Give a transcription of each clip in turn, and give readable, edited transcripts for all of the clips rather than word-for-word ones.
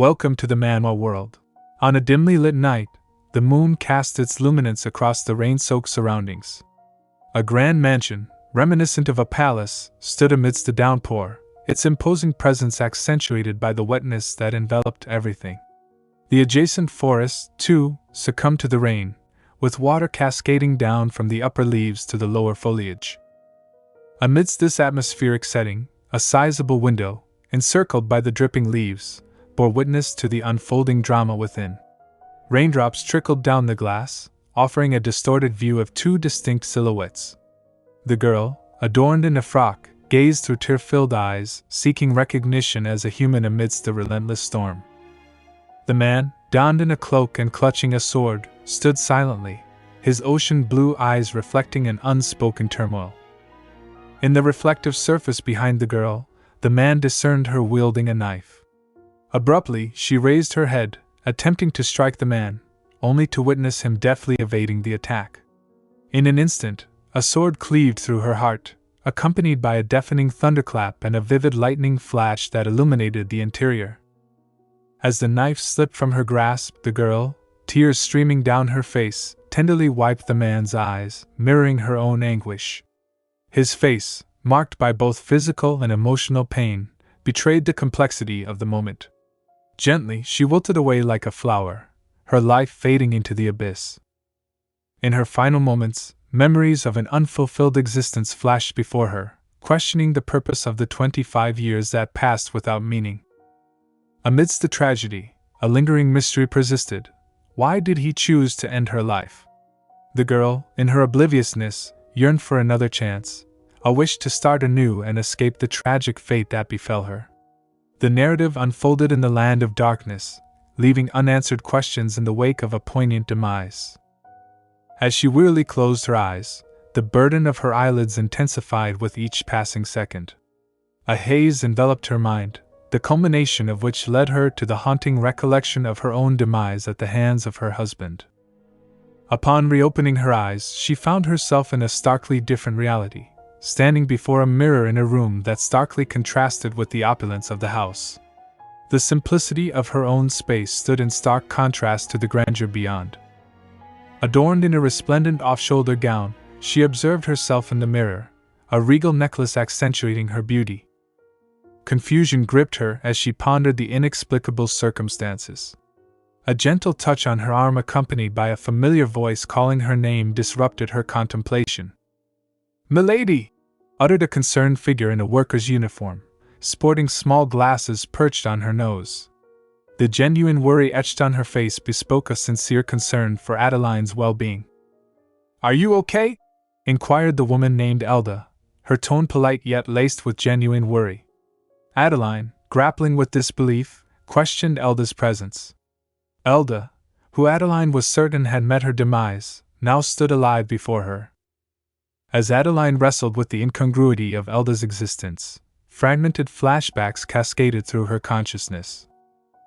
Welcome to the Manhwa world. On a dimly lit night, the moon cast its luminance across the rain-soaked surroundings. A grand mansion, reminiscent of a palace, stood amidst the downpour, its imposing presence accentuated by the wetness that enveloped everything. The adjacent forest, too, succumbed to the rain, with water cascading down from the upper leaves to the lower foliage. Amidst this atmospheric setting, a sizable window, encircled by the dripping leaves, bore witness to the unfolding drama within. Raindrops trickled down the glass, offering a distorted view of two distinct silhouettes. The girl, adorned in a frock, gazed through tear-filled eyes, seeking recognition as a human amidst the relentless storm. The man, donned in a cloak and clutching a sword, stood silently, his ocean-blue eyes reflecting an unspoken turmoil. In the reflective surface behind the girl, the man discerned her wielding a knife. Abruptly, she raised her head, attempting to strike the man, only to witness him deftly evading the attack. In an instant, a sword cleaved through her heart, accompanied by a deafening thunderclap and a vivid lightning flash that illuminated the interior. As the knife slipped from her grasp, the girl, tears streaming down her face, tenderly wiped the man's eyes, mirroring her own anguish. His face, marked by both physical and emotional pain, betrayed the complexity of the moment. Gently, she wilted away like a flower, her life fading into the abyss. In her final moments, memories of an unfulfilled existence flashed before her, questioning the purpose of the 25 years that passed without meaning. Amidst the tragedy, a lingering mystery persisted. Why did he choose to end her life? The girl, in her obliviousness, yearned for another chance, a wish to start anew and escape the tragic fate that befell her. The narrative unfolded in the land of darkness, leaving unanswered questions in the wake of a poignant demise. As she wearily closed her eyes, the burden of her eyelids intensified with each passing second. A haze enveloped her mind, the culmination of which led her to the haunting recollection of her own demise at the hands of her husband. Upon reopening her eyes, she found herself in a starkly different reality, standing before a mirror in a room that starkly contrasted with the opulence of the house. The simplicity of her own space stood in stark contrast to the grandeur beyond. Adorned in a resplendent off-shoulder gown, she observed herself in the mirror, a regal necklace accentuating her beauty. Confusion gripped her as she pondered the inexplicable circumstances. A gentle touch on her arm accompanied by a familiar voice calling her name disrupted her contemplation. "Milady!" uttered a concerned figure in a worker's uniform, sporting small glasses perched on her nose. The genuine worry etched on her face bespoke a sincere concern for Adeline's well-being. "Are you okay?" inquired the woman named Elda, her tone polite yet laced with genuine worry. Adeline, grappling with disbelief, questioned Elda's presence. Elda, who Adeline was certain had met her demise, now stood alive before her. As Adeline wrestled with the incongruity of Elda's existence, fragmented flashbacks cascaded through her consciousness.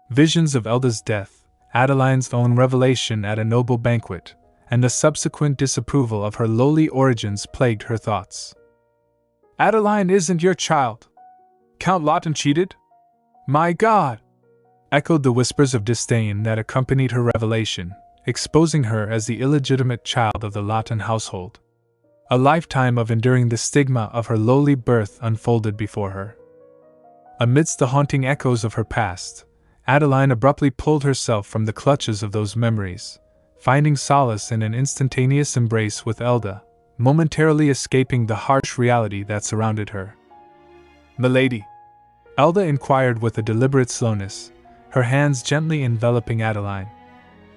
Visions of Elda's death, Adeline's own revelation at a noble banquet, and the subsequent disapproval of her lowly origins plagued her thoughts. "Adeline isn't your child. Count Lawton cheated? My God!" echoed the whispers of disdain that accompanied her revelation, exposing her as the illegitimate child of the Lawton household. A lifetime of enduring the stigma of her lowly birth unfolded before her. Amidst the haunting echoes of her past, Adeline abruptly pulled herself from the clutches of those memories, finding solace in an instantaneous embrace with Elda, momentarily escaping the harsh reality that surrounded her. "Milady?" Elda inquired with a deliberate slowness, her hands gently enveloping Adeline.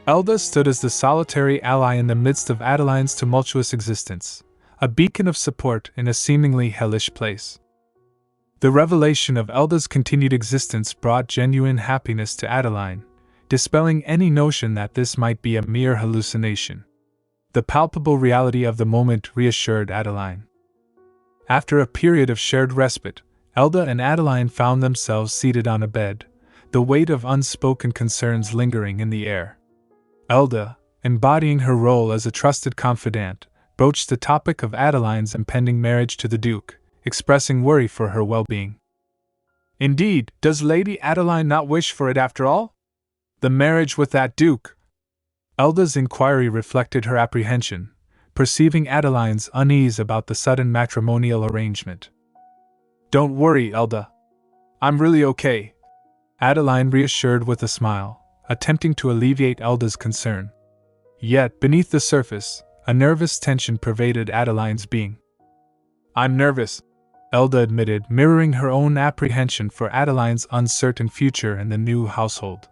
Elda stood as the solitary ally in the midst of Adeline's tumultuous existence, a beacon of support in a seemingly hellish place. The revelation of Elda's continued existence brought genuine happiness to Adeline, dispelling any notion that this might be a mere hallucination. The palpable reality of the moment reassured Adeline. After a period of shared respite, Elda and Adeline found themselves seated on a bed, the weight of unspoken concerns lingering in the air. Elda, embodying her role as a trusted confidant, broached the topic of Adeline's impending marriage to the Duke, expressing worry for her well-being. Indeed, does Lady Adeline not wish for it after all? The marriage with that duke? Elda's inquiry reflected her apprehension, perceiving Adeline's unease about the sudden matrimonial arrangement. Don't worry, Elda. I'm really okay, Adeline reassured with a smile, attempting to alleviate Elda's concern. Yet, beneath the surface, a nervous tension pervaded Adeline's being. I'm nervous, Elda admitted, mirroring her own apprehension for Adeline's uncertain future in the new household.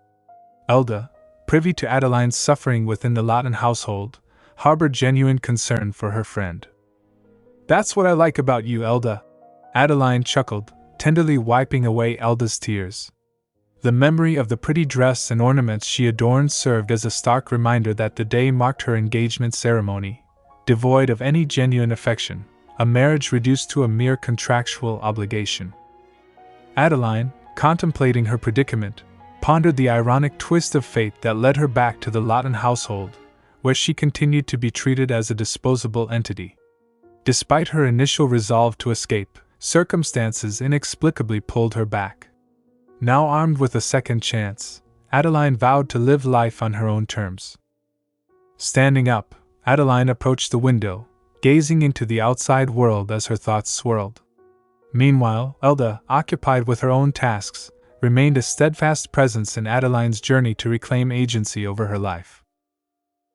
Elda, privy to Adeline's suffering within the Lawton household, harbored genuine concern for her friend. That's what I like about you, Elda, Adeline chuckled, tenderly wiping away Elda's tears. The memory of the pretty dress and ornaments she adorned served as a stark reminder that the day marked her engagement ceremony, devoid of any genuine affection, a marriage reduced to a mere contractual obligation. Adeline, contemplating her predicament, pondered the ironic twist of fate that led her back to the Lawton household, where she continued to be treated as a disposable entity. Despite her initial resolve to escape, circumstances inexplicably pulled her back. Now armed with a second chance, Adeline vowed to live life on her own terms. Standing up, Adeline approached the window, gazing into the outside world as her thoughts swirled. Meanwhile, Elda, occupied with her own tasks, remained a steadfast presence in Adeline's journey to reclaim agency over her life.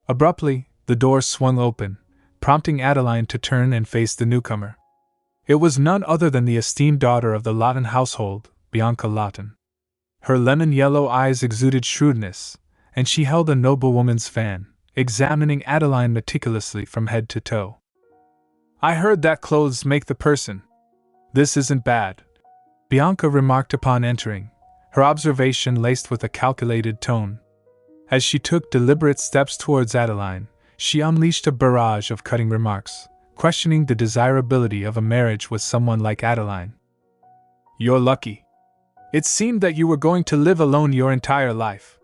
Abruptly, the door swung open, prompting Adeline to turn and face the newcomer. It was none other than the esteemed daughter of the Lawton household, Bianca Lawton. Her lemon-yellow eyes exuded shrewdness, and she held a noblewoman's fan, examining Adeline meticulously from head to toe. I heard that clothes make the person. This isn't bad, Bianca remarked upon entering, her observation laced with a calculated tone. As she took deliberate steps towards Adeline, she unleashed a barrage of cutting remarks, questioning the desirability of a marriage with someone like Adeline. You're lucky. It seemed that you were going to live alone your entire life.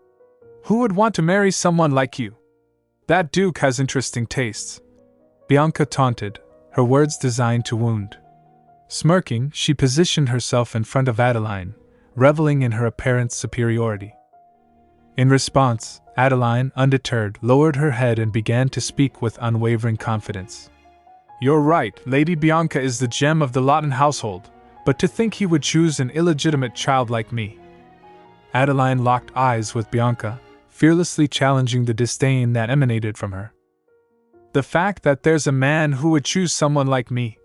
Who would want to marry someone like you? That duke has interesting tastes, Bianca taunted, her words designed to wound. Smirking, she positioned herself in front of Adeline, reveling in her apparent superiority. In response, Adeline, undeterred, lowered her head and began to speak with unwavering confidence. You're right, Lady Bianca is the gem of the Lawton household, but to think he would choose an illegitimate child like me. Adeline locked eyes with Bianca, fearlessly challenging the disdain that emanated from her. The fact that there's a man who would choose someone like me,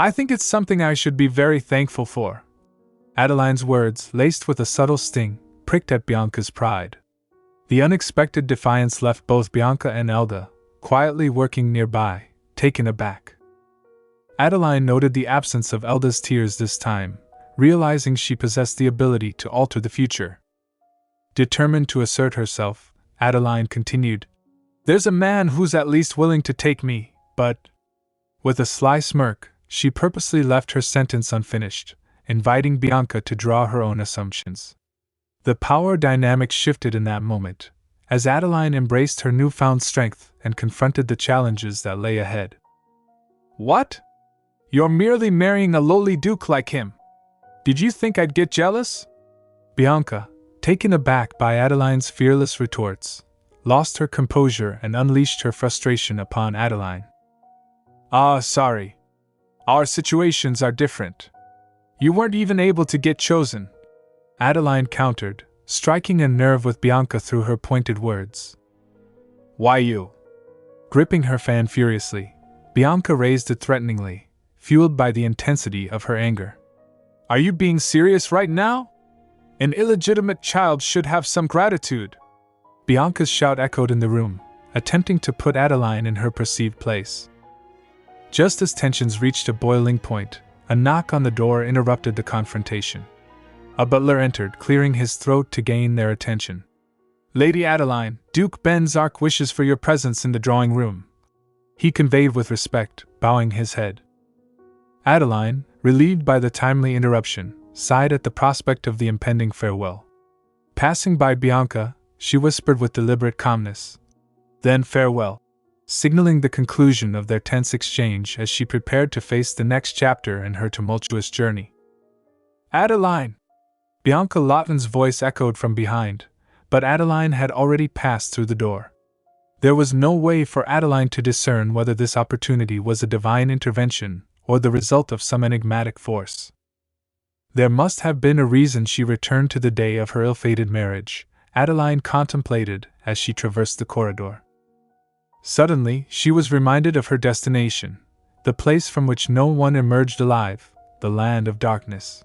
I think it's something I should be very thankful for. Adeline's words, laced with a subtle sting, pricked at Bianca's pride. The unexpected defiance left both Bianca and Elda, quietly working nearby, taken aback. Adeline noted the absence of Elda's tears this time, realizing she possessed the ability to alter the future. Determined to assert herself, Adeline continued, There's a man who's at least willing to take me, but... With a sly smirk, she purposely left her sentence unfinished, inviting Bianca to draw her own assumptions. The power dynamic shifted in that moment, as Adeline embraced her newfound strength and confronted the challenges that lay ahead. What? You're merely marrying a lowly duke like him. Did you think I'd get jealous? Bianca, taken aback by Adeline's fearless retorts, lost her composure and unleashed her frustration upon Adeline. Sorry. Our situations are different. You weren't even able to get chosen, Adeline countered, striking a nerve with Bianca through her pointed words. Why you? Gripping her fan furiously, Bianca raised it threateningly, fueled by the intensity of her anger. Are you being serious right now? An illegitimate child should have some gratitude. Bianca's shout echoed in the room, attempting to put Adeline in her perceived place. Just as tensions reached a boiling point, a knock on the door interrupted the confrontation. A butler entered, clearing his throat to gain their attention. Lady Adeline, Duke Venzak wishes for your presence in the drawing room, he conveyed with respect, bowing his head. Adeline, relieved by the timely interruption, sighed at the prospect of the impending farewell. Passing by Bianca, she whispered with deliberate calmness, Then farewell, signaling the conclusion of their tense exchange as she prepared to face the next chapter in her tumultuous journey. Adeline! Bianca Lawton's voice echoed from behind, but Adeline had already passed through the door. There was no way for Adeline to discern whether this opportunity was a divine intervention or the result of some enigmatic force. There must have been a reason she returned to the day of her ill-fated marriage, Adeline contemplated as she traversed the corridor. Suddenly, she was reminded of her destination, the place from which no one emerged alive, the land of darkness.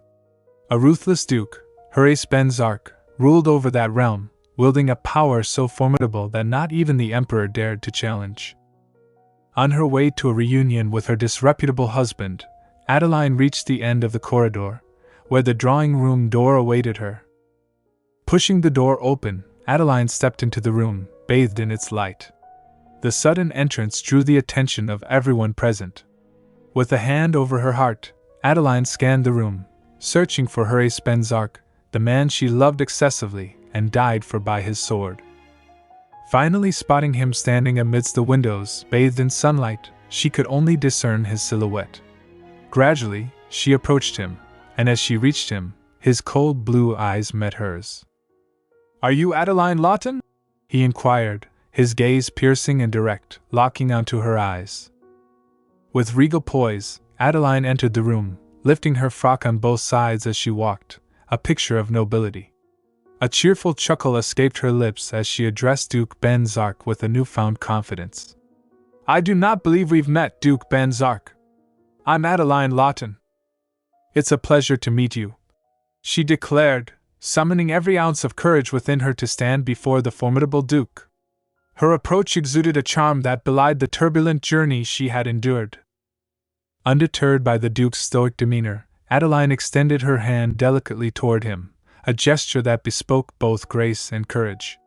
A ruthless duke, Horace Venzak, ruled over that realm, wielding a power so formidable that not even the emperor dared to challenge. On her way to a reunion with her disreputable husband, Adeline reached the end of the corridor, where the drawing-room door awaited her. Pushing the door open, Adeline stepped into the room, bathed in its light. The sudden entrance drew the attention of everyone present. With a hand over her heart, Adeline scanned the room, searching for Horace Venzak, the man she loved excessively and died for by his sword. Finally spotting him standing amidst the windows, bathed in sunlight, she could only discern his silhouette. Gradually, she approached him, and as she reached him, his cold blue eyes met hers. "Are you Adeline Rotyn?" he inquired, his gaze piercing and direct, locking onto her eyes. With regal poise, Adeline entered the room, lifting her frock on both sides as she walked, a picture of nobility. A cheerful chuckle escaped her lips as she addressed Duke Venzak with a newfound confidence. "I do not believe we've met, Duke Venzak. I'm Adeline Rotyn. It's a pleasure to meet you," she declared, summoning every ounce of courage within her to stand before the formidable duke. Her approach exuded a charm that belied the turbulent journey she had endured. Undeterred by the duke's stoic demeanor, Adeline extended her hand delicately toward him, a gesture that bespoke both grace and courage.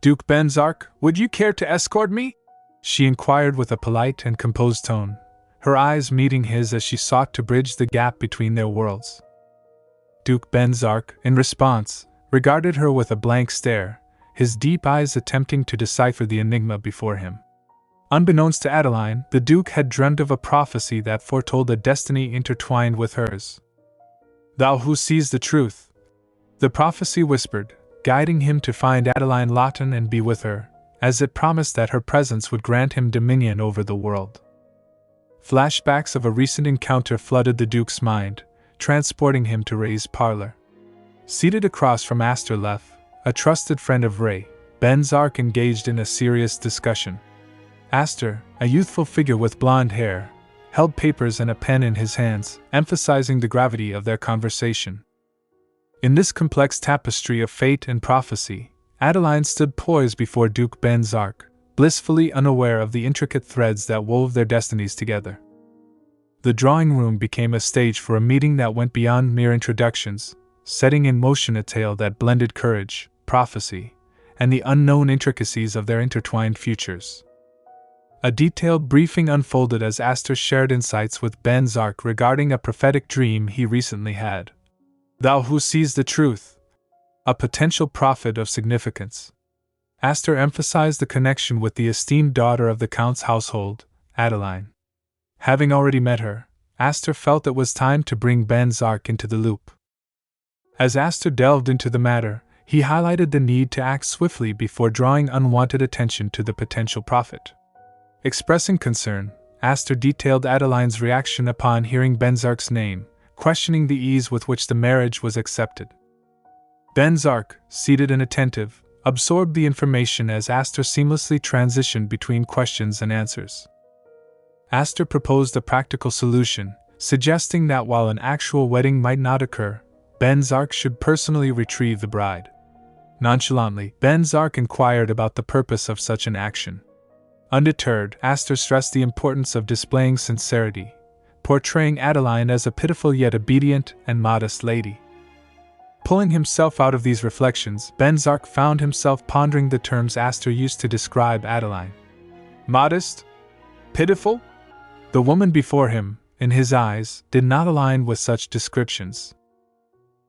"Duke Venzak, would you care to escort me?" she inquired with a polite and composed tone, her eyes meeting his as she sought to bridge the gap between their worlds. Duke Venzak, in response, regarded her with a blank stare, his deep eyes attempting to decipher the enigma before him. Unbeknownst to Adeline, the Duke had dreamt of a prophecy that foretold a destiny intertwined with hers. "Thou who sees the truth," the prophecy whispered, guiding him to find Adeline Rotyn and be with her, as it promised that her presence would grant him dominion over the world. Flashbacks of a recent encounter flooded the Duke's mind, transporting him to Ray's parlor. Seated across from Asterlef, a trusted friend of Ray, Venzak engaged in a serious discussion. Aster, a youthful figure with blonde hair, held papers and a pen in his hands, emphasizing the gravity of their conversation. In this complex tapestry of fate and prophecy, Adeline stood poised before Duke Venzak, blissfully unaware of the intricate threads that wove their destinies together. The drawing room became a stage for a meeting that went beyond mere introductions, setting in motion a tale that blended courage, prophecy, and the unknown intricacies of their intertwined futures. A detailed briefing unfolded as Aster shared insights with Venzak regarding a prophetic dream he recently had. "Thou who sees the truth," a potential prophet of significance. Aster emphasized the connection with the esteemed daughter of the Count's household, Adeline. Having already met her, Aster felt it was time to bring Venzak into the loop. As Aster delved into the matter, he highlighted the need to act swiftly before drawing unwanted attention to the potential prophet. Expressing concern, Aster detailed Adeline's reaction upon hearing Venzak's name, questioning the ease with which the marriage was accepted. Venzak, seated and attentive, absorbed the information as Aster seamlessly transitioned between questions and answers. Aster proposed a practical solution, suggesting that while an actual wedding might not occur, Venzak should personally retrieve the bride. Nonchalantly, Venzak inquired about the purpose of such an action. Undeterred, Aster stressed the importance of displaying sincerity, portraying Adeline as a pitiful yet obedient and modest lady. Pulling himself out of these reflections, Venzak found himself pondering the terms Aster used to describe Adeline. Modest? Pitiful? The woman before him, in his eyes, did not align with such descriptions.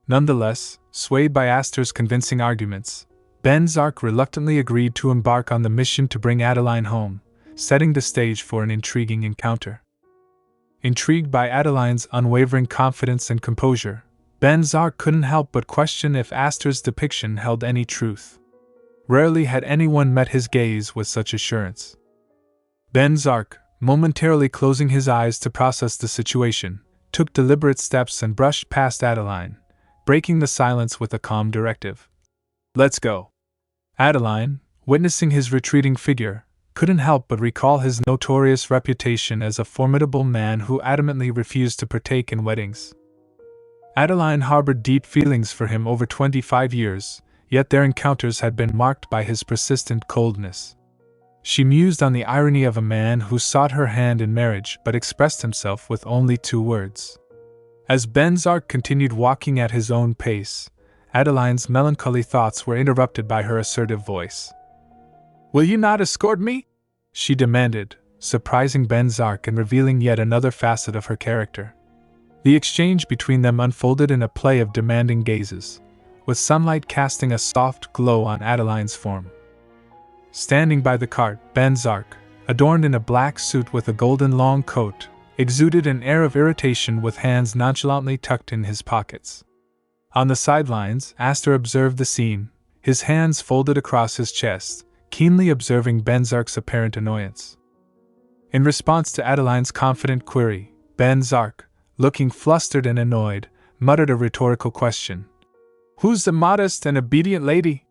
Nonetheless, swayed by Aster's convincing arguments, Venzak reluctantly agreed to embark on the mission to bring Adeline home, setting the stage for an intriguing encounter. Intrigued by Adeline's unwavering confidence and composure, Venzak couldn't help but question if Aster's depiction held any truth. Rarely had anyone met his gaze with such assurance. Venzak, momentarily closing his eyes to process the situation, took deliberate steps and brushed past Adeline, breaking the silence with a calm directive. "Let's go." Adeline, witnessing his retreating figure, couldn't help but recall his notorious reputation as a formidable man who adamantly refused to partake in weddings. Adeline harbored deep feelings for him over 25 years, yet their encounters had been marked by his persistent coldness. She mused on the irony of a man who sought her hand in marriage but expressed himself with only 2 words. As Venzak continued walking at his own pace, Adeline's melancholy thoughts were interrupted by her assertive voice. "Will you not escort me?" she demanded, surprising Venzak and revealing yet another facet of her character. The exchange between them unfolded in a play of demanding gazes, with sunlight casting a soft glow on Adeline's form. Standing by the cart, Venzak, adorned in a black suit with a golden long coat, exuded an air of irritation with hands nonchalantly tucked in his pockets. On the sidelines, Aster observed the scene, his hands folded across his chest, keenly observing Venzak's apparent annoyance. In response to Adeline's confident query, Venzak, looking flustered and annoyed, muttered a rhetorical question. "Who's the modest and obedient lady?"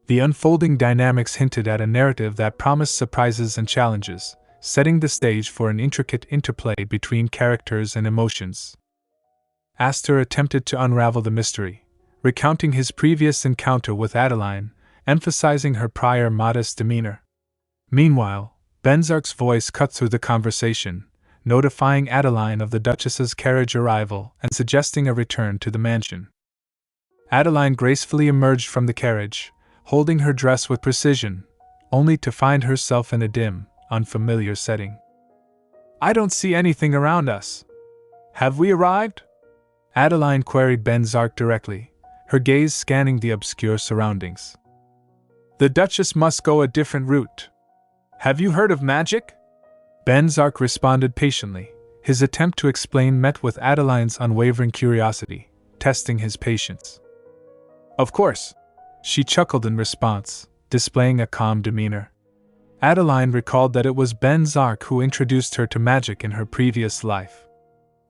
The unfolding dynamics hinted at a narrative that promised surprises and challenges, setting the stage for an intricate interplay between characters and emotions. Aster attempted to unravel the mystery, recounting his previous encounter with Adeline, emphasizing her prior modest demeanor. Meanwhile, Venzak's voice cut through the conversation, notifying Adeline of the Duchess's carriage arrival and suggesting a return to the mansion. Adeline gracefully emerged from the carriage, holding her dress with precision, only to find herself in a dim, unfamiliar setting. "I don't see anything around us. Have we arrived?" Adeline queried Venzak directly, her gaze scanning the obscure surroundings. "The Duchess must go a different route. Have you heard of magic?" Venzak responded patiently, his attempt to explain met with Adeline's unwavering curiosity, testing his patience. "Of course," she chuckled in response, displaying a calm demeanor. Adeline recalled that it was Venzak who introduced her to magic in her previous life.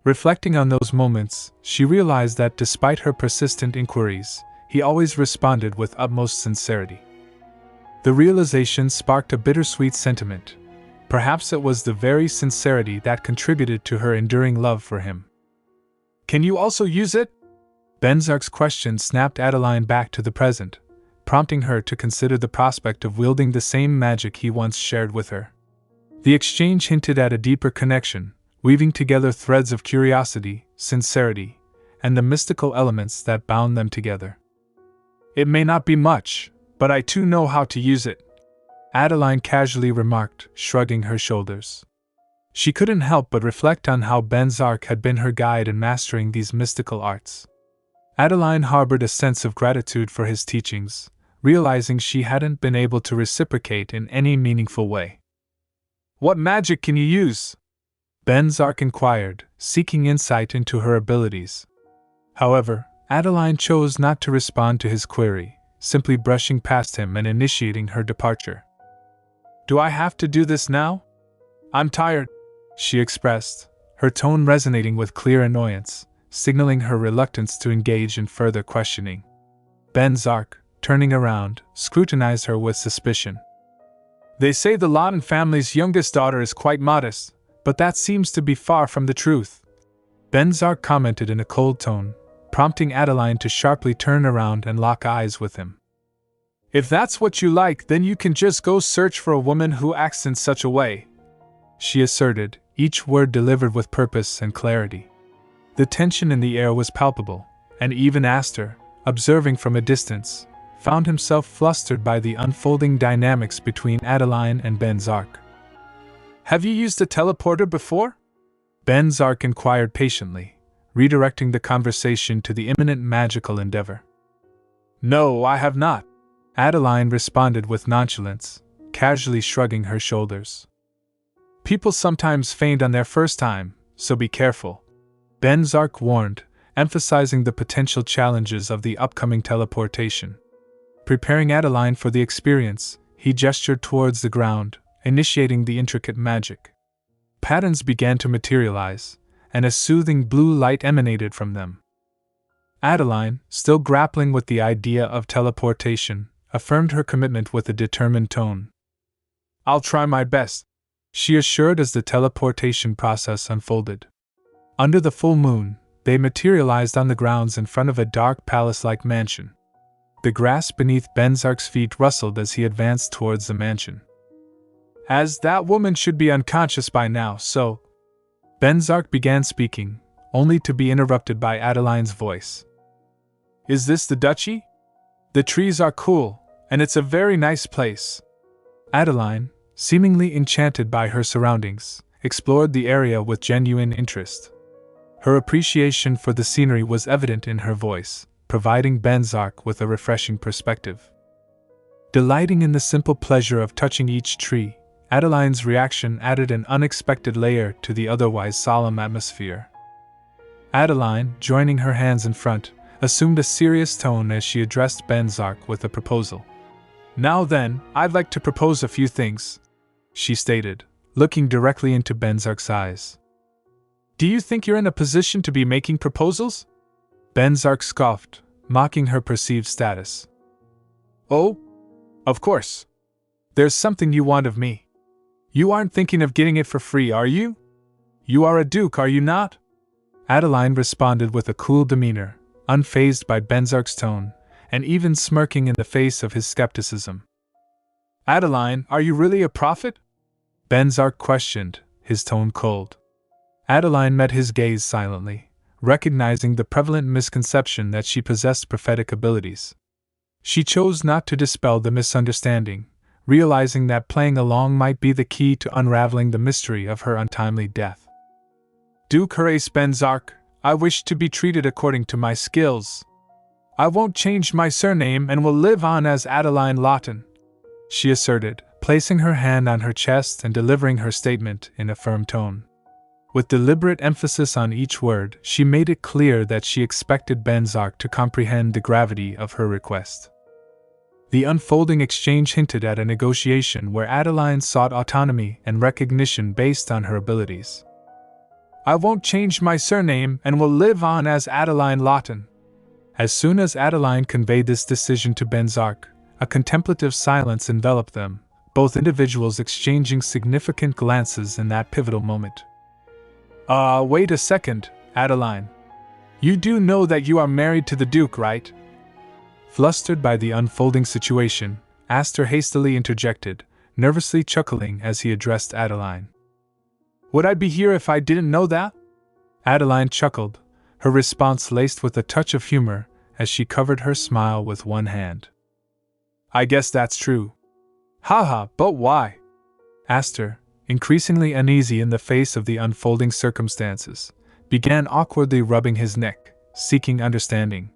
Reflecting on those moments, she realized that despite her persistent inquiries, he always responded with utmost sincerity. The realization sparked a bittersweet sentiment. Perhaps it was the very sincerity that contributed to her enduring love for him. "Can you also use it?" Venzak's question snapped Adeline back to the present, prompting her to consider the prospect of wielding the same magic he once shared with her. The exchange hinted at a deeper connection, weaving together threads of curiosity, sincerity, and the mystical elements that bound them together. "It may not be much, but I too know how to use it," Adeline casually remarked, shrugging her shoulders. She couldn't help but reflect on how Venzak had been her guide in mastering these mystical arts. Adeline harbored a sense of gratitude for his teachings, realizing she hadn't been able to reciprocate in any meaningful way. "What magic can you use?" Venzak inquired, seeking insight into her abilities. However, Adeline chose not to respond to his query, simply brushing past him and initiating her departure. "Do I have to do this now? I'm tired," she expressed, her tone resonating with clear annoyance, signaling her reluctance to engage in further questioning. Venzak, turning around, scrutinized her with suspicion. "They say the Lawton family's youngest daughter is quite modest, but that seems to be far from the truth," Venzak commented in a cold tone, prompting Adeline to sharply turn around and lock eyes with him. "If that's what you like, then you can just go search for a woman who acts in such a way," she asserted, each word delivered with purpose and clarity. The tension in the air was palpable, and even Aster, observing from a distance, found himself flustered by the unfolding dynamics between Adeline and Venzak. "Have you used a teleporter before?" Venzak inquired patiently, redirecting the conversation to the imminent magical endeavor. "No, I have not," Adeline responded with nonchalance, casually shrugging her shoulders. "People sometimes faint on their first time, so be careful," Venzak warned, emphasizing the potential challenges of the upcoming teleportation. Preparing Adeline for the experience, he gestured towards the ground, initiating the intricate magic. Patterns began to materialize, and a soothing blue light emanated from them. Adeline, still grappling with the idea of teleportation, affirmed her commitment with a determined tone. "I'll try my best," she assured as the teleportation process unfolded. Under the full moon, they materialized on the grounds in front of a dark palace-like mansion. The grass beneath Venzak's feet rustled as he advanced towards the mansion. "As that woman should be unconscious by now, so—" Venzak began speaking, only to be interrupted by Adeline's voice. "Is this the duchy? The trees are cool, and it's a very nice place." Adeline, seemingly enchanted by her surroundings, explored the area with genuine interest. Her appreciation for the scenery was evident in her voice, providing Venzak with a refreshing perspective. Delighting in the simple pleasure of touching each tree, Adeline's reaction added an unexpected layer to the otherwise solemn atmosphere. Adeline, joining her hands in front, assumed a serious tone as she addressed Venzak with a proposal. "Now then, I'd like to propose a few things," she stated, looking directly into Venzak's eyes. "Do you think you're in a position to be making proposals?" Venzak scoffed, mocking her perceived status. "Oh? Of course. There's something you want of me. You aren't thinking of getting it for free, are you? You are a duke, are you not?" Adeline responded with a cool demeanor, unfazed by Venzak's tone, and even smirking in the face of his skepticism. "Adeline, are you really a prophet?" Venzak questioned, his tone cold. Adeline met his gaze silently, recognizing the prevalent misconception that she possessed prophetic abilities. She chose not to dispel the misunderstanding, realizing that playing along might be the key to unraveling the mystery of her untimely death. "Duke Horace Venzak, I wish to be treated according to my skills. I won't change my surname and will live on as Adeline Rotyn," she asserted, placing her hand on her chest and delivering her statement in a firm tone. With deliberate emphasis on each word, she made it clear that she expected Venzak to comprehend the gravity of her request. The unfolding exchange hinted at a negotiation where Adeline sought autonomy and recognition based on her abilities. "I won't change my surname and will live on as Adeline Rotyn." As soon as Adeline conveyed this decision to Venzak, a contemplative silence enveloped them, both individuals exchanging significant glances in that pivotal moment. Wait a second, Adeline. You do know that you are married to the Duke, right?" Flustered by the unfolding situation, Aster hastily interjected, nervously chuckling as he addressed Adeline. "Would I be here if I didn't know that?" Adeline chuckled, her response laced with a touch of humor as she covered her smile with one hand. "I guess that's true." "Haha, but why?" Aster, increasingly uneasy in the face of the unfolding circumstances, began awkwardly rubbing his neck, seeking understanding.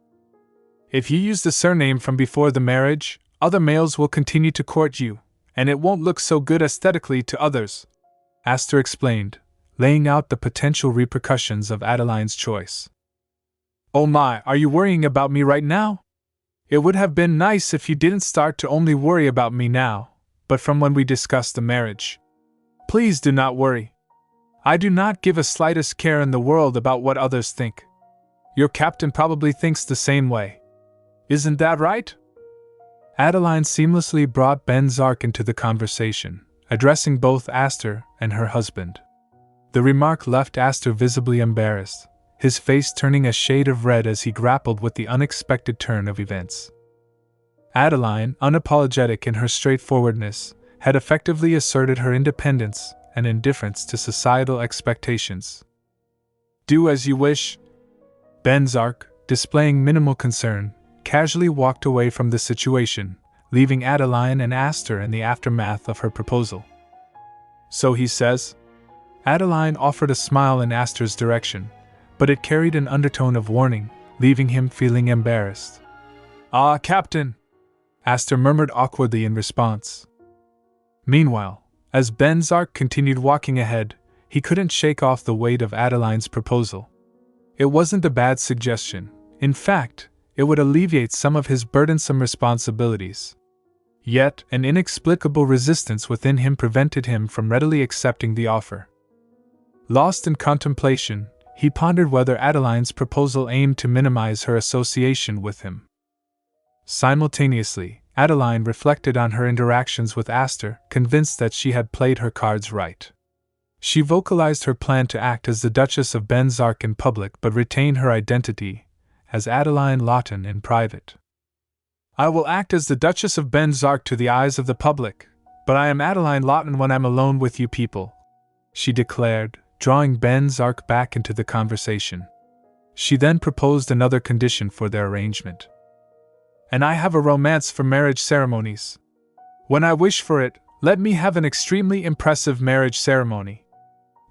"If you use the surname from before the marriage, other males will continue to court you, and it won't look so good aesthetically to others," Aster explained, laying out the potential repercussions of Adeline's choice. "Oh my, are you worrying about me right now? It would have been nice if you didn't start to only worry about me now, but from when we discussed the marriage. Please do not worry. I do not give a slightest care in the world about what others think. Your captain probably thinks the same way. Isn't that right?" Adeline seamlessly brought Venzak into the conversation, addressing both Aster and her husband. The remark left Aster visibly embarrassed, his face turning a shade of red as he grappled with the unexpected turn of events. Adeline, unapologetic in her straightforwardness, had effectively asserted her independence and indifference to societal expectations. "Do as you wish." Venzak, displaying minimal concern, casually walked away from the situation, leaving Adeline and Aster in the aftermath of her proposal. "So he says?" Adeline offered a smile in Aster's direction, but it carried an undertone of warning, leaving him feeling embarrassed. "Ah, Captain!" Aster murmured awkwardly in response. Meanwhile, as Venzak continued walking ahead, he couldn't shake off the weight of Adeline's proposal. It wasn't a bad suggestion. In fact, it would alleviate some of his burdensome responsibilities. Yet, an inexplicable resistance within him prevented him from readily accepting the offer. Lost in contemplation, he pondered whether Adeline's proposal aimed to minimize her association with him. Simultaneously, Adeline reflected on her interactions with Aster, convinced that she had played her cards right. She vocalized her plan to act as the Duchess of Venzak in public but retain her identity as Adeline Rotyn in private. I will act as the Duchess of Venzak to the eyes of the public, but I am Adeline Rotyn when I'm alone with you people, she declared, drawing Venzak back into the conversation. She then proposed another condition for their arrangement. And I have a romance for marriage ceremonies. When I wish for it, let me have an extremely impressive marriage ceremony.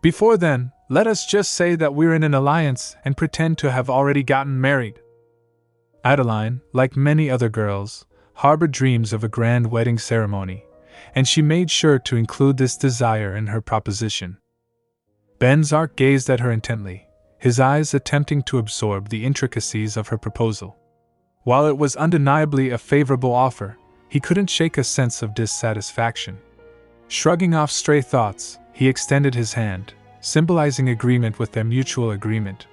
Before then, let us just say that we're in an alliance and pretend to have already gotten married. Adeline, like many other girls, harbored dreams of a grand wedding ceremony, and she made sure to include this desire in her proposition. Venzak gazed at her intently, his eyes attempting to absorb the intricacies of her proposal. While it was undeniably a favorable offer, he couldn't shake a sense of dissatisfaction. Shrugging off stray thoughts, he extended his hand, symbolizing agreement with their mutual agreement.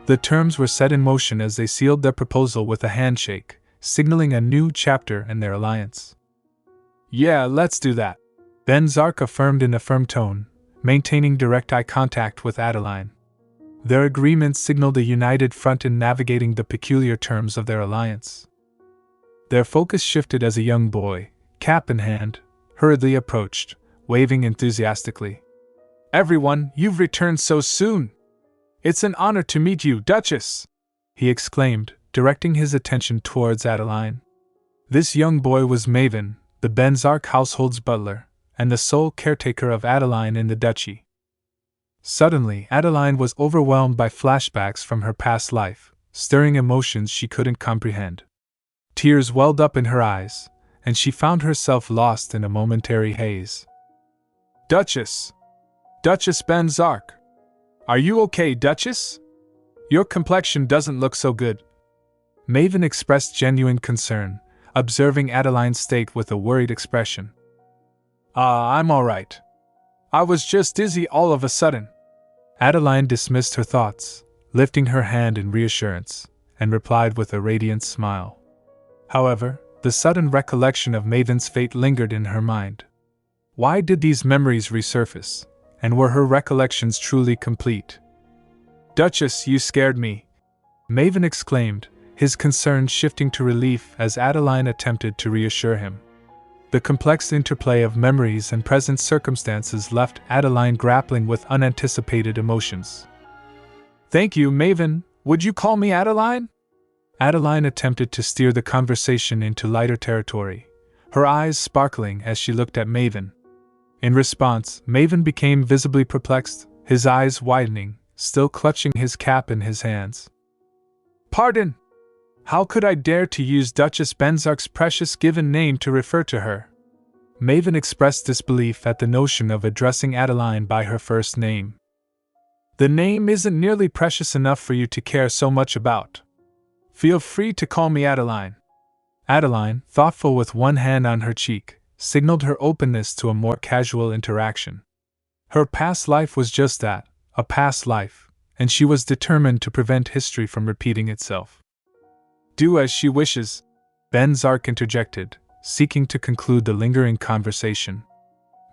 The terms were set in motion as they sealed their proposal with a handshake, signaling a new chapter in their alliance. Yeah, let's do that, Venzak affirmed in a firm tone, maintaining direct eye contact with Adeline. Their agreement signaled a united front in navigating the peculiar terms of their alliance. Their focus shifted as a young boy, cap in hand, hurriedly approached, waving enthusiastically. Everyone, you've returned so soon! It's an honor to meet you, Duchess! He exclaimed, directing his attention towards Adeline. This young boy was Maven, the Venzak household's butler, and the sole caretaker of Adeline in the duchy. Suddenly, Adeline was overwhelmed by flashbacks from her past life, stirring emotions she couldn't comprehend. Tears welled up in her eyes, and she found herself lost in a momentary haze. Duchess! Duchess Venzak! Are you okay, Duchess? Your complexion doesn't look so good. Maven expressed genuine concern, observing Adeline's state with a worried expression. I'm alright. I was just dizzy all of a sudden. Adeline dismissed her thoughts, lifting her hand in reassurance, and replied with a radiant smile. However, the sudden recollection of Maven's fate lingered in her mind. Why did these memories resurface, and were her recollections truly complete? Duchess, you scared me, Maven exclaimed, his concern shifting to relief as Adeline attempted to reassure him. The complex interplay of memories and present circumstances left Adeline grappling with unanticipated emotions. Thank you, Maven. Would you call me Adeline? Adeline attempted to steer the conversation into lighter territory, her eyes sparkling as she looked at Maven. In response, Maven became visibly perplexed, his eyes widening, still clutching his cap in his hands. Pardon! How could I dare to use Duchess Venzak's precious given name to refer to her? Maven expressed disbelief at the notion of addressing Adeline by her first name. The name isn't nearly precious enough for you to care so much about. Feel free to call me Adeline. Adeline, thoughtful with one hand on her cheek, signaled her openness to a more casual interaction. Her past life was just that, a past life, and she was determined to prevent history from repeating itself. Do as she wishes, Venzak interjected, seeking to conclude the lingering conversation.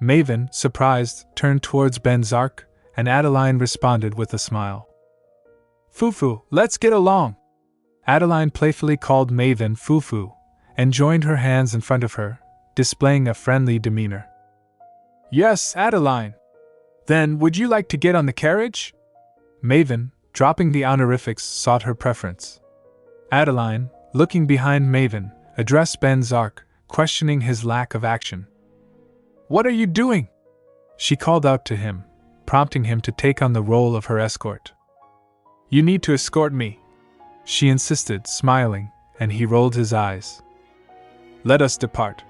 Maven, surprised, turned towards Venzak, and Adeline responded with a smile. Fufu, let's get along! Adeline playfully called Maven Fufu, and joined her hands in front of her, displaying a friendly demeanor. Yes, Adeline! Then would you like to get on the carriage? Maven, dropping the honorifics, sought her preference. Adeline, looking behind Maven, addressed Venzak, questioning his lack of action. What are you doing? She called out to him, prompting him to take on the role of her escort. You need to escort me, she insisted, smiling, and he rolled his eyes. Let us depart.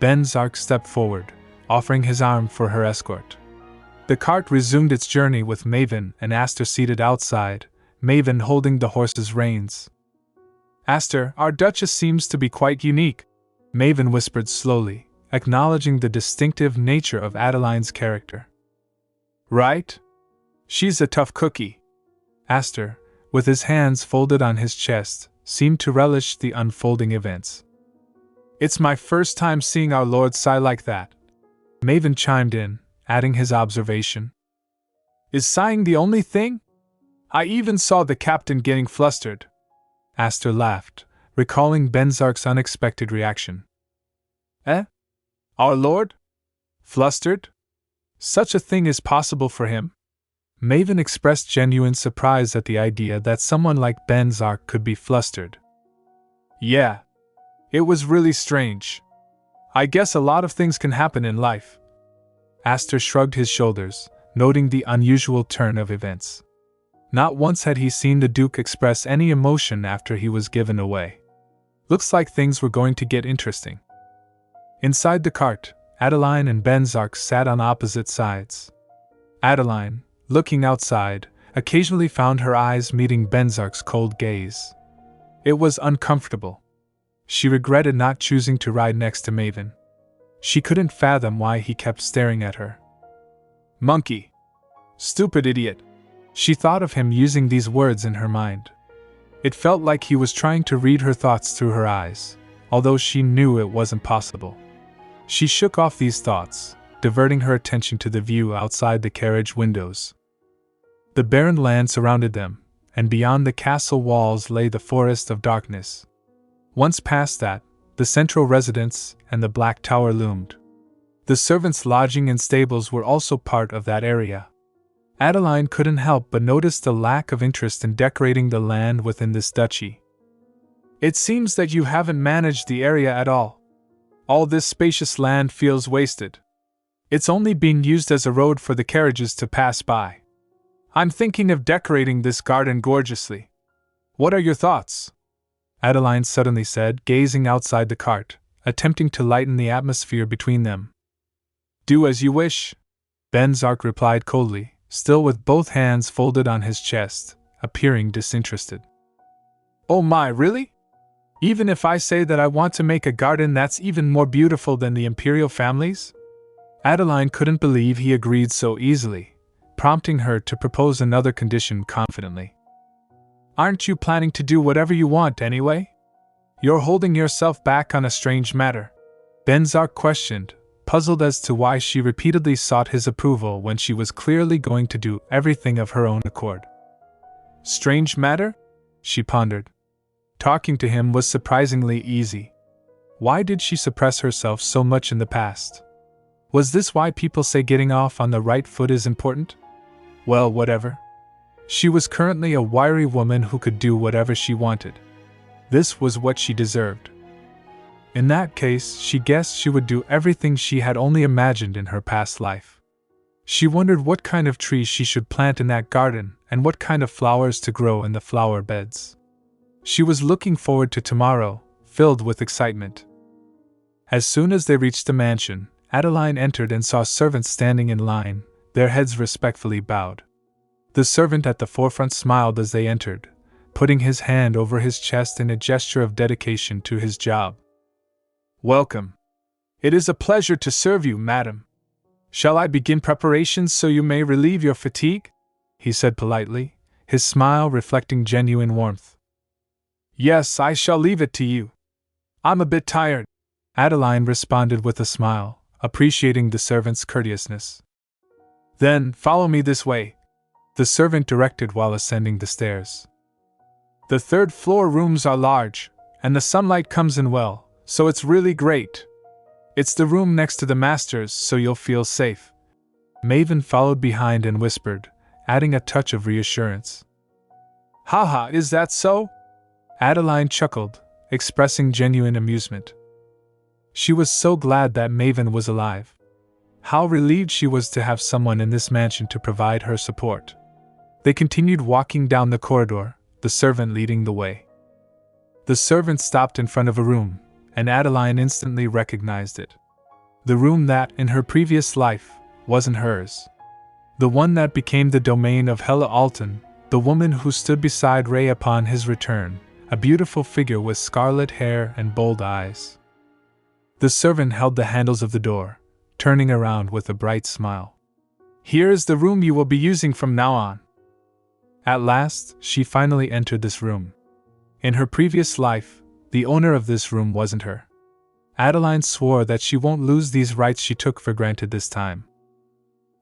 Venzak stepped forward, offering his arm for her escort. The cart resumed its journey with Maven and Aster seated outside, Maven holding the horse's reins. Aster, our Duchess seems to be quite unique, Maven whispered slowly, acknowledging the distinctive nature of Adeline's character. Right? She's a tough cookie. Aster, with his hands folded on his chest, seemed to relish the unfolding events. It's my first time seeing our lord sigh like that. Maven chimed in, adding his observation. Is sighing the only thing? I even saw the captain getting flustered. Aster laughed, recalling Venzak's unexpected reaction. Eh? Our lord? Flustered? Such a thing is possible for him? Maven expressed genuine surprise at the idea that someone like Venzak could be flustered. Yeah. It was really strange. I guess a lot of things can happen in life. Aster shrugged his shoulders, noting the unusual turn of events. Not once had he seen the Duke express any emotion after he was given away. Looks like things were going to get interesting. Inside the cart, Adeline and Venzak sat on opposite sides. Adeline, looking outside, occasionally found her eyes meeting Venzak's cold gaze. It was uncomfortable. She regretted not choosing to ride next to Maven. She couldn't fathom why he kept staring at her. Monkey. Stupid idiot. She thought of him using these words in her mind. It felt like he was trying to read her thoughts through her eyes, although she knew it wasn't possible. She shook off these thoughts, diverting her attention to the view outside the carriage windows. The barren land surrounded them, and beyond the castle walls lay the forest of darkness. Once past that, the central residence and the Black Tower loomed. The servants' lodging and stables were also part of that area. Adeline couldn't help but notice the lack of interest in decorating the land within this duchy. It seems that you haven't managed the area at all. All this spacious land feels wasted. It's only being used as a road for the carriages to pass by. I'm thinking of decorating this garden gorgeously. What are your thoughts? Adeline suddenly said, gazing outside the cart, attempting to lighten the atmosphere between them. Do as you wish, Venzak replied coldly, still with both hands folded on his chest, appearing disinterested. Oh my, really? Even if I say that I want to make a garden that's even more beautiful than the imperial family's? Adeline couldn't believe he agreed so easily, prompting her to propose another condition confidently. Aren't you planning to do whatever you want anyway? You're holding yourself back on a strange matter, Venzak questioned, puzzled as to why she repeatedly sought his approval when she was clearly going to do everything of her own accord. Strange matter? She pondered. Talking to him was surprisingly easy. Why did she suppress herself so much in the past? Was this why people say getting off on the right foot is important? Well, whatever. She was currently a wiry woman who could do whatever she wanted. This was what she deserved. In that case, she guessed she would do everything she had only imagined in her past life. She wondered what kind of trees she should plant in that garden and what kind of flowers to grow in the flower beds. She was looking forward to tomorrow, filled with excitement. As soon as they reached the mansion, Adeline entered and saw servants standing in line, their heads respectfully bowed. The servant at the forefront smiled as they entered, putting his hand over his chest in a gesture of dedication to his job. Welcome. It is a pleasure to serve you, madam. Shall I begin preparations so you may relieve your fatigue? He said politely, his smile reflecting genuine warmth. Yes, I shall leave it to you. I'm a bit tired, Adeline responded with a smile, appreciating the servant's courteousness. Then, follow me this way, the servant directed while ascending the stairs. The third-floor rooms are large, and the sunlight comes in well, so it's really great. It's the room next to the master's, so you'll feel safe. Maven followed behind and whispered, adding a touch of reassurance. Haha, is that so? Adeline chuckled, expressing genuine amusement. She was so glad that Maven was alive. How relieved she was to have someone in this mansion to provide her support. They continued walking down the corridor, the servant leading the way. The servant stopped in front of a room, and Adeline instantly recognized it. The room that, in her previous life, wasn't hers. The one that became the domain of Hela Alton, the woman who stood beside Ray upon his return, a beautiful figure with scarlet hair and bold eyes. The servant held the handles of the door, turning around with a bright smile. "Here is the room you will be using from now on." At last, she finally entered this room. In her previous life, the owner of this room wasn't her. Adeline swore that she won't lose these rights she took for granted this time.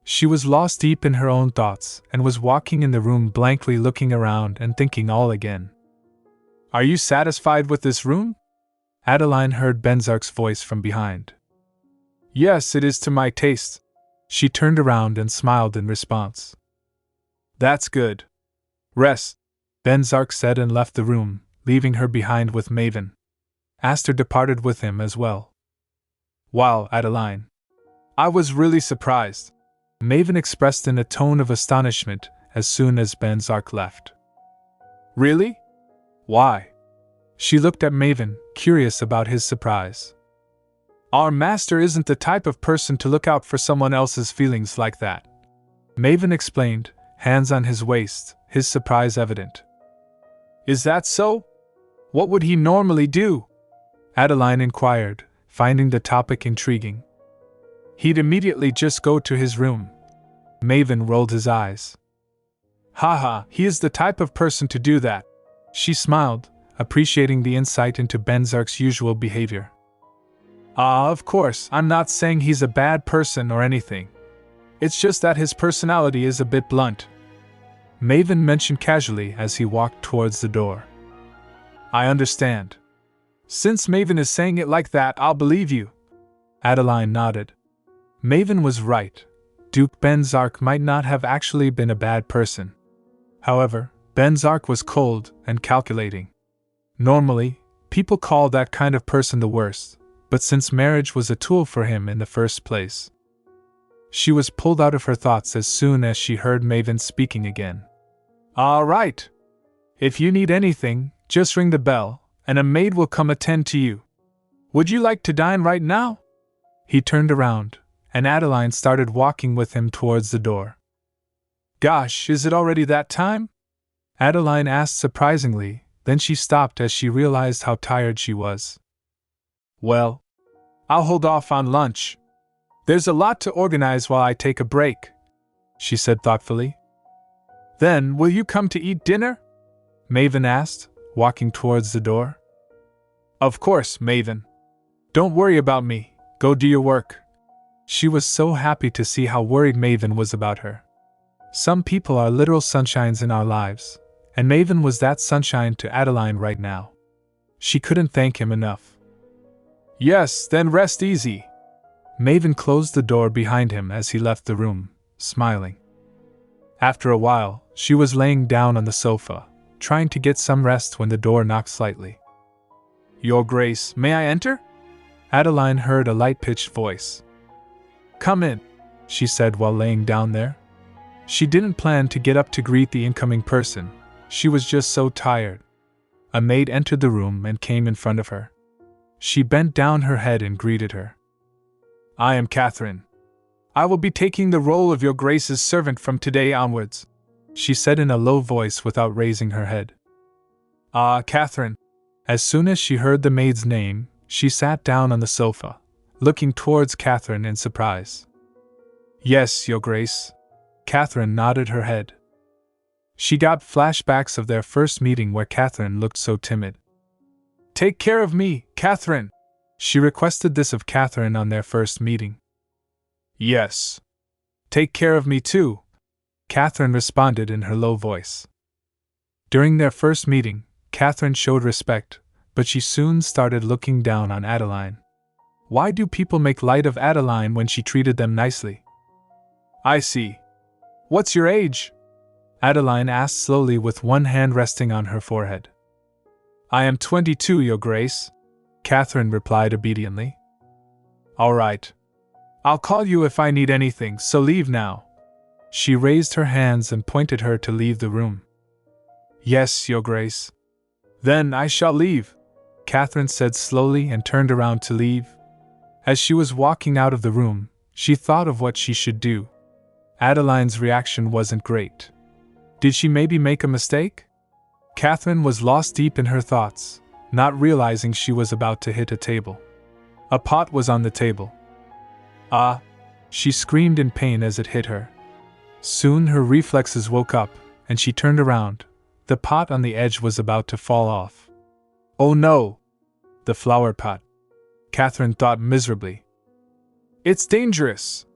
She was lost deep in her own thoughts and was walking in the room blankly looking around and thinking all again. "Are you satisfied with this room?" Adeline heard Venzak's voice from behind. "Yes, it is to my taste." She turned around and smiled in response. "That's good. Rest," Venzak said and left the room, leaving her behind with Maven. Aster departed with him as well. "Wow, Adeline. I was really surprised," Maven expressed in a tone of astonishment as soon as Venzak left. "Really? Why?" She looked at Maven, curious about his surprise. "Our master isn't the type of person to look out for someone else's feelings like that," Maven explained, hands on his waist, his surprise evident. "Is that so? What would he normally do?" Adeline inquired, finding the topic intriguing. "He'd immediately just go to his room." Maven rolled his eyes. "Haha, he is the type of person to do that." She smiled, appreciating the insight into Venzak's usual behavior. Of course, I'm not saying he's a bad person or anything. It's just that his personality is a bit blunt," Maven mentioned casually as he walked towards the door. "I understand. Since Maven is saying it like that, I'll believe you." Adeline nodded. Maven was right. Duke Venzak might not have actually been a bad person. However, Venzak was cold and calculating. Normally, people call that kind of person the worst, but since marriage was a tool for him in the first place. She was pulled out of her thoughts as soon as she heard Maven speaking again. "All right. If you need anything, just ring the bell, and a maid will come attend to you. Would you like to dine right now?" He turned around, and Adeline started walking with him towards the door. "Gosh, is it already that time?" Adeline asked surprisingly, then she stopped as she realized how tired she was. "Well, I'll hold off on lunch. There's a lot to organize while I take a break," she said thoughtfully. "Then, will you come to eat dinner?" Maven asked, walking towards the door. "Of course, Maven. Don't worry about me, go do your work." She was so happy to see how worried Maven was about her. Some people are literal sunshines in our lives, and Maven was that sunshine to Adeline right now. She couldn't thank him enough. "Yes, then rest easy." Maven closed the door behind him as he left the room, smiling. After a while, she was laying down on the sofa, trying to get some rest when the door knocked slightly. "Your Grace, may I enter?" Adeline heard a light-pitched voice. "Come in," she said while laying down there. She didn't plan to get up to greet the incoming person, she was just so tired. A maid entered the room and came in front of her. She bent down her head and greeted her. "I am Catherine. I will be taking the role of your Grace's servant from today onwards," she said in a low voice without raising her head. "Ah, Catherine." As soon as she heard the maid's name, she sat down on the sofa, looking towards Catherine in surprise. "Yes, your Grace." Catherine nodded her head. She got flashbacks of their first meeting where Catherine looked so timid. "Take care of me, Catherine." She requested this of Catherine on their first meeting. "Yes. Take care of me too," Catherine responded in her low voice. During their first meeting, Catherine showed respect, but she soon started looking down on Adeline. Why do people make light of Adeline when she treated them nicely? "I see. What's your age?" Adeline asked slowly with one hand resting on her forehead. "I am 22, your Grace," Catherine replied obediently. "All right. I'll call you if I need anything, so leave now." She raised her hands and pointed her to leave the room. "Yes, your Grace." "Then I shall leave," Catherine said slowly and turned around to leave. As she was walking out of the room, she thought of what she should do. Adeline's reaction wasn't great. Did she maybe make a mistake? Catherine was lost deep in her thoughts, not realizing she was about to hit a table. A pot was on the table. Ah! She screamed in pain as it hit her. Soon her reflexes woke up, and she turned around. The pot on the edge was about to fall off. Oh no! The flower pot. Catherine thought miserably. It's dangerous!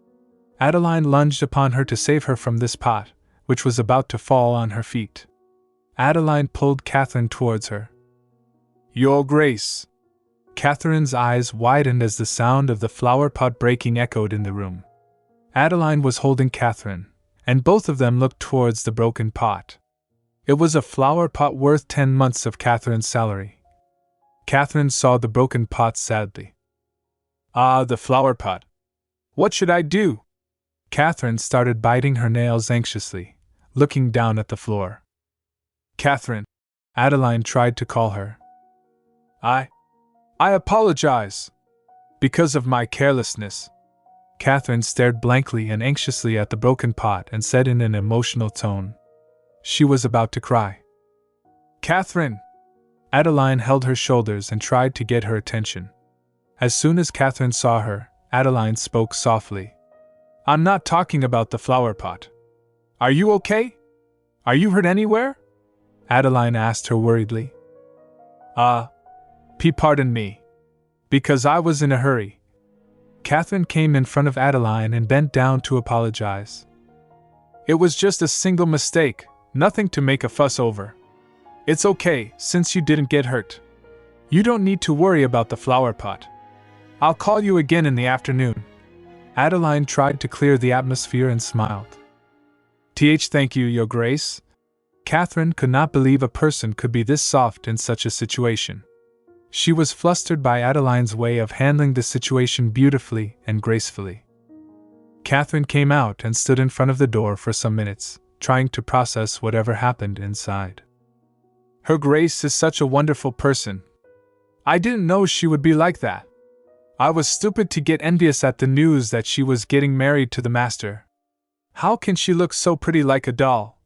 Adeline lunged upon her to save her from this pot, which was about to fall on her feet. Adeline pulled Catherine towards her. Your Grace! Catherine's eyes widened as the sound of the flower pot breaking echoed in the room. Adeline was holding Catherine, and both of them looked towards the broken pot. It was a flower pot worth 10 months of Catherine's salary. Catherine saw the broken pot sadly. Ah, the flower pot. What should I do? Catherine started biting her nails anxiously, looking down at the floor. Catherine! Adeline tried to call her. I apologize. Because of my carelessness. Catherine stared blankly and anxiously at the broken pot and said in an emotional tone. She was about to cry. Catherine! Adeline held her shoulders and tried to get her attention. As soon as Catherine saw her, Adeline spoke softly. I'm not talking about the flower pot. Are you okay? Are you hurt anywhere? Adeline asked her worriedly. Pardon me. Because I was in a hurry. Catherine came in front of Adeline and bent down to apologize. It was just a single mistake, nothing to make a fuss over. It's okay, since you didn't get hurt. You don't need to worry about the flower pot. I'll call you again in the afternoon. Adeline tried to clear the atmosphere and smiled. Thank you, Your Grace. Catherine could not believe a person could be this soft in such a situation. She was flustered by Adeline's way of handling the situation beautifully and gracefully. Catherine came out and stood in front of the door for some minutes, trying to process whatever happened inside. Her Grace is such a wonderful person. I didn't know she would be like that. I was stupid to get envious at the news that she was getting married to the master. How can she look so pretty like a doll?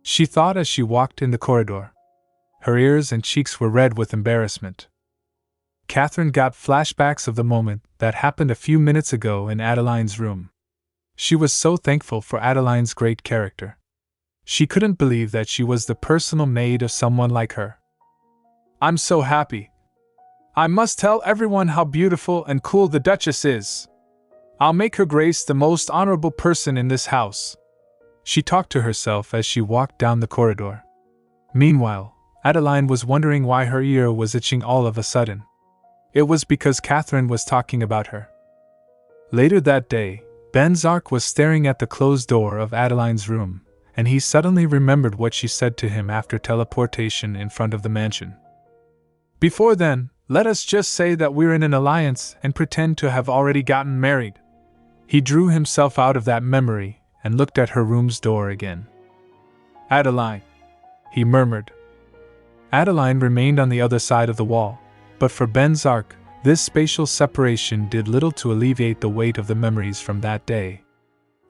She thought as she walked in the corridor. Her ears and cheeks were red with embarrassment. Catherine got flashbacks of the moment that happened a few minutes ago in Adeline's room. She was so thankful for Adeline's great character. She couldn't believe that she was the personal maid of someone like her. I'm so happy. I must tell everyone how beautiful and cool the Duchess is. I'll make Her Grace the most honorable person in this house. She talked to herself as she walked down the corridor. Meanwhile, Adeline was wondering why her ear was itching all of a sudden. It was because Catherine was talking about her. Later that day, Venzak was staring at the closed door of Adeline's room, and he suddenly remembered what she said to him after teleportation in front of the mansion. Before then, let us just say that we're in an alliance and pretend to have already gotten married. He drew himself out of that memory and looked at her room's door again. Adeline, he murmured. Adeline remained on the other side of the wall, but for Venzak, this spatial separation did little to alleviate the weight of the memories from that day.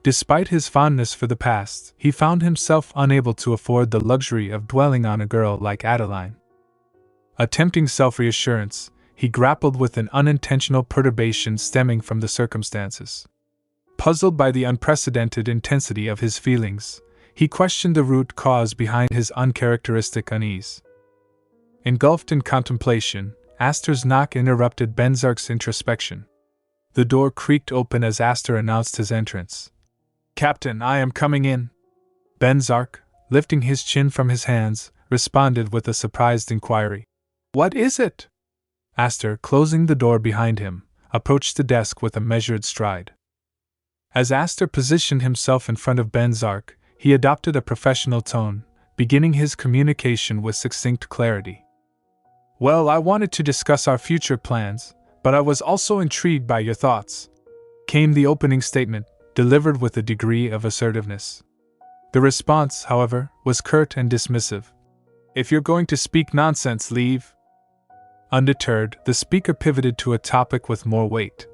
Despite his fondness for the past, he found himself unable to afford the luxury of dwelling on a girl like Adeline. Attempting self-reassurance, he grappled with an unintentional perturbation stemming from the circumstances. Puzzled by the unprecedented intensity of his feelings, he questioned the root cause behind his uncharacteristic unease. Engulfed in contemplation, Aster's knock interrupted Venzak's introspection. The door creaked open as Aster announced his entrance. Captain, I am coming in. Venzak, lifting his chin from his hands, responded with a surprised inquiry. What is it? Aster, closing the door behind him, approached the desk with a measured stride. As Aster positioned himself in front of Venzak, he adopted a professional tone, beginning his communication with succinct clarity. Well, I wanted to discuss our future plans, but I was also intrigued by your thoughts, came the opening statement, delivered with a degree of assertiveness. The response, however, was curt and dismissive. If you're going to speak nonsense, leave. Undeterred, the speaker pivoted to a topic with more weight.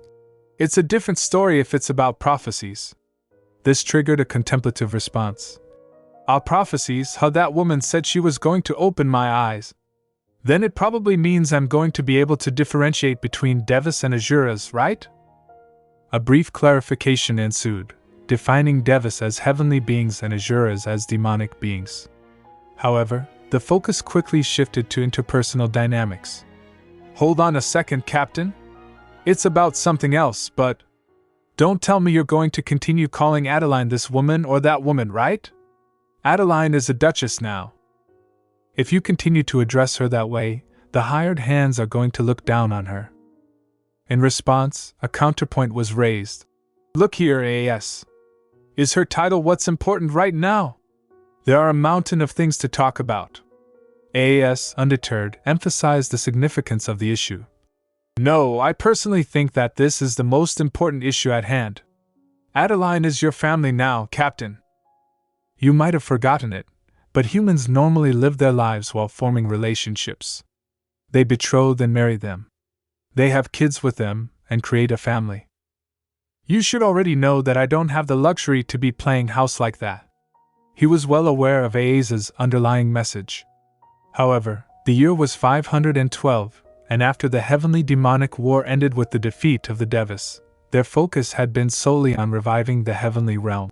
It's a different story if it's about prophecies. This triggered a contemplative response. Our prophecies, how that woman said she was going to open my eyes. Then it probably means I'm going to be able to differentiate between devas and asuras, right? A brief clarification ensued, defining devas as heavenly beings and asuras as demonic beings. However, the focus quickly shifted to interpersonal dynamics. Hold on a second, Captain. It's about something else, but don't tell me you're going to continue calling Adeline this woman or that woman, right? Adeline is a duchess now. If you continue to address her that way, the hired hands are going to look down on her. In response, a counterpoint was raised. Look here, AAS. Is her title what's important right now? There are a mountain of things to talk about. AAS, undeterred, emphasized the significance of the issue. No, I personally think that this is the most important issue at hand. Adeline is your family now, Captain. You might have forgotten it, but humans normally live their lives while forming relationships. They betroth and marry them. They have kids with them and create a family. You should already know that I don't have the luxury to be playing house like that. He was well aware of AAS's underlying message. However, the year was 512, and after the heavenly demonic war ended with the defeat of the Devas, their focus had been solely on reviving the heavenly realm.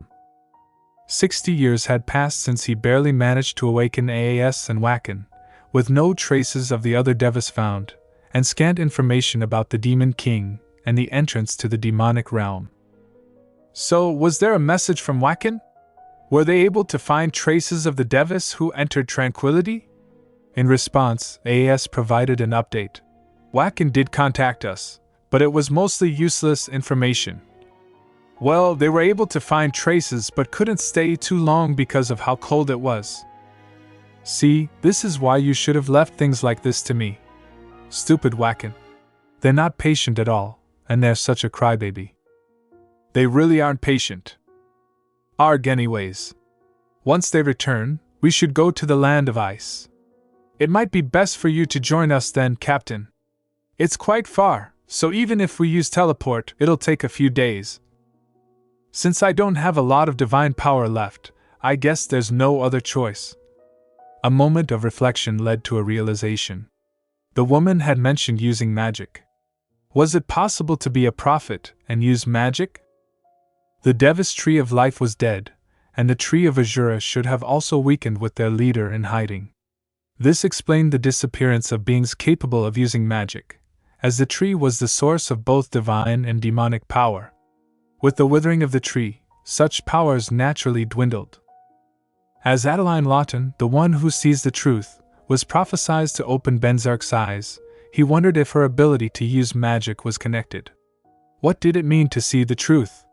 60 years had passed since he barely managed to awaken AAS and Wacken, with no traces of the other Devas found, and scant information about the Demon King and the entrance to the demonic realm. So, was there a message from Wacken? Were they able to find traces of the Devas who entered Tranquility? In response, AAS provided an update. Wacken did contact us, but it was mostly useless information. Well, they were able to find traces but couldn't stay too long because of how cold it was. See, this is why you should have left things like this to me. Stupid Wacken. They're not patient at all, and they're such a crybaby. They really aren't patient. Arg anyways. Once they return, we should go to the land of ice. It might be best for you to join us then, Captain. It's quite far, so even if we use teleport, it'll take a few days. Since I don't have a lot of divine power left, I guess there's no other choice. A moment of reflection led to a realization. The woman had mentioned using magic. Was it possible to be a prophet and use magic? The Devas tree of life was dead, and the tree of Azura should have also weakened with their leader in hiding. This explained the disappearance of beings capable of using magic, as the tree was the source of both divine and demonic power. With the withering of the tree, such powers naturally dwindled. As Adeline Rotyn, the one who sees the truth, was prophesied to open Venzak's eyes, he wondered if her ability to use magic was connected. What did it mean to see the truth?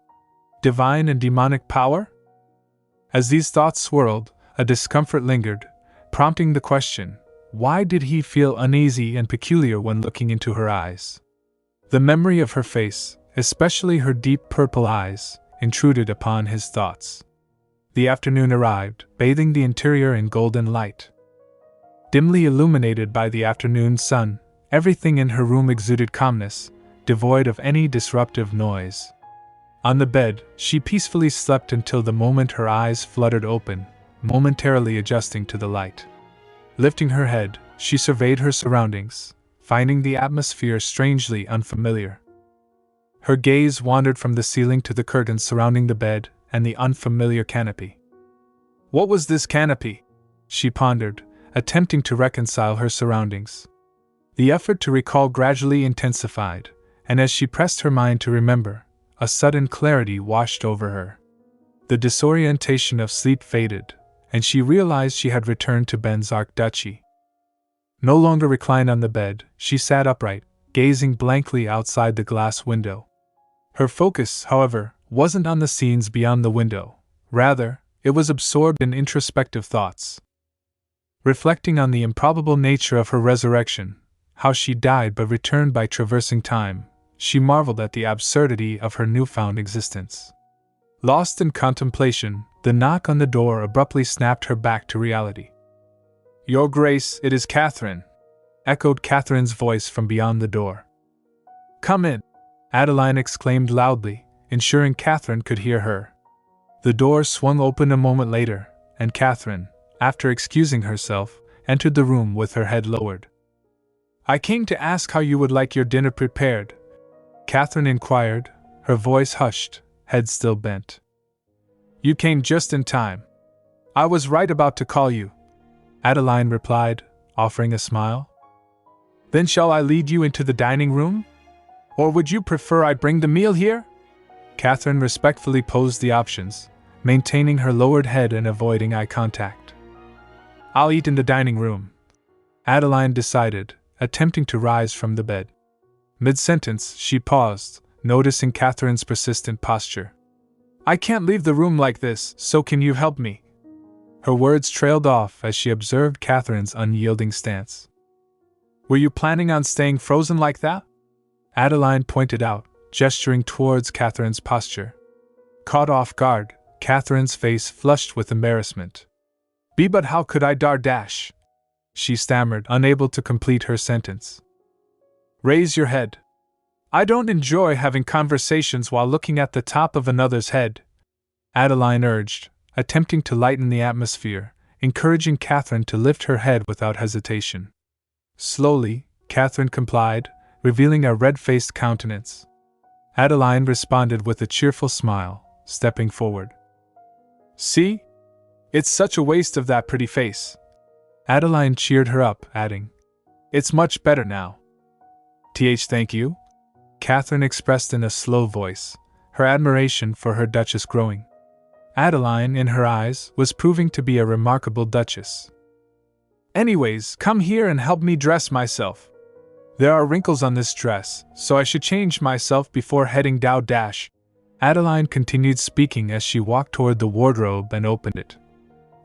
Divine and demonic power? As these thoughts swirled, a discomfort lingered, prompting the question, why did he feel uneasy and peculiar when looking into her eyes? The memory of her face, especially her deep purple eyes, intruded upon his thoughts. The afternoon arrived, bathing the interior in golden light. Dimly illuminated by the afternoon sun, everything in her room exuded calmness, devoid of any disruptive noise. On the bed, she peacefully slept until the moment her eyes fluttered open, momentarily adjusting to the light. Lifting her head, she surveyed her surroundings, finding the atmosphere strangely unfamiliar. Her gaze wandered from the ceiling to the curtains surrounding the bed and the unfamiliar canopy. What was this canopy? She pondered, attempting to reconcile her surroundings. The effort to recall gradually intensified, and as she pressed her mind to remember, a sudden clarity washed over her. The disorientation of sleep faded, and she realized she had returned to Venzak Duchy. No longer reclined on the bed, she sat upright, gazing blankly outside the glass window. Her focus, however, wasn't on the scenes beyond the window. Rather, it was absorbed in introspective thoughts. Reflecting on the improbable nature of her resurrection, how she died but returned by traversing time, she marveled at the absurdity of her newfound existence. Lost in contemplation, the knock on the door abruptly snapped her back to reality. "Your Grace, it is Catherine," echoed Catherine's voice from beyond the door. "Come in," Adeline exclaimed loudly, ensuring Catherine could hear her. The door swung open a moment later, and Catherine, after excusing herself, entered the room with her head lowered. "I came to ask how you would like your dinner prepared," Catherine inquired, her voice hushed, head still bent. "You came just in time. I was right about to call you," Adeline replied, offering a smile. "Then shall I lead you into the dining room? Or would you prefer I bring the meal here?" Catherine respectfully posed the options, maintaining her lowered head and avoiding eye contact. "I'll eat in the dining room," Adeline decided, attempting to rise from the bed. Mid-sentence, she paused, noticing Catherine's persistent posture. "I can't leave the room like this, so can you help me?" Her words trailed off as she observed Catherine's unyielding stance. "Were you planning on staying frozen like that?" Adeline pointed out, gesturing towards Catherine's posture. Caught off guard, Catherine's face flushed with embarrassment. But how could I dash?" she stammered, unable to complete her sentence. "Raise your head. I don't enjoy having conversations while looking at the top of another's head," Adeline urged, attempting to lighten the atmosphere, encouraging Catherine to lift her head without hesitation. Slowly, Catherine complied, revealing a red-faced countenance. Adeline responded with a cheerful smile, stepping forward. "See? It's such a waste of that pretty face." Adeline cheered her up, adding, "It's much better now." Thank you," Catherine expressed in a slow voice, her admiration for her duchess growing. Adeline, in her eyes, was proving to be a remarkable duchess. "Anyways, come here and help me dress myself. There are wrinkles on this dress, so I should change myself before heading dash." Adeline continued speaking as she walked toward the wardrobe and opened it.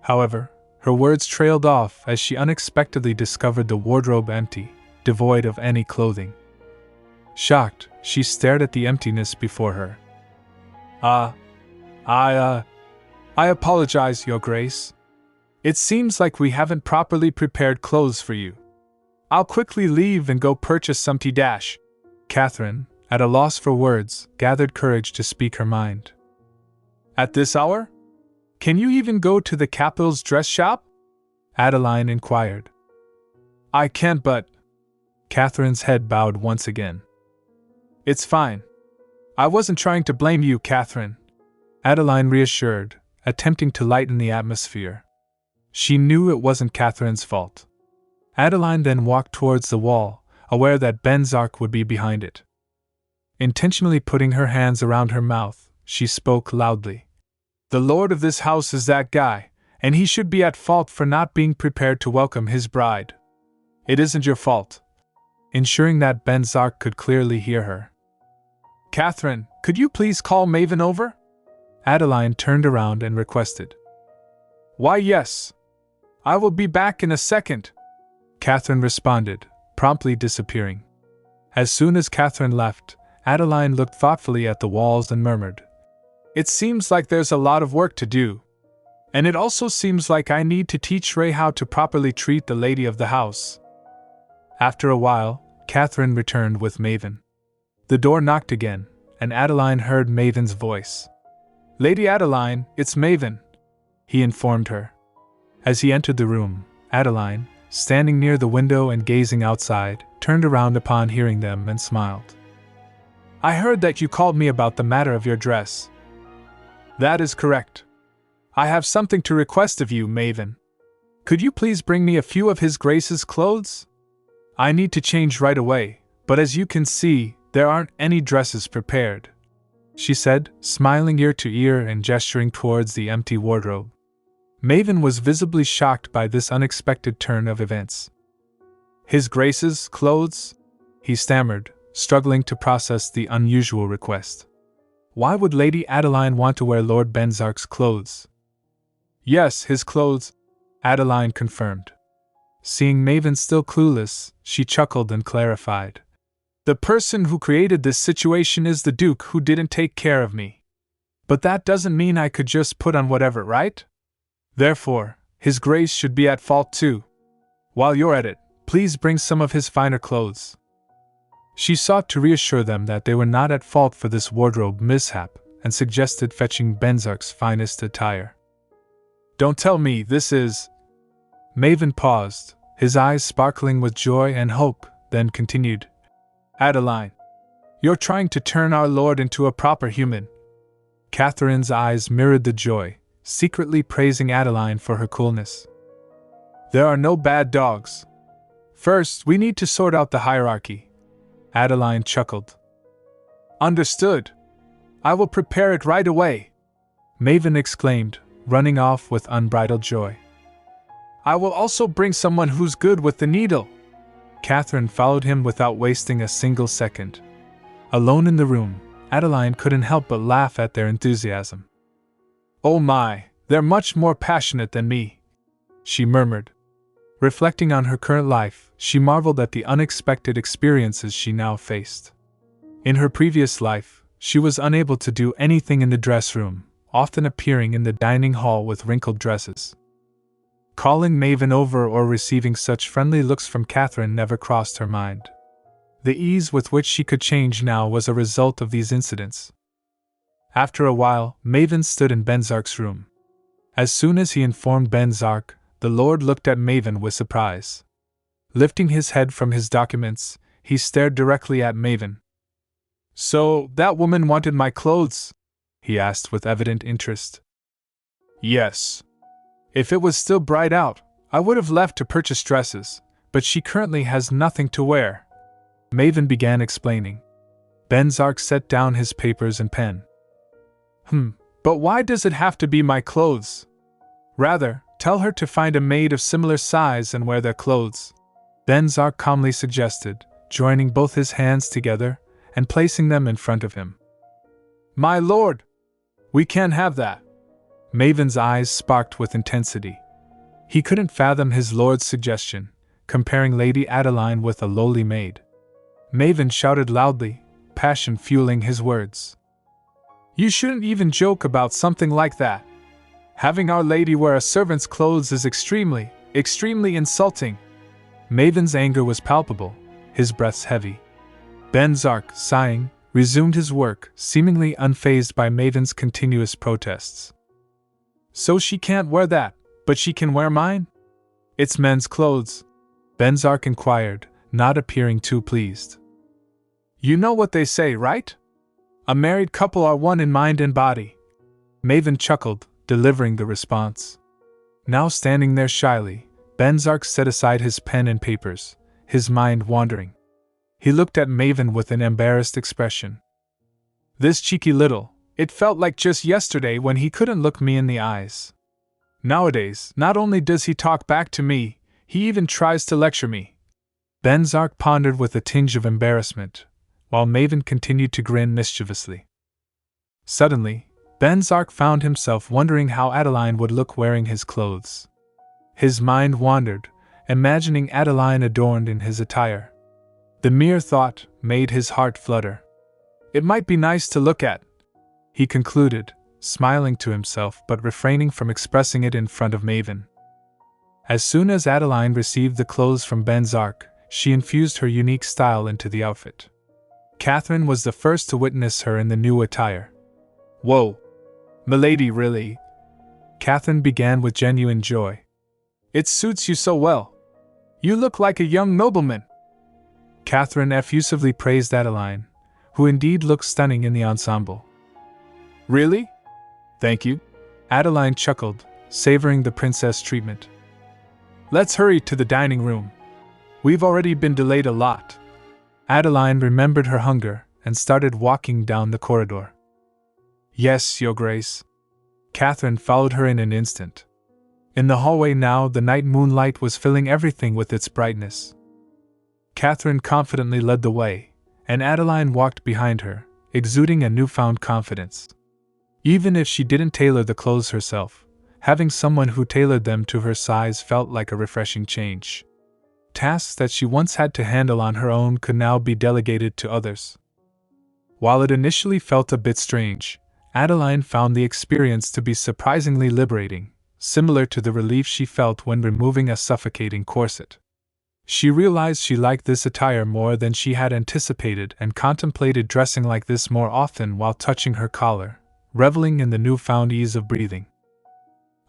However, her words trailed off as she unexpectedly discovered the wardrobe empty, devoid of any clothing. Shocked, she stared at the emptiness before her. I apologize, Your Grace. It seems like we haven't properly prepared clothes for you. I'll quickly leave and go purchase some tea dash." Catherine, at a loss for words, gathered courage to speak her mind. "At this hour? Can you even go to the capital's dress shop?" Adeline inquired. "I can't, but..." Catherine's head bowed once again. "It's fine. I wasn't trying to blame you, Catherine," Adeline reassured, attempting to lighten the atmosphere. She knew it wasn't Catherine's fault. Adeline then walked towards the wall, aware that Venzak would be behind it. Intentionally putting her hands around her mouth, she spoke loudly. "The lord of this house is that guy, and he should be at fault for not being prepared to welcome his bride. It isn't your fault," ensuring that Venzak could clearly hear her. "Catherine, could you please call Maven over?" Adeline turned around and requested. "Why, yes. I will be back in a second," Catherine responded, promptly disappearing. As soon as Catherine left, Adeline looked thoughtfully at the walls and murmured, "It seems like there's a lot of work to do. And it also seems like I need to teach Ray how to properly treat the lady of the house." After a while, Catherine returned with Maven. The door knocked again, and Adeline heard Maven's voice. "Lady Adeline, it's Maven," he informed her. As he entered the room, Adeline, standing near the window and gazing outside, turned around upon hearing them and smiled. "I heard that you called me about the matter of your dress." "That is correct. I have something to request of you, Maven. Could you please bring me a few of His Grace's clothes? I need to change right away, but as you can see, there aren't any dresses prepared," she said, smiling ear to ear and gesturing towards the empty wardrobe. Maven was visibly shocked by this unexpected turn of events. "His Grace's clothes?" he stammered, struggling to process the unusual request. Why would Lady Adeline want to wear Lord Venzak's clothes? "Yes, his clothes," Adeline confirmed. Seeing Maven still clueless, she chuckled and clarified. "The person who created this situation is the Duke who didn't take care of me. But that doesn't mean I could just put on whatever, right? Therefore, His Grace should be at fault too. While you're at it, please bring some of his finer clothes." She sought to reassure them that they were not at fault for this wardrobe mishap, and suggested fetching Venzak's finest attire. Don't tell me this is. Maven paused, his eyes sparkling with joy and hope, then continued. Adeline, you're trying to turn our lord into a proper human. Catherine's eyes mirrored the joy, secretly praising Adeline for her coolness. There are no bad dogs. First, we need to sort out the hierarchy. Adeline chuckled. Understood. I will prepare it right away, Maven exclaimed, running off with unbridled joy. I will also bring someone who's good with the needle. Catherine followed him without wasting a single second. Alone in the room, Adeline couldn't help but laugh at their enthusiasm. Oh my, they're much more passionate than me, she murmured. Reflecting on her current life, she marveled at the unexpected experiences she now faced. In her previous life, she was unable to do anything in the dress room, often appearing in the dining hall with wrinkled dresses. Calling Maven over or receiving such friendly looks from Catherine never crossed her mind. The ease with which she could change now was a result of these incidents. After a while, Maven stood in Venzak's room. As soon as he informed Venzak, the Lord looked at Maven with surprise. Lifting his head from his documents, he stared directly at Maven. So, that woman wanted my clothes? He asked with evident interest. Yes. If it was still bright out, I would have left to purchase dresses, but she currently has nothing to wear. Maven began explaining. Venzak set down his papers and pen. But why does it have to be my clothes? Rather, tell her to find a maid of similar size and wear their clothes, Venzak calmly suggested, joining both his hands together and placing them in front of him. My lord! We can't have that. Maven's eyes sparked with intensity. He couldn't fathom his lord's suggestion, comparing Lady Adeline with a lowly maid. Maven shouted loudly, passion fueling his words. You shouldn't even joke about something like that. Having our lady wear a servant's clothes is extremely insulting. Maven's anger was palpable, his breaths heavy. Venzak, sighing, resumed his work, seemingly unfazed by Maven's continuous protests. So she can't wear that, but she can wear mine? It's men's clothes, Venzak inquired, not appearing too pleased. You know what they say, right? A married couple are one in mind and body. Maven chuckled, delivering the response. Now standing there shyly, Venzak set aside his pen and papers, his mind wandering. He looked at Maven with an embarrassed expression. This cheeky little, it felt like just yesterday when he couldn't look me in the eyes. Nowadays, not only does he talk back to me, he even tries to lecture me. Venzak pondered with a tinge of embarrassment, while Maven continued to grin mischievously. Suddenly, Venzak found himself wondering how Adeline would look wearing his clothes. His mind wandered, imagining Adeline adorned in his attire. The mere thought made his heart flutter. It might be nice to look at, he concluded, smiling to himself but refraining from expressing it in front of Maven. As soon as Adeline received the clothes from Venzak, she infused her unique style into the outfit. Catherine was the first to witness her in the new attire. Whoa! Milady, really? Catherine began with genuine joy. It suits you so well. You look like a young nobleman. Catherine effusively praised Adeline, who indeed looked stunning in the ensemble. Really? Thank you. Adeline chuckled, savoring the princess treatment. Let's hurry to the dining room. We've already been delayed a lot. Adeline remembered her hunger and started walking down the corridor. Yes, Your Grace. Catherine followed her in an instant. In the hallway now, the night moonlight was filling everything with its brightness. Catherine confidently led the way, and Adeline walked behind her, exuding a newfound confidence. Even if she didn't tailor the clothes herself, having someone who tailored them to her size felt like a refreshing change. Tasks that she once had to handle on her own could now be delegated to others. While it initially felt a bit strange, Adeline found the experience to be surprisingly liberating, similar to the relief she felt when removing a suffocating corset. She realized she liked this attire more than she had anticipated and contemplated dressing like this more often while touching her collar, reveling in the newfound ease of breathing.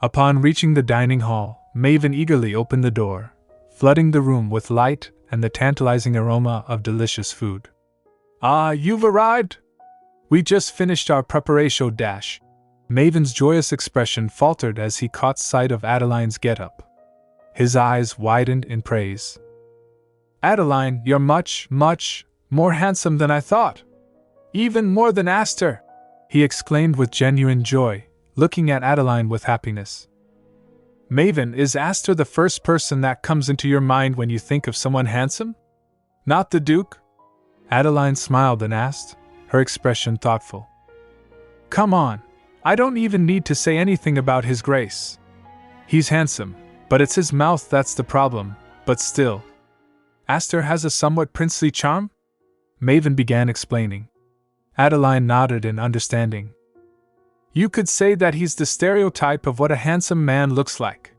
Upon reaching the dining hall, Maven eagerly opened the door, flooding the room with light and the tantalizing aroma of delicious food. Ah, you've arrived! We just finished our preparation dash. Maven's joyous expression faltered as he caught sight of Adeline's get-up. His eyes widened in praise. Adeline, you're much, much more handsome than I thought. Even more than Aster, he exclaimed with genuine joy, looking at Adeline with happiness. Maven, is Aster the first person that comes into your mind when you think of someone handsome? Not the Duke? Adeline smiled and asked, her expression thoughtful. Come on, I don't even need to say anything about his grace. He's handsome, but it's his mouth that's the problem, but still. Aster has a somewhat princely charm? Maven began explaining. Adeline nodded in understanding. You could say that he's the stereotype of what a handsome man looks like.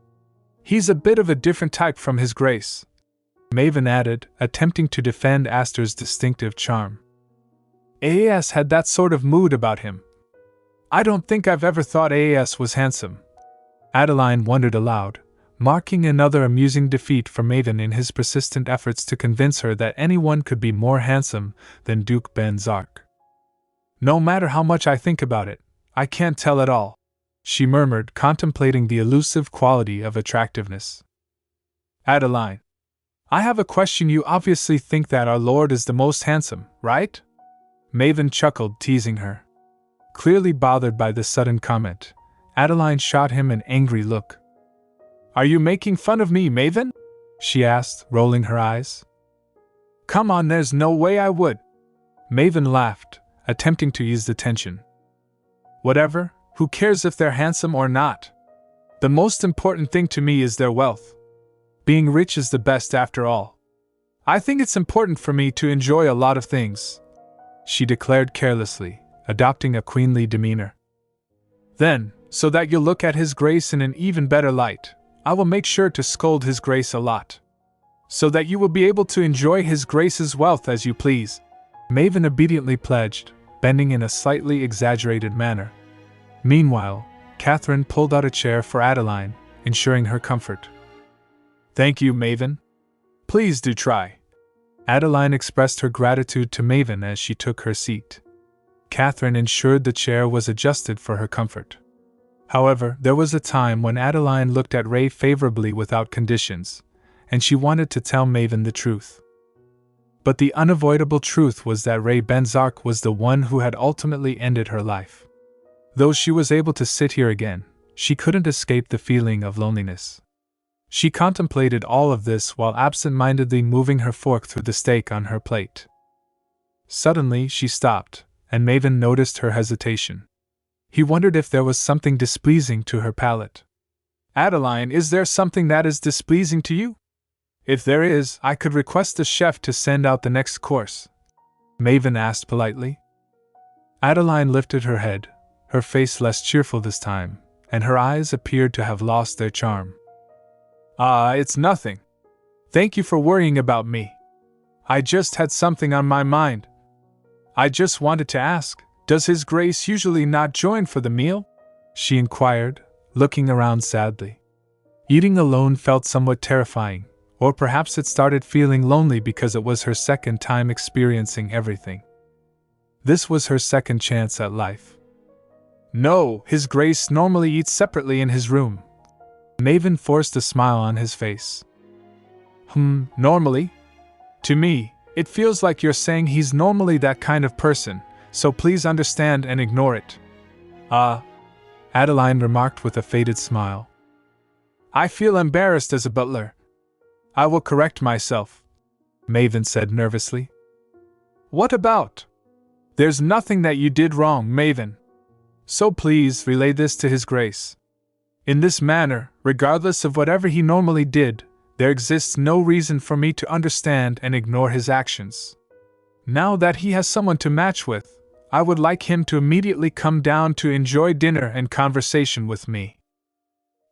He's a bit of a different type from his grace, Maven added, attempting to defend Aster's distinctive charm. AAS had that sort of mood about him. I don't think I've ever thought AAS was handsome. Adeline wondered aloud, marking another amusing defeat for Maven in his persistent efforts to convince her that anyone could be more handsome than Duke Venzak. No matter how much I think about it, I can't tell at all, she murmured, contemplating the elusive quality of attractiveness. Adeline, I have a question. You obviously think that our Lord is the most handsome, right? Maven chuckled, teasing her. Clearly bothered by this sudden comment, Adeline shot him an angry look. Are you making fun of me, Maven? She asked, rolling her eyes. Come on, there's no way I would. Maven laughed, attempting to ease the tension. Whatever, who cares if they're handsome or not? The most important thing to me is their wealth. Being rich is the best after all. I think it's important for me to enjoy a lot of things, she declared carelessly, adopting a queenly demeanor. Then, so that you'll look at His Grace in an even better light, I will make sure to scold His Grace a lot. So that you will be able to enjoy His Grace's wealth as you please. Maven obediently pledged, bending in a slightly exaggerated manner. Meanwhile, Catherine pulled out a chair for Adeline, ensuring her comfort. Thank you, Maven. Please do try. Adeline expressed her gratitude to Maven as she took her seat. Catherine ensured the chair was adjusted for her comfort. However, there was a time when Adeline looked at Ray favorably without conditions, and she wanted to tell Maven the truth. But the unavoidable truth was that Ray Venzak was the one who had ultimately ended her life. Though she was able to sit here again, she couldn't escape the feeling of loneliness. She contemplated all of this while absent-mindedly moving her fork through the steak on her plate. Suddenly she stopped, and Maven noticed her hesitation. He wondered if there was something displeasing to her palate. Adeline, is there something that is displeasing to you? If there is, I could request the chef to send out the next course, Maven asked politely. Adeline lifted her head, her face less cheerful this time, and her eyes appeared to have lost their charm. It's nothing. Thank you for worrying about me. I just had something on my mind. I just wanted to ask, does His Grace usually not join for the meal? She inquired, looking around sadly. Eating alone felt somewhat terrifying, or perhaps it started feeling lonely because it was her second time experiencing everything. This was her second chance at life. No, His Grace normally eats separately in his room. Maven forced a smile on his face. Normally? To me, it feels like you're saying he's normally that kind of person, so please understand and ignore it. Adeline remarked with a faded smile. I feel embarrassed as a butler. I will correct myself, Maven said nervously. What about? There's nothing that you did wrong, Maven. So please relay this to His Grace. In this manner, regardless of whatever he normally did, there exists no reason for me to understand and ignore his actions. Now that he has someone to match with, I would like him to immediately come down to enjoy dinner and conversation with me.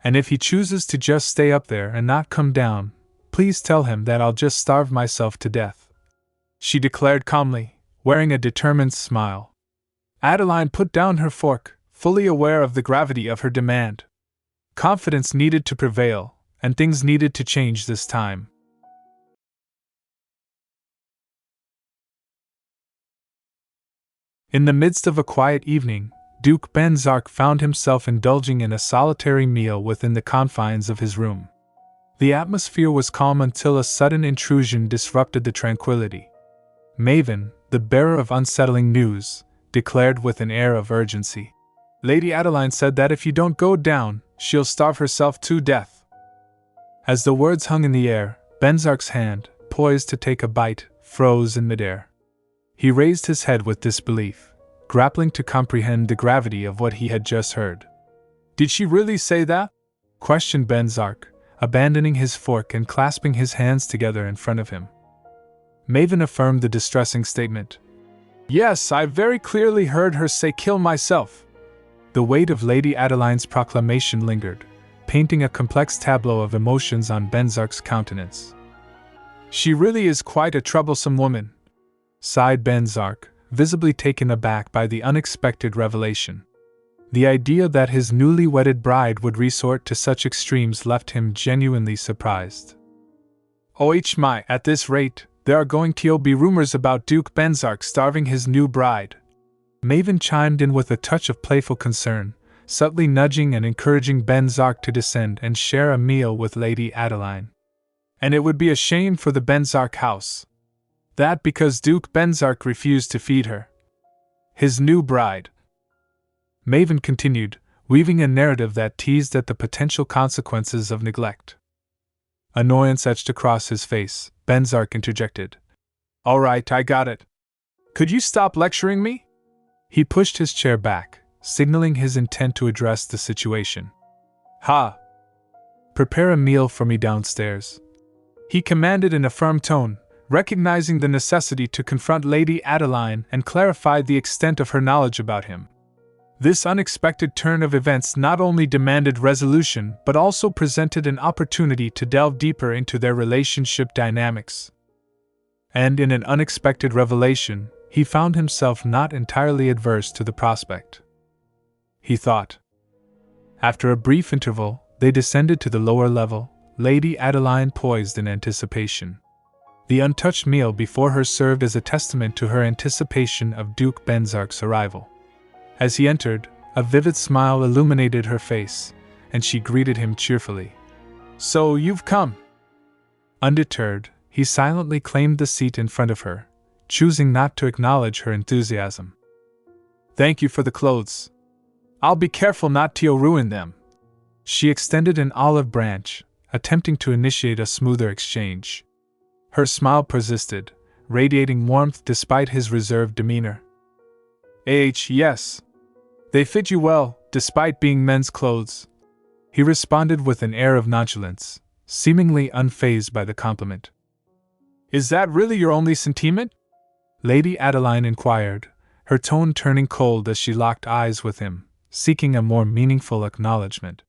And if he chooses to just stay up there and not come down, please tell him that I'll just starve myself to death, she declared calmly, wearing a determined smile. Adeline put down her fork, fully aware of the gravity of her demand. Confidence needed to prevail, and things needed to change this time. In the midst of a quiet evening, Duke Venzak found himself indulging in a solitary meal within the confines of his room. The atmosphere was calm until a sudden intrusion disrupted the tranquility. Maven, the bearer of unsettling news, declared with an air of urgency. Lady Adeline said that if you don't go down, she'll starve herself to death. As the words hung in the air, Venzak's hand, poised to take a bite, froze in midair. He raised his head with disbelief, grappling to comprehend the gravity of what he had just heard. Did she really say that? Questioned Venzak, abandoning his fork and clasping his hands together in front of him. Maven affirmed the distressing statement. Yes, I very clearly heard her say kill myself. The weight of Lady Adeline's proclamation lingered, painting a complex tableau of emotions on Venzak's countenance. She really is quite a troublesome woman, sighed Venzak, visibly taken aback by the unexpected revelation. The idea that his newly wedded bride would resort to such extremes left him genuinely surprised. My, at this rate, there are going to be rumors about Duke Venzak starving his new bride. Maven chimed in with a touch of playful concern, subtly nudging and encouraging Venzak to descend and share a meal with Lady Adeline. And it would be a shame for the Venzak house. That because Duke Venzak refused to feed her. His new bride. Maven continued, weaving a narrative that teased at the potential consequences of neglect. Annoyance etched across his face, Venzak interjected. All right, I got it. Could you stop lecturing me? He pushed his chair back, signaling his intent to address the situation. Ha! Prepare a meal for me downstairs. He commanded in a firm tone, recognizing the necessity to confront Lady Adeline and clarify the extent of her knowledge about him. This unexpected turn of events not only demanded resolution but also presented an opportunity to delve deeper into their relationship dynamics. And in an unexpected revelation, he found himself not entirely adverse to the prospect. He thought. After a brief interval, they descended to the lower level, Lady Adeline poised in anticipation. The untouched meal before her served as a testament to her anticipation of Duke Venzak's arrival. As he entered, a vivid smile illuminated her face, and she greeted him cheerfully. So you've come. Undeterred, he silently claimed the seat in front of her, choosing not to acknowledge her enthusiasm. Thank you for the clothes. I'll be careful not to ruin them. She extended an olive branch, attempting to initiate a smoother exchange. Her smile persisted, radiating warmth despite his reserved demeanor. Yes. They fit you well, despite being men's clothes. He responded with an air of nonchalance, seemingly unfazed by the compliment. Is that really your only sentiment? Lady Adeline inquired, her tone turning cold as she locked eyes with him, seeking a more meaningful acknowledgement.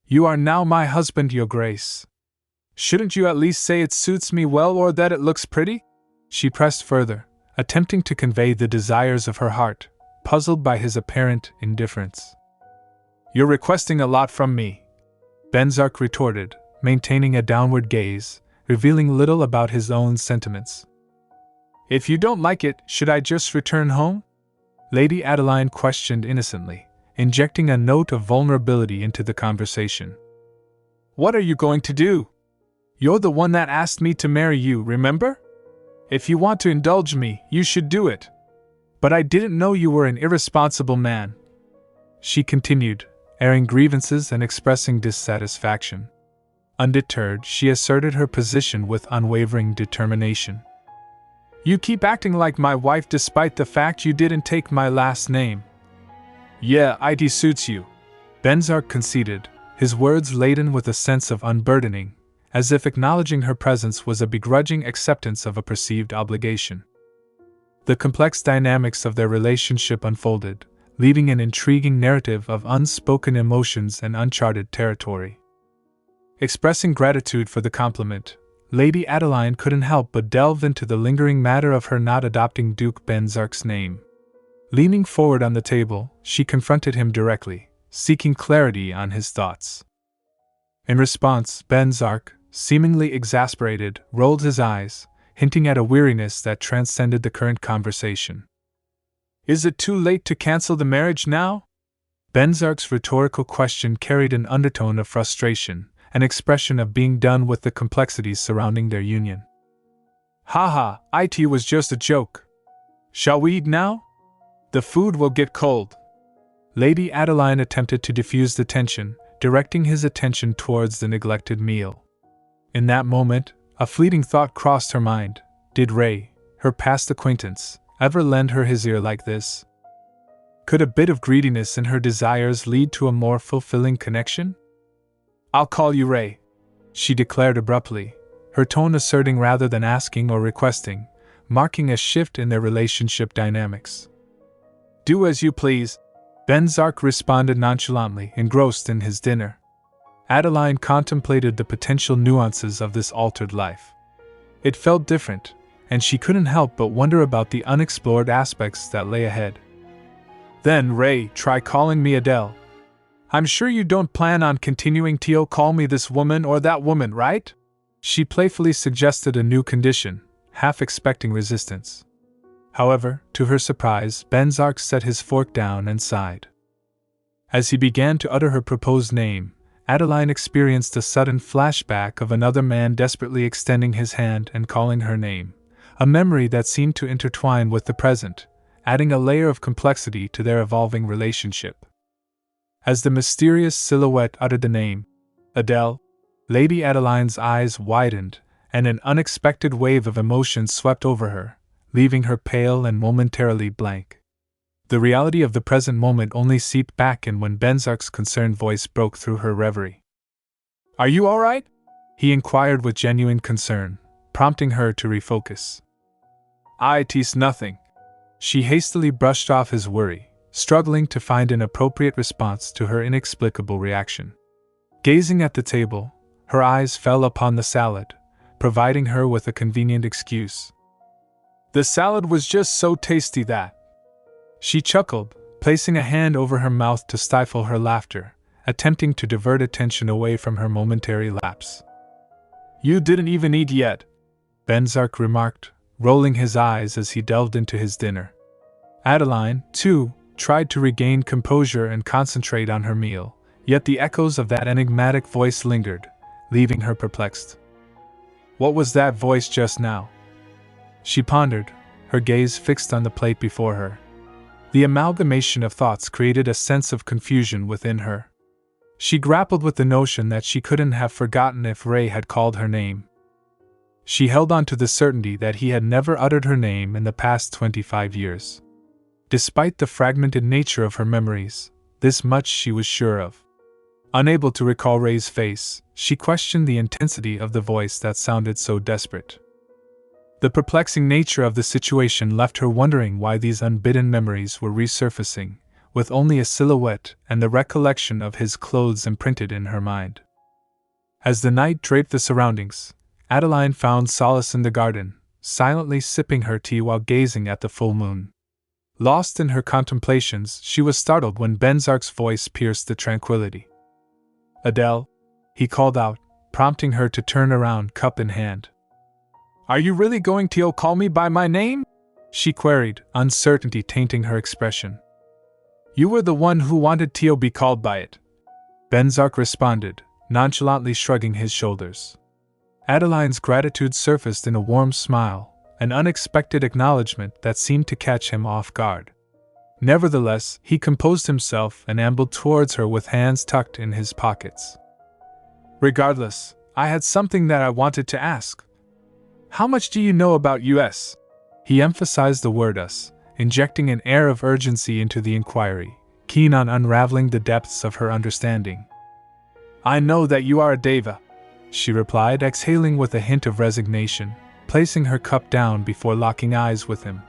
You are now my husband, Your Grace. Shouldn't you at least say it suits me well or that it looks pretty? She pressed further, attempting to convey the desires of her heart, puzzled by his apparent indifference. You're requesting a lot from me, Venzak retorted, maintaining a downward gaze, revealing little about his own sentiments. If you don't like it, should I just return home? Lady Adeline questioned innocently, injecting a note of vulnerability into the conversation. What are you going to do? You're the one that asked me to marry you, remember? If you want to indulge me, you should do it. But I didn't know you were an irresponsible man. She continued, airing grievances and expressing dissatisfaction. Undeterred, she asserted her position with unwavering determination. You keep acting like my wife despite the fact you didn't take my last name. Yeah, it suits you, Venzak conceded, his words laden with a sense of unburdening, as if acknowledging her presence was a begrudging acceptance of a perceived obligation. The complex dynamics of their relationship unfolded, leaving an intriguing narrative of unspoken emotions and uncharted territory. Expressing gratitude for the compliment, Lady Adeline couldn't help but delve into the lingering matter of her not adopting Duke Venzak's name. Leaning forward on the table, she confronted him directly, seeking clarity on his thoughts. In response, Venzak, seemingly exasperated, rolled his eyes, hinting at a weariness that transcended the current conversation. Is it too late to cancel the marriage now? Venzak's rhetorical question carried an undertone of frustration, an expression of being done with the complexities surrounding their union. Haha, it was just a joke. Shall we eat now? The food will get cold. Lady Adeline attempted to diffuse the tension, directing his attention towards the neglected meal. In that moment, a fleeting thought crossed her mind. Did Ray, her past acquaintance, ever lend her his ear like this? Could a bit of greediness in her desires lead to a more fulfilling connection? I'll call you Ray, she declared abruptly, her tone asserting rather than asking or requesting, marking a shift in their relationship dynamics. Do as you please, Venzak responded nonchalantly, engrossed in his dinner. Adeline contemplated the potential nuances of this altered life. It felt different, and she couldn't help but wonder about the unexplored aspects that lay ahead. Then, Ray, try calling me Adele. I'm sure you don't plan on continuing to call me this woman or that woman, right? She playfully suggested a new condition, half expecting resistance. However, to her surprise, Venzak set his fork down and sighed. As he began to utter her proposed name, Adeline experienced a sudden flashback of another man desperately extending his hand and calling her name, a memory that seemed to intertwine with the present, adding a layer of complexity to their evolving relationship. As the mysterious silhouette uttered the name, Adele, Lady Adeline's eyes widened, and an unexpected wave of emotion swept over her, leaving her pale and momentarily blank. The reality of the present moment only seeped back in when Venzak's concerned voice broke through her reverie. Are you all right? He inquired with genuine concern, prompting her to refocus. It's nothing. She hastily brushed off his worry, struggling to find an appropriate response to her inexplicable reaction. Gazing at the table, her eyes fell upon the salad, providing her with a convenient excuse. The salad was just so tasty that... She chuckled, placing a hand over her mouth to stifle her laughter, attempting to divert attention away from her momentary lapse. You didn't even eat yet, Venzak remarked, rolling his eyes as he delved into his dinner. Adeline, too, tried to regain composure and concentrate on her meal, yet the echoes of that enigmatic voice lingered, leaving her perplexed. What was that voice just now? She pondered, her gaze fixed on the plate before her. The amalgamation of thoughts created a sense of confusion within her. She grappled with the notion that she couldn't have forgotten if Ray had called her name. She held on to the certainty that he had never uttered her name in the past 25 years. Despite the fragmented nature of her memories, this much she was sure of. Unable to recall Ray's face, she questioned the intensity of the voice that sounded so desperate. The perplexing nature of the situation left her wondering why these unbidden memories were resurfacing, with only a silhouette and the recollection of his clothes imprinted in her mind. As the night draped the surroundings, Adeline found solace in the garden, silently sipping her tea while gazing at the full moon. Lost in her contemplations, she was startled when Venzak's voice pierced the tranquility. Adele, he called out, prompting her to turn around, cup in hand. Are you really going to call me by my name? She queried, uncertainty tainting her expression. You were the one who wanted to be called by it, Venzak responded, nonchalantly shrugging his shoulders. Adeline's gratitude surfaced in a warm smile, an unexpected acknowledgement that seemed to catch him off guard. Nevertheless, he composed himself and ambled towards her with hands tucked in his pockets. Regardless, I had something that I wanted to ask. How much do you know about us? He emphasized the word us, injecting an air of urgency into the inquiry, keen on unraveling the depths of her understanding. I know that you are a deva, she replied, exhaling with a hint of resignation, placing her cup down before locking eyes with him.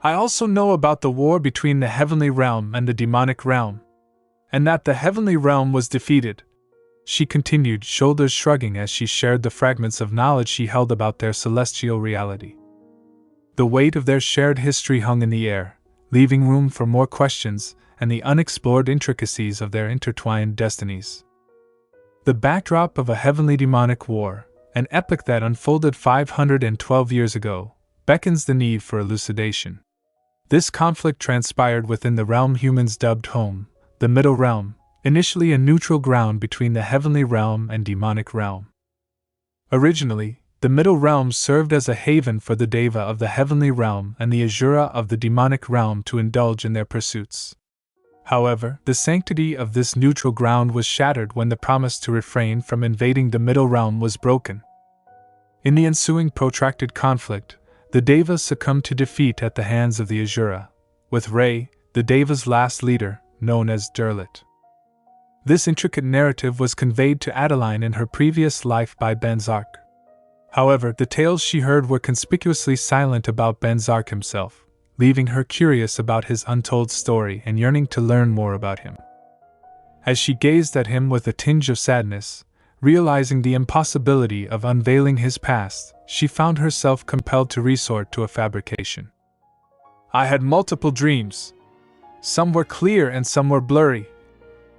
I also know about the war between the heavenly realm and the demonic realm, and that the heavenly realm was defeated. She continued, shoulders shrugging as she shared the fragments of knowledge she held about their celestial reality. The weight of their shared history hung in the air, leaving room for more questions and the unexplored intricacies of their intertwined destinies. The backdrop of a heavenly demonic war, an epic that unfolded 512 years ago, beckons the need for elucidation. This conflict transpired within the realm humans dubbed home, the Middle Realm, initially a neutral ground between the heavenly realm and demonic realm. Originally, the Middle Realm served as a haven for the Deva of the heavenly realm and the Asura of the demonic realm to indulge in their pursuits. However, the sanctity of this neutral ground was shattered when the promise to refrain from invading the Middle Realm was broken. In the ensuing protracted conflict, the Devas succumbed to defeat at the hands of the Asura, with Ray, the Deva's last leader, known as Derlit. This intricate narrative was conveyed to Adeline in her previous life by Venzak. However, the tales she heard were conspicuously silent about Venzak himself, leaving her curious about his untold story and yearning to learn more about him. As she gazed at him with a tinge of sadness, realizing the impossibility of unveiling his past, she found herself compelled to resort to a fabrication. "I had multiple dreams. Some were clear and some were blurry,"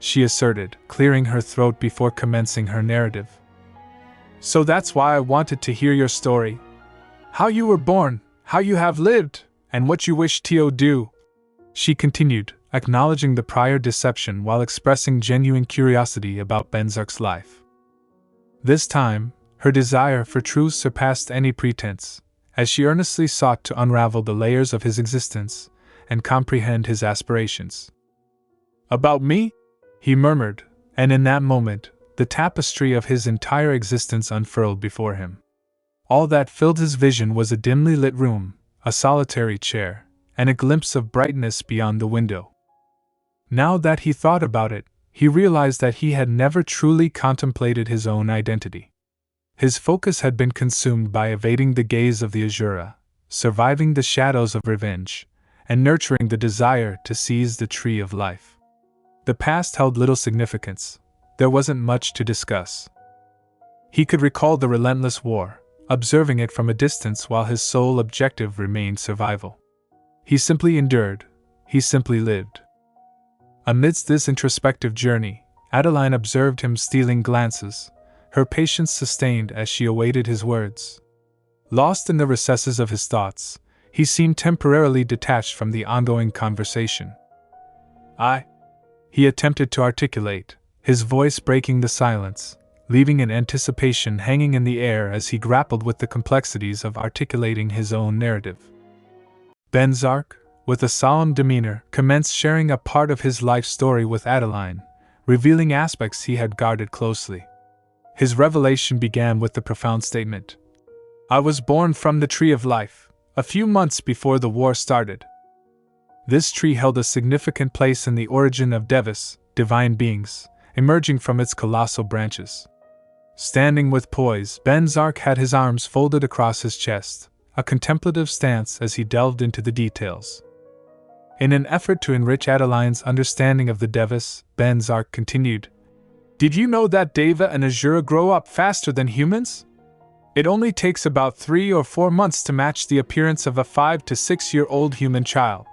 she asserted, clearing her throat before commencing her narrative. "So that's why I wanted to hear your story. How you were born, how you have lived, and what you wish to do," she continued, acknowledging the prior deception while expressing genuine curiosity about Venzak's life. This time, her desire for truth surpassed any pretense, as she earnestly sought to unravel the layers of his existence and comprehend his aspirations. "About me?" he murmured, and in that moment, the tapestry of his entire existence unfurled before him. All that filled his vision was a dimly lit room, a solitary chair, and a glimpse of brightness beyond the window. Now that he thought about it, he realized that he had never truly contemplated his own identity. His focus had been consumed by evading the gaze of the Asura, surviving the shadows of revenge, and nurturing the desire to seize the tree of life. The past held little significance. There wasn't much to discuss. He could recall the relentless war, observing it from a distance while his sole objective remained survival. He simply endured, he simply lived. Amidst this introspective journey, Adeline observed him stealing glances, her patience sustained as she awaited his words. Lost in the recesses of his thoughts, he seemed temporarily detached from the ongoing conversation. He attempted to articulate, his voice breaking the silence, leaving an anticipation hanging in the air as he grappled with the complexities of articulating his own narrative. Venzak, with a solemn demeanor, commenced sharing a part of his life story with Adeline, revealing aspects he had guarded closely. His revelation began with the profound statement, "I was born from the Tree of Life, a few months before the war started." This tree held a significant place in the origin of Devas, divine beings, emerging from its colossal branches. Standing with poise, Venzak had his arms folded across his chest, a contemplative stance as he delved into the details. In an effort to enrich Adeline's understanding of the Devas, Venzak continued, "Did you know that Deva and Asura grow up faster than humans? It only takes about 3 or 4 months to match the appearance of a 5 to 6-year-old human child."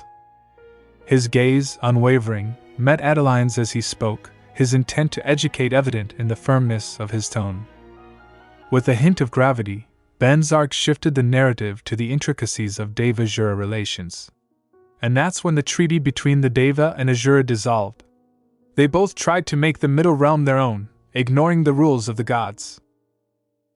His gaze, unwavering, met Adeline's as he spoke, his intent to educate evident in the firmness of his tone. With a hint of gravity, Venzak shifted the narrative to the intricacies of Deva-Asura relations. And that's when the treaty between the Deva and Asura dissolved. They both tried to make the Middle Realm their own, ignoring the rules of the gods.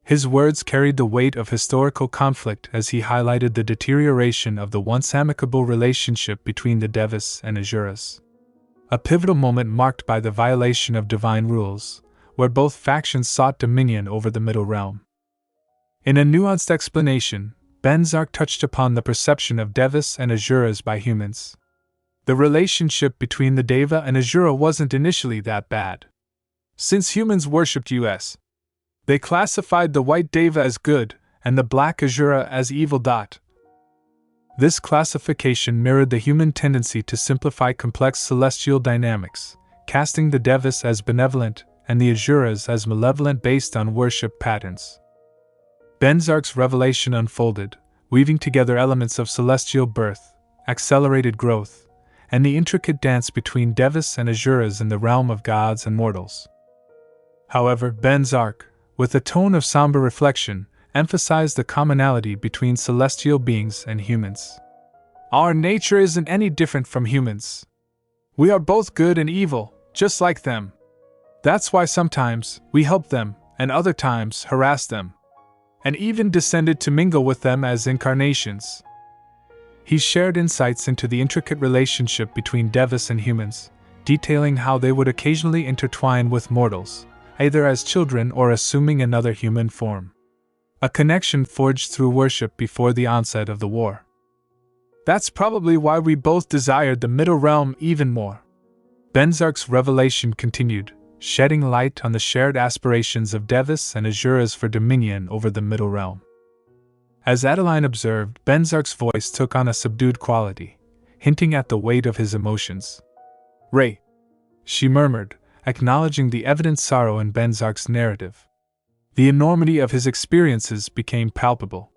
His words carried the weight of historical conflict as he highlighted the deterioration of the once amicable relationship between the Devas and Asuras. A pivotal moment marked by the violation of divine rules, where both factions sought dominion over the Middle Realm. In a nuanced explanation, Venzak touched upon the perception of Devas and Asuras by humans. The relationship between the Deva and Asura wasn't initially that bad. Since humans worshipped us, they classified the white Deva as good and the black Asura as evil. This classification mirrored the human tendency to simplify complex celestial dynamics, casting the Devas as benevolent and the Asuras as malevolent based on worship patterns. Venzak's revelation unfolded, weaving together elements of celestial birth, accelerated growth, and the intricate dance between devas and asuras in the realm of gods and mortals. However, Venzak, with a tone of somber reflection, emphasized the commonality between celestial beings and humans. Our nature isn't any different from humans. We are both good and evil, just like them. That's why sometimes we help them, and other times harass them, and even descended to mingle with them as incarnations. He shared insights into the intricate relationship between devas and humans, detailing how they would occasionally intertwine with mortals, either as children or assuming another human form. A connection forged through worship before the onset of the war. That's probably why we both desired the Middle Realm even more. Venzak's revelation continued, shedding light on the shared aspirations of devas and asuras for dominion over the Middle Realm. As Adeline observed, Venzak's voice took on a subdued quality, hinting at the weight of his emotions. "Ray," she murmured, acknowledging the evident sorrow in Venzak's narrative. The enormity of his experiences became palpable.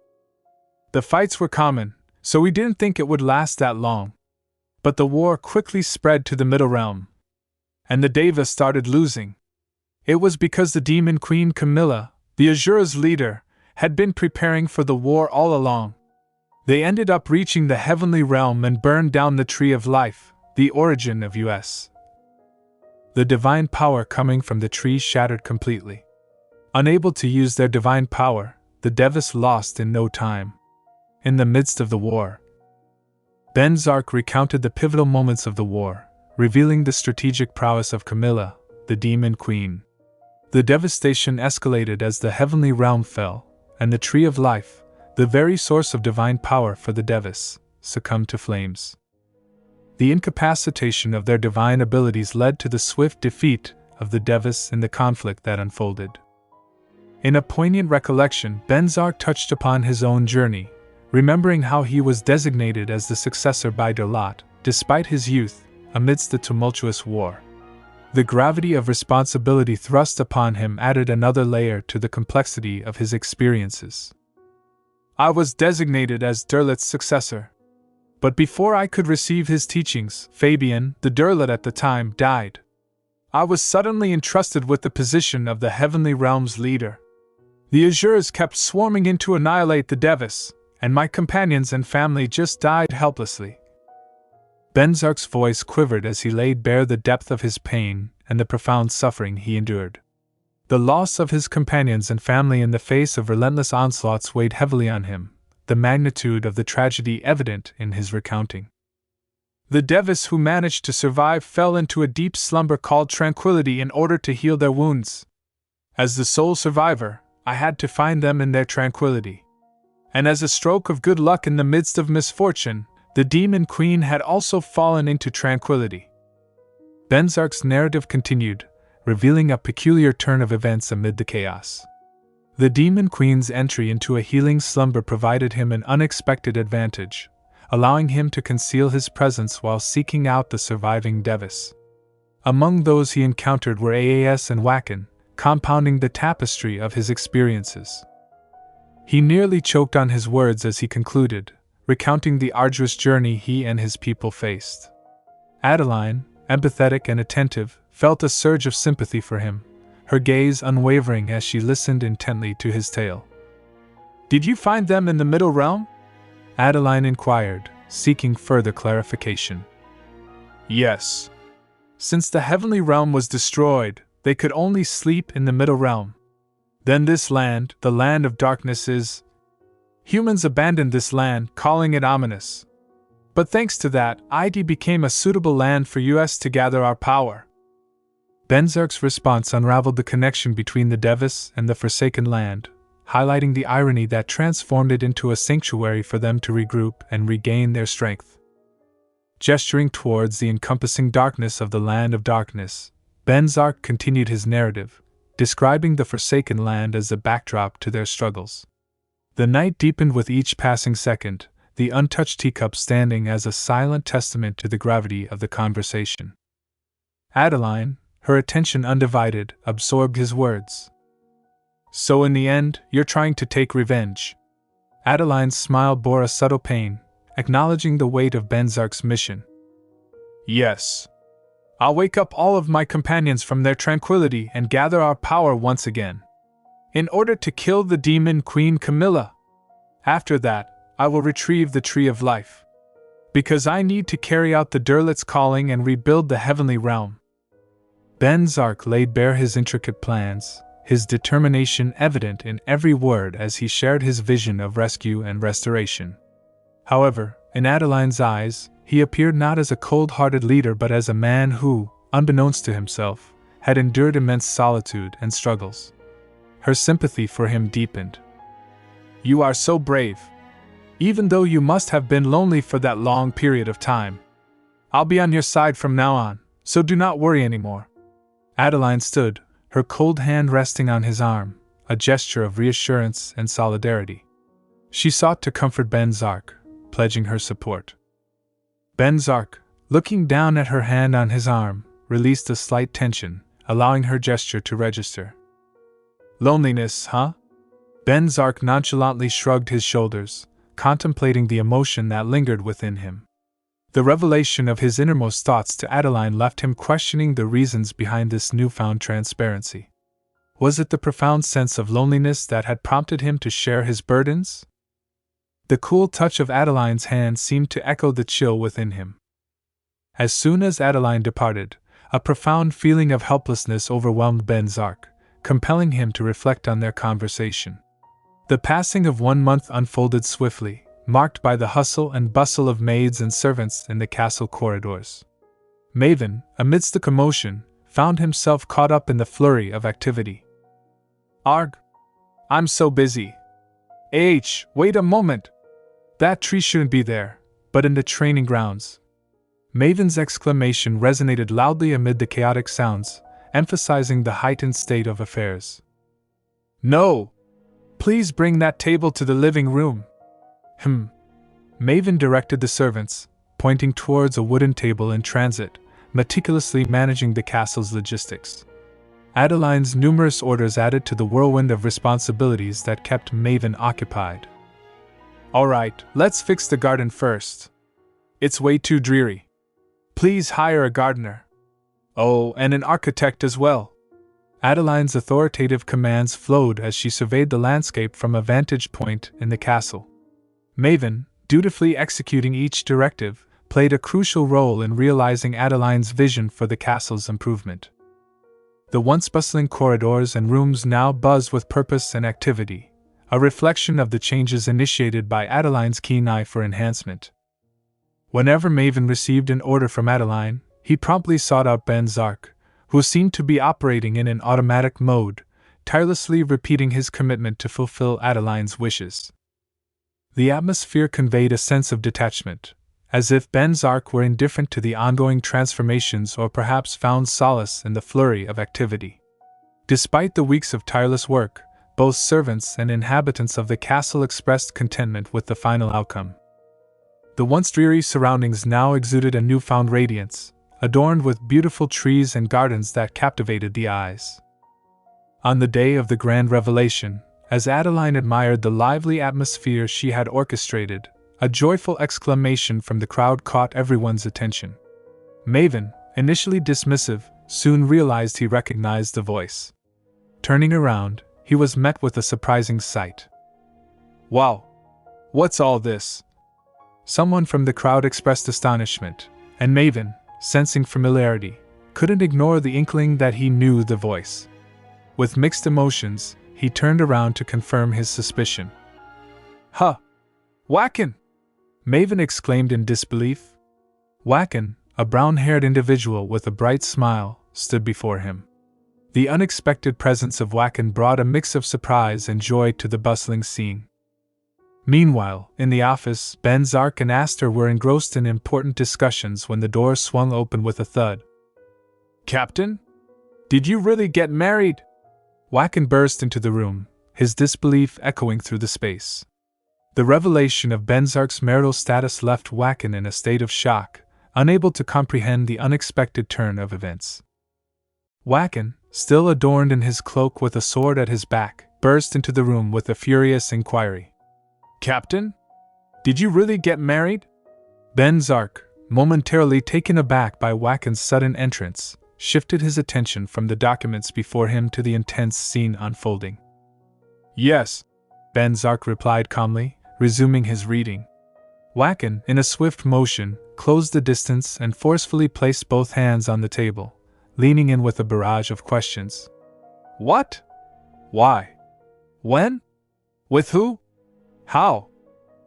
The fights were common, so we didn't think it would last that long. But the war quickly spread to the Middle Realm, and the devas started losing. It was because the demon queen Camilla, the Asura's leader, had been preparing for the war all along. They ended up reaching the heavenly realm and burned down the Tree of Life, the origin of us. The divine power coming from the tree shattered completely. Unable to use their divine power, the devas lost in no time. In the midst of the war, Venzak recounted the pivotal moments of the war, revealing the strategic prowess of Camilla, the demon queen. The devastation escalated as the heavenly realm fell, and the Tree of Life, the very source of divine power for the devas, succumbed to flames. The incapacitation of their divine abilities led to the swift defeat of the devas in the conflict that unfolded. In a poignant recollection, Venzak touched upon his own journey, remembering how he was designated as the successor by Darlat, despite his youth, amidst the tumultuous war. The gravity of responsibility thrust upon him added another layer to the complexity of his experiences. "I was designated as Darlat's successor. But before I could receive his teachings, Fabian, the Darlat at the time, died. I was suddenly entrusted with the position of the Heavenly Realm's leader. The Asuras kept swarming in to annihilate the devas, and my companions and family just died helplessly." Venzak's voice quivered as he laid bare the depth of his pain and the profound suffering he endured. The loss of his companions and family in the face of relentless onslaughts weighed heavily on him, the magnitude of the tragedy evident in his recounting. "The devas who managed to survive fell into a deep slumber called tranquility in order to heal their wounds. As the sole survivor, I had to find them in their tranquility. And as a stroke of good luck in the midst of misfortune, the demon queen had also fallen into tranquility." Venzak's narrative continued, revealing a peculiar turn of events amid the chaos. The demon queen's entry into a healing slumber provided him an unexpected advantage, allowing him to conceal his presence while seeking out the surviving devas. Among those he encountered were Aas and Wakan, compounding the tapestry of his experiences. He nearly choked on his words as he concluded, recounting the arduous journey he and his people faced. Adeline, empathetic and attentive, felt a surge of sympathy for him, her gaze unwavering as she listened intently to his tale. "Did you find them in the Middle Realm?" Adeline inquired, seeking further clarification. "Yes. Since the Heavenly Realm was destroyed, they could only sleep in the Middle Realm. Then this land, the land of darkness, is... Humans abandoned this land, calling it ominous. But thanks to that, it became a suitable land for us to gather our power." Venzak's response unraveled the connection between the devas and the Forsaken Land, highlighting the irony that transformed it into a sanctuary for them to regroup and regain their strength. Gesturing towards the encompassing darkness of the Land of Darkness, Venzak continued his narrative, describing the Forsaken Land as a backdrop to their struggles. The night deepened with each passing second, the untouched teacup standing as a silent testament to the gravity of the conversation. Adeline, her attention undivided, absorbed his words. "So in the end, you're trying to take revenge?" Adeline's smile bore a subtle pain, acknowledging the weight of Venzak's mission. Yes. I'll wake up all of my companions from their tranquility and gather our power once again, in order to kill the demon Queen Camilla. After that, I will retrieve the Tree of Life, because I need to carry out the Derlit's calling and rebuild the heavenly realm. Venzak laid bare his intricate plans, his determination evident in every word as he shared his vision of rescue and restoration. However, in Adeline's eyes, he appeared not as a cold-hearted leader but as a man who, unbeknownst to himself, had endured immense solitude and struggles. Her sympathy for him deepened. You are so brave. Even though you must have been lonely for that long period of time. I'll be on your side from now on, so do not worry anymore. Adeline stood, her cold hand resting on his arm, a gesture of reassurance and solidarity. She sought to comfort Venzak, pledging her support. Venzak, looking down at her hand on his arm, released a slight tension, allowing her gesture to register. Loneliness, huh? Venzak nonchalantly shrugged his shoulders, contemplating the emotion that lingered within him. The revelation of his innermost thoughts to Adeline left him questioning the reasons behind this newfound transparency. Was it the profound sense of loneliness that had prompted him to share his burdens? The cool touch of Adeline's hand seemed to echo the chill within him. As soon as Adeline departed, a profound feeling of helplessness overwhelmed Venzak, compelling him to reflect on their conversation. The passing of 1 month unfolded swiftly, marked by the hustle and bustle of maids and servants in the castle corridors. Maven, amidst the commotion, found himself caught up in the flurry of activity. Arg! I'm so busy. Wait a moment! That tree shouldn't be there, but in the training grounds. Maven's exclamation resonated loudly amid the chaotic sounds, emphasizing the heightened state of affairs. No! Please bring that table to the living room. Maven directed the servants, pointing towards a wooden table in transit, meticulously managing the castle's logistics. Adeline's numerous orders added to the whirlwind of responsibilities that kept Maven occupied. Alright, let's fix the garden first. It's way too dreary. Please hire a gardener. Oh, and an architect as well. Adeline's authoritative commands flowed as she surveyed the landscape from a vantage point in the castle. Maven, dutifully executing each directive, played a crucial role in realizing Adeline's vision for the castle's improvement. The once bustling corridors and rooms now buzzed with purpose and activity, a reflection of the changes initiated by Adeline's keen eye for enhancement. Whenever Maven received an order from Adeline, he promptly sought out Venzak, who seemed to be operating in an automatic mode, tirelessly repeating his commitment to fulfill Adeline's wishes. The atmosphere conveyed a sense of detachment, as if Venzak were indifferent to the ongoing transformations or perhaps found solace in the flurry of activity. Despite the weeks of tireless work, both servants and inhabitants of the castle expressed contentment with the final outcome. The once dreary surroundings now exuded a newfound radiance, adorned with beautiful trees and gardens that captivated the eyes. On the day of the grand revelation, as Adeline admired the lively atmosphere she had orchestrated, a joyful exclamation from the crowd caught everyone's attention. Maven, initially dismissive, soon realized he recognized the voice. Turning around, he was met with a surprising sight. Wow! What's all this? Someone from the crowd expressed astonishment, and Maven, sensing familiarity, couldn't ignore the inkling that he knew the voice. With mixed emotions, he turned around to confirm his suspicion. Huh! Wacken! Maven exclaimed in disbelief. Wacken, a brown-haired individual with a bright smile, stood before him. The unexpected presence of Wacken brought a mix of surprise and joy to the bustling scene. Meanwhile, in the office, Venzak and Aster were engrossed in important discussions when the door swung open with a thud. Captain? Did you really get married? Wacken burst into the room, his disbelief echoing through the space. The revelation of Venzak's marital status left Wacken in a state of shock, unable to comprehend the unexpected turn of events. Wacken, still adorned in his cloak with a sword at his back, burst into the room with a furious inquiry. Captain? Did you really get married? Venzak, momentarily taken aback by Waken's sudden entrance, shifted his attention from the documents before him to the intense scene unfolding. Yes, Venzak replied calmly, resuming his reading. Waken, in a swift motion, closed the distance and forcefully placed both hands on the table, leaning in with a barrage of questions. What? Why? When? With who? How?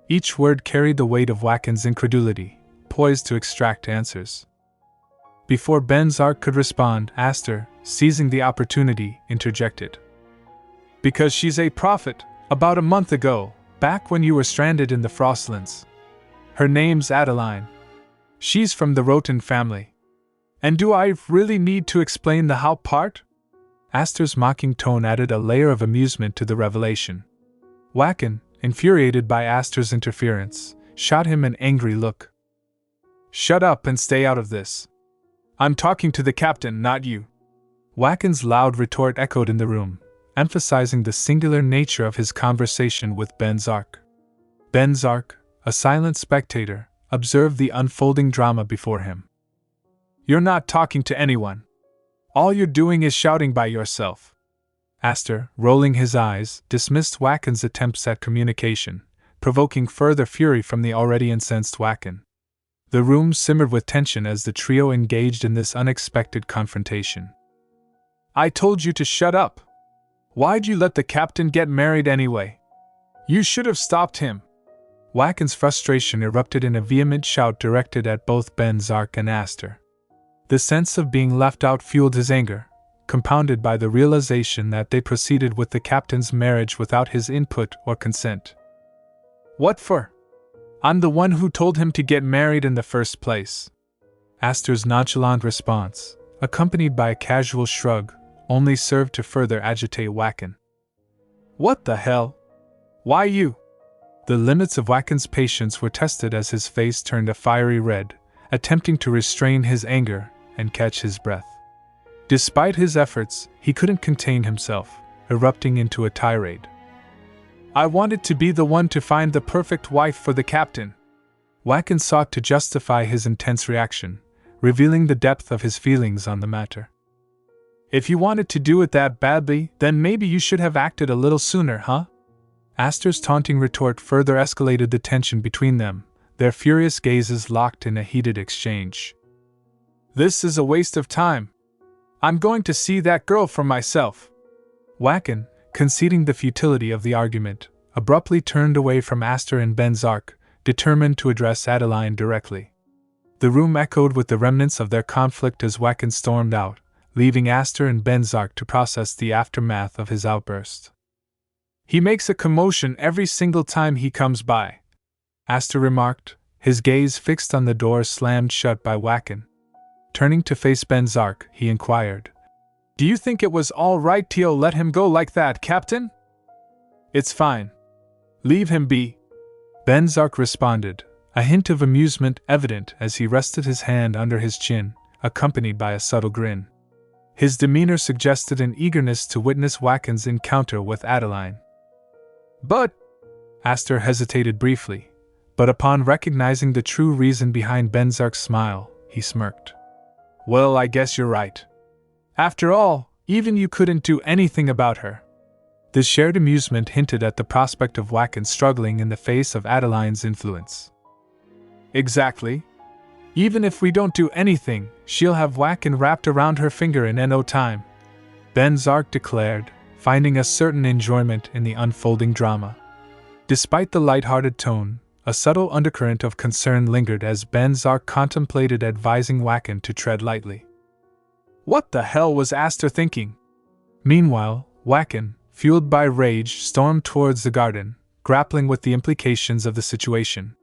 Each word carried the weight of Waken's incredulity, poised to extract answers. Before Venzak could respond, Aster, seizing the opportunity, interjected. Because she's a prophet, about a month ago, back when you were stranded in the Frostlands. Her name's Adeline. She's from the Rotyn family. And do I really need to explain the how part? Aster's mocking tone added a layer of amusement to the revelation. Waken, infuriated by Aster's interference, shot him an angry look. Shut up and stay out of this. I'm talking to the captain, not you. Waken's loud retort echoed in the room, emphasizing the singular nature of his conversation with Venzak. Venzak, a silent spectator, observed the unfolding drama before him. You're not talking to anyone. All you're doing is shouting by yourself. Aster, rolling his eyes, dismissed Waken's attempts at communication, provoking further fury from the already incensed Waken. The room simmered with tension as the trio engaged in this unexpected confrontation. I told you to shut up. Why'd you let the captain get married anyway? You should have stopped him. Waken's frustration erupted in a vehement shout directed at both Venzak and Aster. The sense of being left out fueled his anger, compounded by the realization that they proceeded with the captain's marriage without his input or consent. What for? I'm the one who told him to get married in the first place. Aster's nonchalant response, accompanied by a casual shrug, only served to further agitate Waken. What the hell? Why you? The limits of Waken's patience were tested as his face turned a fiery red, attempting to restrain his anger and catch his breath. Despite his efforts, he couldn't contain himself, erupting into a tirade. I wanted to be the one to find the perfect wife for the captain. Waken sought to justify his intense reaction, revealing the depth of his feelings on the matter. If you wanted to do it that badly, then maybe you should have acted a little sooner, huh? Aster's taunting retort further escalated the tension between them, their furious gazes locked in a heated exchange. This is a waste of time. I'm going to see that girl for myself. Waken, conceding the futility of the argument, abruptly turned away from Aster and Venzak, determined to address Adeline directly. The room echoed with the remnants of their conflict as Waken stormed out, leaving Aster and Venzak to process the aftermath of his outburst. He makes a commotion every single time he comes by, Aster remarked, his gaze fixed on the door slammed shut by Waken. Turning to face Venzak, he inquired, Do you think it was all right to let him go like that, Captain? It's fine. Leave him be. Venzak responded, a hint of amusement evident as he rested his hand under his chin, accompanied by a subtle grin. His demeanor suggested an eagerness to witness Waken's encounter with Adeline. But, Aster hesitated briefly, but upon recognizing the true reason behind Venzak's smile, he smirked. Well, I guess you're right. After all, even you couldn't do anything about her. The shared amusement hinted at the prospect of Waken struggling in the face of Adeline's influence. Exactly. Even if we don't do anything, she'll have Waken wrapped around her finger in no time, Venzak declared, finding a certain enjoyment in the unfolding drama. Despite the light-hearted tone, a subtle undercurrent of concern lingered as Venzak contemplated advising Waken to tread lightly. What the hell was Aster thinking? Meanwhile, Waken, fueled by rage, stormed towards the garden, grappling with the implications of the situation.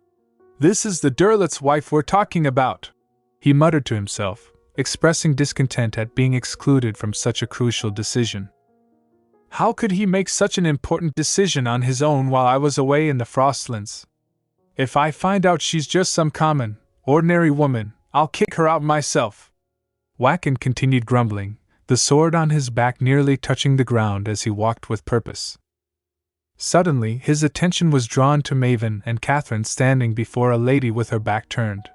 This is the derelict wife we're talking about, he muttered to himself, expressing discontent at being excluded from such a crucial decision. How could he make such an important decision on his own while I was away in the Frostlands? If I find out she's just some common, ordinary woman, I'll kick her out myself. Waken continued grumbling, the sword on his back nearly touching the ground as he walked with purpose. Suddenly, his attention was drawn to Maven and Catherine standing before a lady with her back turned.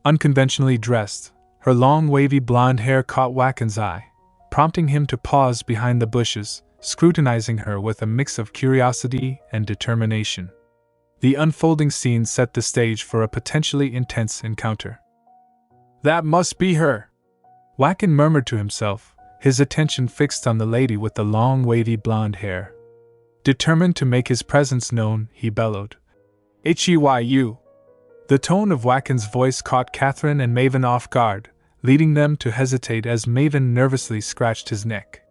Unconventionally dressed, her long wavy blonde hair caught Waken's eye, prompting him to pause behind the bushes, scrutinizing her with a mix of curiosity and determination. The unfolding scene set the stage for a potentially intense encounter. "That must be her," Waken murmured to himself, his attention fixed on the lady with the long wavy blonde hair. Determined to make his presence known, he bellowed, "Heu!" The tone of Waken's voice caught Catherine and Maven off guard, leading them to hesitate as Maven nervously scratched his neck.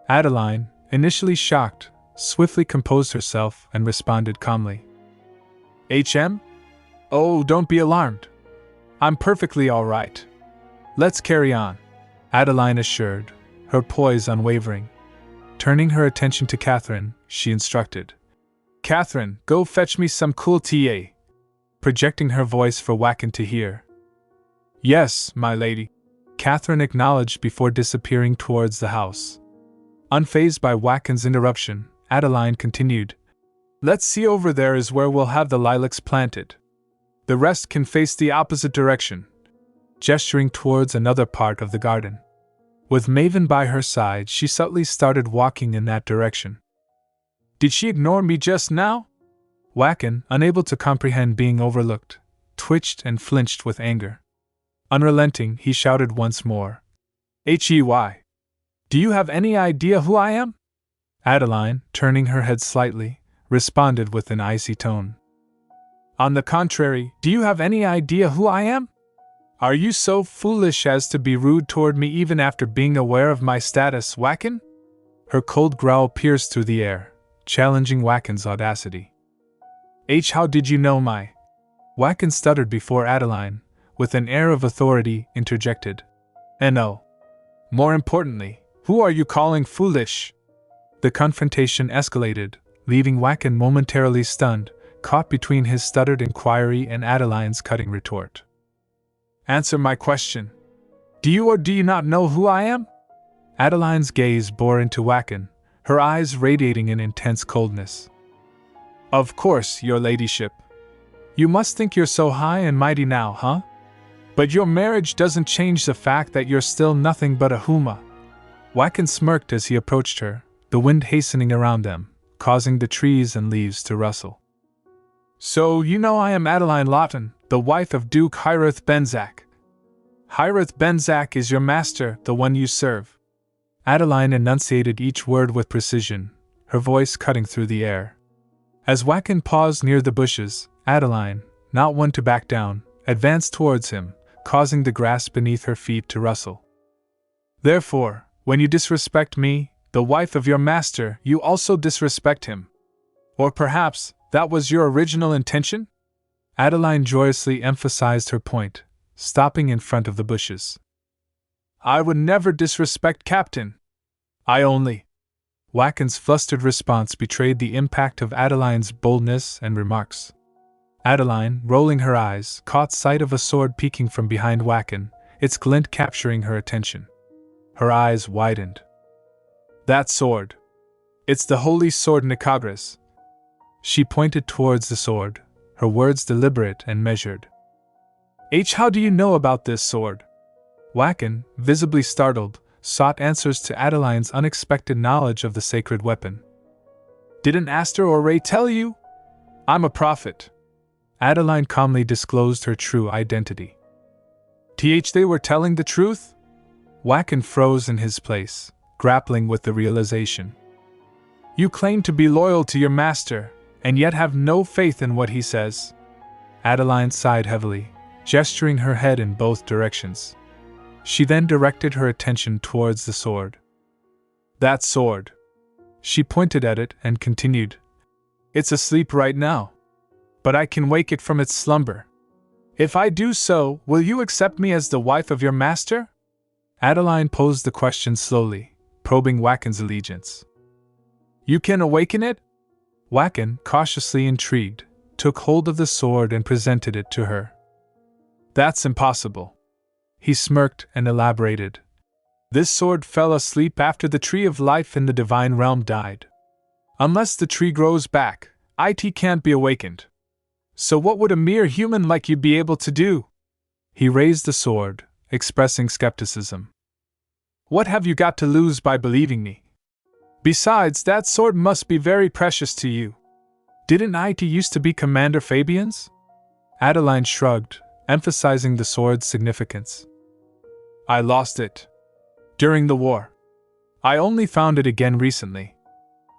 Adeline, initially shocked, swiftly composed herself and responded calmly. "HM? Oh, don't be alarmed. I'm perfectly all right. Let's carry on," Adeline assured, her poise unwavering. Turning her attention to Catherine, she instructed, "Catherine, go fetch me some cool tea," projecting her voice for Waken to hear. "Yes, my lady," Catherine acknowledged before disappearing towards the house. Unfazed by Waken's interruption, Adeline continued, "Let's see, over there is where we'll have the lilacs planted. The rest can face the opposite direction," gesturing towards another part of the garden. With Maven by her side, she subtly started walking in that direction. "Did she ignore me just now?" Waken, unable to comprehend being overlooked, twitched and flinched with anger. Unrelenting, he shouted once more, "Hey! Do you have any idea who I am?" Adeline, turning her head slightly, responded with an icy tone. "On the contrary, do you have any idea who I am? Are you so foolish as to be rude toward me even after being aware of my status, Waken?" Her cold growl pierced through the air, challenging Waken's audacity. How did you know my—" Waken stuttered before Adeline, with an air of authority, interjected, "No. More importantly, who are you calling foolish?" The confrontation escalated, leaving Waken momentarily stunned, caught between his stuttered inquiry and Adeline's cutting retort. "Answer my question. Do you or do you not know who I am?" Adeline's gaze bore into Waken, her eyes radiating an intense coldness. "Of course, your ladyship. You must think you're so high and mighty now, huh? But your marriage doesn't change the fact that you're still nothing but a huma." Waken smirked as he approached her, the wind hastening around them, causing the trees and leaves to rustle. "So you know I am Adeline Rotyn, the wife of Duke Horrid Venzak. Horrid Venzak is your master, the one you serve." Adeline enunciated each word with precision, her voice cutting through the air. As Waken paused near the bushes, Adeline, not one to back down, advanced towards him, causing the grass beneath her feet to rustle. "Therefore, when you disrespect me, the wife of your master, you also disrespect him. Or perhaps, that was your original intention?" Adeline joyously emphasized her point, stopping in front of the bushes. "I would never disrespect Captain. I only—" Waken's flustered response betrayed the impact of Adeline's boldness and remarks. Adeline, rolling her eyes, caught sight of a sword peeking from behind Waken, its glint capturing her attention. Her eyes widened. "That sword. It's the holy sword Nikagras." She pointed towards the sword, her words deliberate and measured. "How do you know about this sword?" Waken, visibly startled, sought answers to Adeline's unexpected knowledge of the sacred weapon. "Didn't Aster or Ray tell you? I'm a prophet." Adeline calmly disclosed her true identity. They were telling the truth? Waken froze in his place, grappling with the realization. "You claim to be loyal to your master, and yet have no faith in what he says." Adeline sighed heavily, gesturing her head in both directions. She then directed her attention towards the sword. "That sword." She pointed at it and continued, "It's asleep right now. But I can wake it from its slumber. If I do so, will you accept me as the wife of your master?" Adeline posed the question slowly, probing Waken's allegiance. "You can awaken it?" Waken, cautiously intrigued, took hold of the sword and presented it to her. "That's impossible." He smirked and elaborated. "This sword fell asleep after the tree of life in the divine realm died. Unless the tree grows back, it can't be awakened. So what would a mere human like you be able to do? He raised the sword, expressing skepticism. What have you got to lose by believing me? Besides, that sword must be very precious to you. Didn't it used to be Commander Fabian's? Adeline shrugged, emphasizing the sword's significance. I lost it during the war. I only found it again recently.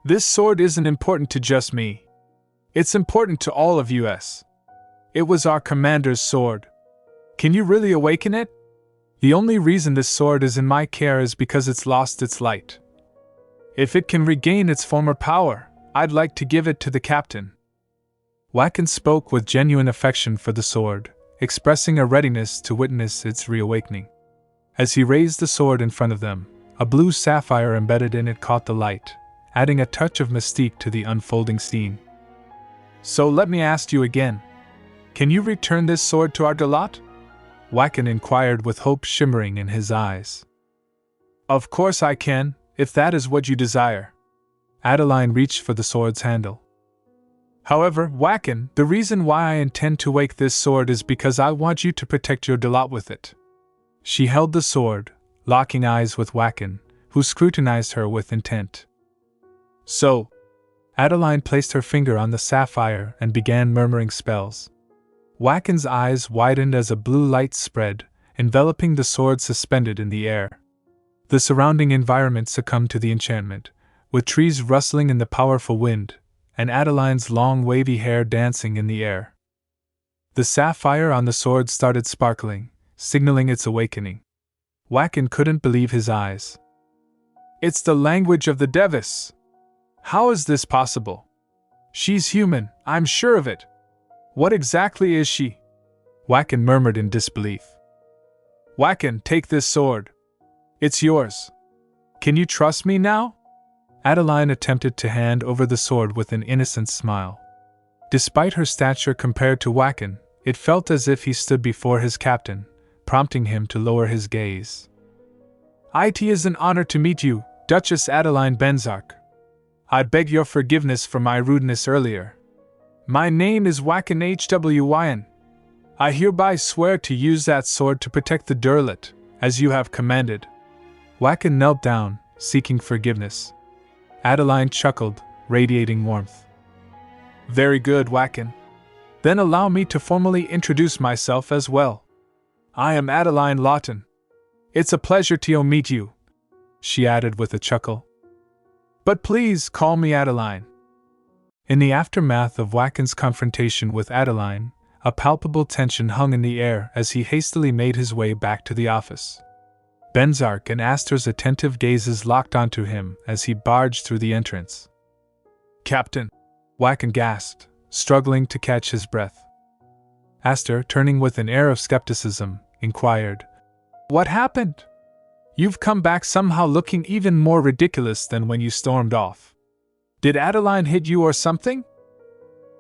This sword isn't important to just me. It's important to all of us. It was our commander's sword. Can you really awaken it? The only reason this sword is in my care is because it's lost its light. If it can regain its former power, I'd like to give it to the captain. Wacken spoke with genuine affection for the sword, expressing a readiness to witness its reawakening. As he raised the sword in front of them, a blue sapphire embedded in it caught the light, adding a touch of mystique to the unfolding scene. So let me ask you again. Can you return this sword to our Dalot? Wacken inquired with hope shimmering in his eyes. Of course I can, if that is what you desire. Adeline reached for the sword's handle. However, Wacken, the reason why I intend to wake this sword is because I want you to protect your Dalot with it. She held the sword, locking eyes with Wacken, who scrutinized her with intent. So, Adeline placed her finger on the sapphire and began murmuring spells. Wacken's eyes widened as a blue light spread, enveloping the sword suspended in the air. The surrounding environment succumbed to the enchantment, with trees rustling in the powerful wind, and Adeline's long wavy hair dancing in the air. The sapphire on the sword started sparkling, signaling its awakening. Wacken couldn't believe his eyes. It's the language of the Devis! How is this possible? She's human, I'm sure of it. What exactly is she? Wacken murmured in disbelief. Wacken, take this sword. It's yours. Can you trust me now? Adeline attempted to hand over the sword with an innocent smile. Despite her stature compared to Wacken, it felt as if he stood before his captain, prompting him to lower his gaze. It is an honor to meet you, Duchess Adeline Venzak. I beg your forgiveness for my rudeness earlier. My name is Wacken Hwyn. I hereby swear to use that sword to protect the Derlit, as you have commanded. Wacken knelt down, seeking forgiveness. Adeline chuckled, radiating warmth. Very good, Wacken. Then allow me to formally introduce myself as well. I am Adeline Rotyn. It's a pleasure to meet you, she added with a chuckle. But please call me Adeline. In the aftermath of Wacken's confrontation with Adeline, a palpable tension hung in the air as he hastily made his way back to the office. Venzak and Aster's attentive gazes locked onto him as he barged through the entrance. Captain, Wacken gasped, struggling to catch his breath. Aster, turning with an air of skepticism, inquired, What happened? You've come back somehow looking even more ridiculous than when you stormed off. Did Adeline hit you or something?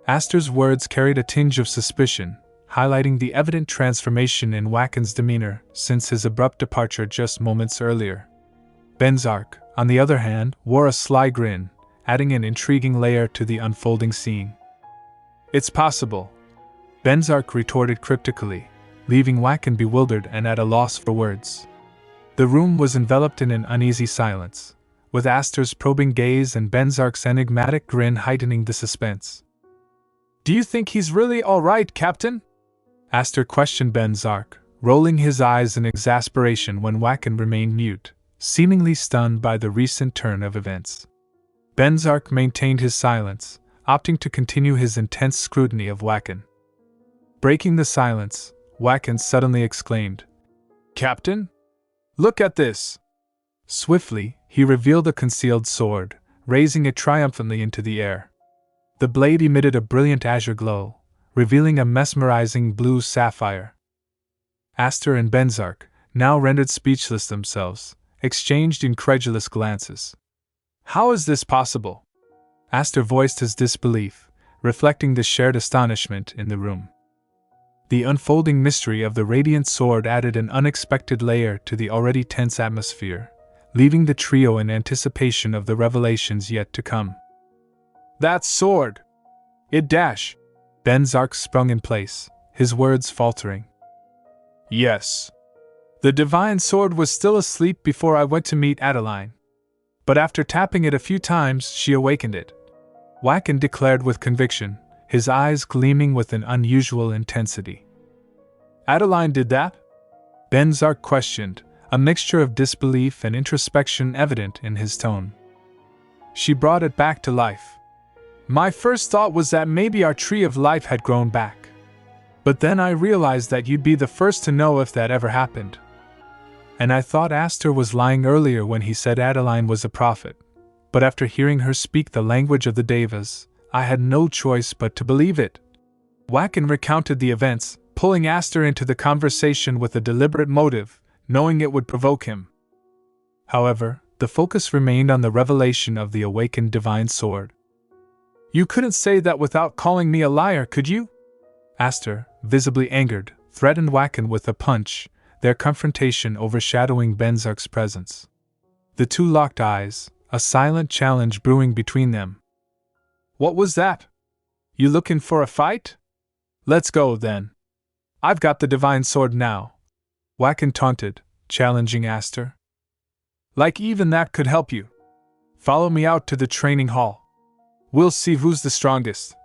Aster's words carried a tinge of suspicion, highlighting the evident transformation in Wacken's demeanor since his abrupt departure just moments earlier. Venzak, on the other hand, wore a sly grin, adding an intriguing layer to the unfolding scene. It's possible, Venzak retorted cryptically, leaving Wacken bewildered and at a loss for words. The room was enveloped in an uneasy silence, with Aster's probing gaze and Venzak's enigmatic grin heightening the suspense. Do you think he's really all right, Captain? Aster questioned Venzak, rolling his eyes in exasperation when Wacken remained mute, seemingly stunned by the recent turn of events. Venzak maintained his silence, opting to continue his intense scrutiny of Wacken. Breaking the silence, Wacken suddenly exclaimed, Captain? Look at this! Swiftly, he revealed a concealed sword, raising it triumphantly into the air. The blade emitted a brilliant azure glow, revealing a mesmerizing blue sapphire. Aster and Venzak, now rendered speechless themselves, exchanged incredulous glances. How is this possible? Aster voiced his disbelief, reflecting the shared astonishment in the room. The unfolding mystery of the radiant sword added an unexpected layer to the already tense atmosphere, leaving the trio in anticipation of the revelations yet to come. That sword! It dash! Venzak sprung in place, his words faltering. Yes. The divine sword was still asleep before I went to meet Adeline. But after tapping it a few times, she awakened it. Wacken declared with conviction, his eyes gleaming with an unusual intensity. Adeline did that? Venzak questioned, a mixture of disbelief and introspection evident in his tone. She brought it back to life. My first thought was that maybe our tree of life had grown back. But then I realized that you'd be the first to know if that ever happened. And I thought Aster was lying earlier when he said Adeline was a prophet. But after hearing her speak the language of the Devas, I had no choice but to believe it. Wacken recounted the events, pulling Aster into the conversation with a deliberate motive, knowing it would provoke him. However, the focus remained on the revelation of the awakened divine sword. You couldn't say that without calling me a liar, could you? Aster, visibly angered, threatened Wacken with a punch, their confrontation overshadowing Venzak's presence. The two locked eyes, a silent challenge brewing between them. What was that? You looking for a fight? Let's go, then. I've got the divine sword now. Wacken taunted, challenging Aster. Like even that could help you. Follow me out to the training hall. We'll see who's the strongest.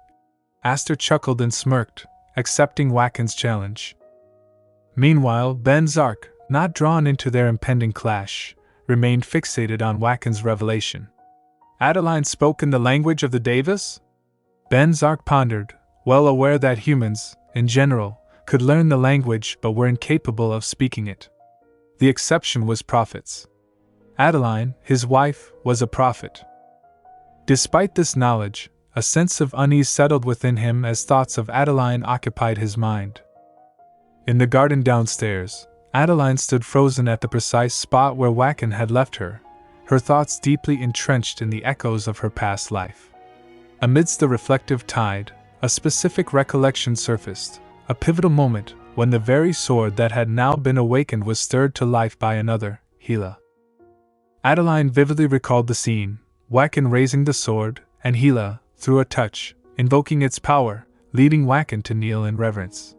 Aster chuckled and smirked, accepting Wacken's challenge. Meanwhile, Venzak, not drawn into their impending clash, remained fixated on Wacken's revelation. Adeline spoke in the language of the Devas? Venzak pondered, well aware that humans, in general, could learn the language but were incapable of speaking it. The exception was prophets. Adeline, his wife, was a prophet. Despite this knowledge, a sense of unease settled within him as thoughts of Adeline occupied his mind. In the garden downstairs, Adeline stood frozen at the precise spot where Wacken had left her, her thoughts deeply entrenched in the echoes of her past life. Amidst the reflective tide, a specific recollection surfaced, a pivotal moment when the very sword that had now been awakened was stirred to life by another, Hela. Adeline vividly recalled the scene, Wacken raising the sword, and Hela, through a touch, invoking its power, leading Wacken to kneel in reverence.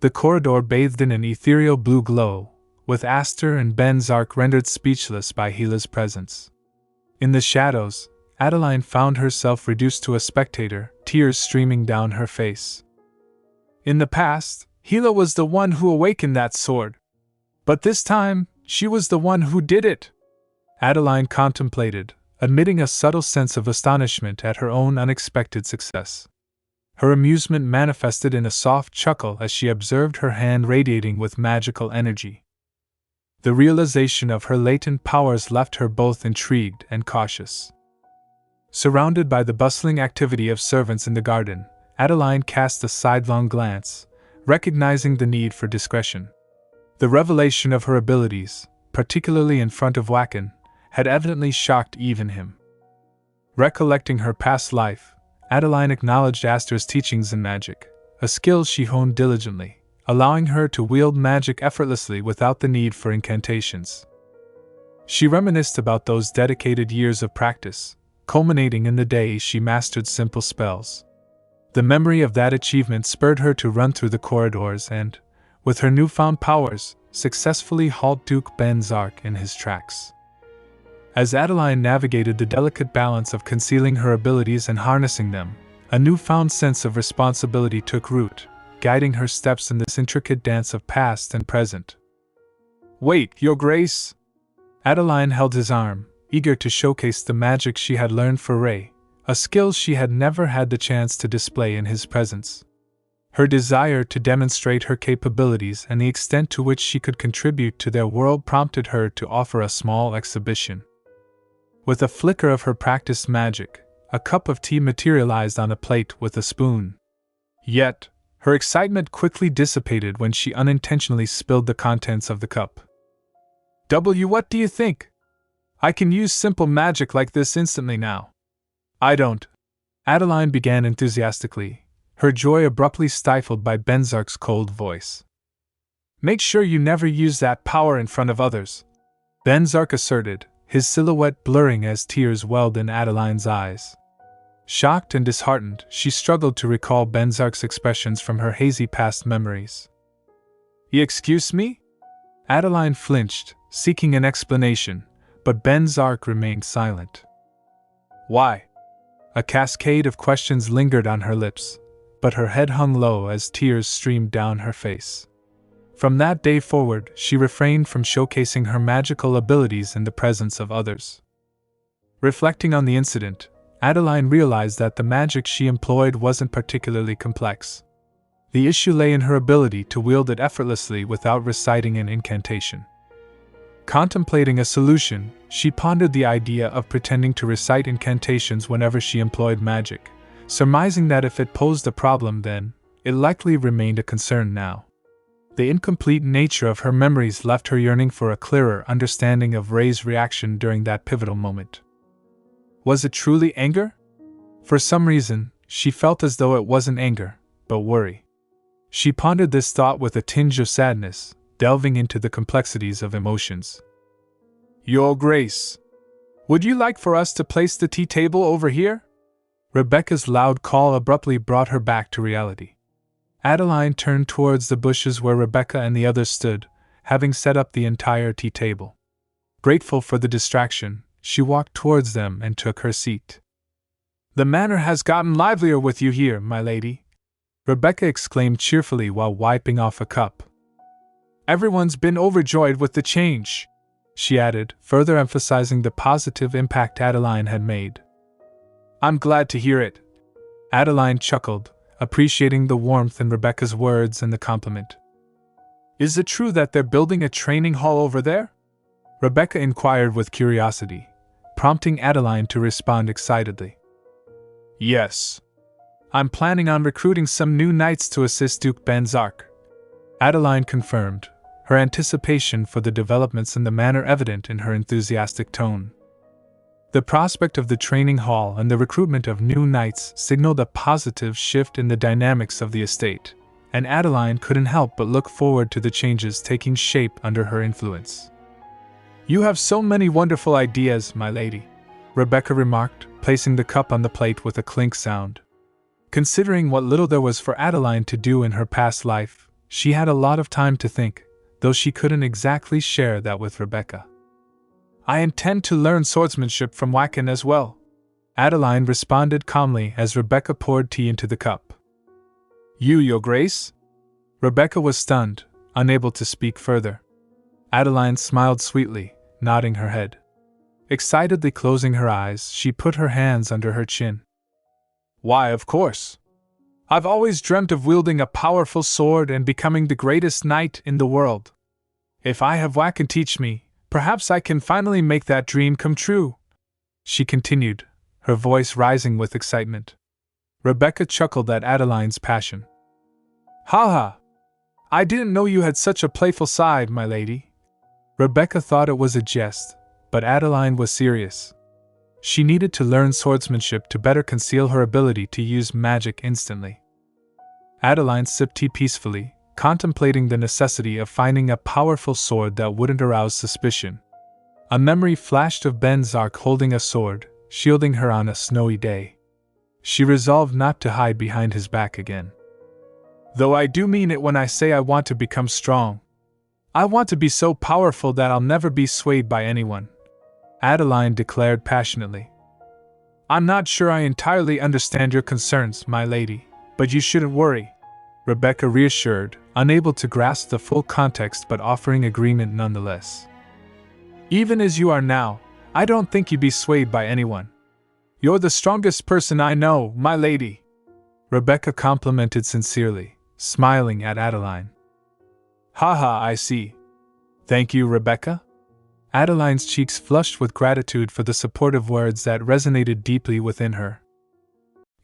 The corridor bathed in an ethereal blue glow, with Aster and Venzak rendered speechless by Hela's presence. In the shadows, Adeline found herself reduced to a spectator, tears streaming down her face. In the past, Hela was the one who awakened that sword. But this time, she was the one who did it. Adeline contemplated, admitting a subtle sense of astonishment at her own unexpected success. Her amusement manifested in a soft chuckle as she observed her hand radiating with magical energy. The realization of her latent powers left her both intrigued and cautious. Surrounded by the bustling activity of servants in the garden, Adeline cast a sidelong glance, recognizing the need for discretion. The revelation of her abilities, particularly in front of Wacken, had evidently shocked even him. Recollecting her past life, Adeline acknowledged Aster's teachings in magic, a skill she honed diligently, allowing her to wield magic effortlessly without the need for incantations. She reminisced about those dedicated years of practice, culminating in the day she mastered simple spells. The memory of that achievement spurred her to run through the corridors and, with her newfound powers, successfully halt Duke Venzak in his tracks. As Adeline navigated the delicate balance of concealing her abilities and harnessing them, a newfound sense of responsibility took root, guiding her steps in this intricate dance of past and present. Wait, Your Grace! Adeline held his arm, eager to showcase the magic she had learned for Ray, a skill she had never had the chance to display in his presence. Her desire to demonstrate her capabilities and the extent to which she could contribute to their world prompted her to offer a small exhibition. With a flicker of her practiced magic, a cup of tea materialized on a plate with a spoon. Yet, her excitement quickly dissipated when she unintentionally spilled the contents of the cup. What do you think? I can use simple magic like this instantly now. I don't. Adeline began enthusiastically, her joy abruptly stifled by Venzak's cold voice. Make sure you never use that power in front of others, Venzak asserted, his silhouette blurring as tears welled in Adeline's eyes. Shocked and disheartened, she struggled to recall Venzak's expressions from her hazy past memories. Excuse me? Adeline flinched, seeking an explanation, but Venzak remained silent. Why? A cascade of questions lingered on her lips, but her head hung low as tears streamed down her face. From that day forward, she refrained from showcasing her magical abilities in the presence of others. Reflecting on the incident, Adeline realized that the magic she employed wasn't particularly complex. The issue lay in her ability to wield it effortlessly without reciting an incantation. Contemplating a solution, she pondered the idea of pretending to recite incantations whenever she employed magic, surmising that if it posed a problem then, it likely remained a concern now. The incomplete nature of her memories left her yearning for a clearer understanding of Ray's reaction during that pivotal moment. Was it truly anger? For some reason, she felt as though it wasn't anger, but worry. She pondered this thought with a tinge of sadness, delving into the complexities of emotions. Your Grace, would you like for us to place the tea table over here? Rebecca's loud call abruptly brought her back to reality. Adeline turned towards the bushes where Rebecca and the others stood, having set up the entire tea table. Grateful for the distraction, she walked towards them and took her seat. The manor has gotten livelier with you here, my lady, Rebecca exclaimed cheerfully while wiping off a cup. Everyone's been overjoyed with the change, she added, further emphasizing the positive impact Adeline had made. I'm glad to hear it. Adeline chuckled, appreciating the warmth in Rebecca's words and the compliment. Is it true that they're building a training hall over there? Rebecca inquired with curiosity, prompting Adeline to respond excitedly. Yes. I'm planning on recruiting some new knights to assist Duke Venzak, Adeline confirmed, her anticipation for the developments in the manor evident in her enthusiastic tone. The prospect of the training hall and the recruitment of new knights signaled a positive shift in the dynamics of the estate, and Adeline couldn't help but look forward to the changes taking shape under her influence. You have so many wonderful ideas, my lady, Rebecca remarked, placing the cup on the plate with a clink sound. Considering what little there was for Adeline to do in her past life, she had a lot of time to think, though she couldn't exactly share that with Rebecca. I intend to learn swordsmanship from Wacken as well, Adeline responded calmly as Rebecca poured tea into the cup. You, Your Grace? Rebecca was stunned, unable to speak further. Adeline smiled sweetly, nodding her head. Excitedly closing her eyes, she put her hands under her chin. Why, of course. I've always dreamt of wielding a powerful sword and becoming the greatest knight in the world. If I have Wacken teach me, perhaps I can finally make that dream come true, she continued, her voice rising with excitement. Rebecca chuckled at Adeline's passion. Ha ha! I didn't know you had such a playful side, my lady. Rebecca thought it was a jest, but Adeline was serious. She needed to learn swordsmanship to better conceal her ability to use magic instantly. Adeline sipped tea peacefully, contemplating the necessity of finding a powerful sword that wouldn't arouse suspicion. A memory flashed of Venzak holding a sword, shielding her on a snowy day. She resolved not to hide behind his back again. Though I do mean it when I say I want to become strong. I want to be so powerful that I'll never be swayed by anyone, Adeline declared passionately. I'm not sure I entirely understand your concerns, my lady, but you shouldn't worry, Rebecca reassured, unable to grasp the full context but offering agreement nonetheless. Even as you are now, I don't think you'd be swayed by anyone. You're the strongest person I know, my lady, Rebecca complimented sincerely, smiling at Adeline. Ha, I see. Thank you, Rebecca. Adeline's cheeks flushed with gratitude for the supportive words that resonated deeply within her.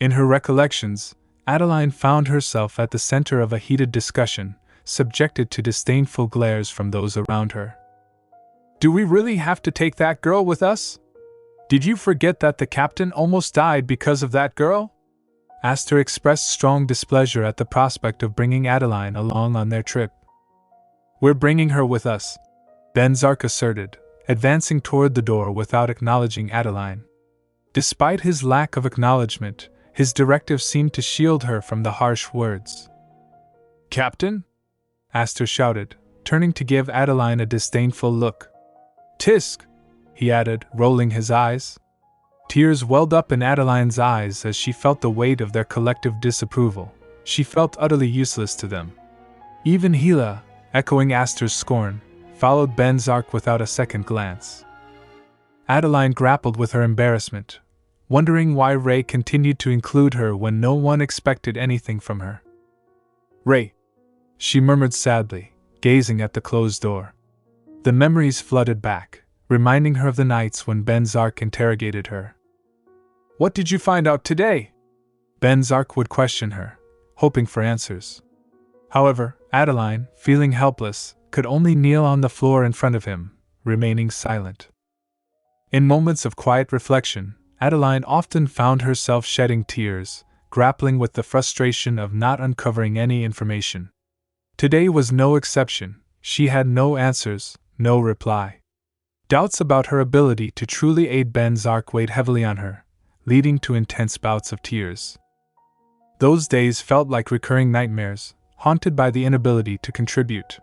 In her recollections, Adeline found herself at the center of a heated discussion, subjected to disdainful glares from those around her. Do we really have to take that girl with us? Did you forget that the captain almost died because of that girl? Aster expressed strong displeasure at the prospect of bringing Adeline along on their trip. We're bringing her with us, Venzak asserted, advancing toward the door without acknowledging Adeline. Despite his lack of acknowledgement, his directive seemed to shield her from the harsh words. "Captain?" Aster shouted, turning to give Adeline a disdainful look. "Tisk," he added, rolling his eyes. Tears welled up in Adeline's eyes as she felt the weight of their collective disapproval. She felt utterly useless to them. Even Hila, echoing Aster's scorn, followed Venzak without a second glance. Adeline grappled with her embarrassment, wondering why Ray continued to include her when no one expected anything from her. "Ray," she murmured sadly, gazing at the closed door. The memories flooded back, reminding her of the nights when Venzak interrogated her. "What did you find out today?" Venzak would question her, hoping for answers. However, Adeline, feeling helpless, could only kneel on the floor in front of him, remaining silent. In moments of quiet reflection, Adeline often found herself shedding tears, grappling with the frustration of not uncovering any information. Today was no exception. She had no answers, no reply. Doubts about her ability to truly aid Venzak weighed heavily on her, leading to intense bouts of tears. Those days felt like recurring nightmares, haunted by the inability to contribute.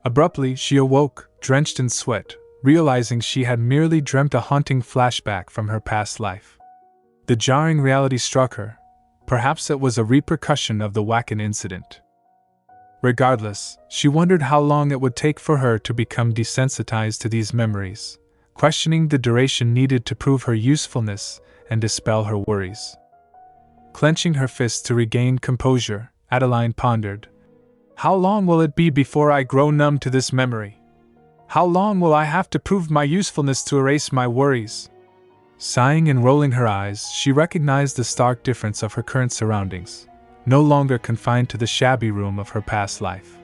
Abruptly, she awoke, drenched in sweat, realizing she had merely dreamt a haunting flashback from her past life. The jarring reality struck her. Perhaps it was a repercussion of the Wacken incident. Regardless, she wondered how long it would take for her to become desensitized to these memories, questioning the duration needed to prove her usefulness and dispel her worries. Clenching her fists to regain composure, Adeline pondered, "How long will it be before I grow numb to this memory? How long will I have to prove my usefulness to erase my worries?" Sighing and rolling her eyes, she recognized the stark difference of her current surroundings, no longer confined to the shabby room of her past life.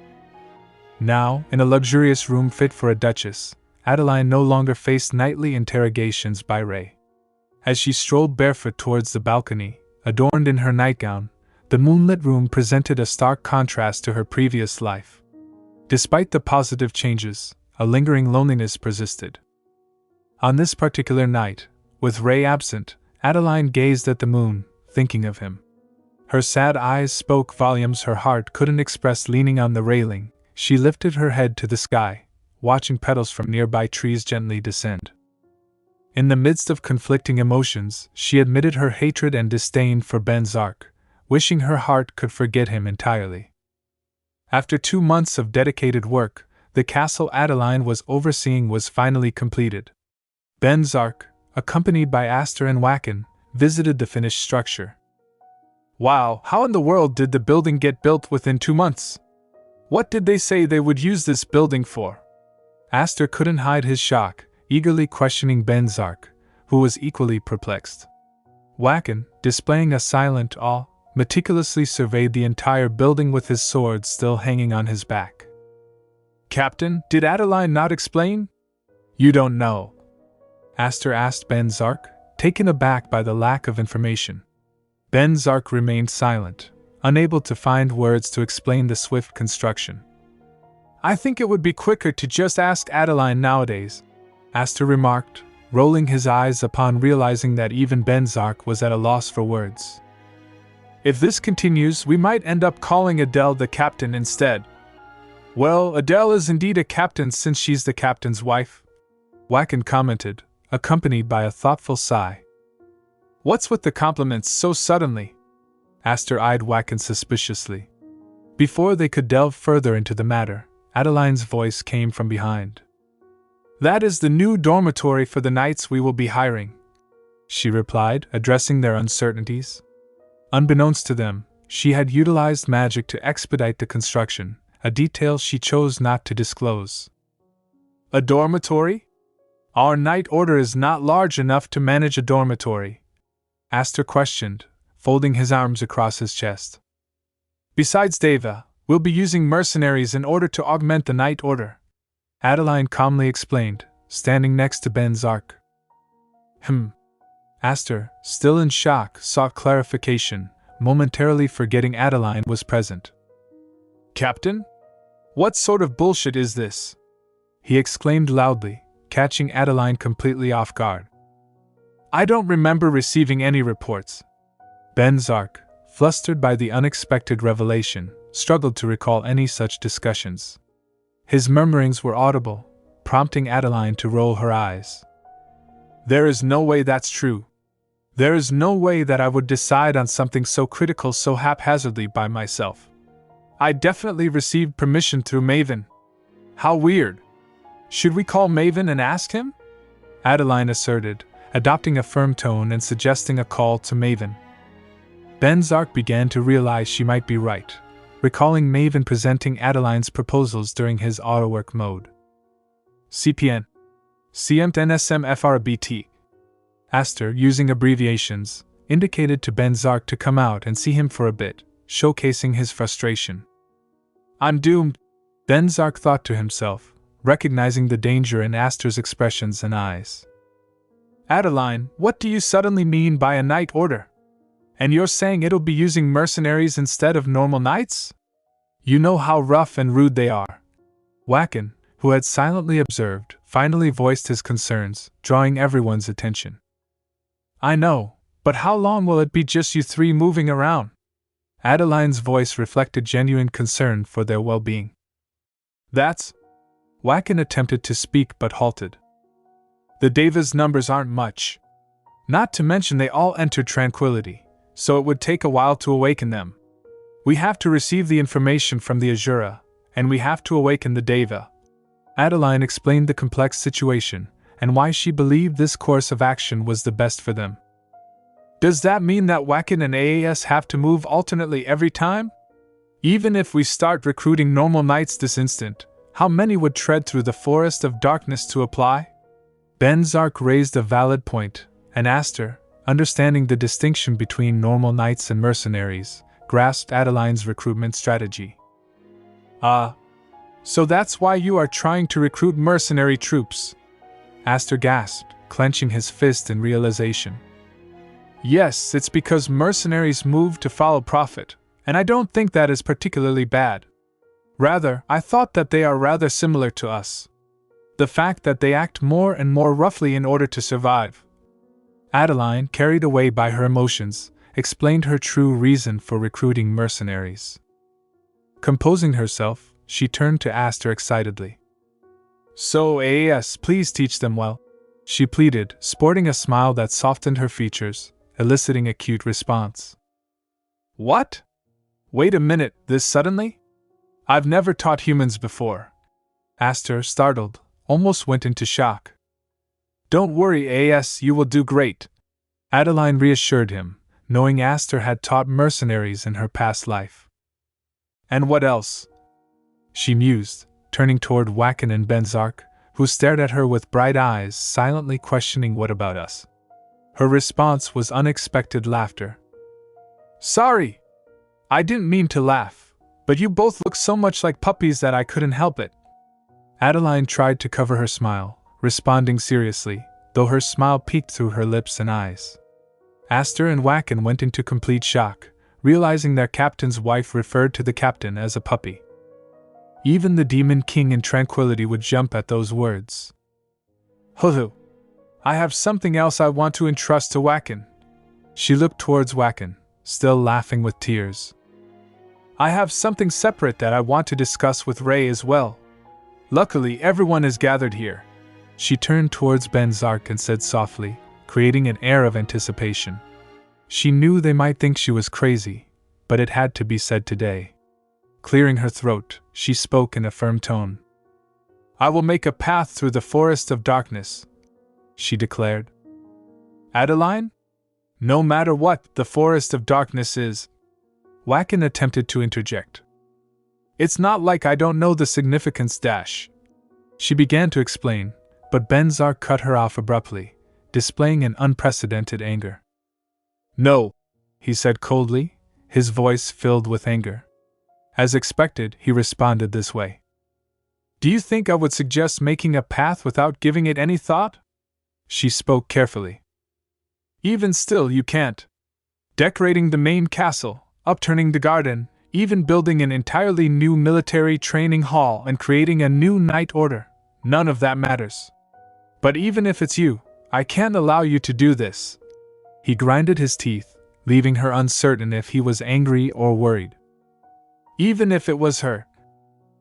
Now, in a luxurious room fit for a duchess, Adeline no longer faced nightly interrogations by Ray. As she strolled barefoot towards the balcony, adorned in her nightgown, the moonlit room presented a stark contrast to her previous life. Despite the positive changes, a lingering loneliness persisted. On this particular night, with Ray absent, Adeline gazed at the moon, thinking of him. Her sad eyes spoke volumes her heart couldn't express. Leaning on the railing, she lifted her head to the sky, watching petals from nearby trees gently descend. In the midst of conflicting emotions, she admitted her hatred and disdain for Venzak, wishing her heart could forget him entirely. After 2 months of dedicated work, the castle Adeline was overseeing was finally completed. Venzak, accompanied by Aster and Wacken, visited the finished structure. "Wow, how in the world did the building get built within 2 months? What did they say they would use this building for?" Aster couldn't hide his shock, eagerly questioning Venzak, who was equally perplexed. Wacken, displaying a silent awe, meticulously surveyed the entire building with his sword still hanging on his back. "Captain, did Adeline not explain?" "You don't know?" Aster asked Venzak, taken aback by the lack of information. Venzak remained silent, unable to find words to explain the swift construction. "I think it would be quicker to just ask Adeline nowadays," Aster remarked, rolling his eyes upon realizing that even Venzak was at a loss for words. "If this continues, we might end up calling Adele the captain instead." "Well, Adele is indeed a captain since she's the captain's wife," Wacken commented, accompanied by a thoughtful sigh. "What's with the compliments so suddenly?" Aster eyed Wacken suspiciously. Before they could delve further into the matter, Adeline's voice came from behind. "That is the new dormitory for the knights we will be hiring," she replied, addressing their uncertainties. Unbeknownst to them, she had utilized magic to expedite the construction, a detail she chose not to disclose. "A dormitory? Our knight order is not large enough to manage a dormitory," Aster questioned, folding his arms across his chest. "Besides Deva, we'll be using mercenaries in order to augment the knight order," Adeline calmly explained, standing next to Venzak. Aster, still in shock, sought clarification, momentarily forgetting Adeline was present. "Captain? What sort of bullshit is this?" he exclaimed loudly, catching Adeline completely off guard. I don't remember receiving any reports. Venzak, flustered by the unexpected revelation, struggled to recall any such discussions. His murmurings were audible, prompting Adeline to roll her eyes. There is no way that's true. There is no way that I would decide on something so critical so haphazardly by myself. I definitely received permission through Maven. How weird. Should we call Maven and ask him? Adeline asserted, adopting a firm tone and suggesting a call to Maven. Venzak began to realize she might be right, recalling Maven presenting Adeline's proposals during his autowork mode. CPN. CMTNSMFRBT. Aster, using abbreviations, indicated to Venzak to come out and see him for a bit, showcasing his frustration. I'm doomed, Venzak thought to himself, recognizing the danger in Aster's expressions and eyes. Adeline, what do you suddenly mean by a knight order? And you're saying it'll be using mercenaries instead of normal knights? You know how rough and rude they are. Wacken, who had silently observed, finally voiced his concerns, drawing everyone's attention. I know, but how long will it be just you three moving around? Adeline's voice reflected genuine concern for their well-being. That's... Wacken attempted to speak but halted. The Deva's numbers aren't much. Not to mention they all entered tranquility, so it would take a while to awaken them. We have to receive the information from the Azura, and we have to awaken the Deva. Adeline explained the complex situation, and why she believed this course of action was the best for them. Does that mean that Wacken and AAS have to move alternately every time? Even if we start recruiting normal knights this instant, how many would tread through the forest of darkness to apply? Venzak raised a valid point, and Aster, understanding the distinction between normal knights and mercenaries, grasped Adeline's recruitment strategy. So that's why you are trying to recruit mercenary troops? Aster gasped, clenching his fist in realization. Yes, it's because mercenaries move to follow profit, and I don't think that is particularly bad. Rather, I thought that they are rather similar to us. The fact that they act more and more roughly in order to survive. Adeline, carried away by her emotions, explained her true reason for recruiting mercenaries. Composing herself, she turned to Aster excitedly. So AAS, please teach them well, she pleaded, sporting a smile that softened her features, eliciting a cute response. What? Wait a minute, this suddenly? I've never taught humans before. Aster, startled, almost went into shock. Don't worry, AAS, you will do great, Adeline reassured him, knowing Aster had taught mercenaries in her past life. And what else? She mused, turning toward Wacken and Venzak, who stared at her with bright eyes, silently questioning what about us. Her response was unexpected laughter. Sorry! I didn't mean to laugh, but you both look so much like puppies that I couldn't help it. Adeline tried to cover her smile, responding seriously, though her smile peeked through her lips and eyes. Aster and Wacken went into complete shock, realizing their captain's wife referred to the captain as a puppy. Even the Demon King in tranquility would jump at those words. Huhu! I have something else I want to entrust to Wacken. She looked towards Wacken, still laughing with tears. I have something separate that I want to discuss with Ray as well. Luckily, everyone is gathered here. She turned towards Venzak and said softly, creating an air of anticipation. She knew they might think she was crazy, but it had to be said today. Clearing her throat, she spoke in a firm tone. I will make a path through the forest of darkness, she declared. Adeline? No matter what the forest of darkness is. Wacken attempted to interject. It's not like I don't know the significance dash. She began to explain, but Venzak cut her off abruptly, displaying an unprecedented anger. No, he said coldly, his voice filled with anger. As expected, he responded this way. Do you think I would suggest making a path without giving it any thought? She spoke carefully. Even still, you can't. Decorating the main castle, upturning the garden, even building an entirely new military training hall and creating a new knight order, none of that matters. But even if it's you, I can't allow you to do this. He grinded his teeth, leaving her uncertain if he was angry or worried. Even if it was her.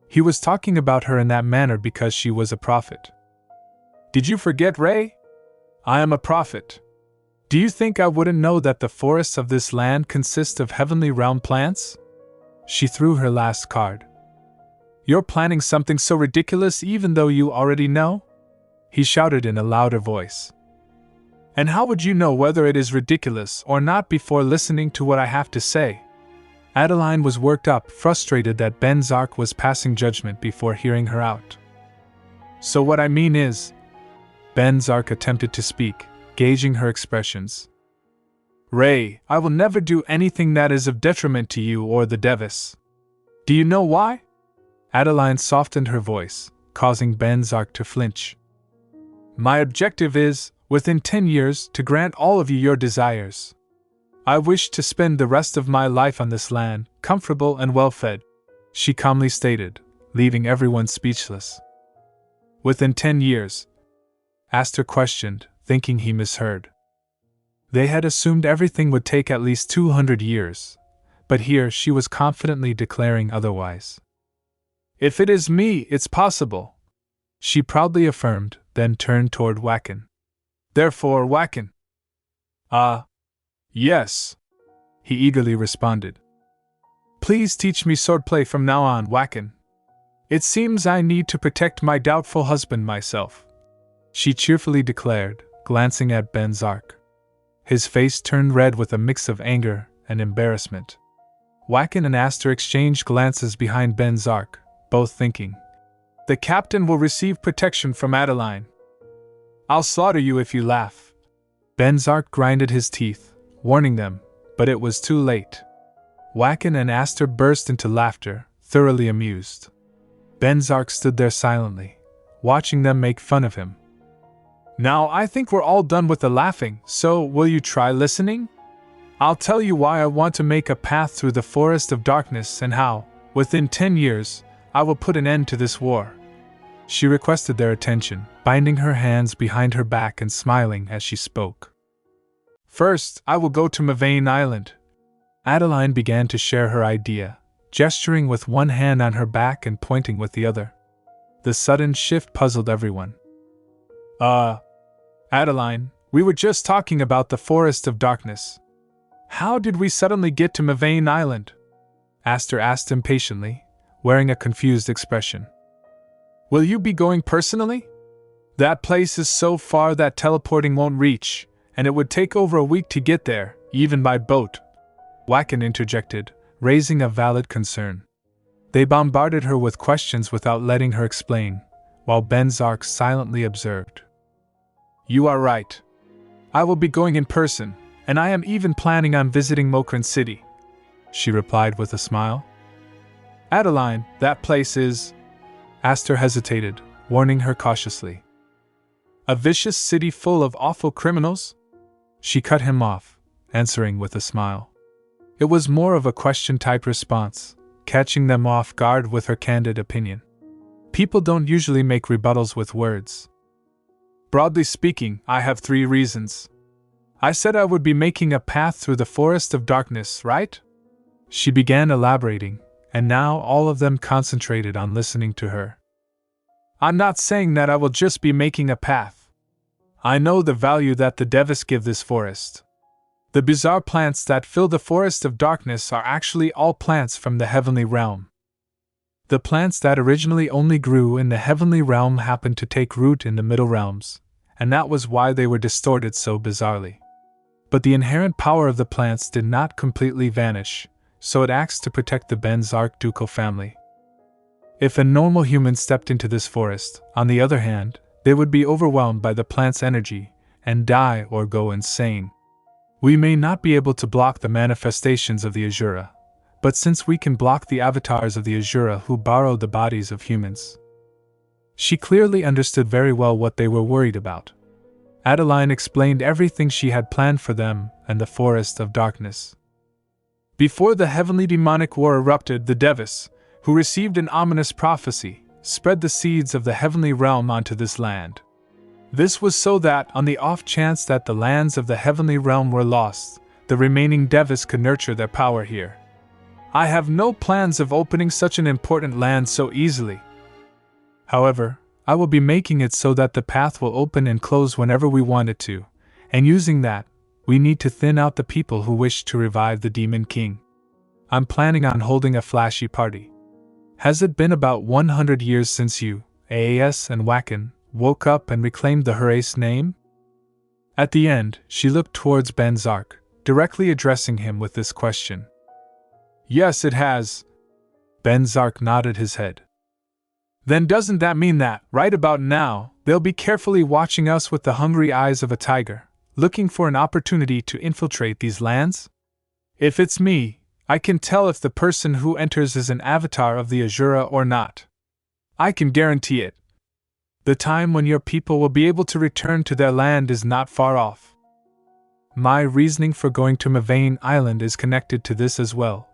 He was talking about her in that manner because she was a prophet. Did you forget, Ray? I am a prophet. Do you think I wouldn't know that the forests of this land consist of heavenly realm plants? She threw her last card. You're planning something so ridiculous even though you already know? He shouted in a louder voice. And how would you know whether it is ridiculous or not before listening to what I have to say? Adeline was worked up, frustrated that Venzak was passing judgment before hearing her out. So what I mean is, Venzak attempted to speak, gauging her expressions. Ray, I will never do anything that is of detriment to you or the Devis. Do you know why? Adeline softened her voice, causing Venzak to flinch. My objective is, within 10 years, to grant all of you your desires. I wish to spend the rest of my life on this land, comfortable and well-fed, she calmly stated, leaving everyone speechless. Within 10 years? Aster questioned, thinking he misheard. They had assumed everything would take at least 200 years, but here she was confidently declaring otherwise. If it is me, it's possible, she proudly affirmed, then turned toward Wacken. Therefore, Wacken. Yes, he eagerly responded. Please teach me swordplay from now on, Wacken. It seems I need to protect my doubtful husband myself, she cheerfully declared, glancing at Venzak. His face turned red with a mix of anger and embarrassment. Wacken and Aster exchanged glances behind Venzak, both thinking, the captain will receive protection from Adeline. I'll slaughter you if you laugh. Venzak grinded his teeth, warning them, but it was too late. Wacken and Aster burst into laughter, thoroughly amused. Venzak stood there silently, watching them make fun of him. Now I think we're all done with the laughing, so will you try listening? I'll tell you why I want to make a path through the forest of darkness and how, within 10 years, I will put an end to this war. She requested their attention, binding her hands behind her back and smiling as she spoke. First, I will go to Mavain Island. Adeline began to share her idea, gesturing with one hand on her back and pointing with the other. The sudden shift puzzled everyone. Adeline, we were just talking about the Forest of Darkness. How did we suddenly get to Mavain Island? Aster asked impatiently, wearing a confused expression. Will you be going personally? That place is so far that teleporting won't reach, and it would take over a week to get there, even by boat. Wacken interjected, raising a valid concern. They bombarded her with questions without letting her explain, while Venzak silently observed. You are right. I will be going in person, and I am even planning on visiting Mokran City, she replied with a smile. Adeline, that place is... Aster hesitated, warning her cautiously. A vicious city full of awful criminals? She cut him off, answering with a smile. It was more of a question-type response, catching them off guard with her candid opinion. People don't usually make rebuttals with words. Broadly speaking, I have 3 reasons. I said I would be making a path through the Forest of Darkness, right? She began elaborating, and now all of them concentrated on listening to her. I'm not saying that I will just be making a path. I know the value that the Devis give this forest. The bizarre plants that fill the Forest of Darkness are actually all plants from the heavenly realm. The plants that originally only grew in the heavenly realm happened to take root in the middle realms, and that was why they were distorted so bizarrely. But the inherent power of the plants did not completely vanish, so it acts to protect the Venzak ducal family. If a normal human stepped into this forest, on the other hand, they would be overwhelmed by the plant's energy and die or go insane. We may not be able to block the manifestations of the Asura, but since we can block the avatars of the Asura who borrowed the bodies of humans. She clearly understood very well what they were worried about. Adeline explained everything she had planned for them and the Forest of Darkness. Before the heavenly demonic war erupted, the Devis, who received an ominous prophecy, spread the seeds of the heavenly realm onto this land. This was so that, on the off chance that the lands of the heavenly realm were lost, the remaining devas could nurture their power here. I have no plans of opening such an important land so easily. However, I will be making it so that the path will open and close whenever we want it to, and using that, we need to thin out the people who wish to revive the Demon King. I'm planning on holding a flashy party. Has it been about 100 years since you, Aas and Wacken, woke up and reclaimed the Herace name? At the end, she looked towards Venzak, directly addressing him with this question. Yes, it has. Venzak nodded his head. Then doesn't that mean that, right about now, they'll be carefully watching us with the hungry eyes of a tiger, looking for an opportunity to infiltrate these lands? If it's me, I can tell if the person who enters is an avatar of the Azura or not. I can guarantee it. The time when your people will be able to return to their land is not far off. My reasoning for going to Mavain Island is connected to this as well.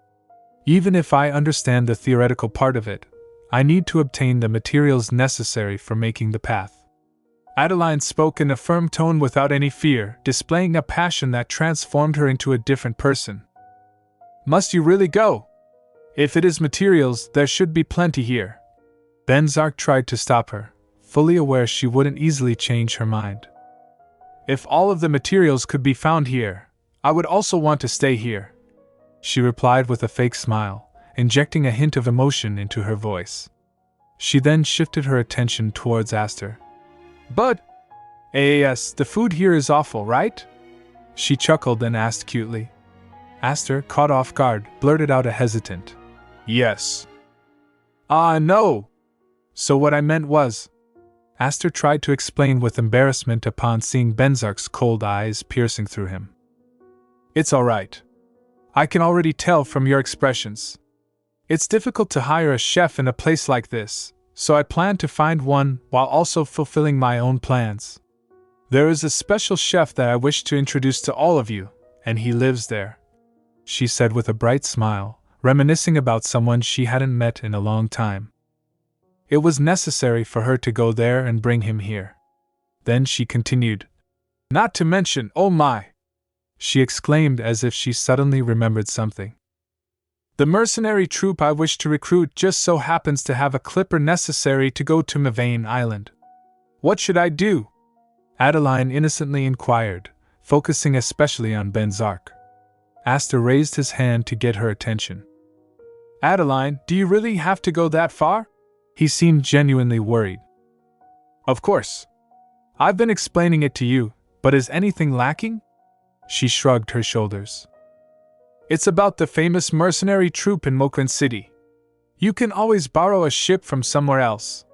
Even if I understand the theoretical part of it, I need to obtain the materials necessary for making the path. Adeline spoke in a firm tone without any fear, displaying a passion that transformed her into a different person. Must you really go? If it is materials, there should be plenty here. Venzak tried to stop her, fully aware she wouldn't easily change her mind. If all of the materials could be found here, I would also want to stay here, she replied with a fake smile, injecting a hint of emotion into her voice. She then shifted her attention towards Aster. But, Aas, the food here is awful, right? She chuckled and asked cutely. Aster, caught off guard, blurted out a hesitant, yes. No. So what I meant was, Aster tried to explain with embarrassment upon seeing Venzak's cold eyes piercing through him. It's all right. I can already tell from your expressions. It's difficult to hire a chef in a place like this, so I plan to find one while also fulfilling my own plans. There is a special chef that I wish to introduce to all of you, and he lives there, she said with a bright smile, reminiscing about someone she hadn't met in a long time. It was necessary for her to go there and bring him here. Then she continued, not to mention, oh my! She exclaimed as if she suddenly remembered something. The mercenary troop I wish to recruit just so happens to have a clipper necessary to go to Mavain Island. What should I do? Adeline innocently inquired, focusing especially on Venzak. Aster raised his hand to get her attention. Adeline, do you really have to go that far? He seemed genuinely worried. Of course. I've been explaining it to you, but is anything lacking? She shrugged her shoulders. It's about the famous mercenary troop in Mokran City. You can always borrow a ship from somewhere else.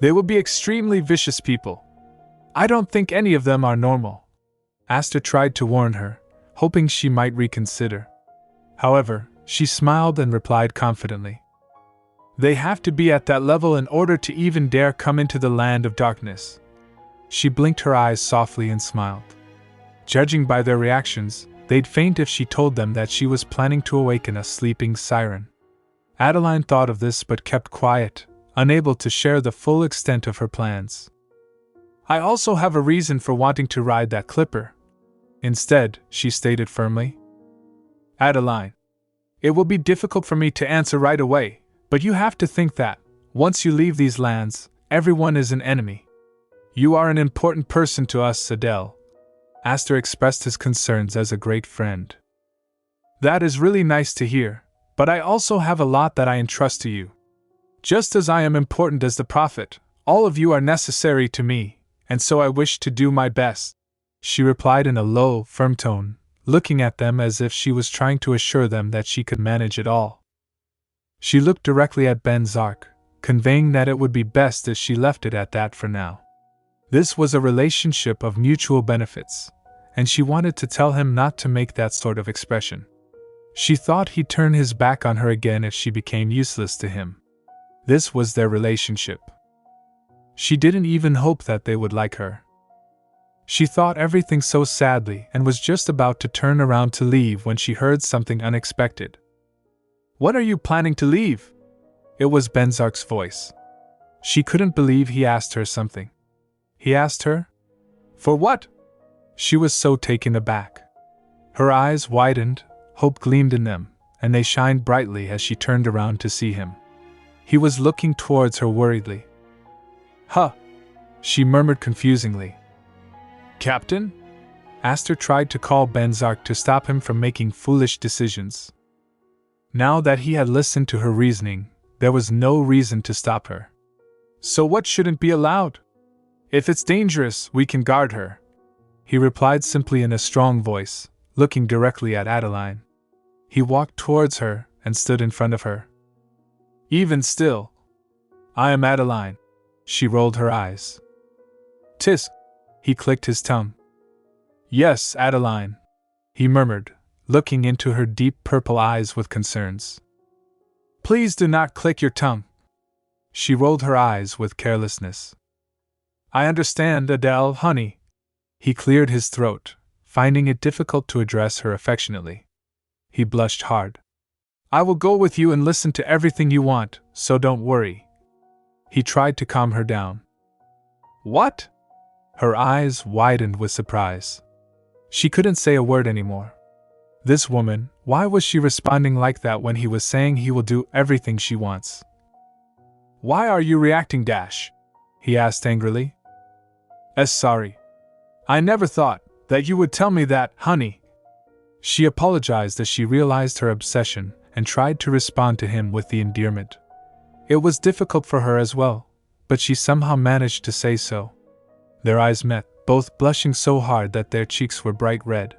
They will be extremely vicious people. I don't think any of them are normal. Aster tried to warn her, hoping she might reconsider. However, she smiled and replied confidently. They have to be at that level in order to even dare come into the land of darkness. She blinked her eyes softly and smiled. Judging by their reactions, they'd faint if she told them that she was planning to awaken a sleeping siren. Adeline thought of this but kept quiet, unable to share the full extent of her plans. I also have a reason for wanting to ride that clipper. Instead, she stated firmly. Adeline, it will be difficult for me to answer right away, but you have to think that, once you leave these lands, everyone is an enemy. You are an important person to us, Adele. Aster expressed his concerns as a great friend. That is really nice to hear, but I also have a lot that I entrust to you. Just as I am important as the prophet, all of you are necessary to me, and so I wish to do my best, she replied in a low, firm tone, looking at them as if she was trying to assure them that she could manage it all. She looked directly at Venzak, conveying that it would be best if she left it at that for now. This was a relationship of mutual benefits, and she wanted to tell him not to make that sort of expression. She thought he'd turn his back on her again if she became useless to him. This was their relationship. She didn't even hope that they would like her. She thought everything so sadly and was just about to turn around to leave when she heard something unexpected. When are you planning to leave? It was Venzak's voice. She couldn't believe he asked her something. He asked her, For what? She was so taken aback. Her eyes widened, hope gleamed in them, and they shined brightly as she turned around to see him. He was looking towards her worriedly. Huh? She murmured confusedly. Captain? Aster tried to call Venzak to stop him from making foolish decisions. Now that he had listened to her reasoning, there was no reason to stop her. So what shouldn't be allowed? If it's dangerous, we can guard her, he replied simply in a strong voice, looking directly at Adeline. He walked towards her and stood in front of her. Even still, I am Adeline. She rolled her eyes. Tisk. He clicked his tongue. Yes, Adeline, he murmured, looking into her deep purple eyes with concerns. Please do not click your tongue. She rolled her eyes with carelessness. I understand, Adele, honey. He cleared his throat, finding it difficult to address her affectionately. He blushed hard. I will go with you and listen to everything you want, so don't worry. He tried to calm her down. What? Her eyes widened with surprise. She couldn't say a word anymore. This woman, why was she responding like that when he was saying he will do everything she wants? Why are you reacting, Dash? He asked angrily. Sorry. I never thought that you would tell me that, honey. She apologized as she realized her obsession and tried to respond to him with the endearment. It was difficult for her as well, but she somehow managed to say so. Their eyes met, both blushing so hard that their cheeks were bright red.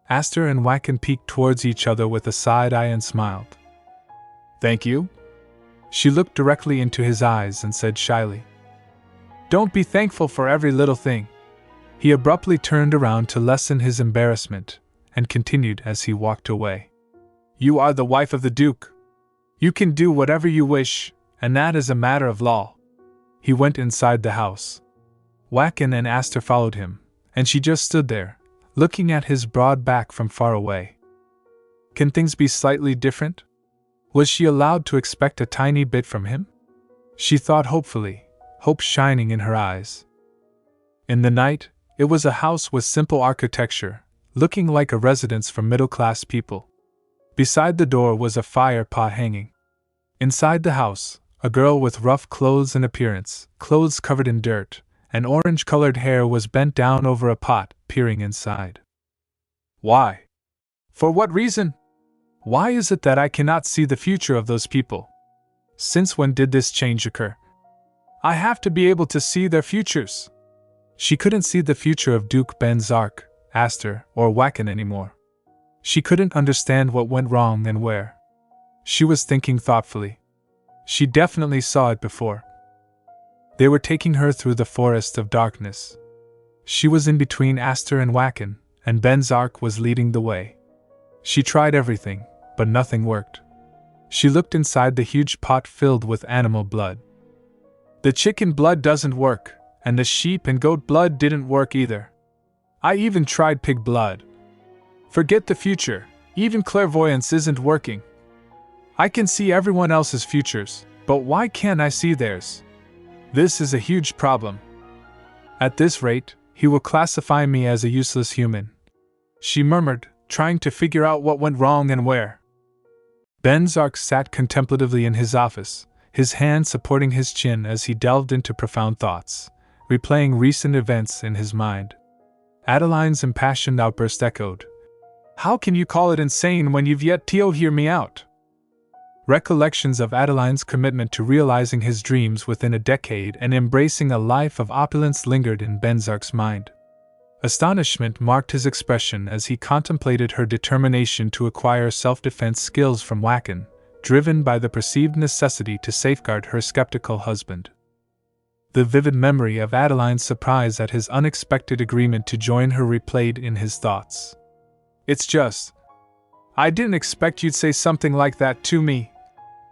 Aster and Wacken peeked towards each other with a side eye and smiled. Thank you? She looked directly into his eyes and said shyly. Don't be thankful for every little thing. He abruptly turned around to lessen his embarrassment, and continued as he walked away. You are the wife of the Duke. You can do whatever you wish, and that is a matter of law. He went inside the house. Wacken and Aster followed him, and she just stood there, looking at his broad back from far away. Can things be slightly different? Was she allowed to expect a tiny bit from him? She thought hopefully, hope shining in her eyes. In the night, it was a house with simple architecture, looking like a residence for middle-class people. Beside the door was a fire pot hanging. Inside the house, a girl with rough clothes and appearance, clothes covered in dirt, and orange-colored hair was bent down over a pot, peering inside. Why? For what reason? Why is it that I cannot see the future of those people? Since when did this change occur? I have to be able to see their futures. She couldn't see the future of Duke Venzak, Aster, or Wacken anymore. She couldn't understand what went wrong and where. She was thinking thoughtfully. She definitely saw it before. They were taking her through the forest of darkness. She was in between Aster and Wacken, and Venzak was leading the way. She tried everything, but nothing worked. She looked inside the huge pot filled with animal blood. The chicken blood doesn't work, and the sheep and goat blood didn't work either. I even tried pig blood. Forget the future, even clairvoyance isn't working. I can see everyone else's futures, but why can't I see theirs? This is a huge problem. At this rate, he will classify me as a useless human. She murmured, trying to figure out what went wrong and where. Venzak sat contemplatively in his office, his hand supporting his chin as he delved into profound thoughts, replaying recent events in his mind. Adeline's impassioned outburst echoed. How can you call it insane when you've yet to hear me out? Recollections of Adeline's commitment to realizing his dreams within a decade and embracing a life of opulence lingered in Venzak's mind. Astonishment marked his expression as he contemplated her determination to acquire self-defense skills from Wacken, driven by the perceived necessity to safeguard her skeptical husband. The vivid memory of Adeline's surprise at his unexpected agreement to join her replayed in his thoughts. It's just, I didn't expect you'd say something like that to me,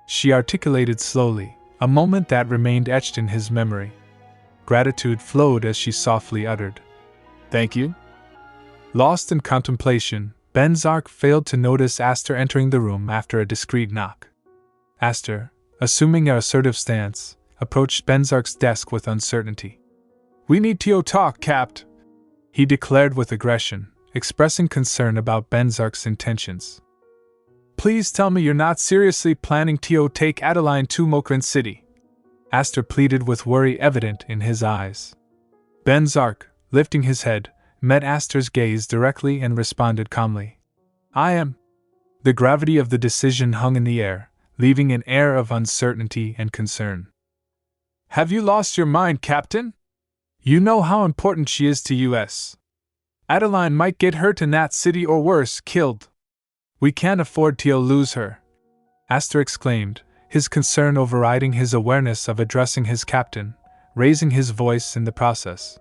she articulated slowly, a moment that remained etched in his memory. Gratitude flowed as she softly uttered, Thank you? Lost in contemplation, Venzak failed to notice Aster entering the room after a discreet knock. Aster, assuming an assertive stance, approached Venzak's desk with uncertainty. We need to talk, Capt. he declared with aggression, expressing concern about Venzak's intentions. Please tell me you're not seriously planning to take Adeline to Mokran City, Aster pleaded with worry evident in his eyes. Venzak, lifting his head, met Aster's gaze directly and responded calmly. I am. The gravity of the decision hung in the air, leaving an air of uncertainty and concern. Have you lost your mind, Captain? You know how important she is to us. Adeline might get hurt in that city or worse, killed. We can't afford to lose her, Aster exclaimed, his concern overriding his awareness of addressing his captain, raising his voice in the process.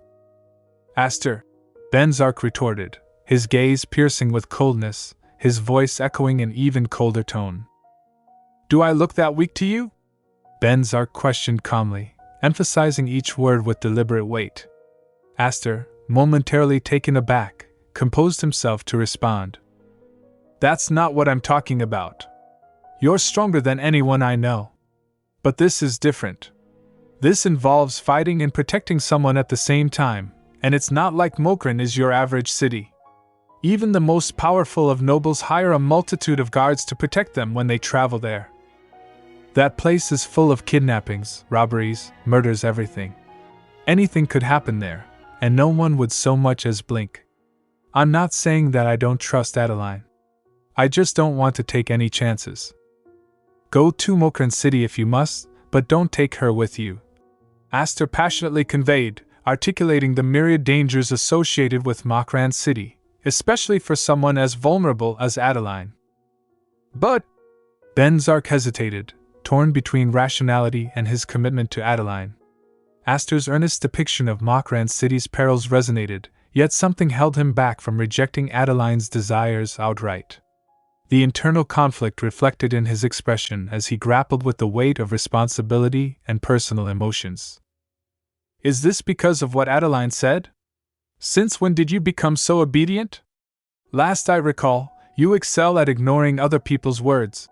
Aster, Venzak retorted, his gaze piercing with coldness, his voice echoing an even colder tone. Do I look that weak to you? Venzak questioned calmly, emphasizing each word with deliberate weight. Aster, momentarily taken aback, composed himself to respond. That's not what I'm talking about. You're stronger than anyone I know. But this is different. This involves fighting and protecting someone at the same time, and it's not like Mokran is your average city. Even the most powerful of nobles hire a multitude of guards to protect them when they travel there. That place is full of kidnappings, robberies, murders, everything. Anything could happen there, and no one would so much as blink. I'm not saying that I don't trust Adeline. I just don't want to take any chances. Go to Mokran City if you must, but don't take her with you, Aster passionately conveyed, articulating the myriad dangers associated with Mokran City, especially for someone as vulnerable as Adeline. But Venzak hesitated, torn between rationality and his commitment to Adeline. Aster's earnest depiction of Mokran City's perils resonated, yet something held him back from rejecting Adeline's desires outright. The internal conflict reflected in his expression as he grappled with the weight of responsibility and personal emotions. Is this because of what Adeline said? Since when did you become so obedient? Last I recall, you excel at ignoring other people's words,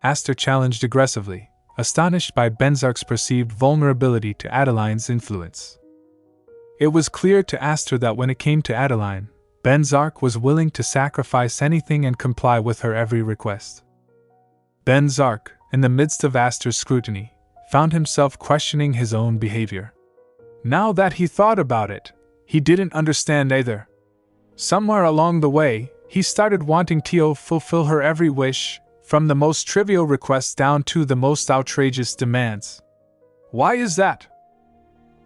Aster challenged aggressively, astonished by Venzak's perceived vulnerability to Adeline's influence. It was clear to Aster that when it came to Adeline, Venzak was willing to sacrifice anything and comply with her every request. Venzak, in the midst of Aster's scrutiny, found himself questioning his own behavior. Now that he thought about it, he didn't understand either. Somewhere along the way, he started wanting to fulfill her every wish, from the most trivial requests down to the most outrageous demands. Why is that?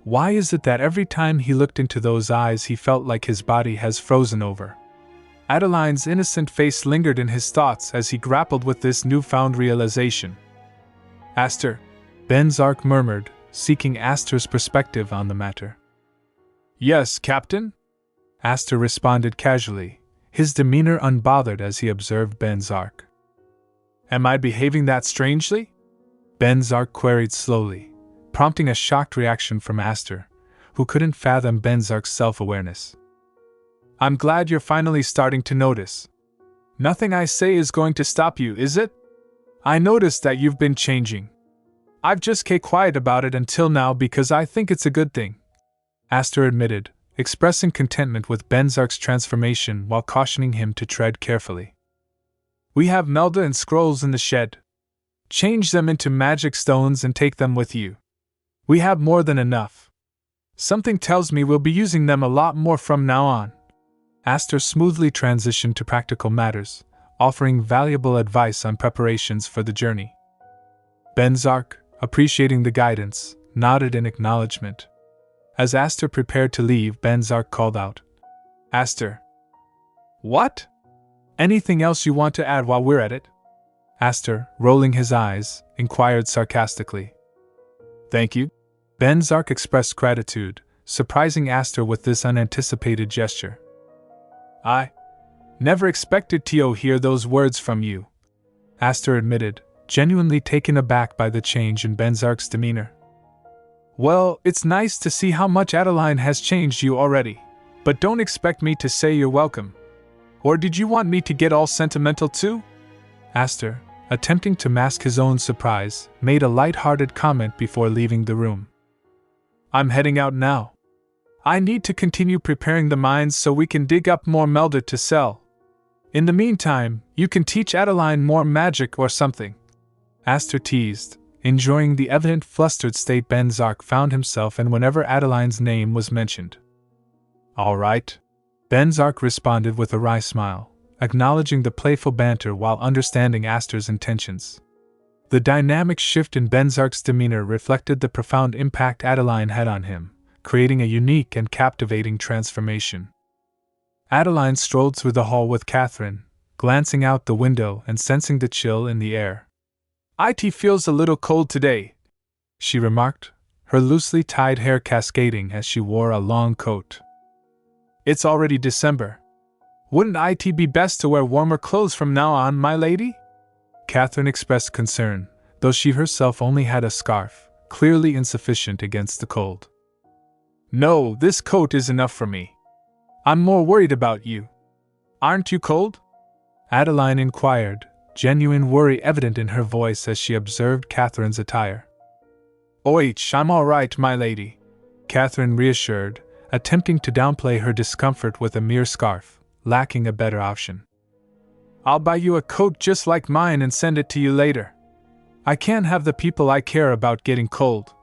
Why is it that every time he looked into those eyes he felt like his body has frozen over? Adeline's innocent face lingered in his thoughts as he grappled with this newfound realization. Aster, Venzak murmured, seeking Aster's perspective on the matter. Yes, Captain? Aster responded casually, his demeanor unbothered as he observed Venzak. Am I behaving that strangely? Venzak queried slowly, prompting a shocked reaction from Aster, who couldn't fathom Venzak's self-awareness. I'm glad you're finally starting to notice. Nothing I say is going to stop you, is it? I noticed that you've been changing. I've just kept quiet about it until now because I think it's a good thing, Aster admitted, expressing contentment with Venzak's transformation while cautioning him to tread carefully. We have Melda and scrolls in the shed. Change them into magic stones and take them with you. We have more than enough. Something tells me we'll be using them a lot more from now on. Aster smoothly transitioned to practical matters, offering valuable advice on preparations for the journey. Venzak, appreciating the guidance, nodded in acknowledgement. As Aster prepared to leave, Venzak called out, Aster. What? Anything else you want to add while we're at it? Aster, rolling his eyes, inquired sarcastically. Thank you. Venzak expressed gratitude, surprising Aster with this unanticipated gesture. I never expected to hear those words from you, Aster admitted, genuinely taken aback by the change in Venzak's demeanor. Well, it's nice to see how much Adeline has changed you already, but don't expect me to say you're welcome. Or did you want me to get all sentimental too? Aster, attempting to mask his own surprise, made a light-hearted comment before leaving the room. I'm heading out now. I need to continue preparing the mines so we can dig up more melda to sell. In the meantime, you can teach Adeline more magic or something. Aster teased, enjoying the evident flustered state Venzak found himself in whenever Adeline's name was mentioned. All right. Venzak responded with a wry smile, acknowledging the playful banter while understanding Aster's intentions. The dynamic shift in Venzak's demeanor reflected the profound impact Adeline had on him, creating a unique and captivating transformation. Adeline strolled through the hall with Catherine, glancing out the window and sensing the chill in the air. "It feels a little cold today," she remarked, her loosely tied hair cascading as she wore a long coat. "It's already December. Wouldn't it be best to wear warmer clothes from now on, my lady?" Catherine expressed concern, though she herself only had a scarf, clearly insufficient against the cold. "No, this coat is enough for me. I'm more worried about you. Aren't you cold?" Adeline inquired, genuine worry evident in her voice as she observed Catherine's attire. I'm all right, my lady," Catherine reassured, attempting to downplay her discomfort with a mere scarf, lacking a better option. "I'll buy you a coat just like mine and send it to you later. I can't have the people I care about getting cold,"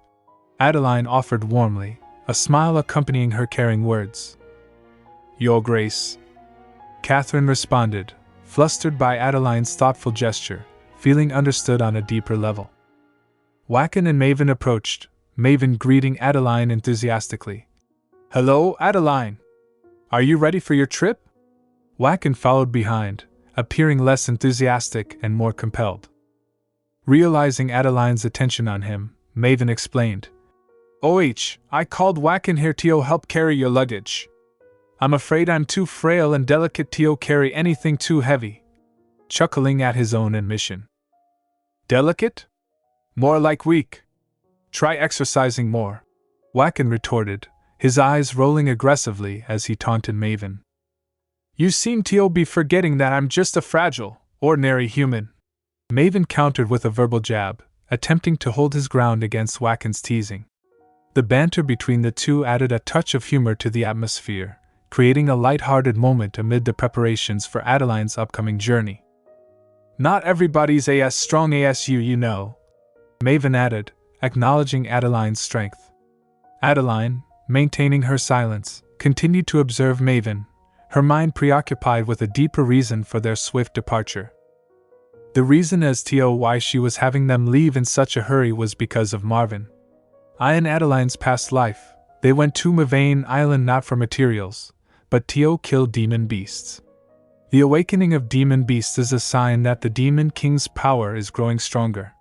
Adeline offered warmly, a smile accompanying her caring words. "Your Grace," Catherine responded, flustered by Adeline's thoughtful gesture, feeling understood on a deeper level. Wacken and Maven approached, Maven greeting Adeline enthusiastically. "Hello, Adeline! Are you ready for your trip?" Wacken followed behind, appearing less enthusiastic and more compelled. Realizing Adeline's attention on him, Maven explained. I called Wacken here to help carry your luggage. I'm afraid I'm too frail and delicate to carry anything too heavy," chuckling at his own admission. "Delicate? More like weak. Try exercising more," Wacken retorted, his eyes rolling aggressively as he taunted Maven. "You seem to be forgetting that I'm just a fragile, ordinary human," Maven countered with a verbal jab, attempting to hold his ground against Wacken's teasing. The banter between the two added a touch of humor to the atmosphere, creating a light-hearted moment amid the preparations for Adeline's upcoming journey. "Not everybody's as strong as you know," Maven added, acknowledging Adeline's strength. Adeline, maintaining her silence, continued to observe Maven, her mind preoccupied with a deeper reason for their swift departure. The reason as to why she was having them leave in such a hurry was because of Marvin. In Adeline's past life, they went to Mavane Island not for materials, but to kill demon beasts. The awakening of demon beasts is a sign that the demon king's power is growing stronger.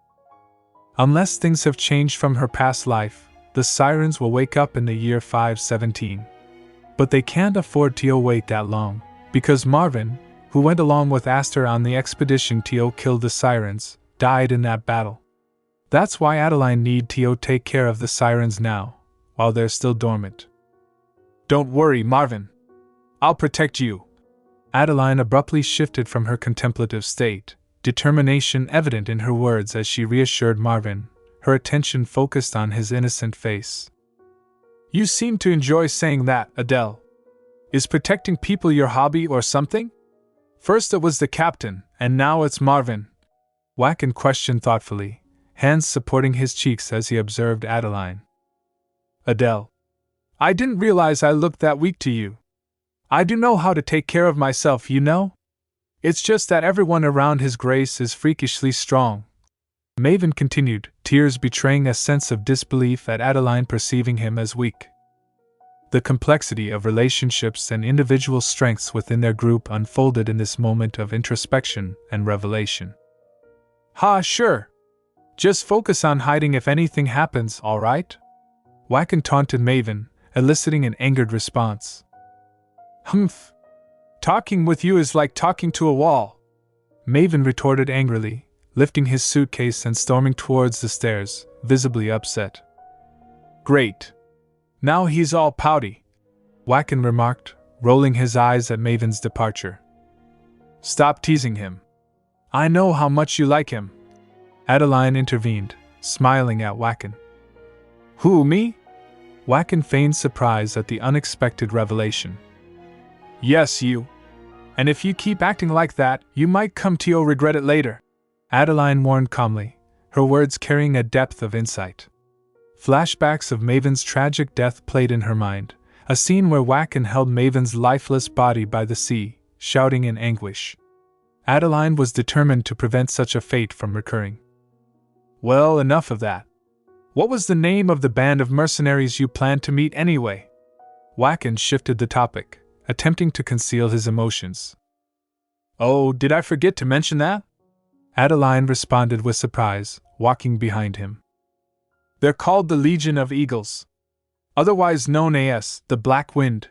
Unless things have changed from her past life, the sirens will wake up in the year 517. But they can't afford to wait that long, because Marvin, who went along with Aster on the expedition to kill the sirens, died in that battle. That's why Adeline need to take care of the sirens now, while they're still dormant. "Don't worry, Marvin. I'll protect you." Adeline abruptly shifted from her contemplative state, determination evident in her words as she reassured Marvin, her attention focused on his innocent face. "You seem to enjoy saying that, Adele. Is protecting people your hobby or something? First it was the captain, and now it's Marvin," Wacken questioned thoughtfully, hands supporting his cheeks as he observed Adeline. "Adele, I didn't realize I looked that weak to you. I do know how to take care of myself, you know? It's just that everyone around His Grace is freakishly strong," Maven continued, tears betraying a sense of disbelief at Adeline perceiving him as weak. The complexity of relationships and individual strengths within their group unfolded in this moment of introspection and revelation. Sure. Just focus on hiding if anything happens, all right?" Wacken taunted Maven, eliciting an angered response. "Humph. Talking with you is like talking to a wall," Maven retorted angrily, lifting his suitcase and storming towards the stairs, visibly upset. "Great. Now he's all pouty," Wacken remarked, rolling his eyes at Maven's departure. "Stop teasing him. I know how much you like him," Adeline intervened, smiling at Wacken. "Who, me? Wacken feigned surprise at the unexpected revelation. Yes, you. And if you keep acting like that, you might come to regret it later, Adeline warned calmly, her words carrying a depth of insight. Flashbacks of Maven's tragic death played in her mind, a scene where Wacken held Maven's lifeless body by the sea, shouting in anguish. Adeline was determined to prevent such a fate from recurring. Well, enough of that. What was the name of the band of mercenaries you planned to meet anyway? Wacken shifted the topic, attempting to conceal his emotions. Oh, did I forget to mention that? Adeline responded with surprise, walking behind him. They're called the Legion of Eagles, otherwise known as the Black Wind,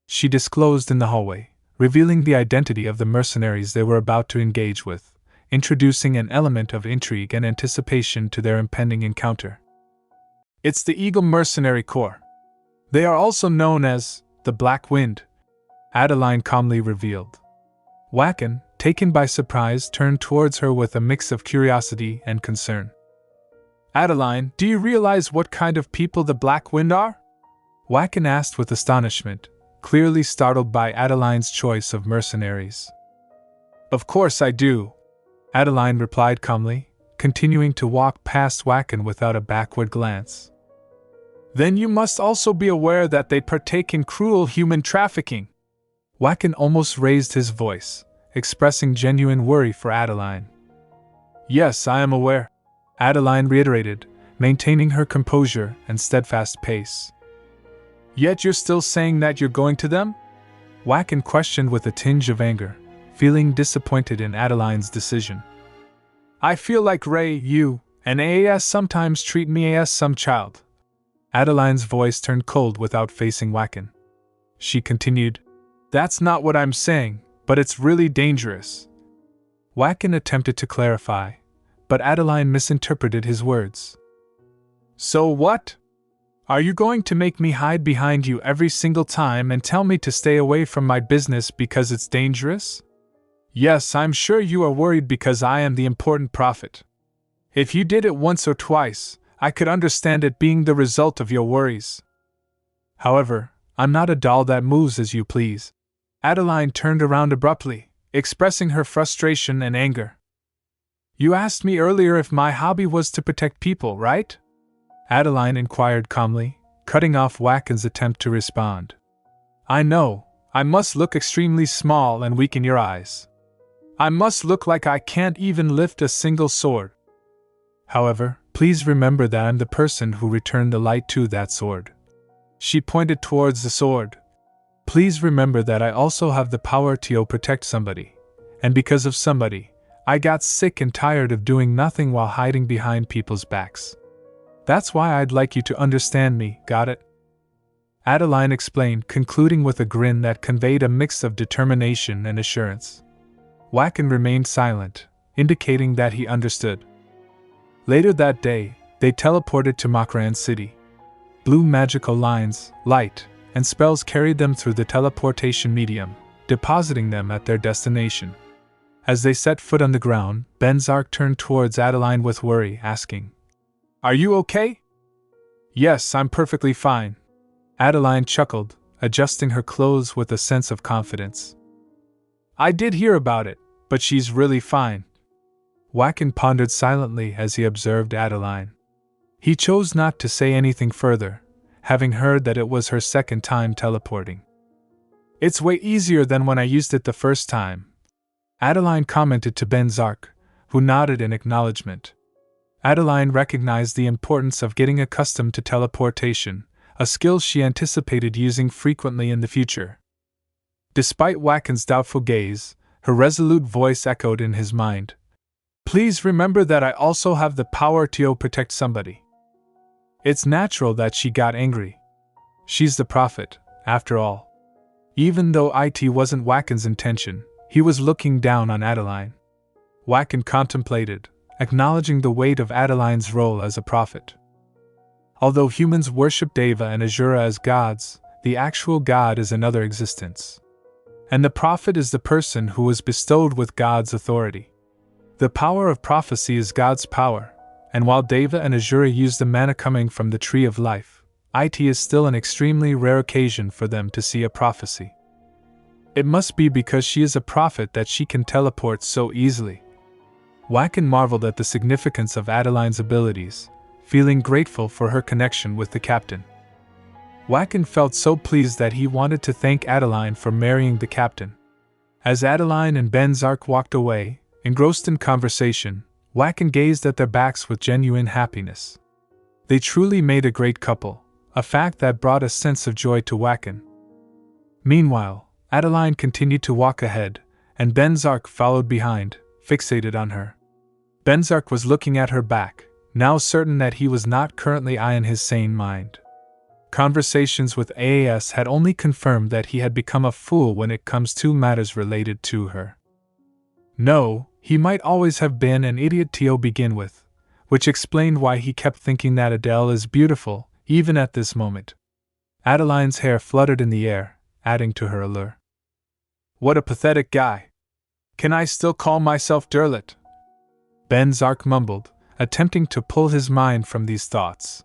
she disclosed in the hallway, revealing the identity of the mercenaries they were about to engage with, introducing an element of intrigue and anticipation to their impending encounter. It's the Eagle Mercenary Corps. They are also known as the Black Wind, Adeline calmly revealed. Wacken, taken by surprise, turned towards her with a mix of curiosity and concern. Adeline, do you realize what kind of people the Black Wind are? Wacken asked with astonishment, clearly startled by Adeline's choice of mercenaries. Of course I do, Adeline replied calmly, continuing to walk past Wacken without a backward glance. Then you must also be aware that they partake in cruel human trafficking. Wacken almost raised his voice, expressing genuine worry for Adeline. Yes, I am aware, Adeline reiterated, maintaining her composure and steadfast pace. Yet you're still saying that you're going to them? Wacken questioned with a tinge of anger, feeling disappointed in Adeline's decision. I feel like Ray, you, and AAS sometimes treat me as some child. Adeline's voice turned cold without facing Wacken. She continued, That's not what I'm saying, but it's really dangerous. Wacken attempted to clarify, but Adeline misinterpreted his words. So what? Are you going to make me hide behind you every single time and tell me to stay away from my business because it's dangerous? Yes, I'm sure you are worried because I am the important prophet. If you did it once or twice, I could understand it being the result of your worries. However, I'm not a doll that moves as you please. Adeline turned around abruptly, expressing her frustration and anger. You asked me earlier if my hobby was to protect people, right? Adeline inquired calmly, cutting off Wacken's attempt to respond. I know, I must look extremely small and weak in your eyes. I must look like I can't even lift a single sword. However, please remember that I'm the person who returned the light to that sword. She pointed towards the sword. Please remember that I also have the power to protect somebody. And because of somebody, I got sick and tired of doing nothing while hiding behind people's backs. That's why I'd like you to understand me, got it? Adeline explained, concluding with a grin that conveyed a mix of determination and assurance. Wacken remained silent, indicating that he understood. Later that day, they teleported to Makran City. Blue magical lines, light, and spells carried them through the teleportation medium, depositing them at their destination. As they set foot on the ground, Venzak turned towards Adeline with worry, asking, Are you okay? Yes, I'm perfectly fine. Adeline chuckled, adjusting her clothes with a sense of confidence. I did hear about it, but she's really fine. Wacken pondered silently as he observed Adeline. He chose not to say anything further, having heard that it was her second time teleporting. It's way easier than when I used it the first time, Adeline commented to Venzak, who nodded in acknowledgement. Adeline recognized the importance of getting accustomed to teleportation, a skill she anticipated using frequently in the future. Despite Wacken's doubtful gaze, her resolute voice echoed in his mind. Please remember that I also have the power to protect somebody. It's natural that she got angry. She's the prophet, after all. Even though it wasn't Wacken's intention, he was looking down on Adeline. Wacken contemplated, acknowledging the weight of Adeline's role as a prophet. Although humans worship Deva and Azura as gods, the actual god is another existence. And the prophet is the person who was bestowed with God's authority. The power of prophecy is God's power, and while Deva and Azura use the mana coming from the Tree of Life, it is still an extremely rare occasion for them to see a prophecy. It must be because she is a prophet that she can teleport so easily. Wacken marveled at the significance of Adeline's abilities, feeling grateful for her connection with the captain. Wacken felt so pleased that he wanted to thank Adeline for marrying the captain. As Adeline and Venzak walked away, engrossed in conversation, Wacken gazed at their backs with genuine happiness. They truly made a great couple, a fact that brought a sense of joy to Wacken. Meanwhile, Adeline continued to walk ahead, and Venzak followed behind, fixated on her. Venzak was looking at her back, now certain that he was not currently in his sane mind. Conversations with AAS had only confirmed that he had become a fool when it comes to matters related to her. No, he might always have been an idiot to begin with, which explained why he kept thinking that Adele is beautiful, even at this moment. Adeline's hair fluttered in the air, adding to her allure. What a pathetic guy. Can I still call myself Derlit? Venzak mumbled, attempting to pull his mind from these thoughts.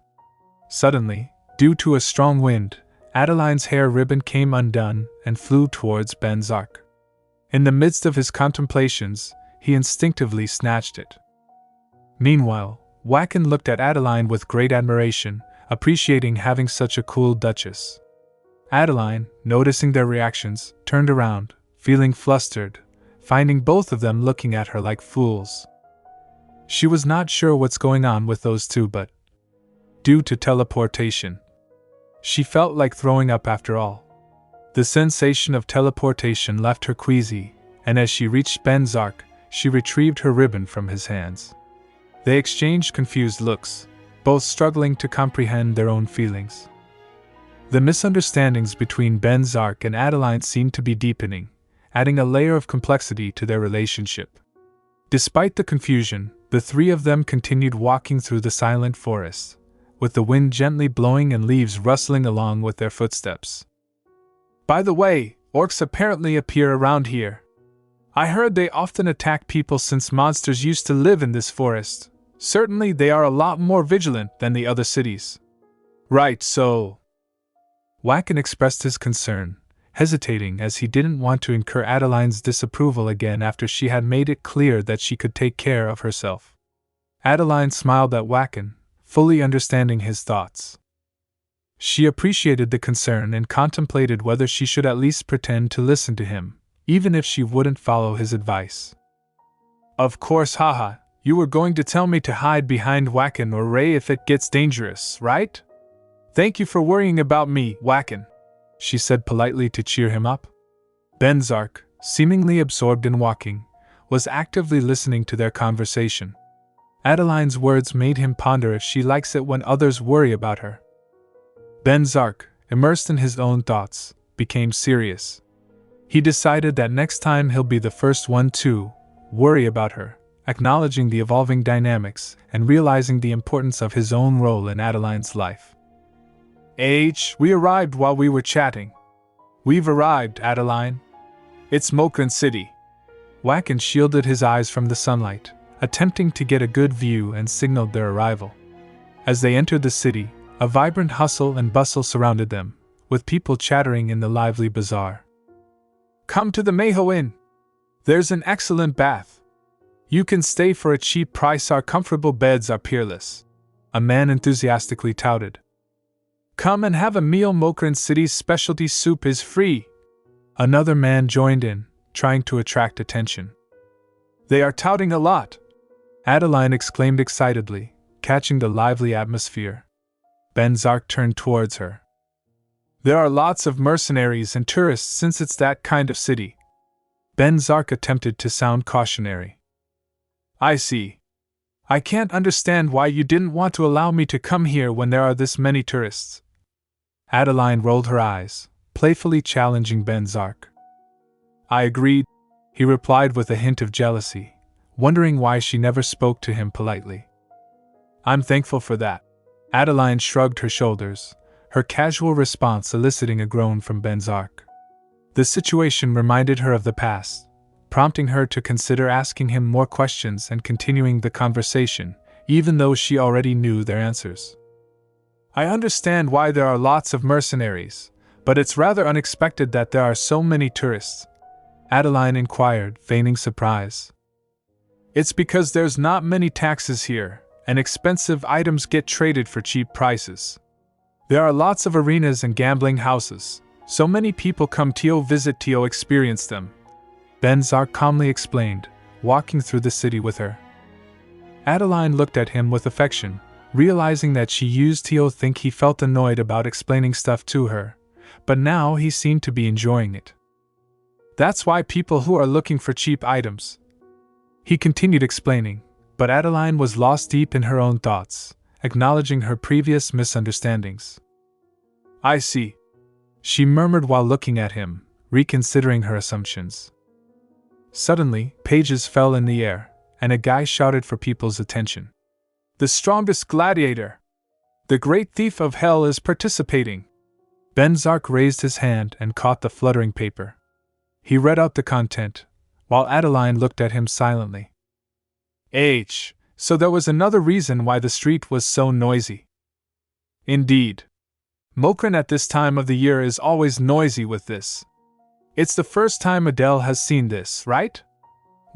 Suddenly, due to a strong wind, Adeline's hair ribbon came undone and flew towards Venzak. In the midst of his contemplations, he instinctively snatched it. Meanwhile, Wacken looked at Adeline with great admiration, appreciating having such a cool duchess. Adeline, noticing their reactions, turned around, feeling flustered, finding both of them looking at her like fools. She was not sure what's going on with those two, but due to teleportation, she felt like throwing up after all. The sensation of teleportation left her queasy, and as she reached Venzak, she retrieved her ribbon from his hands. They exchanged confused looks, both struggling to comprehend their own feelings. The misunderstandings between Venzak and Adeline seemed to be deepening, adding a layer of complexity to their relationship. Despite the confusion, the three of them continued walking through the silent forest, with the wind gently blowing and leaves rustling along with their footsteps. By the way, orcs apparently appear around here. I heard they often attack people since monsters used to live in this forest. Certainly they are a lot more vigilant than the other cities. Right, so... Wacken expressed his concern, hesitating as he didn't want to incur Adeline's disapproval again after she had made it clear that she could take care of herself. Adeline smiled at Wacken, fully understanding his thoughts. She appreciated the concern and contemplated whether she should at least pretend to listen to him, even if she wouldn't follow his advice. Of course, haha, you were going to tell me to hide behind Wacken or Ray if it gets dangerous, right? Thank you for worrying about me, Wacken, she said politely to cheer him up. Venzak, seemingly absorbed in walking, was actively listening to their conversation. Adeline's words made him ponder if she likes it when others worry about her. Venzak, immersed in his own thoughts, became serious. He decided that next time he'll be the first one to worry about her, acknowledging the evolving dynamics and realizing the importance of his own role in Adeline's life. We arrived while we were chatting. We've arrived, Adeline. It's Mokran City. Wacken shielded his eyes from the sunlight, attempting to get a good view, and signaled their arrival. As they entered the city, a vibrant hustle and bustle surrounded them, with people chattering in the lively bazaar. Come to the Manhwa Inn. There's an excellent bath. You can stay for a cheap price. Our comfortable beds are peerless, a man enthusiastically touted. Come and have a meal. Mokran City's specialty soup is free. Another man joined in, trying to attract attention. They are touting a lot, Adeline exclaimed excitedly, catching the lively atmosphere. Venzak turned towards her. There are lots of mercenaries and tourists since it's that kind of city. Venzak attempted to sound cautionary. I see. I can't understand why you didn't want to allow me to come here when there are this many tourists. Adeline rolled her eyes, playfully challenging Venzak. I agreed, he replied with a hint of jealousy, wondering why she never spoke to him politely. I'm thankful for that. Adeline shrugged her shoulders, her casual response eliciting a groan from Venzak. The situation reminded her of the past, prompting her to consider asking him more questions and continuing the conversation, even though she already knew their answers. I understand why there are lots of mercenaries, but it's rather unexpected that there are so many tourists. Adeline inquired, feigning surprise. It's because there's not many taxes here, and expensive items get traded for cheap prices. There are lots of arenas and gambling houses, so many people come to visit to experience them. Venzak calmly explained, walking through the city with her. Adeline looked at him with affection, realizing that she used to think he felt annoyed about explaining stuff to her, but now he seemed to be enjoying it. That's why people who are looking for cheap items. He continued explaining, but Adeline was lost deep in her own thoughts, acknowledging her previous misunderstandings. I see, she murmured while looking at him, reconsidering her assumptions. Suddenly, pages fell in the air, and a guy shouted for people's attention. The strongest gladiator! The great thief of hell is participating! Venzak raised his hand and caught the fluttering paper. He read out the content, while Adeline looked at him silently. So there was another reason why the street was so noisy. Indeed. Mokran at this time of the year is always noisy with this. It's the first time Adele has seen this, right?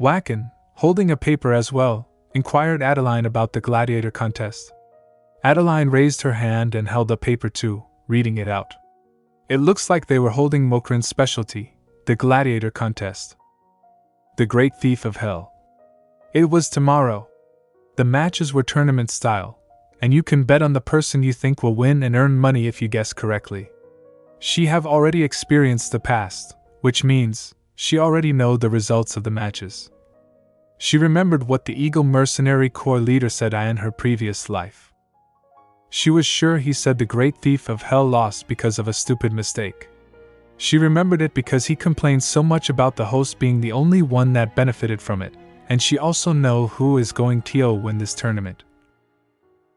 Wacken, holding a paper as well, inquired Adeline about the gladiator contest. Adeline raised her hand and held the paper too, reading it out. It looks like they were holding Mokran's specialty, the gladiator contest. The Great Thief of Hell. It was tomorrow. The matches were tournament style, and you can bet on the person you think will win and earn money if you guess correctly. She have already experienced the past, which means she already know the results of the matches. She remembered what the Eagle Mercenary Corps leader said in her previous life. She was sure he said the Great Thief of Hell lost because of a stupid mistake. She remembered it because he complained so much about the host being the only one that benefited from it, and she also know who is going to win this tournament.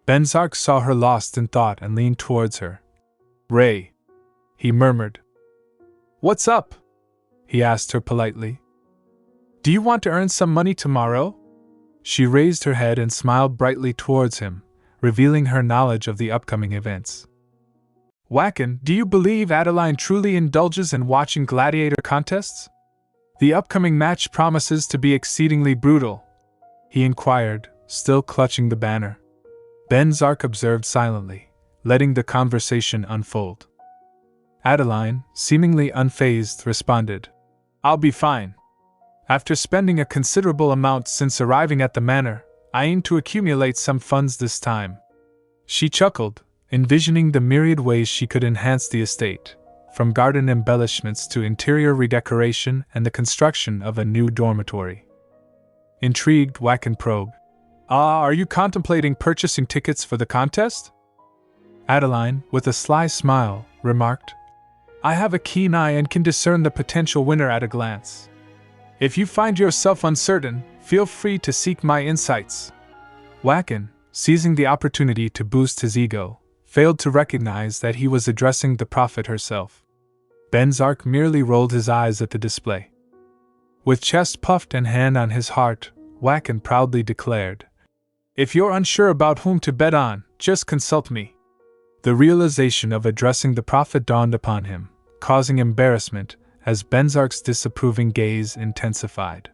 Venzak saw her lost in thought and leaned towards her. Ray, he murmured. What's up? He asked her politely. Do you want to earn some money tomorrow? She raised her head and smiled brightly towards him, revealing her knowledge of the upcoming events. Wacken, do you believe Adeline truly indulges in watching gladiator contests? The upcoming match promises to be exceedingly brutal, he inquired, still clutching the banner. Venzak observed silently, letting the conversation unfold. Adeline, seemingly unfazed, responded, I'll be fine. After spending a considerable amount since arriving at the manor, I aim to accumulate some funds this time. She chuckled, envisioning the myriad ways she could enhance the estate, from garden embellishments to interior redecoration and the construction of a new dormitory. Intrigued, Wacken probed, are you contemplating purchasing tickets for the contest? Adeline, with a sly smile, remarked, I have a keen eye and can discern the potential winner at a glance. If you find yourself uncertain, feel free to seek my insights. Wacken, seizing the opportunity to boost his ego, failed to recognize that he was addressing the prophet herself. Venzak merely rolled his eyes at the display. With chest puffed and hand on his heart, Wacken proudly declared, If you're unsure about whom to bet on, just consult me. The realization of addressing the prophet dawned upon him, causing embarrassment as Venzak's disapproving gaze intensified.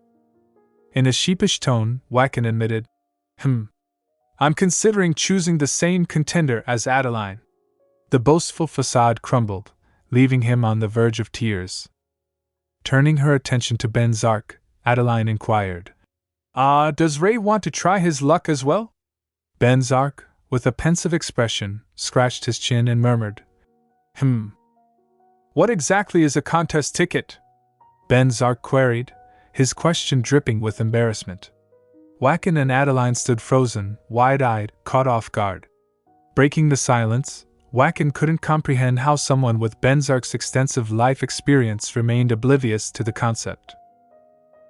In a sheepish tone, Wacken admitted, I'm considering choosing the same contender as Adeline. The boastful facade crumbled, leaving him on the verge of tears. Turning her attention to Venzak, Adeline inquired, does Ray want to try his luck as well? Venzak, with a pensive expression, scratched his chin and murmured, What exactly is a contest ticket? Venzak queried, his question dripping with embarrassment. Wacken and Adeline stood frozen, wide-eyed, caught off guard. Breaking the silence, Wacken couldn't comprehend how someone with Venzak's extensive life experience remained oblivious to the concept.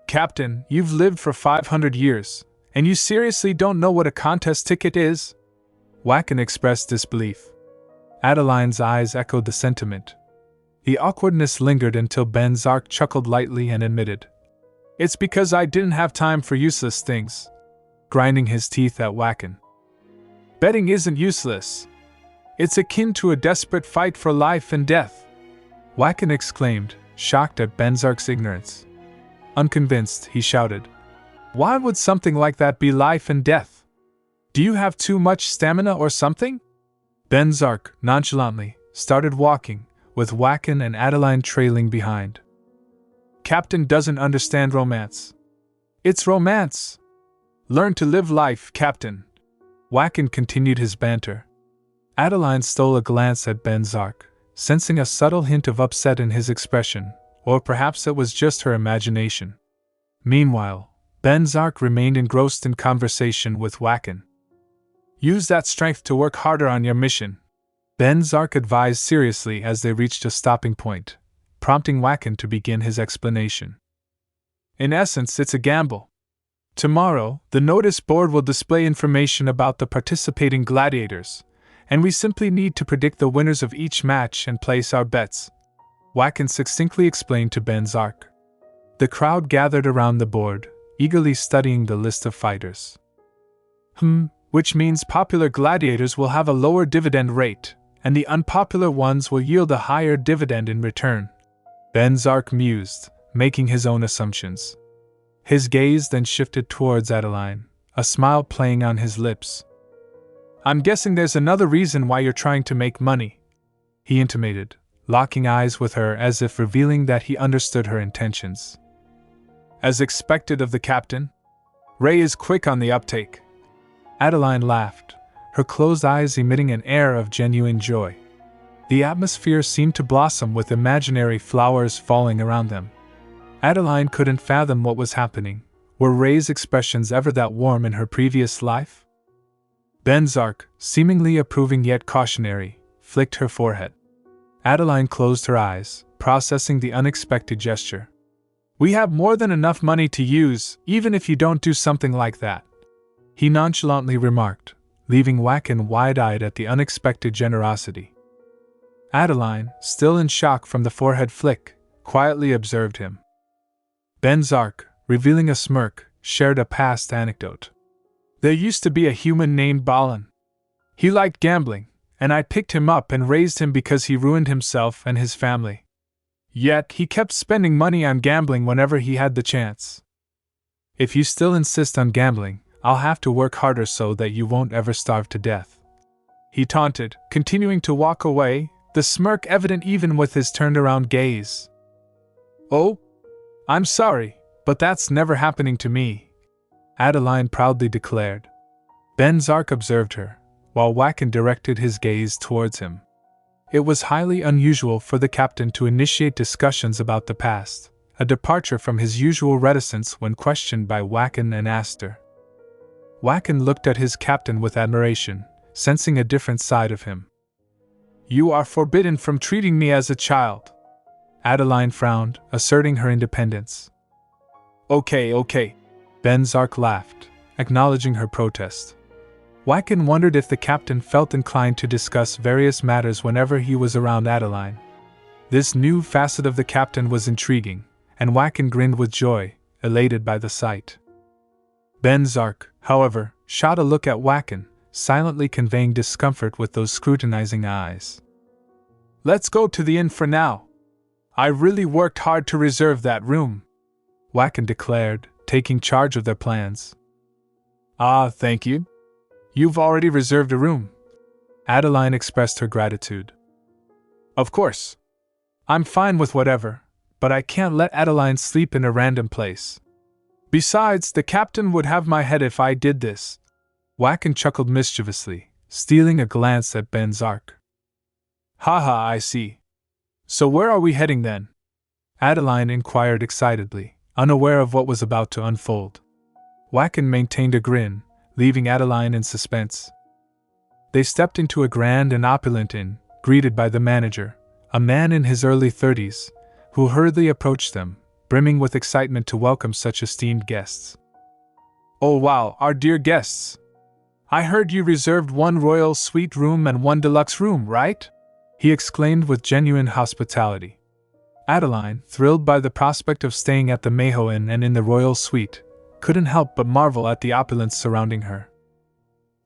Captain, you've lived for 500 years, and you seriously don't know what a contest ticket is? Wacken expressed disbelief. Adeline's eyes echoed the sentiment. The awkwardness lingered until Venzak chuckled lightly and admitted, It's because I didn't have time for useless things. Grinding his teeth at Wacken. Betting isn't useless. It's akin to a desperate fight for life and death, Wacken exclaimed, shocked at Benzak's ignorance. Unconvinced, he shouted, "Why would something like that be life and death? Do you have too much stamina or something?" Benzak, nonchalantly, started walking, with Wacken and Adeline trailing behind. "Captain doesn't understand romance. It's romance. Learn to live life, Captain." Wacken continued his banter. Adeline stole a glance at Benzak, sensing a subtle hint of upset in his expression, or perhaps it was just her imagination. Meanwhile, Benzak remained engrossed in conversation with Wacken. "Use that strength to work harder on your mission," Benzak advised seriously as they reached a stopping point, prompting Wacken to begin his explanation. "In essence, it's a gamble. Tomorrow, the notice board will display information about the participating gladiators, and we simply need to predict the winners of each match and place our bets," Wacken succinctly explained to Benzak. The crowd gathered around the board, eagerly studying the list of fighters. Which means popular gladiators will have a lower dividend rate, and the unpopular ones will yield a higher dividend in return, Benzak mused, making his own assumptions. His gaze then shifted towards Adeline, a smile playing on his lips. "I'm guessing there's another reason why you're trying to make money," he intimated, locking eyes with her as if revealing that he understood her intentions. "As expected of the captain, Ray is quick on the uptake." Adeline laughed, her closed eyes emitting an air of genuine joy. The atmosphere seemed to blossom with imaginary flowers falling around them. Adeline couldn't fathom what was happening. Were Ray's expressions ever that warm in her previous life? Benzak, seemingly approving yet cautionary, flicked her forehead. Adeline closed her eyes, processing the unexpected gesture. "We have more than enough money to use, even if you don't do something like that," he nonchalantly remarked, leaving Wacken wide-eyed at the unexpected generosity. Adeline, still in shock from the forehead flick, quietly observed him. Benzak, revealing a smirk, shared a past anecdote. "There used to be a human named Balin. He liked gambling, and I picked him up and raised him because he ruined himself and his family. Yet he kept spending money on gambling whenever he had the chance. If you still insist on gambling, I'll have to work harder so that you won't ever starve to death," he taunted, continuing to walk away, the smirk evident even with his turned-around gaze. "Oh? I'm sorry, but that's never happening to me," Adeline proudly declared. Benzak observed her, while Wacken directed his gaze towards him. It was highly unusual for the captain to initiate discussions about the past, a departure from his usual reticence when questioned by Wacken and Aster. Wacken looked at his captain with admiration, sensing a different side of him. "You are forbidden from treating me as a child," Adeline frowned, asserting her independence. Okay, Benzak laughed, acknowledging her protest. Wacken wondered if the captain felt inclined to discuss various matters whenever he was around Adeline. This new facet of the captain was intriguing, and Wacken grinned with joy, elated by the sight. Benzak, however, shot a look at Wacken, silently conveying discomfort with those scrutinizing eyes. "Let's go to the inn for now. I really worked hard to reserve that room," Wacken declared, taking charge of their plans. "Ah, thank you. You've already reserved a room." Adeline expressed her gratitude. "Of course. I'm fine with whatever, but I can't let Adeline sleep in a random place. Besides, the captain would have my head if I did this." Wacken chuckled mischievously, stealing a glance at Benzak. "Haha, I see. So where are we heading then?" Adeline inquired excitedly, unaware of what was about to unfold. Wacken maintained a grin, leaving Adeline in suspense. They stepped into a grand and opulent inn, greeted by the manager, a man in his early 30s, who hurriedly approached them, brimming with excitement to welcome such esteemed guests. "Oh wow, our dear guests! I heard you reserved one royal suite room and one deluxe room, right?" he exclaimed with genuine hospitality. Adeline, thrilled by the prospect of staying at the Manhwa Inn and in the royal suite, couldn't help but marvel at the opulence surrounding her.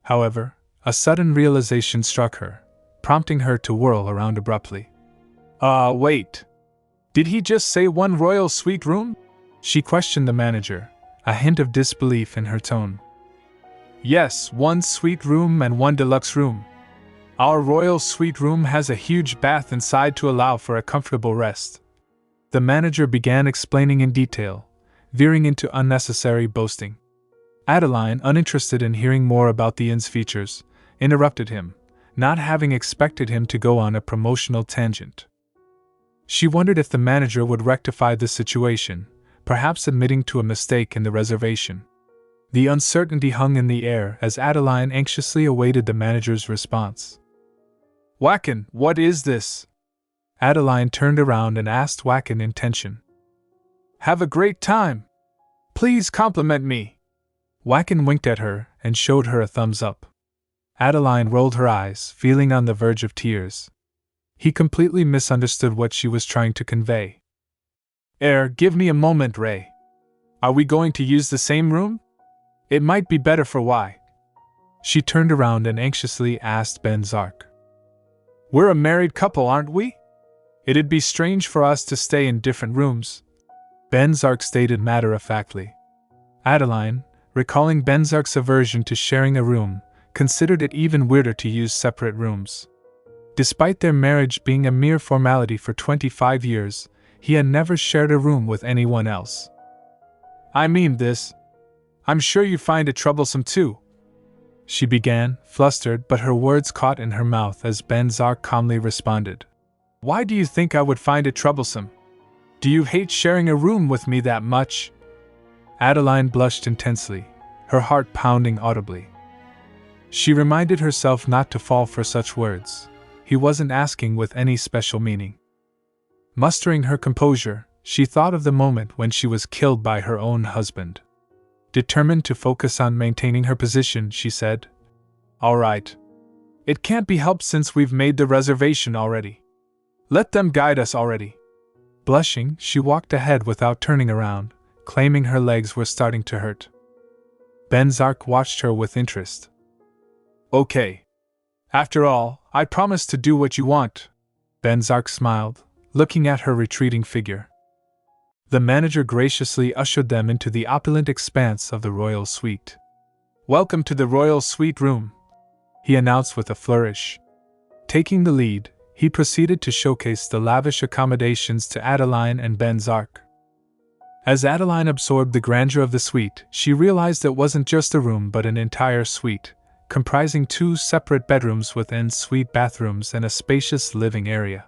However, a sudden realization struck her, prompting her to whirl around abruptly. Wait. Did he just say one royal suite room? She questioned the manager, a hint of disbelief in her tone. Yes, one suite room and one deluxe room. Our royal suite room has a huge bath inside to allow for a comfortable rest. The manager began explaining in detail, veering into unnecessary boasting. Adeline, uninterested in hearing more about the inn's features, interrupted him, not having expected him to go on a promotional tangent. She wondered if the manager would rectify the situation, perhaps admitting to a mistake in the reservation. The uncertainty hung in the air as Adeline anxiously awaited the manager's response. Wacken, what is this? Adeline turned around and asked Wacken in tension. Have a great time. Please compliment me. Wacken winked at her and showed her a thumbs up. Adeline rolled her eyes, feeling on the verge of tears. He completely misunderstood what she was trying to convey. Give me a moment, Ray. Are we going to use the same room? It might be better for why. She turned around and anxiously asked Venzak. We're a married couple, aren't we? It'd be strange for us to stay in different rooms, Venzak stated matter-of-factly. Adeline, recalling Venzak's aversion to sharing a room, considered it even weirder to use separate rooms. Despite their marriage being a mere formality for 25 years, he had never shared a room with anyone else. I mean this. I'm sure you find it troublesome too. She began, flustered, but her words caught in her mouth as Venzak calmly responded. Why do you think I would find it troublesome? Do you hate sharing a room with me that much? Adeline blushed intensely, her heart pounding audibly. She reminded herself not to fall for such words. He wasn't asking with any special meaning. Mustering her composure, she thought of the moment when she was killed by her own husband. Determined to focus on maintaining her position, she said, All right. It can't be helped since we've made the reservation already. Let them guide us already. Blushing, she walked ahead without turning around, claiming her legs were starting to hurt. Venzak watched her with interest. Okay. After all, I promise to do what you want. Venzak smiled, looking at her retreating figure. The manager graciously ushered them into the opulent expanse of the royal suite. Welcome to the royal suite room, he announced with a flourish. Taking the lead, he proceeded to showcase the lavish accommodations to Adeline and Venzak. As Adeline absorbed the grandeur of the suite, she realized it wasn't just a room but an entire suite, comprising 2 separate bedrooms with en-suite bathrooms and a spacious living area.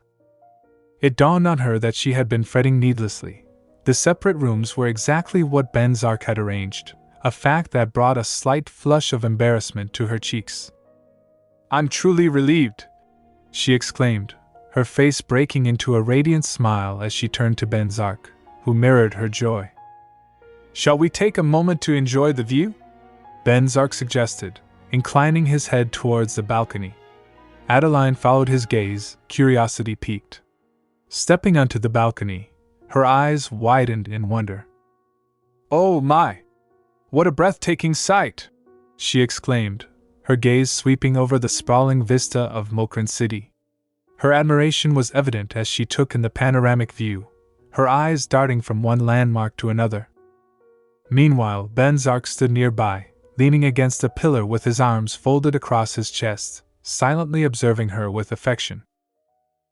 It dawned on her that she had been fretting needlessly. The separate rooms were exactly what Venzak had arranged, a fact that brought a slight flush of embarrassment to her cheeks. I'm truly relieved, she exclaimed, her face breaking into a radiant smile as she turned to Venzak, who mirrored her joy. Shall we take a moment to enjoy the view? Venzak suggested, inclining his head towards the balcony. Adeline followed his gaze, curiosity piqued. Stepping onto the balcony, her eyes widened in wonder. Oh my! What a breathtaking sight! She exclaimed, her gaze sweeping over the sprawling vista of Mokran City. Her admiration was evident as she took in the panoramic view, her eyes darting from one landmark to another. Meanwhile, Venzak stood nearby, leaning against a pillar with his arms folded across his chest, silently observing her with affection.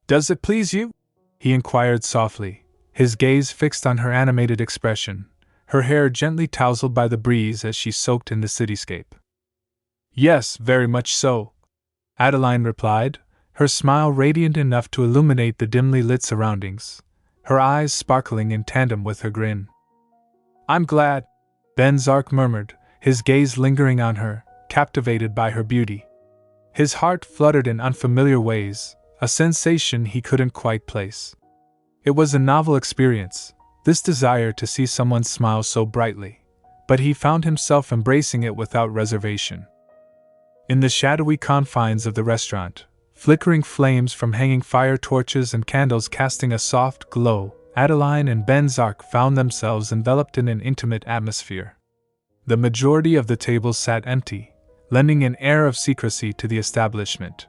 Does it please you? He inquired softly, his gaze fixed on her animated expression, her hair gently tousled by the breeze as she soaked in the cityscape. Yes, very much so, Adeline replied, her smile radiant enough to illuminate the dimly lit surroundings, her eyes sparkling in tandem with her grin. I'm glad, Venzak murmured, his gaze lingering on her, captivated by her beauty. His heart fluttered in unfamiliar ways, a sensation he couldn't quite place. It was a novel experience, this desire to see someone smile so brightly, but he found himself embracing it without reservation. In the shadowy confines of the restaurant, flickering flames from hanging fire torches and candles casting a soft glow, Adeline and Venzak found themselves enveloped in an intimate atmosphere. The majority of the tables sat empty, lending an air of secrecy to the establishment.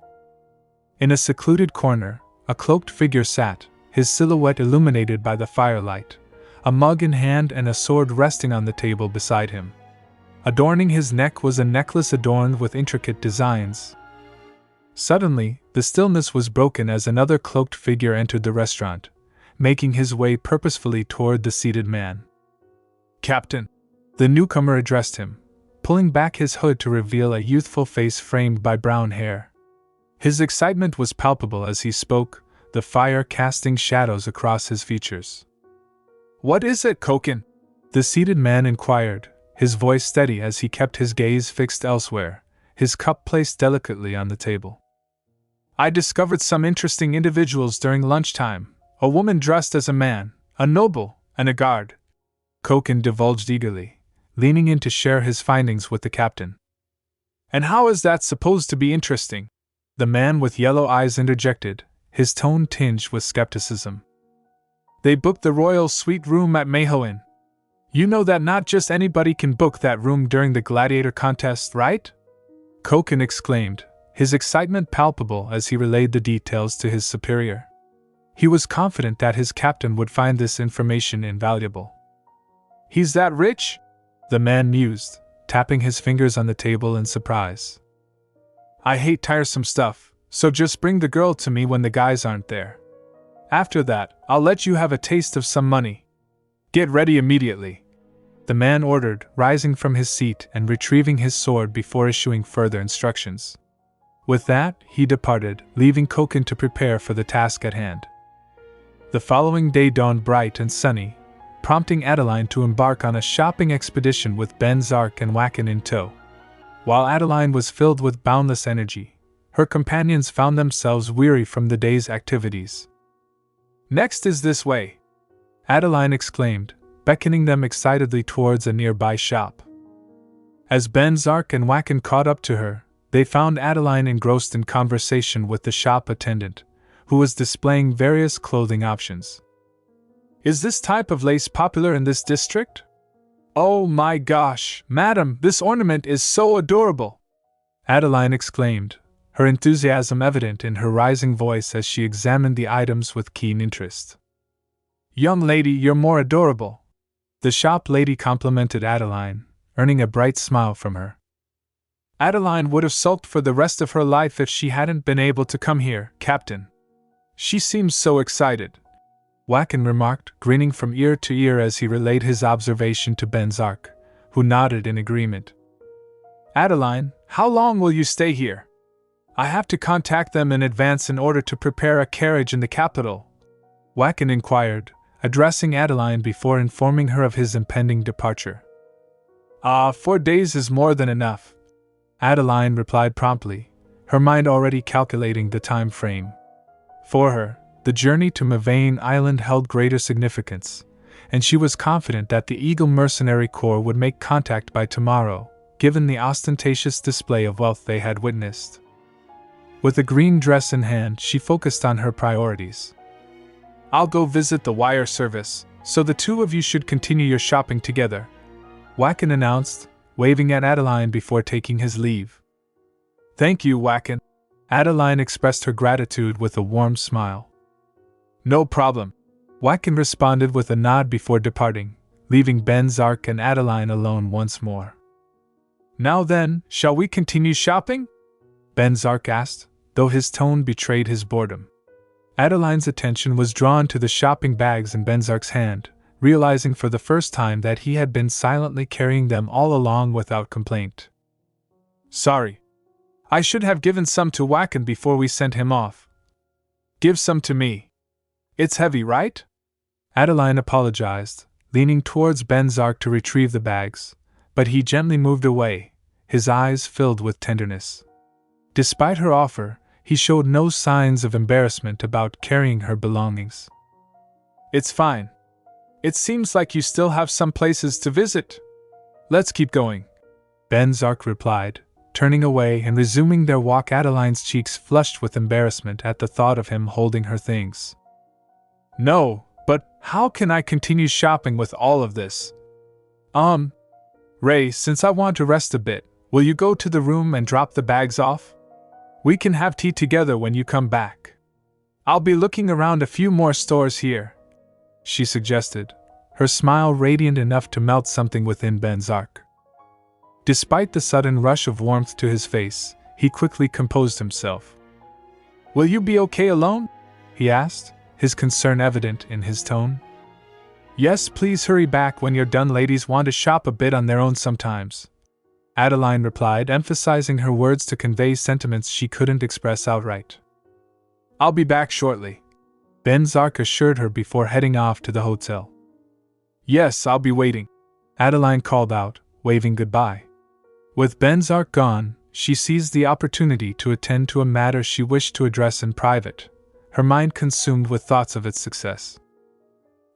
In a secluded corner, a cloaked figure sat, his silhouette illuminated by the firelight, a mug in hand and a sword resting on the table beside him. Adorning his neck was a necklace adorned with intricate designs. Suddenly, the stillness was broken as another cloaked figure entered the restaurant, making his way purposefully toward the seated man. "Captain," the newcomer addressed him, pulling back his hood to reveal a youthful face framed by brown hair. His excitement was palpable as he spoke, the fire casting shadows across his features. "What is it, Koken?" the seated man inquired, his voice steady as he kept his gaze fixed elsewhere, his cup placed delicately on the table. "I discovered some interesting individuals during lunchtime, a woman dressed as a man, a noble, and a guard," Koken divulged eagerly, leaning in to share his findings with the captain. "And how is that supposed to be interesting?" the man with yellow eyes interjected, his tone tinged with skepticism. "They booked the royal suite room at Manhwa. You know that not just anybody can book that room during the gladiator contest, right?" Koken exclaimed, his excitement palpable as he relayed the details to his superior. He was confident that his captain would find this information invaluable. "He's that rich?" the man mused, tapping his fingers on the table in surprise. "I hate tiresome stuff, so just bring the girl to me when the guys aren't there. After that, I'll let you have a taste of some money. Get ready immediately," the man ordered, rising from his seat and retrieving his sword before issuing further instructions. With that, he departed, leaving Koken to prepare for the task at hand. The following day dawned bright and sunny, prompting Adeline to embark on a shopping expedition with Venzak and Wacken in tow. While Adeline was filled with boundless energy, her companions found themselves weary from the day's activities. "Next is this way," Adeline exclaimed, beckoning them excitedly towards a nearby shop. As Venzak and Wacken caught up to her, they found Adeline engrossed in conversation with the shop attendant, who was displaying various clothing options. "Is this type of lace popular in this district? Oh my gosh, madam, this ornament is so adorable!" Adeline exclaimed, her enthusiasm evident in her rising voice as she examined the items with keen interest. "Young lady, you're more adorable," the shop lady complimented Adeline, earning a bright smile from her. "Adeline would have sulked for the rest of her life if she hadn't been able to come here, Captain. She seems so excited," Wacken remarked, grinning from ear to ear as he relayed his observation to Venzak, who nodded in agreement. "Adeline, how long will you stay here? I have to contact them in advance in order to prepare a carriage in the capital," Wacken inquired, addressing Adeline before informing her of his impending departure. 4 days is more than enough," Adeline replied promptly, her mind already calculating the time frame. For her, the journey to Mavain Island held greater significance, and she was confident that the Eagle Mercenary Corps would make contact by tomorrow, given the ostentatious display of wealth they had witnessed. With a green dress in hand, she focused on her priorities. "I'll go visit the wire service, so the two of you should continue your shopping together," Wacken announced, waving at Adeline before taking his leave. "Thank you, Wacken," Adeline expressed her gratitude with a warm smile. "No problem," Wacken responded with a nod before departing, leaving Venzak and Adeline alone once more. "Now then, shall we continue shopping?" Venzak asked, though his tone betrayed his boredom. Adeline's attention was drawn to the shopping bags in Venzak's hand, realizing for the first time that he had been silently carrying them all along without complaint. "Sorry. I should have given some to Wacken before we sent him off. Give some to me. It's heavy, right?" Adeline apologized, leaning towards Venzak to retrieve the bags, but he gently moved away, his eyes filled with tenderness. Despite her offer, he showed no signs of embarrassment about carrying her belongings. "It's fine. It seems like you still have some places to visit. Let's keep going," Venzak replied, turning away and resuming their walk. Adeline's cheeks flushed with embarrassment at the thought of him holding her things. "No, but how can I continue shopping with all of this? Ray, since I want to rest a bit, will you go to the room and drop the bags off? We can have tea together when you come back. I'll be looking around a few more stores here," she suggested, her smile radiant enough to melt something within Venzak. Despite the sudden rush of warmth to his face, he quickly composed himself. "Will you be okay alone?" he asked, his concern evident in his tone. "Yes, please hurry back when you're done. Ladies want to shop a bit on their own sometimes," Adeline replied, emphasizing her words to convey sentiments she couldn't express outright. "I'll be back shortly," Venzak assured her before heading off to the hotel. "Yes, I'll be waiting," Adeline called out, waving goodbye. With Venzak gone, she seized the opportunity to attend to a matter she wished to address in private, her mind consumed with thoughts of its success.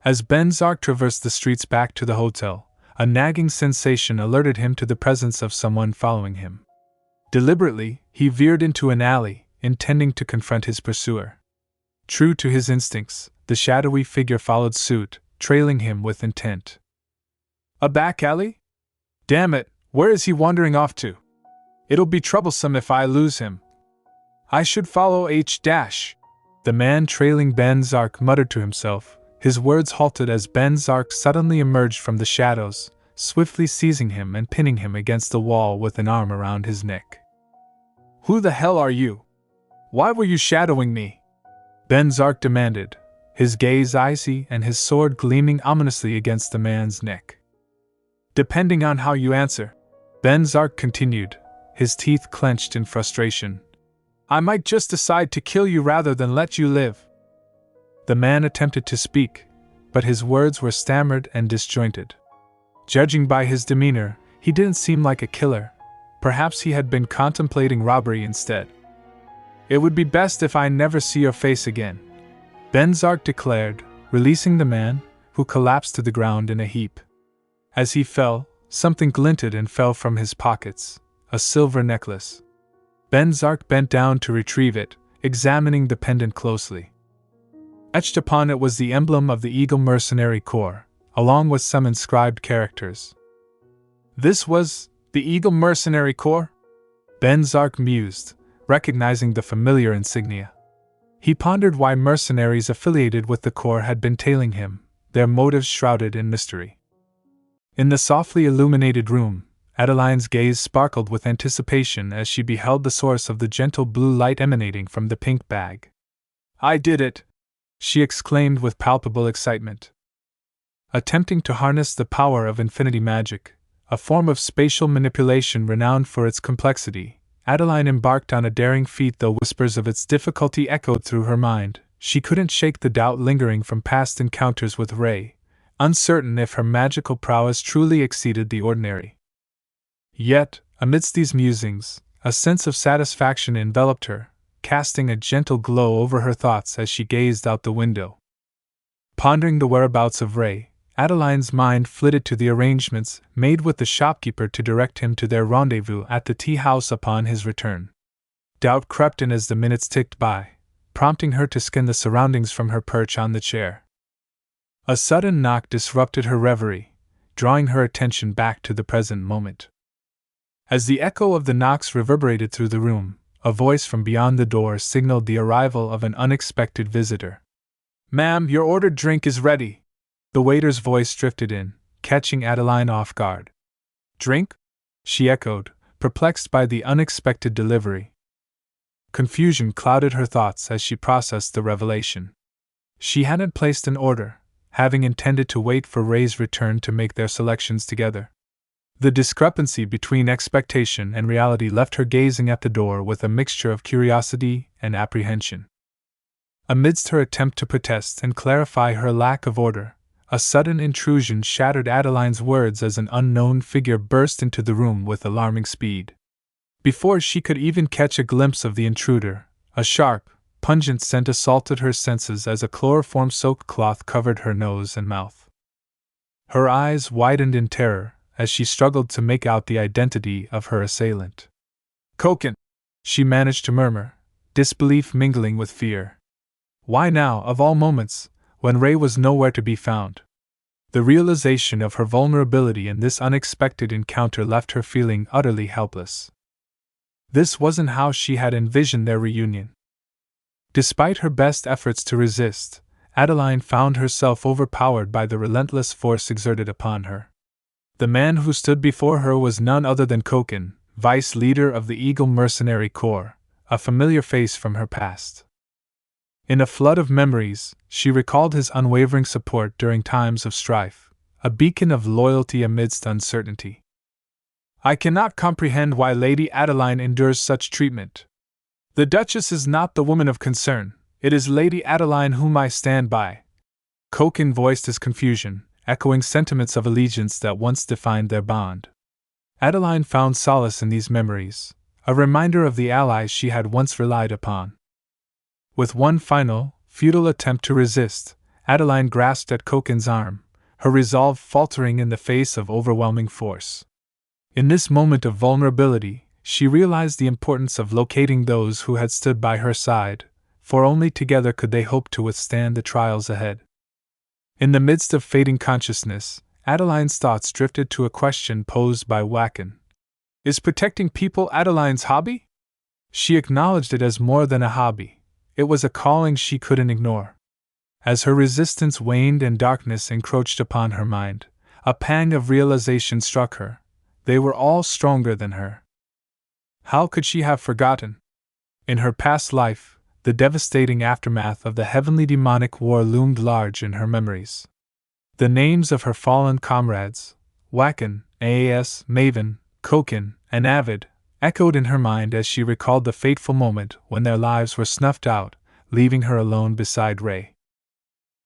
As Venzak traversed the streets back to the hotel, a nagging sensation alerted him to the presence of someone following him. Deliberately, he veered into an alley, intending to confront his pursuer. True to his instincts, the shadowy figure followed suit, trailing him with intent. "A back alley? Damn it, where is he wandering off to? It'll be troublesome if I lose him. I should follow H-. The man trailing Venzak muttered to himself. His words halted as Venzak suddenly emerged from the shadows, swiftly seizing him and pinning him against the wall with an arm around his neck. "Who the hell are you? Why were you shadowing me?" Venzak demanded, his gaze icy and his sword gleaming ominously against the man's neck. "Depending on how you answer," Venzak continued, his teeth clenched in frustration, "I might just decide to kill you rather than let you live." The man attempted to speak, but his words were stammered and disjointed. Judging by his demeanor, he didn't seem like a killer. Perhaps he had been contemplating robbery instead. "It would be best if I never see your face again," Venzak declared, releasing the man, who collapsed to the ground in a heap. As he fell, something glinted and fell from his pockets, a silver necklace. Venzak bent down to retrieve it, examining the pendant closely. Etched upon it was the emblem of the Eagle Mercenary Corps, along with some inscribed characters. This was the Eagle Mercenary Corps? Venzak mused, recognizing the familiar insignia. He pondered why mercenaries affiliated with the Corps had been tailing him, their motives shrouded in mystery. In the softly illuminated room, Adeline's gaze sparkled with anticipation as she beheld the source of the gentle blue light emanating from the pink bag. "I did it!" she exclaimed with palpable excitement. Attempting to harness the power of infinity magic, a form of spatial manipulation renowned for its complexity, Adeline embarked on a daring feat. Though whispers of its difficulty echoed through her mind, she couldn't shake the doubt lingering from past encounters with Ray, uncertain if her magical prowess truly exceeded the ordinary. Yet, amidst these musings, a sense of satisfaction enveloped her, casting a gentle glow over her thoughts as she gazed out the window. Pondering the whereabouts of Ray, Adeline's mind flitted to the arrangements made with the shopkeeper to direct him to their rendezvous at the tea house upon his return. Doubt crept in as the minutes ticked by, prompting her to scan the surroundings from her perch on the chair. A sudden knock disrupted her reverie, drawing her attention back to the present moment. As the echo of the knocks reverberated through the room, a voice from beyond the door signaled the arrival of an unexpected visitor. "Ma'am, your ordered drink is ready." The waiter's voice drifted in, catching Adeline off guard. "Drink?" she echoed, perplexed by the unexpected delivery. Confusion clouded her thoughts as she processed the revelation. She hadn't placed an order, having intended to wait for Ray's return to make their selections together. The discrepancy between expectation and reality left her gazing at the door with a mixture of curiosity and apprehension. Amidst her attempt to protest and clarify her lack of order, a sudden intrusion shattered Adeline's words as an unknown figure burst into the room with alarming speed. Before she could even catch a glimpse of the intruder, a sharp, pungent scent assaulted her senses as a chloroform-soaked cloth covered her nose and mouth. Her eyes widened in terror as she struggled to make out the identity of her assailant. "Koken!" she managed to murmur, disbelief mingling with fear. Why now, of all moments, when Ray was nowhere to be found? The realization of her vulnerability in this unexpected encounter left her feeling utterly helpless. This wasn't how she had envisioned their reunion. Despite her best efforts to resist, Adeline found herself overpowered by the relentless force exerted upon her. The man who stood before her was none other than Koken, vice leader of the Eagle Mercenary Corps, a familiar face from her past. In a flood of memories, she recalled his unwavering support during times of strife, a beacon of loyalty amidst uncertainty. I cannot comprehend why Lady Adeline endures such treatment. The Duchess is not the woman of concern, it is Lady Adeline whom I stand by. Koken voiced his confusion, echoing sentiments of allegiance that once defined their bond. Adeline found solace in these memories, a reminder of the allies she had once relied upon. With one final, futile attempt to resist, Adeline grasped at Koken's arm, her resolve faltering in the face of overwhelming force. In this moment of vulnerability, she realized the importance of locating those who had stood by her side, for only together could they hope to withstand the trials ahead. In the midst of fading consciousness, Adeline's thoughts drifted to a question posed by Wacken. Is protecting people Adeline's hobby? She acknowledged it as more than a hobby. It was a calling she couldn't ignore. As her resistance waned and darkness encroached upon her mind, a pang of realization struck her. They were all stronger than her. How could she have forgotten? In her past life, the devastating aftermath of the heavenly demonic war loomed large in her memories. The names of her fallen comrades, Wacken, Aas, Maven, Koken, and Avid, echoed in her mind as she recalled the fateful moment when their lives were snuffed out, leaving her alone beside Ray.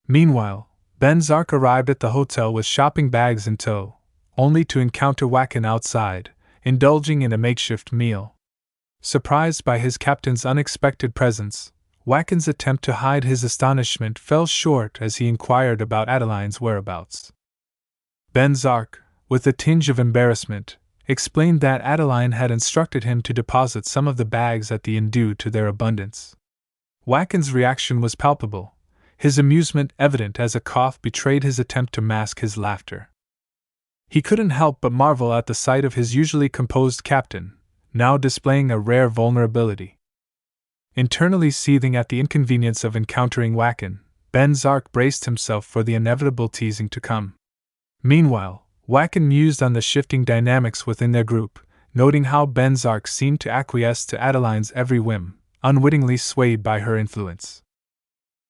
Meanwhile, Venzak arrived at the hotel with shopping bags in tow, only to encounter Wacken outside, indulging in a makeshift meal. Surprised by his captain's unexpected presence, Wacken's attempt to hide his astonishment fell short as he inquired about Adeline's whereabouts. Venzak, with a tinge of embarrassment, explained that Adeline had instructed him to deposit some of the bags at the inn due to their abundance. Wacken's reaction was palpable, his amusement evident as a cough betrayed his attempt to mask his laughter. He couldn't help but marvel at the sight of his usually composed captain, now displaying a rare vulnerability. Internally seething at the inconvenience of encountering Wacken, Venzak braced himself for the inevitable teasing to come. Meanwhile, Wacken mused on the shifting dynamics within their group, noting how Venzak seemed to acquiesce to Adeline's every whim, unwittingly swayed by her influence.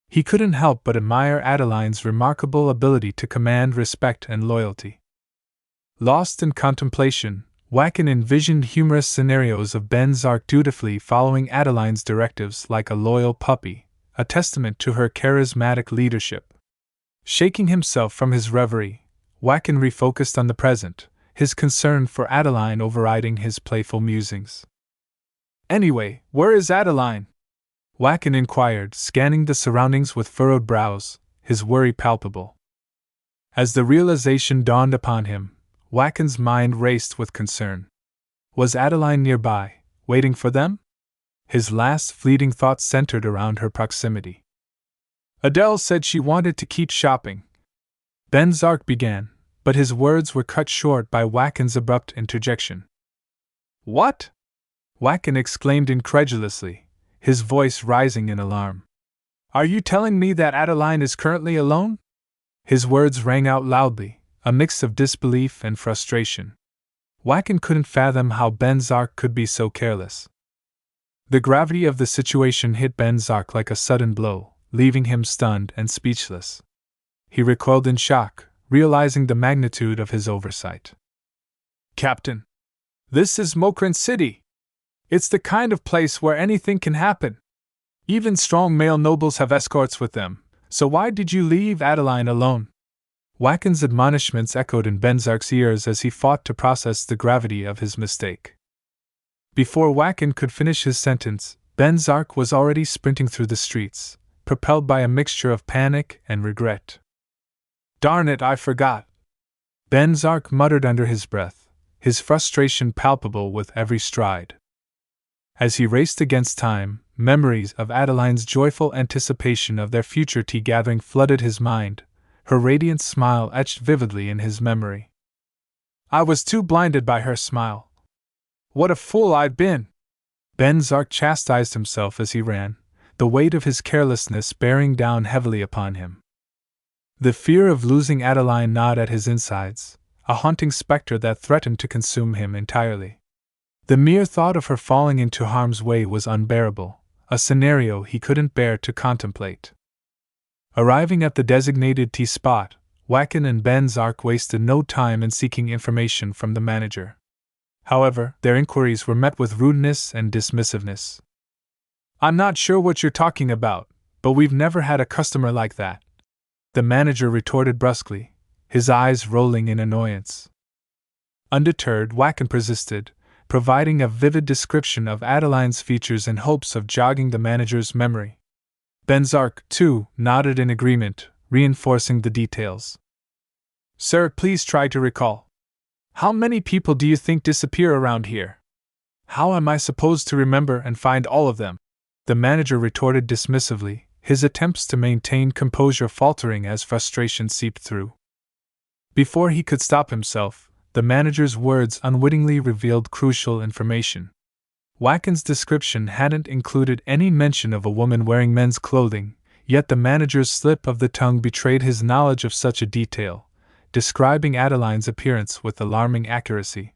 He couldn't help but admire Adeline's remarkable ability to command respect and loyalty. Lost in contemplation, Wacken envisioned humorous scenarios of Venzak dutifully following Adeline's directives like a loyal puppy, a testament to her charismatic leadership. Shaking himself from his reverie, Wacken refocused on the present, his concern for Adeline overriding his playful musings. Anyway, where is Adeline? Wacken inquired, scanning the surroundings with furrowed brows, his worry palpable. As the realization dawned upon him, Wacken's mind raced with concern. Was Adeline nearby, waiting for them? His last fleeting thought centered around her proximity. Adele said she wanted to keep shopping. Venzak began, but his words were cut short by Wacken's abrupt interjection. What? Wacken exclaimed incredulously, his voice rising in alarm. Are you telling me that Adeline is currently alone? His words rang out loudly, a mix of disbelief and frustration. Wacken couldn't fathom how Venzak could be so careless. The gravity of the situation hit Venzak like a sudden blow, leaving him stunned and speechless. He recoiled in shock, realizing the magnitude of his oversight. Captain, this is Mokran City. It's the kind of place where anything can happen. Even strong male nobles have escorts with them, so why did you leave Adeline alone? Wacken's admonishments echoed in Venzak's ears as he fought to process the gravity of his mistake. Before Wacken could finish his sentence, Venzak was already sprinting through the streets, propelled by a mixture of panic and regret. Darn it, I forgot! Venzak muttered under his breath, his frustration palpable with every stride. As he raced against time, memories of Adeline's joyful anticipation of their future tea-gathering flooded his mind, her radiant smile etched vividly in his memory. I was too blinded by her smile. What a fool I'd been! Venzak chastised himself as he ran, the weight of his carelessness bearing down heavily upon him. The fear of losing Adeline gnawed at his insides, a haunting specter that threatened to consume him entirely. The mere thought of her falling into harm's way was unbearable, a scenario he couldn't bear to contemplate. Arriving at the designated tea spot, Wackin and Venzak wasted no time in seeking information from the manager. However, their inquiries were met with rudeness and dismissiveness. "I'm not sure what you're talking about, but we've never had a customer like that," the manager retorted brusquely, his eyes rolling in annoyance. Undeterred, Wackin persisted, providing a vivid description of Adeline's features in hopes of jogging the manager's memory. Venzak, too, nodded in agreement, reinforcing the details. "Sir, please try to recall. How many people do you think disappear around here? How am I supposed to remember and find all of them?" The manager retorted dismissively, his attempts to maintain composure faltering as frustration seeped through. Before he could stop himself, the manager's words unwittingly revealed crucial information. Wackin's description hadn't included any mention of a woman wearing men's clothing, yet the manager's slip of the tongue betrayed his knowledge of such a detail, describing Adeline's appearance with alarming accuracy.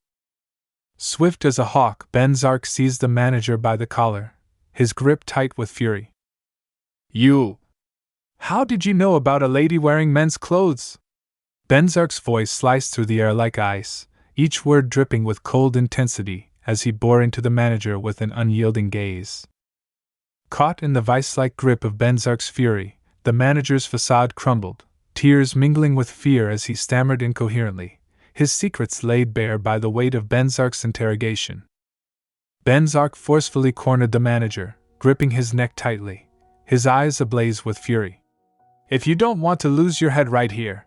Swift as a hawk, Venzak seized the manager by the collar, his grip tight with fury. "You! How did you know about a lady wearing men's clothes?" Venzak's voice sliced through the air like ice, each word dripping with cold intensity, as he bore into the manager with an unyielding gaze. Caught in the vice-like grip of Venzak's fury, the manager's facade crumbled, tears mingling with fear as he stammered incoherently, his secrets laid bare by the weight of Venzak's interrogation. Venzak forcefully cornered the manager, gripping his neck tightly, his eyes ablaze with fury. "If you don't want to lose your head right here,"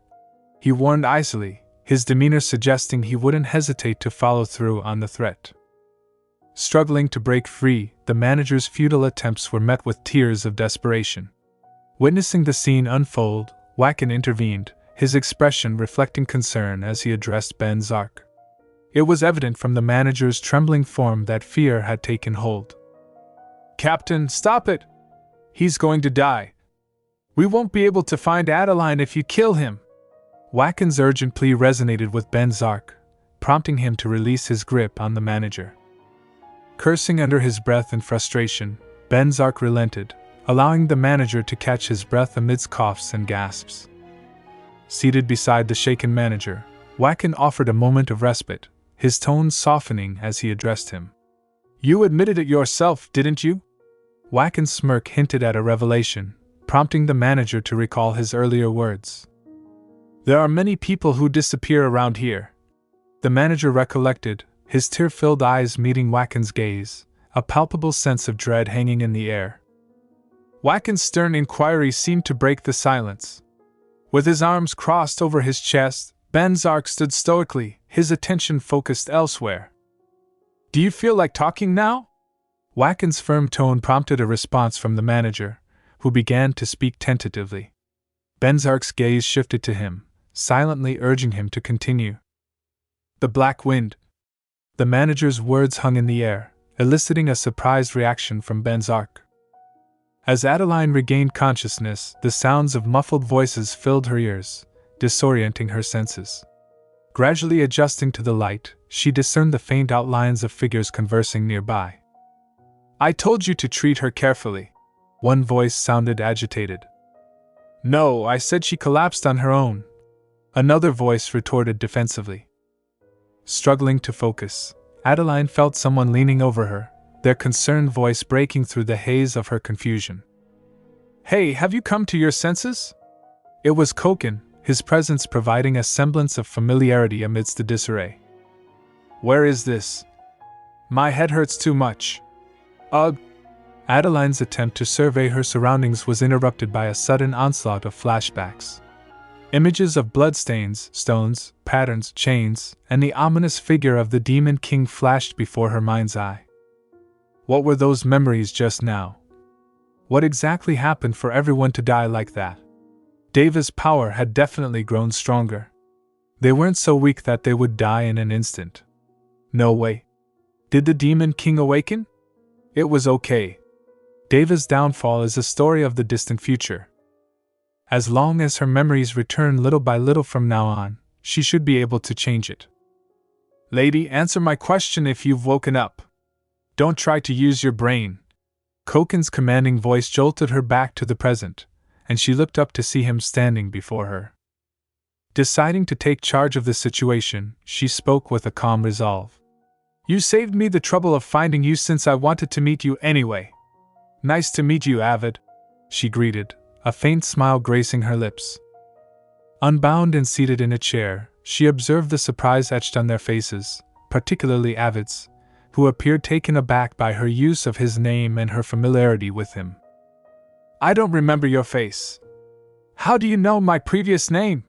he warned icily, his demeanor suggesting he wouldn't hesitate to follow through on the threat. Struggling to break free, the manager's futile attempts were met with tears of desperation. Witnessing the scene unfold, Wackin intervened, his expression reflecting concern as he addressed Venzak. It was evident from the manager's trembling form that fear had taken hold. "Captain, stop it! He's going to die. We won't be able to find Adeline if you kill him." Wackin's urgent plea resonated with Venzak, prompting him to release his grip on the manager. Cursing under his breath in frustration, Venzak relented, allowing the manager to catch his breath amidst coughs and gasps. Seated beside the shaken manager, Wackin offered a moment of respite, his tone softening as he addressed him. "You admitted it yourself, didn't you?" Wackin's smirk hinted at a revelation, prompting the manager to recall his earlier words. "There are many people who disappear around here." The manager recollected, his tear-filled eyes meeting Wackin's gaze, a palpable sense of dread hanging in the air. Wackin's stern inquiry seemed to break the silence. With his arms crossed over his chest, Venzak stood stoically, his attention focused elsewhere. "Do you feel like talking now?" Wackin's firm tone prompted a response from the manager, who began to speak tentatively. Venzak's gaze shifted to him, silently urging him to continue. "The Black Wind." The manager's words hung in the air, eliciting a surprised reaction from Venzak. As Adeline regained consciousness, the sounds of muffled voices filled her ears, disorienting her senses. Gradually adjusting to the light, she discerned the faint outlines of figures conversing nearby. "I told you to treat her carefully," one voice sounded agitated. "No, I said she collapsed on her own," another voice retorted defensively. Struggling to focus, Adeline felt someone leaning over her, their concerned voice breaking through the haze of her confusion. "Hey, have you come to your senses?" It was Koken, his presence providing a semblance of familiarity amidst the disarray. "Where is this? My head hurts too much." "Ugh!" Adeline's attempt to survey her surroundings was interrupted by a sudden onslaught of flashbacks. Images of bloodstains, stones, patterns, chains, and the ominous figure of the Demon King flashed before her mind's eye. What were those memories just now? What exactly happened for everyone to die like that? Deva's power had definitely grown stronger. They weren't so weak that they would die in an instant. No way. Did the Demon King awaken? It was okay. Deva's downfall is a story of the distant future. As long as her memories return little by little from now on, she should be able to change it. Lady, answer my question if you've woken up. Don't try to use your brain. Koken's commanding voice jolted her back to the present, and she looked up to see him standing before her. Deciding to take charge of the situation, she spoke with a calm resolve. You saved me the trouble of finding you since I wanted to meet you anyway. Nice to meet you, Avid, she greeted, a faint smile gracing her lips. Unbound and seated in a chair, she observed the surprise etched on their faces, particularly Avid's, who appeared taken aback by her use of his name and her familiarity with him. I don't remember your face. How do you know my previous name?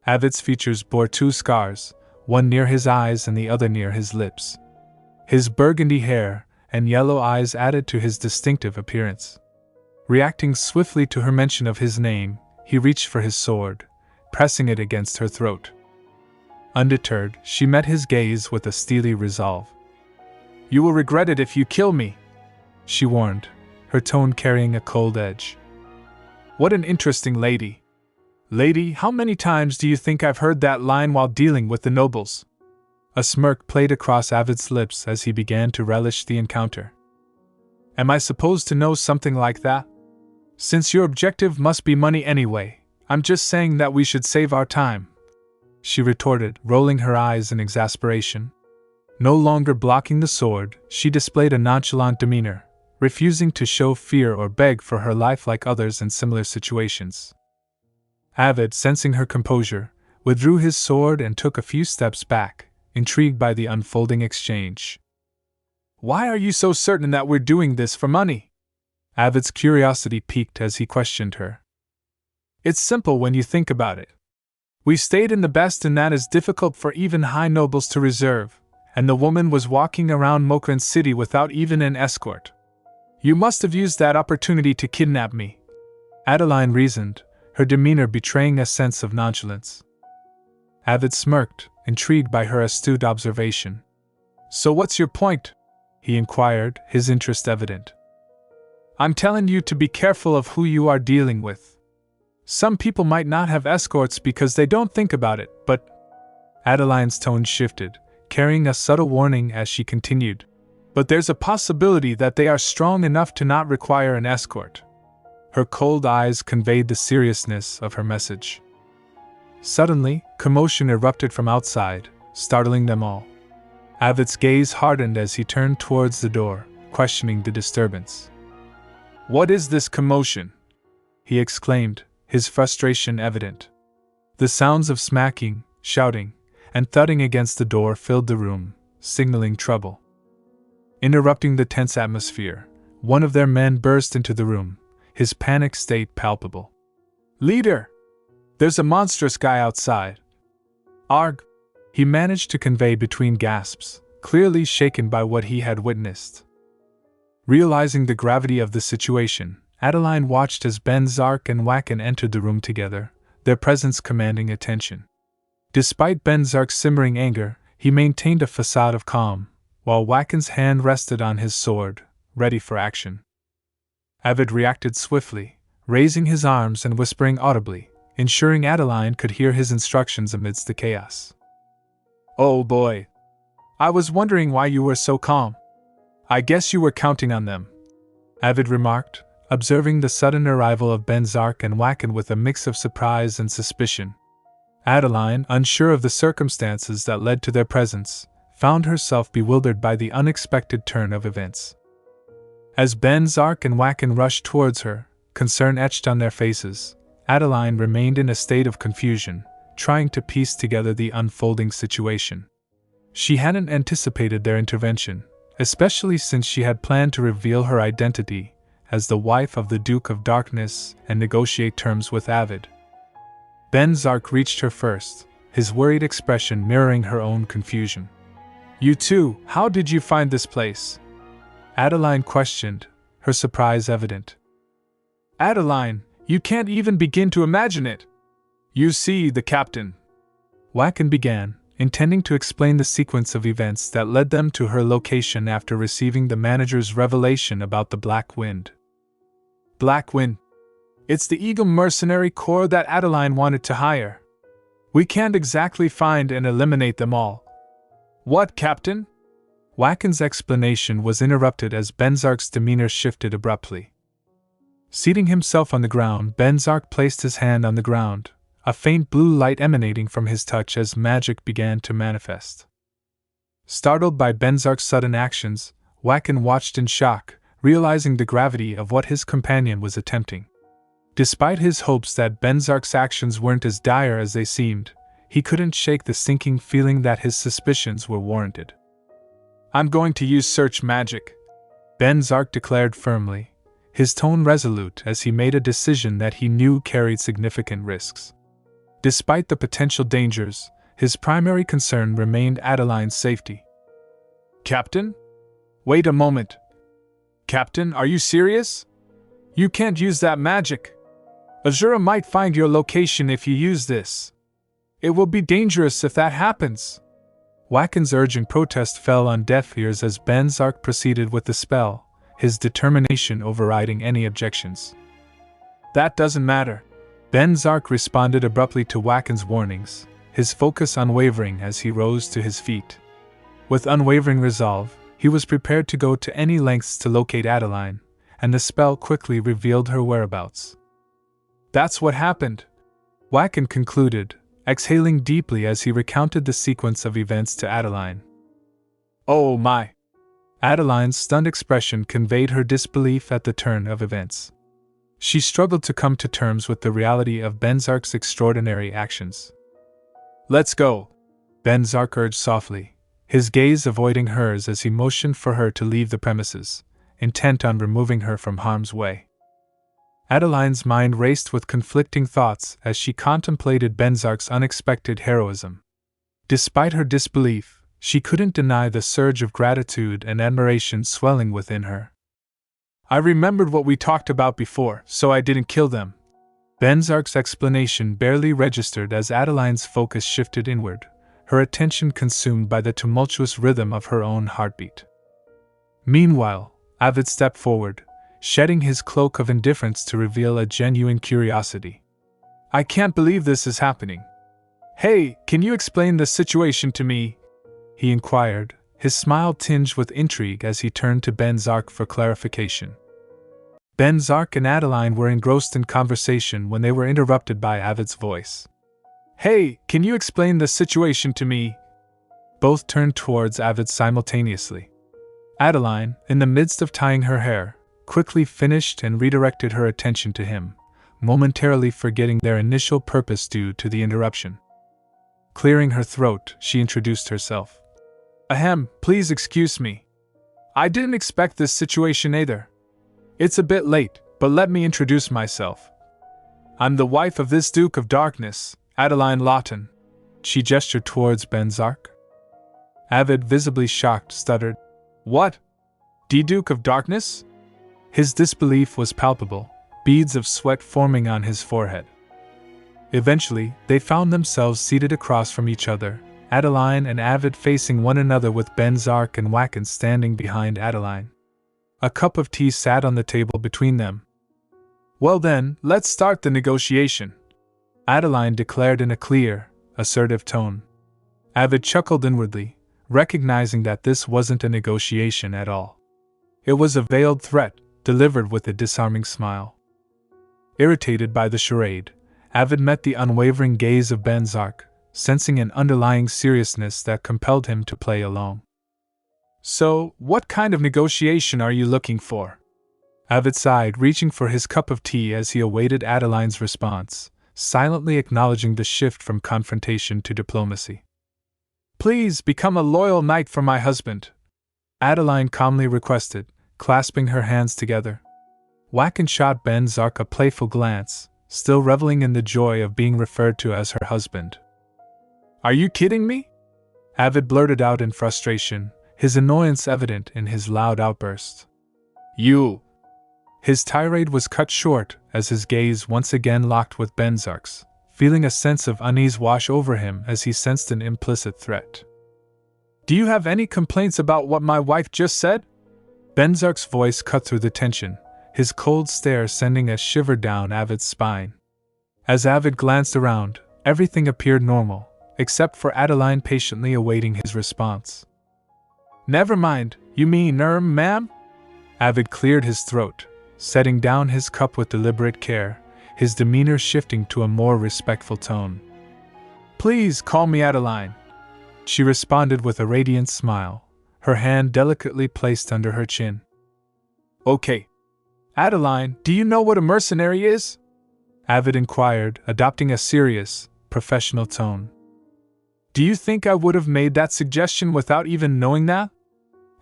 Avid's features bore two scars, one near his eyes and the other near his lips. His burgundy hair and yellow eyes added to his distinctive appearance. Reacting swiftly to her mention of his name, he reached for his sword, pressing it against her throat. Undeterred, she met his gaze with a steely resolve. You will regret it if you kill me, she warned, her tone carrying a cold edge. What an interesting lady. Lady, how many times do you think I've heard that line while dealing with the nobles? A smirk played across Avid's lips as he began to relish the encounter. Am I supposed to know something like that? Since your objective must be money anyway, I'm just saying that we should save our time, she retorted, rolling her eyes in exasperation. No longer blocking the sword, she displayed a nonchalant demeanor, refusing to show fear or beg for her life like others in similar situations. Avid, sensing her composure, withdrew his sword and took a few steps back, intrigued by the unfolding exchange. Why are you so certain that we're doing this for money? Avid's curiosity piqued as he questioned her. It's simple when you think about it. We stayed in the best and that is difficult for even high nobles to reserve, and the woman was walking around Mokran City without even an escort. You must have used that opportunity to kidnap me, Adeline reasoned, her demeanor betraying a sense of nonchalance. Avid smirked, intrigued by her astute observation. So what's your point? He inquired, his interest evident. I'm telling you to be careful of who you are dealing with. Some people might not have escorts because they don't think about it, but… Adeline's tone shifted, carrying a subtle warning as she continued. But there's a possibility that they are strong enough to not require an escort. Her cold eyes conveyed the seriousness of her message. Suddenly, commotion erupted from outside, startling them all. Avid's gaze hardened as he turned towards the door, questioning the disturbance. What is this commotion? He exclaimed, his frustration evident. The sounds of smacking, shouting, and thudding against the door filled the room, signaling trouble. Interrupting the tense atmosphere, one of their men burst into the room, his panic state palpable. Leader! There's a monstrous guy outside. Arg! He managed to convey between gasps, clearly shaken by what he had witnessed. Realizing the gravity of the situation, Adeline watched as Venzak and Wacken entered the room together, their presence commanding attention. Despite Venzak's simmering anger, he maintained a facade of calm, while Wacken's hand rested on his sword, ready for action. Avid reacted swiftly, raising his arms and whispering audibly, ensuring Adeline could hear his instructions amidst the chaos. Oh boy! I was wondering why you were so calm. I guess you were counting on them, Avid remarked, observing the sudden arrival of Venzak and Wacken with a mix of surprise and suspicion. Adeline, unsure of the circumstances that led to their presence, found herself bewildered by the unexpected turn of events. As Venzak and Wacken rushed towards her, concern etched on their faces, Adeline remained in a state of confusion, trying to piece together the unfolding situation. She hadn't anticipated their intervention, especially since she had planned to reveal her identity as the wife of the Duke of Darkness and negotiate terms with Avid. Venzak reached her first, his worried expression mirroring her own confusion. You too, how did you find this place? Adeline questioned, her surprise evident. Adeline, you can't even begin to imagine it. You see, the captain, Wacken began, intending to explain the sequence of events that led them to her location after receiving the manager's revelation about the Black Wind. Black Wind. It's the Eagle mercenary corps that Adeline wanted to hire. We can't exactly find and eliminate them all. What, Captain? Wacken's explanation was interrupted as Venzak's demeanor shifted abruptly. Seating himself on the ground, Venzak placed his hand on the ground, a faint blue light emanating from his touch as magic began to manifest. Startled by Venzak's sudden actions, Wacken watched in shock, realizing the gravity of what his companion was attempting. Despite his hopes that Venzak's actions weren't as dire as they seemed, he couldn't shake the sinking feeling that his suspicions were warranted. I'm going to use search magic, Venzak declared firmly, his tone resolute as he made a decision that he knew carried significant risks. Despite the potential dangers, his primary concern remained Adeline's safety. Captain? Wait a moment. Captain, are you serious? You can't use that magic. Azura might find your location if you use this. It will be dangerous if that happens. Wacken's urgent protest fell on deaf ears as Venzak proceeded with the spell, his determination overriding any objections. That doesn't matter. Venzak responded abruptly to Wacken's warnings, his focus unwavering as he rose to his feet. With unwavering resolve, he was prepared to go to any lengths to locate Adeline, and the spell quickly revealed her whereabouts. That's what happened, Wacken concluded, exhaling deeply as he recounted the sequence of events to Adeline. Oh my! Adeline's stunned expression conveyed her disbelief at the turn of events. She struggled to come to terms with the reality of Venzak's extraordinary actions. Let's go, Venzak urged softly, his gaze avoiding hers as he motioned for her to leave the premises, intent on removing her from harm's way. Adeline's mind raced with conflicting thoughts as she contemplated Venzak's unexpected heroism. Despite her disbelief, she couldn't deny the surge of gratitude and admiration swelling within her. I remembered what we talked about before, so I didn't kill them. Venzak's explanation barely registered as Adeline's focus shifted inward, her attention consumed by the tumultuous rhythm of her own heartbeat. Meanwhile, Avid stepped forward, shedding his cloak of indifference to reveal a genuine curiosity. I can't believe this is happening. Hey, can you explain the situation to me? He inquired, his smile tinged with intrigue as he turned to Venzak for clarification. Venzak and Adeline were engrossed in conversation when they were interrupted by Avid's voice. Hey, can you explain the situation to me? Both turned towards Avid simultaneously. Adeline, in the midst of tying her hair, quickly finished and redirected her attention to him, momentarily forgetting their initial purpose due to the interruption. Clearing her throat, she introduced herself. Ahem, please excuse me. I didn't expect this situation either. It's a bit late, but let me introduce myself. I'm the wife of this Duke of Darkness, Adeline Rotyn. She gestured towards Venzak. Avid, visibly shocked, stuttered, What? Duke of Darkness? His disbelief was palpable, beads of sweat forming on his forehead. Eventually, they found themselves seated across from each other, Adeline and Avid facing one another with Venzak and Wacken standing behind Adeline. A cup of tea sat on the table between them. Well then, let's start the negotiation, Adeline declared in a clear, assertive tone. Avid chuckled inwardly, recognizing that this wasn't a negotiation at all. It was a veiled threat, delivered with a disarming smile. Irritated by the charade, Avid met the unwavering gaze of Venzak, sensing an underlying seriousness that compelled him to play along. So, what kind of negotiation are you looking for? Avid sighed, reaching for his cup of tea as he awaited Adeline's response, silently acknowledging the shift from confrontation to diplomacy. Please become a loyal knight for my husband, Adeline calmly requested, clasping her hands together. Wacken shot Venzak a playful glance, still reveling in the joy of being referred to as her husband. Are you kidding me? Avid blurted out in frustration, his annoyance evident in his loud outburst. You! His tirade was cut short as his gaze once again locked with Venzak's, feeling a sense of unease wash over him as he sensed an implicit threat. "Do you have any complaints about what my wife just said?" Venzak's voice cut through the tension, his cold stare sending a shiver down Avid's spine. As Avid glanced around, everything appeared normal, except for Adeline patiently awaiting his response. "Never mind, you mean, ma'am?" Avid cleared his throat, setting down his cup with deliberate care, his demeanor shifting to a more respectful tone. "Please call me Adeline," she responded with a radiant smile, her hand delicately placed under her chin. "Okay. Adeline, do you know what a mercenary is?" Avid inquired, adopting a serious, professional tone. "Do you think I would have made that suggestion without even knowing that?"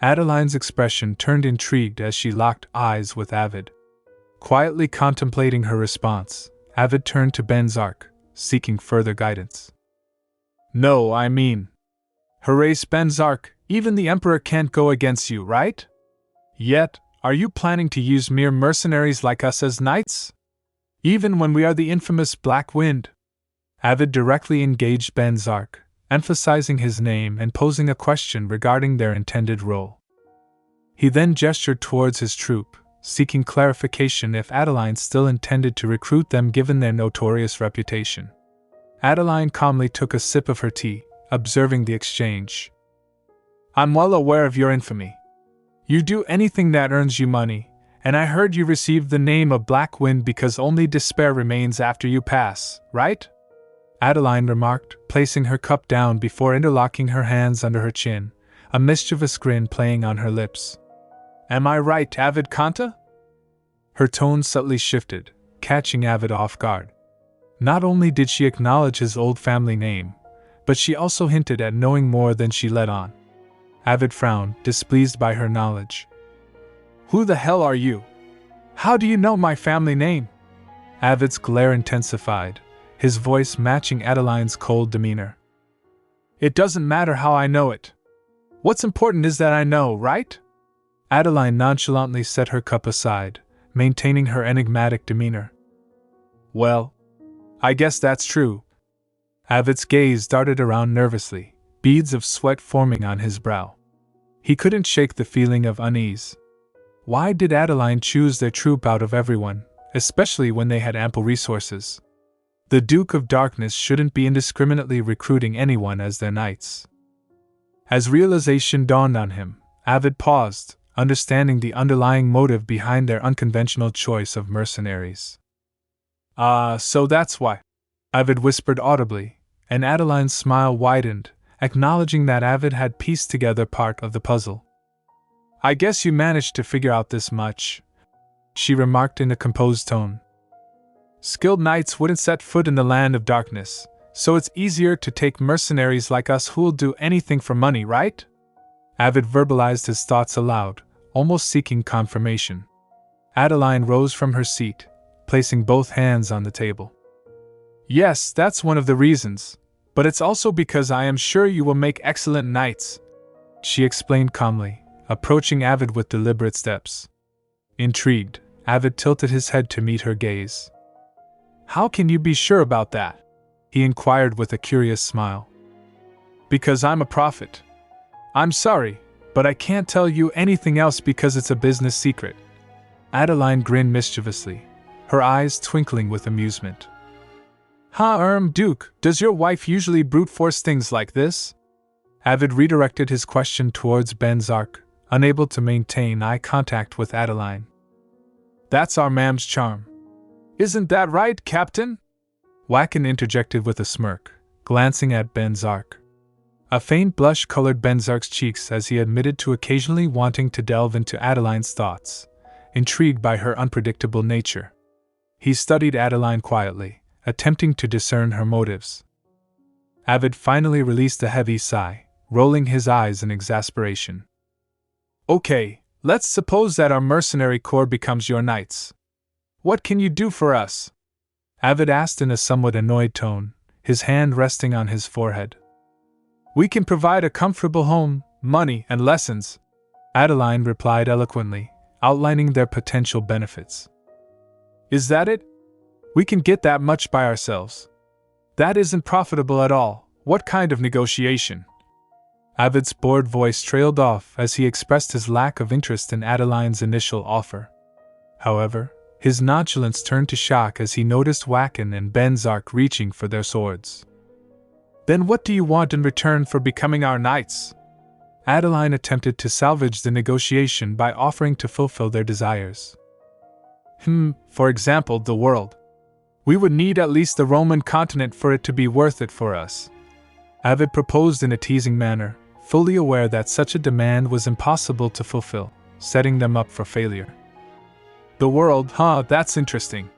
Adeline's expression turned intrigued as she locked eyes with Avid. Quietly contemplating her response, Avid turned to Venzak, seeking further guidance. "No, I mean, Horace Venzak, even the Emperor can't go against you, right? Yet, are you planning to use mere mercenaries like us as knights? Even when we are the infamous Black Wind?" Avid directly engaged Venzak, emphasizing his name and posing a question regarding their intended role. He then gestured towards his troop, seeking clarification if Adeline still intended to recruit them given their notorious reputation. Adeline calmly took a sip of her tea, observing the exchange. "I'm well aware of your infamy. You do anything that earns you money, and I heard you received the name of Black Wind because only despair remains after you pass, right?" Adeline remarked, placing her cup down before interlocking her hands under her chin, a mischievous grin playing on her lips. "Am I right, Avid Kanta?" Her tone subtly shifted, catching Avid off guard. Not only did she acknowledge his old family name, but she also hinted at knowing more than she let on. Avid frowned, displeased by her knowledge. "Who the hell are you? How do you know my family name?" Avid's glare intensified, his voice matching Adeline's cold demeanor. "It doesn't matter how I know it. What's important is that I know, right?" Adeline nonchalantly set her cup aside, maintaining her enigmatic demeanor. "Well, I guess that's true." Avid's gaze darted around nervously, beads of sweat forming on his brow. He couldn't shake the feeling of unease. Why did Adeline choose their troop out of everyone, especially when they had ample resources? The Duke of Darkness shouldn't be indiscriminately recruiting anyone as their knights. As realization dawned on him, Avid paused, understanding the underlying motive behind their unconventional choice of mercenaries. So that's why," Avid whispered audibly, and Adeline's smile widened, acknowledging that Avid had pieced together part of the puzzle. "I guess you managed to figure out this much," she remarked in a composed tone. "Skilled knights wouldn't set foot in the land of darkness, so it's easier to take mercenaries like us who'll do anything for money, right?" Avid verbalized his thoughts aloud, almost seeking confirmation. Adeline rose from her seat, placing both hands on the table. "Yes, that's one of the reasons, but it's also because I am sure you will make excellent knights," she explained calmly, approaching Avid with deliberate steps. Intrigued, Avid tilted his head to meet her gaze. "How can you be sure about that?" he inquired with a curious smile. "Because I'm a prophet. I'm sorry, but I can't tell you anything else because it's a business secret." Adeline grinned mischievously, her eyes twinkling with amusement. Duke, does your wife usually brute force things like this?" Avid redirected his question towards Venzak, unable to maintain eye contact with Adeline. "That's our ma'am's charm. Isn't that right, Captain?" Wacken interjected with a smirk, glancing at Venzak. A faint blush colored Venzak's cheeks as he admitted to occasionally wanting to delve into Adeline's thoughts, intrigued by her unpredictable nature. He studied Adeline quietly, attempting to discern her motives. Avid finally released a heavy sigh, rolling his eyes in exasperation. "Okay, let's suppose that our mercenary corps becomes your knights. What can you do for us?" Avid asked in a somewhat annoyed tone, his hand resting on his forehead. "We can provide a comfortable home, money, and lessons," Adeline replied eloquently, outlining their potential benefits. "Is that it? We can get that much by ourselves." That isn't profitable at all. What kind of negotiation? Avid's bored voice trailed off as he expressed his lack of interest in Adeline's initial offer. However, his nonchalance turned to shock as he noticed Wackin and Venzak reaching for their swords. Then what do you want in return for becoming our knights? Adeline attempted to salvage the negotiation by offering to fulfill their desires. For example, the world. We would need at least the Roman continent for it to be worth it for us. Avid proposed in a teasing manner, fully aware that such a demand was impossible to fulfill, setting them up for failure. The world, that's interesting.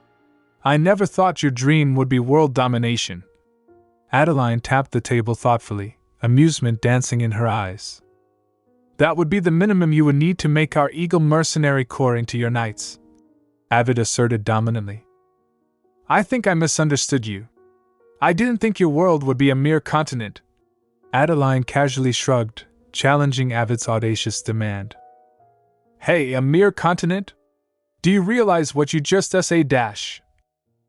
I never thought your dream would be world domination. Adeline tapped the table thoughtfully, amusement dancing in her eyes. That would be the minimum you would need to make our eagle mercenary corps into your knights, Avid asserted dominantly. I think I misunderstood you. I didn't think your world would be a mere continent. Adeline casually shrugged, challenging Avid's audacious demand. Hey, a mere continent? Do you realize what you just said?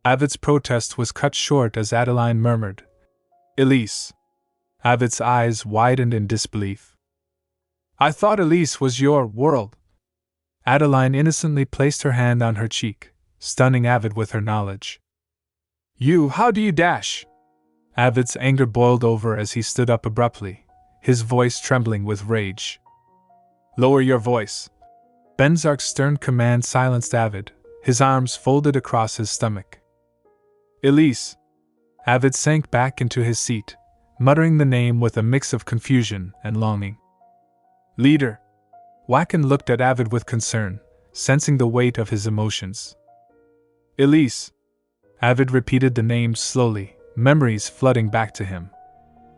Avid's protest was cut short as Adeline murmured, Elise. Avid's eyes widened in disbelief. I thought Elise was your world. Adeline innocently placed her hand on her cheek, stunning Avid with her knowledge. How do you dash? Avid's anger boiled over as he stood up abruptly, his voice trembling with rage. Lower your voice. Venzak's stern command silenced Avid, his arms folded across his stomach. Elise. Avid sank back into his seat, muttering the name with a mix of confusion and longing. Leader. Wackin looked at Avid with concern, sensing the weight of his emotions. Elise. Avid repeated the name slowly, memories flooding back to him.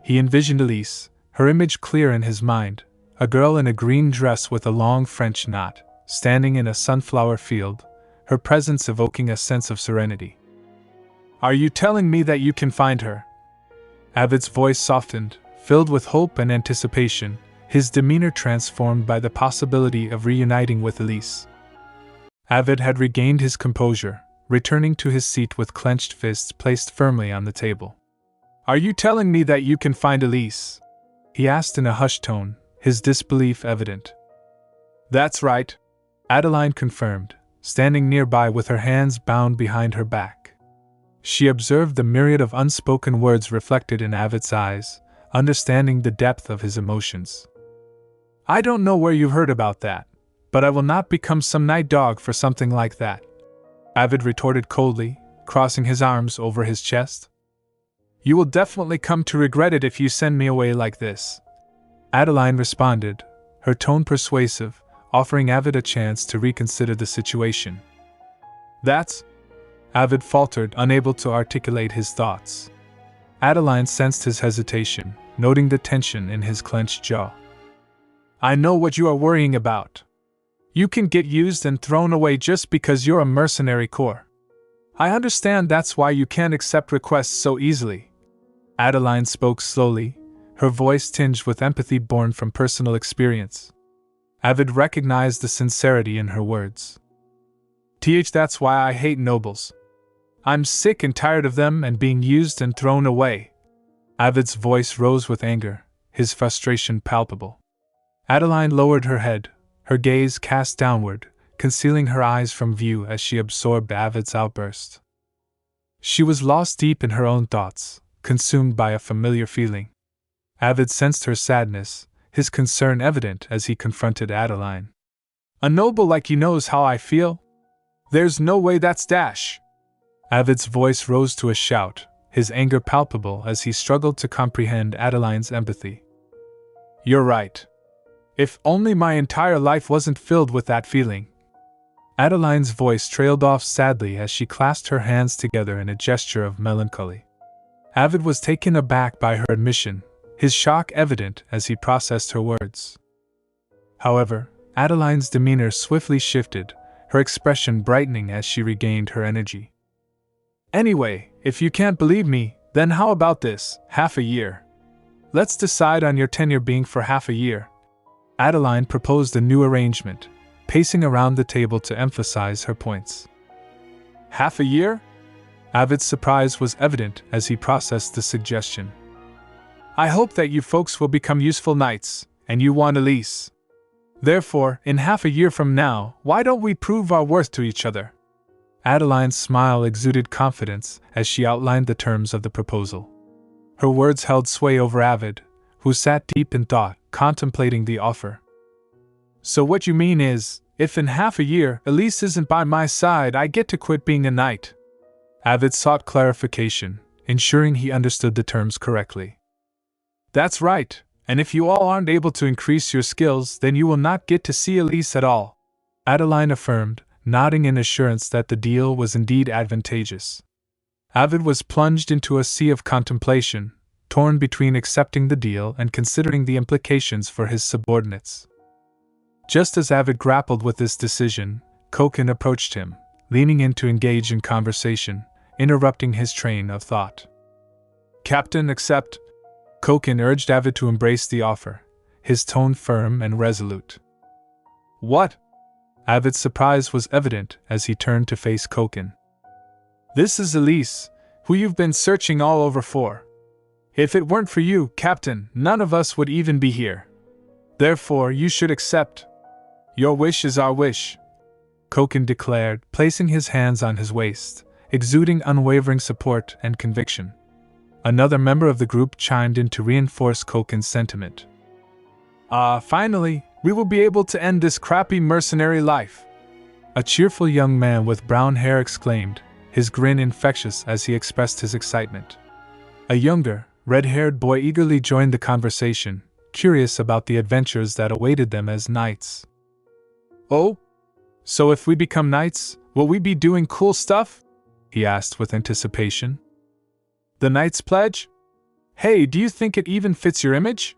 He envisioned Elise, her image clear in his mind, a girl in a green dress with a long French knot, standing in a sunflower field, her presence evoking a sense of serenity. Are you telling me that you can find her? Avid's voice softened, filled with hope and anticipation, his demeanor transformed by the possibility of reuniting with Elise. Avid had regained his composure, returning to his seat with clenched fists placed firmly on the table. Are you telling me that you can find Elise? He asked in a hushed tone, his disbelief evident. That's right, Adeline confirmed, standing nearby with her hands bound behind her back. She observed the myriad of unspoken words reflected in Avid's eyes, understanding the depth of his emotions. I don't know where you heard about that, but I will not become some night dog for something like that, Avid retorted coldly, crossing his arms over his chest. You will definitely come to regret it if you send me away like this, Adeline responded, her tone persuasive, offering Avid a chance to reconsider the situation. That's... Avid faltered, unable to articulate his thoughts. Adeline sensed his hesitation, noting the tension in his clenched jaw. I know what you are worrying about. You can get used and thrown away just because you're a mercenary corps. I understand that's why you can't accept requests so easily. Adeline spoke slowly, her voice tinged with empathy born from personal experience. Avid recognized the sincerity in her words. That's why I hate nobles. I'm sick and tired of them and being used and thrown away. Avid's voice rose with anger, his frustration palpable. Adeline lowered her head, her gaze cast downward, concealing her eyes from view as she absorbed Avid's outburst. She was lost deep in her own thoughts, consumed by a familiar feeling. Avid sensed her sadness, his concern evident as he confronted Adeline. A noble like you knows how I feel? There's no way that's dash. Avid's voice rose to a shout, his anger palpable as he struggled to comprehend Adeline's empathy. You're right. If only my entire life wasn't filled with that feeling. Adeline's voice trailed off sadly as she clasped her hands together in a gesture of melancholy. Avid was taken aback by her admission, his shock evident as he processed her words. However, Adeline's demeanor swiftly shifted, her expression brightening as she regained her energy. Anyway, if you can't believe me, then how about this, half a year? Let's decide on your tenure being for half a year. Adeline proposed a new arrangement, pacing around the table to emphasize her points. Half a year? Avid's surprise was evident as he processed the suggestion. I hope that you folks will become useful knights, and you want Elise. Therefore, in half a year from now, why don't we prove our worth to each other? Adeline's smile exuded confidence as she outlined the terms of the proposal. Her words held sway over Avid, who sat deep in thought, contemplating the offer. So what you mean is, if in half a year Elise isn't by my side, I get to quit being a knight? Avid sought clarification, ensuring he understood the terms correctly. That's right, and if you all aren't able to increase your skills, then you will not get to see Elise at all, Adeline affirmed, nodding in assurance that the deal was indeed advantageous. Avid was plunged into a sea of contemplation, torn between accepting the deal and considering the implications for his subordinates. Just as Avid grappled with this decision, Koken approached him, leaning in to engage in conversation, interrupting his train of thought. Captain, accept. Koken urged Avid to embrace the offer, his tone firm and resolute. What? Avid's surprise was evident as he turned to face Koken. This is Elise, who you've been searching all over for. If it weren't for you, Captain, none of us would even be here. Therefore, you should accept. Your wish is our wish, Koken declared, placing his hands on his waist, exuding unwavering support and conviction. Another member of the group chimed in to reinforce Koken's sentiment. Finally, we will be able to end this crappy mercenary life, a cheerful young man with brown hair exclaimed, his grin infectious as he expressed his excitement. A younger, red-haired boy eagerly joined the conversation, curious about the adventures that awaited them as knights. Oh? So if we become knights, will we be doing cool stuff? He asked with anticipation. The Knight's Pledge? Hey, do you think it even fits your image?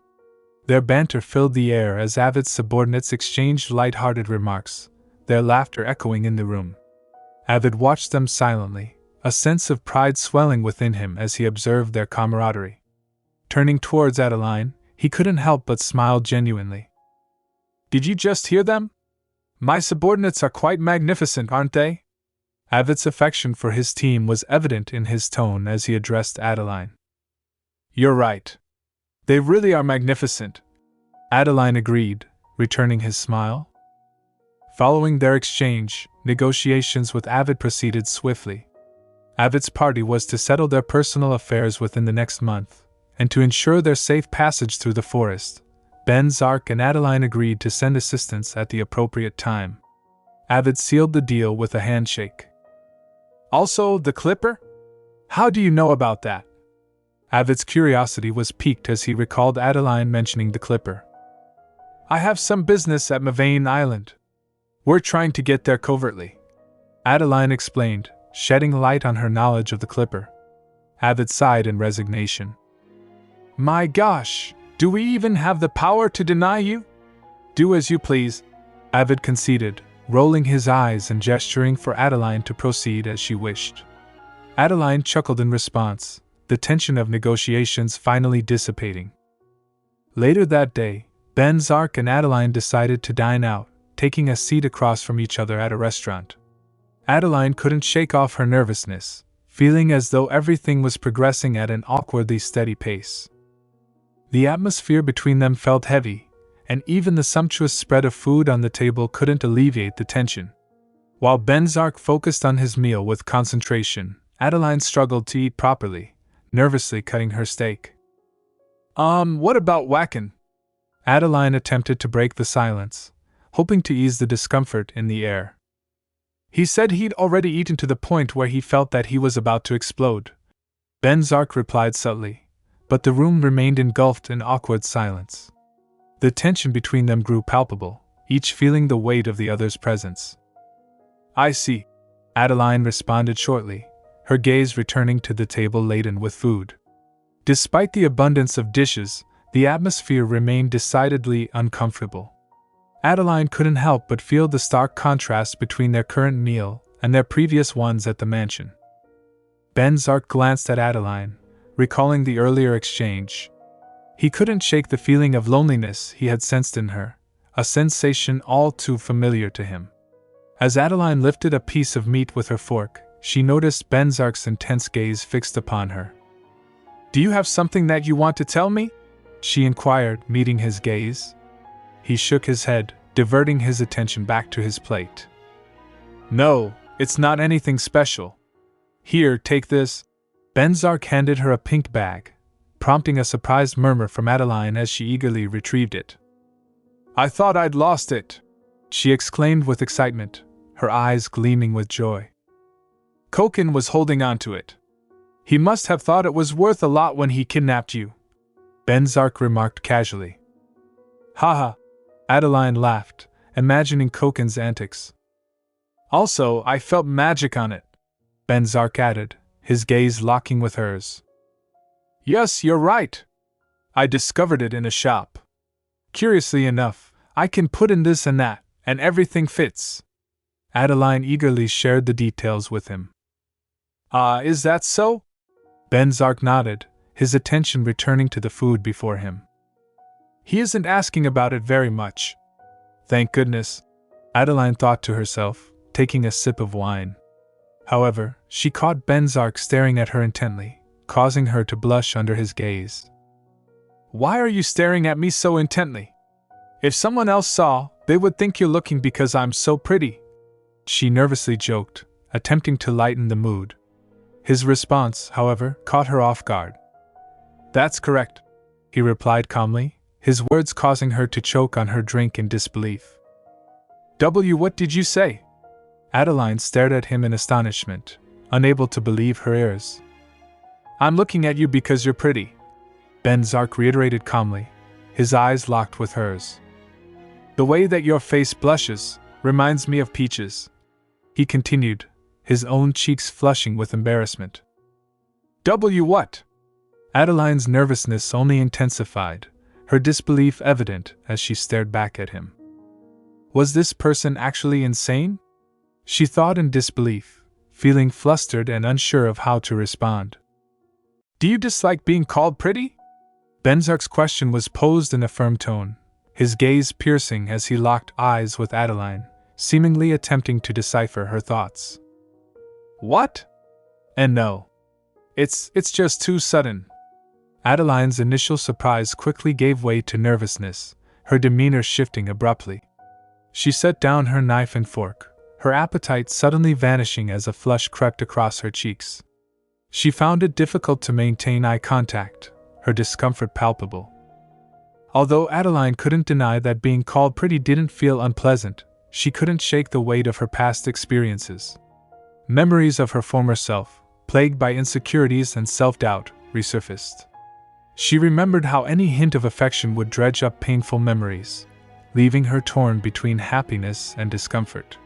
Their banter filled the air as Avid's subordinates exchanged light-hearted remarks, their laughter echoing in the room. Avid watched them silently, a sense of pride swelling within him as he observed their camaraderie. Turning towards Adeline, he couldn't help but smile genuinely. Did you just hear them? My subordinates are quite magnificent, aren't they? Avid's affection for his team was evident in his tone as he addressed Adeline. You're right. They really are magnificent, Adeline agreed, returning his smile. Following their exchange, negotiations with Avid proceeded swiftly. Avid's party was to settle their personal affairs within the next month, and to ensure their safe passage through the forest, Venzak and Adeline agreed to send assistance at the appropriate time. Avid sealed the deal with a handshake. Also, the Clipper? How do you know about that? Avid's curiosity was piqued as he recalled Adeline mentioning the Clipper. I have some business at Mavane Island. We're trying to get there covertly, Adeline explained, shedding light on her knowledge of the Clipper. Avid sighed in resignation. My gosh, do we even have the power to deny you? Do as you please, Avid conceded, rolling his eyes and gesturing for Adeline to proceed as she wished. Adeline chuckled in response, the tension of negotiations finally dissipating. Later that day, Venzak and Adeline decided to dine out, taking a seat across from each other at a restaurant. Adeline couldn't shake off her nervousness, feeling as though everything was progressing at an awkwardly steady pace. The atmosphere between them felt heavy, and even the sumptuous spread of food on the table couldn't alleviate the tension. While Venzak focused on his meal with concentration, Adeline struggled to eat properly, nervously cutting her steak. What about Wacken? Adeline attempted to break the silence, hoping to ease the discomfort in the air. He said he'd already eaten to the point where he felt that he was about to explode. Venzak replied subtly, but the room remained engulfed in awkward silence. The tension between them grew palpable, each feeling the weight of the other's presence. I see, Adeline responded shortly, her gaze returning to the table laden with food. Despite the abundance of dishes, the atmosphere remained decidedly uncomfortable. Adeline couldn't help but feel the stark contrast between their current meal and their previous ones at the mansion. Venzak glanced at Adeline, recalling the earlier exchange. He couldn't shake the feeling of loneliness he had sensed in her, a sensation all too familiar to him. As Adeline lifted a piece of meat with her fork, she noticed Benzak's intense gaze fixed upon her. "Do you have something that you want to tell me?" she inquired, meeting his gaze. He shook his head, diverting his attention back to his plate. "No, it's not anything special. Here, take this." Benzak handed her a pink bag, prompting a surprised murmur from Adeline as she eagerly retrieved it. "I thought I'd lost it," she exclaimed with excitement, her eyes gleaming with joy. "Koken was holding on to it. He must have thought it was worth a lot when he kidnapped you," Benzak remarked casually. "Haha," Adeline laughed, imagining Koken's antics. "Also, I felt magic on it," Benzak added, his gaze locking with hers. "Yes, you're right. I discovered it in a shop. Curiously enough, I can put in this and that, and everything fits." Adeline eagerly shared the details with him. "Ah, is that so?" Benzak nodded, his attention returning to the food before him. "He isn't asking about it very much. Thank goodness," Adeline thought to herself, taking a sip of wine. However, she caught Benzak staring at her intently, causing her to blush under his gaze. "Why are you staring at me so intently? If someone else saw, they would think you're looking because I'm so pretty," she nervously joked, attempting to lighten the mood. His response, however, caught her off guard. "That's correct," he replied calmly, his words causing her to choke on her drink in disbelief. What did you say?" Adeline stared at him in astonishment, unable to believe her ears. "I'm looking at you because you're pretty," Benzak reiterated calmly, his eyes locked with hers. "The way that your face blushes reminds me of peaches," he continued, his own cheeks flushing with embarrassment. What? Adeline's nervousness only intensified, her disbelief evident as she stared back at him. Was this person actually insane? She thought in disbelief, feeling flustered and unsure of how to respond. "Do you dislike being called pretty?" Benzak's question was posed in a firm tone, his gaze piercing as he locked eyes with Adeline, seemingly attempting to decipher her thoughts. "What? And no. It's just too sudden." Adeline's initial surprise quickly gave way to nervousness, her demeanor shifting abruptly. She set down her knife and fork, her appetite suddenly vanishing as a flush crept across her cheeks. She found it difficult to maintain eye contact, her discomfort palpable. Although Adeline couldn't deny that being called pretty didn't feel unpleasant, she couldn't shake the weight of her past experiences. Memories of her former self, plagued by insecurities and self-doubt, resurfaced. She remembered how any hint of affection would dredge up painful memories, leaving her torn between happiness and discomfort.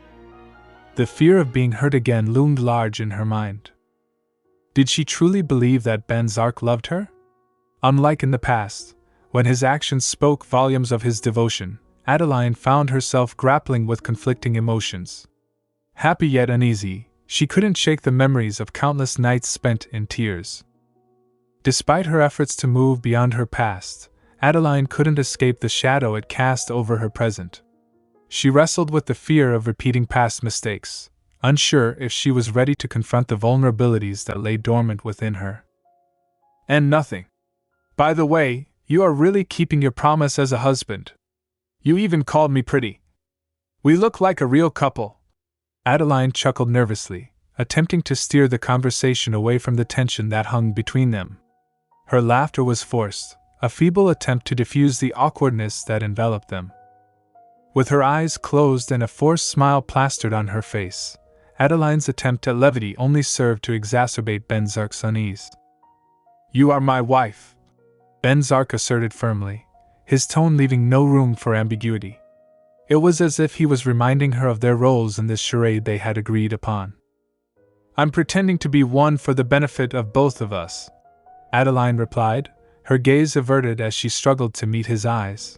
The fear of being hurt again loomed large in her mind. Did she truly believe that Benzak loved her? Unlike in the past, when his actions spoke volumes of his devotion, Adeline found herself grappling with conflicting emotions. Happy yet uneasy, she couldn't shake the memories of countless nights spent in tears. Despite her efforts to move beyond her past, Adeline couldn't escape the shadow it cast over her present. She wrestled with the fear of repeating past mistakes, unsure if she was ready to confront the vulnerabilities that lay dormant within her. "And nothing. By the way, you are really keeping your promise as a husband. You even called me pretty. We look like a real couple." Adeline chuckled nervously, attempting to steer the conversation away from the tension that hung between them. Her laughter was forced, a feeble attempt to diffuse the awkwardness that enveloped them. With her eyes closed and a forced smile plastered on her face, Adeline's attempt at levity only served to exacerbate Benzak's unease. "You are my wife," Benzak asserted firmly, his tone leaving no room for ambiguity. It was as if he was reminding her of their roles in this charade they had agreed upon. "I'm pretending to be one for the benefit of both of us," Adeline replied, her gaze averted as she struggled to meet his eyes.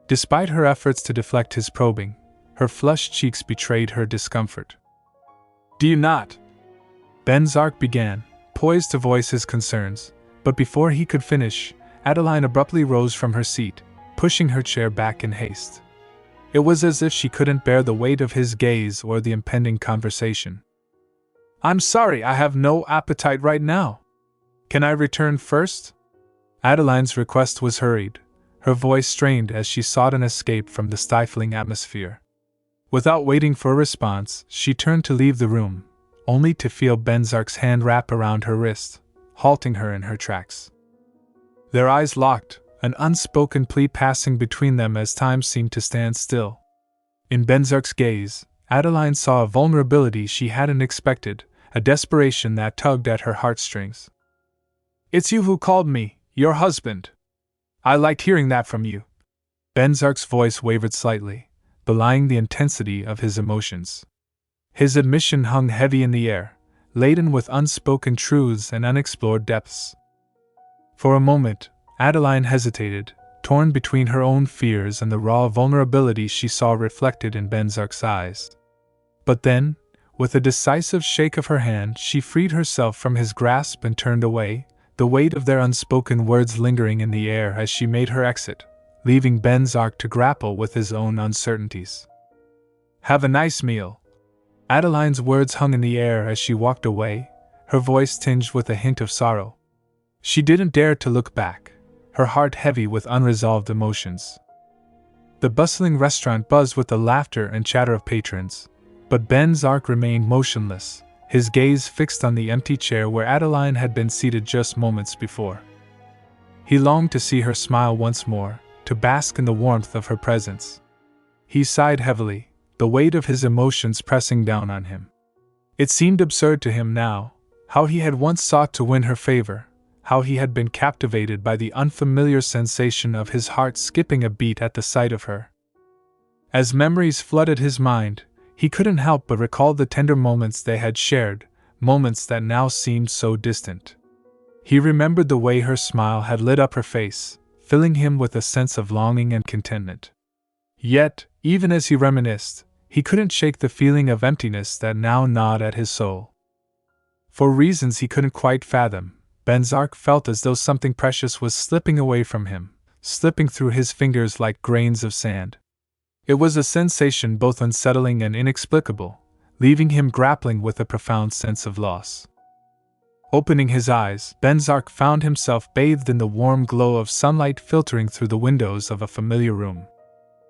Despite her efforts to deflect his probing, her flushed cheeks betrayed her discomfort. "Do you not?" Benzak began, poised to voice his concerns, but before he could finish, Adeline abruptly rose from her seat, pushing her chair back in haste. It was as if she couldn't bear the weight of his gaze or the impending conversation. I'm sorry, I have no appetite right now. Can I return first? Adeline's request was hurried, her voice strained as she sought an escape from the stifling atmosphere. Without waiting for a response, she turned to leave the room, only to feel Venzak's hand wrap around her wrist, halting her in her tracks. Their eyes locked, an unspoken plea passing between them as time seemed to stand still. In Venzak's gaze, Adeline saw a vulnerability she hadn't expected, a desperation that tugged at her heartstrings. It's you who called me, your husband. I liked hearing that from you. Venzak's voice wavered slightly, belying the intensity of his emotions. His admission hung heavy in the air, laden with unspoken truths and unexplored depths. For a moment, Adeline hesitated, torn between her own fears and the raw vulnerability she saw reflected in Venzak's eyes. But then, with a decisive shake of her hand, she freed herself from his grasp and turned away, the weight of their unspoken words lingering in the air as she made her exit, leaving Venzak to grapple with his own uncertainties. Have a nice meal. Adeline's words hung in the air as she walked away, her voice tinged with a hint of sorrow. She didn't dare to look back, her heart heavy with unresolved emotions. The bustling restaurant buzzed with the laughter and chatter of patrons, but Venzak remained motionless, his gaze fixed on the empty chair where Adeline had been seated just moments before. He longed to see her smile once more, to bask in the warmth of her presence. He sighed heavily, the weight of his emotions pressing down on him. It seemed absurd to him now, how he had once sought to win her favor, how he had been captivated by the unfamiliar sensation of his heart skipping a beat at the sight of her. As memories flooded his mind, he couldn't help but recall the tender moments they had shared, moments that now seemed so distant. He remembered the way her smile had lit up her face, filling him with a sense of longing and contentment. Yet, even as he reminisced, he couldn't shake the feeling of emptiness that now gnawed at his soul. For reasons he couldn't quite fathom, Venzak felt as though something precious was slipping away from him, slipping through his fingers like grains of sand. It was a sensation both unsettling and inexplicable, leaving him grappling with a profound sense of loss. Opening his eyes, Venzak found himself bathed in the warm glow of sunlight filtering through the windows of a familiar room.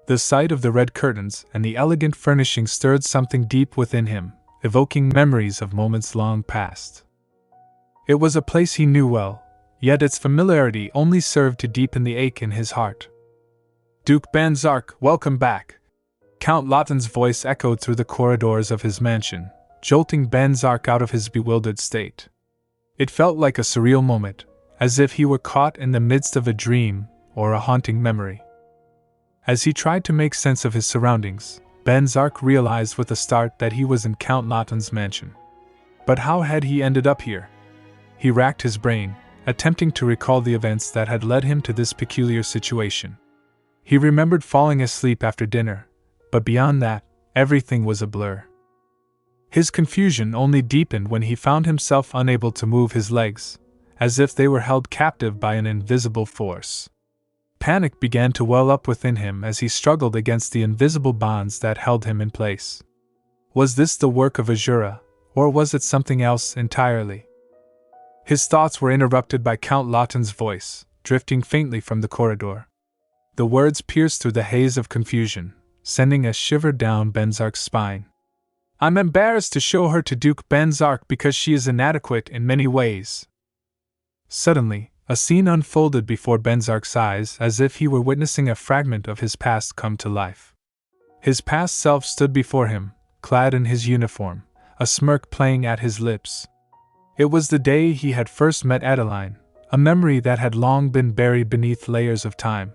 The sight of the red curtains and the elegant furnishing stirred something deep within him, evoking memories of moments long past. It was a place he knew well, yet its familiarity only served to deepen the ache in his heart. Duke Venzak, welcome back. Count Lawton's voice echoed through the corridors of his mansion, jolting Venzak out of his bewildered state. It felt like a surreal moment, as if he were caught in the midst of a dream or a haunting memory. As he tried to make sense of his surroundings, Venzak realized with a start that he was in Count Lawton's mansion. But how had he ended up here? He racked his brain, attempting to recall the events that had led him to this peculiar situation. He remembered falling asleep after dinner, but beyond that, everything was a blur. His confusion only deepened when he found himself unable to move his legs, as if they were held captive by an invisible force. Panic began to well up within him as he struggled against the invisible bonds that held him in place. Was this the work of Azura, or was it something else entirely? His thoughts were interrupted by Count Lawton's voice, drifting faintly from the corridor. The words pierced through the haze of confusion, sending a shiver down Venzak's spine. I'm embarrassed to show her to Duke Venzak because she is inadequate in many ways. Suddenly, a scene unfolded before Venzak's eyes as if he were witnessing a fragment of his past come to life. His past self stood before him, clad in his uniform, a smirk playing at his lips. It was the day he had first met Adeline, a memory that had long been buried beneath layers of time.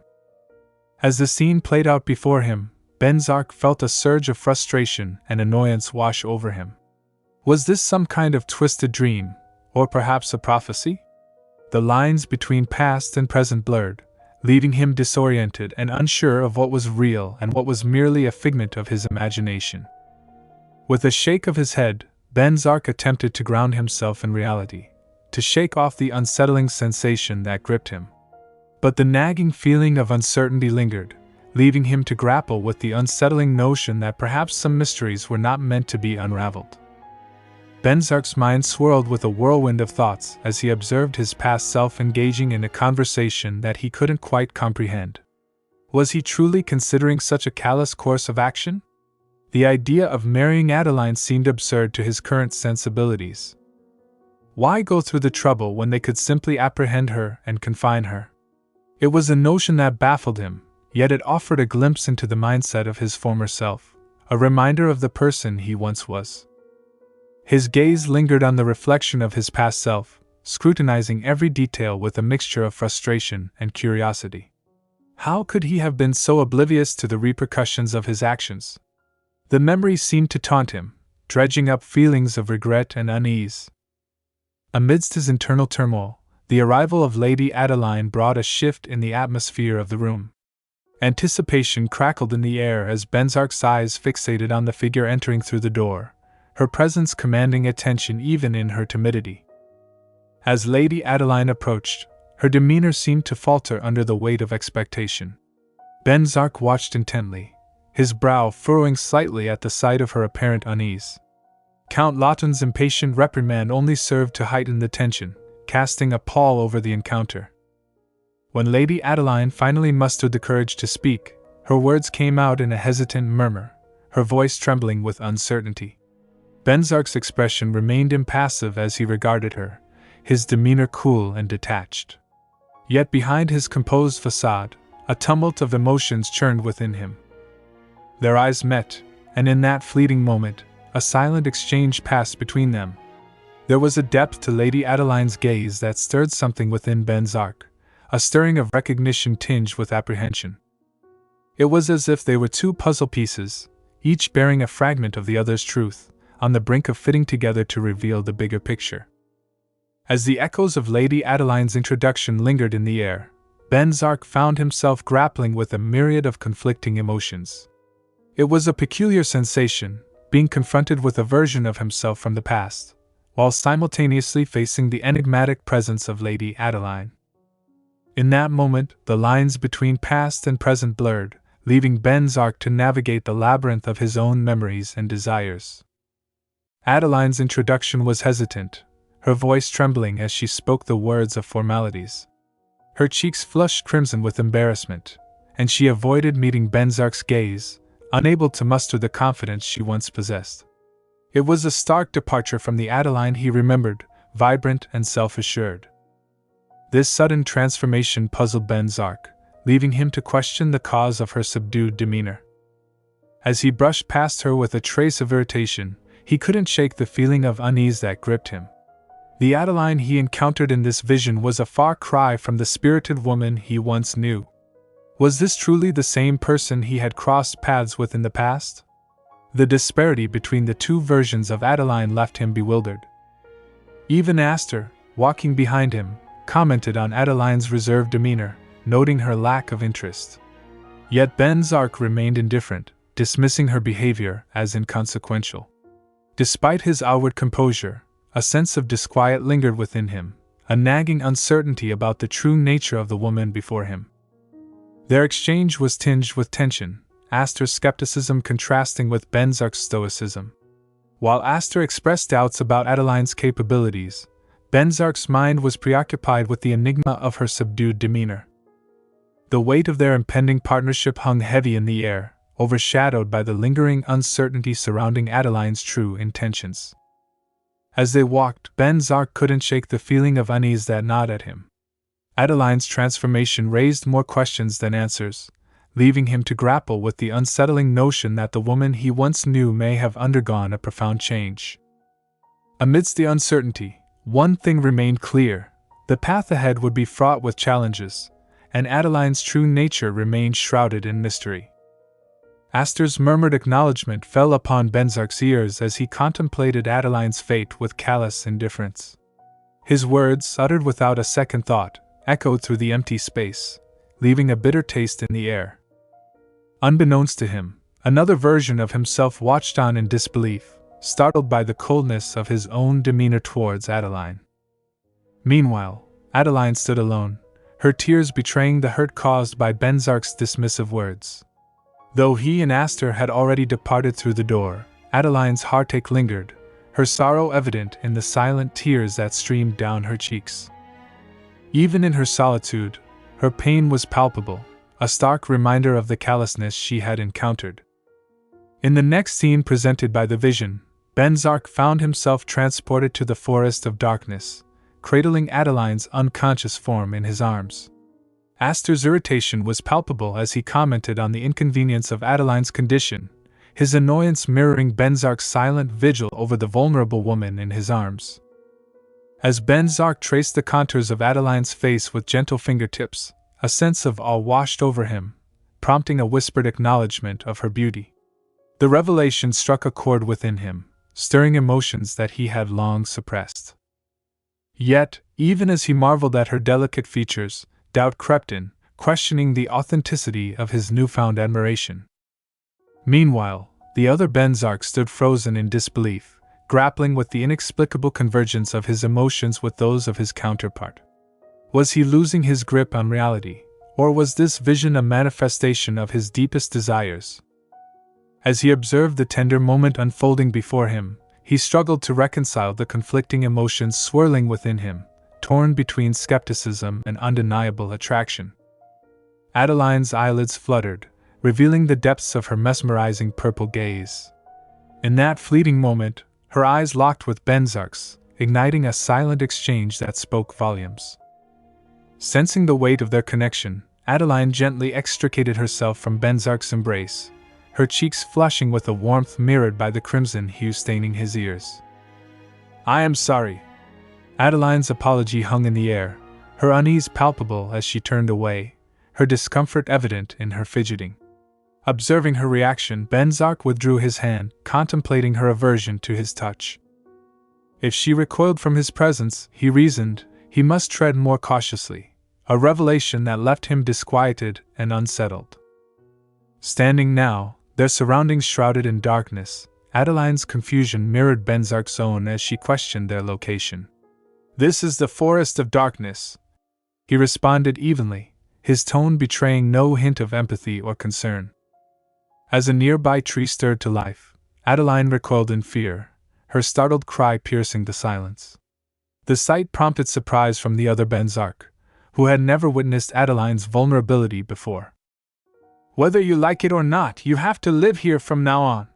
As the scene played out before him, Venzak felt a surge of frustration and annoyance wash over him. Was this some kind of twisted dream, or perhaps a prophecy? The lines between past and present blurred, leaving him disoriented and unsure of what was real and what was merely a figment of his imagination. With a shake of his head, Venzak attempted to ground himself in reality, to shake off the unsettling sensation that gripped him. But the nagging feeling of uncertainty lingered, leaving him to grapple with the unsettling notion that perhaps some mysteries were not meant to be unraveled. Venzak's mind swirled with a whirlwind of thoughts as he observed his past self engaging in a conversation that he couldn't quite comprehend. Was he truly considering such a callous course of action? The idea of marrying Adeline seemed absurd to his current sensibilities. Why go through the trouble when they could simply apprehend her and confine her? It was a notion that baffled him, yet it offered a glimpse into the mindset of his former self, a reminder of the person he once was. His gaze lingered on the reflection of his past self, scrutinizing every detail with a mixture of frustration and curiosity. How could he have been so oblivious to the repercussions of his actions? The memory seemed to taunt him, dredging up feelings of regret and unease. Amidst his internal turmoil, the arrival of Lady Adeline brought a shift in the atmosphere of the room. Anticipation crackled in the air as Venzak's eyes fixated on the figure entering through the door, her presence commanding attention even in her timidity. As Lady Adeline approached, her demeanor seemed to falter under the weight of expectation. Venzak watched intently, his brow furrowing slightly at the sight of her apparent unease. Count Lawton's impatient reprimand only served to heighten the tension, casting a pall over the encounter. When Lady Adeline finally mustered the courage to speak, her words came out in a hesitant murmur, her voice trembling with uncertainty. Venzak's expression remained impassive as he regarded her, his demeanor cool and detached. Yet behind his composed facade, a tumult of emotions churned within him. Their eyes met, and in that fleeting moment, a silent exchange passed between them. There was a depth to Lady Adeline's gaze that stirred something within Venzak, a stirring of recognition tinged with apprehension. It was as if they were two puzzle pieces, each bearing a fragment of the other's truth, on the brink of fitting together to reveal the bigger picture. As the echoes of Lady Adeline's introduction lingered in the air, Venzak found himself grappling with a myriad of conflicting emotions. It was a peculiar sensation, being confronted with a version of himself from the past, while simultaneously facing the enigmatic presence of Lady Adeline. In that moment, the lines between past and present blurred, leaving Venzak to navigate the labyrinth of his own memories and desires. Adeline's introduction was hesitant, her voice trembling as she spoke the words of formalities. Her cheeks flushed crimson with embarrassment, and she avoided meeting Venzak's gaze, unable to muster the confidence she once possessed. It was a stark departure from the Adeline he remembered, vibrant and self-assured. This sudden transformation puzzled Venzak, leaving him to question the cause of her subdued demeanor. As he brushed past her with a trace of irritation, he couldn't shake the feeling of unease that gripped him. The Adeline he encountered in this vision was a far cry from the spirited woman he once knew. Was this truly the same person he had crossed paths with in the past? The disparity between the two versions of Adeline left him bewildered. Even Aster, walking behind him, commented on Adeline's reserved demeanor, noting her lack of interest. Yet Venzak remained indifferent, dismissing her behavior as inconsequential. Despite his outward composure, a sense of disquiet lingered within him, a nagging uncertainty about the true nature of the woman before him. Their exchange was tinged with tension, Aster's skepticism contrasting with Venzak's stoicism. While Aster expressed doubts about Adeline's capabilities, Venzak's mind was preoccupied with the enigma of her subdued demeanor. The weight of their impending partnership hung heavy in the air, overshadowed by the lingering uncertainty surrounding Adeline's true intentions. As they walked, Venzak couldn't shake the feeling of unease that gnawed at him. Adeline's transformation raised more questions than answers, leaving him to grapple with the unsettling notion that the woman he once knew may have undergone a profound change. Amidst the uncertainty, one thing remained clear: the path ahead would be fraught with challenges, and Adeline's true nature remained shrouded in mystery. Aster's murmured acknowledgement fell upon Venzak's ears as he contemplated Adeline's fate with callous indifference. His words, uttered without a second thought, echoed through the empty space, leaving a bitter taste in the air. Unbeknownst to him, another version of himself watched on in disbelief, startled by the coldness of his own demeanor towards Adeline. Meanwhile, Adeline stood alone, her tears betraying the hurt caused by Venzak's dismissive words. Though he and Aster had already departed through the door, Adeline's heartache lingered, her sorrow evident in the silent tears that streamed down her cheeks. Even in her solitude, her pain was palpable, a stark reminder of the callousness she had encountered. In the next scene presented by the vision, Venzak found himself transported to the forest of darkness, cradling Adeline's unconscious form in his arms. Astor's irritation was palpable as he commented on the inconvenience of Adeline's condition, his annoyance mirroring Venzak's silent vigil over the vulnerable woman in his arms. As Venzak traced the contours of Adeline's face with gentle fingertips, a sense of awe washed over him, prompting a whispered acknowledgement of her beauty. The revelation struck a chord within him, stirring emotions that he had long suppressed. Yet, even as he marveled at her delicate features, doubt crept in, questioning the authenticity of his newfound admiration. Meanwhile, the other Venzak stood frozen in disbelief, grappling with the inexplicable convergence of his emotions with those of his counterpart. Was he losing his grip on reality, or was this vision a manifestation of his deepest desires? As he observed the tender moment unfolding before him, he struggled to reconcile the conflicting emotions swirling within him, torn between skepticism and undeniable attraction. Adeline's eyelids fluttered, revealing the depths of her mesmerizing purple gaze. In that fleeting moment, her eyes locked with Venzak's, igniting a silent exchange that spoke volumes. Sensing the weight of their connection, Adeline gently extricated herself from Venzak's embrace, her cheeks flushing with a warmth mirrored by the crimson hue staining his ears. "I am sorry." Adeline's apology hung in the air, her unease palpable as she turned away, her discomfort evident in her fidgeting. Observing her reaction, Venzak withdrew his hand, contemplating her aversion to his touch. If she recoiled from his presence, he reasoned, he must tread more cautiously, a revelation that left him disquieted and unsettled. Standing now, their surroundings shrouded in darkness, Adeline's confusion mirrored Venzak's own as she questioned their location. "This is the Forest of Darkness," he responded evenly, his tone betraying no hint of empathy or concern. As a nearby tree stirred to life, Adeline recoiled in fear, her startled cry piercing the silence. The sight prompted surprise from the other Venzak, who had never witnessed Adeline's vulnerability before. "Whether you like it or not, you have to live here from now on.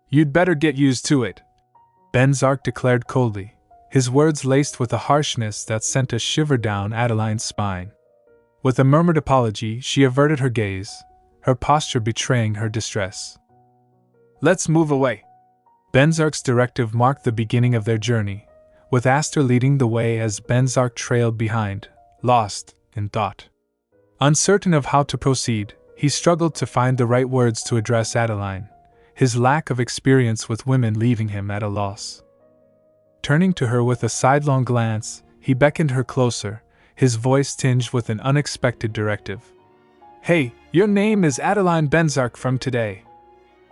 You'd better get used to it," Venzak declared coldly, his words laced with a harshness that sent a shiver down Adeline's spine. With a murmured apology, she averted her gaze, her posture betraying her distress. "Let's move away." Venzak's directive marked the beginning of their journey, with Astor leading the way as Venzak trailed behind, lost in thought. Uncertain of how to proceed, he struggled to find the right words to address Adeline, his lack of experience with women leaving him at a loss. Turning to her with a sidelong glance, he beckoned her closer, his voice tinged with an unexpected directive. "Hey, your name is Adeline Venzak from today.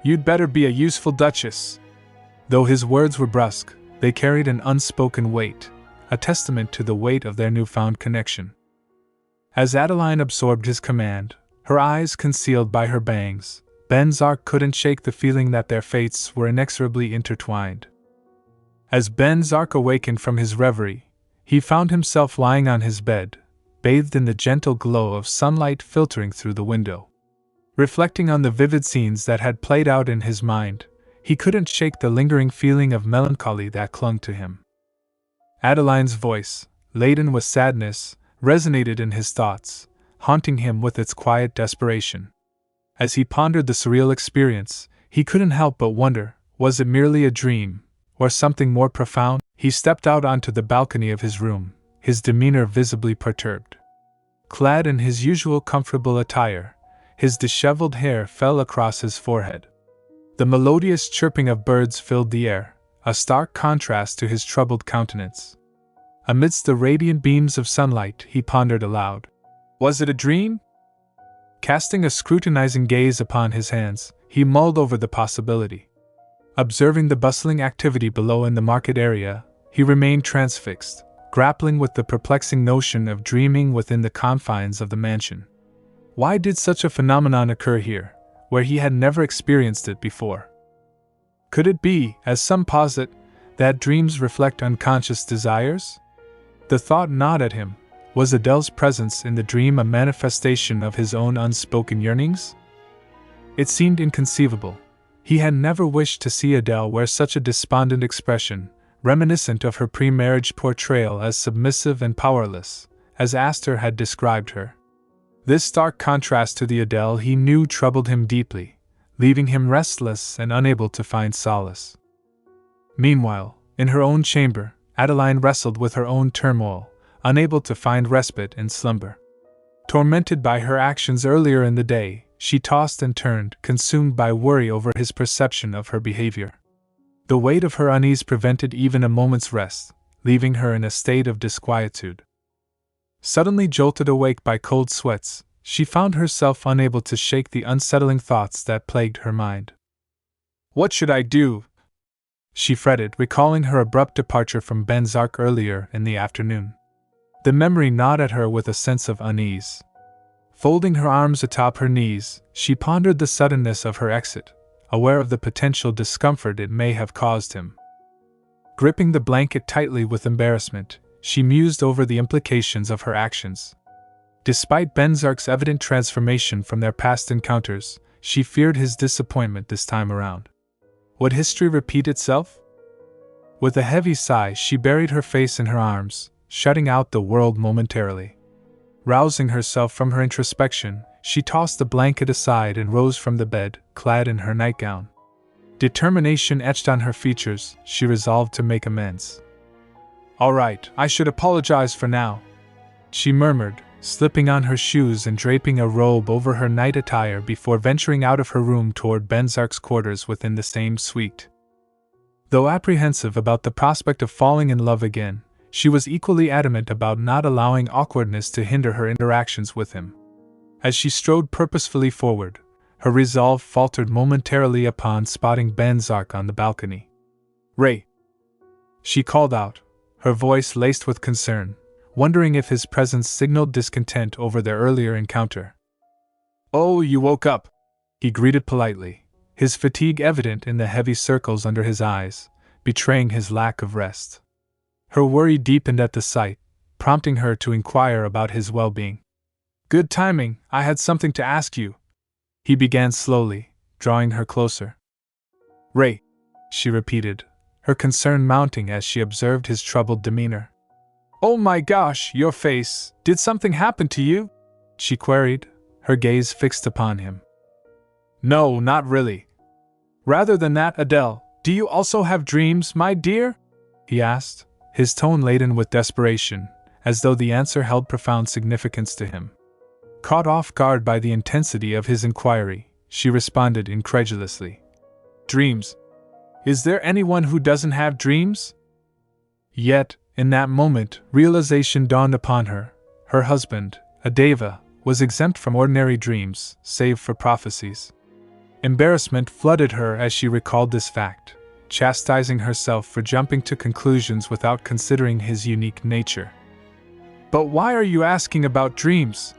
You'd better be a useful duchess." Though his words were brusque, they carried an unspoken weight, a testament to the weight of their newfound connection. As Adeline absorbed his command, her eyes concealed by her bangs, Venzak couldn't shake the feeling that their fates were inexorably intertwined. As Venzak awakened from his reverie, he found himself lying on his bed, bathed in the gentle glow of sunlight filtering through the window. Reflecting on the vivid scenes that had played out in his mind, he couldn't shake the lingering feeling of melancholy that clung to him. Adeline's voice, laden with sadness, resonated in his thoughts, haunting him with its quiet desperation. As he pondered the surreal experience, he couldn't help but wonder, was it merely a dream, or something more profound? He stepped out onto the balcony of his room, his demeanor visibly perturbed. Clad in his usual comfortable attire, his disheveled hair fell across his forehead. The melodious chirping of birds filled the air, a stark contrast to his troubled countenance. Amidst the radiant beams of sunlight, he pondered aloud. Was it a dream? Casting a scrutinizing gaze upon his hands, he mulled over the possibility. Observing the bustling activity below in the market area, he remained transfixed, grappling with the perplexing notion of dreaming within the confines of the mansion. Why did such a phenomenon occur here, where he had never experienced it before? Could it be, as some posit, that dreams reflect unconscious desires? The thought gnawed at him. Was Adele's presence in the dream a manifestation of his own unspoken yearnings? It seemed inconceivable. He had never wished to see Adele wear such a despondent expression, reminiscent of her pre-marriage portrayal as submissive and powerless, as Astor had described her. This stark contrast to the Adele he knew troubled him deeply, leaving him restless and unable to find solace. Meanwhile, in her own chamber, Adeline wrestled with her own turmoil, unable to find respite in slumber. Tormented by her actions earlier in the day, she tossed and turned, consumed by worry over his perception of her behavior. The weight of her unease prevented even a moment's rest, leaving her in a state of disquietude. Suddenly jolted awake by cold sweats, she found herself unable to shake the unsettling thoughts that plagued her mind. "What should I do?" she fretted, recalling her abrupt departure from Venzak earlier in the afternoon. The memory gnawed at her with a sense of unease. Folding her arms atop her knees, she pondered the suddenness of her exit, aware of the potential discomfort it may have caused him. Gripping the blanket tightly with embarrassment, she mused over the implications of her actions. Despite Venzak's evident transformation from their past encounters, she feared his disappointment this time around. Would history repeat itself? With a heavy sigh, she buried her face in her arms, shutting out the world momentarily. Rousing herself from her introspection, she tossed the blanket aside and rose from the bed, clad in her nightgown. Determination etched on her features, she resolved to make amends. "All right, I should apologize for now," she murmured, slipping on her shoes and draping a robe over her night attire before venturing out of her room toward Venzak's quarters within the same suite. Though apprehensive about the prospect of falling in love again, she was equally adamant about not allowing awkwardness to hinder her interactions with him. As she strode purposefully forward, her resolve faltered momentarily upon spotting Venzak on the balcony. "Ray!" she called out, her voice laced with concern, wondering if his presence signaled discontent over their earlier encounter. "Oh, you woke up," he greeted politely, his fatigue evident in the heavy circles under his eyes, betraying his lack of rest. Her worry deepened at the sight, prompting her to inquire about his well-being. "Good timing, I had something to ask you," he began slowly, drawing her closer. "Ray," she repeated, her concern mounting as she observed his troubled demeanor. "Oh my gosh, your face, did something happen to you?" she queried, her gaze fixed upon him. "No, not really." "Rather than that, Adele, do you also have dreams, my dear?" he asked, his tone laden with desperation, as though the answer held profound significance to him. Caught off guard by the intensity of his inquiry, she responded incredulously. "Dreams? Is there anyone who doesn't have dreams?" Yet, in that moment, realization dawned upon her. Her husband, Adeva, was exempt from ordinary dreams, save for prophecies. Embarrassment flooded her as she recalled this fact, chastising herself for jumping to conclusions without considering his unique nature. "But why are you asking about dreams?"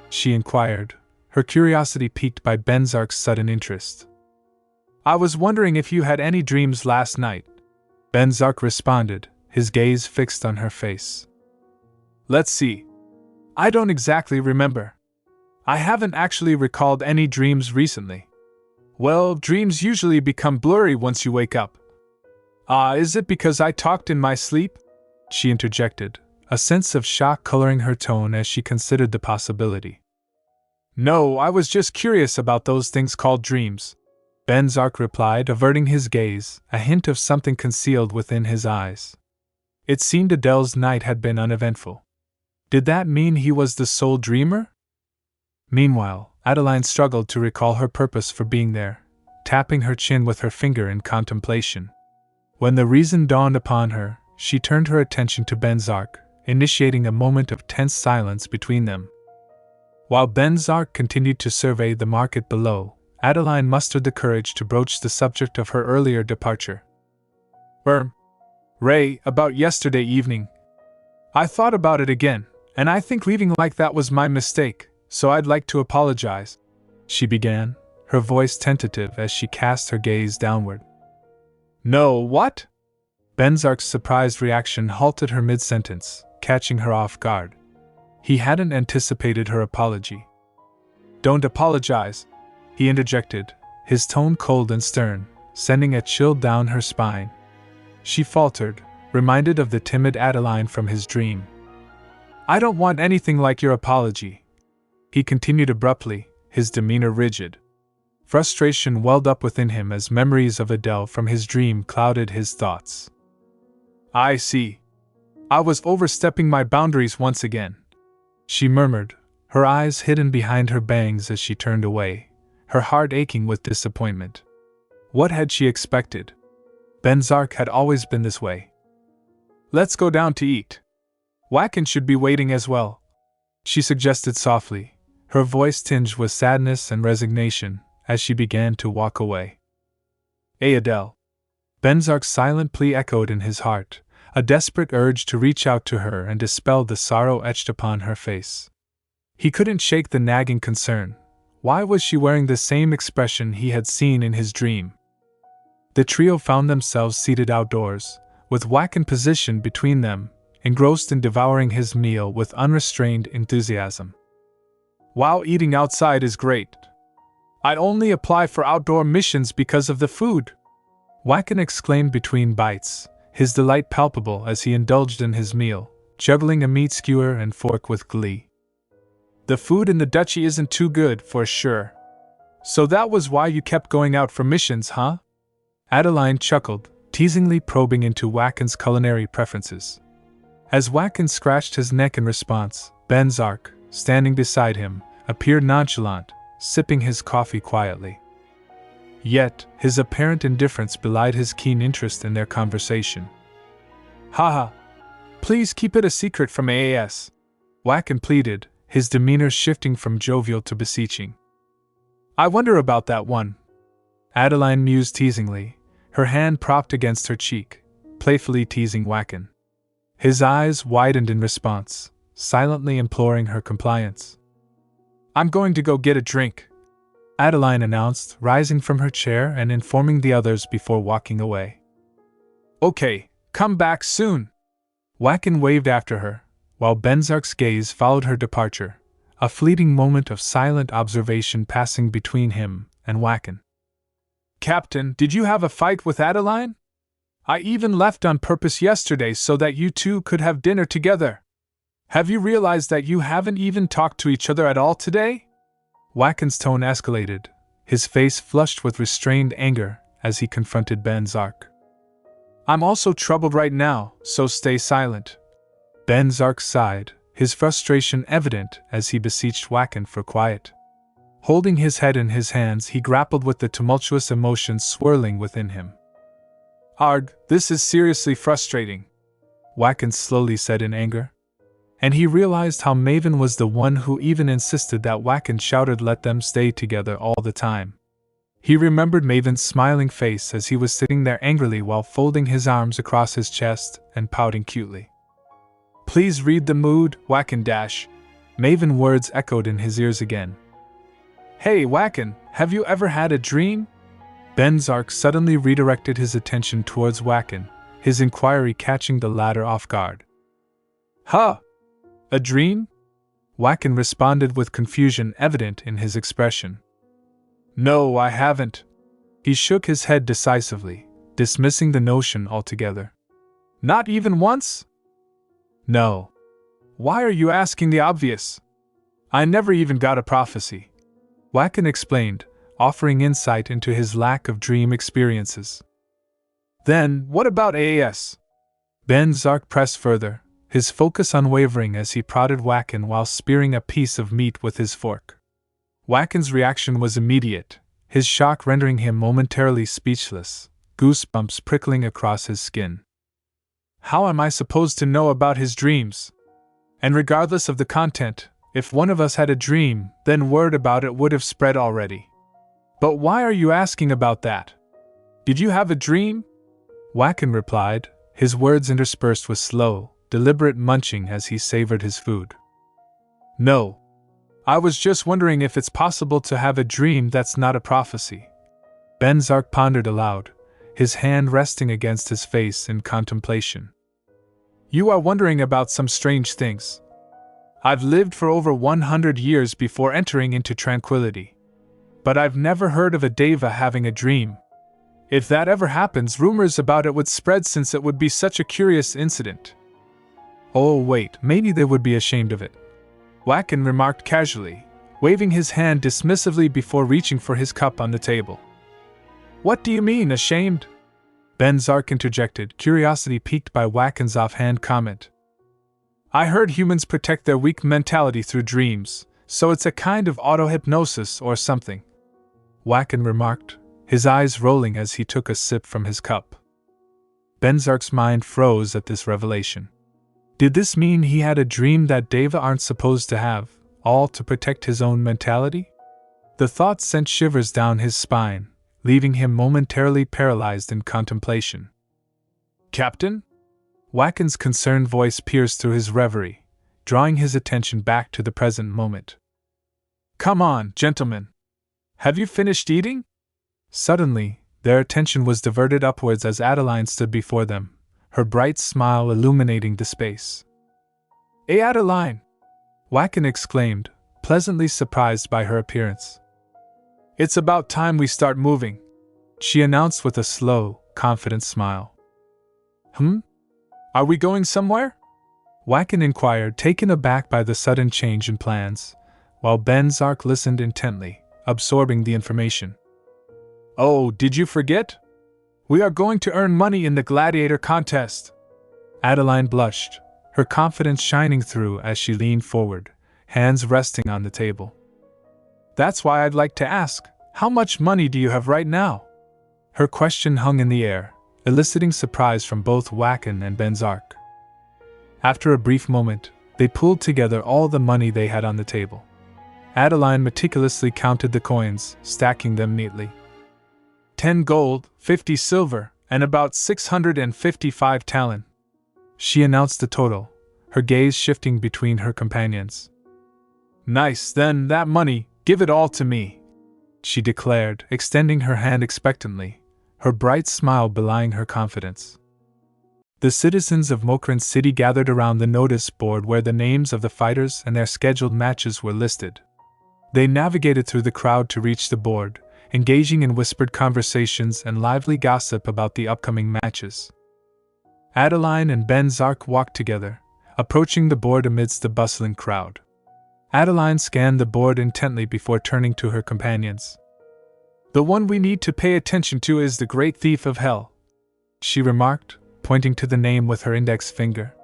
she inquired, her curiosity piqued by Venzak's sudden interest. "I was wondering if you had any dreams last night," Venzak responded, his gaze fixed on her face. "Let's see. I don't exactly remember. I haven't actually recalled any dreams recently." "Well, dreams usually become blurry once you wake up." Is it because I talked in my sleep?" she interjected, a sense of shock coloring her tone as she considered the possibility. "No, I was just curious about those things called dreams," Venzak replied, averting his gaze, a hint of something concealed within his eyes. It seemed Adele's night had been uneventful. Did that mean he was the sole dreamer? Meanwhile, Adeline struggled to recall her purpose for being there, tapping her chin with her finger in contemplation. When the reason dawned upon her, she turned her attention to Venzak, initiating a moment of tense silence between them. While Venzak continued to survey the market below, Adeline mustered the courage to broach the subject of her earlier departure. Ray, about yesterday evening. I thought about it again, and I think leaving like that was my mistake, so I'd like to apologize," she began, her voice tentative as she cast her gaze downward. "No, what?" Venzak's surprised reaction halted her mid-sentence, catching her off guard. He hadn't anticipated her apology. "Don't apologize," he interjected, his tone cold and stern, sending a chill down her spine. She faltered, reminded of the timid Adeline from his dream. "I don't want anything like your apology," he continued abruptly, his demeanor rigid. Frustration welled up within him as memories of Adele from his dream clouded his thoughts. "I see. I was overstepping my boundaries once again," she murmured, her eyes hidden behind her bangs as she turned away, her heart aching with disappointment. What had she expected? Venzak had always been this way. "Let's go down to eat. Wacken should be waiting as well," she suggested softly, her voice tinged with sadness and resignation, as she began to walk away. Adele." Venzak's silent plea echoed in his heart, a desperate urge to reach out to her and dispel the sorrow etched upon her face. He couldn't shake the nagging concern. Why was she wearing the same expression he had seen in his dream? The trio found themselves seated outdoors, with Wacken positioned between them, engrossed in devouring his meal with unrestrained enthusiasm. "Wow, eating outside is great. I'd only apply for outdoor missions because of the food," Wacken exclaimed between bites, his delight palpable as he indulged in his meal, juggling a meat skewer and fork with glee. "The food in the duchy isn't too good, for sure. So that was why you kept going out for missions, huh?" Adeline chuckled, teasingly probing into Wacken's culinary preferences. As Wacken scratched his neck in response, Venzak, standing beside him, appeared nonchalant, sipping his coffee quietly. Yet, his apparent indifference belied his keen interest in their conversation. "Haha! Please keep it a secret from AAS," Wacken pleaded, his demeanor shifting from jovial to beseeching. "I wonder about that one," Adeline mused teasingly, her hand propped against her cheek, playfully teasing Wacken. His eyes widened in response, silently imploring her compliance. "I'm going to go get a drink," Adeline announced, rising from her chair and informing the others before walking away. "Okay, come back soon," Wacken waved after her, while Venzak's gaze followed her departure, a fleeting moment of silent observation passing between him and Wacken. "Captain, did you have a fight with Adeline? I even left on purpose yesterday so that you two could have dinner together. Have you realized that you haven't even talked to each other at all today?" Wacken's tone escalated, his face flushed with restrained anger as he confronted Venzak. "I'm also troubled right now, so stay silent." Venzak sighed, his frustration evident as he beseeched Wacken for quiet. Holding his head in his hands, he grappled with the tumultuous emotions swirling within him. "Arg, this is seriously frustrating," Wacken slowly said in anger. And he realized how Maven was the one who even insisted that Wacken shouted let them stay together all the time. He remembered Maven's smiling face as he was sitting there angrily while folding his arms across his chest and pouting cutely. "Please read the mood, Wacken dash," Maven words echoed in his ears again. "Hey Wacken, have you ever had a dream?" Venzak suddenly redirected his attention towards Wacken, his inquiry catching the latter off guard. "Huh? A dream?" Wacken responded with confusion evident in his expression. "No, I haven't." He shook his head decisively, dismissing the notion altogether. "Not even once?" "No." "Why are you asking the obvious? I never even got a prophecy," Wacken explained, offering insight into his lack of dream experiences. "Then, what about AAS?" Venzak pressed further, his focus unwavering as he prodded Wacken while spearing a piece of meat with his fork. Wacken's reaction was immediate, his shock rendering him momentarily speechless, goosebumps prickling across his skin. "How am I supposed to know about his dreams? And regardless of the content, if one of us had a dream, then word about it would have spread already. But why are you asking about that? Did you have a dream?" Wacken replied, his words interspersed with slow, deliberate munching as he savored his food. "No. I was just wondering if it's possible to have a dream that's not a prophecy." Venzak pondered aloud, his hand resting against his face in contemplation. You are wondering about some strange things. I've lived for over 100 years before entering into tranquility. But I've never heard of a deva having a dream. If that ever happens, rumors about it would spread since it would be such a curious incident. Oh wait, maybe they would be ashamed of it. Wacken remarked casually, waving his hand dismissively before reaching for his cup on the table. What do you mean, ashamed? Venzak interjected, curiosity piqued by Wacken's offhand comment. I heard humans protect their weak mentality through dreams, so it's a kind of auto-hypnosis or something. Wacken remarked, his eyes rolling as he took a sip from his cup. Venzak's mind froze at this revelation. Did this mean he had a dream that deva aren't supposed to have, all to protect his own mentality? The thought sent shivers down his spine, leaving him momentarily paralyzed in contemplation. Captain? Wacken's concerned voice pierced through his reverie, drawing his attention back to the present moment. Come on, gentlemen. Have you finished eating? Suddenly, their attention was diverted upwards as Adeline stood before them, her bright smile illuminating the space. Hey Adeline! Wacken exclaimed, pleasantly surprised by her appearance. It's about time we start moving, she announced with a slow, confident smile. Are we going somewhere? Wacken inquired, taken aback by the sudden change in plans, while Venzak listened intently, absorbing the information. Oh, did you forget? We are going to earn money in the gladiator contest. Adeline blushed, her confidence shining through as she leaned forward, hands resting on the table. That's why I'd like to ask, how much money do you have right now? Her question hung in the air, eliciting surprise from both Wacken and Venzak. After a brief moment, they pulled together all the money they had on the table. Adeline meticulously counted the coins, stacking them neatly. 10 gold, 50 silver, and about 655 talent. She announced the total, her gaze shifting between her companions. Nice, then, that money, give it all to me, she declared, extending her hand expectantly, her bright smile belying her confidence. The citizens of Mokran City gathered around the notice board where the names of the fighters and their scheduled matches were listed. They navigated through the crowd to reach the board, engaging in whispered conversations and lively gossip about the upcoming matches. Adeline and Venzak walked together, approaching the board amidst the bustling crowd. Adeline scanned the board intently before turning to her companions. The one we need to pay attention to is the Great Thief of Hell, she remarked, pointing to the name with her index finger.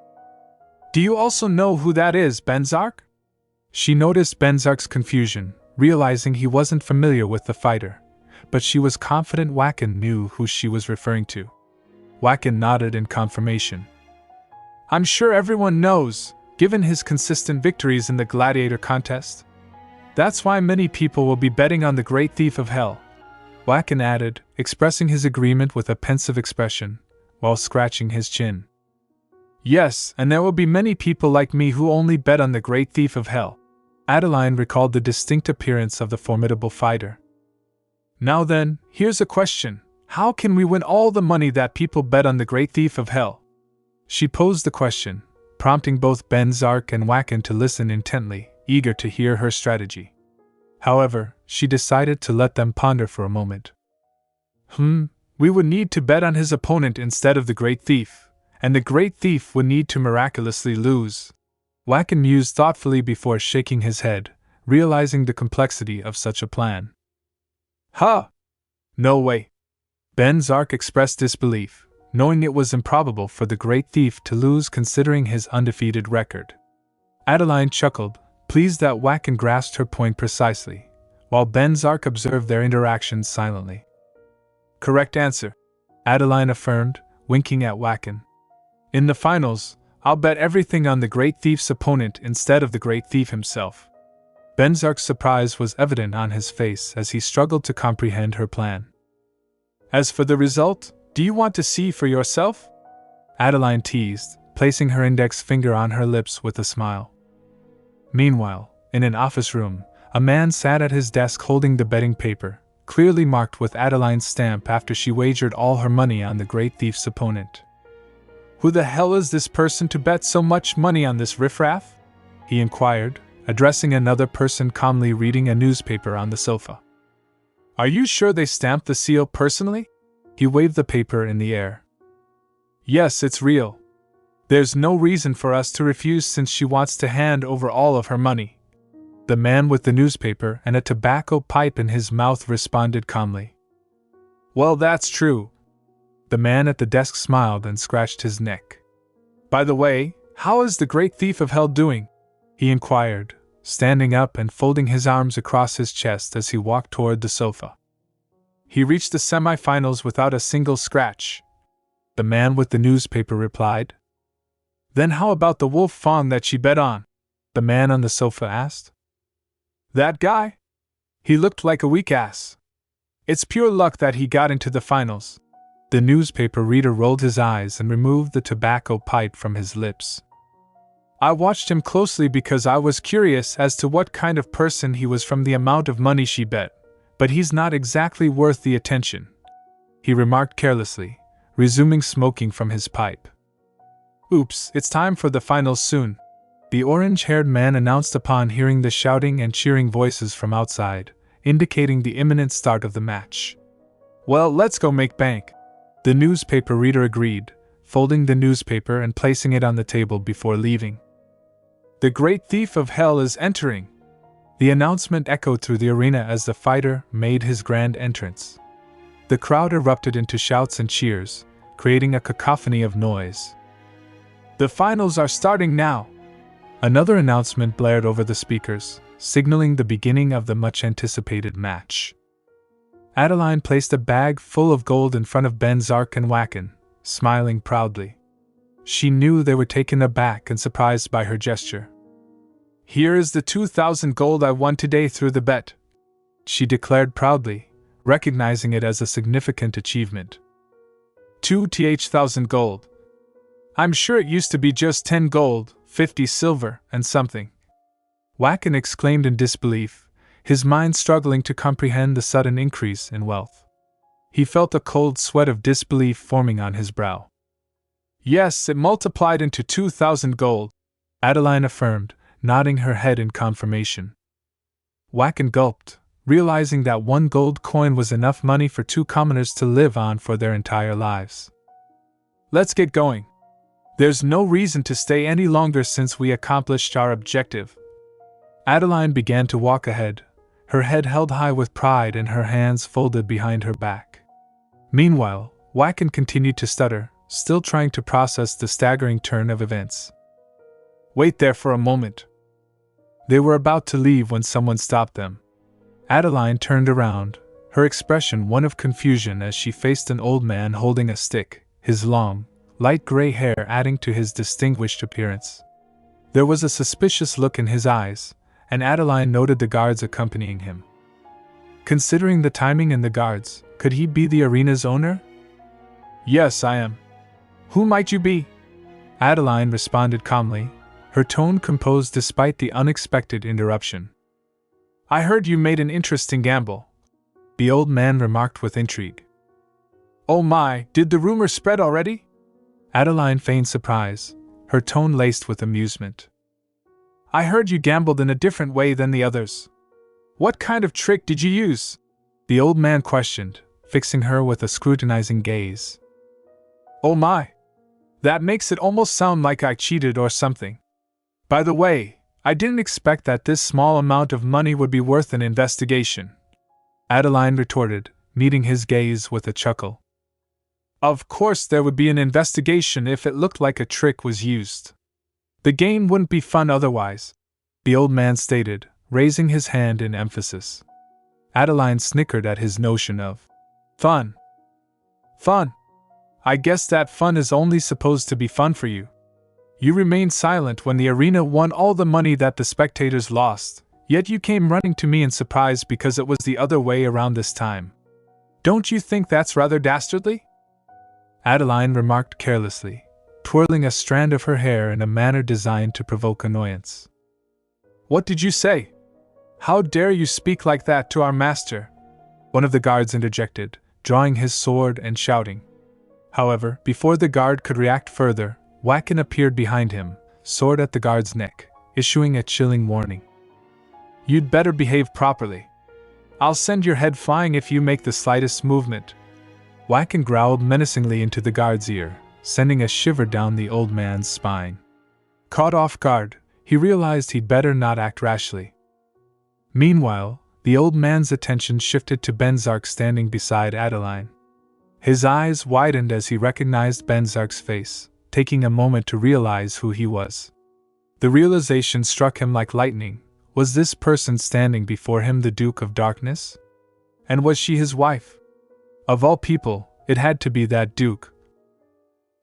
Do you also know who that is, Venzak? She noticed Venzak's confusion, realizing he wasn't familiar with the fighter, but she was confident Wacken knew who she was referring to. Wacken nodded in confirmation. I'm sure everyone knows, given his consistent victories in the gladiator contest. That's why many people will be betting on the Great Thief of Hell, Wacken added, expressing his agreement with a pensive expression, while scratching his chin. Yes, and there will be many people like me who only bet on the Great Thief of Hell. Adeline recalled the distinct appearance of the formidable fighter. Now then, here's a question. How can we win all the money that people bet on the Great Thief of Hell? She posed the question, prompting both Venzak and Wacken to listen intently, eager to hear her strategy. However, she decided to let them ponder for a moment. We would need to bet on his opponent instead of the Great Thief, and the Great Thief would need to miraculously lose. Wacken mused thoughtfully before shaking his head, realizing the complexity of such a plan. No way. Venzak expressed disbelief, knowing it was improbable for the Great Thief to lose considering his undefeated record. Adeline chuckled, pleased that Wacken grasped her point precisely, while Venzak observed their interactions silently. Correct answer, Adeline affirmed, winking at Wacken. In the finals, I'll bet everything on the Great Thief's opponent instead of the Great Thief himself. Venzak's surprise was evident on his face as he struggled to comprehend her plan. As for the result, do you want to see for yourself? Adeline teased, placing her index finger on her lips with a smile. Meanwhile, in an office room, a man sat at his desk holding the betting paper, clearly marked with Adeline's stamp after she wagered all her money on the great thief's opponent. "Who the hell is this person to bet so much money on this riffraff?" he inquired, addressing another person calmly reading a newspaper on the sofa. "Are you sure they stamped the seal personally?" He waved the paper in the air. "Yes, it's real. There's no reason for us to refuse since she wants to hand over all of her money." The man with the newspaper and a tobacco pipe in his mouth responded calmly. "Well, that's true." The man at the desk smiled and scratched his neck. "By the way, how is the great thief of hell doing?" he inquired, standing up and folding his arms across his chest as he walked toward the sofa. "He reached the semi-finals without a single scratch," the man with the newspaper replied. "Then how about the wolf fawn that she bet on?" the man on the sofa asked. "That guy? He looked like a weak ass. It's pure luck that he got into the finals." The newspaper reader rolled his eyes and removed the tobacco pipe from his lips. "I watched him closely because I was curious as to what kind of person he was from the amount of money she bet, but he's not exactly worth the attention," he remarked carelessly, resuming smoking from his pipe. "Oops, it's time for the finals soon," the orange-haired man announced upon hearing the shouting and cheering voices from outside, indicating the imminent start of the match. "Well, let's go make bank," the newspaper reader agreed, folding the newspaper and placing it on the table before leaving. "The great thief of hell is entering!" The announcement echoed through the arena as the fighter made his grand entrance. The crowd erupted into shouts and cheers, creating a cacophony of noise. "The finals are starting now!" Another announcement blared over the speakers, signaling the beginning of the much-anticipated match. Adeline placed a bag full of gold in front of Venzak and Wacken, smiling proudly. She knew they were taken aback and surprised by her gesture. "Here is the 2,000 gold I won today through the bet," she declared proudly, recognizing it as a significant achievement. 2,000 gold. I'm sure it used to be just 10 gold, 50 silver, and something," Wacken exclaimed in disbelief, his mind struggling to comprehend the sudden increase in wealth. He felt a cold sweat of disbelief forming on his brow. "Yes, it multiplied into 2,000 gold," Adeline affirmed, nodding her head in confirmation. Wacken gulped, realizing that 1 gold coin was enough money for 2 commoners to live on for their entire lives. "Let's get going. There's no reason to stay any longer since we accomplished our objective." Adeline began to walk ahead, her head held high with pride and her hands folded behind her back. Meanwhile, Wacken continued to stutter, still trying to process the staggering turn of events. "Wait there for a moment." They were about to leave when someone stopped them. Adeline turned around, her expression one of confusion as she faced an old man holding a stick, his long, light gray hair adding to his distinguished appearance. There was a suspicious look in his eyes, and Adeline noted the guards accompanying him. Considering the timing and the guards, could he be the arena's owner? "Yes, I am." "Who might you be?" Adeline responded calmly, her tone composed despite the unexpected interruption. "I heard you made an interesting gamble," the old man remarked with intrigue. "Oh my, did the rumor spread already?" Adeline feigned surprise, her tone laced with amusement. "I heard you gambled in a different way than the others. What kind of trick did you use?" the old man questioned, fixing her with a scrutinizing gaze. "Oh my! That makes it almost sound like I cheated or something. By the way, I didn't expect that this small amount of money would be worth an investigation," Adeline retorted, meeting his gaze with a chuckle. "Of course there would be an investigation if it looked like a trick was used. The game wouldn't be fun otherwise," the old man stated, raising his hand in emphasis. Adeline snickered at his notion of fun. "Fun? I guess that fun is only supposed to be fun for you. You remained silent when the arena won all the money that the spectators lost, yet you came running to me in surprise because it was the other way around this time. Don't you think that's rather dastardly?" Adeline remarked carelessly, twirling a strand of her hair in a manner designed to provoke annoyance. "What did you say? How dare you speak like that to our master?" one of the guards interjected, drawing his sword and shouting. However, before the guard could react further, Wacken appeared behind him, sword at the guard's neck, issuing a chilling warning. "You'd better behave properly. I'll send your head flying if you make the slightest movement." Wacken growled menacingly into the guard's ear, sending a shiver down the old man's spine. Caught off guard, he realized he'd better not act rashly. Meanwhile, the old man's attention shifted to Venzak standing beside Adeline. His eyes widened as he recognized Venzak's face, taking a moment to realize who he was. The realization struck him like lightning. Was this person standing before him the Duke of Darkness? And was she his wife? Of all people, it had to be that Duke.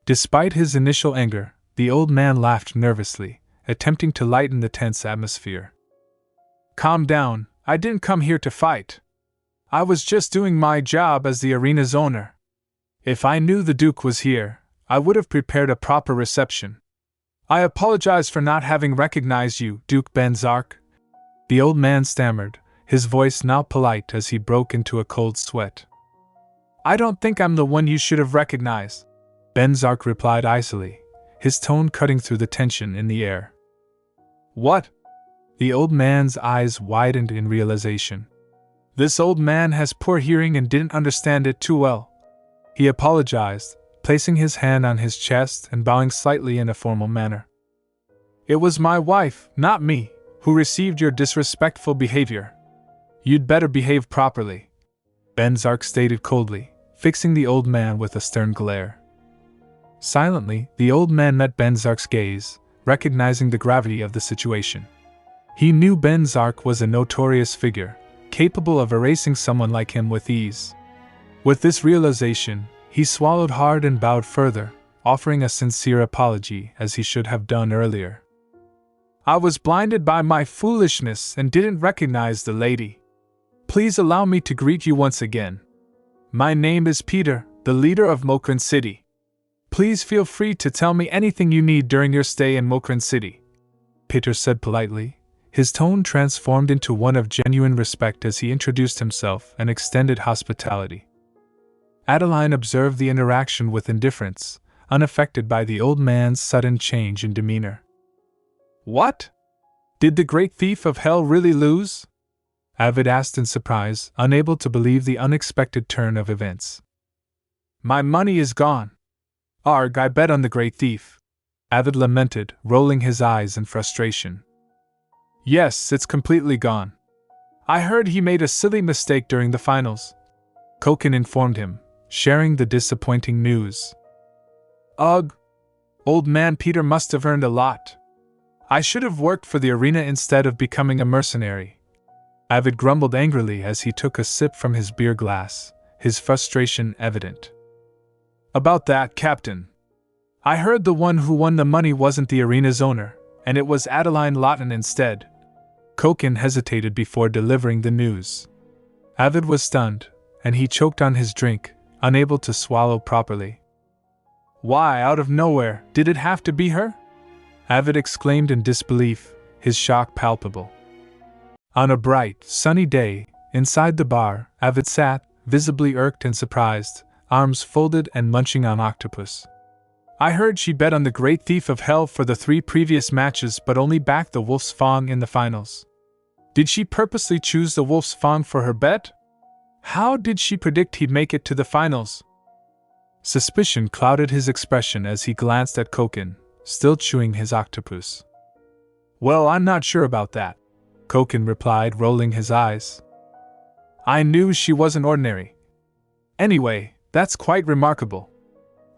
Despite his initial anger, the old man laughed nervously, attempting to lighten the tense atmosphere. "Calm down, I didn't come here to fight. I was just doing my job as the arena's owner. If I knew the Duke was here, I would have prepared a proper reception. I apologize for not having recognized you, Duke Venzak," the old man stammered, his voice now polite as he broke into a cold sweat. "I don't think I'm the one you should have recognized," Venzak replied icily, his tone cutting through the tension in the air. "What?" The old man's eyes widened in realization. This old man has poor hearing and didn't understand it too well. He apologized, placing his hand on his chest and bowing slightly in a formal manner. "It was my wife, not me, who received your disrespectful behavior. You'd better behave properly," Venzak stated coldly, fixing the old man with a stern glare. Silently, the old man met Venzak's gaze, recognizing the gravity of the situation. He knew Venzak was a notorious figure, capable of erasing someone like him with ease. With this realization, he swallowed hard and bowed further, offering a sincere apology as he should have done earlier. "I was blinded by my foolishness and didn't recognize the lady. Please allow me to greet you once again. My name is Peter, the leader of Mokran City. Please feel free to tell me anything you need during your stay in Mokran City," Peter said politely, his tone transformed into one of genuine respect as he introduced himself and extended hospitality. Adeline observed the interaction with indifference, unaffected by the old man's sudden change in demeanor. "What? Did the great thief of hell really lose?" Avid asked in surprise, unable to believe the unexpected turn of events. "My money is gone. Arg, I bet on the great thief," Avid lamented, rolling his eyes in frustration. "Yes, it's completely gone. I heard he made a silly mistake during the finals," Koken informed him, sharing the disappointing news. "Ugh! Old man Peter must have earned a lot. I should have worked for the arena instead of becoming a mercenary," Avid grumbled angrily as he took a sip from his beer glass, his frustration evident. "About that, Captain. I heard the one who won the money wasn't the arena's owner, and it was Adeline Rotyn instead." Koken hesitated before delivering the news. Avid was stunned, and he choked on his drink, unable to swallow properly. "Why, out of nowhere, did it have to be her?" Avid exclaimed in disbelief, his shock palpable. On a bright, sunny day, inside the bar, Avid sat, visibly irked and surprised, arms folded and munching on octopus. "I heard she bet on the great thief of hell for the 3 previous matches but only backed the Wolf's Fang in the finals. Did she purposely choose the Wolf's Fang for her bet? How did she predict he'd make it to the finals?" Suspicion clouded his expression as he glanced at Koken, still chewing his octopus. "Well, I'm not sure about that," Koken replied, rolling his eyes. "I knew she wasn't ordinary. Anyway, that's quite remarkable.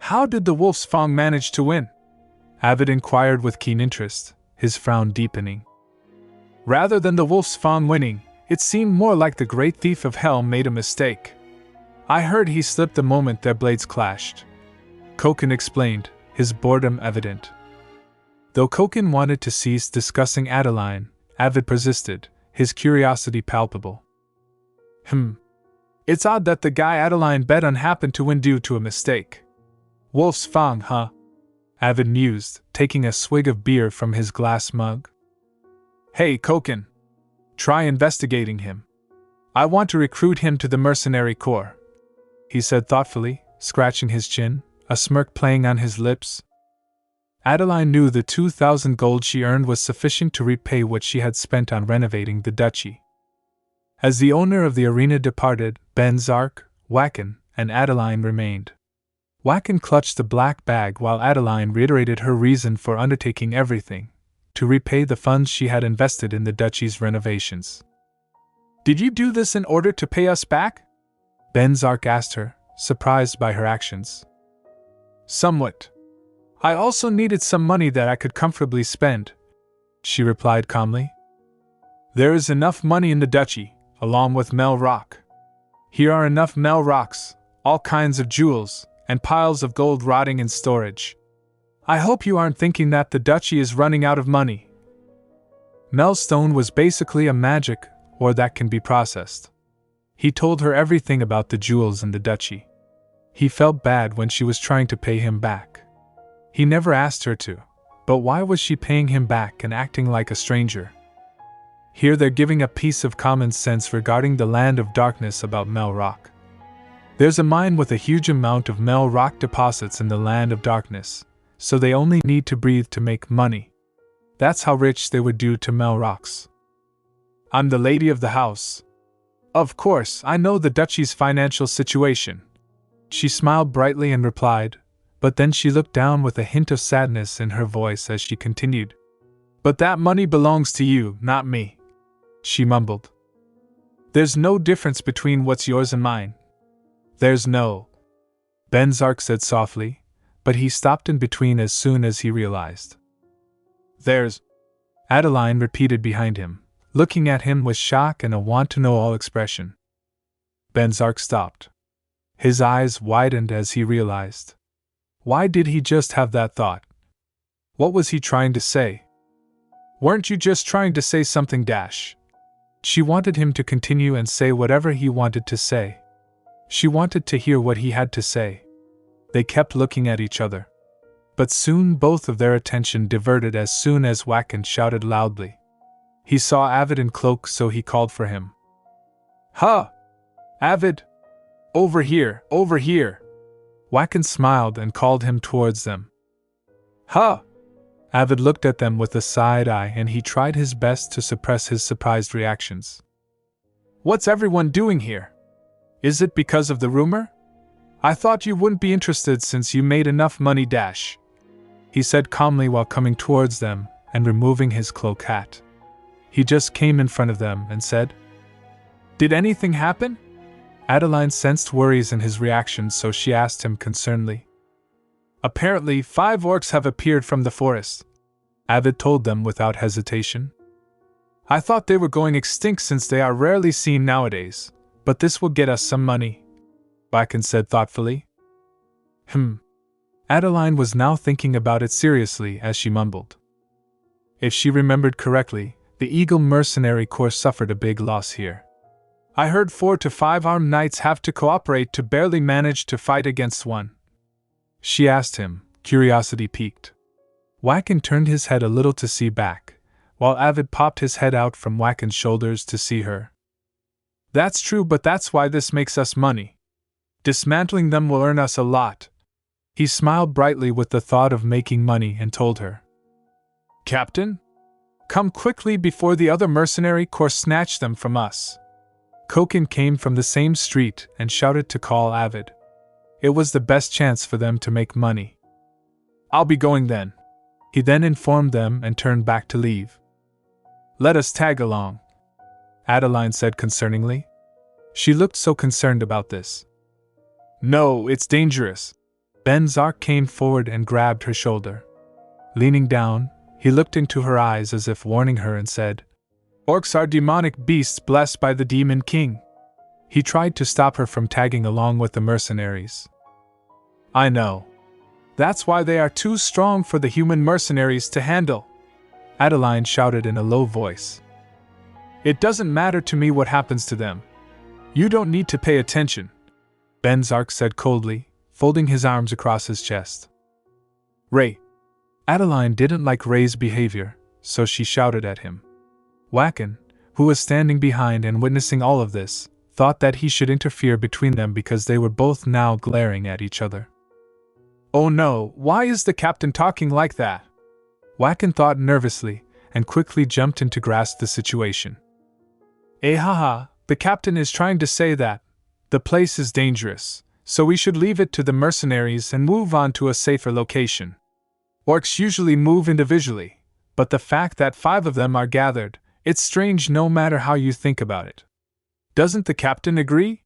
How did the Wolf's Fang manage to win?" Avid inquired with keen interest, his frown deepening. "Rather than the Wolf's Fang winning, it seemed more like the great thief of hell made a mistake. I heard he slipped the moment their blades clashed," Koken explained, his boredom evident. Though Koken wanted to cease discussing Adeline, Avid persisted, his curiosity palpable. It's odd that the guy Adeline bet on happened to win due to a mistake. Wolf's Fang, huh?" Avid mused, taking a swig of beer from his glass mug. "Hey, Koken. Try investigating him. I want to recruit him to the mercenary corps, he said thoughtfully, scratching his chin, a smirk playing on his lips. Adeline knew the 2,000 gold she earned was sufficient to repay what she had spent on renovating the duchy. As the owner of the arena departed, Venzak, Wachan, and Adeline remained. Wachan clutched the black bag while Adeline reiterated her reason for undertaking everything: to repay the funds she had invested in the duchy's renovations. Did you do this in order to pay us back? Venzak asked her, surprised by her actions. Somewhat. I also needed some money that I could comfortably spend, she replied calmly. There is enough money in the duchy, along with Mel Rock. Here are enough Mel Rocks, all kinds of jewels, and piles of gold rotting in storage. I hope you aren't thinking that the duchy is running out of money. Melstone was basically a magic ore that can be processed. He told her everything about the jewels in the duchy. He felt bad when she was trying to pay him back. He never asked her to, but why was she paying him back and acting like a stranger? Here they're giving a piece of common sense regarding the land of darkness about Mel Rock. There's a mine with a huge amount of Mel Rock deposits in the land of darkness, so they only need to breathe to make money. That's how rich they would do to Mel Rocks. I'm the lady of the house. Of course, I know the duchy's financial situation. She smiled brightly and replied, but then she looked down with a hint of sadness in her voice as she continued. But that money belongs to you, not me, she mumbled. There's no difference between what's yours and mine. There's no, Venzak said softly, but he stopped in between as soon as he realized. There's, Adeline repeated behind him, looking at him with shock and a want-to-know-all expression. Venzak stopped. His eyes widened as he realized. Why did he just have that thought? What was he trying to say? Weren't you just trying to say something, Dash? She wanted him to continue and say whatever he wanted to say. She wanted to hear what he had to say. They kept looking at each other. But soon both of their attention diverted as soon as Wachan shouted loudly. He saw Avid in cloak, so he called for him. Ha! Avid! Over here, over here! Wachan smiled and called him towards them. Ha! Avid looked at them with a side eye and he tried his best to suppress his surprised reactions. What's everyone doing here? Is it because of the rumor? I thought you wouldn't be interested since you made enough money, Dash, he said calmly while coming towards them and removing his cloak hat. He just came in front of them and said, Did anything happen? Adeline sensed worries in his reaction, so she asked him concernedly. Apparently, 5 orcs have appeared from the forest, Avid told them without hesitation. I thought they were going extinct since they are rarely seen nowadays, but this will get us some money, Wachan said thoughtfully. Adeline was now thinking about it seriously as she mumbled. If she remembered correctly, the Eagle Mercenary Corps suffered a big loss here. I heard 4 to 5 armed knights have to cooperate to barely manage to fight against one. She asked him, curiosity piqued. Wachan turned his head a little to see back, while Avid popped his head out from Wachan's shoulders to see her. That's true, but that's why this makes us money. Dismantling them will earn us a lot. He smiled brightly with the thought of making money and told her. Captain? Come quickly before the other mercenary corps snatch them from us. Koken came from the same street and shouted to call Avid. It was the best chance for them to make money. I'll be going then. He then informed them and turned back to leave. Let us tag along, Adeline said concerningly. She looked so concerned about this. No, it's dangerous. Venzak came forward and grabbed her shoulder. Leaning down, he looked into her eyes as if warning her and said, Orcs are demonic beasts blessed by the Demon King. He tried to stop her from tagging along with the mercenaries. I know. That's why they are too strong for the human mercenaries to handle, Adeline shouted in a low voice. It doesn't matter to me what happens to them. You don't need to pay attention, Venzak said coldly, folding his arms across his chest. Ray. Adeline didn't like Ray's behavior, so she shouted at him. Wachan, who was standing behind and witnessing all of this, thought that he should interfere between them because they were both now glaring at each other. "Oh no, why is the captain talking like that?" Wacken thought nervously, and quickly jumped in to grasp the situation. Haha, the captain is trying to say that the place is dangerous, so we should leave it to the mercenaries and move on to a safer location. Orcs usually move individually, but the fact that 5 of them are gathered, it's strange no matter how you think about it. Doesn't the captain agree?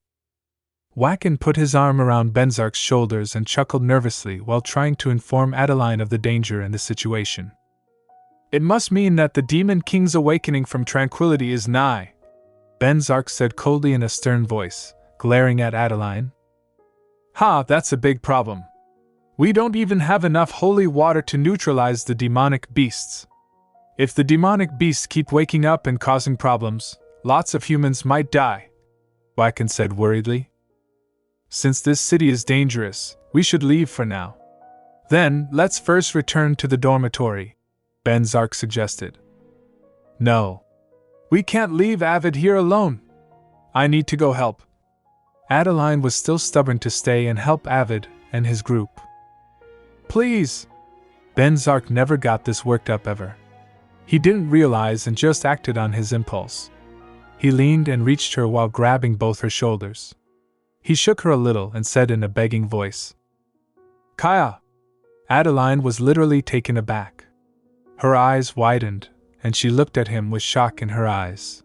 Wacken put his arm around Venzak's shoulders and chuckled nervously while trying to inform Adeline of the danger in the situation. "It must mean that the Demon King's awakening from tranquility is nigh," Venzak said coldly in a stern voice, glaring at Adeline. "Ha, that's a big problem. We don't even have enough holy water to neutralize the demonic beasts. If the demonic beasts keep waking up and causing problems, lots of humans might die," Wacken said worriedly. "Since this city is dangerous, we should leave for now. Then, let's first return to the dormitory," Venzak suggested. "No. We can't leave Avid here alone. I need to go help." Adeline was still stubborn to stay and help Avid and his group. "Please!" Venzak never got this worked up ever. He didn't realize and just acted on his impulse. He leaned and reached her while grabbing both her shoulders. He shook her a little and said in a begging voice, "Kaya!" Adeline was literally taken aback. Her eyes widened, and she looked at him with shock in her eyes.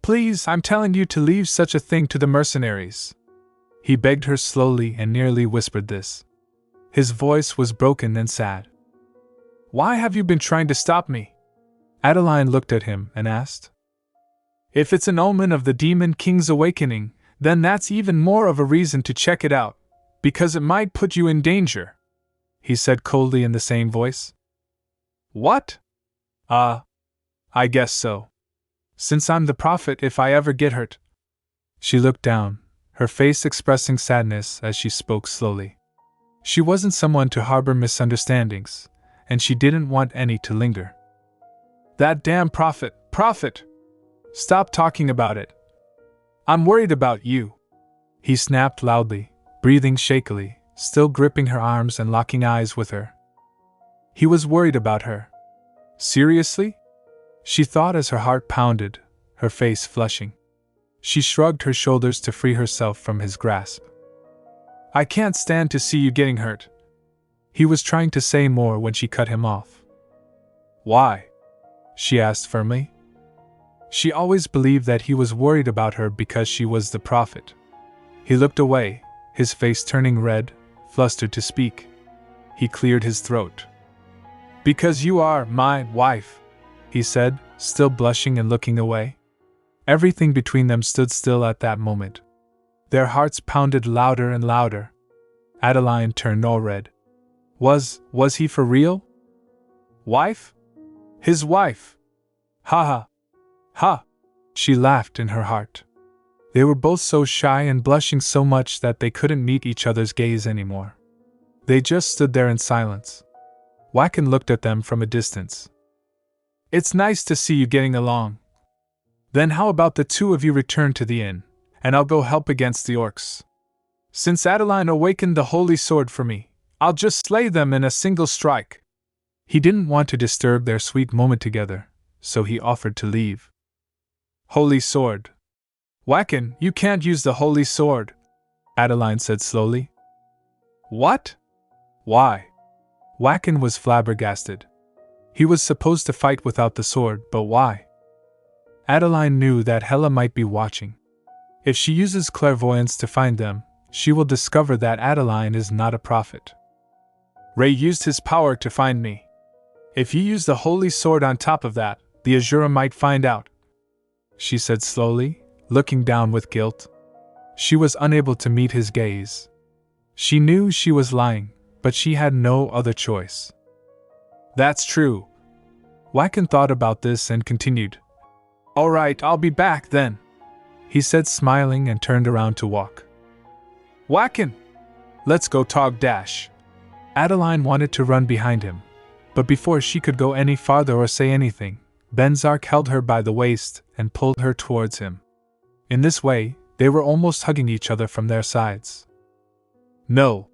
"Please, I'm telling you to leave such a thing to the mercenaries." He begged her slowly and nearly whispered this. His voice was broken and sad. "Why have you been trying to stop me?" Adeline looked at him and asked. "If it's an omen of the Demon King's awakening, then that's even more of a reason to check it out, because it might put you in danger," he said coldly in the same voice. "What? I guess so. Since I'm the prophet if I ever get hurt." She looked down, her face expressing sadness as she spoke slowly. She wasn't someone to harbor misunderstandings, and she didn't want any to linger. "That damn prophet! Stop talking about it. I'm worried about you," he snapped loudly, breathing shakily, still gripping her arms and locking eyes with her. He was worried about her. Seriously? She thought as her heart pounded, her face flushing. She shrugged her shoulders to free herself from his grasp. "I can't stand to see you getting hurt." He was trying to say more when she cut him off. "Why?" she asked firmly. She always believed that he was worried about her because she was the prophet. He looked away, his face turning red, flustered to speak. He cleared his throat. "Because you are my wife," he said, still blushing and looking away. Everything between them stood still at that moment. Their hearts pounded louder and louder. Adeline turned all red. Was he for real? Wife? His wife? Ha ha! Ha! She laughed in her heart. They were both so shy and blushing so much that they couldn't meet each other's gaze anymore. They just stood there in silence. Wacken looked at them from a distance. "It's nice to see you getting along. Then how about the 2 of you return to the inn, and I'll go help against the orcs. Since Adeline awakened the holy sword for me, I'll just slay them in a single strike." He didn't want to disturb their sweet moment together, so he offered to leave. "Holy sword. Wacken, you can't use the holy sword," Adeline said slowly. "What? Why?" Wacken was flabbergasted. He was supposed to fight without the sword, but why? Adeline knew that Hela might be watching. If she uses clairvoyance to find them, she will discover that Adeline is not a prophet. "Ray used his power to find me. If you use the holy sword on top of that, the Azura might find out," she said slowly, looking down with guilt. She was unable to meet his gaze. She knew she was lying, but she had no other choice. "That's true." Wacken thought about this and continued. "All right, I'll be back then," he said smiling and turned around to walk. "Wacken! Let's go Tog Dash." Adeline wanted to run behind him, but before she could go any farther or say anything, Venzak held her by the waist and pulled her towards him. In this way, they were almost hugging each other from their sides. "No,"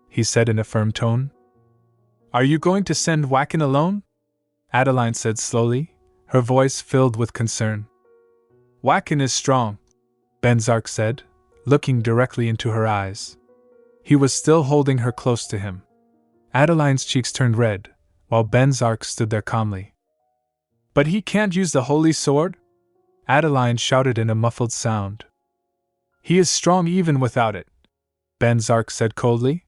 he said in a firm tone. "Are you going to send Wacken alone?" Adeline said slowly, her voice filled with concern. "Wacken is strong," Venzak said, looking directly into her eyes. He was still holding her close to him. Adeline's cheeks turned red, while Venzak stood there calmly. "But he can't use the holy sword?" Adeline shouted in a muffled sound. "He is strong even without it," Venzak said coldly.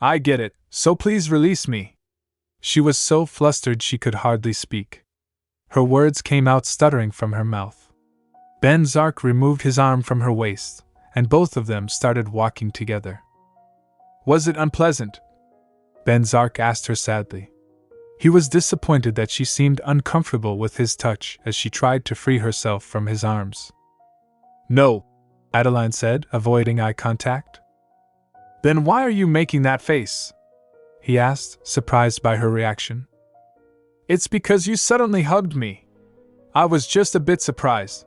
"I get it, so please release me." She was so flustered she could hardly speak. Her words came out stuttering from her mouth. Venzak removed his arm from her waist, and both of them started walking together. "Was it unpleasant?" Venzak asked her sadly. He was disappointed that she seemed uncomfortable with his touch as she tried to free herself from his arms. "No," Adeline said, avoiding eye contact. "Then why are you making that face?" he asked, surprised by her reaction. "It's because you suddenly hugged me. I was just a bit surprised,"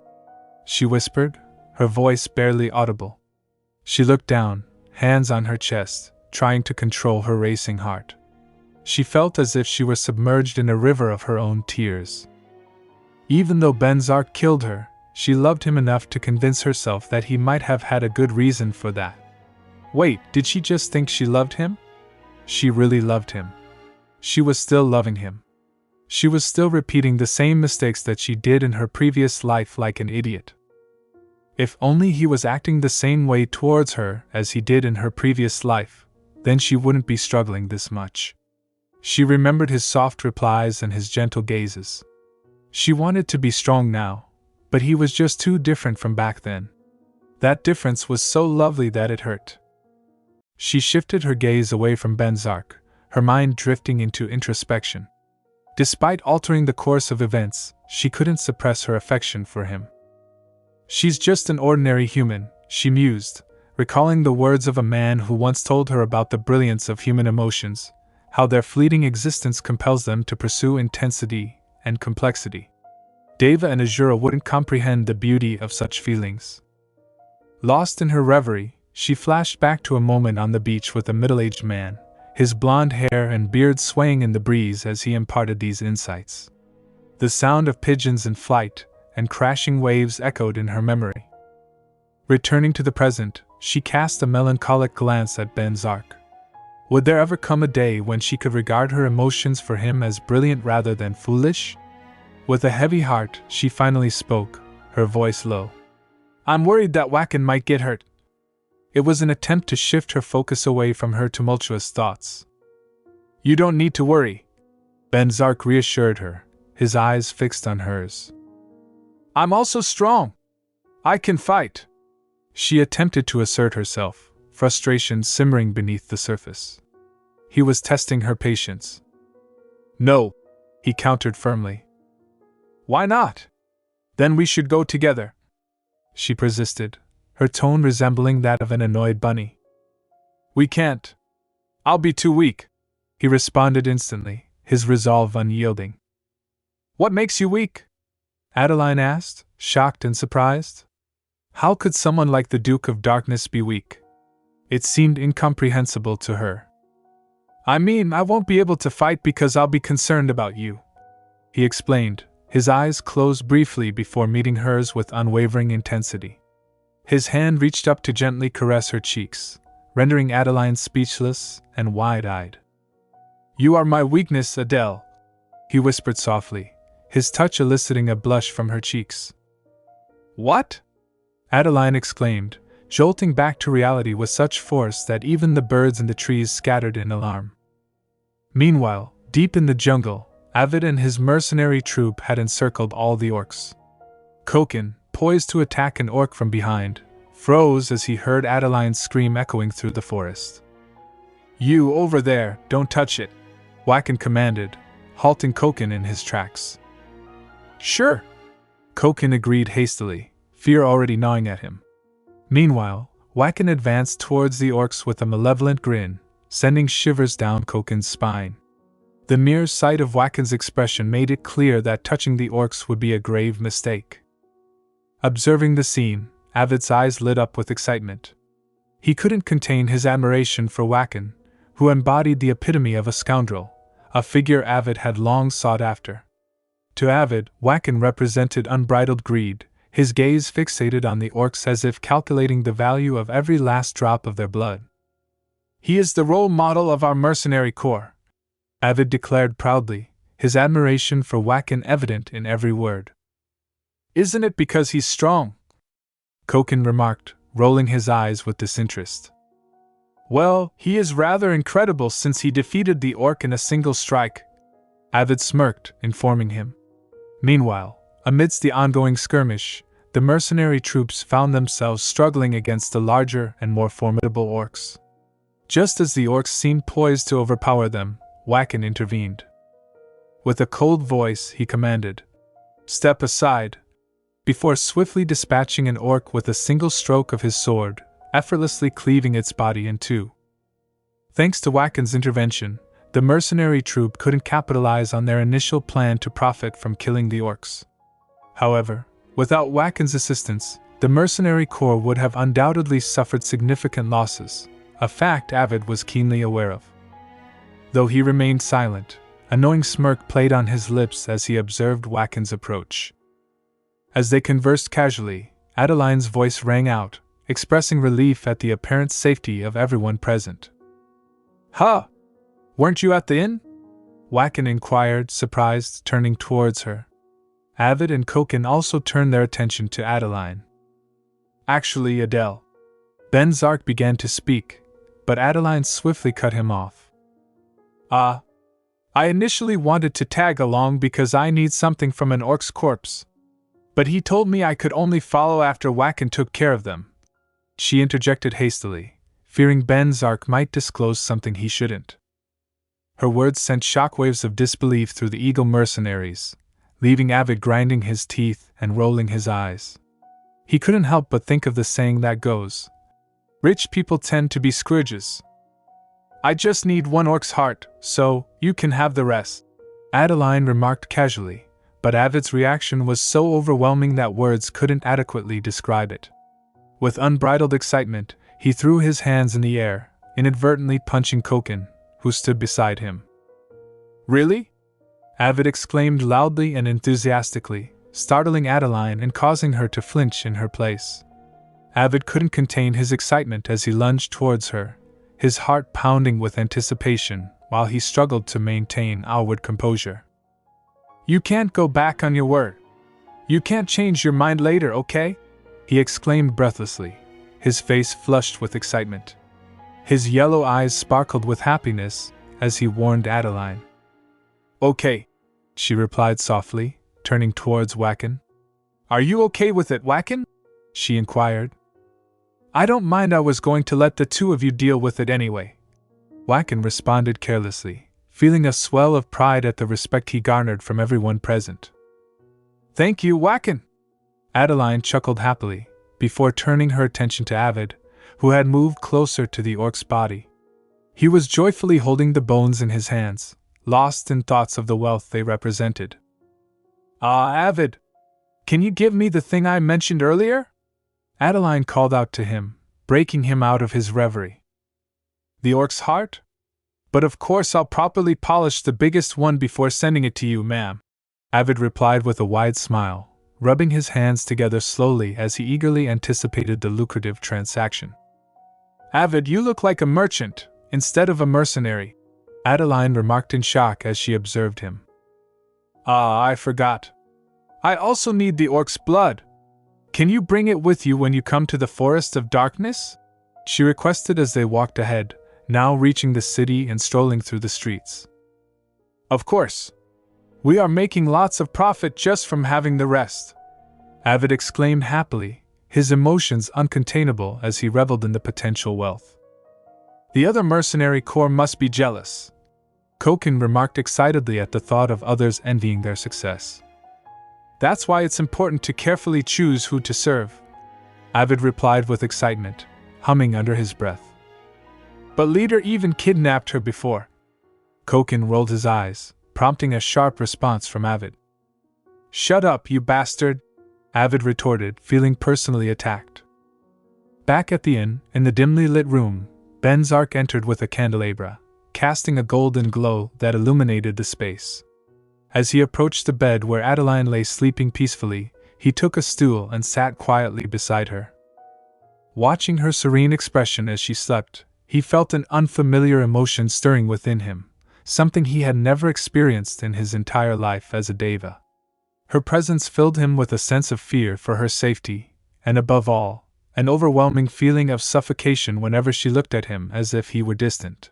she whispered, her voice barely audible. She looked down, hands on her chest, trying to control her racing heart. She felt as if she were submerged in a river of her own tears. Even though Venzak killed her, she loved him enough to convince herself that he might have had a good reason for that. Wait, did she just think she loved him? She really loved him. She was still loving him. She was still repeating the same mistakes that she did in her previous life like an idiot. If only he was acting the same way towards her as he did in her previous life, then she wouldn't be struggling this much. She remembered his soft replies and his gentle gazes. She wanted to be strong now, but he was just too different from back then. That difference was so lovely that it hurt. She shifted her gaze away from Venzak, her mind drifting into introspection. Despite altering the course of events, she couldn't suppress her affection for him. "She's just an ordinary human," she mused, recalling the words of a man who once told her about the brilliance of human emotions, how their fleeting existence compels them to pursue intensity and complexity. Deva and Azura wouldn't comprehend the beauty of such feelings. Lost in her reverie, she flashed back to a moment on the beach with a middle-aged man, his blonde hair and beard swaying in the breeze as he imparted these insights. The sound of pigeons in flight and crashing waves echoed in her memory. Returning to the present, she cast a melancholic glance at Venzak. Would there ever come a day when she could regard her emotions for him as brilliant rather than foolish? With a heavy heart, she finally spoke, her voice low. "I'm worried that Wacken might get hurt." It was an attempt to shift her focus away from her tumultuous thoughts. "You don't need to worry," Venzak reassured her, his eyes fixed on hers. "I'm also strong. I can fight." She attempted to assert herself, frustration simmering beneath the surface. He was testing her patience. "No," he countered firmly. "Why not? Then we should go together," she persisted, her tone resembling that of an annoyed bunny. "We can't. I'll be too weak," he responded instantly, his resolve unyielding. "What makes you weak?" Adeline asked, shocked and surprised. How could someone like the Duke of Darkness be weak? It seemed incomprehensible to her. "I mean, I won't be able to fight because I'll be concerned about you," he explained, his eyes closed briefly before meeting hers with unwavering intensity. His hand reached up to gently caress her cheeks, rendering Adeline speechless and wide-eyed. "You are my weakness, Adele," he whispered softly, his touch eliciting a blush from her cheeks. "What?" Adeline exclaimed, jolting back to reality with such force that even the birds in the trees scattered in alarm. Meanwhile, deep in the jungle, Avid and his mercenary troop had encircled all the orcs. Koken, poised to attack an orc from behind, froze as he heard Adeline's scream echoing through the forest. "You over there, don't touch it," Wacken commanded, halting Koken in his tracks. "Sure," Koken agreed hastily, fear already gnawing at him. Meanwhile, Wacken advanced towards the orcs with a malevolent grin, sending shivers down Koken's spine. The mere sight of Waken's expression made it clear that touching the orcs would be a grave mistake. Observing the scene, Avid's eyes lit up with excitement. He couldn't contain his admiration for Waken, who embodied the epitome of a scoundrel, a figure Avid had long sought after. To Avid, Waken represented unbridled greed, his gaze fixated on the orcs as if calculating the value of every last drop of their blood. "He is the role model of our mercenary corps," Avid declared proudly, his admiration for Waken evident in every word. "Isn't it because he's strong?" Koken remarked, rolling his eyes with disinterest. "Well, he is rather incredible since he defeated the orc in a single strike," Avid smirked, informing him. Meanwhile, amidst the ongoing skirmish, the mercenary troops found themselves struggling against the larger and more formidable orcs. Just as the orcs seemed poised to overpower them, Waken intervened. With a cold voice, he commanded, "Step aside," before swiftly dispatching an orc with a single stroke of his sword, effortlessly cleaving its body in two. Thanks to Waken's intervention, the mercenary troop couldn't capitalize on their initial plan to profit from killing the orcs. However, without Waken's assistance, the mercenary corps would have undoubtedly suffered significant losses, a fact Avid was keenly aware of. Though he remained silent, a knowing smirk played on his lips as he observed Waken's approach. As they conversed casually, Adeline's voice rang out, expressing relief at the apparent safety of everyone present. "Huh! Weren't you at the inn?" Waken inquired, surprised, turning towards her. Avid and Koken also turned their attention to Adeline. "Actually, Adele." Venzak began to speak, but Adeline swiftly cut him off. I initially wanted to tag along because I need something from an orc's corpse. But he told me I could only follow after Waken took care of them." She interjected hastily, fearing Venzak might disclose something he shouldn't. Her words sent shockwaves of disbelief through the eagle mercenaries, leaving Avid grinding his teeth and rolling his eyes. He couldn't help but think of the saying that goes, "Rich people tend to be Scrooges." "I just need one orc's heart, so you can have the rest," Adeline remarked casually, but Avid's reaction was so overwhelming that words couldn't adequately describe it. With unbridled excitement, he threw his hands in the air, inadvertently punching Koken, who stood beside him. "Really?" Avid exclaimed loudly and enthusiastically, startling Adeline and causing her to flinch in her place. Avid couldn't contain his excitement as he lunged towards her, his heart pounding with anticipation while he struggled to maintain outward composure. "You can't go back on your word. You can't change your mind later, okay?" he exclaimed breathlessly, his face flushed with excitement. His yellow eyes sparkled with happiness as he warned Adeline. "Okay," she replied softly, turning towards Waken. "Are you okay with it, Waken?" she inquired. "I don't mind. I was going to let the two of you deal with it anyway," Waken responded carelessly, feeling a swell of pride at the respect he garnered from everyone present. "Thank you, Waken!" Adeline chuckled happily, before turning her attention to Avid, who had moved closer to the orc's body. He was joyfully holding the bones in his hands, lost in thoughts of the wealth they represented. Avid! Can you give me the thing I mentioned earlier?" Adeline called out to him, breaking him out of his reverie. "The orc's heart? But of course I'll properly polish the biggest one before sending it to you, ma'am," Avid replied with a wide smile, rubbing his hands together slowly as he eagerly anticipated the lucrative transaction. "Avid, you look like a merchant, instead of a mercenary," Adeline remarked in shock as she observed him. I forgot. I also need the orc's blood. Can you bring it with you when you come to the Forest of Darkness?" she requested as they walked ahead, now reaching the city and strolling through the streets. "Of course. We are making lots of profit just from having the rest," Avid exclaimed happily, his emotions uncontainable as he reveled in the potential wealth. "The other mercenary corps must be jealous," Koken remarked excitedly at the thought of others envying their success. "That's why it's important to carefully choose who to serve," Avid replied with excitement, humming under his breath. "But Leader even kidnapped her before," Koken rolled his eyes, prompting a sharp response from Avid. "Shut up, you bastard!" Avid retorted, feeling personally attacked. Back at the inn, in the dimly lit room, Venzak entered with a candelabra, casting a golden glow that illuminated the space. As he approached the bed where Adeline lay sleeping peacefully, he took a stool and sat quietly beside her. Watching her serene expression as she slept, he felt an unfamiliar emotion stirring within him, something he had never experienced in his entire life as a deva. Her presence filled him with a sense of fear for her safety, and above all, an overwhelming feeling of suffocation whenever she looked at him as if he were distant.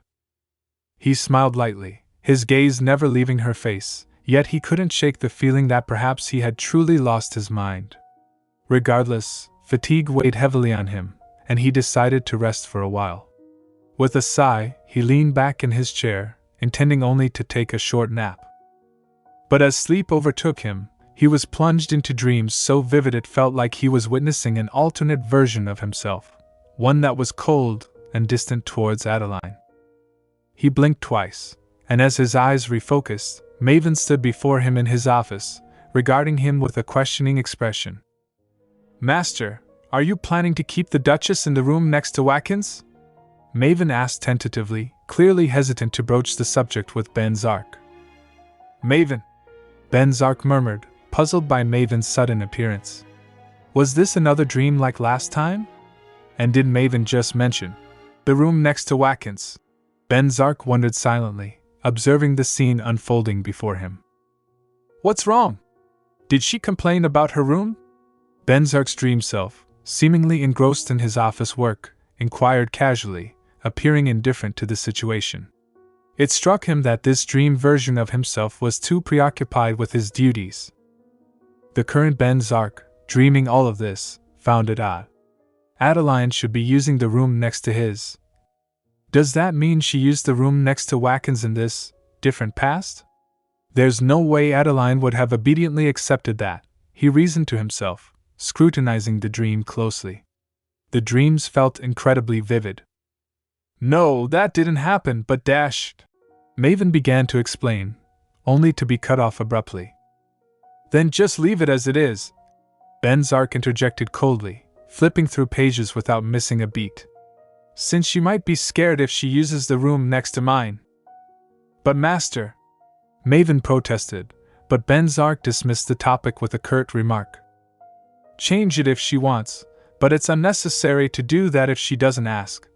He smiled lightly, his gaze never leaving her face, yet he couldn't shake the feeling that perhaps he had truly lost his mind. Regardless, fatigue weighed heavily on him, and he decided to rest for a while. With a sigh, he leaned back in his chair, intending only to take a short nap. But as sleep overtook him, he was plunged into dreams so vivid it felt like he was witnessing an alternate version of himself, one that was cold and distant towards Adeline. He blinked twice, and as his eyes refocused, Maven stood before him in his office, regarding him with a questioning expression. "Master, are you planning to keep the Duchess in the room next to Watkins?" Maven asked tentatively, clearly hesitant to broach the subject with Venzak. "Maven," Venzak murmured, puzzled by Maven's sudden appearance. Was this another dream like last time? And did Maven just mention the room next to Watkins? Venzak wondered silently, observing the scene unfolding before him. "What's wrong? Did she complain about her room?" Venzak's dream self, seemingly engrossed in his office work, inquired casually, appearing indifferent to the situation. It struck him that this dream version of himself was too preoccupied with his duties. The current Venzak, dreaming all of this, found it odd. Adeline should be using the room next to his. Does that mean she used the room next to Watkins in this different past? There's no way Adeline would have obediently accepted that, he reasoned to himself, scrutinizing the dream closely. The dreams felt incredibly vivid. "No, that didn't happen, but dashed." Maven began to explain, only to be cut off abruptly. "Then just leave it as it is," Venzak interjected coldly, flipping through pages without missing a beat. "Since she might be scared if she uses the room next to mine." "But master," Maven protested, but Venzak dismissed the topic with a curt remark. "Change it if she wants, but it's unnecessary to do that if she doesn't ask,"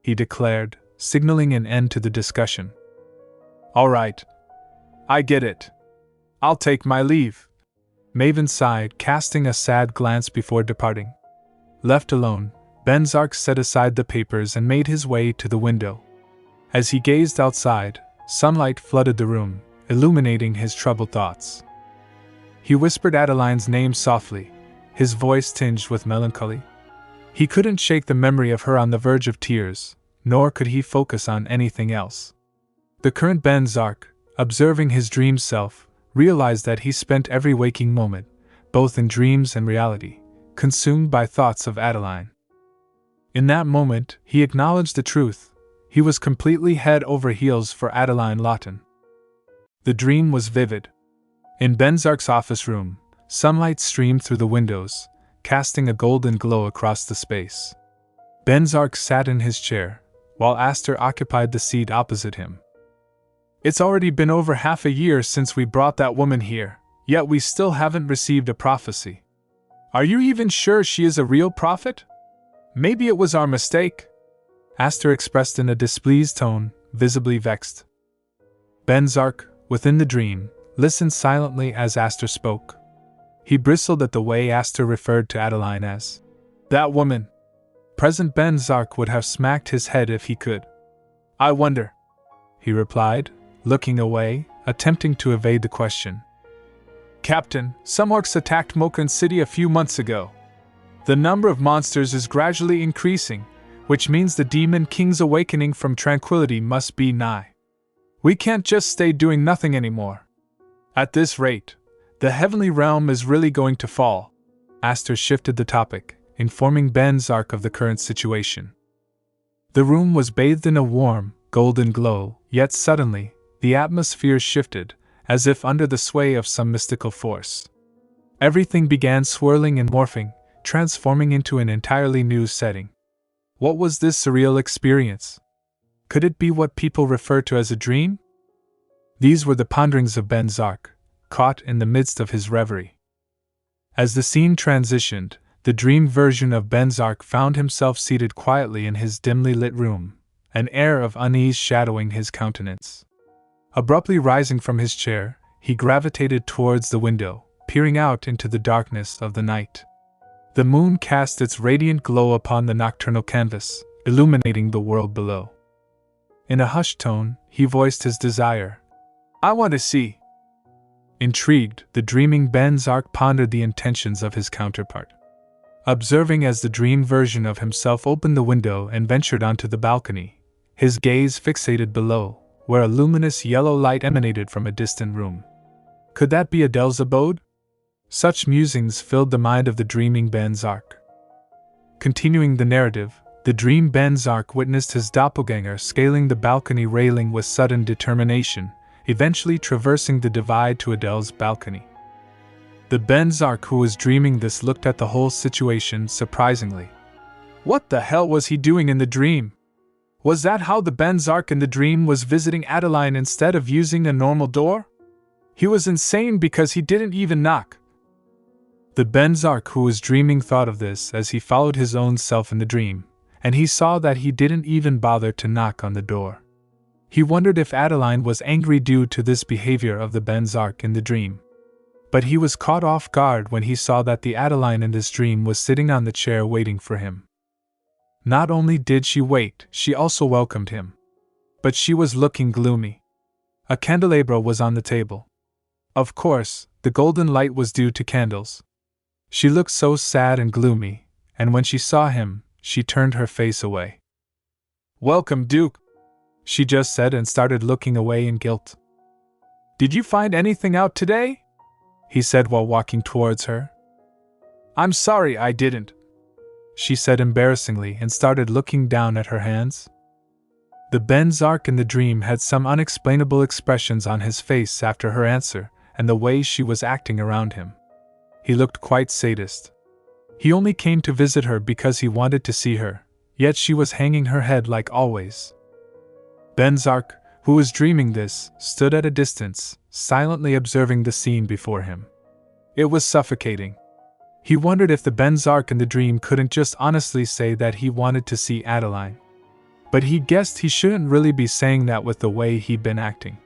he declared, signaling an end to the discussion. "All right. I get it. I'll take my leave." Maven sighed, casting a sad glance before departing. Left alone, Venzak set aside the papers and made his way to the window. As he gazed outside, sunlight flooded the room, illuminating his troubled thoughts. He whispered Adeline's name softly, his voice tinged with melancholy. He couldn't shake the memory of her on the verge of tears, nor could he focus on anything else. The current Venzak, observing his dream self, realized that he spent every waking moment, both in dreams and reality, consumed by thoughts of Adeline. In that moment, he acknowledged the truth. He was completely head over heels for Adeline Rotyn. The dream was vivid. In Venzak's office room, sunlight streamed through the windows, casting a golden glow across the space. Venzak sat in his chair, while Aster occupied the seat opposite him. "It's already been over half a year since we brought that woman here, yet we still haven't received a prophecy. Are you even sure she is a real prophet? Maybe it was our mistake," Aster expressed in a displeased tone, visibly vexed. Venzak, within the dream, listened silently as Aster spoke. He bristled at the way Aster referred to Adeline as that woman. Present Venzak would have smacked his head if he could. "I wonder," he replied, looking away, attempting to evade the question. "Captain, some orcs attacked Mokan City a few months ago. The number of monsters is gradually increasing, which means the Demon King's awakening from tranquility must be nigh. We can't just stay doing nothing anymore. At this rate, the heavenly realm is really going to fall." Aster shifted the topic, informing Venzak of the current situation. The room was bathed in a warm, golden glow, yet suddenly, The atmosphere shifted, as if under the sway of some mystical force. Everything began swirling and morphing, transforming into an entirely new setting. What was this surreal experience? Could it be what people refer to as a dream? These were the ponderings of Venzak, caught in the midst of his reverie. As the scene transitioned, the dream version of Venzak found himself seated quietly in his dimly lit room, an air of unease shadowing his countenance. Abruptly rising from his chair, he gravitated towards the window, peering out into the darkness of the night. The moon cast its radiant glow upon the nocturnal canvas, illuminating the world below. In a hushed tone, he voiced his desire. "I want to see." Intrigued, the dreaming Venzak pondered the intentions of his counterpart. Observing as the dream version of himself opened the window and ventured onto the balcony, his gaze fixated below, where a luminous yellow light emanated from a distant room. Could that be Adele's abode? Such musings filled the mind of the dreaming Venzak. Continuing the narrative, the dream Venzak witnessed his doppelganger scaling the balcony railing with sudden determination, eventually traversing the divide to Adele's balcony. The Venzak who was dreaming this looked at the whole situation surprisingly. What the hell was he doing in the dream? Was that how the Venzak in the dream was visiting Adeline instead of using a normal door? He was insane because he didn't even knock. The Venzak who was dreaming thought of this as he followed his own self in the dream, and he saw that he didn't even bother to knock on the door. He wondered if Adeline was angry due to this behavior of the Venzak in the dream. But he was caught off guard when he saw that the Adeline in this dream was sitting on the chair waiting for him. Not only did she wait, she also welcomed him. But she was looking gloomy. A candelabra was on the table. Of course, the golden light was due to candles. She looked so sad and gloomy, and when she saw him, she turned her face away. "Welcome, Duke," she just said and started looking away in guilt. "Did you find anything out today?" he said while walking towards her. "I'm sorry I didn't," she said embarrassingly and started looking down at her hands. The Venzak in the dream had some unexplainable expressions on his face after her answer and the way she was acting around him. He looked quite sadist. He only came to visit her because he wanted to see her, yet she was hanging her head like always. Venzak, who was dreaming this, stood at a distance, silently observing the scene before him. It was suffocating. He wondered if the Venzak in the dream couldn't just honestly say that he wanted to see Adeline. But he guessed he shouldn't really be saying that with the way he'd been acting.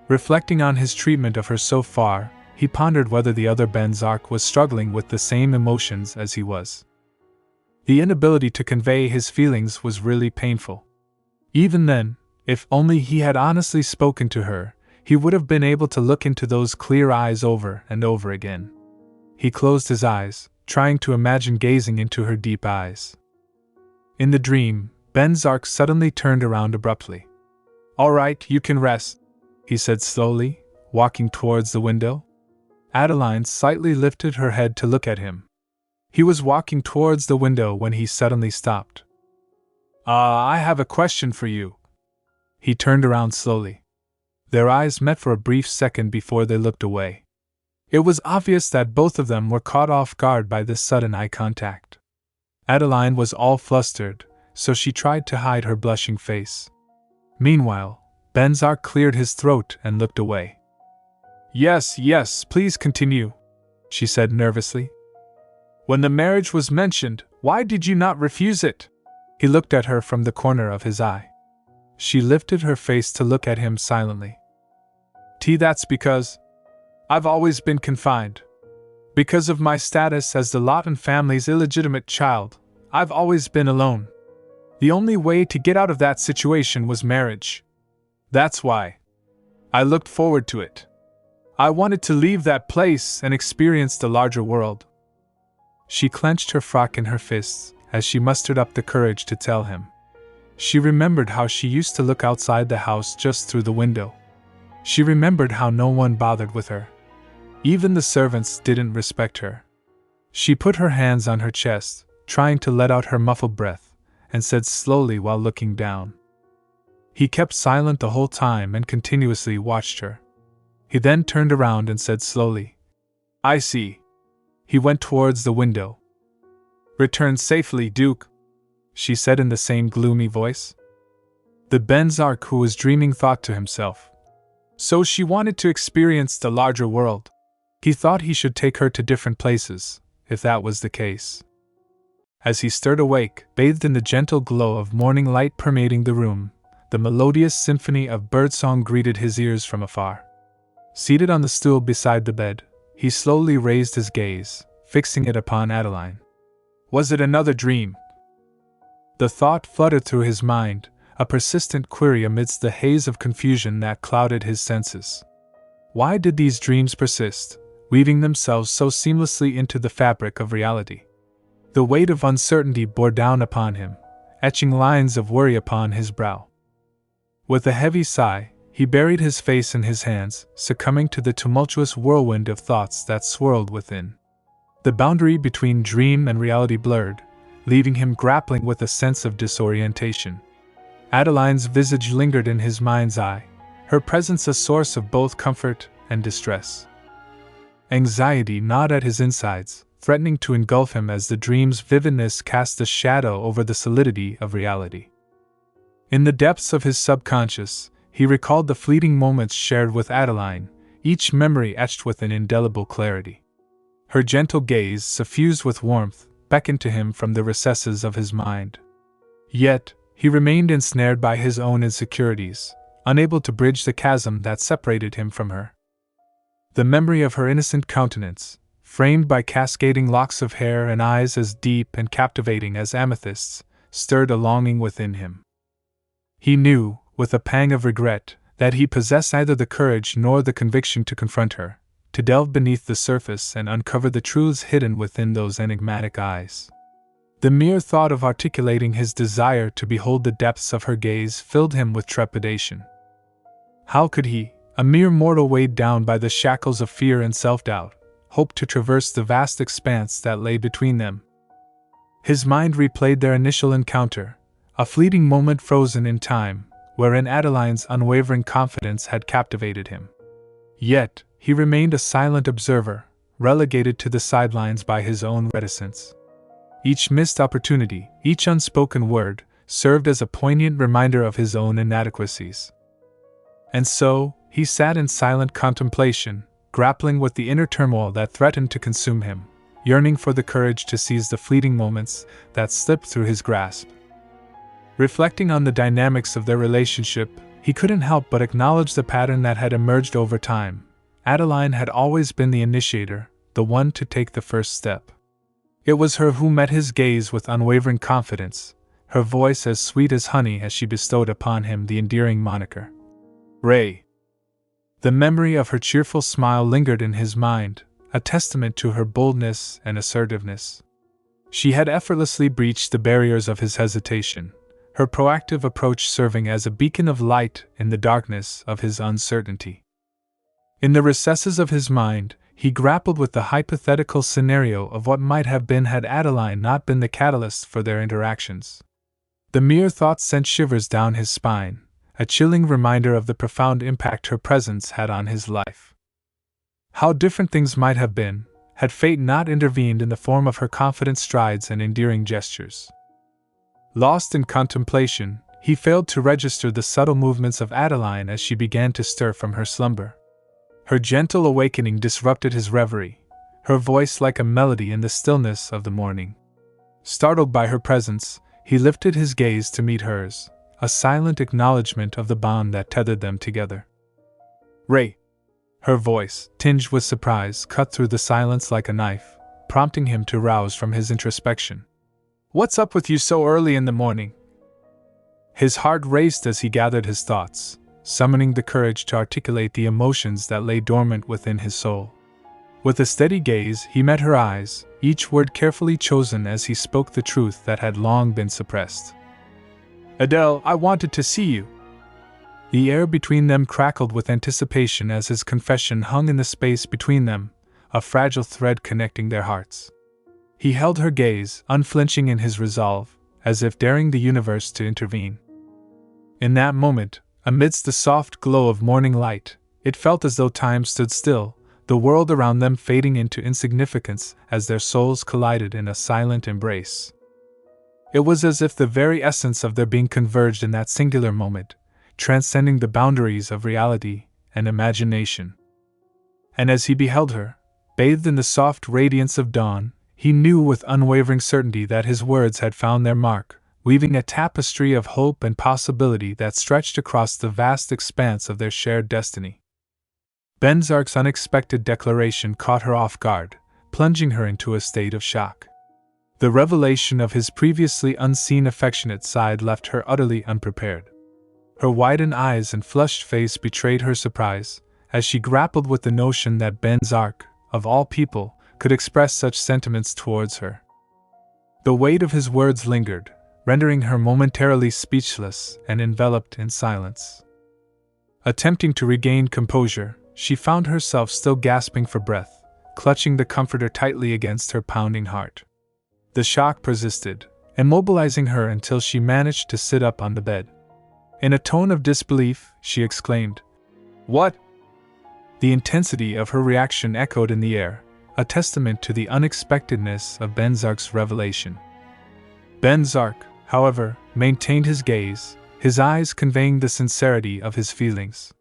Reflecting on his treatment of her so far, he pondered whether the other Venzak was struggling with the same emotions as he was. The inability to convey his feelings was really painful. Even then, if only he had honestly spoken to her, he would have been able to look into those clear eyes over and over again. He closed his eyes, trying to imagine gazing into her deep eyes. In the dream, Venzak suddenly turned around abruptly. "All right, you can rest," he said slowly, walking towards the window. Adeline slightly lifted her head to look at him. He was walking towards the window when he suddenly stopped. I have a question for you." He turned around slowly. Their eyes met for a brief second before they looked away. It was obvious that both of them were caught off guard by this sudden eye contact. Adeline was all flustered, so she tried to hide her blushing face. Meanwhile, Venzak cleared his throat and looked away. Yes, please continue," she said nervously. "When the marriage was mentioned, why did you not refuse it?" He looked at her from the corner of his eye. She lifted her face to look at him silently. That's because I've always been confined. Because of my status as the Rotyn family's illegitimate child, I've always been alone. The only way to get out of that situation was marriage. That's why I looked forward to it. I wanted to leave that place and experience the larger world." She clenched her frock in her fists as she mustered up the courage to tell him. She remembered how she used to look outside the house just through the window. She remembered how no one bothered with her. Even the servants didn't respect her. She put her hands on her chest, trying to let out her muffled breath, and said slowly while looking down. He kept silent the whole time and continuously watched her. He then turned around and said slowly, "I see." He went towards the window. "Return safely, Duke," she said in the same gloomy voice. The Venzak, who was dreaming, thought to himself, so she wanted to experience the larger world. He thought he should take her to different places, if that was the case. As he stirred awake, bathed in the gentle glow of morning light permeating the room, the melodious symphony of birdsong greeted his ears from afar. Seated on the stool beside the bed, he slowly raised his gaze, fixing it upon Adeline. Was it another dream? The thought fluttered through his mind, a persistent query amidst the haze of confusion that clouded his senses. Why did these dreams persist, weaving themselves so seamlessly into the fabric of reality? The weight of uncertainty bore down upon him, etching lines of worry upon his brow. With a heavy sigh, he buried his face in his hands, succumbing to the tumultuous whirlwind of thoughts that swirled within. The boundary between dream and reality blurred, leaving him grappling with a sense of disorientation. Adeline's visage lingered in his mind's eye, her presence a source of both comfort and distress. Anxiety gnawed at his insides, threatening to engulf him as the dream's vividness cast a shadow over the solidity of reality. In the depths of his subconscious, he recalled the fleeting moments shared with Adeline, each memory etched with an indelible clarity. Her gentle gaze, suffused with warmth, beckoned to him from the recesses of his mind. Yet, he remained ensnared by his own insecurities, unable to bridge the chasm that separated him from her. The memory of her innocent countenance, framed by cascading locks of hair and eyes as deep and captivating as amethysts, stirred a longing within him. He knew, with a pang of regret, that he possessed neither the courage nor the conviction to confront her, to delve beneath the surface and uncover the truths hidden within those enigmatic eyes. The mere thought of articulating his desire to behold the depths of her gaze filled him with trepidation. How could he, a mere mortal weighed down by the shackles of fear and self-doubt, hope to traverse the vast expanse that lay between them? His mind replayed their initial encounter, a fleeting moment frozen in time, wherein Adeline's unwavering confidence had captivated him. Yet, he remained a silent observer, relegated to the sidelines by his own reticence. Each missed opportunity, each unspoken word, served as a poignant reminder of his own inadequacies. And so, he sat in silent contemplation, grappling with the inner turmoil that threatened to consume him, yearning for the courage to seize the fleeting moments that slipped through his grasp. Reflecting on the dynamics of their relationship, he couldn't help but acknowledge the pattern that had emerged over time. Adeline had always been the initiator, the one to take the first step. It was her who met his gaze with unwavering confidence, her voice as sweet as honey as she bestowed upon him the endearing moniker, Ray. The memory of her cheerful smile lingered in his mind, a testament to her boldness and assertiveness. She had effortlessly breached the barriers of his hesitation, her proactive approach serving as a beacon of light in the darkness of his uncertainty. In the recesses of his mind, he grappled with the hypothetical scenario of what might have been had Adeline not been the catalyst for their interactions. The mere thought sent shivers down his spine, a chilling reminder of the profound impact her presence had on his life. How different things might have been, had fate not intervened in the form of her confident strides and endearing gestures. Lost in contemplation, he failed to register the subtle movements of Adeline as she began to stir from her slumber. Her gentle awakening disrupted his reverie, her voice like a melody in the stillness of the morning. Startled by her presence, he lifted his gaze to meet hers, a silent acknowledgement of the bond that tethered them together. Ray. Her voice, tinged with surprise, cut through the silence like a knife, prompting him to rouse from his introspection. What's up with you so early in the morning? His heart raced as he gathered his thoughts, summoning the courage to articulate the emotions that lay dormant within his soul. With a steady gaze, he met her eyes, each word carefully chosen as he spoke the truth that had long been suppressed. Adele, I wanted to see you. The air between them crackled with anticipation as his confession hung in the space between them, a fragile thread connecting their hearts. He held her gaze, unflinching in his resolve, as if daring the universe to intervene. In that moment, amidst the soft glow of morning light, it felt as though time stood still, the world around them fading into insignificance as their souls collided in a silent embrace. It was as if the very essence of their being converged in that singular moment, transcending the boundaries of reality and imagination. And as he beheld her, bathed in the soft radiance of dawn, he knew with unwavering certainty that his words had found their mark, weaving a tapestry of hope and possibility that stretched across the vast expanse of their shared destiny. Venzak's unexpected declaration caught her off guard, plunging her into a state of shock. The revelation of his previously unseen affectionate side left her utterly unprepared. Her widened eyes and flushed face betrayed her surprise, as she grappled with the notion that Venzak, of all people, could express such sentiments towards her. The weight of his words lingered, rendering her momentarily speechless and enveloped in silence. Attempting to regain composure, she found herself still gasping for breath, clutching the comforter tightly against her pounding heart. The shock persisted, immobilizing her until she managed to sit up on the bed. In a tone of disbelief, she exclaimed, "What?" The intensity of her reaction echoed in the air, a testament to the unexpectedness of Venzak's revelation. Venzak, however, maintained his gaze, his eyes conveying the sincerity of his feelings.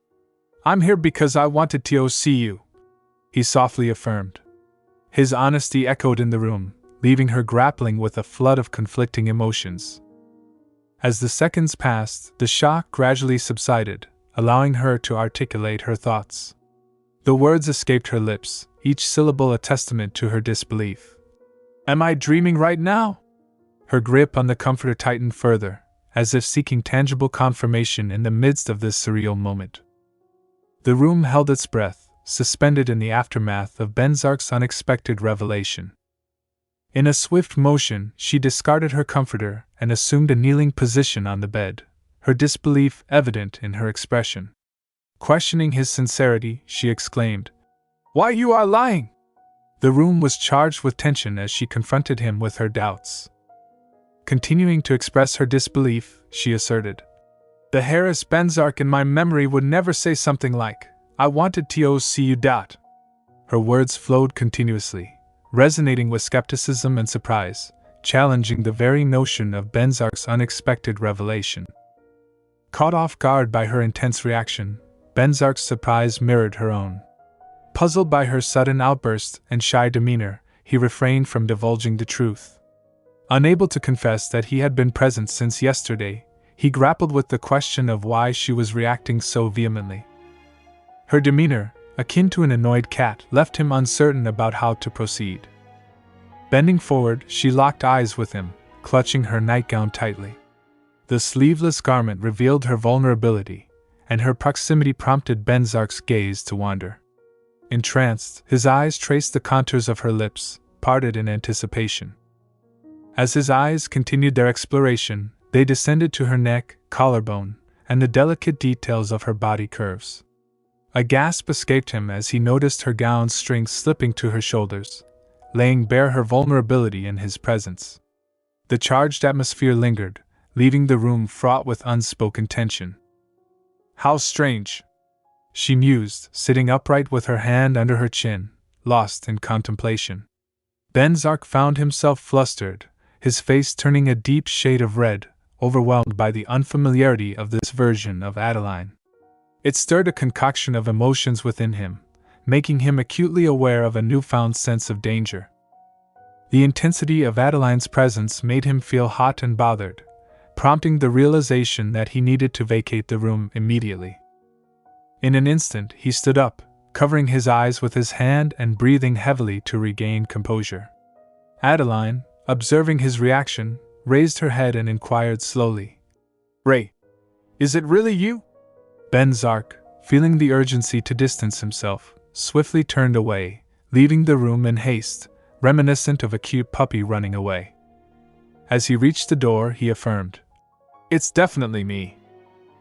"I'm here because I wanted to see you," he softly affirmed. His honesty echoed in the room, leaving her grappling with a flood of conflicting emotions. As the seconds passed, the shock gradually subsided, allowing her to articulate her thoughts. The words escaped her lips, each syllable a testament to her disbelief. "Am I dreaming right now?" Her grip on the comforter tightened further, as if seeking tangible confirmation in the midst of this surreal moment. The room held its breath, suspended in the aftermath of Venzak's unexpected revelation. In a swift motion, she discarded her comforter and assumed a kneeling position on the bed, her disbelief evident in her expression. Questioning his sincerity, she exclaimed, "Why, you are lying!" The room was charged with tension as she confronted him with her doubts. Continuing to express her disbelief, she asserted, "The Harris Venzak in my memory would never say something like, 'I wanted to see you.'" Her words flowed continuously, resonating with skepticism and surprise, challenging the very notion of Venzak's unexpected revelation. Caught off guard by her intense reaction, Venzak's surprise mirrored her own. Puzzled by her sudden outburst and shy demeanor, he refrained from divulging the truth. Unable to confess that he had been present since yesterday, he grappled with the question of why she was reacting so vehemently. Her demeanor, akin to an annoyed cat, left him uncertain about how to proceed. Bending forward, she locked eyes with him, clutching her nightgown tightly. The sleeveless garment revealed her vulnerability, and her proximity prompted Venzak's gaze to wander. Entranced, his eyes traced the contours of her lips, parted in anticipation. As his eyes continued their exploration, they descended to her neck, collarbone, and the delicate details of her body curves. A gasp escaped him as he noticed her gown's strings slipping to her shoulders, laying bare her vulnerability in his presence. The charged atmosphere lingered, leaving the room fraught with unspoken tension. "How strange," she mused, sitting upright with her hand under her chin, lost in contemplation. Venzak found himself flustered, his face turning a deep shade of red, overwhelmed by the unfamiliarity of this version of Adeline. It stirred a concoction of emotions within him, making him acutely aware of a newfound sense of danger. The intensity of Adeline's presence made him feel hot and bothered, prompting the realization that he needed to vacate the room immediately. In an instant, he stood up, covering his eyes with his hand and breathing heavily to regain composure. Adeline, observing his reaction, raised her head and inquired slowly, "Ray, is it really you?" Venzak, feeling the urgency to distance himself, swiftly turned away, leaving the room in haste, reminiscent of a cute puppy running away. As he reached the door, he affirmed, "It's definitely me."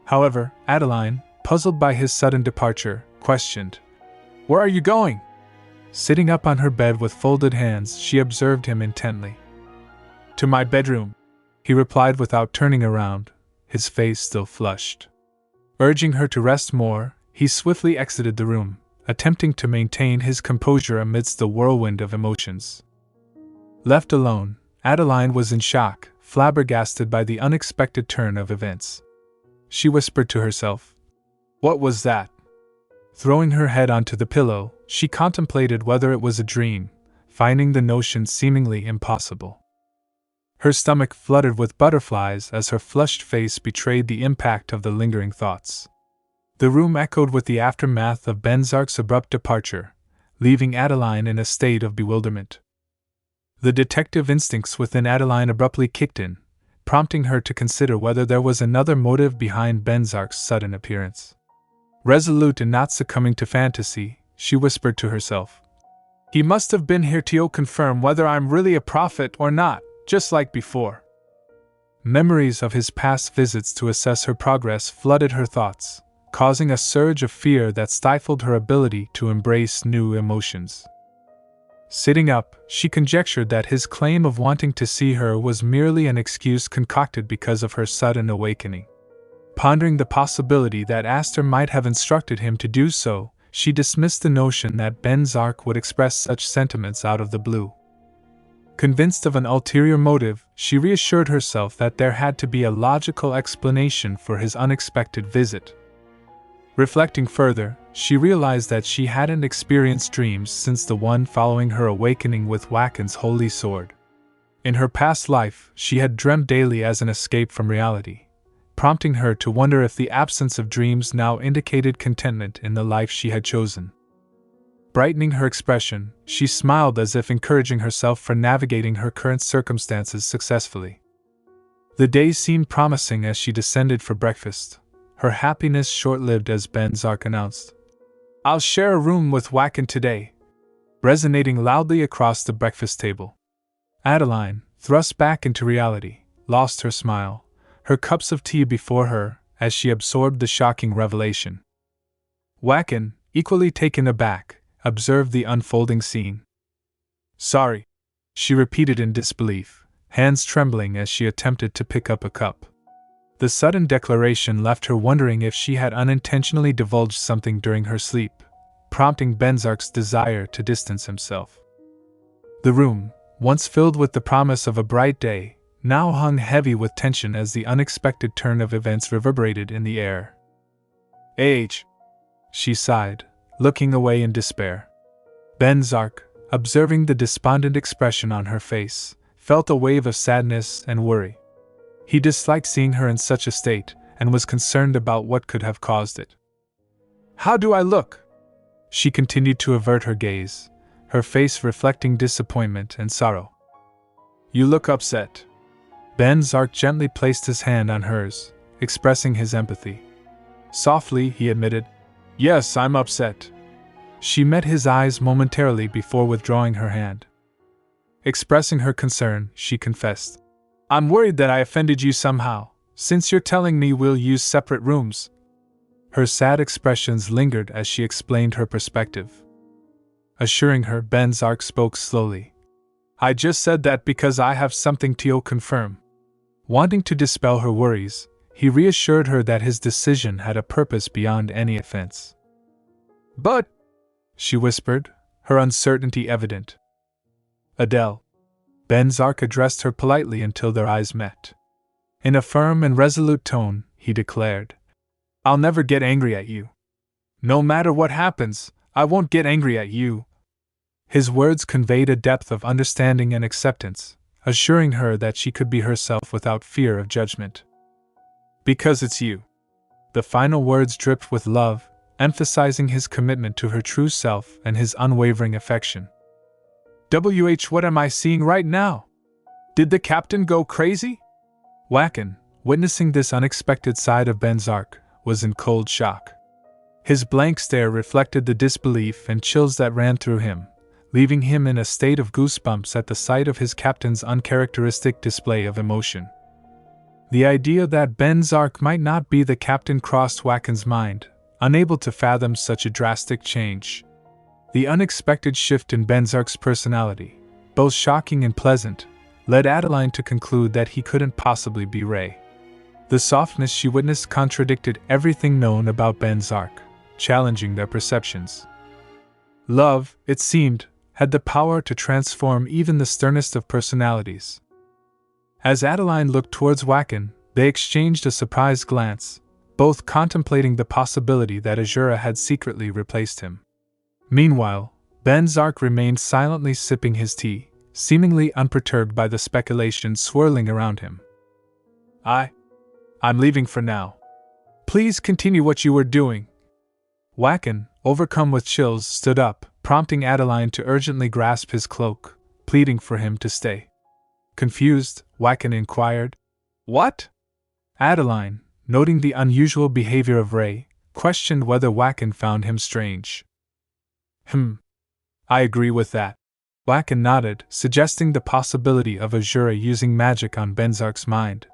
However, Adeline, puzzled by his sudden departure, questioned, "Where are you going?" Sitting up on her bed with folded hands, she observed him intently. "To my bedroom," he replied without turning around, his face still flushed. Urging her to rest more, he swiftly exited the room, attempting to maintain his composure amidst the whirlwind of emotions. Left alone, Adeline was in shock, flabbergasted by the unexpected turn of events. She whispered to herself, "What was that?" Throwing her head onto the pillow, she contemplated whether it was a dream, finding the notion seemingly impossible. Her stomach fluttered with butterflies as her flushed face betrayed the impact of the lingering thoughts. The room echoed with the aftermath of Venzak's abrupt departure, leaving Adeline in a state of bewilderment. The detective instincts within Adeline abruptly kicked in, prompting her to consider whether there was another motive behind Venzak's sudden appearance. Resolute in not succumbing to fantasy, she whispered to herself, "He must have been here to confirm whether I'm really a prophet or not, just like before." Memories of his past visits to assess her progress flooded her thoughts, causing a surge of fear that stifled her ability to embrace new emotions. Sitting up, she conjectured that his claim of wanting to see her was merely an excuse concocted because of her sudden awakening. Pondering the possibility that Aster might have instructed him to do so, she dismissed the notion that Venzak would express such sentiments out of the blue. Convinced of an ulterior motive, she reassured herself that there had to be a logical explanation for his unexpected visit. Reflecting further, she realized that she hadn't experienced dreams since the one following her awakening with Waken's holy sword. In her past life, she had dreamt daily as an escape from reality, prompting her to wonder if the absence of dreams now indicated contentment in the life she had chosen. Brightening her expression, she smiled as if encouraging herself for navigating her current circumstances successfully. The day seemed promising as she descended for breakfast, her happiness short-lived as Venzak announced, "I'll share a room with Waken today," resonating loudly across the breakfast table. Adeline, thrust back into reality, lost her smile, her cups of tea before her, as she absorbed the shocking revelation. Waken, equally taken aback, observed the unfolding scene. "Sorry," she repeated in disbelief, hands trembling as she attempted to pick up a cup. The sudden declaration left her wondering if she had unintentionally divulged something during her sleep, prompting Venzak's desire to distance himself. The room, once filled with the promise of a bright day, now hung heavy with tension as the unexpected turn of events reverberated in the air. She sighed, looking away in despair. Venzak, observing the despondent expression on her face, felt a wave of sadness and worry. He disliked seeing her in such a state, and was concerned about what could have caused it. "How do I look?" She continued to avert her gaze, her face reflecting disappointment and sorrow. "You look upset." Venzak gently placed his hand on hers, expressing his empathy. Softly, he admitted, "Yes, I'm upset." She met his eyes momentarily before withdrawing her hand. Expressing her concern, she confessed, "I'm worried that I offended you somehow, since you're telling me we'll use separate rooms." Her sad expressions lingered as she explained her perspective. Assuring her, Venzak spoke slowly. "I just said that because I have something to confirm." Wanting to dispel her worries, he reassured her that his decision had a purpose beyond any offense. "But," she whispered, her uncertainty evident. "Adele." Venzak addressed her politely until their eyes met. In a firm and resolute tone, he declared, "I'll never get angry at you. No matter what happens, I won't get angry at you." His words conveyed a depth of understanding and acceptance, assuring her that she could be herself without fear of judgment. "Because it's you." The final words dripped with love, emphasizing his commitment to her true self and his unwavering affection. What am I seeing right now? Did the captain go crazy?" Waken, witnessing this unexpected side of Venzak, was in cold shock. His blank stare reflected the disbelief and chills that ran through him, leaving him in a state of goosebumps at the sight of his captain's uncharacteristic display of emotion. The idea that Venzak might not be the captain crossed Waken's mind, unable to fathom such a drastic change. The unexpected shift in Venzak's personality, both shocking and pleasant, led Adeline to conclude that he couldn't possibly be Ray. The softness she witnessed contradicted everything known about Venzak, challenging their perceptions. Love, it seemed, had the power to transform even the sternest of personalities. As Adeline looked towards Wacken, they exchanged a surprised glance, both contemplating the possibility that Azura had secretly replaced him. Meanwhile, Venzak remained silently sipping his tea, seemingly unperturbed by the speculation swirling around him. I'm leaving for now. Please continue what you were doing. Wacken, overcome with chills, stood up, prompting Adeline to urgently grasp his cloak, pleading for him to stay. Confused, Wacken inquired, "What?" Adeline, noting the unusual behavior of Ray, questioned whether Wacken found him strange. I agree with that. Wacken nodded, suggesting the possibility of Azura using magic on Venzak's mind.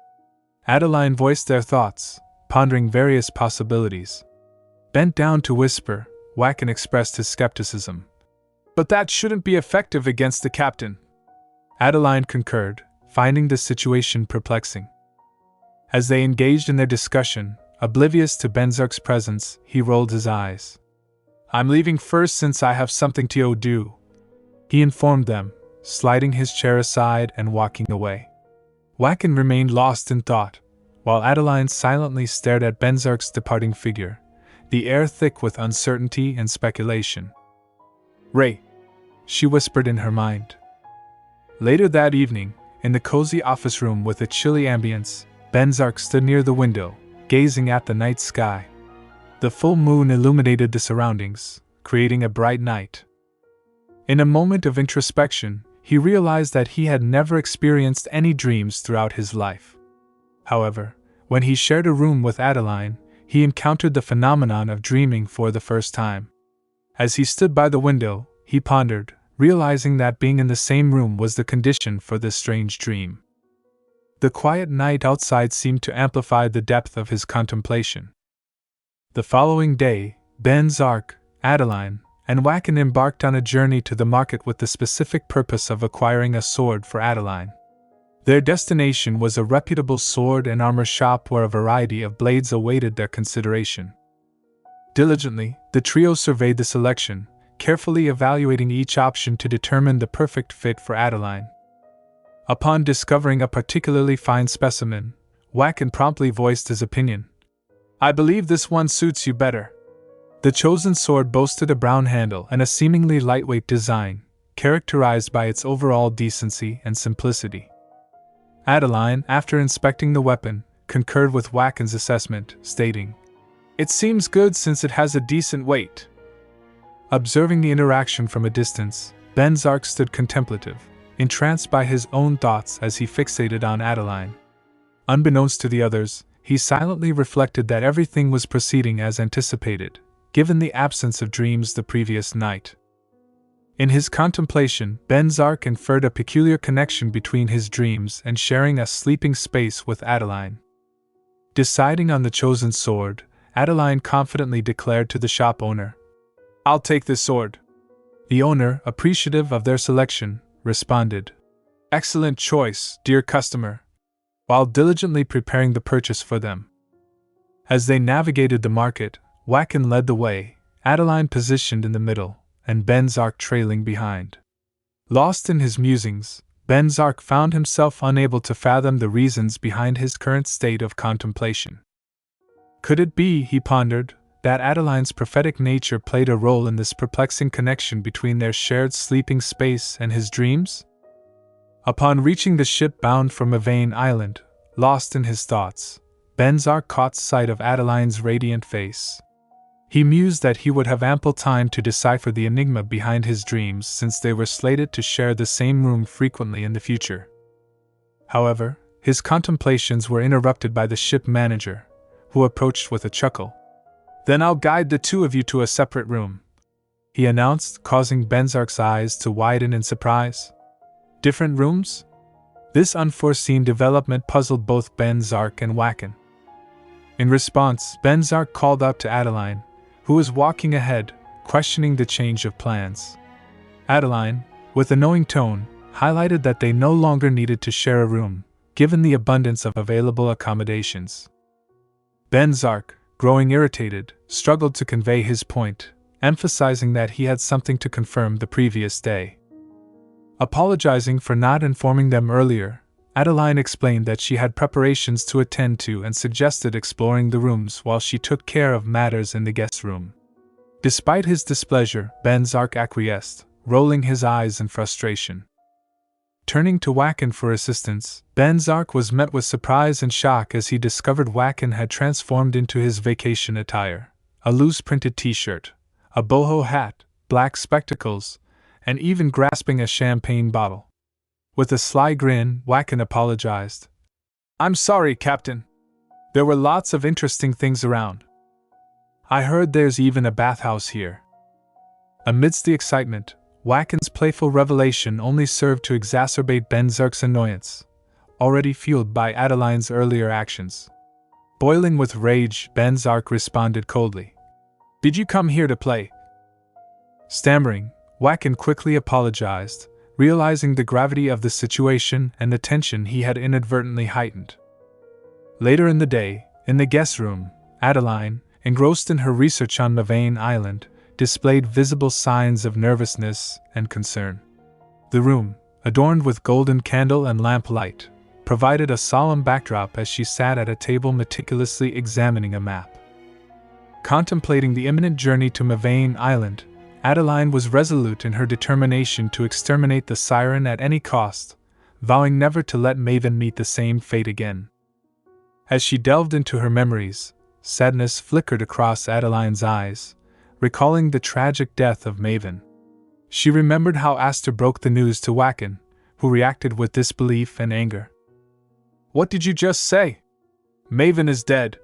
Adeline voiced their thoughts, pondering various possibilities. Bent down to whisper, Wacken expressed his skepticism. "But that shouldn't be effective against the captain." Adeline concurred, finding the situation perplexing. As they engaged in their discussion, oblivious to Venzak's presence, he rolled his eyes. "I'm leaving first since I have something to do," he informed them, sliding his chair aside and walking away. Wacken remained lost in thought, while Adeline silently stared at Venzak's departing figure, the air thick with uncertainty and speculation. "Ray," she whispered in her mind. Later that evening, in the cozy office room with a chilly ambience, Venzak stood near the window, gazing at the night sky. The full moon illuminated the surroundings, creating a bright night. In a moment of introspection, he realized that he had never experienced any dreams throughout his life. However, when he shared a room with Adeline, he encountered the phenomenon of dreaming for the first time. As he stood by the window, he pondered, realizing that being in the same room was the condition for this strange dream. The quiet night outside seemed to amplify the depth of his contemplation. The following day, Venzak, Adeline, and Wacken embarked on a journey to the market with the specific purpose of acquiring a sword for Adeline. Their destination was a reputable sword and armor shop where a variety of blades awaited their consideration. Diligently, the trio surveyed the selection, carefully evaluating each option to determine the perfect fit for Adeline. Upon discovering a particularly fine specimen, Wacken promptly voiced his opinion. "I believe this one suits you better." The chosen sword boasted a brown handle and a seemingly lightweight design, characterized by its overall decency and simplicity. Adeline, after inspecting the weapon, concurred with Wacken's assessment, stating, "It seems good since it has a decent weight." Observing the interaction from a distance, Venzak stood contemplative, entranced by his own thoughts as he fixated on Adeline. Unbeknownst to the others, he silently reflected that everything was proceeding as anticipated, given the absence of dreams the previous night. In his contemplation, Venzak inferred a peculiar connection between his dreams and sharing a sleeping space with Adeline. Deciding on the chosen sword, Adeline confidently declared to the shop owner, "I'll take this sword." The owner, appreciative of their selection, responded, "Excellent choice, dear customer," while diligently preparing the purchase for them. As they navigated the market, Wacken led the way, Adeline positioned in the middle, and Venzak trailing behind. Lost in his musings, Venzak found himself unable to fathom the reasons behind his current state of contemplation. Could it be, he pondered, that Adeline's prophetic nature played a role in this perplexing connection between their shared sleeping space and his dreams? Upon reaching the ship bound for Mavane Island, lost in his thoughts, Venzak caught sight of Adeline's radiant face. He mused that he would have ample time to decipher the enigma behind his dreams since they were slated to share the same room frequently in the future. However, his contemplations were interrupted by the ship manager, who approached with a chuckle. "Then I'll guide the two of you to a separate room," he announced, causing Venzak's eyes to widen in surprise. Different rooms? This unforeseen development puzzled both Venzak and Wacken. In response, Venzak called out to Adeline, who was walking ahead, questioning the change of plans. Adeline, with a knowing tone, highlighted that they no longer needed to share a room, given the abundance of available accommodations. Venzak, growing irritated, struggled to convey his point, emphasizing that he had something to confirm the previous day. Apologizing for not informing them earlier, Adeline explained that she had preparations to attend to and suggested exploring the rooms while she took care of matters in the guest room. Despite his displeasure, Venzak acquiesced, rolling his eyes in frustration. Turning to Wacken for assistance, Venzak was met with surprise and shock as he discovered Wacken had transformed into his vacation attire: a loose printed t-shirt, a boho hat, black spectacles, and even grasping a champagne bottle. With a sly grin, Wacken apologized. "I'm sorry, Captain. There were lots of interesting things around. I heard there's even a bathhouse here." Amidst the excitement, Wacken's playful revelation only served to exacerbate Venzak's annoyance, already fueled by Adeline's earlier actions. Boiling with rage, Venzak responded coldly. "Did you come here to play?" Stammering, Wacken quickly apologized, realizing the gravity of the situation and the tension he had inadvertently heightened. Later in the day, in the guest room, Adeline, engrossed in her research on Mavane Island, displayed visible signs of nervousness and concern. The room, adorned with golden candle and lamplight, provided a solemn backdrop as she sat at a table meticulously examining a map. Contemplating the imminent journey to Mavane Island, Adeline was resolute in her determination to exterminate the siren at any cost, vowing never to let Maven meet the same fate again. As she delved into her memories, sadness flickered across Adeline's eyes, recalling the tragic death of Maven. She remembered how Aster broke the news to Wacken, who reacted with disbelief and anger. "What did you just say? Maven is dead."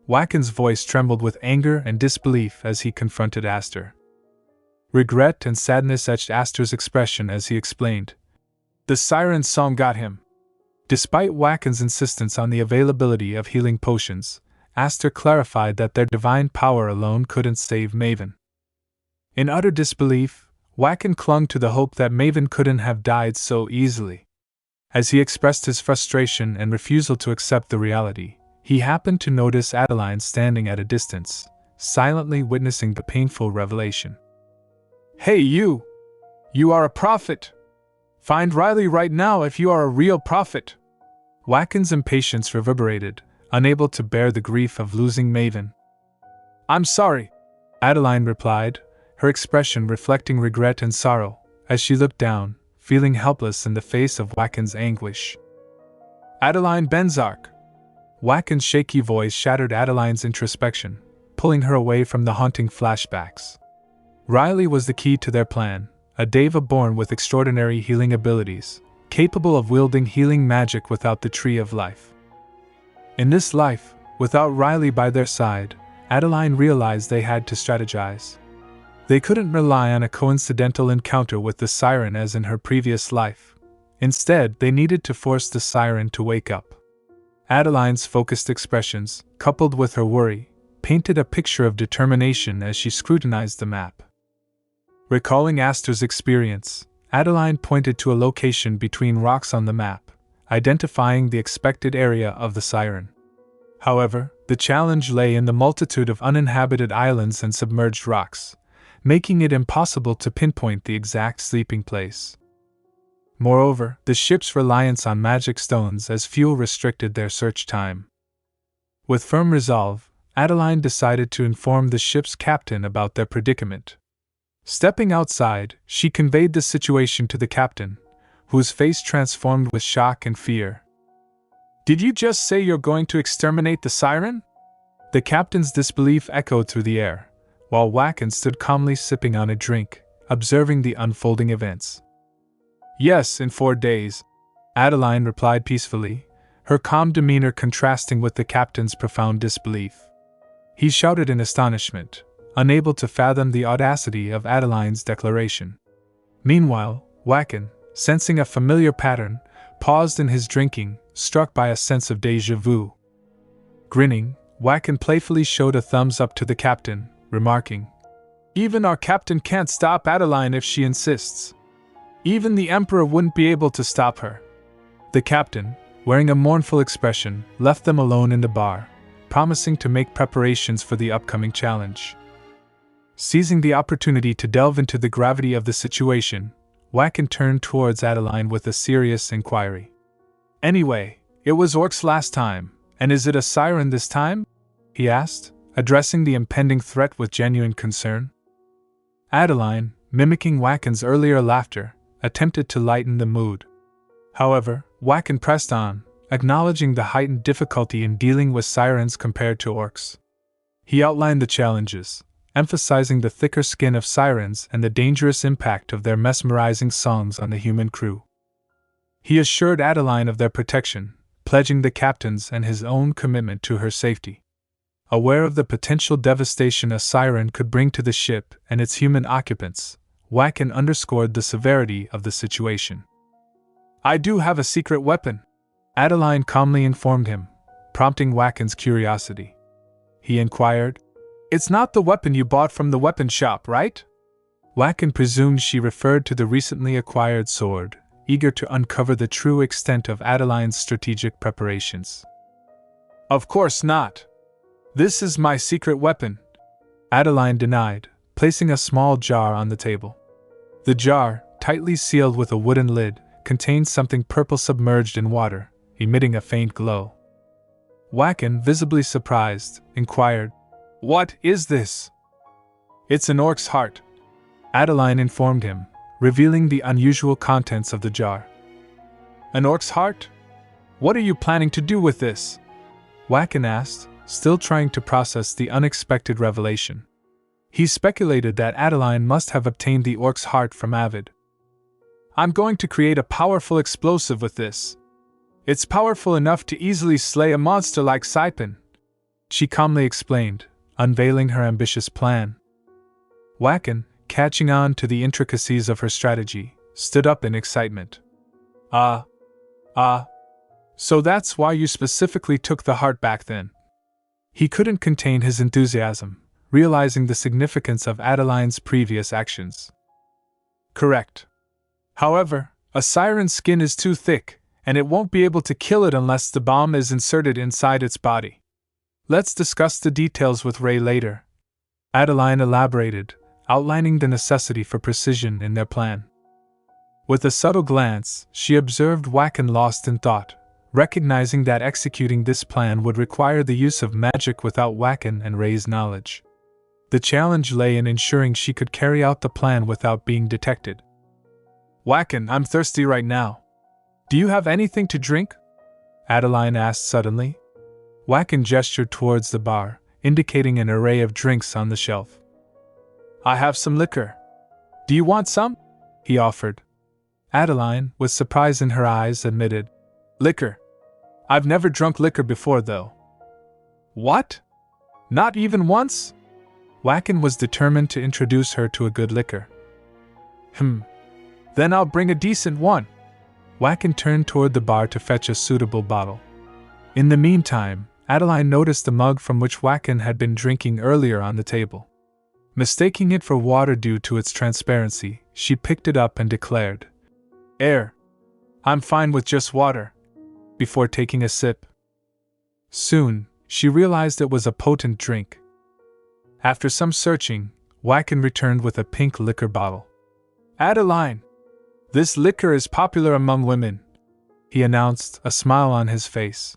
Wacken's voice trembled with anger and disbelief as he confronted Aster. Regret and sadness etched Aster's expression as he explained. "The siren's song got him." Despite Wacken's insistence on the availability of healing potions, Aster clarified that their divine power alone couldn't save Maven. In utter disbelief, Wacken clung to the hope that Maven couldn't have died so easily. As he expressed his frustration and refusal to accept the reality, he happened to notice Adeline standing at a distance, silently witnessing the painful revelation. "Hey you! You are a prophet! Find Riley right now if you are a real prophet!" Wacken's impatience reverberated, unable to bear the grief of losing Maven. "I'm sorry," Adeline replied, her expression reflecting regret and sorrow, as she looked down, feeling helpless in the face of Wacken's anguish. "Adeline Venzak!" Wacken's shaky voice shattered Adeline's introspection, pulling her away from the haunting flashbacks. Riley was the key to their plan, a deva born with extraordinary healing abilities, capable of wielding healing magic without the Tree of Life. In this life, without Riley by their side, Adeline realized they had to strategize. They couldn't rely on a coincidental encounter with the siren as in her previous life. Instead, they needed to force the siren to wake up. Adeline's focused expressions, coupled with her worry, painted a picture of determination as she scrutinized the map. Recalling Aster's experience, Adeline pointed to a location between rocks on the map, identifying the expected area of the siren. However, the challenge lay in the multitude of uninhabited islands and submerged rocks, making it impossible to pinpoint the exact sleeping place. Moreover, the ship's reliance on magic stones as fuel restricted their search time. With firm resolve, Adeline decided to inform the ship's captain about their predicament. Stepping outside, she conveyed the situation to the captain, whose face transformed with shock and fear. "Did you just say you're going to exterminate the siren?" The captain's disbelief echoed through the air, while Wacken stood calmly sipping on a drink, observing the unfolding events. "Yes, in 4 days," Adeline replied peacefully, her calm demeanor contrasting with the captain's profound disbelief. He shouted in astonishment, unable to fathom the audacity of Adeline's declaration. Meanwhile, Wacken, sensing a familiar pattern, paused in his drinking, struck by a sense of déjà vu. Grinning, Wacken playfully showed a thumbs up to the captain, remarking, "Even our captain can't stop Adeline if she insists. Even the Emperor wouldn't be able to stop her." The captain, wearing a mournful expression, left them alone in the bar, promising to make preparations for the upcoming challenge. Seizing the opportunity to delve into the gravity of the situation, Wacken turned towards Adeline with a serious inquiry. "Anyway, it was orcs last time, and is it a siren this time?" he asked, addressing the impending threat with genuine concern. Adeline, mimicking Wacken's earlier laughter, attempted to lighten the mood. However, Wacken pressed on, acknowledging the heightened difficulty in dealing with sirens compared to orcs. He outlined the challenges, emphasizing the thicker skin of sirens and the dangerous impact of their mesmerizing songs on the human crew. He assured Adeline of their protection, pledging the captain's and his own commitment to her safety. Aware of the potential devastation a siren could bring to the ship and its human occupants, Wacken underscored the severity of the situation. "I do have a secret weapon," Adeline calmly informed him, prompting Wacken's curiosity. He inquired, "It's not the weapon you bought from the weapon shop, right?" Wacken presumed she referred to the recently acquired sword, eager to uncover the true extent of Adeline's strategic preparations. "Of course not. This is my secret weapon," Adeline denied, placing a small jar on the table. The jar, tightly sealed with a wooden lid, contained something purple submerged in water, emitting a faint glow. Wacken, visibly surprised, inquired, "What is this?" "It's an orc's heart," Adeline informed him, revealing the unusual contents of the jar. "An orc's heart? What are you planning to do with this?" Wacken asked, still trying to process the unexpected revelation. He speculated that Adeline must have obtained the orc's heart from Avid. "I'm going to create a powerful explosive with this. It's powerful enough to easily slay a monster like Saipan," she calmly explained, unveiling her ambitious plan. Wacken, catching on to the intricacies of her strategy, stood up in excitement. So that's why you specifically took the heart back then." He couldn't contain his enthusiasm, realizing the significance of Adeline's previous actions. "Correct. However, a siren's skin is too thick, and it won't be able to kill it unless the bomb is inserted inside its body. Let's discuss the details with Ray later," Adeline elaborated, outlining the necessity for precision in their plan. With a subtle glance, she observed Wacken lost in thought, recognizing that executing this plan would require the use of magic without Wacken and Ray's knowledge. The challenge lay in ensuring she could carry out the plan without being detected. "Wacken, I'm thirsty right now. Do you have anything to drink?" Adeline asked suddenly. Wacken gestured towards the bar, indicating an array of drinks on the shelf. "I have some liquor. Do you want some?" he offered. Adeline, with surprise in her eyes, admitted, "Liquor? I've never drunk liquor before, though." "What? Not even once?" Wacken was determined to introduce her to a good liquor. Then I'll bring a decent one." Wacken turned toward the bar to fetch a suitable bottle. In the meantime, Adeline noticed the mug from which Wacken had been drinking earlier on the table. Mistaking it for water due to its transparency, she picked it up and declared, I'm fine with just water," before taking a sip. Soon, she realized it was a potent drink. After some searching, Wacken returned with a pink liquor bottle. "Adeline, this liquor is popular among women," he announced, a smile on his face.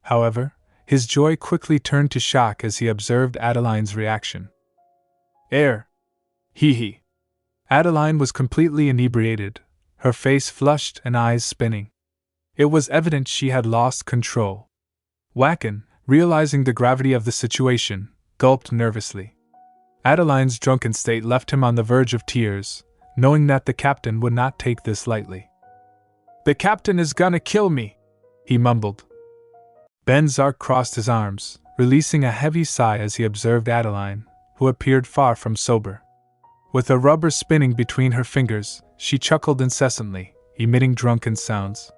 However, his joy quickly turned to shock as he observed Adeline's reaction. Hee. Adeline was completely inebriated, her face flushed and eyes spinning. It was evident she had lost control. Wacken, realizing the gravity of the situation, gulped nervously. Adeline's drunken state left him on the verge of tears, knowing that the captain would not take this lightly. "The captain is gonna kill me," he mumbled. Venzak crossed his arms, releasing a heavy sigh as he observed Adeline, who appeared far from sober. With a rubber spinning between her fingers, she chuckled incessantly, emitting drunken sounds.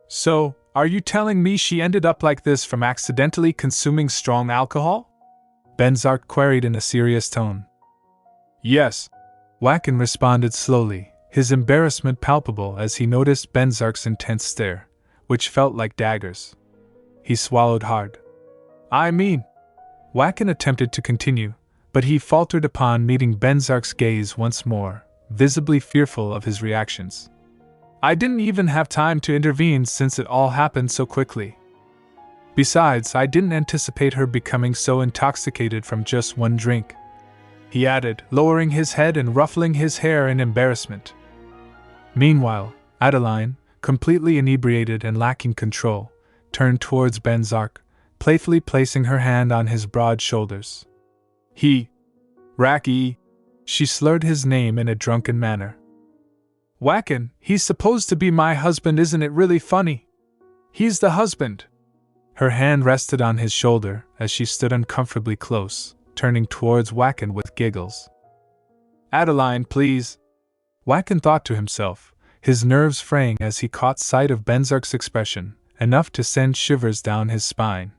"So, are you telling me she ended up like this from accidentally consuming strong alcohol?" Venzak queried in a serious tone. "Yes," Wacken responded slowly, his embarrassment palpable as he noticed Venzak's intense stare, which felt like daggers. He swallowed hard. I mean, Wackin attempted to continue, but he faltered upon meeting Venzak's gaze once more, visibly fearful of his reactions. I didn't even have time to intervene since it all happened so quickly. Besides, I didn't anticipate her becoming so intoxicated from just one drink, he added, lowering his head and ruffling his hair in embarrassment. Meanwhile, Adeline, completely inebriated and lacking control, turned towards Venzak, playfully placing her hand on his broad shoulders. Raki, she slurred his name in a drunken manner. Wackin, he's supposed to be my husband, isn't it really funny? He's the husband. Her hand rested on his shoulder as she stood uncomfortably close, turning towards Wackin with giggles. Adeline, please. Wackin thought to himself, his nerves fraying as he caught sight of Venzak's expression, enough to send shivers down his spine.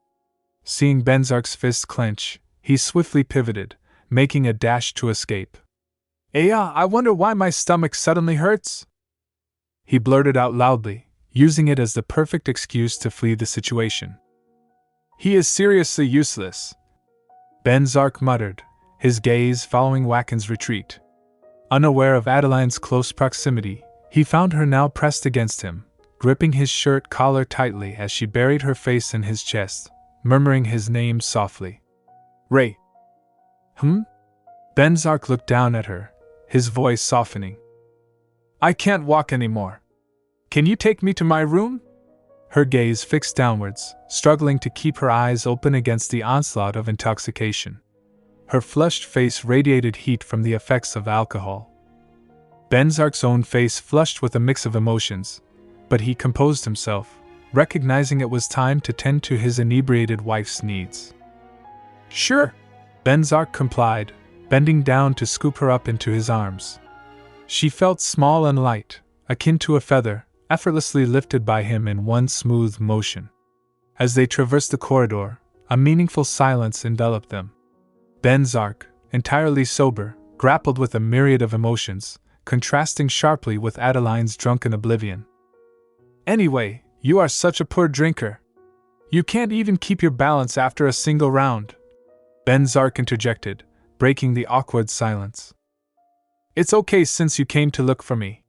Seeing Venzak's fist clench, he swiftly pivoted, making a dash to escape. I wonder why my stomach suddenly hurts? He blurted out loudly, using it as the perfect excuse to flee the situation. He is seriously useless, Venzak muttered, his gaze following Wackin's retreat. Unaware of Adeline's close proximity, he found her now pressed against him, gripping his shirt collar tightly as she buried her face in his chest, murmuring his name softly. Ray. Venzak looked down at her, his voice softening. I can't walk anymore. Can you take me to my room? Her gaze fixed downwards, struggling to keep her eyes open against the onslaught of intoxication. Her flushed face radiated heat from the effects of alcohol. Venzak's own face flushed with a mix of emotions, but he composed himself, recognizing it was time to tend to his inebriated wife's needs. Sure, Venzak complied, bending down to scoop her up into his arms. She felt small and light, akin to a feather, effortlessly lifted by him in one smooth motion. As they traversed the corridor, a meaningful silence enveloped them. Venzak, entirely sober, grappled with a myriad of emotions, contrasting sharply with Adeline's drunken oblivion. Anyway, you are such a poor drinker. You can't even keep your balance after a single round, Venzak interjected, breaking the awkward silence. It's okay since you came to look for me.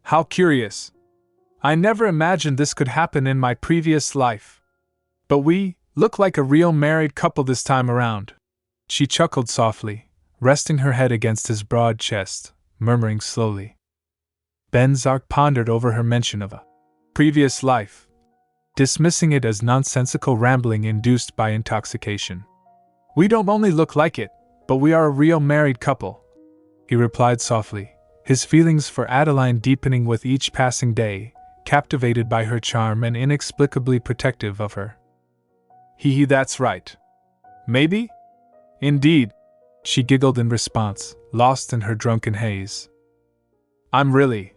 How curious. I never imagined this could happen in my previous life. But we look like a real married couple this time around. She chuckled softly, resting her head against his broad chest, murmuring slowly. Venzak pondered over her mention of a previous life, dismissing it as nonsensical rambling induced by intoxication. We don't only look like it, but we are a real married couple, he replied softly, his feelings for Adeline deepening with each passing day, captivated by her charm and inexplicably protective of her. That's right. Maybe? Indeed, she giggled in response, lost in her drunken haze. I'm really.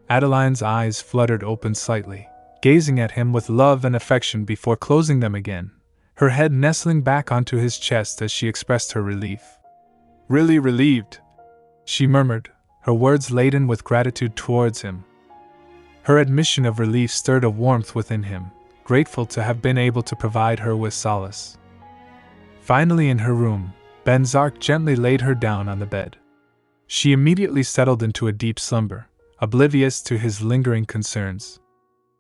Adeline's eyes fluttered open slightly, gazing at him with love and affection before closing them again, her head nestling back onto his chest as she expressed her relief. Really relieved, she murmured, her words laden with gratitude towards him. Her admission of relief stirred a warmth within him, grateful to have been able to provide her with solace. Finally in her room, Venzak gently laid her down on the bed. She immediately settled into a deep slumber, oblivious to his lingering concerns.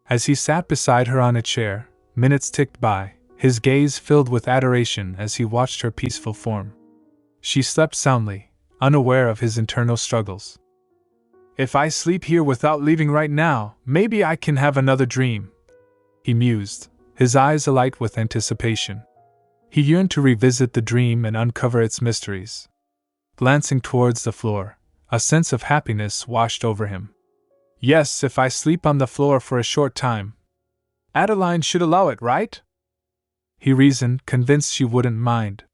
As he sat beside her on a chair, minutes ticked by, his gaze filled with adoration as he watched her peaceful form. She slept soundly, unaware of his internal struggles. If I sleep here without leaving right now, maybe I can have another dream, he mused, his eyes alight with anticipation. He yearned to revisit the dream and uncover its mysteries. Glancing towards the floor, a sense of happiness washed over him. Yes, if I sleep on the floor for a short time. Adeline should allow it, right? He reasoned, convinced she wouldn't mind.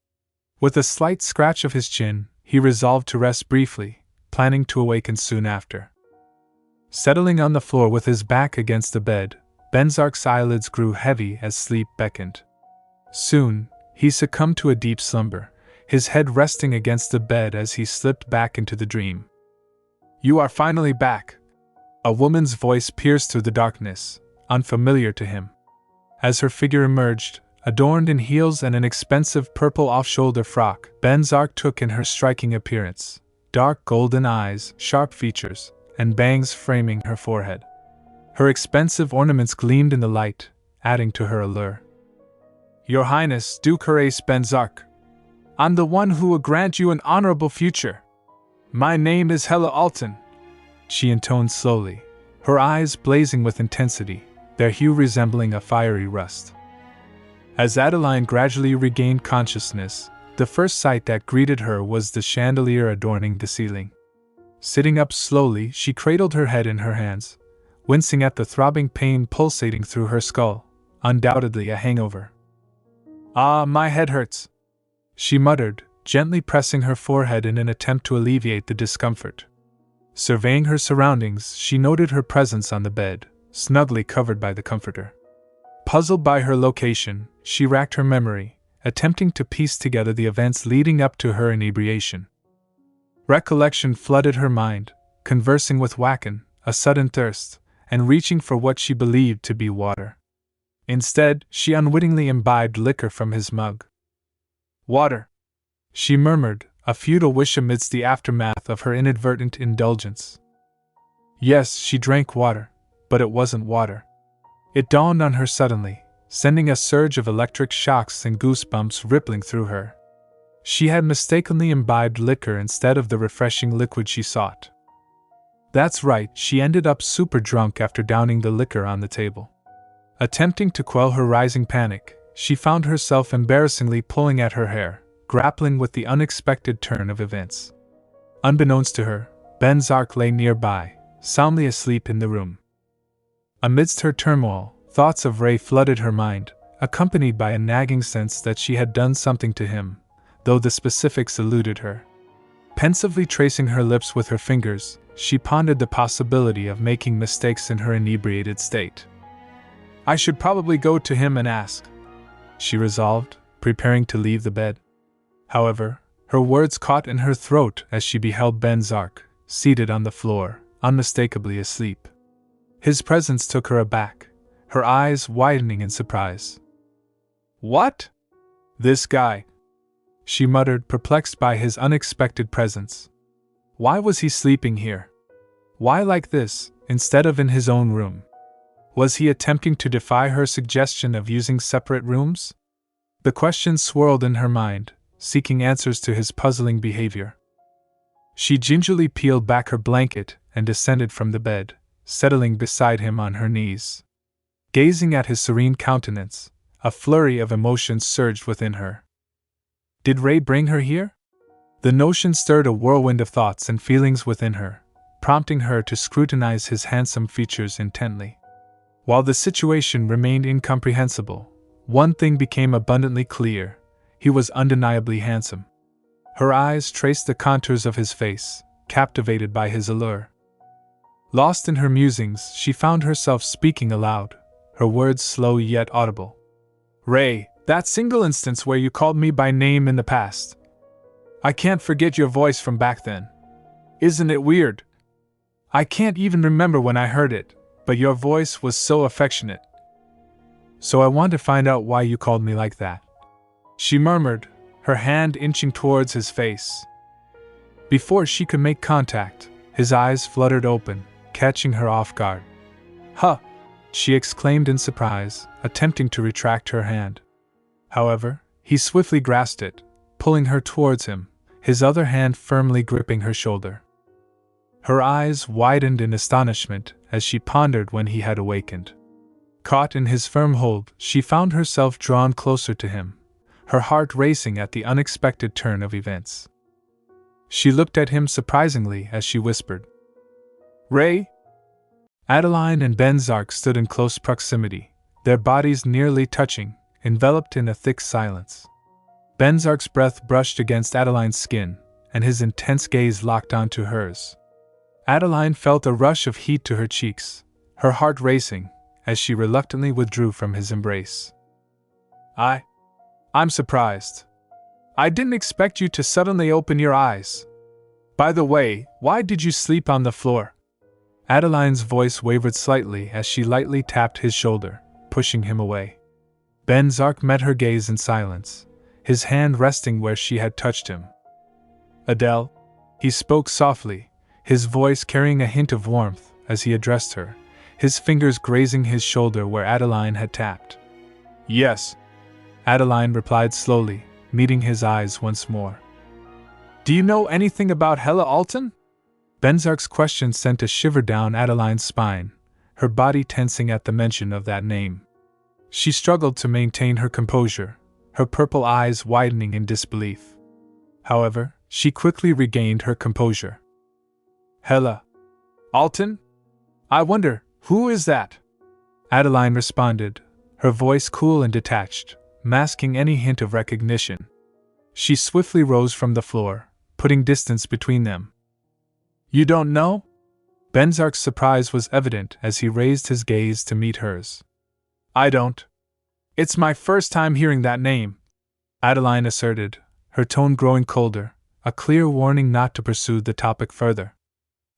With a slight scratch of his chin, he resolved to rest briefly, planning to awaken soon after. Settling on the floor with his back against the bed, Venzak's eyelids grew heavy as sleep beckoned. Soon, he succumbed to a deep slumber, his head resting against the bed as he slipped back into the dream. You are finally back. A woman's voice pierced through the darkness, unfamiliar to him. As her figure emerged, adorned in heels and an expensive purple off-shoulder frock, Venzak took in her striking appearance, dark golden eyes, sharp features, and bangs framing her forehead. Her expensive ornaments gleamed in the light, adding to her allure. "Your Highness, Duke Horace Venzak. I'm the one who will grant you an honorable future. My name is Hela Alton," she intoned slowly, her eyes blazing with intensity, their hue resembling a fiery rust. As Adeline gradually regained consciousness, the first sight that greeted her was the chandelier adorning the ceiling. Sitting up slowly, she cradled her head in her hands, wincing at the throbbing pain pulsating through her skull, undoubtedly a hangover. "Ah, my head hurts," she muttered, gently pressing her forehead in an attempt to alleviate the discomfort. Surveying her surroundings, she noted her presence on the bed, snugly covered by the comforter. Puzzled by her location, she racked her memory, attempting to piece together the events leading up to her inebriation. Recollection flooded her mind, conversing with Wacken, a sudden thirst, and reaching for what she believed to be water. Instead, she unwittingly imbibed liquor from his mug. "Water," she murmured, a futile wish amidst the aftermath of her inadvertent indulgence. Yes, she drank water, but it wasn't water. It dawned on her suddenly, sending a surge of electric shocks and goosebumps rippling through her. She had mistakenly imbibed liquor instead of the refreshing liquid she sought. That's right, she ended up super drunk after downing the liquor on the table. Attempting to quell her rising panic, she found herself embarrassingly pulling at her hair, grappling with the unexpected turn of events. Unbeknownst to her, Venzak lay nearby, soundly asleep in the room. Amidst her turmoil, thoughts of Ray flooded her mind, accompanied by a nagging sense that she had done something to him, though the specifics eluded her. Pensively tracing her lips with her fingers, she pondered the possibility of making mistakes in her inebriated state. "I should probably go to him and ask," she resolved, preparing to leave the bed. However, her words caught in her throat as she beheld Venzak, seated on the floor, unmistakably asleep. His presence took her aback, her eyes widening in surprise. "What? This guy?" she muttered, perplexed by his unexpected presence. Why was he sleeping here? Why like this, instead of in his own room? Was he attempting to defy her suggestion of using separate rooms? The questions swirled in her mind, seeking answers to his puzzling behavior. She gingerly peeled back her blanket and descended from the bed, settling beside him on her knees. Gazing at his serene countenance, a flurry of emotions surged within her. Did Ray bring her here? The notion stirred a whirlwind of thoughts and feelings within her, prompting her to scrutinize his handsome features intently. While the situation remained incomprehensible, one thing became abundantly clear: he was undeniably handsome. Her eyes traced the contours of his face, captivated by his allure. Lost in her musings, she found herself speaking aloud, her words slow yet audible. "Ray, that single instance where you called me by name in the past. I can't forget your voice from back then. Isn't it weird? I can't even remember when I heard it, but your voice was so affectionate. So I want to find out why you called me like that," she murmured, her hand inching towards his face. Before she could make contact, his eyes fluttered open, catching her off guard. "Huh!" she exclaimed in surprise, attempting to retract her hand. However, he swiftly grasped it, pulling her towards him, his other hand firmly gripping her shoulder. Her eyes widened in astonishment as she pondered when he had awakened. Caught in his firm hold, she found herself drawn closer to him, her heart racing at the unexpected turn of events. She looked at him surprisingly as she whispered, "Ray?" Adeline and Venzak stood in close proximity, their bodies nearly touching, enveloped in a thick silence. Venzak's breath brushed against Adeline's skin, and his intense gaze locked onto hers. Adeline felt a rush of heat to her cheeks, her heart racing, as she reluctantly withdrew from his embrace. I'm surprised. I didn't expect you to suddenly open your eyes. By the way, why did you sleep on the floor?" Adeline's voice wavered slightly as she lightly tapped his shoulder, pushing him away. Venzak met her gaze in silence, his hand resting where she had touched him. Adele? He spoke softly, his voice carrying a hint of warmth as he addressed her, his fingers grazing his shoulder where Adeline had tapped. Yes, Adeline replied slowly, meeting his eyes once more. Do you know anything about Hella Alton? Venzak's question sent a shiver down Adeline's spine, her body tensing at the mention of that name. She struggled to maintain her composure, her purple eyes widening in disbelief. However, she quickly regained her composure. Hella Alton? I wonder, who is that? Adeline responded, her voice cool and detached, masking any hint of recognition. She swiftly rose from the floor, putting distance between them. You don't know? Venzak's surprise was evident as he raised his gaze to meet hers. I don't. It's my first time hearing that name, Adeline asserted, her tone growing colder, a clear warning not to pursue the topic further.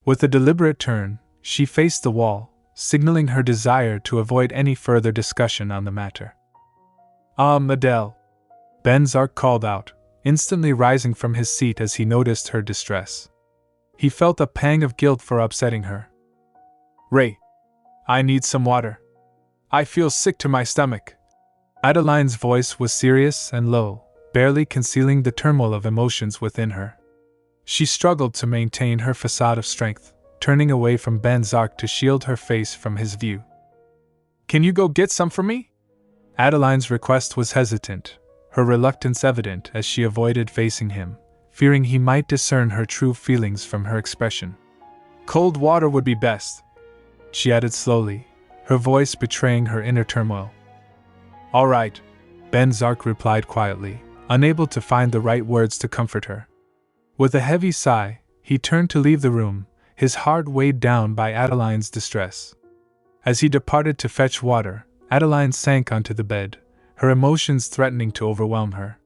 With a deliberate turn, she faced the wall, signaling her desire to avoid any further discussion on the matter. Adele, Venzak called out, instantly rising from his seat as he noticed her distress. He felt a pang of guilt for upsetting her. Ray, I need some water. I feel sick to my stomach. Adeline's voice was serious and low, barely concealing the turmoil of emotions within her. She struggled to maintain her facade of strength, turning away from Venzak to shield her face from his view. Can you go get some for me? Adeline's request was hesitant, her reluctance evident as she avoided facing him, fearing he might discern her true feelings from her expression. Cold water would be best, she added slowly, her voice betraying her inner turmoil. All right, Venzak replied quietly, unable to find the right words to comfort her. With a heavy sigh, he turned to leave the room, his heart weighed down by Adeline's distress. As he departed to fetch water, Adeline sank onto the bed, her emotions threatening to overwhelm her.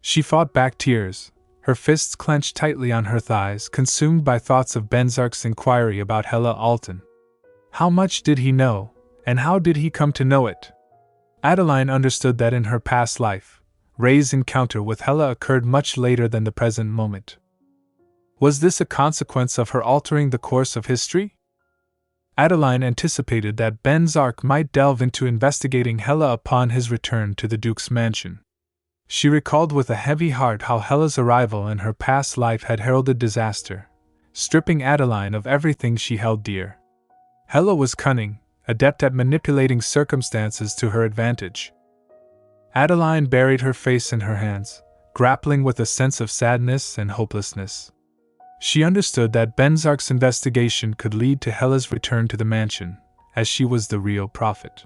She fought back tears, her fists clenched tightly on her thighs, consumed by thoughts of Venzak's inquiry about Hella Alton. How much did he know, and how did he come to know it? Adeline understood that in her past life, Ray's encounter with Hella occurred much later than the present moment. Was this a consequence of her altering the course of history? Adeline anticipated that Venzak might delve into investigating Hella upon his return to the Duke's mansion. She recalled with a heavy heart how Hella's arrival in her past life had heralded disaster, stripping Adeline of everything she held dear. Hella was cunning, adept at manipulating circumstances to her advantage. Adeline buried her face in her hands, grappling with a sense of sadness and hopelessness. She understood that Venzak's investigation could lead to Hella's return to the mansion, as she was the real prophet.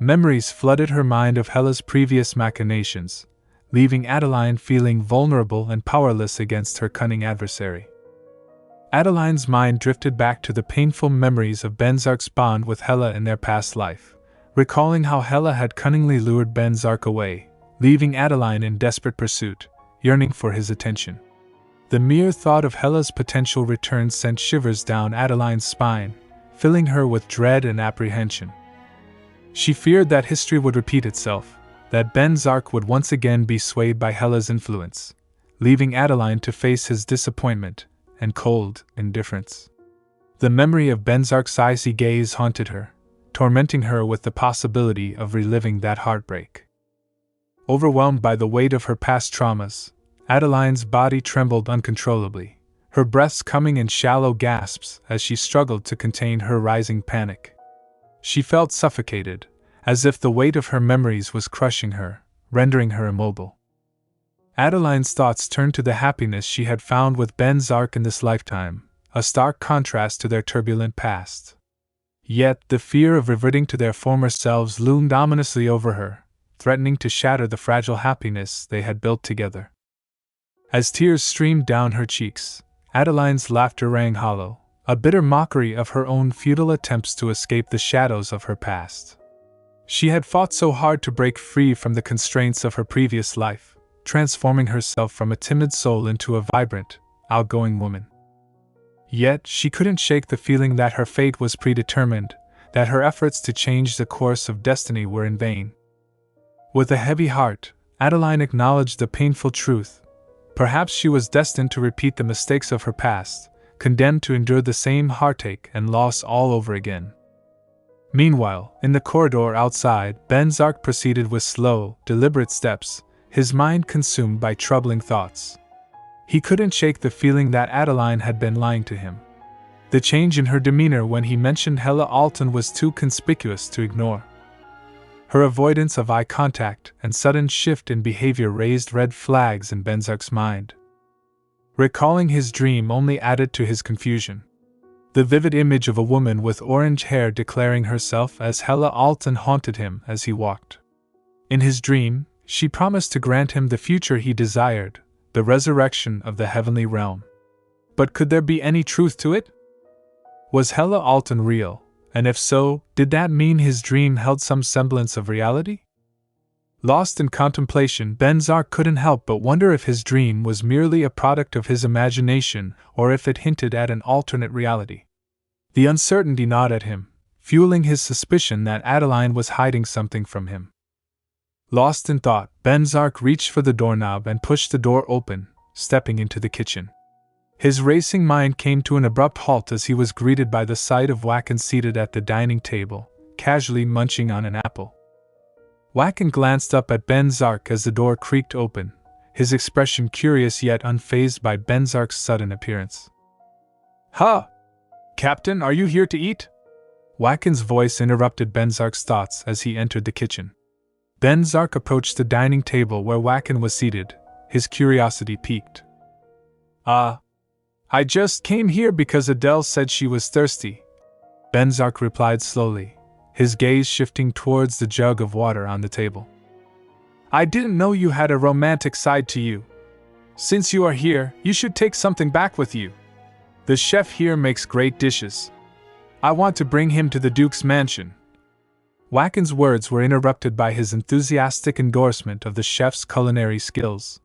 Memories flooded her mind of Hella's previous machinations, leaving Adeline feeling vulnerable and powerless against her cunning adversary. Adeline's mind drifted back to the painful memories of Venzak's bond with Hella in their past life, recalling how Hella had cunningly lured Venzak away, leaving Adeline in desperate pursuit, yearning for his attention. The mere thought of Hella's potential return sent shivers down Adeline's spine, filling her with dread and apprehension. She feared that history would repeat itself, that Venzak would once again be swayed by Hella's influence, leaving Adeline to face his disappointment and cold indifference. The memory of Venzak's icy gaze haunted her, tormenting her with the possibility of reliving that heartbreak. Overwhelmed by the weight of her past traumas, Adeline's body trembled uncontrollably, her breaths coming in shallow gasps as she struggled to contain her rising panic. She felt suffocated, as if the weight of her memories was crushing her, rendering her immobile. Adeline's thoughts turned to the happiness she had found with Venzak in this lifetime, a stark contrast to their turbulent past. Yet the fear of reverting to their former selves loomed ominously over her, threatening to shatter the fragile happiness they had built together. As tears streamed down her cheeks, Adeline's laughter rang hollow, a bitter mockery of her own futile attempts to escape the shadows of her past. She had fought so hard to break free from the constraints of her previous life, transforming herself from a timid soul into a vibrant, outgoing woman. Yet she couldn't shake the feeling that her fate was predetermined, that her efforts to change the course of destiny were in vain. With a heavy heart, Adeline acknowledged the painful truth. Perhaps she was destined to repeat the mistakes of her past, condemned to endure the same heartache and loss all over again. Meanwhile, in the corridor outside, Venzak proceeded with slow, deliberate steps, his mind consumed by troubling thoughts. He couldn't shake the feeling that Adeline had been lying to him. The change in her demeanor when he mentioned Hella Alton was too conspicuous to ignore. Her avoidance of eye contact and sudden shift in behavior raised red flags in Venzak's mind. Recalling his dream only added to his confusion. The vivid image of a woman with orange hair declaring herself as Hella Alton haunted him as he walked. In his dream, she promised to grant him the future he desired, the resurrection of the heavenly realm. But could there be any truth to it? Was Hella Alton real, and if so, did that mean his dream held some semblance of reality? Lost in contemplation, Venzak couldn't help but wonder if his dream was merely a product of his imagination or if it hinted at an alternate reality. The uncertainty gnawed at him, fueling his suspicion that Adeline was hiding something from him. Lost in thought, Venzak reached for the doorknob and pushed the door open, stepping into the kitchen. His racing mind came to an abrupt halt as he was greeted by the sight of Wacken seated at the dining table, casually munching on an apple. Wacken glanced up at Venzak as the door creaked open, his expression curious yet unfazed by Venzak's sudden appearance. "Ha! Captain, are you here to eat?" Wacken's voice interrupted Venzak's thoughts as he entered the kitchen. Venzak approached the dining table where Wacken was seated, his curiosity piqued. I just came here because Adele said she was thirsty," Venzak replied slowly, his gaze shifting towards the jug of water on the table. "I didn't know you had a romantic side to you. Since you are here, you should take something back with you. The chef here makes great dishes. I want to bring him to the Duke's mansion." Wacken's words were interrupted by his enthusiastic endorsement of the chef's culinary skills.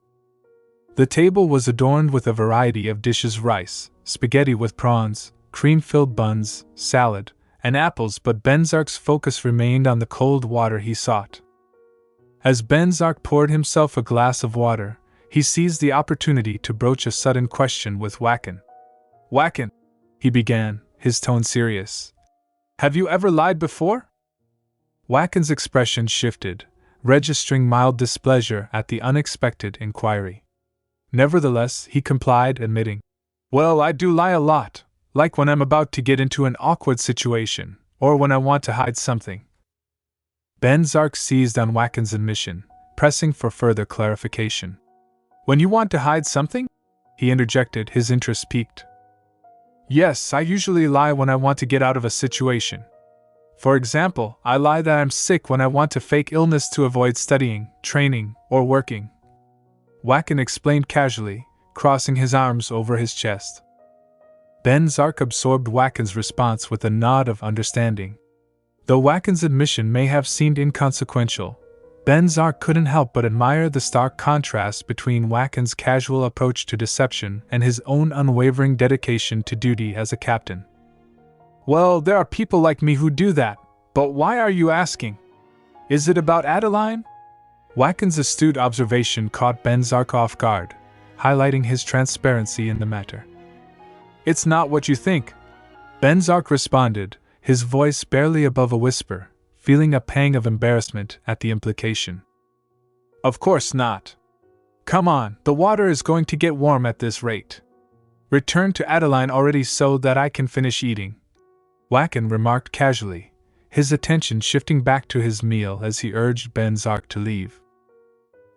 The table was adorned with a variety of dishes: rice, spaghetti with prawns, cream-filled buns, salad, and apples, but Venzak's focus remained on the cold water he sought. As Venzak poured himself a glass of water, he seized the opportunity to broach a sudden question with Wacken. "Wacken," he began, his tone serious, "have you ever lied before?" Wacken's expression shifted, registering mild displeasure at the unexpected inquiry. Nevertheless, he complied, admitting, "Well, I do lie a lot, like when I'm about to get into an awkward situation, or when I want to hide something." Venzak seized on Wacken's admission, pressing for further clarification. "When you want to hide something?" he interjected, his interest piqued. "Yes, I usually lie when I want to get out of a situation. For example, I lie that I'm sick when I want to fake illness to avoid studying, training, or working," Wacken explained casually, crossing his arms over his chest. Venzak absorbed Wacken's response with a nod of understanding. Though Wacken's admission may have seemed inconsequential, Venzak couldn't help but admire the stark contrast between Wacken's casual approach to deception and his own unwavering dedication to duty as a captain. "Well, there are people like me who do that, but why are you asking? Is it about Adeline?" Wacken's astute observation caught Venzak off guard, highlighting his transparency in the matter. "It's not what you think," Venzak responded, his voice barely above a whisper, feeling a pang of embarrassment at the implication. "Of course not. Come on, the water is going to get warm at this rate. Return to Adeline already so that I can finish eating," Wacken remarked casually, his attention shifting back to his meal as he urged Venzak to leave.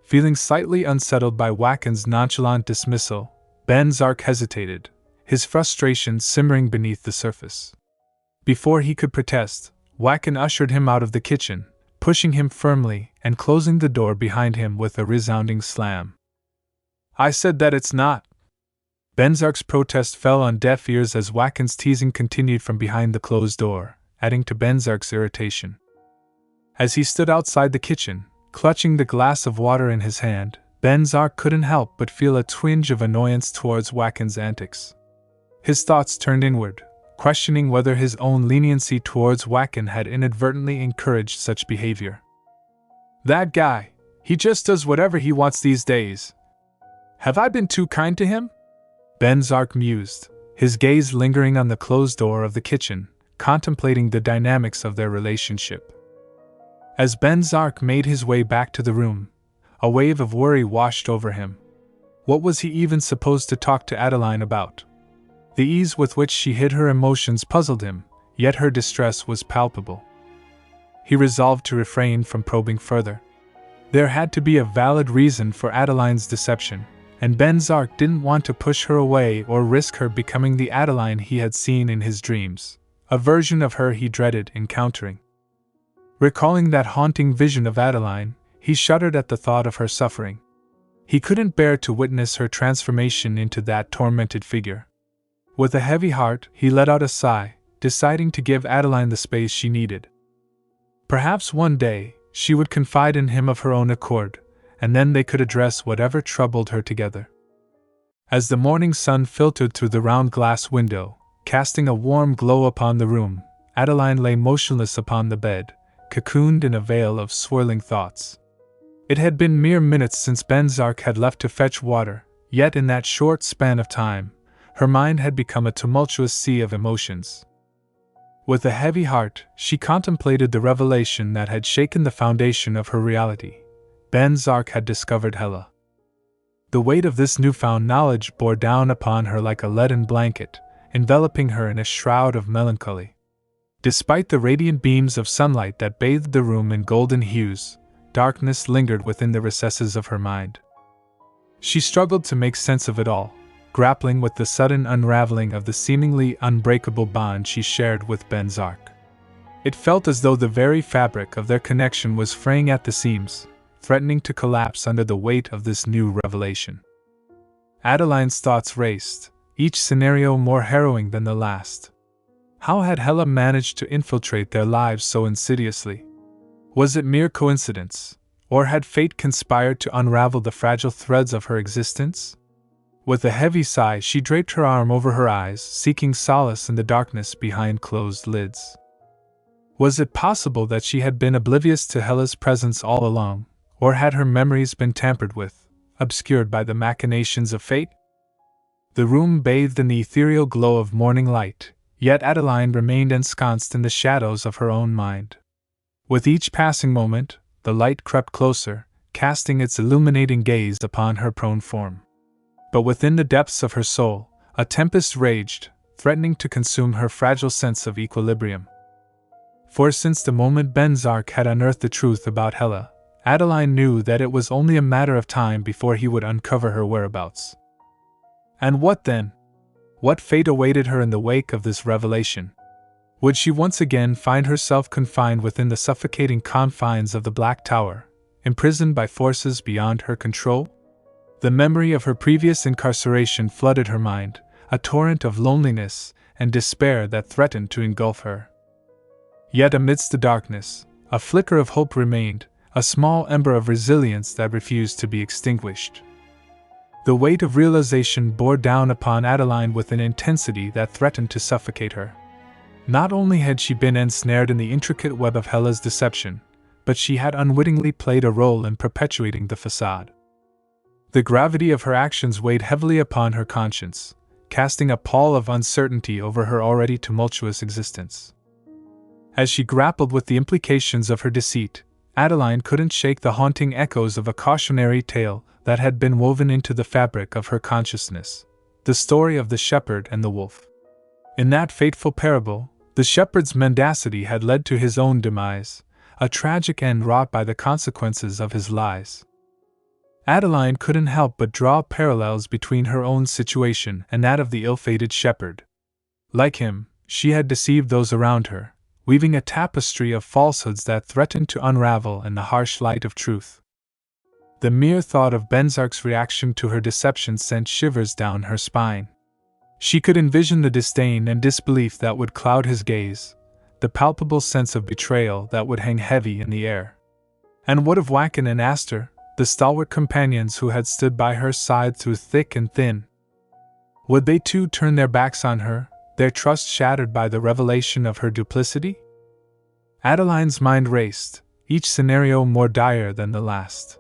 Feeling slightly unsettled by Wacken's nonchalant dismissal, Venzak hesitated, his frustration simmering beneath the surface. Before he could protest, Wacken ushered him out of the kitchen, pushing him firmly and closing the door behind him with a resounding slam. "I said that it's not." Venzak's protest fell on deaf ears as Wacken's teasing continued from behind the closed door, adding to Venzak's irritation. As he stood outside the kitchen, clutching the glass of water in his hand, Venzak couldn't help but feel a twinge of annoyance towards Wacken's antics. His thoughts turned inward, questioning whether his own leniency towards Wacken had inadvertently encouraged such behavior. That guy, he just does whatever he wants these days. Have I been too kind to him? Venzak mused, his gaze lingering on the closed door of the kitchen, contemplating the dynamics of their relationship. As Venzak made his way back to the room, a wave of worry washed over him. What was he even supposed to talk to Adeline about? The ease with which she hid her emotions puzzled him, yet her distress was palpable. He resolved to refrain from probing further. There had to be a valid reason for Adeline's deception, and Venzak didn't want to push her away or risk her becoming the Adeline he had seen in his dreams, a version of her he dreaded encountering. Recalling that haunting vision of Adeline, he shuddered at the thought of her suffering. He couldn't bear to witness her transformation into that tormented figure. With a heavy heart, he let out a sigh, deciding to give Adeline the space she needed. Perhaps one day, she would confide in him of her own accord, and then they could address whatever troubled her together. As the morning sun filtered through the round glass window, casting a warm glow upon the room, Adeline lay motionless upon the bed, cocooned in a veil of swirling thoughts. It had been mere minutes since Venzak had left to fetch water, yet in that short span of time, her mind had become a tumultuous sea of emotions. With a heavy heart, she contemplated the revelation that had shaken the foundation of her reality. Venzak had discovered Hela. The weight of this newfound knowledge bore down upon her like a leaden blanket, enveloping her in a shroud of melancholy. Despite the radiant beams of sunlight that bathed the room in golden hues, darkness lingered within the recesses of her mind. She struggled to make sense of it all, grappling with the sudden unraveling of the seemingly unbreakable bond she shared with Venzak. It felt as though the very fabric of their connection was fraying at the seams, threatening to collapse under the weight of this new revelation. Adeline's thoughts raced, each scenario more harrowing than the last. How had Hela managed to infiltrate their lives so insidiously? Was it mere coincidence, or had fate conspired to unravel the fragile threads of her existence? With a heavy sigh, she draped her arm over her eyes, seeking solace in the darkness behind closed lids. Was it possible that she had been oblivious to Hela's presence all along, or had her memories been tampered with, obscured by the machinations of fate? The room bathed in the ethereal glow of morning light, yet Adeline remained ensconced in the shadows of her own mind. With each passing moment, the light crept closer, casting its illuminating gaze upon her prone form. But within the depths of her soul, a tempest raged, threatening to consume her fragile sense of equilibrium. For since the moment Venzak had unearthed the truth about Hela, Adeline knew that it was only a matter of time before he would uncover her whereabouts. And what then? What fate awaited her in the wake of this revelation? Would she once again find herself confined within the suffocating confines of the Black Tower, imprisoned by forces beyond her control? The memory of her previous incarceration flooded her mind, a torrent of loneliness and despair that threatened to engulf her. Yet amidst the darkness, a flicker of hope remained, a small ember of resilience that refused to be extinguished. The weight of realization bore down upon Adeline with an intensity that threatened to suffocate her. Not only had she been ensnared in the intricate web of Hela's deception, but she had unwittingly played a role in perpetuating the facade. The gravity of her actions weighed heavily upon her conscience, casting a pall of uncertainty over her already tumultuous existence. As she grappled with the implications of her deceit, Adeline couldn't shake the haunting echoes of a cautionary tale that had been woven into the fabric of her consciousness, the story of the shepherd and the wolf. In that fateful parable, the shepherd's mendacity had led to his own demise, a tragic end wrought by the consequences of his lies. Adeline couldn't help but draw parallels between her own situation and that of the ill-fated shepherd. Like him, she had deceived those around her, weaving a tapestry of falsehoods that threatened to unravel in the harsh light of truth. The mere thought of Venzak's reaction to her deception sent shivers down her spine. She could envision the disdain and disbelief that would cloud his gaze, the palpable sense of betrayal that would hang heavy in the air. And what of Wacken and Aster, the stalwart companions who had stood by her side through thick and thin? Would they too turn their backs on her, their trust shattered by the revelation of her duplicity? Adeline's mind raced, each scenario more dire than the last.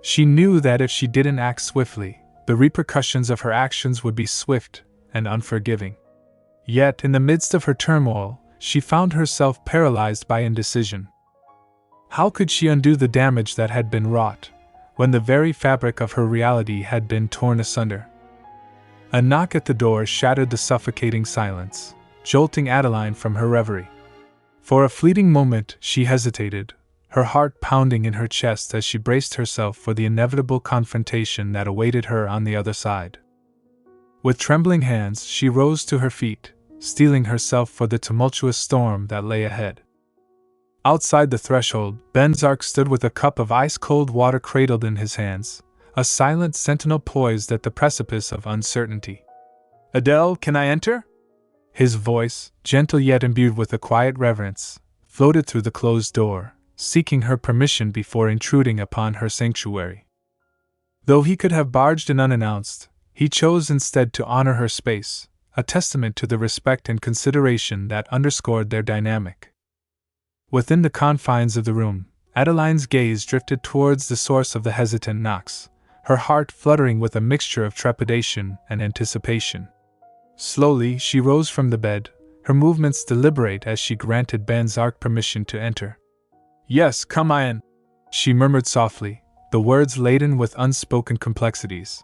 She knew that if she didn't act swiftly, the repercussions of her actions would be swift and unforgiving. Yet, in the midst of her turmoil, she found herself paralyzed by indecision. How could she undo the damage that had been wrought, when the very fabric of her reality had been torn asunder? A knock at the door shattered the suffocating silence, jolting Adeline from her reverie. For a fleeting moment she hesitated, her heart pounding in her chest as she braced herself for the inevitable confrontation that awaited her on the other side. With trembling hands she rose to her feet, steeling herself for the tumultuous storm that lay ahead. Outside the threshold, Venzak stood with a cup of ice-cold water cradled in his hands, a silent sentinel poised at the precipice of uncertainty. "Adele, can I enter?" His voice, gentle yet imbued with a quiet reverence, floated through the closed door, seeking her permission before intruding upon her sanctuary. Though he could have barged in unannounced, he chose instead to honor her space, a testament to the respect and consideration that underscored their dynamic. Within the confines of the room, Adeline's gaze drifted towards the source of the hesitant knocks, her heart fluttering with a mixture of trepidation and anticipation. Slowly she rose from the bed, her movements deliberate as she granted Venzak permission to enter. "Yes, come in," she murmured softly, the words laden with unspoken complexities.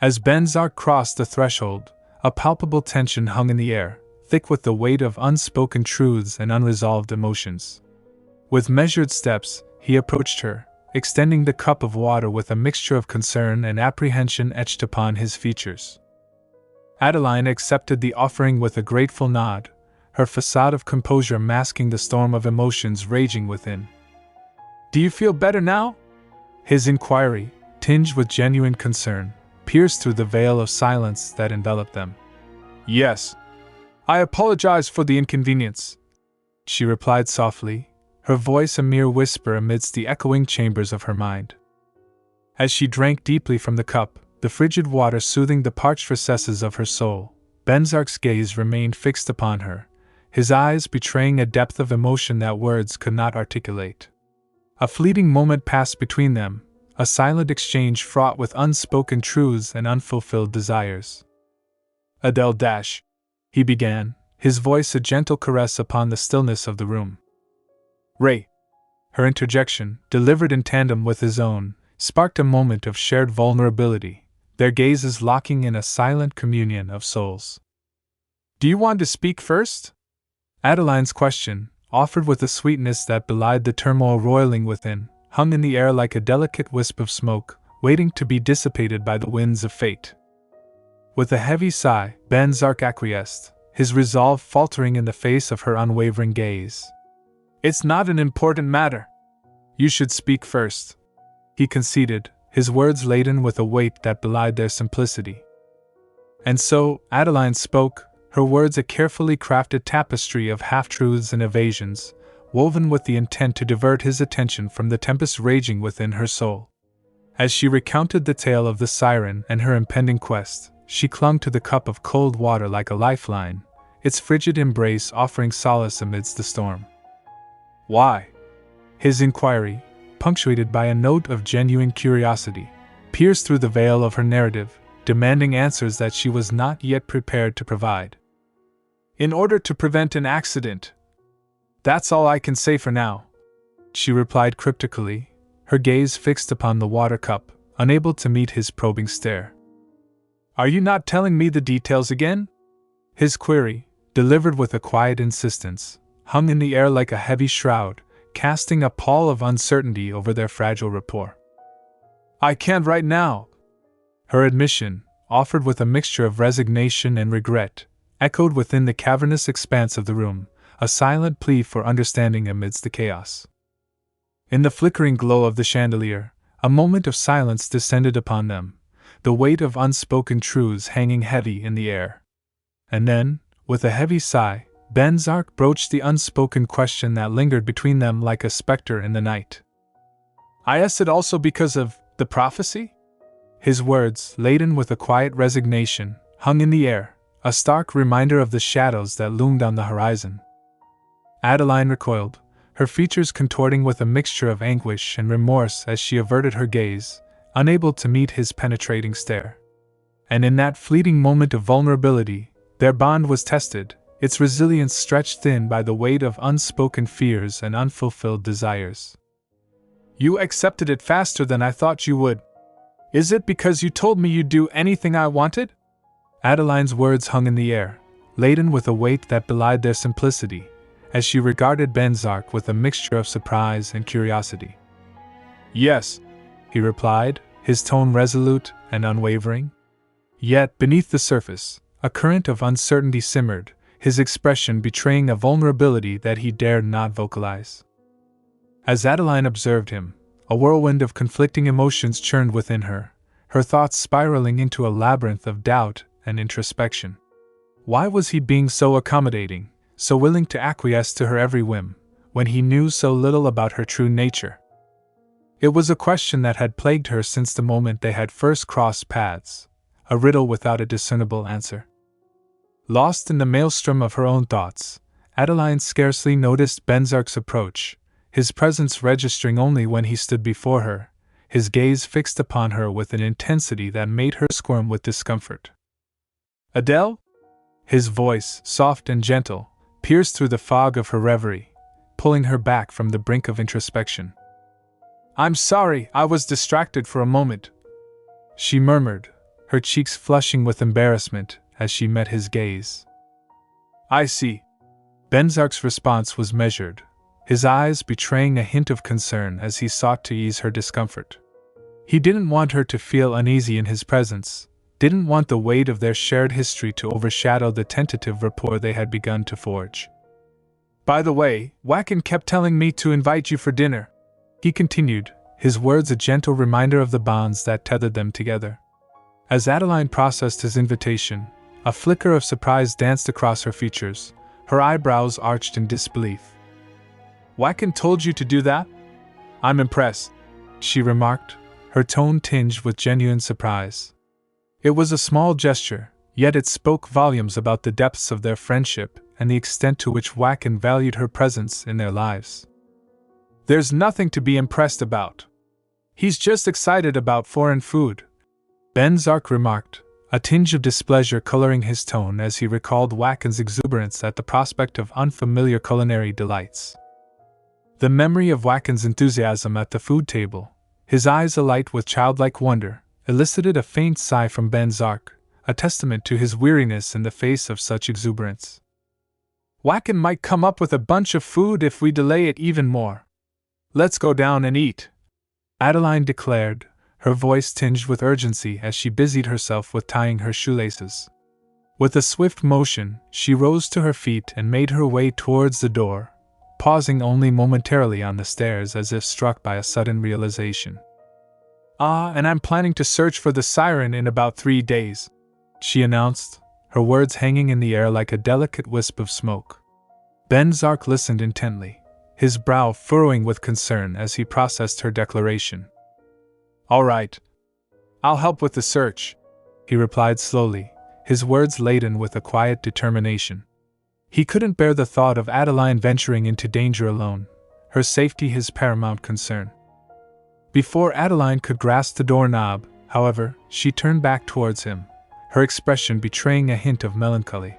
As Venzak crossed the threshold, a palpable tension hung in the air, thick with the weight of unspoken truths and unresolved emotions. With measured steps, he approached her, extending the cup of water with a mixture of concern and apprehension etched upon his features. Adeline accepted the offering with a grateful nod, her facade of composure masking the storm of emotions raging within. "Do you feel better now?" His inquiry, tinged with genuine concern, pierced through the veil of silence that enveloped them. "Yes. I apologize for the inconvenience," she replied softly, her voice a mere whisper amidst the echoing chambers of her mind. As she drank deeply from the cup, the frigid water soothing the parched recesses of her soul, Venzak's gaze remained fixed upon her, his eyes betraying a depth of emotion that words could not articulate. A fleeting moment passed between them, a silent exchange fraught with unspoken truths and unfulfilled desires. "Adele Dash," he began, his voice a gentle caress upon the stillness of the room. "Ray." Her interjection, delivered in tandem with his own, sparked a moment of shared vulnerability, their gazes locking in a silent communion of souls. "Do you want to speak first?" Adeline's question, offered with a sweetness that belied the turmoil roiling within, hung in the air like a delicate wisp of smoke, waiting to be dissipated by the winds of fate. With a heavy sigh, Venzak acquiesced, his resolve faltering in the face of her unwavering gaze. "It's not an important matter. You should speak first," he conceded, his words laden with a weight that belied their simplicity. And so, Adeline spoke, her words a carefully crafted tapestry of half-truths and evasions, woven with the intent to divert his attention from the tempest raging within her soul. As she recounted the tale of the siren and her impending quest, she clung to the cup of cold water like a lifeline, its frigid embrace offering solace amidst the storm. "Why?" His inquiry, punctuated by a note of genuine curiosity, pierced through the veil of her narrative, demanding answers that she was not yet prepared to provide. "In order to prevent an accident. That's all I can say for now," she replied cryptically, her gaze fixed upon the water cup, unable to meet his probing stare. "Are you not telling me the details again?" His query, delivered with a quiet insistence, hung in the air like a heavy shroud, casting a pall of uncertainty over their fragile rapport. "I can't right now." Her admission, offered with a mixture of resignation and regret, echoed within the cavernous expanse of the room, a silent plea for understanding amidst the chaos. In the flickering glow of the chandelier, a moment of silence descended upon them, the weight of unspoken truths hanging heavy in the air. And then, with a heavy sigh, Venzak broached the unspoken question that lingered between them like a specter in the night. "I asked it also because of the prophecy?" His words, laden with a quiet resignation, hung in the air, a stark reminder of the shadows that loomed on the horizon. Adeline recoiled, her features contorting with a mixture of anguish and remorse as she averted her gaze, unable to meet his penetrating stare. And in that fleeting moment of vulnerability, their bond was tested, its resilience stretched thin by the weight of unspoken fears and unfulfilled desires. "You accepted it faster than I thought you would. Is it because you told me you'd do anything I wanted?" Adeline's words hung in the air, laden with a weight that belied their simplicity, as she regarded Venzak with a mixture of surprise and curiosity. "Yes," he replied, his tone resolute and unwavering. Yet, beneath the surface, a current of uncertainty simmered, his expression betraying a vulnerability that he dared not vocalize. As Adeline observed him, a whirlwind of conflicting emotions churned within her, her thoughts spiraling into a labyrinth of doubt and introspection. Why was he being so accommodating, so willing to acquiesce to her every whim, when he knew so little about her true nature? It was a question that had plagued her since the moment they had first crossed paths, a riddle without a discernible answer. Lost in the maelstrom of her own thoughts, Adeline scarcely noticed Venzak's approach, his presence registering only when he stood before her, his gaze fixed upon her with an intensity that made her squirm with discomfort. "Adele?" His voice, soft and gentle, pierced through the fog of her reverie, pulling her back from the brink of introspection. "I'm sorry, I was distracted for a moment," she murmured, her cheeks flushing with embarrassment as she met his gaze. "I see." Venzak's response was measured, his eyes betraying a hint of concern as he sought to ease her discomfort. He didn't want her to feel uneasy in his presence, didn't want the weight of their shared history to overshadow the tentative rapport they had begun to forge. "By the way, Wacken kept telling me to invite you for dinner," he continued, his words a gentle reminder of the bonds that tethered them together. As Adeline processed his invitation, a flicker of surprise danced across her features, her eyebrows arched in disbelief. "Wacken told you to do that? I'm impressed," she remarked, her tone tinged with genuine surprise. It was a small gesture, yet it spoke volumes about the depths of their friendship and the extent to which Wacken valued her presence in their lives. "There's nothing to be impressed about. He's just excited about foreign food," Venzak remarked, a tinge of displeasure coloring his tone as he recalled Wacken's exuberance at the prospect of unfamiliar culinary delights. The memory of Wacken's enthusiasm at the food table, his eyes alight with childlike wonder, elicited a faint sigh from Venzak, a testament to his weariness in the face of such exuberance. "Wacken might come up with a bunch of food if we delay it even more. Let's go down and eat," Adeline declared, her voice tinged with urgency as she busied herself with tying her shoelaces. With a swift motion, she rose to her feet and made her way towards the door, pausing only momentarily on the stairs as if struck by a sudden realization. And I'm planning to search for the siren in about 3 days," she announced, her words hanging in the air like a delicate wisp of smoke. Venzak listened intently, his brow furrowing with concern as he processed her declaration. "All right. I'll help with the search," he replied slowly, his words laden with a quiet determination. He couldn't bear the thought of Adeline venturing into danger alone, her safety his paramount concern. Before Adeline could grasp the doorknob, however, she turned back towards him, her expression betraying a hint of melancholy.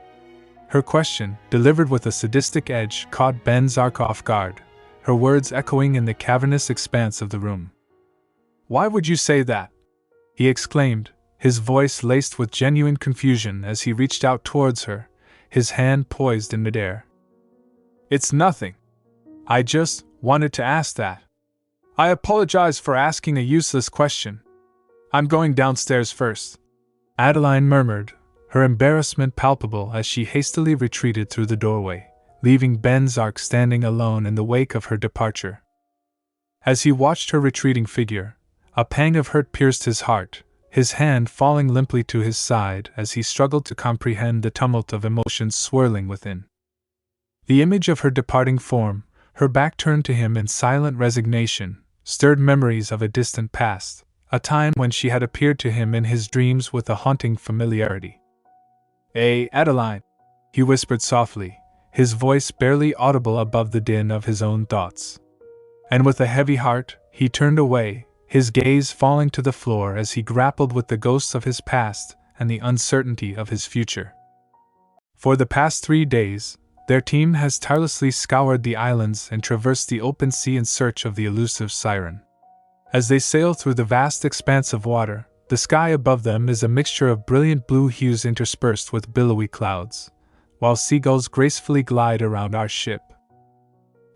Her question, delivered with a sadistic edge, caught Venzak off guard, her words echoing in the cavernous expanse of the room. "Why would you say that?" he exclaimed, his voice laced with genuine confusion as he reached out towards her, his hand poised in midair. "It's nothing. I just wanted to ask that. I apologize for asking a useless question. I'm going downstairs first," Adeline murmured, her embarrassment palpable as she hastily retreated through the doorway, leaving Venzak standing alone in the wake of her departure. As he watched her retreating figure, a pang of hurt pierced his heart, his hand falling limply to his side as he struggled to comprehend the tumult of emotions swirling within. The image of her departing form, her back turned to him in silent resignation, stirred memories of a distant past, a time when she had appeared to him in his dreams with a haunting familiarity. "Hey, Adeline," he whispered softly, his voice barely audible above the din of his own thoughts. And with a heavy heart, he turned away, his gaze falling to the floor as he grappled with the ghosts of his past and the uncertainty of his future. For the past 3 days, their team has tirelessly scoured the islands and traversed the open sea in search of the elusive siren. As they sail through the vast expanse of water, the sky above them is a mixture of brilliant blue hues interspersed with billowy clouds, while seagulls gracefully glide around our ship.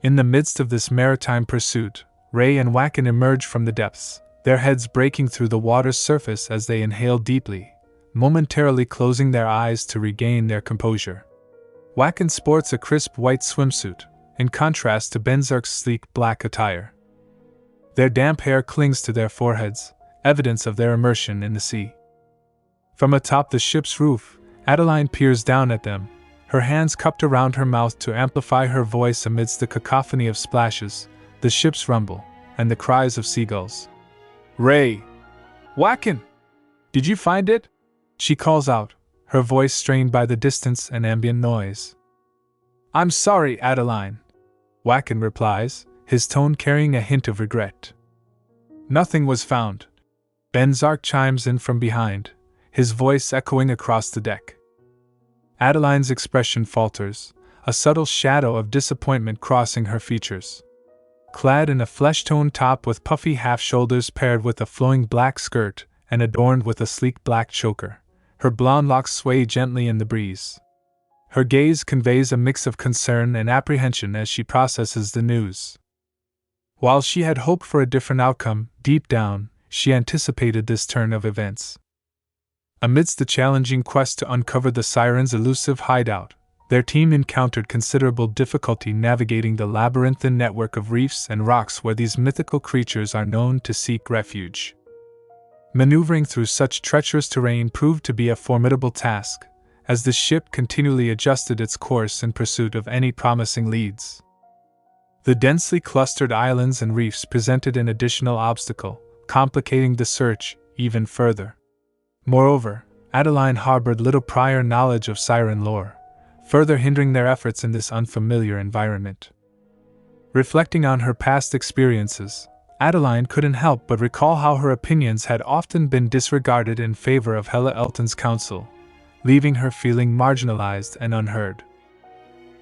In the midst of this maritime pursuit, Ray and Wacken emerge from the depths, their heads breaking through the water's surface as they inhale deeply, momentarily closing their eyes to regain their composure. Wacken sports a crisp white swimsuit, in contrast to Venzak's sleek black attire. Their damp hair clings to their foreheads, evidence of their immersion in the sea. From atop the ship's roof, Adeline peers down at them, her hands cupped around her mouth to amplify her voice amidst the cacophony of splashes, the ship's rumble, and the cries of seagulls. "Ray! Wacken! Did you find it?" she calls out, her voice strained by the distance and ambient noise. "I'm sorry, Adeline," Wacken replies, his tone carrying a hint of regret. "Nothing was found," Venzak chimes in from behind, his voice echoing across the deck. Adeline's expression falters, a subtle shadow of disappointment crossing her features. Clad in a flesh-toned top with puffy half-shoulders paired with a flowing black skirt and adorned with a sleek black choker, her blonde locks sway gently in the breeze. Her gaze conveys a mix of concern and apprehension as she processes the news. While she had hoped for a different outcome, deep down, she anticipated this turn of events. Amidst the challenging quest to uncover the siren's elusive hideout, their team encountered considerable difficulty navigating the labyrinthine network of reefs and rocks where these mythical creatures are known to seek refuge. Maneuvering through such treacherous terrain proved to be a formidable task, as the ship continually adjusted its course in pursuit of any promising leads. The densely clustered islands and reefs presented an additional obstacle, complicating the search even further. Moreover, Adeline harbored little prior knowledge of siren lore, further hindering their efforts in this unfamiliar environment. Reflecting on her past experiences, Adeline couldn't help but recall how her opinions had often been disregarded in favor of Hella Elton's counsel, leaving her feeling marginalized and unheard.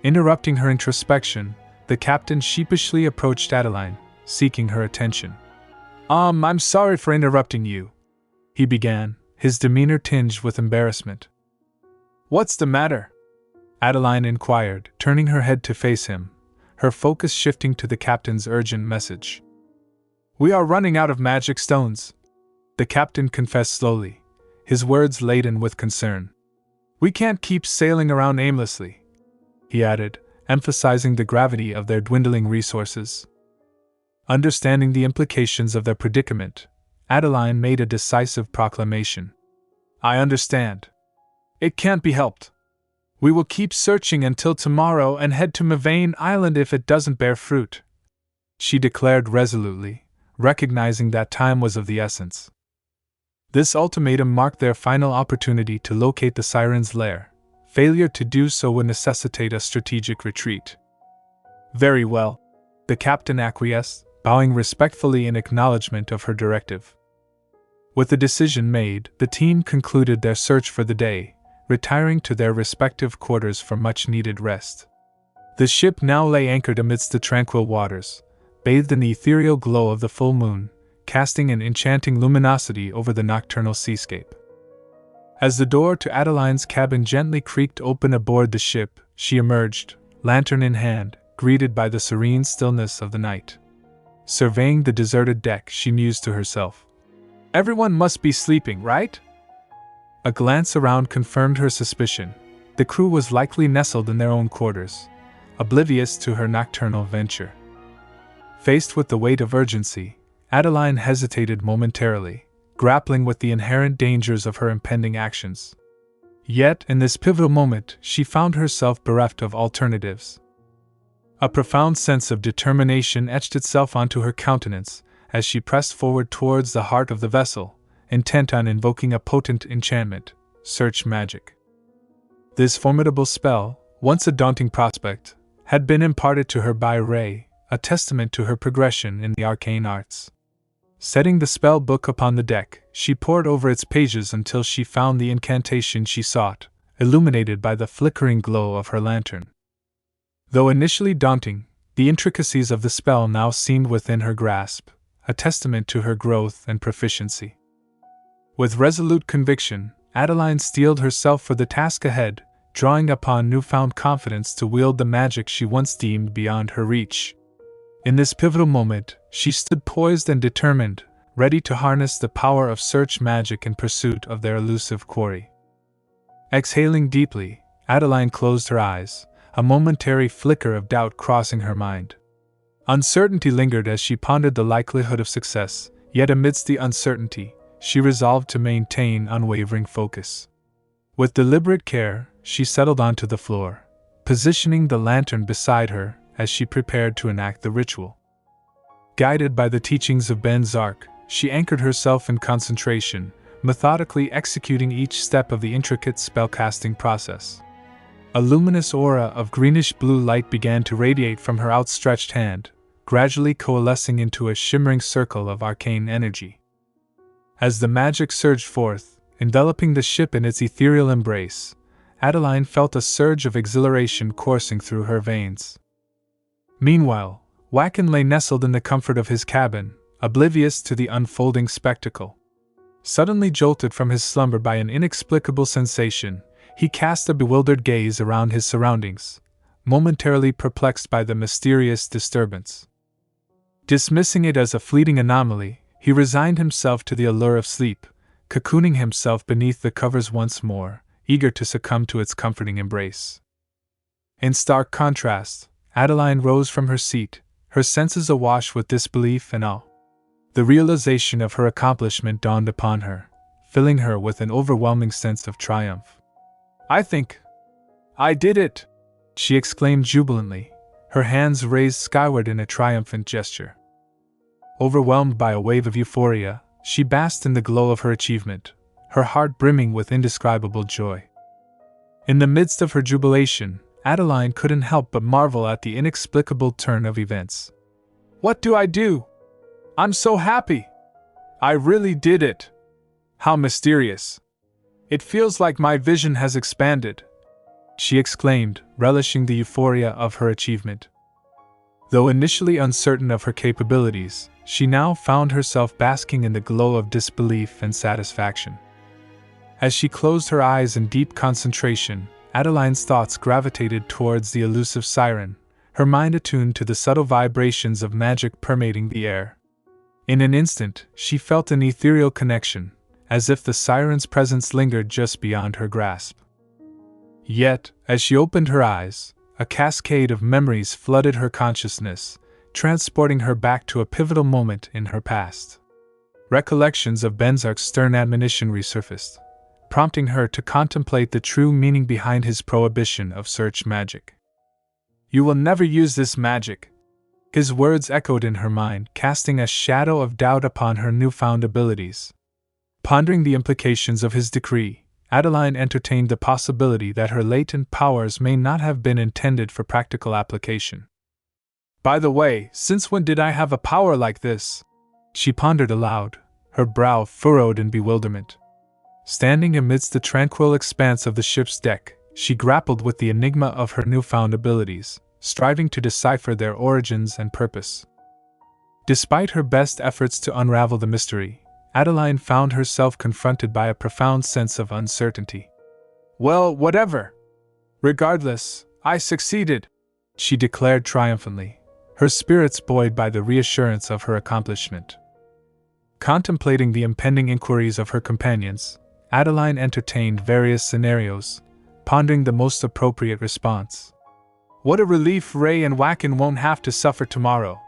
Interrupting her introspection, the captain sheepishly approached Adeline, seeking her attention. I'm sorry for interrupting you," he began, his demeanor tinged with embarrassment. "What's the matter?" Adeline inquired, turning her head to face him, her focus shifting to the captain's urgent message. "We are running out of magic stones," the captain confessed slowly, his words laden with concern. "We can't keep sailing around aimlessly," he added, emphasizing the gravity of their dwindling resources. Understanding the implications of their predicament, Adeline made a decisive proclamation. "I understand. It can't be helped. We will keep searching until tomorrow and head to Mavane Island if it doesn't bear fruit," she declared resolutely, recognizing that time was of the essence. This ultimatum marked their final opportunity to locate the siren's lair. Failure to do so would necessitate a strategic retreat. "Very well," the captain acquiesced, bowing respectfully in acknowledgement of her directive. With the decision made, the team concluded their search for the day, retiring to their respective quarters for much-needed rest. The ship now lay anchored amidst the tranquil waters, bathed in the ethereal glow of the full moon, casting an enchanting luminosity over the nocturnal seascape. As the door to Adeline's cabin gently creaked open aboard the ship, she emerged, lantern in hand, greeted by the serene stillness of the night. Surveying the deserted deck, she mused to herself. "Everyone must be sleeping, right?" A glance around confirmed her suspicion. The crew was likely nestled in their own quarters, oblivious to her nocturnal venture. Faced with the weight of urgency, Adeline hesitated momentarily, grappling with the inherent dangers of her impending actions. Yet, in this pivotal moment, she found herself bereft of alternatives. A profound sense of determination etched itself onto her countenance as she pressed forward towards the heart of the vessel, intent on invoking a potent enchantment, search magic. This formidable spell, once a daunting prospect, had been imparted to her by Ray, a testament to her progression in the arcane arts. Setting the spell book upon the deck, she pored over its pages until she found the incantation she sought, illuminated by the flickering glow of her lantern. Though initially daunting, the intricacies of the spell now seemed within her grasp, a testament to her growth and proficiency. With resolute conviction, Adeline steeled herself for the task ahead, drawing upon newfound confidence to wield the magic she once deemed beyond her reach. In this pivotal moment, she stood poised and determined, ready to harness the power of search magic in pursuit of their elusive quarry. Exhaling deeply, Adeline closed her eyes, a momentary flicker of doubt crossing her mind. Uncertainty lingered as she pondered the likelihood of success, yet amidst the uncertainty, she resolved to maintain unwavering focus. With deliberate care, she settled onto the floor, positioning the lantern beside her as she prepared to enact the ritual. Guided by the teachings of Venzak, she anchored herself in concentration, methodically executing each step of the intricate spellcasting process. A luminous aura of greenish-blue light began to radiate from her outstretched hand, gradually coalescing into a shimmering circle of arcane energy. As the magic surged forth, enveloping the ship in its ethereal embrace, Adeline felt a surge of exhilaration coursing through her veins. Meanwhile, Wacken lay nestled in the comfort of his cabin, oblivious to the unfolding spectacle. Suddenly jolted from his slumber by an inexplicable sensation, he cast a bewildered gaze around his surroundings, momentarily perplexed by the mysterious disturbance. Dismissing it as a fleeting anomaly, he resigned himself to the allure of sleep, cocooning himself beneath the covers once more, eager to succumb to its comforting embrace. In stark contrast, Adeline rose from her seat, her senses awash with disbelief and awe. The realization of her accomplishment dawned upon her, filling her with an overwhelming sense of triumph. I did it!" she exclaimed jubilantly, her hands raised skyward in a triumphant gesture. Overwhelmed by a wave of euphoria, she basked in the glow of her achievement, her heart brimming with indescribable joy. In the midst of her jubilation, Adeline couldn't help but marvel at the inexplicable turn of events. "What do I do? I'm so happy! I really did it! How mysterious! It feels like my vision has expanded," she exclaimed, relishing the euphoria of her achievement. Though initially uncertain of her capabilities, she now found herself basking in the glow of disbelief and satisfaction. As she closed her eyes in deep concentration, Adeline's thoughts gravitated towards the elusive siren, her mind attuned to the subtle vibrations of magic permeating the air. In an instant, she felt an ethereal connection, as if the siren's presence lingered just beyond her grasp. Yet, as she opened her eyes, a cascade of memories flooded her consciousness, transporting her back to a pivotal moment in her past. Recollections of Venzak's stern admonition resurfaced, prompting her to contemplate the true meaning behind his prohibition of search magic. "You will never use this magic," his words echoed in her mind, casting a shadow of doubt upon her newfound abilities. Pondering the implications of his decree, Adeline entertained the possibility that her latent powers may not have been intended for practical application. "By the way, since when did I have a power like this?" she pondered aloud, her brow furrowed in bewilderment. Standing amidst the tranquil expanse of the ship's deck, she grappled with the enigma of her newfound abilities, striving to decipher their origins and purpose. Despite her best efforts to unravel the mystery, Adeline found herself confronted by a profound sense of uncertainty. "Well, whatever. Regardless, I succeeded," she declared triumphantly, her spirits buoyed by the reassurance of her accomplishment. Contemplating the impending inquiries of her companions, Adeline entertained various scenarios, pondering the most appropriate response. What a relief Ray and Wacken won't have to suffer tomorrow.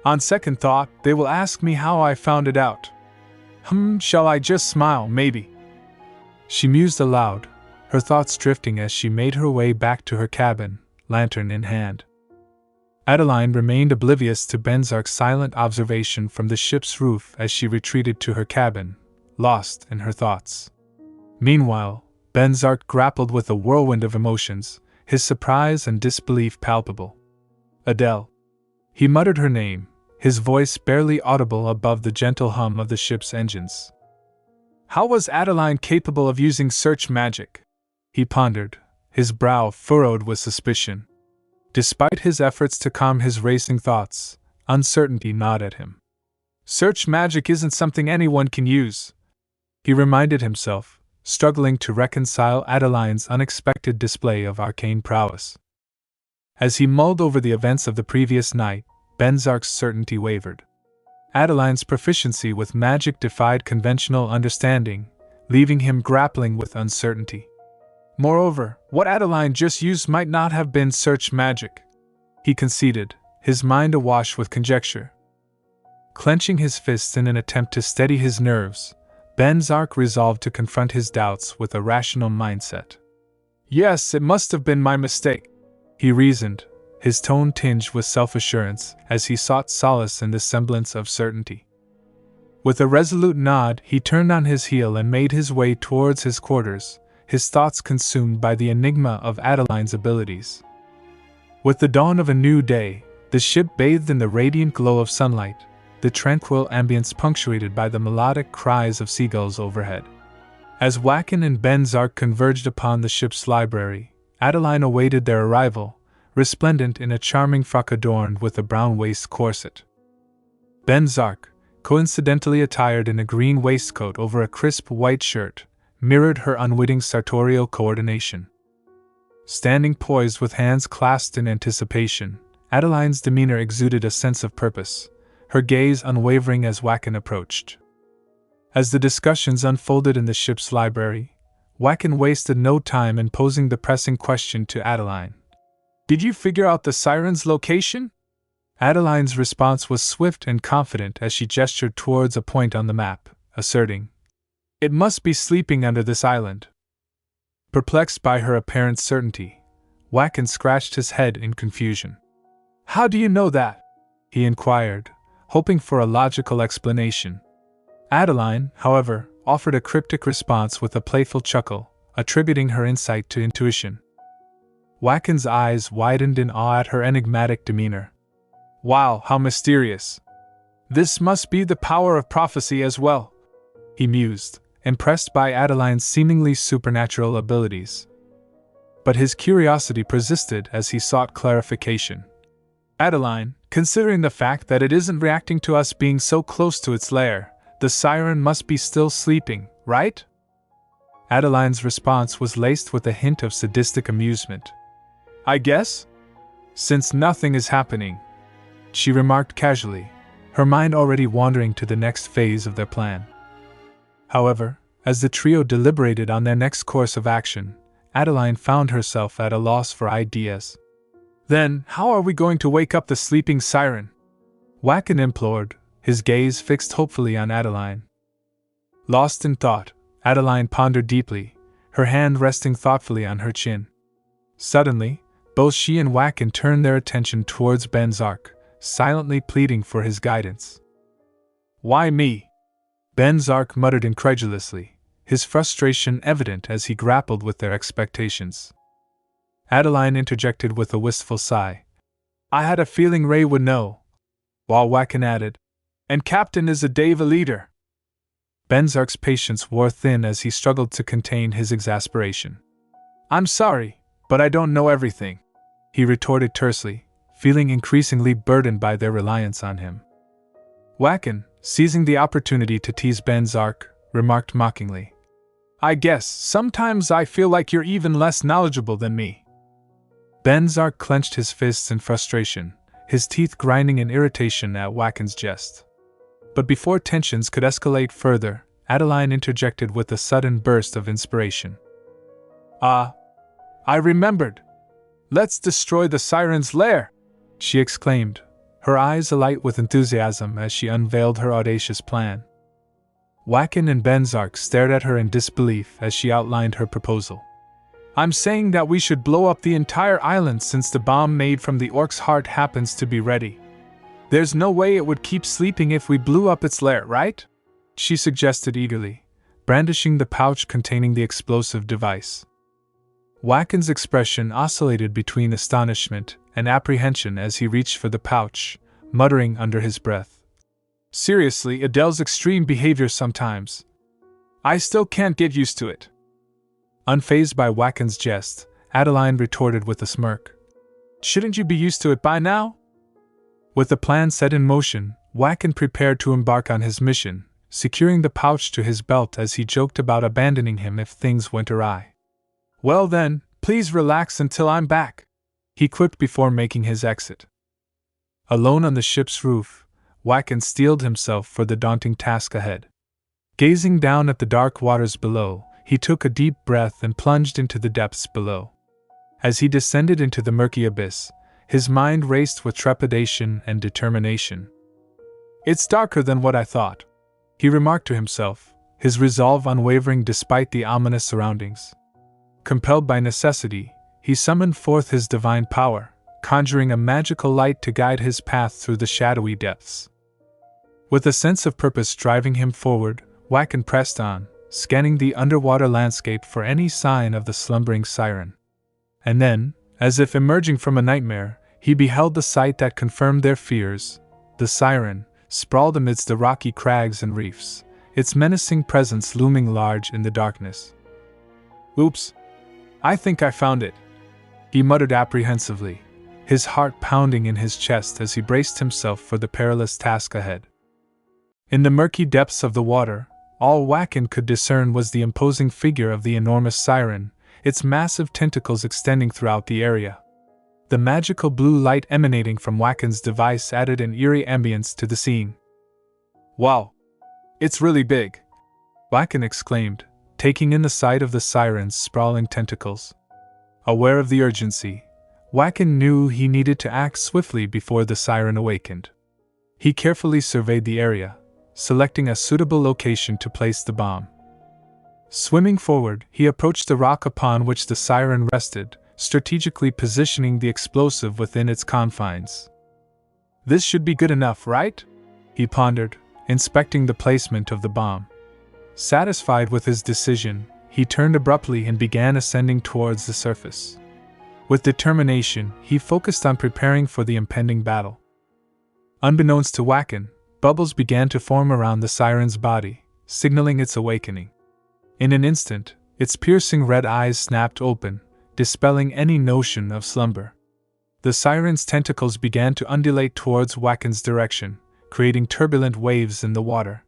On second thought, they will ask me how I found it out. Shall I just smile, maybe? She mused aloud, her thoughts drifting as she made her way back to her cabin, lantern in hand. Adeline remained oblivious to Venzak's silent observation from the ship's roof as she retreated to her cabin, lost in her thoughts. Meanwhile, Venzak grappled with a whirlwind of emotions, his surprise and disbelief palpable. Adele. He muttered her name, his voice barely audible above the gentle hum of the ship's engines. How was Adeline capable of using search magic? He pondered, his brow furrowed with suspicion. Despite his efforts to calm his racing thoughts, uncertainty gnawed at him. Search magic isn't something anyone can use, he reminded himself, struggling to reconcile Adeline's unexpected display of arcane prowess. As he mulled over the events of the previous night, Venzak's certainty wavered. Adeline's proficiency with magic defied conventional understanding, leaving him grappling with uncertainty. Moreover, what Adeline just used might not have been search magic, he conceded, his mind awash with conjecture. Clenching his fists in an attempt to steady his nerves, Venzak resolved to confront his doubts with a rational mindset. Yes, it must have been my mistake, he reasoned, his tone tinged with self-assurance as he sought solace in the semblance of certainty. With a resolute nod, he turned on his heel and made his way towards his quarters, his thoughts consumed by the enigma of Adeline's abilities. With the dawn of a new day, the ship bathed in the radiant glow of sunlight, the tranquil ambience punctuated by the melodic cries of seagulls overhead. As Wackin and Venzak converged upon the ship's library, Adeline awaited their arrival, resplendent in a charming frock adorned with a brown waist corset. Venzak, coincidentally attired in a green waistcoat over a crisp white shirt, mirrored her unwitting sartorial coordination. Standing poised with hands clasped in anticipation, Adeline's demeanor exuded a sense of purpose, her gaze unwavering as Wackin approached. As the discussions unfolded in the ship's library, Wackin wasted no time in posing the pressing question to Adeline. Did you figure out the siren's location? Adeline's response was swift and confident as she gestured towards a point on the map, asserting, "It must be sleeping under this island." Perplexed by her apparent certainty, Wackin scratched his head in confusion. How do you know that? He inquired, hoping for a logical explanation. Adeline, however, offered a cryptic response with a playful chuckle, attributing her insight to intuition. Wackin's eyes widened in awe at her enigmatic demeanor. Wow, how mysterious! This must be the power of prophecy as well, he mused, impressed by Adeline's seemingly supernatural abilities. But his curiosity persisted as he sought clarification. Adeline, considering the fact that it isn't reacting to us being so close to its lair, the siren must be still sleeping, right? Adeline's response was laced with a hint of sadistic amusement. I guess? Since nothing is happening, she remarked casually, her mind already wandering to the next phase of their plan. However, as the trio deliberated on their next course of action, Adeline found herself at a loss for ideas. Then, how are we going to wake up the sleeping siren? Wackin implored, his gaze fixed hopefully on Adeline. Lost in thought, Adeline pondered deeply, her hand resting thoughtfully on her chin. Suddenly, both she and Wackin turned their attention towards Venzak, silently pleading for his guidance. Why me? Venzak muttered incredulously, his frustration evident as he grappled with their expectations. Adeline interjected with a wistful sigh. I had a feeling Ray would know. While Wackin added, and Captain is a Dave a leader. Venzak's patience wore thin as he struggled to contain his exasperation. I'm sorry, but I don't know everything, he retorted tersely, feeling increasingly burdened by their reliance on him. Wackin, seizing the opportunity to tease Venzak, remarked mockingly, I guess sometimes I feel like you're even less knowledgeable than me. Venzak clenched his fists in frustration, his teeth grinding in irritation at Wackin's jest. But before tensions could escalate further, Adeline interjected with a sudden burst of inspiration. I remembered! Let's destroy the siren's lair! She exclaimed, her eyes alight with enthusiasm as she unveiled her audacious plan. Wackin and Venzak stared at her in disbelief as she outlined her proposal. I'm saying that we should blow up the entire island since the bomb made from the orc's heart happens to be ready. There's no way it would keep sleeping if we blew up its lair, right? She suggested eagerly, brandishing the pouch containing the explosive device. Waken's expression oscillated between astonishment and apprehension as he reached for the pouch, muttering under his breath. Seriously, Adele's extreme behavior sometimes. I still can't get used to it. Unfazed by Waken's jest, Adeline retorted with a smirk. Shouldn't you be used to it by now? With the plan set in motion, Waken prepared to embark on his mission, securing the pouch to his belt as he joked about abandoning him if things went awry. Well then, please relax until I'm back, he quipped before making his exit. Alone on the ship's roof, Waken steeled himself for the daunting task ahead. Gazing down at the dark waters below, he took a deep breath and plunged into the depths below. As he descended into the murky abyss, his mind raced with trepidation and determination. It's darker than what I thought, he remarked to himself, his resolve unwavering despite the ominous surroundings. Compelled by necessity, he summoned forth his divine power, conjuring a magical light to guide his path through the shadowy depths. With a sense of purpose driving him forward, Waken pressed on, scanning the underwater landscape for any sign of the slumbering siren. And then, as if emerging from a nightmare, he beheld the sight that confirmed their fears. The siren, sprawled amidst the rocky crags and reefs, its menacing presence looming large in the darkness. Oops! I think I found it, he muttered apprehensively, his heart pounding in his chest as he braced himself for the perilous task ahead. In the murky depths of the water, all Waken could discern was the imposing figure of the enormous siren, its massive tentacles extending throughout the area. The magical blue light emanating from Waken's device added an eerie ambience to the scene. Wow! It's really big! Waken exclaimed, taking in the sight of the siren's sprawling tentacles. Aware of the urgency, Waken knew he needed to act swiftly before the siren awakened. He carefully surveyed the area, selecting a suitable location to place the bomb. Swimming forward, he approached the rock upon which the siren rested, strategically positioning the explosive within its confines. This should be good enough, right? He pondered, inspecting the placement of the bomb. Satisfied with his decision, he turned abruptly and began ascending towards the surface. With determination, he focused on preparing for the impending battle. Unbeknownst to Waken, bubbles began to form around the siren's body, signaling its awakening. In an instant, its piercing red eyes snapped open, dispelling any notion of slumber. The siren's tentacles began to undulate towards Waken's direction, creating turbulent waves in the water.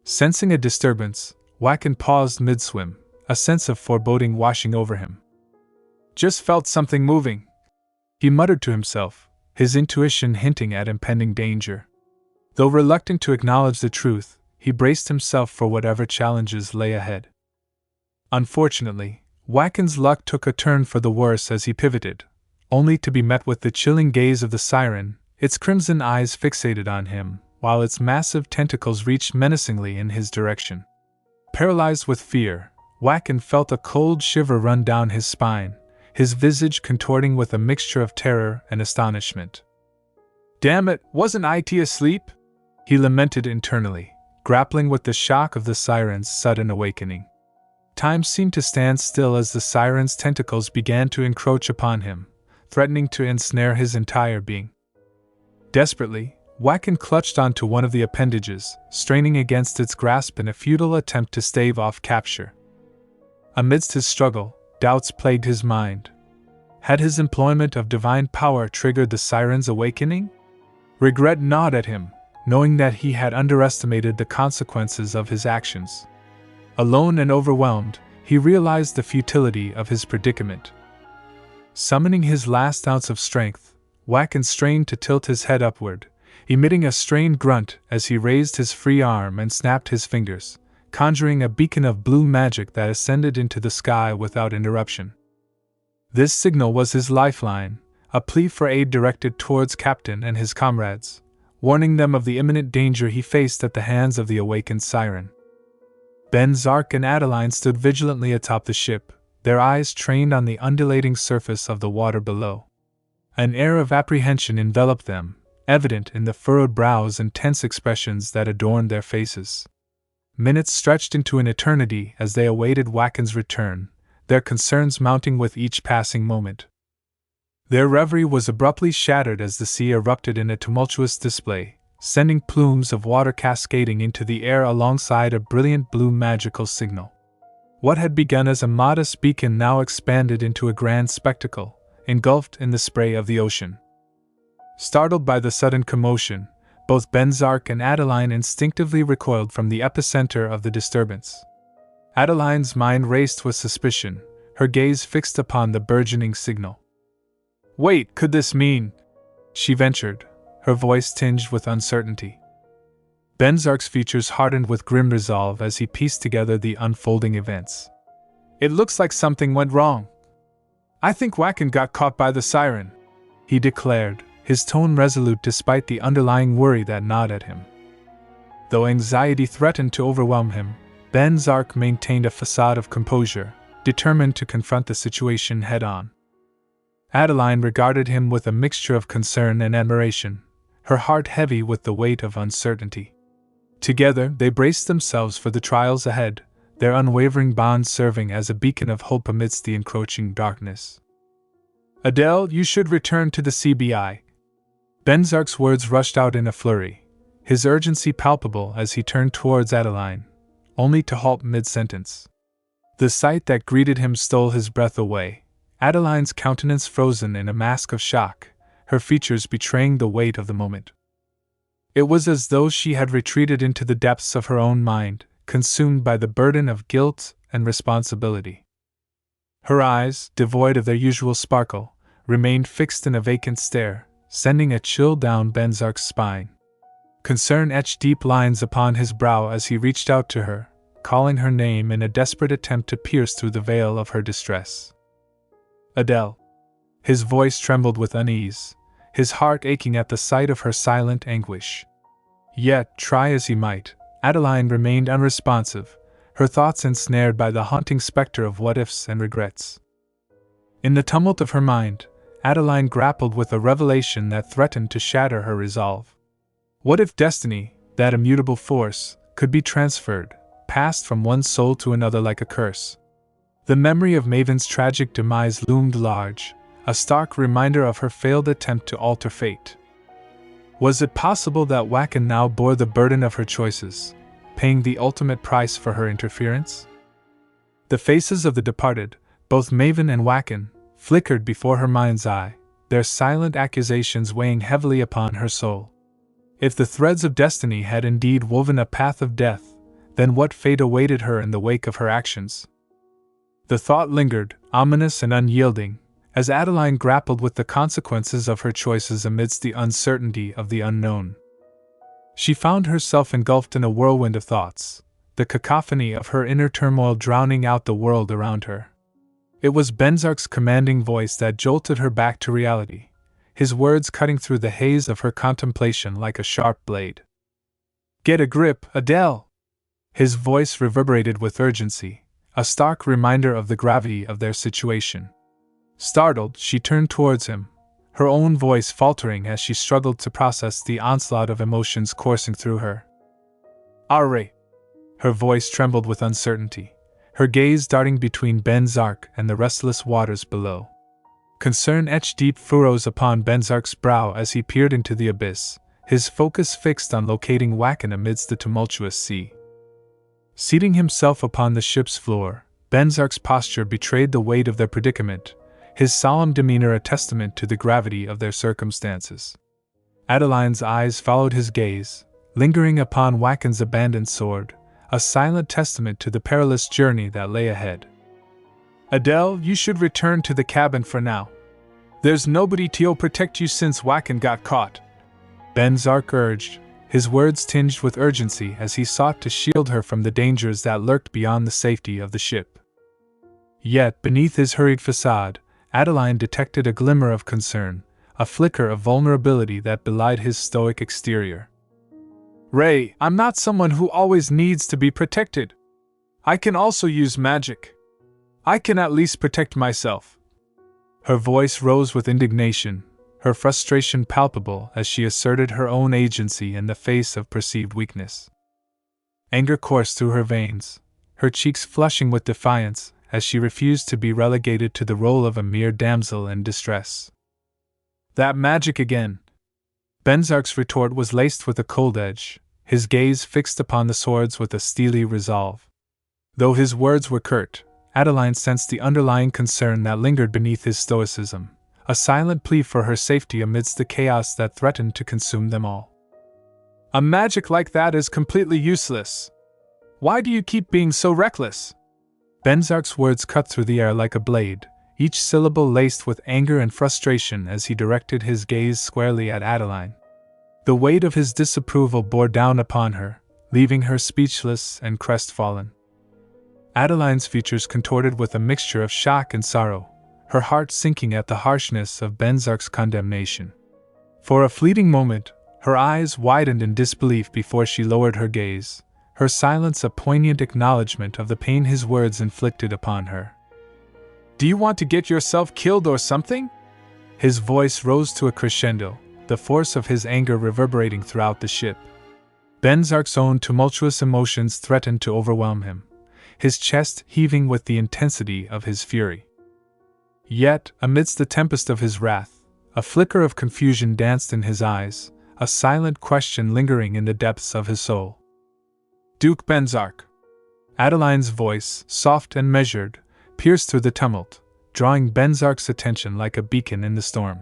Sensing a disturbance, Waken paused mid-swim, a sense of foreboding washing over him. Just felt something moving, he muttered to himself, his intuition hinting at impending danger. Though reluctant to acknowledge the truth, he braced himself for whatever challenges lay ahead. Unfortunately, Waken's luck took a turn for the worse as he pivoted, only to be met with the chilling gaze of the siren, its crimson eyes fixated on him, while its massive tentacles reached menacingly in his direction. Paralyzed with fear, Waken felt a cold shiver run down his spine, his visage contorting with a mixture of terror and astonishment. Damn it, wasn't I asleep? He lamented internally, grappling with the shock of the siren's sudden awakening. Time seemed to stand still as the siren's tentacles began to encroach upon him, threatening to ensnare his entire being. Desperately, Waken clutched onto one of the appendages, straining against its grasp in a futile attempt to stave off capture. Amidst his struggle, doubts plagued his mind. Had his employment of divine power triggered the siren's awakening? Regret gnawed at him, knowing that he had underestimated the consequences of his actions. Alone and overwhelmed, he realized the futility of his predicament. Summoning his last ounce of strength, Waken strained to tilt his head upward, emitting a strained grunt as he raised his free arm and snapped his fingers, conjuring a beacon of blue magic that ascended into the sky without interruption. This signal was his lifeline, a plea for aid directed towards Captain and his comrades, warning them of the imminent danger he faced at the hands of the awakened siren. Venzak and Adeline stood vigilantly atop the ship, their eyes trained on the undulating surface of the water below. An air of apprehension enveloped them, evident in the furrowed brows and tense expressions that adorned their faces. Minutes stretched into an eternity as they awaited Waken's return, their concerns mounting with each passing moment. Their reverie was abruptly shattered as the sea erupted in a tumultuous display, sending plumes of water cascading into the air alongside a brilliant blue magical signal. What had begun as a modest beacon now expanded into a grand spectacle, engulfed in the spray of the ocean. Startled by the sudden commotion, both Venzak and Adeline instinctively recoiled from the epicenter of the disturbance. Adeline's mind raced with suspicion, her gaze fixed upon the burgeoning signal. "Wait, could this mean?" she ventured, her voice tinged with uncertainty. Venzak's features hardened with grim resolve as he pieced together the unfolding events. "It looks like something went wrong. I think Waken got caught by the siren," he declared, his tone resolute despite the underlying worry that gnawed at him. Though anxiety threatened to overwhelm him, Venzak maintained a facade of composure, determined to confront the situation head-on. Adeline regarded him with a mixture of concern and admiration, her heart heavy with the weight of uncertainty. Together, they braced themselves for the trials ahead, their unwavering bond serving as a beacon of hope amidst the encroaching darkness. "Adele, you should return to the CBI." Venzak's words rushed out in a flurry, his urgency palpable as he turned towards Adeline, only to halt mid-sentence. The sight that greeted him stole his breath away, Adeline's countenance frozen in a mask of shock, her features betraying the weight of the moment. It was as though she had retreated into the depths of her own mind, consumed by the burden of guilt and responsibility. Her eyes, devoid of their usual sparkle, remained fixed in a vacant stare, sending a chill down Venzak's spine. Concern etched deep lines upon his brow as he reached out to her, calling her name in a desperate attempt to pierce through the veil of her distress. "Adele." His voice trembled with unease, his heart aching at the sight of her silent anguish. Yet, try as he might, Adeline remained unresponsive, her thoughts ensnared by the haunting specter of what-ifs and regrets. In the tumult of her mind, Adeline grappled with a revelation that threatened to shatter her resolve. What if destiny, that immutable force, could be transferred, passed from one soul to another like a curse? The memory of Maven's tragic demise loomed large, a stark reminder of her failed attempt to alter fate. Was it possible that Waken now bore the burden of her choices, paying the ultimate price for her interference? The faces of the departed, both Maven and Waken, flickered before her mind's eye, their silent accusations weighing heavily upon her soul. If the threads of destiny had indeed woven a path of death, then what fate awaited her in the wake of her actions? The thought lingered, ominous and unyielding, as Adeline grappled with the consequences of her choices amidst the uncertainty of the unknown. She found herself engulfed in a whirlwind of thoughts, the cacophony of her inner turmoil drowning out the world around her. It was Venzak's commanding voice that jolted her back to reality, his words cutting through the haze of her contemplation like a sharp blade. "Get a grip, Adele!" His voice reverberated with urgency, a stark reminder of the gravity of their situation. Startled, she turned towards him, her own voice faltering as she struggled to process the onslaught of emotions coursing through her. "Arre!" Her voice trembled with uncertainty, her gaze darting between Venzak and the restless waters below. Concern etched deep furrows upon Venzak's brow as he peered into the abyss, his focus fixed on locating Waken amidst the tumultuous sea. Seating himself upon the ship's floor, Venzak's posture betrayed the weight of their predicament, his solemn demeanor a testament to the gravity of their circumstances. Adeline's eyes followed his gaze, lingering upon Waken's abandoned sword, a silent testament to the perilous journey that lay ahead. "Adele, you should return to the cabin for now. There's nobody to protect you since Waken got caught," Venzak urged, his words tinged with urgency as he sought to shield her from the dangers that lurked beyond the safety of the ship. Yet, beneath his hurried facade, Adeline detected a glimmer of concern, a flicker of vulnerability that belied his stoic exterior. "Ray, I'm not someone who always needs to be protected. I can also use magic. I can at least protect myself." Her voice rose with indignation, her frustration palpable as she asserted her own agency in the face of perceived weakness. Anger coursed through her veins, her cheeks flushing with defiance as she refused to be relegated to the role of a mere damsel in distress. That magic again! Venzak's retort was laced with a cold edge, his gaze fixed upon the swords with a steely resolve. Though his words were curt, Adeline sensed the underlying concern that lingered beneath his stoicism, a silent plea for her safety amidst the chaos that threatened to consume them all. A magic like that is completely useless. Why do you keep being so reckless? Venzak's words cut through the air like a blade, each syllable laced with anger and frustration as he directed his gaze squarely at Adeline. The weight of his disapproval bore down upon her, leaving her speechless and crestfallen. Adeline's features contorted with a mixture of shock and sorrow, her heart sinking at the harshness of Venzak's condemnation. For a fleeting moment, her eyes widened in disbelief before she lowered her gaze, her silence a poignant acknowledgement of the pain his words inflicted upon her. Do you want to get yourself killed or something? His voice rose to a crescendo, the force of his anger reverberating throughout the ship. Venzak's own tumultuous emotions threatened to overwhelm him, his chest heaving with the intensity of his fury. Yet, amidst the tempest of his wrath, a flicker of confusion danced in his eyes, a silent question lingering in the depths of his soul. Duke Venzak. Adeline's voice, soft and measured, pierced through the tumult, drawing Venzak's attention like a beacon in the storm.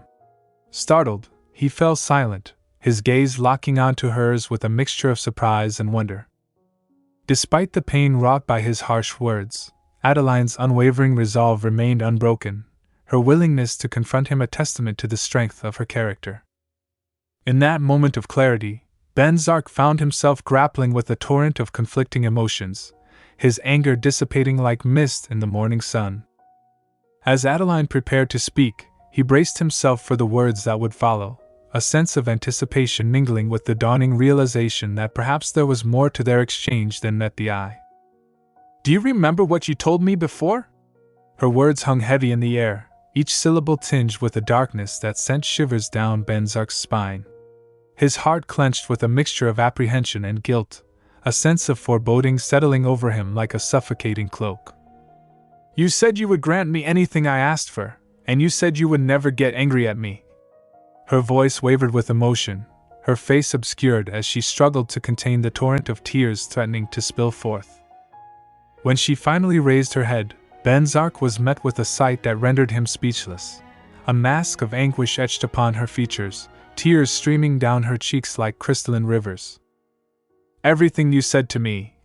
Startled, he fell silent, his gaze locking onto hers with a mixture of surprise and wonder. Despite the pain wrought by his harsh words, Adeline's unwavering resolve remained unbroken, her willingness to confront him a testament to the strength of her character. In that moment of clarity, Venzak found himself grappling with a torrent of conflicting emotions, his anger dissipating like mist in the morning sun. As Adeline prepared to speak, he braced himself for the words that would follow, a sense of anticipation mingling with the dawning realization that perhaps there was more to their exchange than met the eye. Do you remember what you told me before? Her words hung heavy in the air, each syllable tinged with a darkness that sent shivers down Venzak's spine. His heart clenched with a mixture of apprehension and guilt, a sense of foreboding settling over him like a suffocating cloak. You said you would grant me anything I asked for, and you said you would never get angry at me. Her voice wavered with emotion, her face obscured as she struggled to contain the torrent of tears threatening to spill forth. When she finally raised her head, Venzak was met with a sight that rendered him speechless. A mask of anguish etched upon her features, tears streaming down her cheeks like crystalline rivers. Everything you said to me.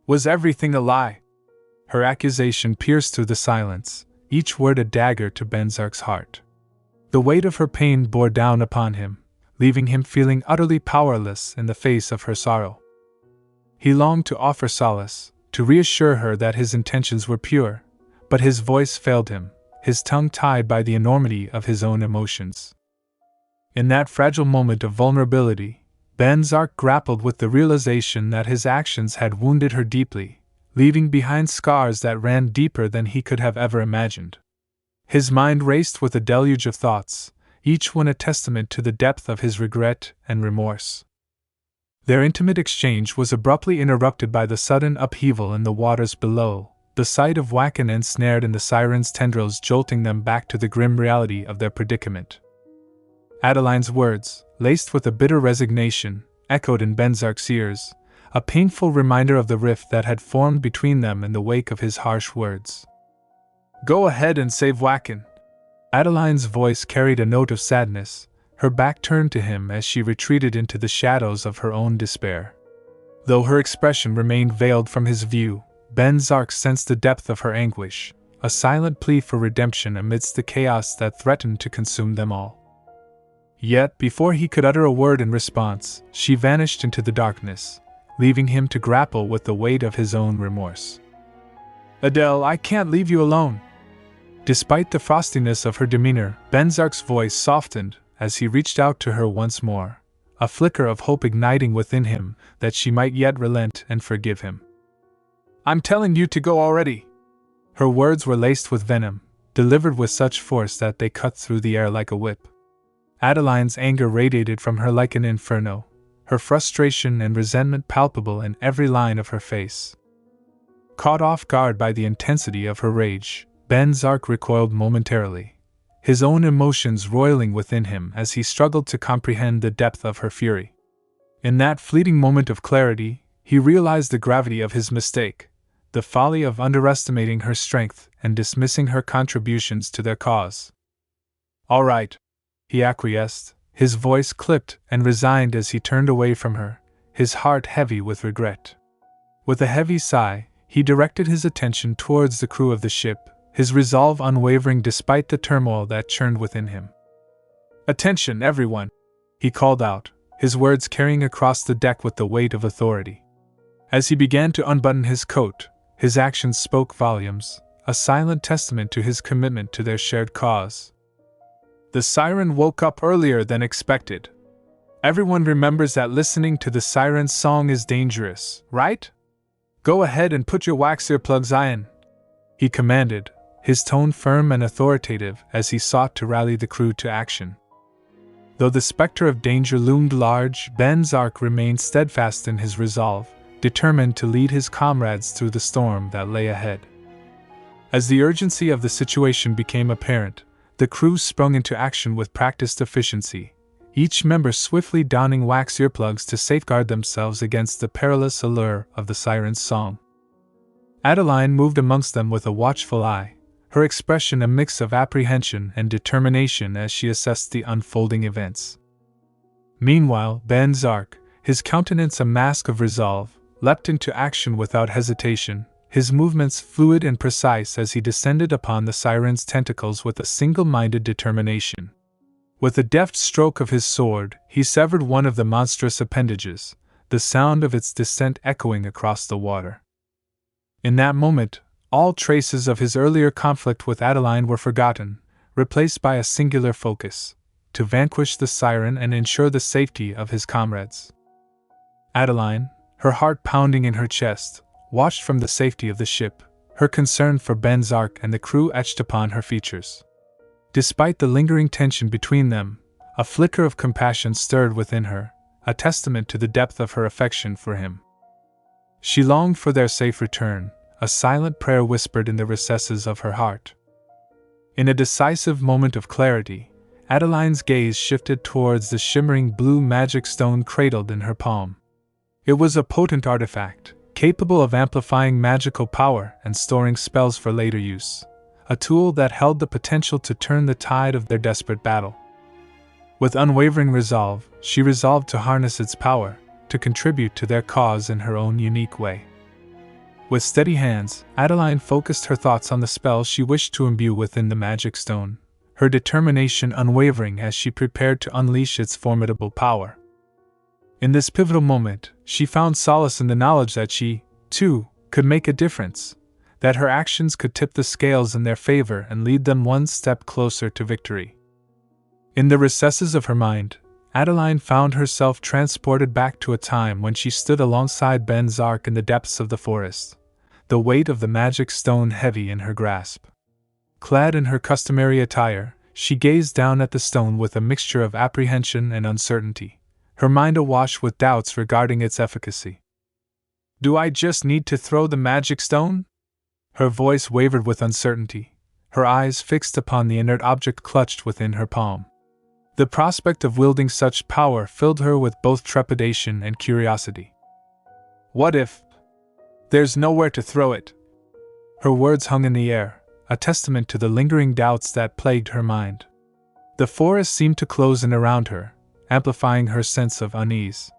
Was everything a lie? Her accusation pierced through the silence, each word a dagger to Venzak's heart. The weight of her pain bore down upon him, leaving him feeling utterly powerless in the face of her sorrow. He longed to offer solace, to reassure her that his intentions were pure, but his voice failed him, his tongue tied by the enormity of his own emotions. In that fragile moment of vulnerability, Venzak grappled with the realization that his actions had wounded her deeply, leaving behind scars that ran deeper than he could have ever imagined. His mind raced with a deluge of thoughts, each one a testament to the depth of his regret and remorse. Their intimate exchange was abruptly interrupted by the sudden upheaval in the waters below, the sight of Wacken ensnared in the siren's tendrils jolting them back to the grim reality of their predicament. Adeline's words, laced with a bitter resignation, echoed in Venzak's ears, a painful reminder of the rift that had formed between them in the wake of his harsh words. Go ahead and save Wacken. Adeline's voice carried a note of sadness, her back turned to him as she retreated into the shadows of her own despair. Though her expression remained veiled from his view, Venzak sensed the depth of her anguish, a silent plea for redemption amidst the chaos that threatened to consume them all. Yet, before he could utter a word in response, she vanished into the darkness, leaving him to grapple with the weight of his own remorse. Adele, I can't leave you alone. Despite the frostiness of her demeanor, Venzak's voice softened as he reached out to her once more, a flicker of hope igniting within him that she might yet relent and forgive him. I'm telling you to go already. Her words were laced with venom, delivered with such force that they cut through the air like a whip. Adeline's anger radiated from her like an inferno, her frustration and resentment palpable in every line of her face. Caught off guard by the intensity of her rage, Venzak recoiled momentarily, his own emotions roiling within him as he struggled to comprehend the depth of her fury. In that fleeting moment of clarity, he realized the gravity of his mistake, the folly of underestimating her strength and dismissing her contributions to their cause. "All right," he acquiesced, his voice clipped and resigned as he turned away from her, his heart heavy with regret. With a heavy sigh, he directed his attention towards the crew of the ship, his resolve unwavering despite the turmoil that churned within him. "Attention, everyone!" he called out, his words carrying across the deck with the weight of authority. As he began to unbutton his coat, his actions spoke volumes, a silent testament to his commitment to their shared cause. The siren woke up earlier than expected. Everyone remembers that listening to the siren's song is dangerous, right? Go ahead and put your wax earplugs in, he commanded, his tone firm and authoritative as he sought to rally the crew to action. Though the specter of danger loomed large, Venzak remained steadfast in his resolve, determined to lead his comrades through the storm that lay ahead. As the urgency of the situation became apparent, the crew sprung into action with practiced efficiency, each member swiftly donning wax earplugs to safeguard themselves against the perilous allure of the siren's song. Adeline moved amongst them with a watchful eye, her expression a mix of apprehension and determination as she assessed the unfolding events. Meanwhile, Venzak, his countenance a mask of resolve, leapt into action without hesitation, his movements fluid and precise as he descended upon the siren's tentacles with a single-minded determination. With a deft stroke of his sword, he severed one of the monstrous appendages, the sound of its descent echoing across the water. In that moment, all traces of his earlier conflict with Adeline were forgotten, replaced by a singular focus, to vanquish the siren and ensure the safety of his comrades. Adeline, her heart pounding in her chest, watched from the safety of the ship, her concern for Venzak and the crew etched upon her features. Despite the lingering tension between them, a flicker of compassion stirred within her, a testament to the depth of her affection for him. She longed for their safe return, a silent prayer whispered in the recesses of her heart. In a decisive moment of clarity, Adeline's gaze shifted towards the shimmering blue magic stone cradled in her palm. It was a potent artifact, capable of amplifying magical power and storing spells for later use, a tool that held the potential to turn the tide of their desperate battle. With unwavering resolve, she resolved to harness its power, to contribute to their cause in her own unique way. With steady hands, Adeline focused her thoughts on the spell she wished to imbue within the magic stone, her determination unwavering as she prepared to unleash its formidable power. In this pivotal moment, she found solace in the knowledge that she, too, could make a difference, that her actions could tip the scales in their favor and lead them one step closer to victory. In the recesses of her mind, Adeline found herself transported back to a time when she stood alongside Venzak in the depths of the forest, the weight of the magic stone heavy in her grasp. Clad in her customary attire, she gazed down at the stone with a mixture of apprehension and uncertainty, her mind awash with doubts regarding its efficacy. "Do I just need to throw the magic stone?" Her voice wavered with uncertainty, her eyes fixed upon the inert object clutched within her palm. The prospect of wielding such power filled her with both trepidation and curiosity. "What if there's nowhere to throw it?" Her words hung in the air, a testament to the lingering doubts that plagued her mind. The forest seemed to close in around her, amplifying her sense of unease.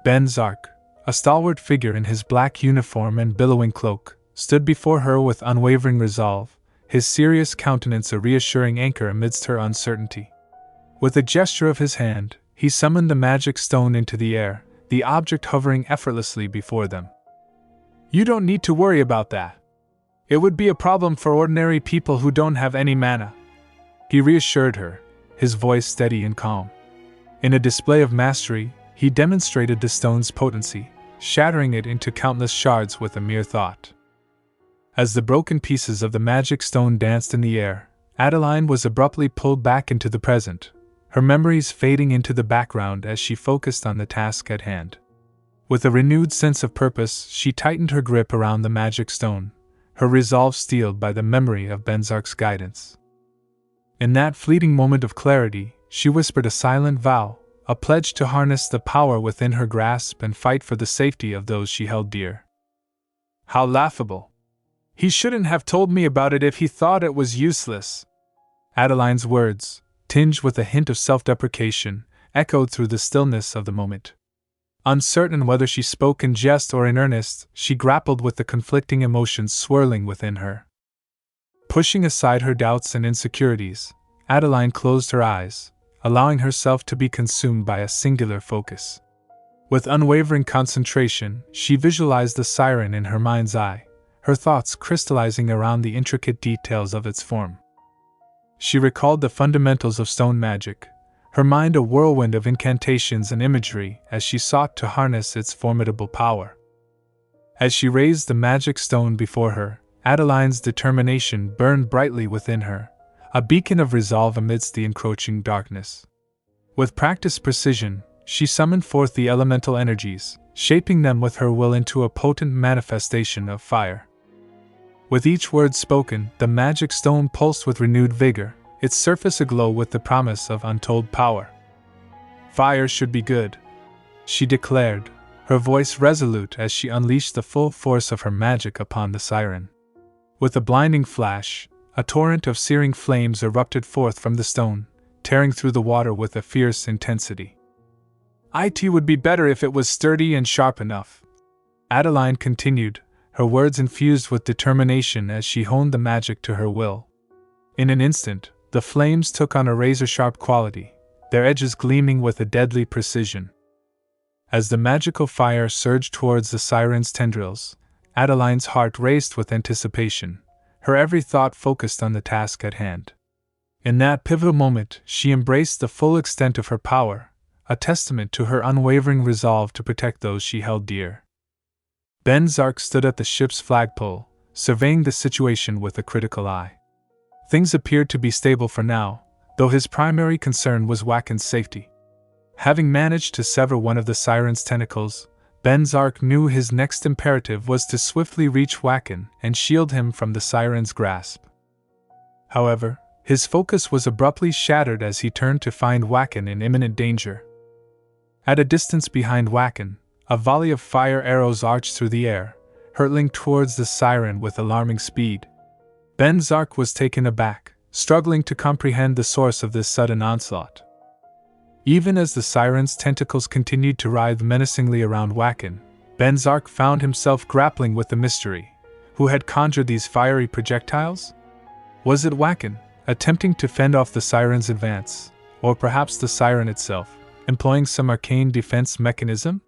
Venzak, a stalwart figure in his black uniform and billowing cloak, stood before her with unwavering resolve, his serious countenance a reassuring anchor amidst her uncertainty. With a gesture of his hand, he summoned the magic stone into the air, the object hovering effortlessly before them. "You don't need to worry about that. It would be a problem for ordinary people who don't have any mana," he reassured her, his voice steady and calm. In a display of mastery, he demonstrated the stone's potency, shattering it into countless shards with a mere thought. As the broken pieces of the magic stone danced in the air, Adeline was abruptly pulled back into the present, her memories fading into the background as she focused on the task at hand. With a renewed sense of purpose, she tightened her grip around the magic stone, her resolve steeled by the memory of Venzak's guidance. In that fleeting moment of clarity, she whispered a silent vow, a pledge to harness the power within her grasp and fight for the safety of those she held dear. How laughable! He shouldn't have told me about it if he thought it was useless. Adeline's words, tinged with a hint of self-deprecation, echoed through the stillness of the moment. Uncertain whether she spoke in jest or in earnest, she grappled with the conflicting emotions swirling within her. Pushing aside her doubts and insecurities, Adeline closed her eyes, allowing herself to be consumed by a singular focus. With unwavering concentration, she visualized the siren in her mind's eye, her thoughts crystallizing around the intricate details of its form. She recalled the fundamentals of stone magic, her mind a whirlwind of incantations and imagery as she sought to harness its formidable power. As she raised the magic stone before her, Adeline's determination burned brightly within her, a beacon of resolve amidst the encroaching darkness. With practiced precision, she summoned forth the elemental energies, shaping them with her will into a potent manifestation of fire. With each word spoken, the magic stone pulsed with renewed vigor, its surface aglow with the promise of untold power. Fire should be good, she declared, her voice resolute as she unleashed the full force of her magic upon the siren. With a blinding flash, a torrent of searing flames erupted forth from the stone, tearing through the water with a fierce intensity. "It would be better if it was sturdy and sharp enough," Adeline continued, her words infused with determination as she honed the magic to her will. In an instant, the flames took on a razor-sharp quality, their edges gleaming with a deadly precision. As the magical fire surged towards the siren's tendrils, Adeline's heart raced with anticipation, her every thought focused on the task at hand. In that pivotal moment, she embraced the full extent of her power, a testament to her unwavering resolve to protect those she held dear. Venzak stood at the ship's flagpole, surveying the situation with a critical eye. Things appeared to be stable for now, though his primary concern was Waken's safety. Having managed to sever one of the siren's tentacles, Venzak knew his next imperative was to swiftly reach Waken and shield him from the siren's grasp. However, his focus was abruptly shattered as he turned to find Waken in imminent danger. At a distance behind Waken, a volley of fire arrows arched through the air, hurtling towards the siren with alarming speed. Venzak was taken aback, struggling to comprehend the source of this sudden onslaught. Even as the siren's tentacles continued to writhe menacingly around Waken, Venzak found himself grappling with the mystery. Who had conjured these fiery projectiles? Was it Waken, attempting to fend off the siren's advance, or perhaps the siren itself, employing some arcane defense mechanism?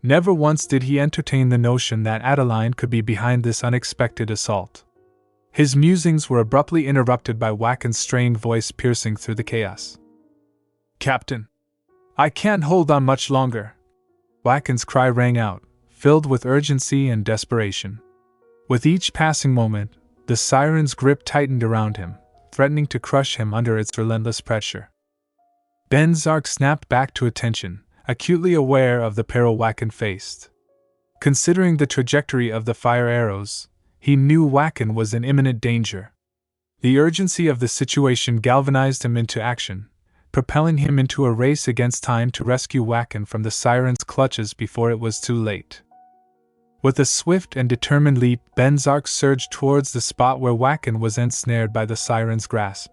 Never once did he entertain the notion that Adeline could be behind this unexpected assault. His musings were abruptly interrupted by Waken's strained voice piercing through the chaos. "Captain, I can't hold on much longer." Waken's cry rang out, filled with urgency and desperation. With each passing moment, the siren's grip tightened around him, threatening to crush him under its relentless pressure. Venzak snapped back to attention, acutely aware of the peril Waken faced. Considering the trajectory of the fire arrows, he knew Waken was in imminent danger. The urgency of the situation galvanized him into action, propelling him into a race against time to rescue Waken from the siren's clutches before it was too late. With a swift and determined leap, Venzak surged towards the spot where Waken was ensnared by the siren's grasp.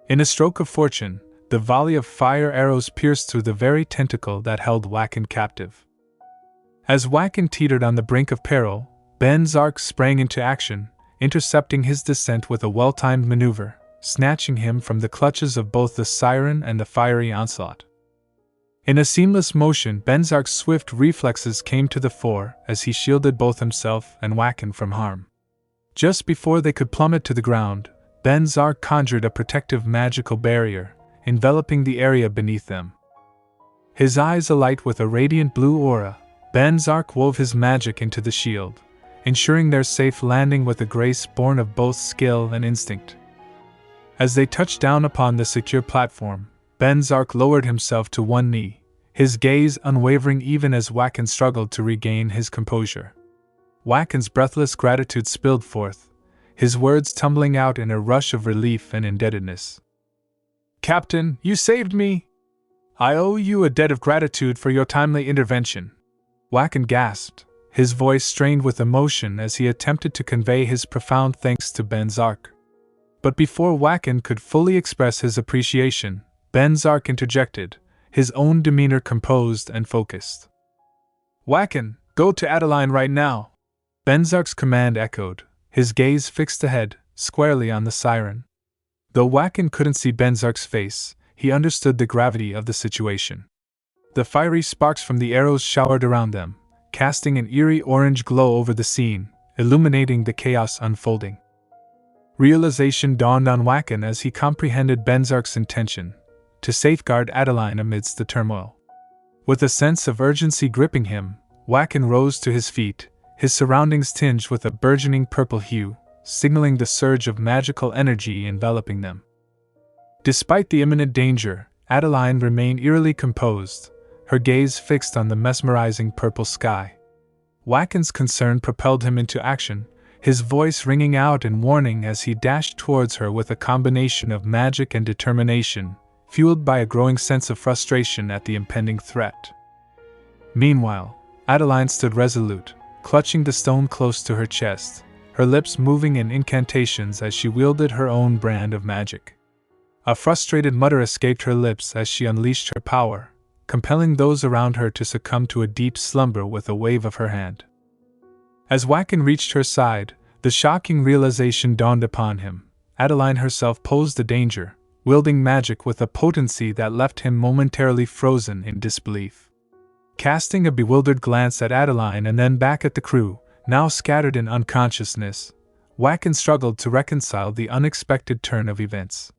In a stroke of fortune, the volley of fire arrows pierced through the very tentacle that held Waken captive. As Waken teetered on the brink of peril, Venzak sprang into action, intercepting his descent with a well-timed maneuver, snatching him from the clutches of both the siren and the fiery onslaught. In a seamless motion, Venzak's swift reflexes came to the fore as he shielded both himself and Waken from harm. Just before they could plummet to the ground, Venzak conjured a protective magical barrier, enveloping the area beneath them. His eyes alight with a radiant blue aura, Venzak wove his magic into the shield, ensuring their safe landing with a grace born of both skill and instinct. As they touched down upon the secure platform, Venzak lowered himself to one knee, his gaze unwavering even as Wacken struggled to regain his composure. Wacken's breathless gratitude spilled forth, his words tumbling out in a rush of relief and indebtedness. "Captain, you saved me! I owe you a debt of gratitude for your timely intervention." Wacken gasped, his voice strained with emotion as he attempted to convey his profound thanks to Venzak. But before Wacken could fully express his appreciation, Venzak interjected, his own demeanor composed and focused. "Wacken, go to Adeline right now!" Venzak's command echoed, his gaze fixed ahead, squarely on the siren. Though Wacken couldn't see Venzak's face, he understood the gravity of the situation. The fiery sparks from the arrows showered around them, casting an eerie orange glow over the scene, illuminating the chaos unfolding. Realization dawned on Wacken as he comprehended Venzak's intention, to safeguard Adeline amidst the turmoil. With a sense of urgency gripping him, Wacken rose to his feet, his surroundings tinged with a burgeoning purple hue, signaling the surge of magical energy enveloping them. Despite the imminent danger, Adeline remained eerily composed, her gaze fixed on the mesmerizing purple sky. Wacken's concern propelled him into action, his voice ringing out in warning as he dashed towards her with a combination of magic and determination, fueled by a growing sense of frustration at the impending threat. Meanwhile, Adeline stood resolute, clutching the stone close to her chest, her lips moving in incantations as she wielded her own brand of magic. A frustrated mutter escaped her lips as she unleashed her power, compelling those around her to succumb to a deep slumber with a wave of her hand. As Wacken reached her side, the shocking realization dawned upon him. Adeline herself posed a danger, wielding magic with a potency that left him momentarily frozen in disbelief. Casting a bewildered glance at Adeline and then back at the crew, now scattered in unconsciousness, Wacken struggled to reconcile the unexpected turn of events.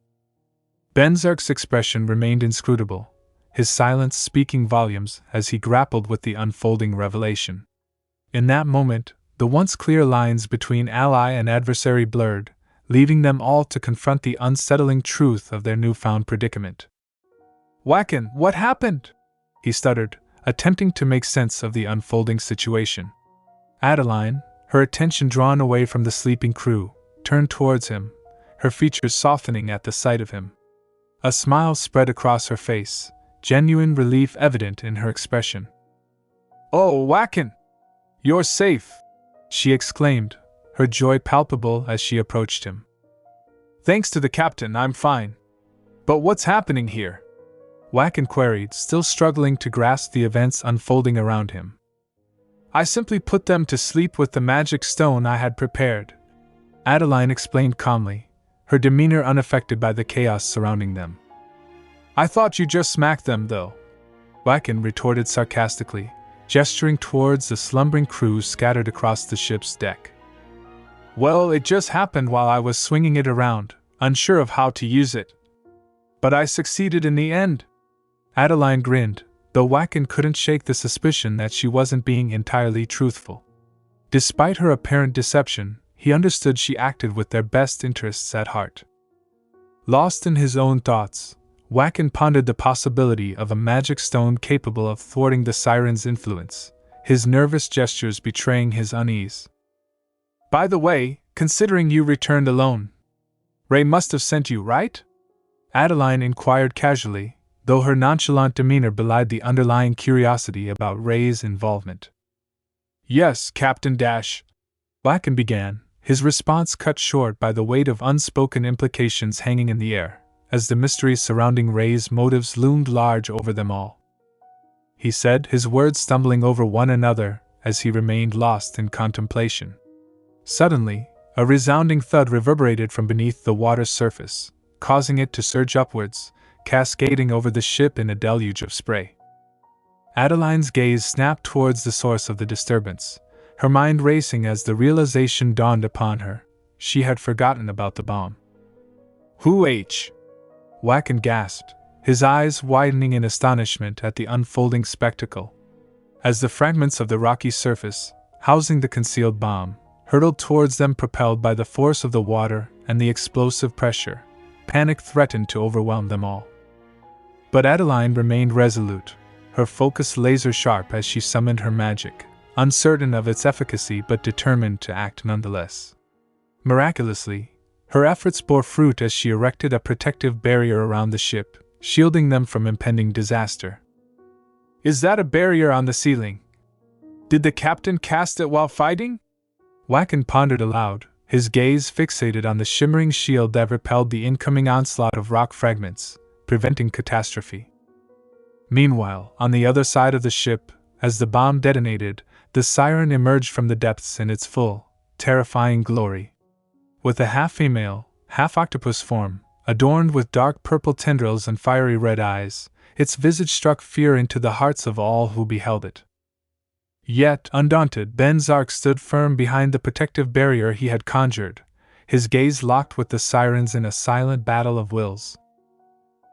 Venzak's expression remained inscrutable, his silence speaking volumes as he grappled with the unfolding revelation. In that moment, the once clear lines between ally and adversary blurred, leaving them all to confront the unsettling truth of their newfound predicament. "Wacken, what happened?" he stuttered, attempting to make sense of the unfolding situation. Adeline, her attention drawn away from the sleeping crew, turned towards him, her features softening at the sight of him. A smile spread across her face, genuine relief evident in her expression. "Oh, Wacken! You're safe!" she exclaimed, her joy palpable as she approached him. "Thanks to the captain, I'm fine. But what's happening here?" Wacken queried, still struggling to grasp the events unfolding around him. "I simply put them to sleep with the magic stone I had prepared," Adeline explained calmly, her demeanor unaffected by the chaos surrounding them. "I thought you just smacked them, though," Wacken retorted sarcastically, gesturing towards the slumbering crew scattered across the ship's deck. "Well, it just happened while I was swinging it around, unsure of how to use it. But I succeeded in the end." Adeline grinned, though Wacken couldn't shake the suspicion that she wasn't being entirely truthful. Despite her apparent deception, he understood she acted with their best interests at heart. Lost in his own thoughts, Wacken pondered the possibility of a magic stone capable of thwarting the siren's influence, his nervous gestures betraying his unease. "By the way, considering you returned alone, Ray must have sent you, right?" Adeline inquired casually, though her nonchalant demeanor belied the underlying curiosity about Ray's involvement. "Yes, Captain Dash," Wacken began, his response cut short by the weight of unspoken implications hanging in the air, as the mysteries surrounding Ray's motives loomed large over them all. He said, his words stumbling over one another as he remained lost in contemplation. Suddenly, a resounding thud reverberated from beneath the water's surface, causing it to surge upwards, cascading over the ship in a deluge of spray. Adeline's gaze snapped towards the source of the disturbance, her mind racing as the realization dawned upon her. She had forgotten about the bomb. "Who h?" Wacken gasped, his eyes widening in astonishment at the unfolding spectacle. As the fragments of the rocky surface, housing the concealed bomb, hurtled towards them propelled by the force of the water and the explosive pressure, panic threatened to overwhelm them all. But Adeline remained resolute, her focus laser-sharp as she summoned her magic, uncertain of its efficacy but determined to act nonetheless. Miraculously, her efforts bore fruit as she erected a protective barrier around the ship, shielding them from impending disaster. "Is that a barrier on the ceiling? Did the captain cast it while fighting?" Wacken pondered aloud, his gaze fixated on the shimmering shield that repelled the incoming onslaught of rock fragments, preventing catastrophe. Meanwhile, on the other side of the ship, as the bomb detonated, the siren emerged from the depths in its full, terrifying glory. With a half-female, half-octopus form, adorned with dark purple tendrils and fiery red eyes, its visage struck fear into the hearts of all who beheld it. Yet, undaunted, Venzak stood firm behind the protective barrier he had conjured, his gaze locked with the sirens in a silent battle of wills.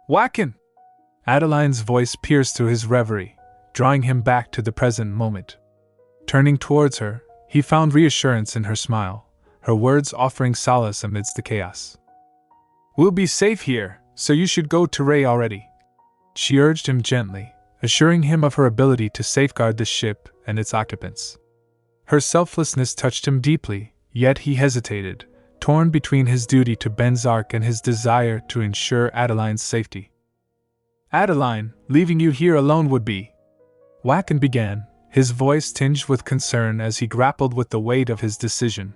"Wacken!" Adeline's voice pierced through his reverie, drawing him back to the present moment. Turning towards her, he found reassurance in her smile, her words offering solace amidst the chaos. "We'll be safe here, so you should go to Ray already," she urged him gently, assuring him of her ability to safeguard the ship and its occupants. Her selflessness touched him deeply, yet he hesitated, torn between his duty to Venzak and his desire to ensure Adeline's safety. "Adeline, leaving you here alone would be..." Wacken began, his voice tinged with concern as he grappled with the weight of his decision.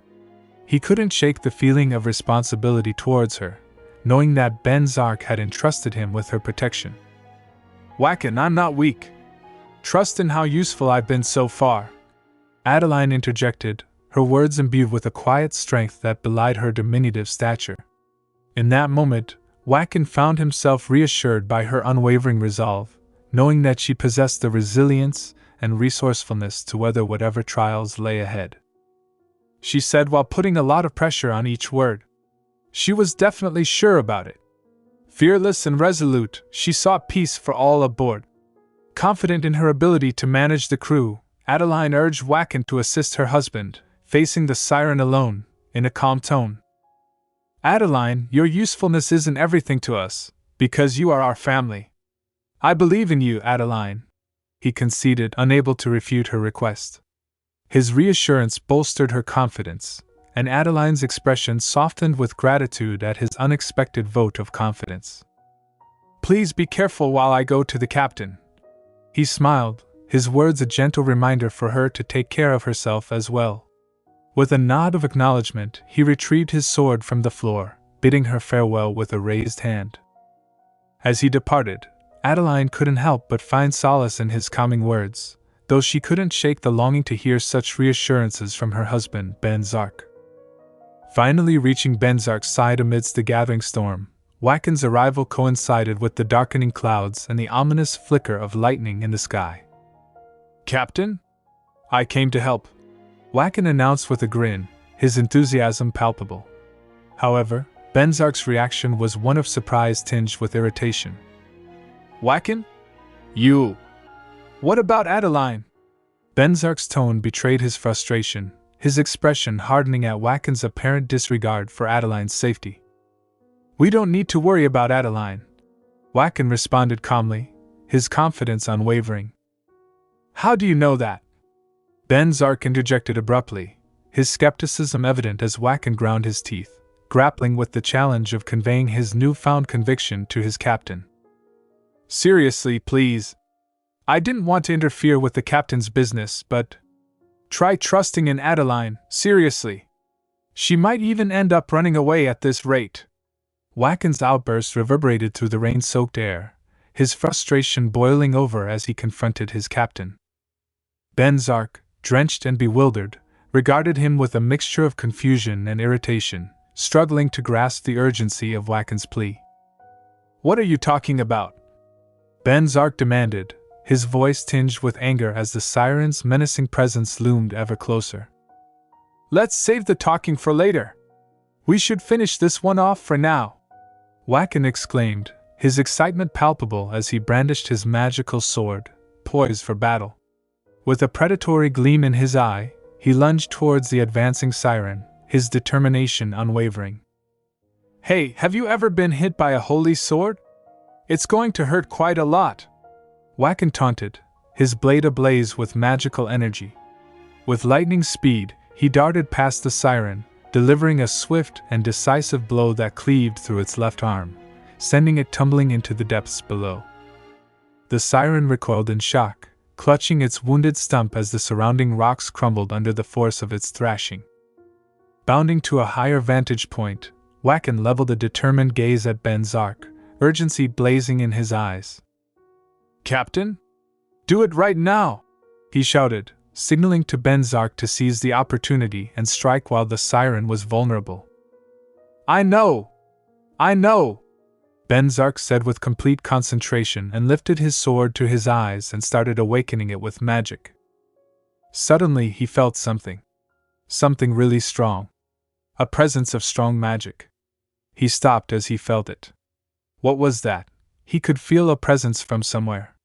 He couldn't shake the feeling of responsibility towards her, knowing that Venzak had entrusted him with her protection. "Wacken, I'm not weak. Trust in how useful I've been so far," Adeline interjected, her words imbued with a quiet strength that belied her diminutive stature. In that moment, Wacken found himself reassured by her unwavering resolve, knowing that she possessed the resilience and resourcefulness to weather whatever trials lay ahead. She said while putting a lot of pressure on each word. She was definitely sure about it. Fearless and resolute, she sought peace for all aboard. Confident in her ability to manage the crew, Adeline urged Wacken to assist her husband, facing the siren alone, in a calm tone. "Adeline, your usefulness isn't everything to us, because you are our family. I believe in you, Adeline," he conceded, unable to refute her request. His reassurance bolstered her confidence, and Adeline's expression softened with gratitude at his unexpected vote of confidence. "Please be careful while I go to the captain." He smiled, his words a gentle reminder for her to take care of herself as well. With a nod of acknowledgement, he retrieved his sword from the floor, bidding her farewell with a raised hand. As he departed, Adeline couldn't help but find solace in his calming words, though she couldn't shake the longing to hear such reassurances from her husband, Venzak. Finally reaching Venzak's side amidst the gathering storm, Wacken's arrival coincided with the darkening clouds and the ominous flicker of lightning in the sky. "Captain? I came to help," Wacken announced with a grin, his enthusiasm palpable. However, Venzak's reaction was one of surprise tinged with irritation. "Wacken? You? What about Adeline?" Venzak's tone betrayed his frustration, his expression hardening at Wacken's apparent disregard for Adeline's safety. "We don't need to worry about Adeline," Wacken responded calmly, his confidence unwavering. "How do you know that?" Venzak interjected abruptly, his skepticism evident as Wacken ground his teeth, grappling with the challenge of conveying his newfound conviction to his captain. "Seriously, please. I didn't want to interfere with the captain's business, but try trusting in Adeline, seriously. She might even end up running away at this rate." Wacken's outburst reverberated through the rain-soaked air, his frustration boiling over as he confronted his captain. Venzak, drenched and bewildered, regarded him with a mixture of confusion and irritation, struggling to grasp the urgency of Wacken's plea. "What are you talking about?" Venzak demanded, his voice tinged with anger as the siren's menacing presence loomed ever closer. "Let's save the talking for later. We should finish this one off for now," Wacken exclaimed, his excitement palpable as he brandished his magical sword, poised for battle. With a predatory gleam in his eye, he lunged towards the advancing siren, his determination unwavering. "Hey, have you ever been hit by a holy sword?" It's going to hurt quite a lot. Wacken taunted, his blade ablaze with magical energy. With lightning speed, he darted past the siren, delivering a swift and decisive blow that cleaved through its left arm, sending it tumbling into the depths below. The siren recoiled in shock, clutching its wounded stump as the surrounding rocks crumbled under the force of its thrashing. Bounding to a higher vantage point, Wacken leveled a determined gaze at Venzak, urgency blazing in his eyes. "Captain? Do it right now!" he shouted, signaling to Venzak to seize the opportunity and strike while the siren was vulnerable. "I know! I know!" Venzak said with complete concentration and lifted his sword to his eyes and started awakening it with magic. Suddenly he felt something. Something really strong. A presence of strong magic. He stopped as he felt it. What was that? He could feel a presence from somewhere.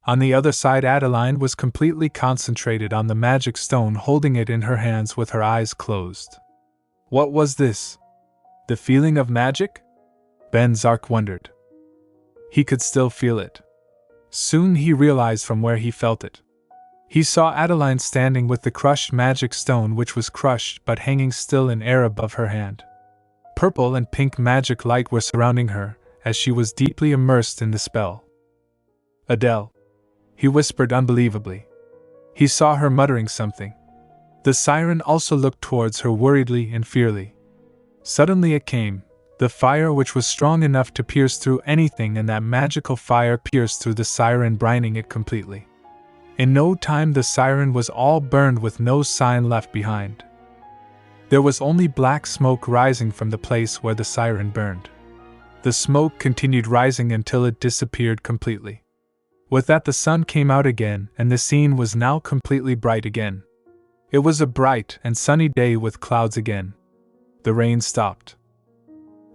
On the other side, Adeline was completely concentrated on the magic stone, holding it in her hands with her eyes closed. What was this? The feeling of magic? Venzak wondered. He could still feel it. Soon he realized from where he felt it. He saw Adeline standing with the crushed magic stone, which was crushed but hanging still in air above her hand. Purple and pink magic light were surrounding her, as she was deeply immersed in the spell. "Adele," he whispered unbelievably. He saw her muttering something. The siren also looked towards her worriedly and fearfully. Suddenly it came, the fire which was strong enough to pierce through anything, and that magical fire pierced through the siren, brining it completely. In no time the siren was all burned with no sign left behind. There was only black smoke rising from the place where the siren burned. The smoke continued rising until it disappeared completely. With that the sun came out again, and the scene was now completely bright again. It was a bright and sunny day with clouds again. The rain stopped.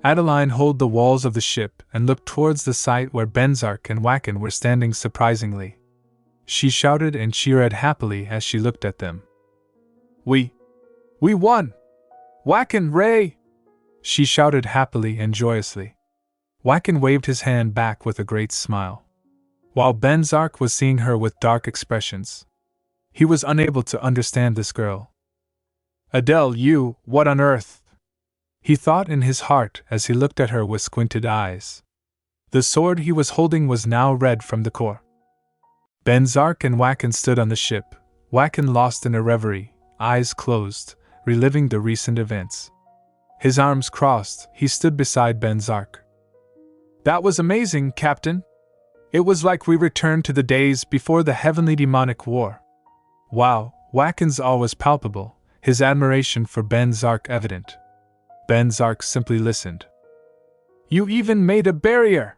Adeline held the walls of the ship and looked towards the site where Venzak and Wacken were standing surprisingly. She shouted and cheered happily as she looked at them. We won! Wacken, Ray!" she shouted happily and joyously. Wacken waved his hand back with a great smile, while Venzak was seeing her with dark expressions. He was unable to understand this girl. "Adele, what on earth?" he thought in his heart as he looked at her with squinted eyes. The sword he was holding was now red from the core. Venzak and Wacken stood on the ship, Wacken lost in a reverie, eyes closed, reliving the recent events. His arms crossed, he stood beside Venzak. "That was amazing, Captain. It was like we returned to the days before the heavenly demonic war." Wow, Wacken's awe was palpable, his admiration for Venzak evident. Venzak simply listened. "You even made a barrier!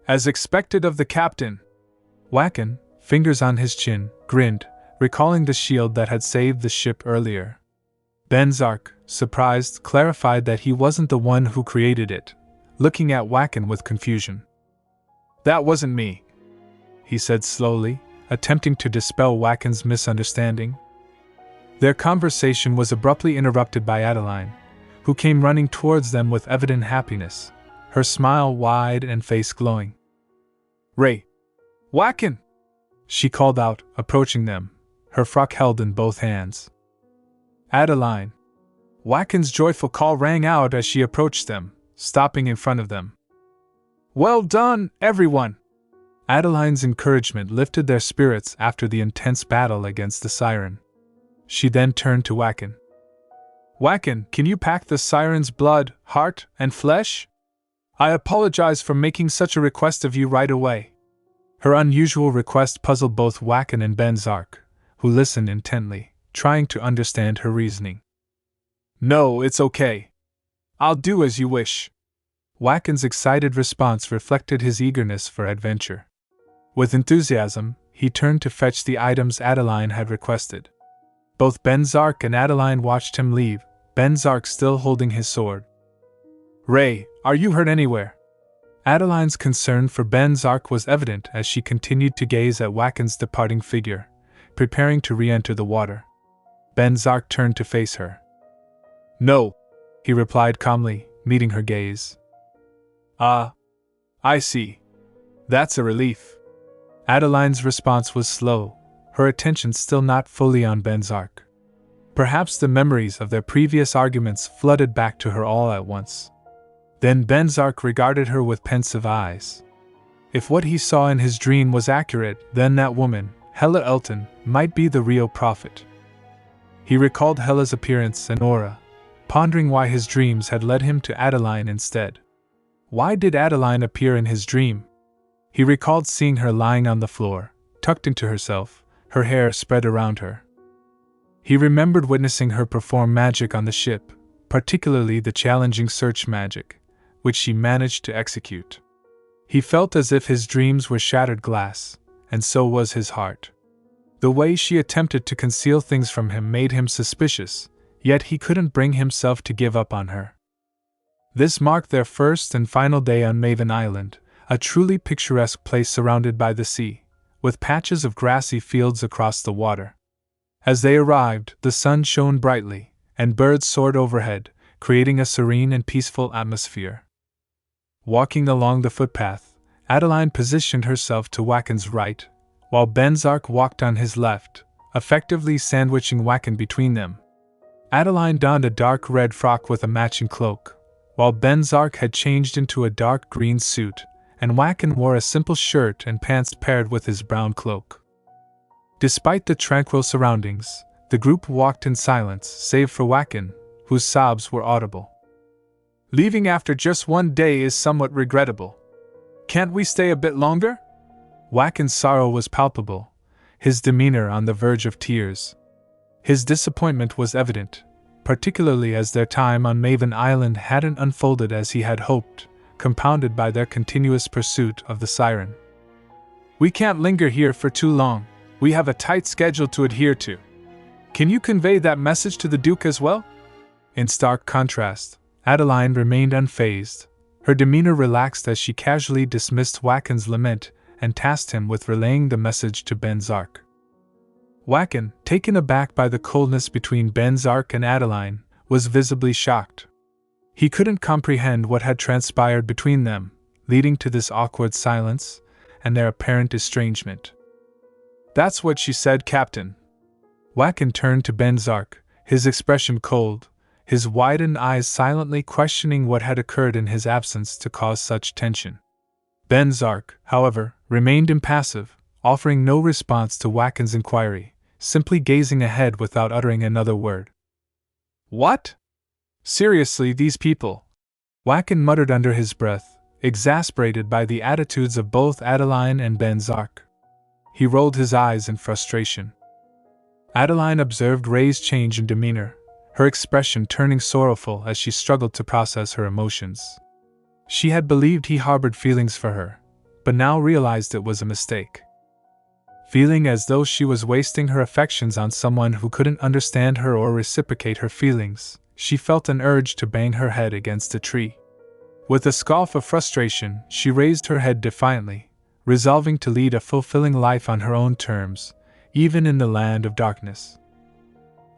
As expected of the captain." Wacken, fingers on his chin, grinned, recalling the shield that had saved the ship earlier. Venzak, surprised, clarified that he wasn't the one who created it, looking at Wacken with confusion. "That wasn't me," he said slowly, attempting to dispel Wacken's misunderstanding. Their conversation was abruptly interrupted by Adeline, who came running towards them with evident happiness, her smile wide and face glowing. "Ray! Wacken!" she called out, approaching them, her frock held in both hands. "Adeline!" Wacken's joyful call rang out as she approached them, stopping in front of them. "Well done, everyone!" Adeline's encouragement lifted their spirits after the intense battle against the siren. She then turned to Wacken. "Wacken, can you pack the siren's blood, heart, and flesh? I apologize for making such a request of you right away." Her unusual request puzzled both Wacken and Venzak, who listened intently, trying to understand her reasoning. "No, it's okay. I'll do as you wish." Wacken's excited response reflected his eagerness for adventure. With enthusiasm, he turned to fetch the items Adeline had requested. Both Venzak and Adeline watched him leave, Venzak still holding his sword. "Ray, are you hurt anywhere?" Adeline's concern for Venzak was evident as she continued to gaze at Wacken's departing figure, preparing to re-enter the water. Venzak turned to face her. "No," he replied calmly, meeting her gaze. "Ah, I see. That's a relief. Adeline's response was slow, her attention still not fully on Venzak. Perhaps the memories of their previous arguments flooded back to her all at once. Then Venzak regarded her with pensive eyes. If what he saw in his dream was accurate, then that woman, Hela Elton, might be the real prophet. He recalled Hela's appearance and aura, pondering why his dreams had led him to Adeline instead. Why did Adeline appear in his dream? He recalled seeing her lying on the floor, tucked into herself, her hair spread around her. He remembered witnessing her perform magic on the ship, particularly the challenging search magic, which she managed to execute. He felt as if his dreams were shattered glass, and so was his heart. The way she attempted to conceal things from him made him suspicious, yet he couldn't bring himself to give up on her. This marked their first and final day on Maven Island, a truly picturesque place surrounded by the sea, with patches of grassy fields across the water. As they arrived, the sun shone brightly, and birds soared overhead, creating a serene and peaceful atmosphere. Walking along the footpath, Adeline positioned herself to Waken's right, while Venzak walked on his left, effectively sandwiching Waken between them. Adeline donned a dark red frock with a matching cloak, while Venzak had changed into a dark green suit, and Waken wore a simple shirt and pants paired with his brown cloak. Despite the tranquil surroundings, the group walked in silence save for Waken, whose sobs were audible. Leaving after just one day is somewhat regrettable. Can't we stay a bit longer? Waken's sorrow was palpable, his demeanor on the verge of tears. His disappointment was evident, particularly as their time on Maven Island hadn't unfolded as he had hoped, compounded by their continuous pursuit of the siren. We can't linger here for too long. We have a tight schedule to adhere to. Can you convey that message to the Duke as well? In stark contrast, Adeline remained unfazed, her demeanor relaxed as she casually dismissed Waken's lament and tasked him with relaying the message to Venzak. Waken, taken aback by the coldness between Venzak and Adeline, was visibly shocked. He couldn't comprehend what had transpired between them, leading to this awkward silence and their apparent estrangement. That's what she said, Captain. Waken turned to Venzak, his expression cold, his widened eyes silently questioning what had occurred in his absence to cause such tension. Venzak, however, remained impassive, offering no response to Waken's inquiry, simply gazing ahead without uttering another word. What? Seriously, these people? Waken muttered under his breath, exasperated by the attitudes of both Adeline and Venzak. He rolled his eyes in frustration. Adeline observed Ray's change in demeanor, her expression turning sorrowful as she struggled to process her emotions. She had believed he harbored feelings for her, but now realized it was a mistake. Feeling as though she was wasting her affections on someone who couldn't understand her or reciprocate her feelings, she felt an urge to bang her head against a tree. With a scoff of frustration, she raised her head defiantly, resolving to lead a fulfilling life on her own terms, even in the land of darkness.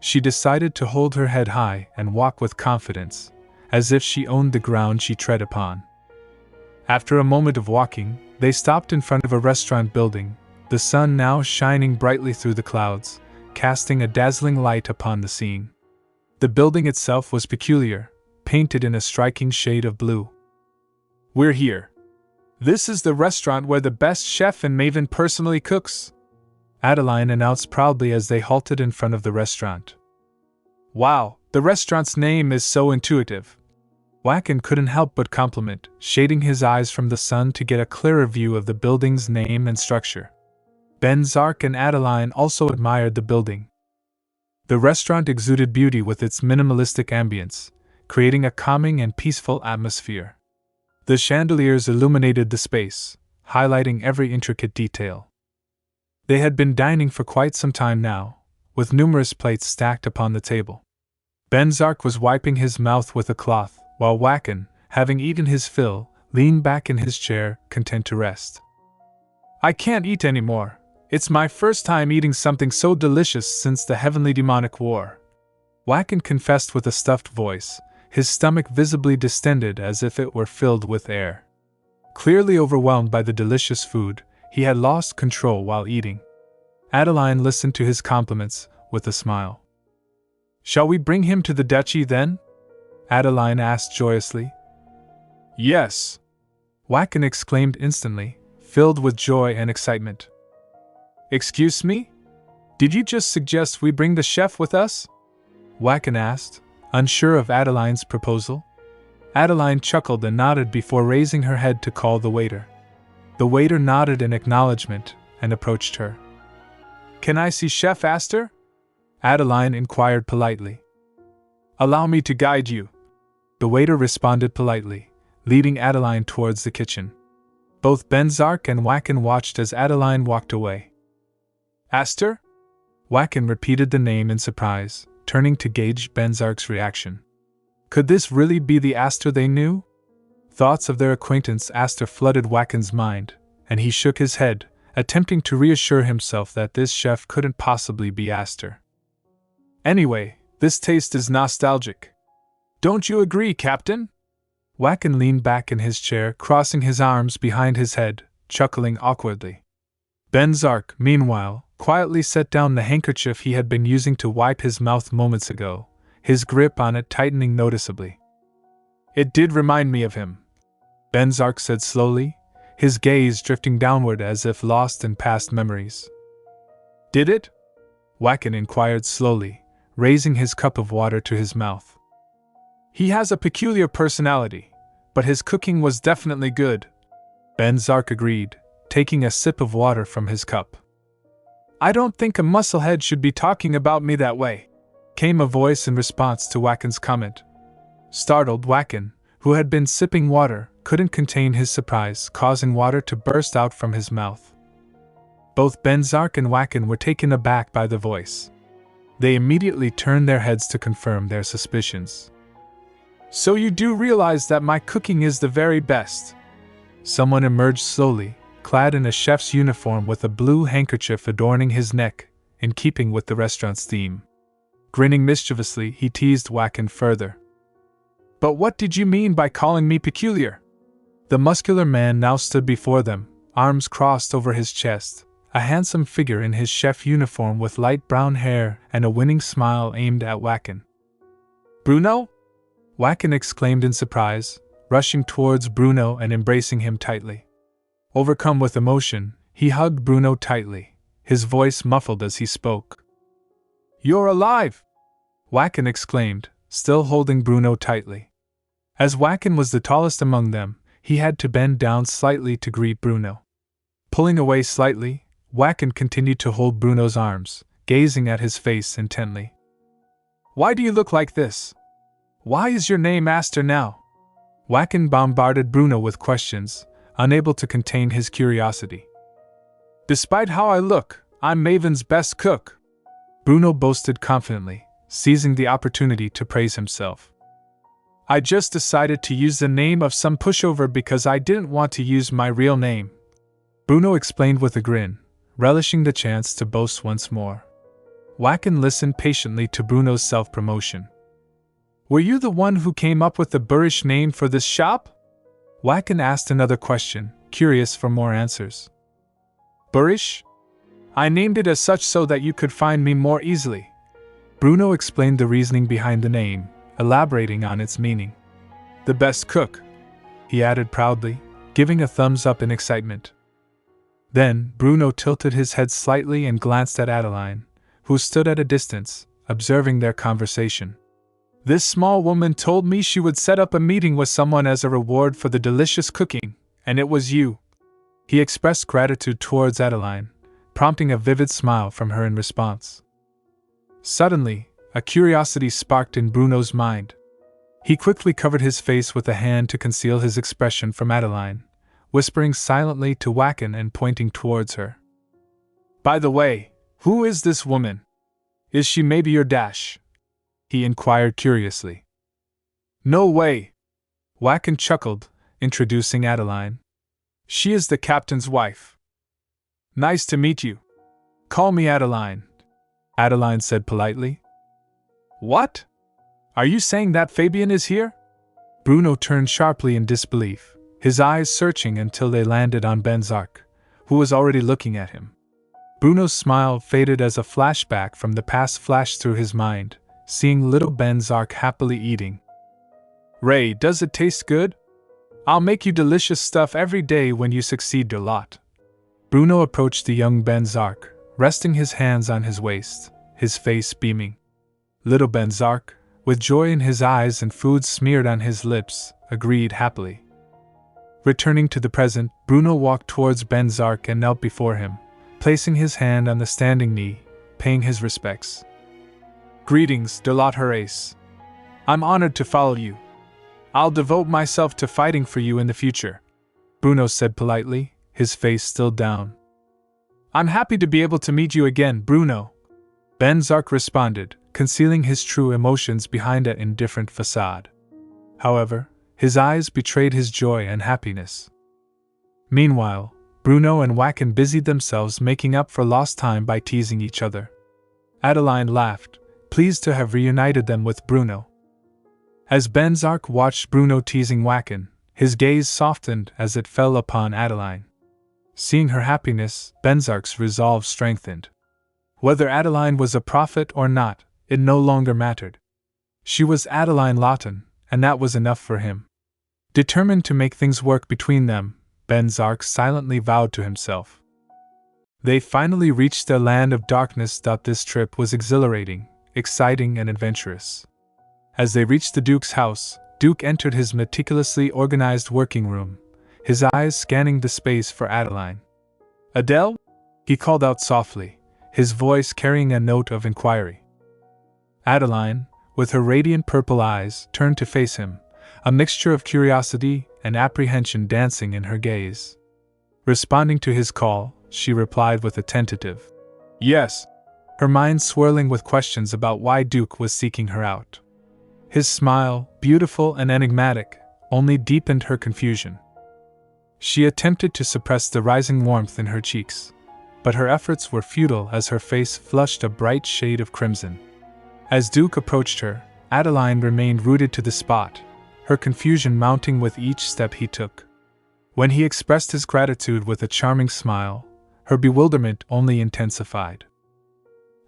She decided to hold her head high and walk with confidence, as if she owned the ground she tread upon. After a moment of walking, they stopped in front of a restaurant building, the sun now shining brightly through the clouds, casting a dazzling light upon the scene. The building itself was peculiar, painted in a striking shade of blue. We're here. This is the restaurant where the best chef in Maven personally cooks, Adeline announced proudly as they halted in front of the restaurant. Wow, the restaurant's name is so intuitive. Waken couldn't help but compliment, shading his eyes from the sun to get a clearer view of the building's name and structure. Venzak and Adeline also admired the building. The restaurant exuded beauty with its minimalistic ambience, creating a calming and peaceful atmosphere. The chandeliers illuminated the space, highlighting every intricate detail. They had been dining for quite some time now, with numerous plates stacked upon the table. Venzak was wiping his mouth with a cloth, while Waken, having eaten his fill, leaned back in his chair, content to rest. I can't eat anymore. It's my first time eating something so delicious since the Heavenly Demonic War, Waken confessed with a stuffed voice, his stomach visibly distended as if it were filled with air. Clearly overwhelmed by the delicious food, he had lost control while eating. Adeline listened to his compliments with a smile. "Shall we bring him to the duchy then?" Adeline asked joyously. "Yes," Wacken exclaimed instantly, filled with joy and excitement. "Excuse me? Did you just suggest we bring the chef with us?" Wacken asked, unsure of Adeline's proposal. Adeline chuckled and nodded before raising her head to call the waiter. The waiter nodded in acknowledgement and approached her. "Can I see Chef Aster?" Adeline inquired politely. "Allow me to guide you." The waiter responded politely, leading Adeline towards the kitchen. Both Venzak and Wacken watched as Adeline walked away. "Aster?" Wacken repeated the name in surprise, turning to gauge Venzak's reaction. Could this really be the Aster they knew? Thoughts of their acquaintance Aster flooded Wacken's mind, and he shook his head, attempting to reassure himself that this chef couldn't possibly be Aster. "Anyway, this taste is nostalgic. Don't you agree, Captain?" Wacken leaned back in his chair, crossing his arms behind his head, chuckling awkwardly. Venzak, meanwhile, quietly set down the handkerchief he had been using to wipe his mouth moments ago, his grip on it tightening noticeably. "It did remind me of him," Venzak said slowly, his gaze drifting downward as if lost in past memories. "Did it?" Wacken inquired slowly, raising his cup of water to his mouth. "He has a peculiar personality, but his cooking was definitely good," Venzak agreed, taking a sip of water from his cup. "I don't think a musclehead should be talking about me that way," came a voice in response to Wacken's comment. Startled, Wacken, who had been sipping water, couldn't contain his surprise, causing water to burst out from his mouth. Both Venzak and Wacken were taken aback by the voice. They immediately turned their heads to confirm their suspicions. "So you do realize that my cooking is the very best?" Someone emerged slowly, clad in a chef's uniform with a blue handkerchief adorning his neck, in keeping with the restaurant's theme. Grinning mischievously, he teased Wacken further. "But what did you mean by calling me peculiar?" The muscular man now stood before them, arms crossed over his chest, a handsome figure in his chef uniform with light brown hair and a winning smile aimed at Wacken. "Bruno?" Wacken exclaimed in surprise, rushing towards Bruno and embracing him tightly. Overcome with emotion, he hugged Bruno tightly, his voice muffled as he spoke. "You're alive!" Wacken exclaimed, still holding Bruno tightly. As Wacken was the tallest among them, he had to bend down slightly to greet Bruno. Pulling away slightly, Wacken continued to hold Bruno's arms, gazing at his face intently. "Why do you look like this? Why is your name Aster now?" Wacken bombarded Bruno with questions, unable to contain his curiosity. "Despite how I look, I'm Maven's best cook," Bruno boasted confidently, seizing the opportunity to praise himself. "I just decided to use the name of some pushover because I didn't want to use my real name," Bruno explained with a grin, relishing the chance to boast once more. Wacken listened patiently to Bruno's self-promotion. "Were you the one who came up with the boorish name for this shop?" Wacken asked another question, curious for more answers. "Boorish? I named it as such so that you could find me more easily." Bruno explained the reasoning behind the name, elaborating on its meaning. "The best cook," he added proudly, giving a thumbs up in excitement. Then, Bruno tilted his head slightly and glanced at Adeline, who stood at a distance, observing their conversation. "This small woman told me she would set up a meeting with someone as a reward for the delicious cooking, and it was you." He expressed gratitude towards Adeline, prompting a vivid smile from her in response. Suddenly, a curiosity sparked in Bruno's mind. He quickly covered his face with a hand to conceal his expression from Adeline, whispering silently to Wacken and pointing towards her. "By the way, who is this woman? Is she maybe your dash?" he inquired curiously. "No way!" Wacken chuckled, introducing Adeline. "She is the captain's wife." "Nice to meet you. Call me Adeline," Adeline said politely. "What? Are you saying that Fabian is here?" Bruno turned sharply in disbelief, his eyes searching until they landed on Venzak, who was already looking at him. Bruno's smile faded as a flashback from the past flashed through his mind, seeing little Venzak happily eating. "Ray, does it taste good? I'll make you delicious stuff every day when you succeed a lot." Bruno approached the young Venzak, resting his hands on his waist, his face beaming. Little Venzak, with joy in his eyes and food smeared on his lips, agreed happily. Returning to the present, Bruno walked towards Venzak and knelt before him, placing his hand on the standing knee, paying his respects. "Greetings, de la Horace. I'm honored to follow you. I'll devote myself to fighting for you in the future," Bruno said politely, his face still down. "I'm happy to be able to meet you again, Bruno," Venzak responded, concealing his true emotions behind an indifferent facade. However, his eyes betrayed his joy and happiness. Meanwhile, Bruno and Wacken busied themselves making up for lost time by teasing each other. Adeline laughed, pleased to have reunited them with Bruno. As Venzak watched Bruno teasing Wacken, his gaze softened as it fell upon Adeline. Seeing her happiness, Venzak's resolve strengthened. Whether Adeline was a prophet or not, it no longer mattered. She was Adeline Rotyn, and that was enough for him. Determined to make things work between them, Venzak silently vowed to himself. They finally reached the land of darkness. This trip was exhilarating, exciting, and adventurous. As they reached the Duke's house, Duke entered his meticulously organized working room, his eyes scanning the space for Adeline. "Adele?" he called out softly, his voice carrying a note of inquiry. Adeline, with her radiant purple eyes, turned to face him, a mixture of curiosity and apprehension dancing in her gaze. Responding to his call, she replied with a tentative "yes," her mind swirling with questions about why Duke was seeking her out. His smile, beautiful and enigmatic, only deepened her confusion. She attempted to suppress the rising warmth in her cheeks, but her efforts were futile as her face flushed a bright shade of crimson. As Duke approached her, Adeline remained rooted to the spot, her confusion mounting with each step he took. When he expressed his gratitude with a charming smile, her bewilderment only intensified.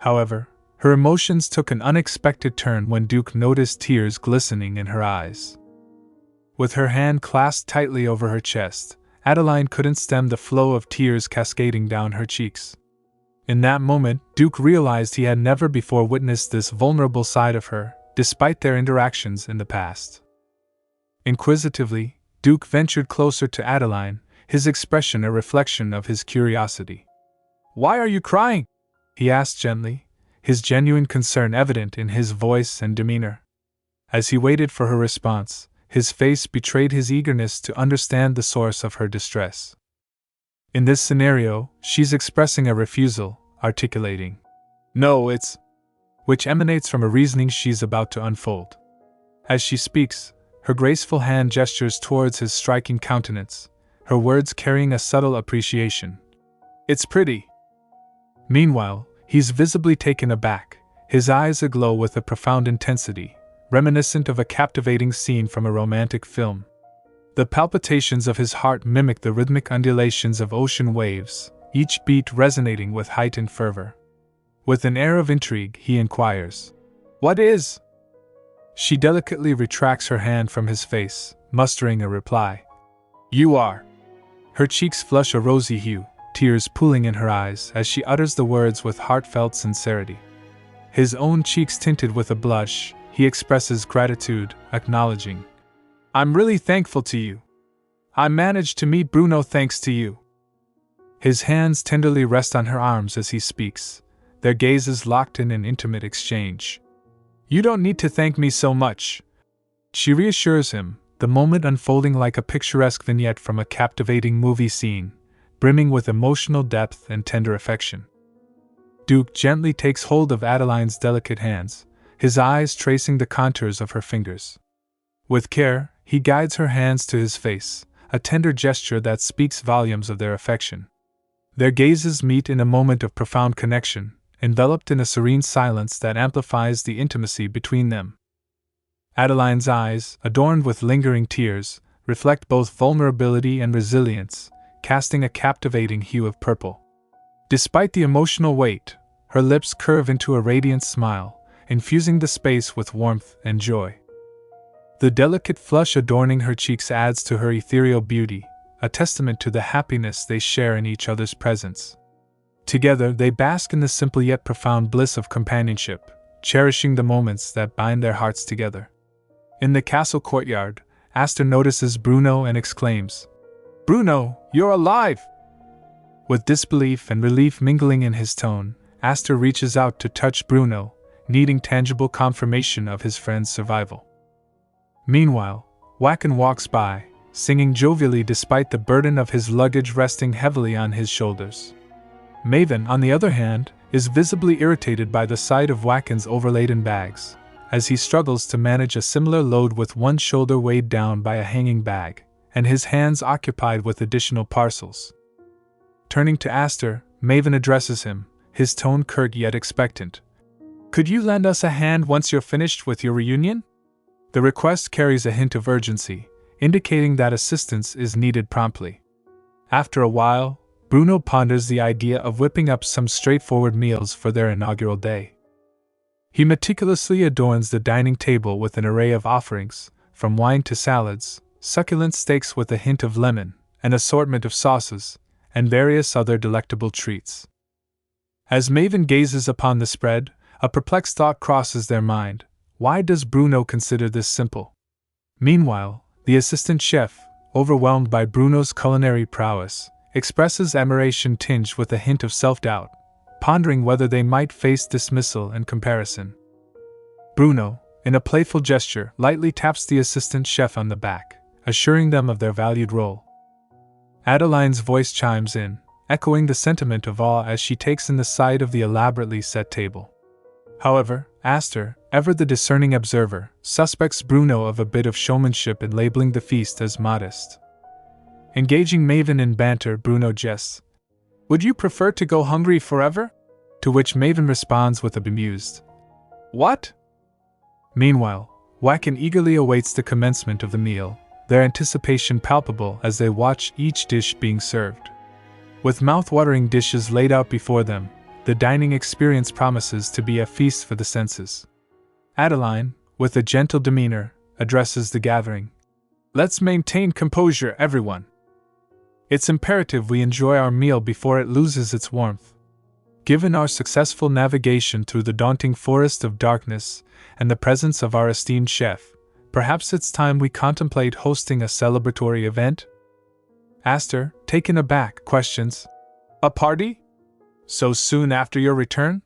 However, her emotions took an unexpected turn when Duke noticed tears glistening in her eyes. With her hand clasped tightly over her chest, Adeline couldn't stem the flow of tears cascading down her cheeks. In that moment, Duke realized he had never before witnessed this vulnerable side of her, despite their interactions in the past. Inquisitively, Duke ventured closer to Adeline, his expression a reflection of his curiosity. "Why are you crying?" he asked gently, his genuine concern evident in his voice and demeanor. As he waited for her response, his face betrayed his eagerness to understand the source of her distress. In this scenario, she's expressing a refusal, articulating, "No, it's," which emanates from a reasoning she's about to unfold. As she speaks, her graceful hand gestures towards his striking countenance, her words carrying a subtle appreciation. "It's pretty." Meanwhile, he's visibly taken aback, his eyes aglow with a profound intensity, reminiscent of a captivating scene from a romantic film. The palpitations of his heart mimic the rhythmic undulations of ocean waves, each beat resonating with heightened fervor. With an air of intrigue, he inquires, "What is?" She delicately retracts her hand from his face, mustering a reply. "You are." Her cheeks flush a rosy hue, tears pooling in her eyes as she utters the words with heartfelt sincerity. His own cheeks tinted with a blush, he expresses gratitude, acknowledging, "I'm really thankful to you. I managed to meet Bruno thanks to you." His hands tenderly rest on her arms as he speaks, their gazes locked in an intimate exchange. "You don't need to thank me so much," she reassures him, the moment unfolding like a picturesque vignette from a captivating movie scene, brimming with emotional depth and tender affection. Duke gently takes hold of Adeline's delicate hands, his eyes tracing the contours of her fingers. With care, he guides her hands to his face, a tender gesture that speaks volumes of their affection. Their gazes meet in a moment of profound connection, enveloped in a serene silence that amplifies the intimacy between them. Adeline's eyes, adorned with lingering tears, reflect both vulnerability and resilience, casting a captivating hue of purple. Despite the emotional weight, her lips curve into a radiant smile, infusing the space with warmth and joy. The delicate flush adorning her cheeks adds to her ethereal beauty, a testament to the happiness they share in each other's presence. Together, they bask in the simple yet profound bliss of companionship, cherishing the moments that bind their hearts together. In the castle courtyard, Aster notices Bruno and exclaims, "Bruno, you're alive!" With disbelief and relief mingling in his tone, Aster reaches out to touch Bruno, needing tangible confirmation of his friend's survival. Meanwhile, Wacken walks by, singing jovially despite the burden of his luggage resting heavily on his shoulders. Maven, on the other hand, is visibly irritated by the sight of Wacken's overladen bags, as he struggles to manage a similar load with one shoulder weighed down by a hanging bag, and his hands occupied with additional parcels. Turning to Aster, Maven addresses him, his tone curt yet expectant. "Could you lend us a hand once you're finished with your reunion?" The request carries a hint of urgency, indicating that assistance is needed promptly. After a while, Bruno ponders the idea of whipping up some straightforward meals for their inaugural day. He meticulously adorns the dining table with an array of offerings, from wine to salads, succulent steaks with a hint of lemon, an assortment of sauces, and various other delectable treats. As Maven gazes upon the spread, a perplexed thought crosses their mind. Why does Bruno consider this simple? Meanwhile, the assistant chef, overwhelmed by Bruno's culinary prowess, expresses admiration tinged with a hint of self-doubt, pondering whether they might face dismissal and comparison. Bruno, in a playful gesture, lightly taps the assistant chef on the back, assuring them of their valued role. Adeline's voice chimes in, echoing the sentiment of awe as she takes in the sight of the elaborately set table. However, Aster, ever the discerning observer, suspects Bruno of a bit of showmanship in labeling the feast as modest. Engaging Maven in banter, Bruno jests, "Would you prefer to go hungry forever?" To which Maven responds with a bemused, "What?" Meanwhile, Wacken eagerly awaits the commencement of the meal, their anticipation palpable as they watch each dish being served. With mouth-watering dishes laid out before them, the dining experience promises to be a feast for the senses. Adeline, with a gentle demeanor, addresses the gathering. "Let's maintain composure, everyone. It's imperative we enjoy our meal before it loses its warmth. Given our successful navigation through the daunting forest of darkness and the presence of our esteemed chef, perhaps it's time we contemplate hosting a celebratory event?" Aster, taken aback, questions, "A party? So soon after your return?"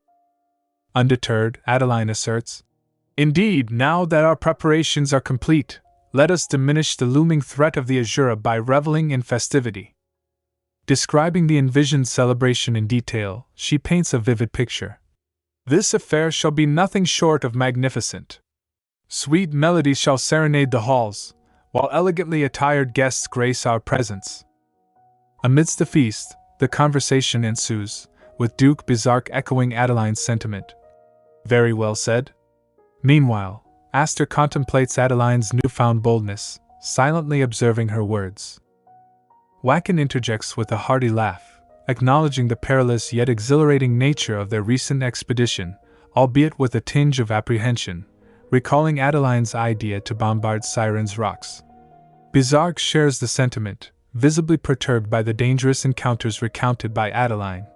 Undeterred, Adeline asserts, "Indeed, now that our preparations are complete, let us diminish the looming threat of the Azura by reveling in festivity." Describing the envisioned celebration in detail, she paints a vivid picture. "This affair shall be nothing short of magnificent. Sweet melodies shall serenade the halls, while elegantly attired guests grace our presence." Amidst the feast, the conversation ensues, with Duke Bizarre echoing Adeline's sentiment. "Very well said." Meanwhile, Aster contemplates Adeline's newfound boldness, silently observing her words. Wacken interjects with a hearty laugh, acknowledging the perilous yet exhilarating nature of their recent expedition, albeit with a tinge of apprehension, recalling Adeline's idea to bombard Siren's rocks. Bizarre shares the sentiment, visibly perturbed by the dangerous encounters recounted by Adeline.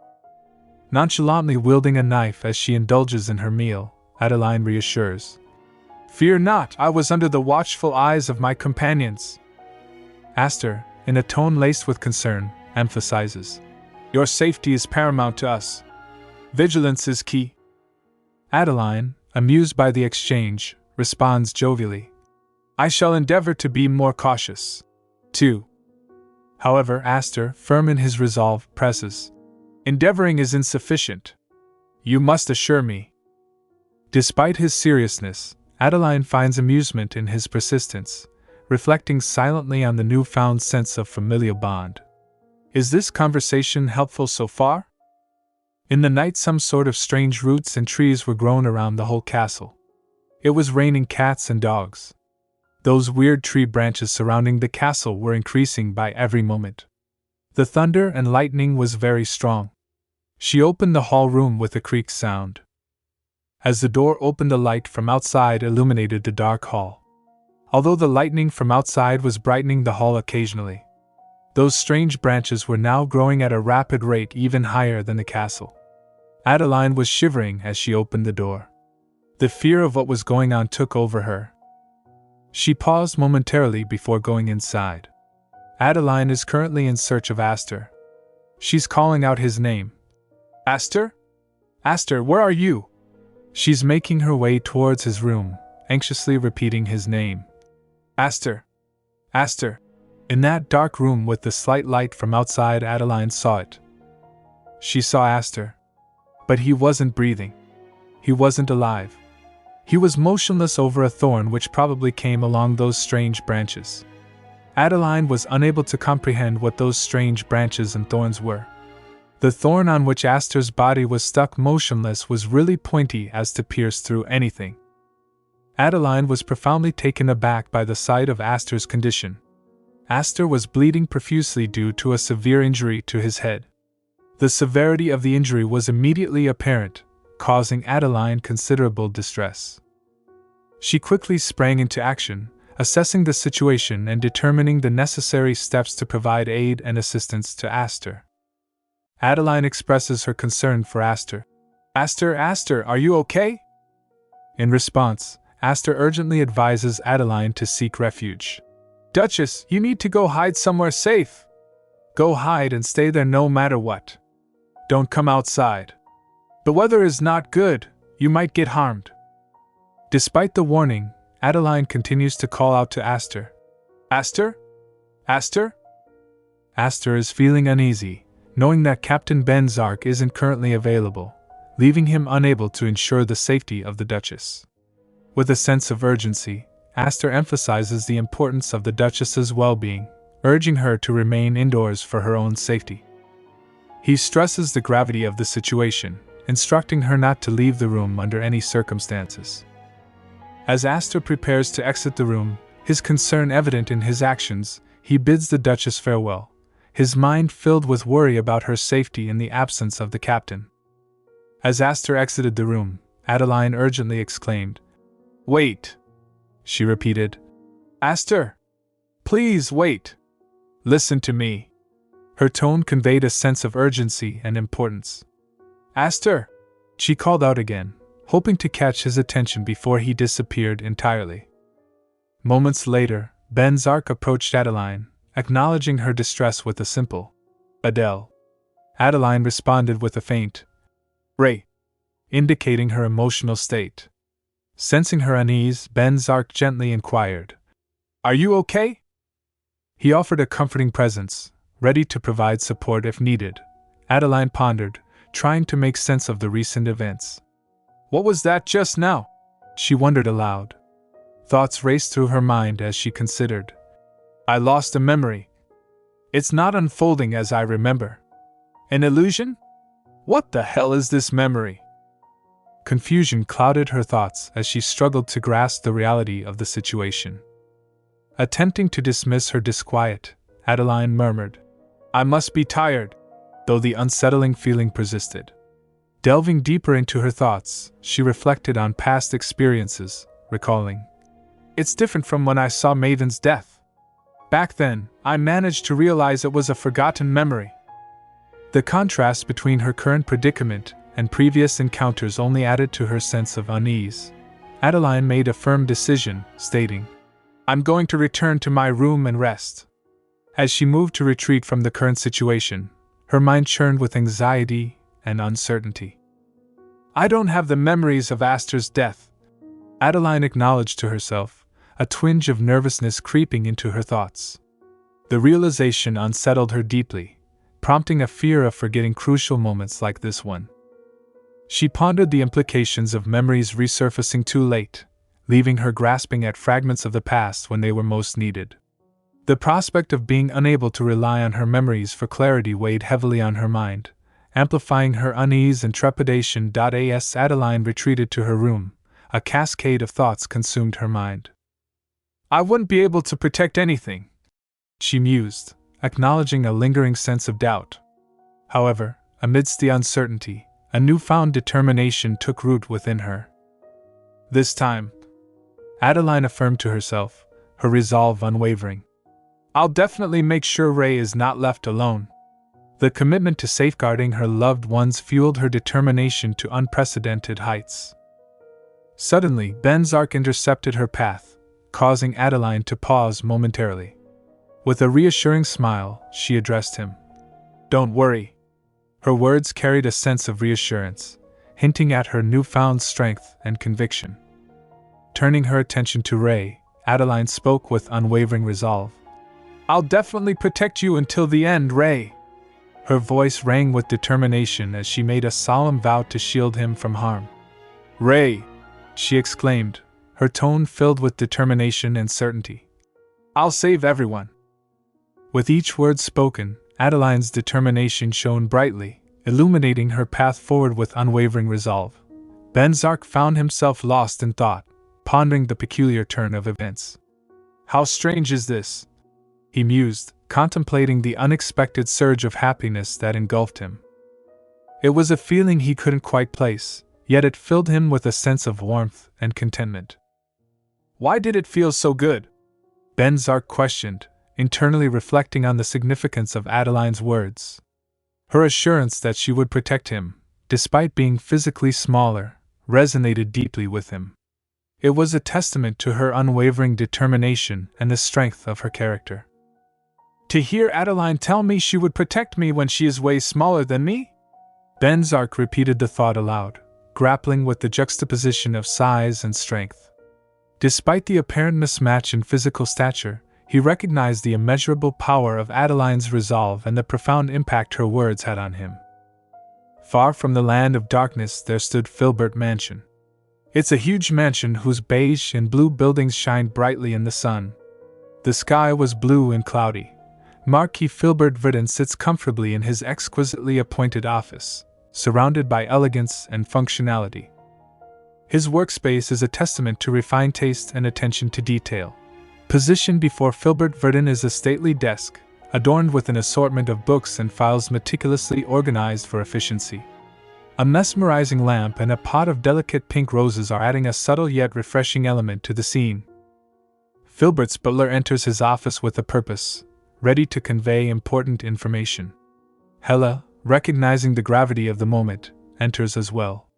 Nonchalantly wielding a knife as she indulges in her meal, Adeline reassures, "Fear not, I was under the watchful eyes of my companions." Aster, in a tone laced with concern, emphasizes, "Your safety is paramount to us. Vigilance is key." Adeline, amused by the exchange, responds jovially, "I shall endeavor to be more cautious, too." However, Aster, firm in his resolve, presses, "Endeavoring is insufficient. You must assure me." Despite his seriousness, Adeline finds amusement in his persistence, reflecting silently on the newfound sense of familial bond. Is this conversation helpful so far? In the night, some sort of strange roots and trees were grown around the whole castle. It was raining cats and dogs. Those weird tree branches surrounding the castle were increasing by every moment. The thunder and lightning was very strong. She opened the hall room with a creak sound. As the door opened, the light from outside illuminated the dark hall. Although the lightning from outside was brightening the hall occasionally, those strange branches were now growing at a rapid rate, even higher than the castle. Adeline was shivering as she opened the door. The fear of what was going on took over her. She paused momentarily before going inside. Adeline is currently in search of Aster. She's calling out his name. Aster? Aster, where are you? She's making her way towards his room, anxiously repeating his name. Aster. Aster. In that dark room with the slight light from outside, Adeline saw it. She saw Aster. But he wasn't breathing. He wasn't alive. He was motionless over a thorn which probably came along those strange branches. Adeline was unable to comprehend what those strange branches and thorns were. The thorn on which Aster's body was stuck motionless was really pointy as to pierce through anything. Adeline was profoundly taken aback by the sight of Aster's condition. Aster was bleeding profusely due to a severe injury to his head. The severity of the injury was immediately apparent, causing Adeline considerable distress. She quickly sprang into action, assessing the situation and determining the necessary steps to provide aid and assistance to Aster. Adeline expresses her concern for Aster. Aster, are you okay? In response, Aster urgently advises Adeline to seek refuge. Duchess, you need to go hide somewhere safe. Go hide and stay there no matter what. Don't come outside. The weather is not good, you might get harmed. Despite the warning, Adeline continues to call out to Aster. Aster? Aster? Aster is feeling uneasy, knowing that Captain Venzak isn't currently available, leaving him unable to ensure the safety of the Duchess. With a sense of urgency, Aster emphasizes the importance of the Duchess's well-being, urging her to remain indoors for her own safety. He stresses the gravity of the situation, instructing her not to leave the room under any circumstances. As Aster prepares to exit the room, his concern evident in his actions, he bids the Duchess farewell, his mind filled with worry about her safety in the absence of the captain. As Aster exited the room, Adeline urgently exclaimed, "Wait!" She repeated, "Aster! Please wait! Listen to me!" Her tone conveyed a sense of urgency and importance. "Aster!" She called out again, hoping to catch his attention before he disappeared entirely. Moments later, Venzak approached Adeline, acknowledging her distress with a simple, "Adele." Adeline responded with a faint, "Ray," indicating her emotional state. Sensing her unease, Venzak gently inquired, "Are you okay?" He offered a comforting presence, ready to provide support if needed. Adeline pondered, trying to make sense of the recent events. What was that just now? She wondered aloud. Thoughts raced through her mind as she considered. I lost a memory. It's not unfolding as I remember. An illusion? What the hell is this memory? Confusion clouded her thoughts as she struggled to grasp the reality of the situation. Attempting to dismiss her disquiet, Adeline murmured, "I must be tired," though the unsettling feeling persisted. Delving deeper into her thoughts, she reflected on past experiences, recalling, "It's different from when I saw Maven's death. Back then, I managed to realize it was a forgotten memory." The contrast between her current predicament and previous encounters only added to her sense of unease. Adeline made a firm decision, stating, "I'm going to return to my room and rest." As she moved to retreat from the current situation, her mind churned with anxiety and uncertainty. "I don't have the memories of Aster's death," Adeline acknowledged to herself, a twinge of nervousness creeping into her thoughts. The realization unsettled her deeply, prompting a fear of forgetting crucial moments like this one. She pondered the implications of memories resurfacing too late, leaving her grasping at fragments of the past when they were most needed. The prospect of being unable to rely on her memories for clarity weighed heavily on her mind, amplifying her unease and trepidation. As Adeline retreated to her room, a cascade of thoughts consumed her mind. I wouldn't be able to protect anything, she mused, acknowledging a lingering sense of doubt. However, amidst the uncertainty, a newfound determination took root within her. This time, Adeline affirmed to herself, her resolve unwavering. I'll definitely make sure Ray is not left alone. The commitment to safeguarding her loved ones fueled her determination to unprecedented heights. Suddenly, Venzak intercepted her path, causing Adeline to pause momentarily. With a reassuring smile, she addressed him. Don't worry. Her words carried a sense of reassurance, hinting at her newfound strength and conviction. Turning her attention to Ray, Adeline spoke with unwavering resolve. I'll definitely protect you until the end, Ray. Her voice rang with determination as she made a solemn vow to shield him from harm. Ray, she exclaimed, her tone filled with determination and certainty. I'll save everyone. With each word spoken, Adeline's determination shone brightly, illuminating her path forward with unwavering resolve. Venzak found himself lost in thought, pondering the peculiar turn of events. How strange is this? He mused, contemplating the unexpected surge of happiness that engulfed him. It was a feeling he couldn't quite place, yet it filled him with a sense of warmth and contentment. Why did it feel so good? Venzak questioned, internally reflecting on the significance of Adeline's words. Her assurance that she would protect him, despite being physically smaller, resonated deeply with him. It was a testament to her unwavering determination and the strength of her character. To hear Adeline tell me she would protect me when she is way smaller than me? Venzak repeated the thought aloud, grappling with the juxtaposition of size and strength. Despite the apparent mismatch in physical stature, he recognized the immeasurable power of Adeline's resolve and the profound impact her words had on him. Far from the land of darkness there stood Filbert Mansion. It's a huge mansion whose beige and blue buildings shined brightly in the sun. The sky was blue and cloudy. Marquis Filbert Rotyn sits comfortably in his exquisitely appointed office, surrounded by elegance and functionality. His workspace is a testament to refined taste and attention to detail. Positioned before Filbert Rotyn is a stately desk, adorned with an assortment of books and files meticulously organized for efficiency. A mesmerizing lamp and a pot of delicate pink roses are adding a subtle yet refreshing element to the scene. Filbert's butler enters his office with a purpose, ready to convey important information. Hella, recognizing the gravity of the moment, enters as well.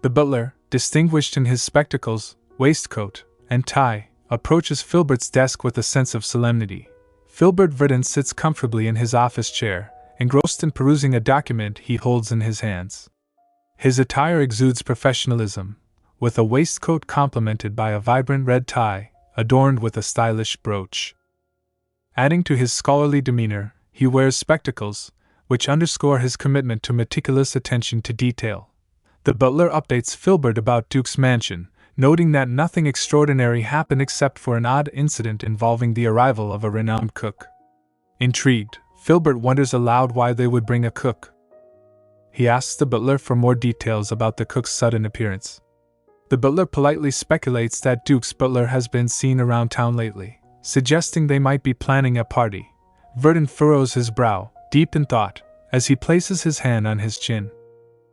The butler, distinguished in his spectacles, waistcoat, and tie, approaches Filbert's desk with a sense of solemnity. Filbert Rotyn sits comfortably in his office chair, engrossed in perusing a document he holds in his hands. His attire exudes professionalism, with a waistcoat complemented by a vibrant red tie, adorned with a stylish brooch. Adding to his scholarly demeanor, he wears spectacles, which underscore his commitment to meticulous attention to detail. The butler updates Filbert about Duke's mansion, noting that nothing extraordinary happened except for an odd incident involving the arrival of a renowned cook. Intrigued, Filbert wonders aloud why they would bring a cook. He asks the butler for more details about the cook's sudden appearance. The butler politely speculates that Duke's butler has been seen around town lately, suggesting they might be planning a party. Rotyn furrows his brow, deep in thought, as he places his hand on his chin.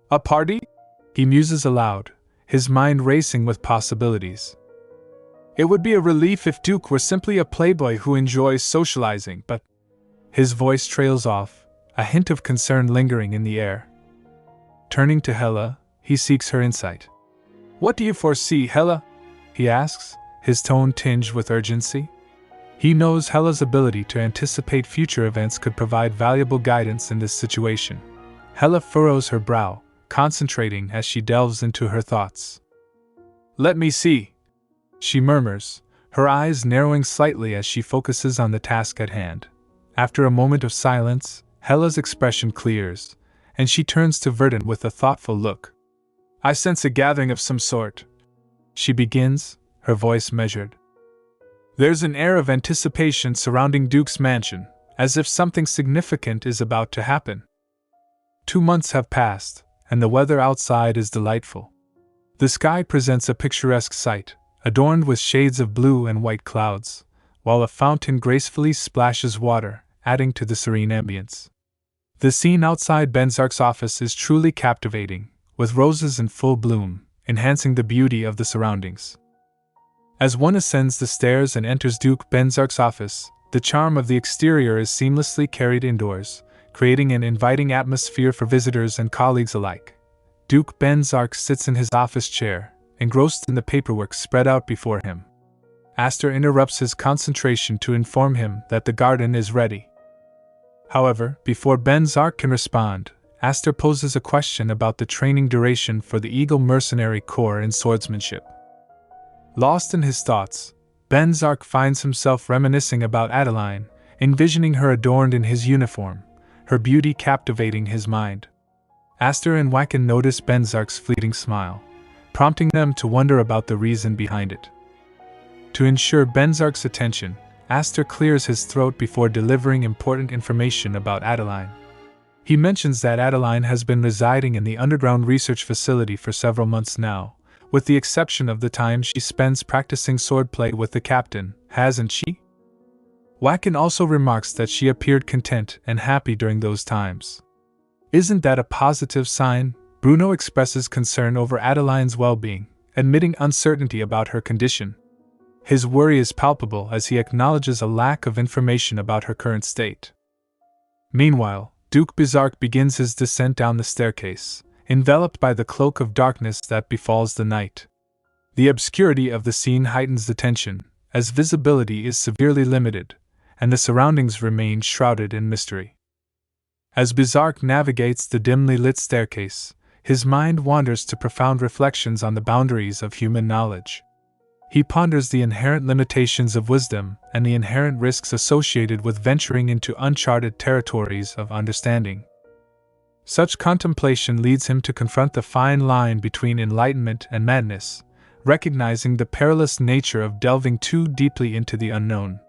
A party? He muses aloud, his mind racing with possibilities. It would be a relief if Duke were simply a playboy who enjoys socializing, but... His voice trails off, a hint of concern lingering in the air. Turning to Hella, he seeks her insight. What do you foresee, Hella? He asks, his tone tinged with urgency. He knows Hella's ability to anticipate future events could provide valuable guidance in this situation. Hella furrows her brow, concentrating as she delves into her thoughts. Let me see, she murmurs, her eyes narrowing slightly as she focuses on the task at hand. After a moment of silence, Hella's expression clears, and she turns to Rotyn with a thoughtful look. I sense a gathering of some sort, she begins, her voice measured. There's an air of anticipation surrounding Duke's mansion, as if something significant is about to happen. 2 months have passed, and the weather outside is delightful. The sky presents a picturesque sight, adorned with shades of blue and white clouds, while a fountain gracefully splashes water, adding to the serene ambience. The scene outside Venzak's office is truly captivating, with roses in full bloom, enhancing the beauty of the surroundings. As one ascends the stairs and enters Duke Venzak's office, the charm of the exterior is seamlessly carried indoors, creating an inviting atmosphere for visitors and colleagues alike. Duke Venzak sits in his office chair, engrossed in the paperwork spread out before him. Aster interrupts his concentration to inform him that the garden is ready. However, before Venzak can respond, Aster poses a question about the training duration for the Eagle Mercenary Corps in swordsmanship. Lost in his thoughts, Venzak finds himself reminiscing about Adeline, envisioning her adorned in his uniform, her beauty captivating his mind. Aster and Wacken notice Venzak's fleeting smile, prompting them to wonder about the reason behind it. To ensure Venzak's attention, Aster clears his throat before delivering important information about Adeline. He mentions that Adeline has been residing in the underground research facility for several months now, with the exception of the time she spends practicing swordplay with the captain, hasn't she? Wacken also remarks that she appeared content and happy during those times. Isn't that a positive sign? Bruno expresses concern over Adeline's well-being, admitting uncertainty about her condition. His worry is palpable as he acknowledges a lack of information about her current state. Meanwhile, Duke Venzak begins his descent down the staircase, enveloped by the cloak of darkness that befalls the night. The obscurity of the scene heightens the tension, as visibility is severely limited, and the surroundings remain shrouded in mystery. As Venzak navigates the dimly lit staircase, his mind wanders to profound reflections on the boundaries of human knowledge. He ponders the inherent limitations of wisdom and the inherent risks associated with venturing into uncharted territories of understanding. Such contemplation leads him to confront the fine line between enlightenment and madness, recognizing the perilous nature of delving too deeply into the unknown.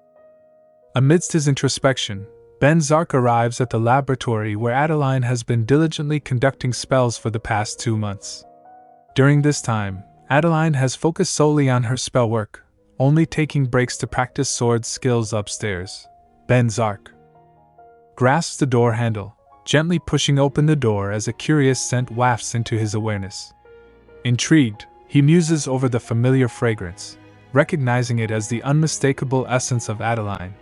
Amidst his introspection, Venzak arrives at the laboratory where Adeline has been diligently conducting spells for the past 2 months. During this time, Adeline has focused solely on her spell work, only taking breaks to practice sword skills upstairs. Venzak grasps the door handle, gently pushing open the door as a curious scent wafts into his awareness. Intrigued, he muses over the familiar fragrance, recognizing it as the unmistakable essence of Adeline.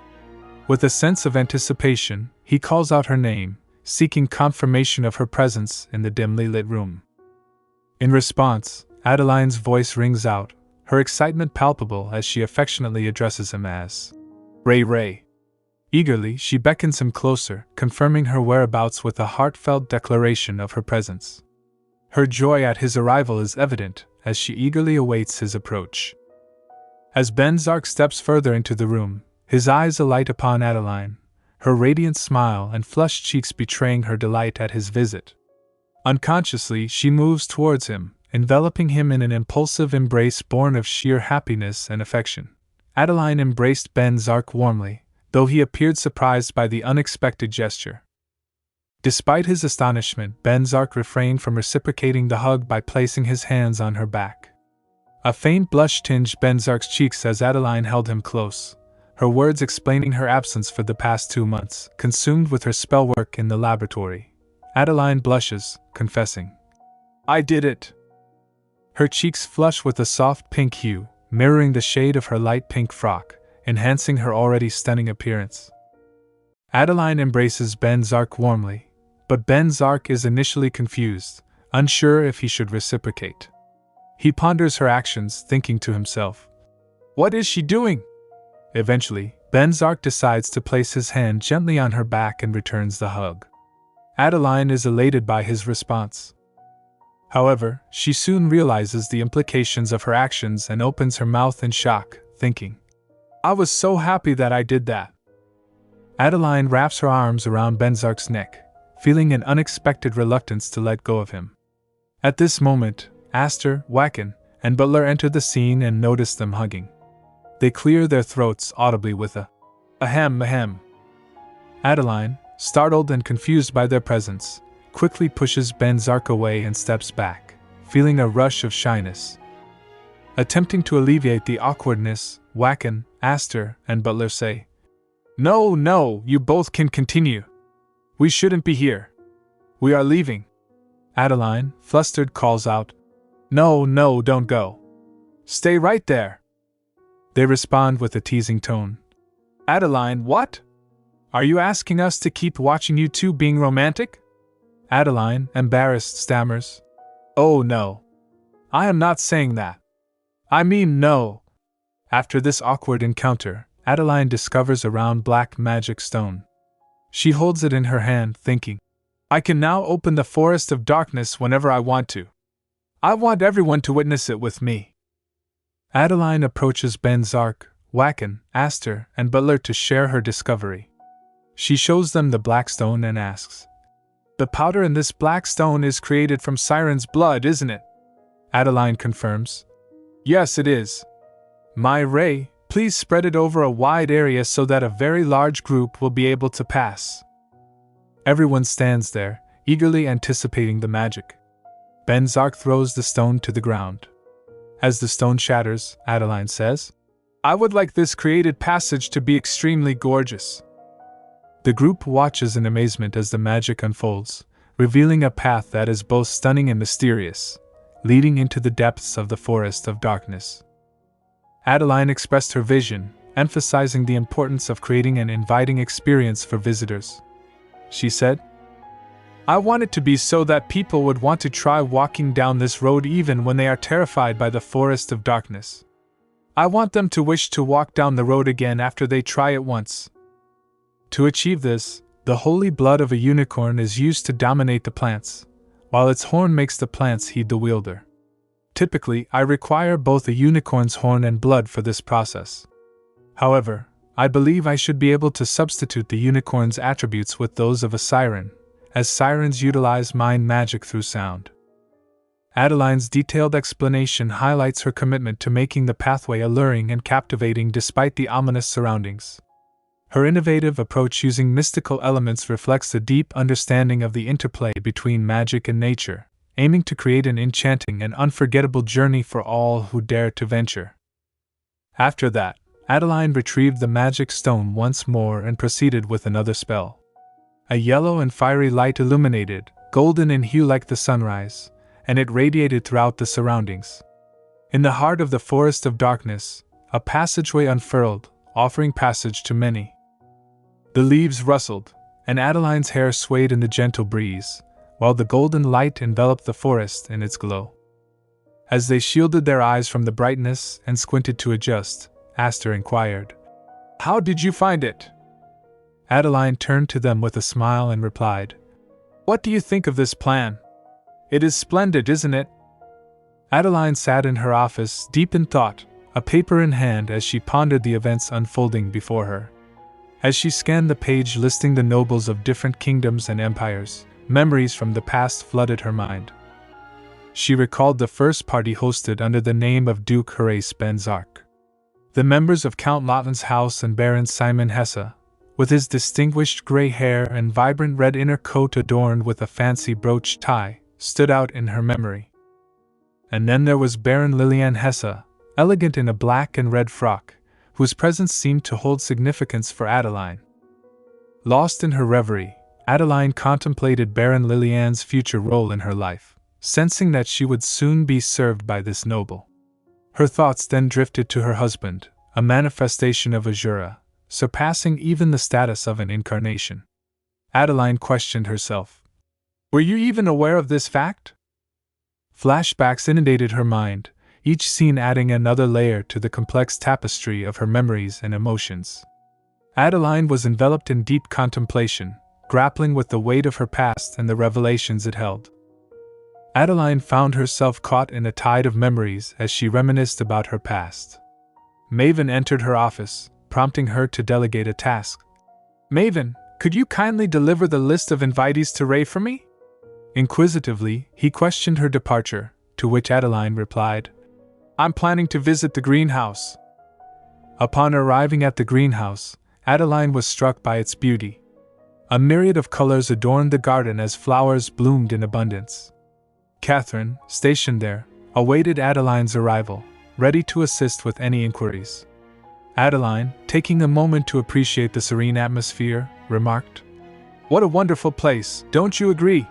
With a sense of anticipation, he calls out her name, seeking confirmation of her presence in the dimly lit room. In response, Adeline's voice rings out, her excitement palpable as she affectionately addresses him as Ray Ray. Eagerly, she beckons him closer, confirming her whereabouts with a heartfelt declaration of her presence. Her joy at his arrival is evident, as she eagerly awaits his approach. As Venzak steps further into the room, his eyes alight upon Adeline, her radiant smile and flushed cheeks betraying her delight at his visit. Unconsciously, she moves towards him, enveloping him in an impulsive embrace born of sheer happiness and affection. Adeline embraced Venzak warmly, though he appeared surprised by the unexpected gesture. Despite his astonishment, Venzak refrained from reciprocating the hug by placing his hands on her back. A faint blush tinged Venzak's cheeks as Adeline held him close, her words explaining her absence for the past 2 months, consumed with her spell work in the laboratory. Adeline blushes, confessing, "I did it." Her cheeks flush with a soft pink hue, mirroring the shade of her light pink frock, enhancing her already stunning appearance. Adeline embraces Venzak warmly, but Venzak is initially confused, unsure if he should reciprocate. He ponders her actions, thinking to himself, "What is she doing?" Eventually, Venzak decides to place his hand gently on her back and returns the hug. Adeline is elated by his response. However, she soon realizes the implications of her actions and opens her mouth in shock, thinking, "I was so happy that I did that." Adeline wraps her arms around Venzak's neck, feeling an unexpected reluctance to let go of him. At this moment, Aster, Wacken, and Butler enter the scene and notice them hugging. They clear their throats audibly with a ahem ahem. Adeline, startled and confused by their presence, quickly pushes Venzak away and steps back, feeling a rush of shyness. Attempting to alleviate the awkwardness, Wacken, Aster, and Butler say, "No, no, you both can continue. We shouldn't be here. We are leaving." Adeline, flustered, calls out, "No, no, don't go. Stay right there." They respond with a teasing tone. "Adeline, what? Are you asking us to keep watching you two being romantic?" Adeline, embarrassed, stammers, "Oh no. I am not saying that. I mean no." After this awkward encounter, Adeline discovers a round black magic stone. She holds it in her hand, thinking, "I can now open the forest of darkness whenever I want to. I want everyone to witness it with me." Adeline approaches Venzak, Wacken, Aster, and Butler to share her discovery. She shows them the black stone and asks, "The powder in this black stone is created from Siren's blood, isn't it?" Adeline confirms, "Yes, it is. My ray, please spread it over a wide area so that a very large group will be able to pass." Everyone stands there, eagerly anticipating the magic. Venzak throws the stone to the ground. As the stone shatters, Adeline says, "I would like this created passage to be extremely gorgeous." The group watches in amazement as the magic unfolds, revealing a path that is both stunning and mysterious, leading into the depths of the forest of darkness. Adeline expressed her vision, emphasizing the importance of creating an inviting experience for visitors. She said, "I want it to be so that people would want to try walking down this road even when they are terrified by the forest of darkness. I want them to wish to walk down the road again after they try it once." To achieve this, the holy blood of a unicorn is used to dominate the plants, while its horn makes the plants heed the wielder. Typically, I require both a unicorn's horn and blood for this process. However, I believe I should be able to substitute the unicorn's attributes with those of a siren, as sirens utilize mind magic through sound. Adeline's detailed explanation highlights her commitment to making the pathway alluring and captivating despite the ominous surroundings. Her innovative approach using mystical elements reflects a deep understanding of the interplay between magic and nature, aiming to create an enchanting and unforgettable journey for all who dare to venture. After that, Adeline retrieved the magic stone once more and proceeded with another spell. A yellow and fiery light illuminated, golden in hue like the sunrise, and it radiated throughout the surroundings. In the heart of the forest of darkness, a passageway unfurled, offering passage to many. The leaves rustled, and Adeline's hair swayed in the gentle breeze, while the golden light enveloped the forest in its glow. As they shielded their eyes from the brightness and squinted to adjust, Aster inquired, "How did you find it?" Adeline turned to them with a smile and replied, "What do you think of this plan? It is splendid, isn't it?" Adeline sat in her office, deep in thought, a paper in hand as she pondered the events unfolding before her. As she scanned the page listing the nobles of different kingdoms and empires, memories from the past flooded her mind. She recalled the first party hosted under the name of Duke Horace Venzak. The members of Count Lauten's house and Baron Simon Hesse, with his distinguished gray hair and vibrant red inner coat adorned with a fancy brooch tie, stood out in her memory. And then there was Baron Lilian Hesse, elegant in a black and red frock, whose presence seemed to hold significance for Adeline. Lost in her reverie, Adeline contemplated Baron Lilian's future role in her life, sensing that she would soon be served by this noble. Her thoughts then drifted to her husband, a manifestation of Azura, surpassing even the status of an incarnation. Adeline questioned herself. Were you even aware of this fact? Flashbacks inundated her mind, each scene adding another layer to the complex tapestry of her memories and emotions. Adeline was enveloped in deep contemplation, grappling with the weight of her past and the revelations it held. Adeline found herself caught in a tide of memories as she reminisced about her past. Maven entered her office, prompting her to delegate a task. "Maven, could you kindly deliver the list of invitees to Ray for me?" Inquisitively, he questioned her departure, to which Adeline replied, "I'm planning to visit the greenhouse." Upon arriving at the greenhouse, Adeline was struck by its beauty. A myriad of colors adorned the garden as flowers bloomed in abundance. Catherine, stationed there, awaited Adeline's arrival, ready to assist with any inquiries. Adeline, taking a moment to appreciate the serene atmosphere, remarked, "What a wonderful place, don't you agree?"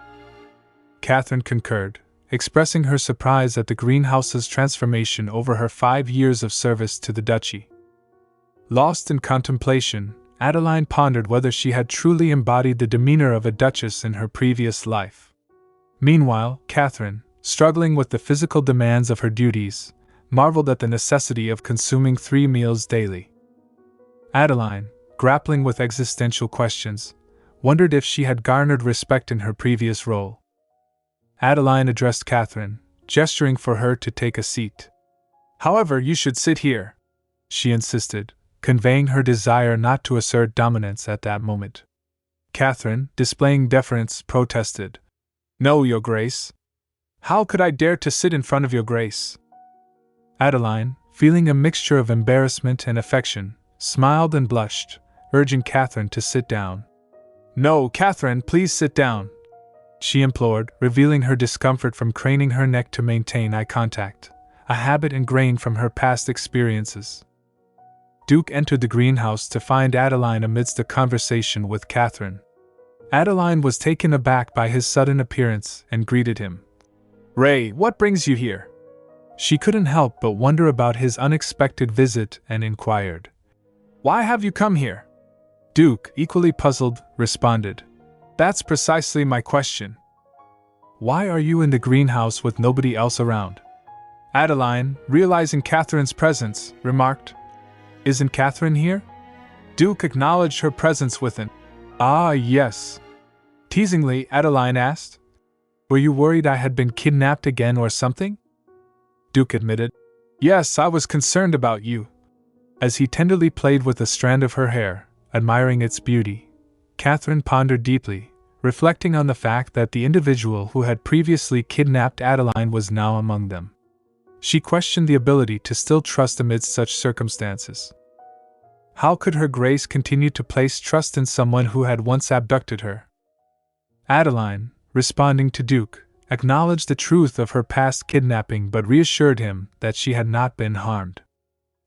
Catherine concurred, expressing her surprise at the greenhouse's transformation over her 5 years of service to the duchy. Lost in contemplation, Adeline pondered whether she had truly embodied the demeanor of a duchess in her previous life. Meanwhile, Catherine, struggling with the physical demands of her duties, marveled at the necessity of consuming 3 meals daily. Adeline, grappling with existential questions, wondered if she had garnered respect in her previous role. Adeline addressed Catherine, gesturing for her to take a seat. "However, you should sit here," she insisted, conveying her desire not to assert dominance at that moment. Catherine, displaying deference, protested, "No, Your Grace. How could I dare to sit in front of Your Grace?" Adeline, feeling a mixture of embarrassment and affection, smiled and blushed, urging Catherine to sit down. "No, Catherine, please sit down," she implored, revealing her discomfort from craning her neck to maintain eye contact, a habit ingrained from her past experiences. Duke entered the greenhouse to find Adeline amidst a conversation with Catherine. Adeline was taken aback by his sudden appearance and greeted him. "Ray, what brings you here?" She couldn't help but wonder about his unexpected visit and inquired, "Why have you come here?" Duke, equally puzzled, responded, "That's precisely my question. Why are you in the greenhouse with nobody else around?" Adeline, realizing Catherine's presence, remarked, "Isn't Catherine here?" Duke acknowledged her presence with an, "Ah, yes." Teasingly, Adeline asked, "Were you worried I had been kidnapped again or something?" Duke admitted, "Yes, I was concerned about you." As he tenderly played with a strand of her hair, admiring its beauty, Catherine pondered deeply, reflecting on the fact that the individual who had previously kidnapped Adeline was now among them. She questioned the ability to still trust amidst such circumstances. How could her Grace continue to place trust in someone who had once abducted her? Adeline, responding to Duke, acknowledged the truth of her past kidnapping but reassured him that she had not been harmed.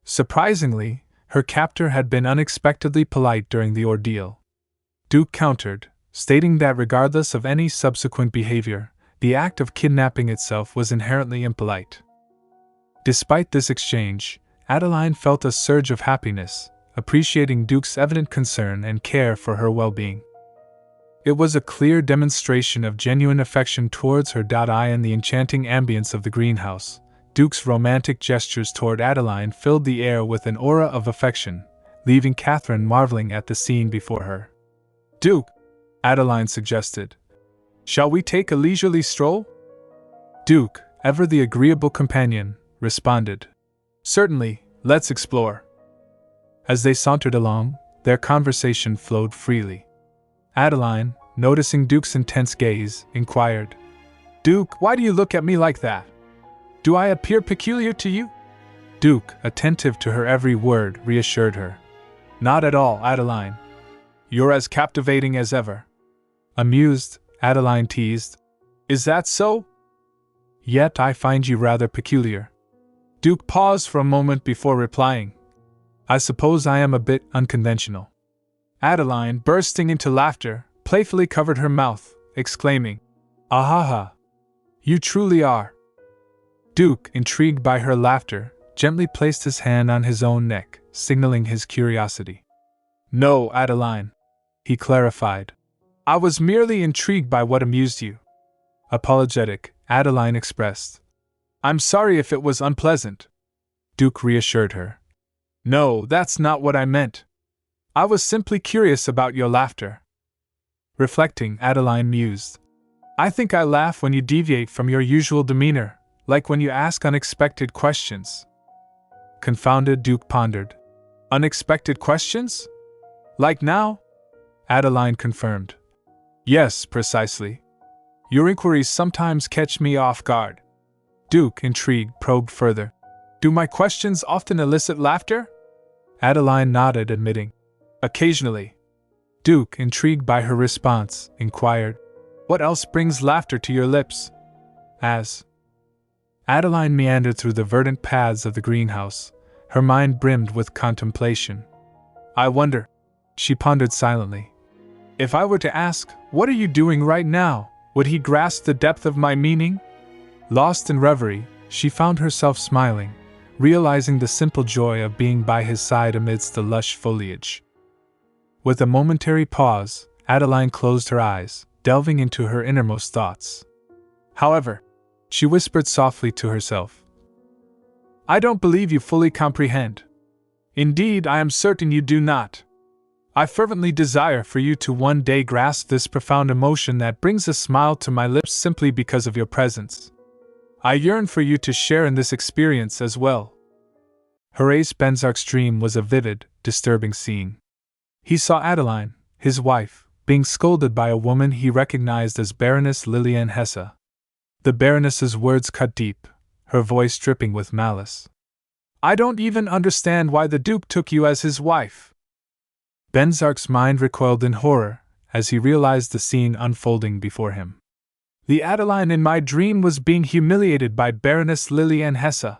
Surprisingly, her captor had been unexpectedly polite during the ordeal. Duke countered, stating that regardless of any subsequent behavior, the act of kidnapping itself was inherently impolite. Despite this exchange, Adeline felt a surge of happiness, appreciating Duke's evident concern and care for her well-being. It was a clear demonstration of genuine affection towards her. In the enchanting ambience of the greenhouse, Duke's romantic gestures toward Adeline filled the air with an aura of affection, leaving Catherine marveling at the scene before her. "Duke," Adeline suggested, "shall we take a leisurely stroll?" Duke, ever the agreeable companion, responded, "Certainly, let's explore." As they sauntered along, their conversation flowed freely. Adeline, noticing Duke's intense gaze, inquired, "Duke, why do you look at me like that? Do I appear peculiar to you?" Duke, attentive to her every word, reassured her. "Not at all, Adeline. You're as captivating as ever." Amused, Adeline teased, "Is that so? Yet I find you rather peculiar." Duke paused for a moment before replying, "I suppose I am a bit unconventional." Adeline, bursting into laughter, playfully covered her mouth, exclaiming, "Ahaha! You truly are." Duke, intrigued by her laughter, gently placed his hand on his own neck, signaling his curiosity. "No, Adeline," he clarified. "I was merely intrigued by what amused you." Apologetic, Adeline expressed, "I'm sorry if it was unpleasant." Duke reassured her. "No, that's not what I meant. I was simply curious about your laughter." Reflecting, Adeline mused, "I think I laugh when you deviate from your usual demeanor, like when you ask unexpected questions." Confounded, Duke pondered. "Unexpected questions? Like now?" Adeline confirmed. "Yes, precisely. Your inquiries sometimes catch me off guard." Duke, intrigued, probed further. "Do my questions often elicit laughter?" Adeline nodded, admitting, "Occasionally." Duke, intrigued by her response, inquired, "What else brings laughter to your lips?" As Adeline meandered through the verdant paths of the greenhouse, her mind brimmed with contemplation. I wonder, she pondered silently. If I were to ask, "What are you doing right now?" would he grasp the depth of my meaning? Lost in reverie, she found herself smiling, realizing the simple joy of being by his side amidst the lush foliage. With a momentary pause, Adeline closed her eyes, delving into her innermost thoughts. However, she whispered softly to herself, "I don't believe you fully comprehend. Indeed, I am certain you do not. I fervently desire for you to one day grasp this profound emotion that brings a smile to my lips simply because of your presence. I yearn for you to share in this experience as well." Horace Benzak's dream was a vivid, disturbing scene. He saw Adeline, his wife, being scolded by a woman he recognized as Baroness Lillian Hesse. The Baroness's words cut deep, her voice dripping with malice. "I don't even understand why the Duke took you as his wife." Benzak's mind recoiled in horror as he realized the scene unfolding before him. The Adeline in my dream was being humiliated by Baroness Lillian Hesse.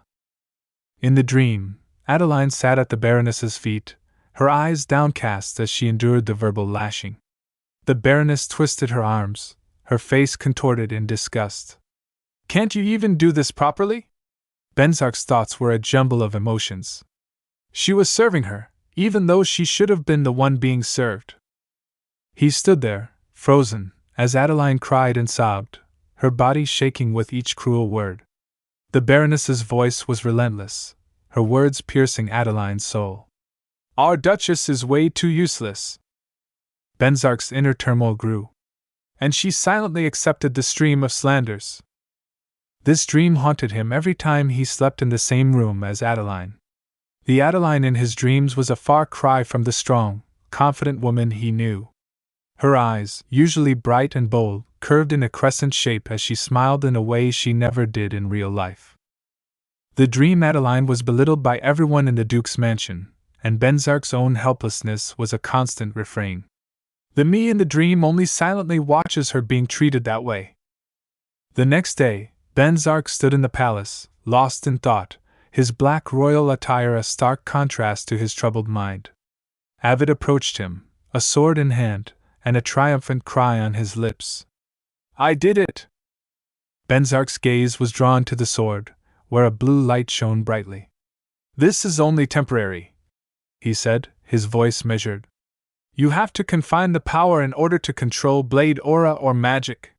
In the dream, Adeline sat at the Baroness's feet, her eyes downcast as she endured the verbal lashing. The Baroness twisted her arms, her face contorted in disgust. "Can't you even do this properly?" Benzak's thoughts were a jumble of emotions. She was serving her, even though she should have been the one being served. He stood there, frozen, as Adeline cried and sobbed, her body shaking with each cruel word. The Baroness's voice was relentless, her words piercing Adeline's soul. "Our Duchess is way too useless." Benzak's inner turmoil grew, and she silently accepted the stream of slanders. This dream haunted him every time he slept in the same room as Adeline. The Adeline in his dreams was a far cry from the strong, confident woman he knew. Her eyes, usually bright and bold, curved in a crescent shape as she smiled in a way she never did in real life. The dream Adeline was belittled by everyone in the Duke's mansion, and Benzak's own helplessness was a constant refrain. The me in the dream only silently watches her being treated that way. The next day, Benzak stood in the palace, lost in thought, his black royal attire a stark contrast to his troubled mind. Avid approached him, a sword in hand, and a triumphant cry on his lips. "I did it!" Benzak's gaze was drawn to the sword, where a blue light shone brightly. "This is only temporary," he said, his voice measured. "You have to confine the power in order to control blade aura or magic."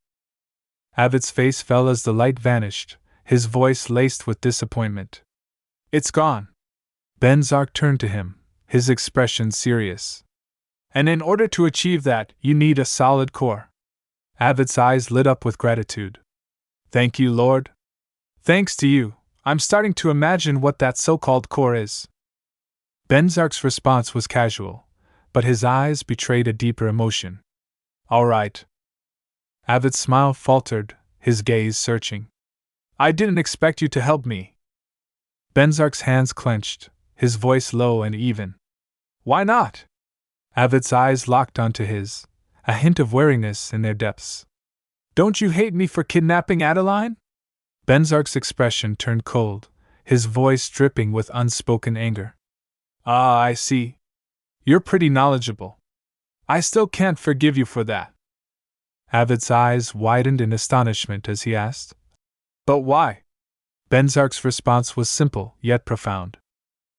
Avid's face fell as the light vanished, his voice laced with disappointment. "It's gone." Benzak turned to him, his expression serious. "And in order to achieve that, you need a solid core." Avid's eyes lit up with gratitude. "Thank you, Lord. Thanks to you, I'm starting to imagine what that so-called core is." Benzak's response was casual, but his eyes betrayed a deeper emotion. "All right." Avid's smile faltered, his gaze searching. "I didn't expect you to help me." Benzak's hands clenched, his voice low and even. "Why not?" Avid's eyes locked onto his, a hint of wariness in their depths. "Don't you hate me for kidnapping Adeline?" Benzak's expression turned cold, his voice dripping with unspoken anger. "Ah, I see. You're pretty knowledgeable. I still can't forgive you for that." Avid's eyes widened in astonishment as he asked, "But why?" Benzak's response was simple, yet profound.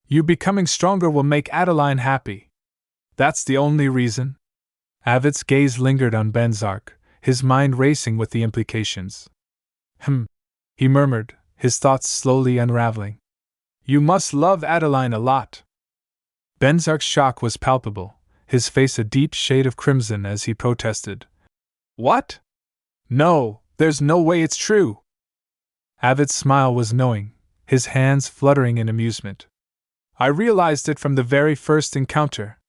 "You becoming stronger will make Adeline happy. That's the only reason." Avid's gaze lingered on Benzak, his mind racing with the implications. He murmured, his thoughts slowly unraveling. "You must love Adeline a lot." Benzak's shock was palpable, his face a deep shade of crimson as he protested. "What? No, there's no way it's true." Avid's smile was knowing, his hands fluttering in amusement. "I realized it from the very first encounter."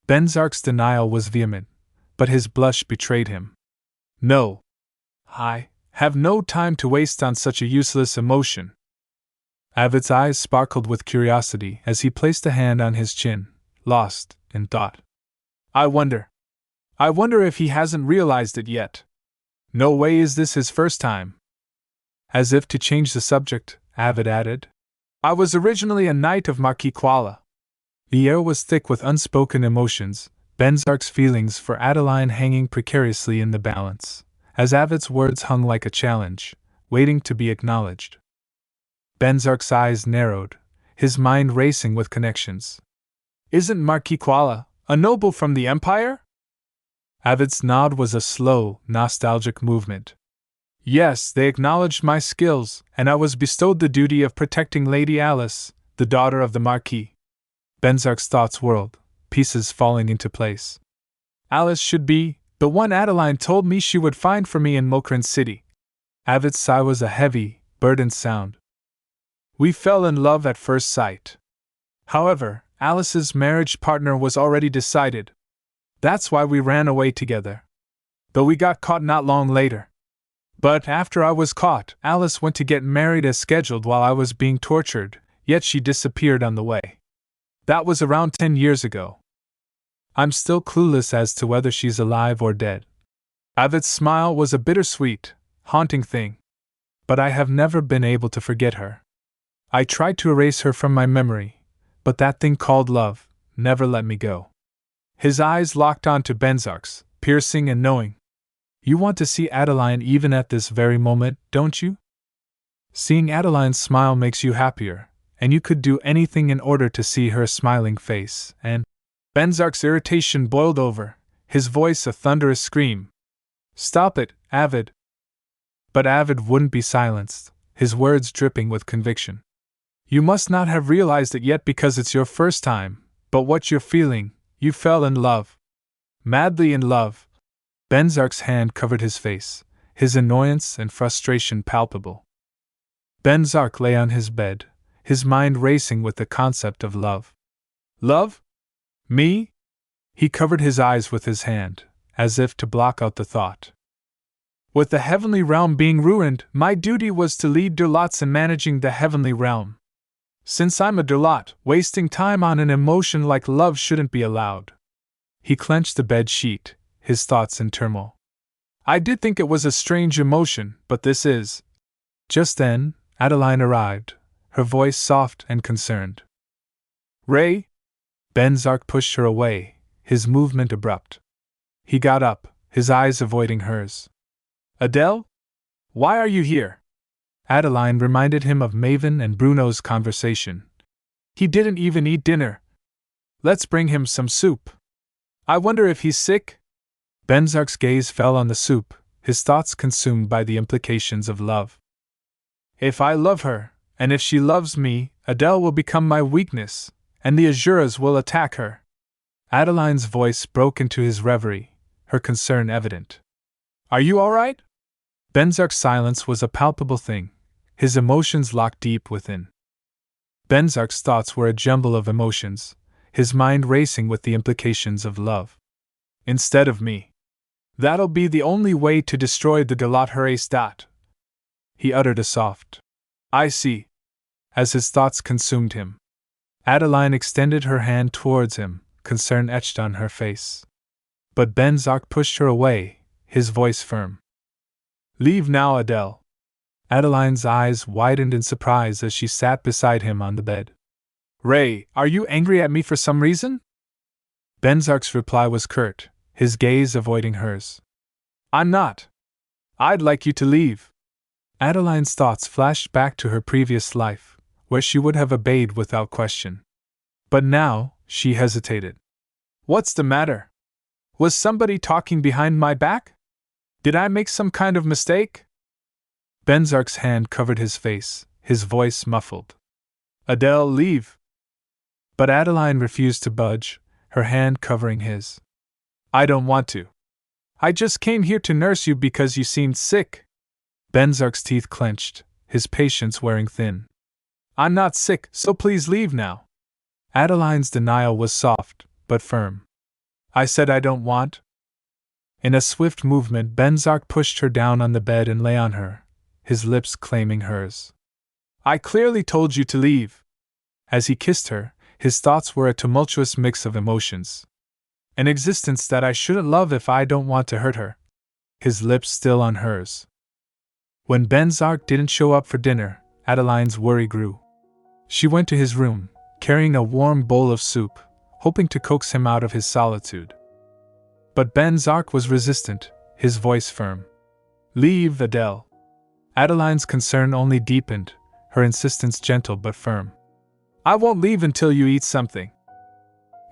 Benzak's denial was vehement, but his blush betrayed him. "No. I have no time to waste on such a useless emotion." Avid's eyes sparkled with curiosity as he placed a hand on his chin, lost in thought. I wonder if he hasn't realized it yet. No way is this his first time." As if to change the subject, Avid added, I was originally a knight of Marquis Kuala. The air was thick with unspoken emotions, Benzark's feelings for Adeline hanging precariously in the balance, as Avid's words hung like a challenge, waiting to be acknowledged. Benzark's eyes narrowed, his mind racing with connections. Isn't Marquis Kuala a noble from the Empire? Avid's nod was a slow, nostalgic movement. Yes, they acknowledged my skills, and I was bestowed the duty of protecting Lady Alice, the daughter of the Marquis. Benzark's thoughts whirled, pieces falling into place. Alice should be the one Adeline told me she would find for me in Mokran City. Avid's sigh was a heavy, burdened sound. We fell in love at first sight. However, Alice's marriage partner was already decided. That's why we ran away together. Though we got caught not long later. But after I was caught, Alice went to get married as scheduled while I was being tortured, yet she disappeared on the way. That was around 10 years ago. I'm still clueless as to whether she's alive or dead. Avid's smile was a bittersweet, haunting thing. But I have never been able to forget her. I tried to erase her from my memory, but that thing called love never let me go. His eyes locked onto Benzark's, piercing and knowing. You want to see Adeline even at this very moment, don't you? Seeing Adeline's smile makes you happier, and you could do anything in order to see her smiling face, and Benzark's irritation boiled over, his voice a thunderous scream. Stop it, Avid! But Avid wouldn't be silenced, his words dripping with conviction. You must not have realized it yet because it's your first time, but what you're feeling, you fell in love. Madly in love. Benzark's hand covered his face, his annoyance and frustration palpable. Benzark lay on his bed, his mind racing with the concept of love. Love? Me? He covered his eyes with his hand, as if to block out the thought. With the heavenly realm being ruined, my duty was to lead Durlots in managing the heavenly realm. Since I'm a Durlot, wasting time on an emotion like love shouldn't be allowed. He clenched the bed sheet, his thoughts in turmoil. I did think it was a strange emotion, but this is. Just then, Adeline arrived, her voice soft and concerned. Ray? Benzark pushed her away, his movement abrupt. He got up, his eyes avoiding hers. Adele? Why are you here? Adeline reminded him of Maven and Bruno's conversation. He didn't even eat dinner. Let's bring him some soup. I wonder if he's sick? Benzark's gaze fell on the soup, his thoughts consumed by the implications of love. If I love her, and if she loves me, Adele will become my weakness, and the Azuras will attack her. Adeline's voice broke into his reverie, her concern evident. Are you all right? Benzark's silence was a palpable thing, his emotions locked deep within. Benzark's thoughts were a jumble of emotions, his mind racing with the implications of love. Instead of me. That'll be the only way to destroy the Durlot Herace. He uttered a soft, I see, as his thoughts consumed him. Adeline extended her hand towards him, concern etched on her face. But Benzark pushed her away, his voice firm. Leave now, Adele. Adeline's eyes widened in surprise as she sat beside him on the bed. Ray, are you angry at me for some reason? Benzark's reply was curt, his gaze avoiding hers. I'm not. I'd like you to leave. Adeline's thoughts flashed back to her previous life, where she would have obeyed without question. But now, she hesitated. What's the matter? Was somebody talking behind my back? Did I make some kind of mistake? Benzark's hand covered his face, his voice muffled. Adele, leave. But Adeline refused to budge, her hand covering his. I don't want to. I just came here to nurse you because you seemed sick. Benzark's teeth clenched, his patience wearing thin. I'm not sick, so please leave now. Adeline's denial was soft, but firm. I said I don't want. In a swift movement, Benzark pushed her down on the bed and lay on her, his lips claiming hers. I clearly told you to leave. As he kissed her, his thoughts were a tumultuous mix of emotions. An existence that I shouldn't love if I don't want to hurt her. His lips still on hers. When Venzak didn't show up for dinner, Adeline's worry grew. She went to his room, carrying a warm bowl of soup, hoping to coax him out of his solitude. But Venzak was resistant, his voice firm. "Leave, Adele." Adeline's concern only deepened, her insistence gentle but firm. "I won't leave until you eat something."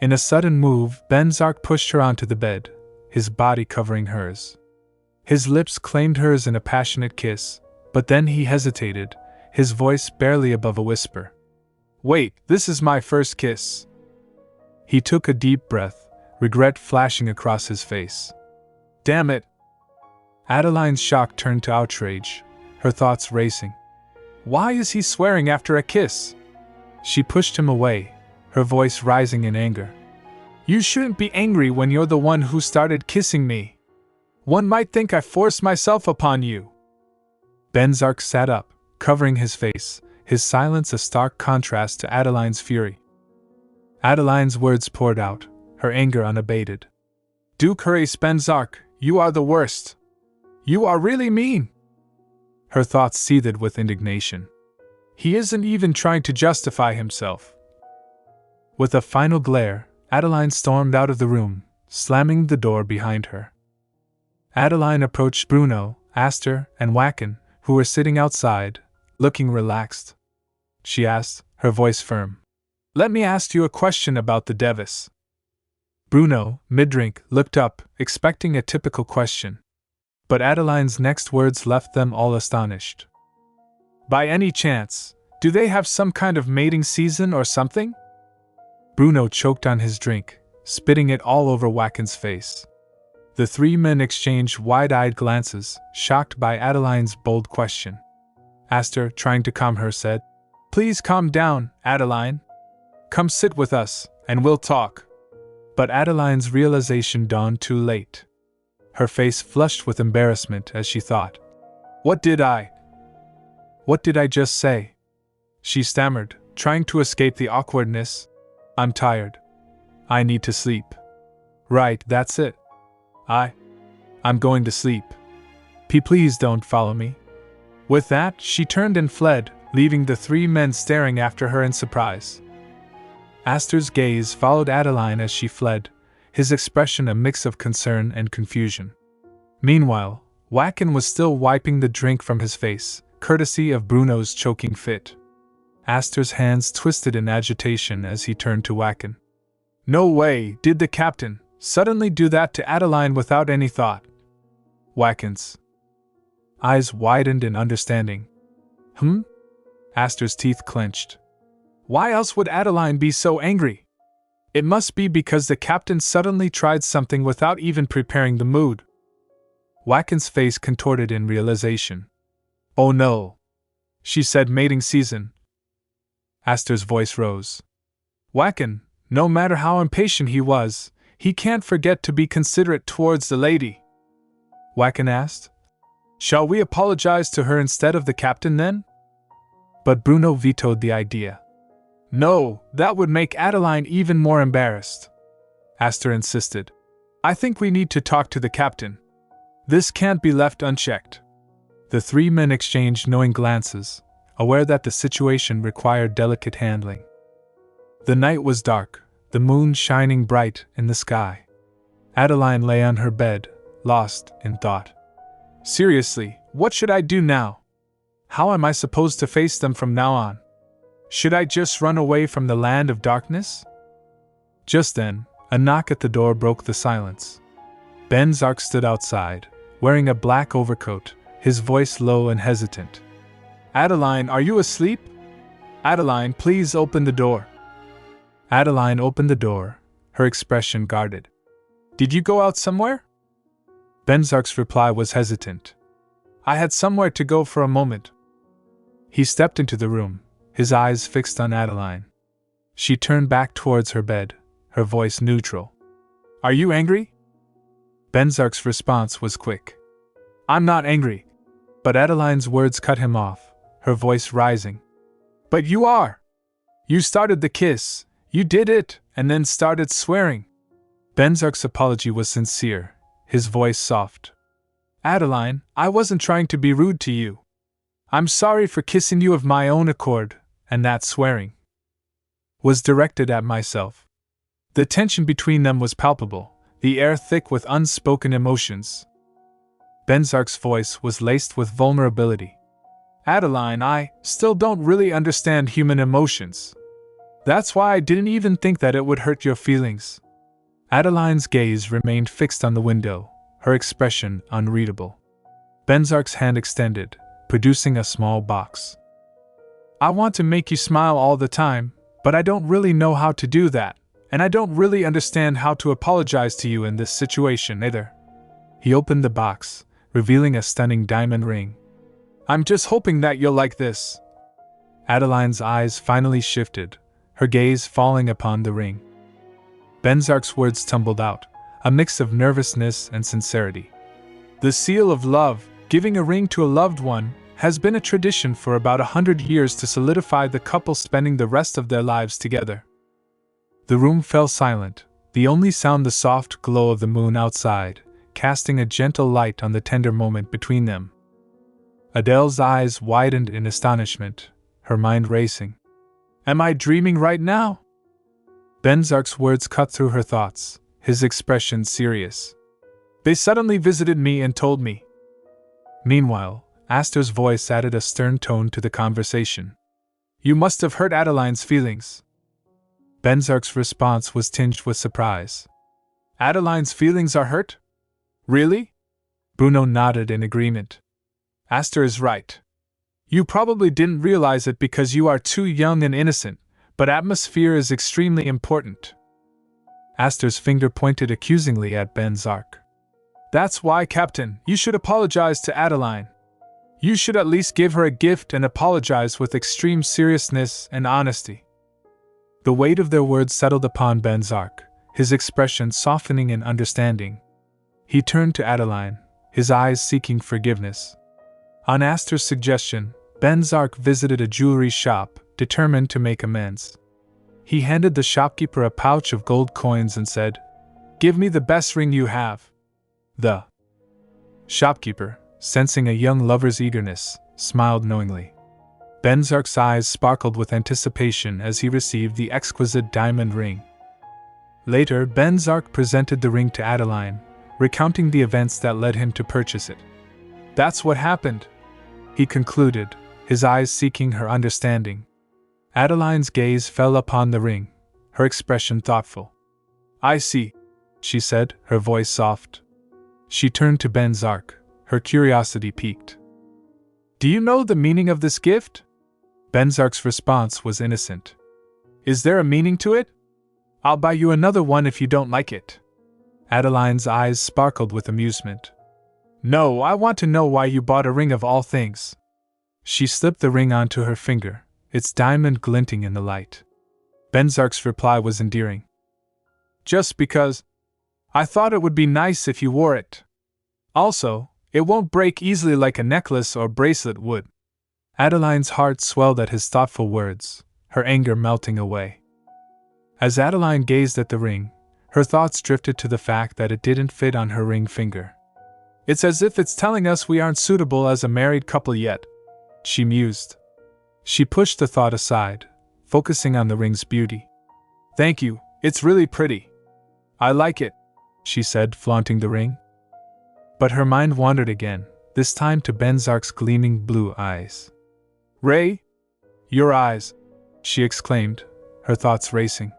In a sudden move, Venzak pushed her onto the bed, his body covering hers. His lips claimed hers in a passionate kiss, but then he hesitated, his voice barely above a whisper. "Wait, this is my first kiss." He took a deep breath, regret flashing across his face. "Damn it!" Adeline's shock turned to outrage, her thoughts racing. Why is he swearing after a kiss? She pushed him away, her voice rising in anger. "You shouldn't be angry when you're the one who started kissing me. One might think I forced myself upon you." Venzak sat up, covering his face, his silence a stark contrast to Adeline's fury. Adeline's words poured out, her anger unabated. "Duke Horace Venzak, you are the worst. You are really mean." Her thoughts seethed with indignation. He isn't even trying to justify himself. With a final glare, Adeline stormed out of the room, slamming the door behind her. Adeline approached Bruno, Aster, and Wacken, who were sitting outside, looking relaxed. She asked, her voice firm. "Let me ask you a question about the Devis." Bruno, mid-drink, looked up, expecting a typical question. But Adeline's next words left them all astonished. "By any chance, do they have some kind of mating season or something?" Bruno choked on his drink, spitting it all over Wacken's face. The three men exchanged wide-eyed glances, shocked by Adeline's bold question. Aster, trying to calm her, said, "Please calm down, Adeline. Come sit with us, and we'll talk." But Adeline's realization dawned too late. Her face flushed with embarrassment as she thought, What did I just say?" She stammered, trying to escape the awkwardness. "I'm tired. I need to sleep." "Right, that's it. I'm going to sleep. Please don't follow me." With that, she turned and fled, leaving the three men staring after her in surprise. Aster's gaze followed Adeline as she fled, his expression a mix of concern and confusion. Meanwhile, Wacken was still wiping the drink from his face, courtesy of Bruno's choking fit. Aster's hands twisted in agitation as he turned to Wacken. "No way, did the captain suddenly do that to Adeline without any thought?" Wacken's eyes widened in understanding. Aster's teeth clenched. "Why else would Adeline be so angry? It must be because the captain suddenly tried something without even preparing the mood." Wacken's face contorted in realization. "Oh no," she said, "mating season." Aster's voice rose. "Wacken, no matter how impatient he was, he can't forget to be considerate towards the lady." Wacken asked. "Shall we apologize to her instead of the captain then?" But Bruno vetoed the idea. "No, that would make Adeline even more embarrassed," Aster insisted. "I think we need to talk to the captain. This can't be left unchecked." The three men exchanged knowing glances, aware that the situation required delicate handling. The night was dark, the moon shining bright in the sky. Adeline lay on her bed, lost in thought. "Seriously, what should I do now? How am I supposed to face them from now on? Should I just run away from the land of darkness?" Just then, a knock at the door broke the silence. Venzak stood outside, wearing a black overcoat, his voice low and hesitant. "Adeline, are you asleep? Adeline, please open the door." Adeline opened the door, her expression guarded. "Did you go out somewhere?" Venzak's reply was hesitant. "I had somewhere to go for a moment." He stepped into the room, his eyes fixed on Adeline. She turned back towards her bed, her voice neutral. "Are you angry?" Venzak's response was quick. "I'm not angry." But Adeline's words cut him off, her voice rising. "But you are! You started the kiss, you did it, and then started swearing." Venzak's apology was sincere, his voice soft. "Adeline, I wasn't trying to be rude to you. I'm sorry for kissing you of my own accord, and that swearing was directed at myself. The tension between them was palpable, the air thick with unspoken emotions. Venzak's voice was laced with vulnerability. Adeline, I still don't really understand human emotions. That's why I didn't even think that it would hurt your feelings. Adeline's gaze remained fixed on the window, her expression unreadable. Venzak's hand extended, producing a small box. I want to make you smile all the time, but I don't really know how to do that, and I don't really understand how to apologize to you in this situation either. He opened the box, revealing a stunning diamond ring. I'm just hoping that you'll like this. Adeline's eyes finally shifted, her gaze falling upon the ring. Venzak's words tumbled out, a mix of nervousness and sincerity. The seal of love, giving a ring to a loved one, has been a tradition for about 100 years to solidify the couple spending the rest of their lives together. The room fell silent, the only sound the soft glow of the moon outside, casting a gentle light on the tender moment between them. Adele's eyes widened in astonishment, her mind racing. Am I dreaming right now? Venzak's words cut through her thoughts, his expression serious. They suddenly visited me and told me. Meanwhile, Astor's voice added a stern tone to the conversation. You must have hurt Adeline's feelings. Venzak's response was tinged with surprise. Adeline's feelings are hurt? Really? Bruno nodded in agreement. Astor is right. You probably didn't realize it because you are too young and innocent, but atmosphere is extremely important. Astor's finger pointed accusingly at Venzak. That's why, Captain, you should apologize to Adeline. You should at least give her a gift and apologize with extreme seriousness and honesty. The weight of their words settled upon Venzak, his expression softening in understanding. He turned to Adeline, his eyes seeking forgiveness. On Astor's suggestion, Venzak visited a jewelry shop, determined to make amends. He handed the shopkeeper a pouch of gold coins and said, Give me the best ring you have. The shopkeeper, sensing a young lover's eagerness, smiled knowingly. Venzak's eyes sparkled with anticipation as he received the exquisite diamond ring. Later, Venzak presented the ring to Adeline, recounting the events that led him to purchase it. That's what happened, he concluded, his eyes seeking her understanding. Adeline's gaze fell upon the ring, her expression thoughtful. I see, she said, her voice soft. She turned to Venzak, her curiosity piqued. Do you know the meaning of this gift? Venzak's response was innocent. Is there a meaning to it? I'll buy you another one if you don't like it. Adeline's eyes sparkled with amusement. No, I want to know why you bought a ring of all things. She slipped the ring onto her finger, its diamond glinting in the light. Venzak's reply was endearing. Just because. I thought it would be nice if you wore it. Also, it won't break easily like a necklace or bracelet would. Adeline's heart swelled at his thoughtful words, her anger melting away. As Adeline gazed at the ring, her thoughts drifted to the fact that it didn't fit on her ring finger. It's as if it's telling us we aren't suitable as a married couple yet, she mused. She pushed the thought aside, focusing on the ring's beauty. Thank you, it's really pretty. I like it, she said, flaunting the ring. But her mind wandered again, this time to Venzak's gleaming blue eyes. Ray? Your eyes, she exclaimed, her thoughts racing.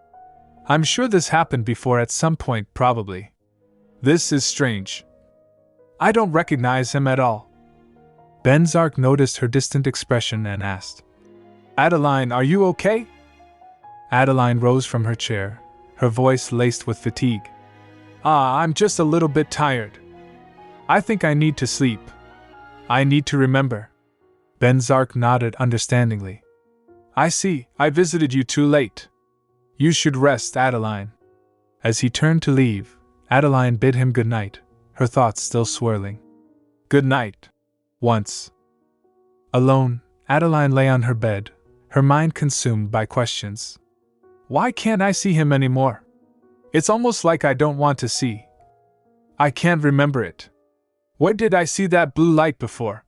I'm sure this happened before at some point, probably. This is strange. I don't recognize him at all. Venzak noticed her distant expression and asked, Adeline, are you okay? Adeline rose from her chair, her voice laced with fatigue. I'm just a little bit tired. I think I need to sleep. I need to remember. Venzak nodded understandingly. I see, I visited you too late. You should rest, Adeline. As he turned to leave, Adeline bid him good night, her thoughts still swirling. Good night. Once. Alone, Adeline lay on her bed, her mind consumed by questions. Why can't I see him anymore? It's almost like I don't want to see. I can't remember it. Where did I see that blue light before?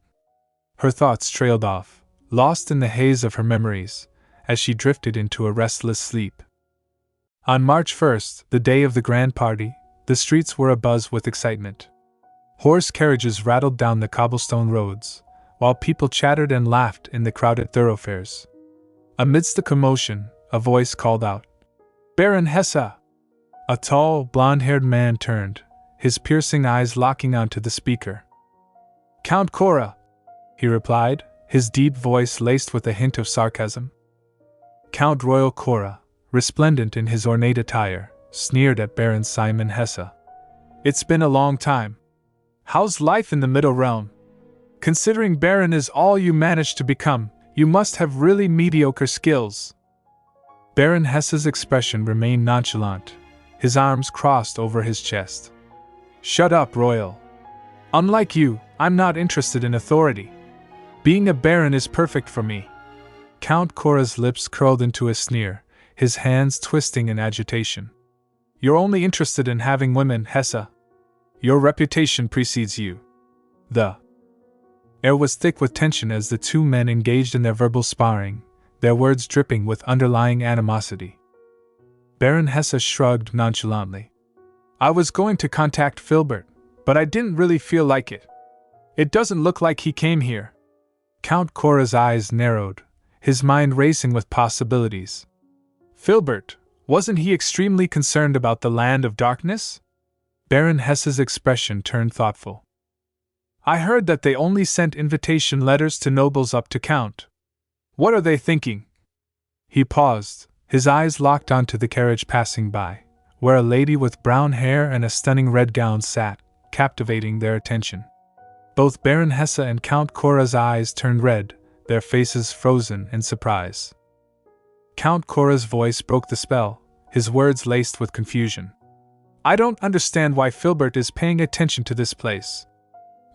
Her thoughts trailed off, lost in the haze of her memories, as she drifted into a restless sleep. On March 1st, the day of the grand party, the streets were abuzz with excitement. Horse carriages rattled down the cobblestone roads, while people chattered and laughed in the crowded thoroughfares. Amidst the commotion, a voice called out, "Baron Hesse!" A tall, blonde-haired man turned, his piercing eyes locking onto the speaker. "Count Cora," he replied, his deep voice laced with a hint of sarcasm. Count Royal Cora, resplendent in his ornate attire, sneered at Baron Simon Hesse. "It's been a long time. How's life in the Middle Realm? Considering Baron is all you managed to become, you must have really mediocre skills." Baron Hesse's expression remained nonchalant, his arms crossed over his chest. "Shut up, Royal. Unlike you, I'm not interested in authority. Being a baron is perfect for me." Count Cora's lips curled into a sneer, his hands twisting in agitation. "You're only interested in having women, Hesse. Your reputation precedes you." The air was thick with tension as the two men engaged in their verbal sparring, their words dripping with underlying animosity. Baron Hesse shrugged nonchalantly. "I was going to contact Filbert, but I didn't really feel like it. It doesn't look like he came here." Count Cora's eyes narrowed, his mind racing with possibilities. "Filbert, wasn't he extremely concerned about the Land of Darkness?" Baron Hesse's expression turned thoughtful. "I heard that they only sent invitation letters to nobles up to Count. What are they thinking?" He paused, his eyes locked onto the carriage passing by, where a lady with brown hair and a stunning red gown sat, captivating their attention. Both Baron Hesse and Count Cora's eyes turned red, their faces frozen in surprise. Count Cora's voice broke the spell, his words laced with confusion. "I don't understand why Filbert is paying attention to this place.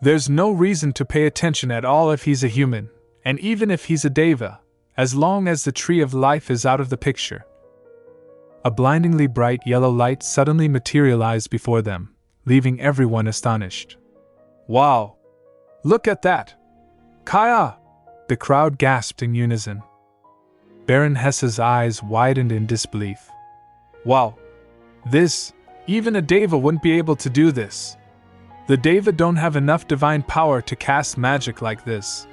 There's no reason to pay attention at all if he's a human, and even if he's a deva, as long as the tree of life is out of the picture." A blindingly bright yellow light suddenly materialized before them, leaving everyone astonished. "Wow! Look at that! Kaya!" The crowd gasped in unison. Baron Hesse's eyes widened in disbelief. "Wow! Even a deva wouldn't be able to do this. The deva don't have enough divine power to cast magic like this."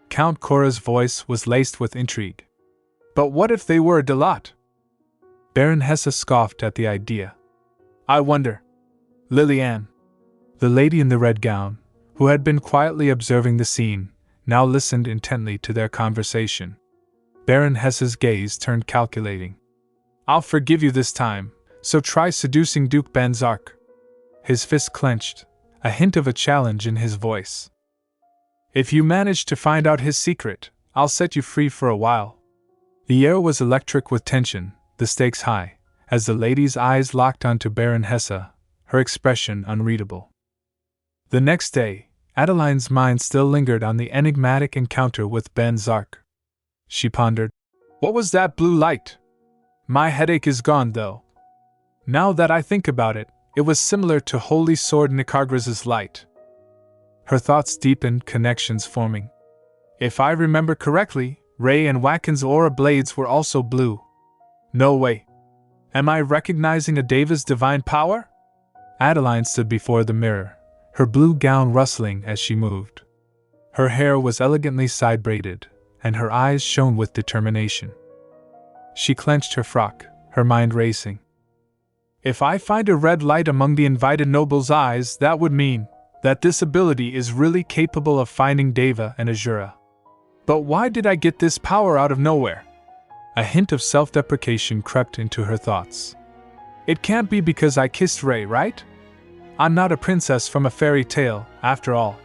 Count Cora's voice was laced with intrigue. "But what if they were a Dalat?" Baron Hesse scoffed at the idea. "I wonder." Liliane, the lady in the red gown, who had been quietly observing the scene, now listened intently to their conversation. Baron Hesse's gaze turned calculating. "I'll forgive you this time, so try seducing Duke Venzak." His fist clenched, a hint of a challenge in his voice. "If you manage to find out his secret, I'll set you free for a while." The air was electric with tension, the stakes high, as the lady's eyes locked onto Baron Hesse, her expression unreadable. The next day, Adeline's mind still lingered on the enigmatic encounter with Venzak. She pondered, "What was that blue light? My headache is gone, though. Now that I think about it, it was similar to Holy Sword Nikargraz's light." Her thoughts deepened, connections forming. If I remember correctly, Ray and Waken's aura blades were also blue. No way. Am I recognizing a Deva's divine power? Adeline stood before the mirror, her blue gown rustling as she moved. Her hair was elegantly side-braided, and her eyes shone with determination. She clenched her frock, her mind racing. If I find a red light among the invited nobles' eyes, that would mean that this ability is really capable of finding Deva and Azura. But why did I get this power out of nowhere? A hint of self-deprecation crept into her thoughts. It can't be because I kissed Ray, right? I'm not a princess from a fairy tale, after all.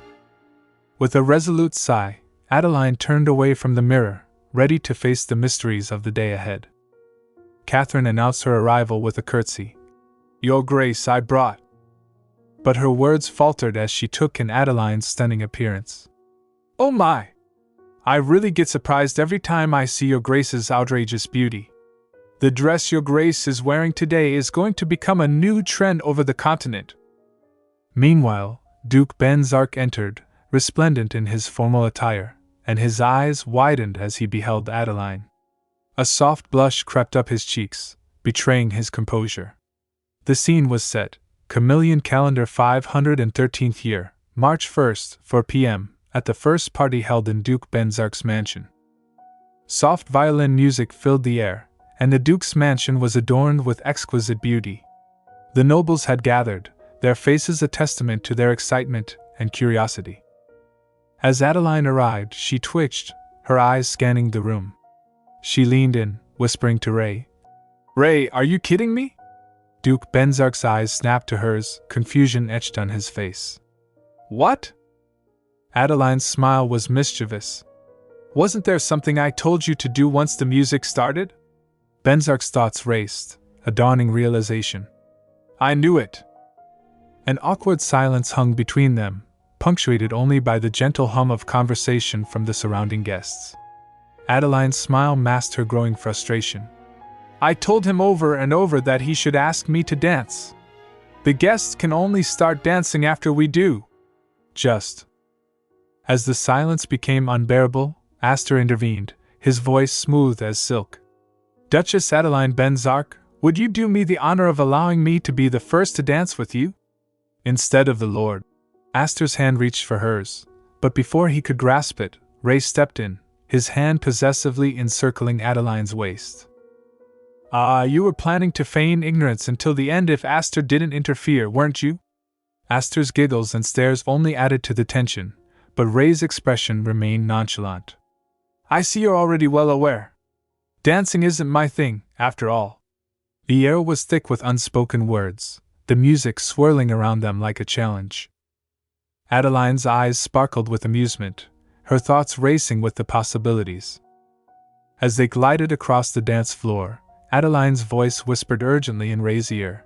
With a resolute sigh, Adeline turned away from the mirror, ready to face the mysteries of the day ahead. Catherine announced her arrival with a curtsy. "Your Grace, I brought..." But her words faltered as she took in Adeline's stunning appearance. "Oh my! I really get surprised every time I see Your Grace's outrageous beauty. The dress Your Grace is wearing today is going to become a new trend over the continent." Meanwhile, Duke Venzak entered, resplendent in his formal attire, and his eyes widened as he beheld Adeline. A soft blush crept up his cheeks, betraying his composure. The scene was set, Chameleon calendar 513th year, March 1st, 4 p.m., at the first party held in Duke Venzak's mansion. Soft violin music filled the air, and the Duke's mansion was adorned with exquisite beauty. The nobles had gathered, their faces a testament to their excitement and curiosity. As Adeline arrived, she twitched, her eyes scanning the room. She leaned in, whispering to Ray. "Ray, are you kidding me?" Duke Venzak's eyes snapped to hers, confusion etched on his face. "What?" Adeline's smile was mischievous. "Wasn't there something I told you to do once the music started?" Venzak's thoughts raced, a dawning realization. "I knew it." An awkward silence hung between them, punctuated only by the gentle hum of conversation from the surrounding guests. Adeline's smile masked her growing frustration. "I told him over and over that he should ask me to dance. The guests can only start dancing after we do." Just. As the silence became unbearable, Astor intervened, his voice smooth as silk. "Duchess Adeline Venzak, would you do me the honor of allowing me to be the first to dance with you?" Instead of the Lord. Astor's hand reached for hers, but before he could grasp it, Ray stepped in, his hand possessively encircling Adeline's waist. You were planning to feign ignorance until the end if Astor didn't interfere, weren't you?" Astor's giggles and stares only added to the tension, but Ray's expression remained nonchalant. "I see you're already well aware. Dancing isn't my thing, after all." The air was thick with unspoken words, the music swirling around them like a challenge. Adeline's eyes sparkled with amusement, her thoughts racing with the possibilities. As they glided across the dance floor, Adeline's voice whispered urgently in Ray's ear.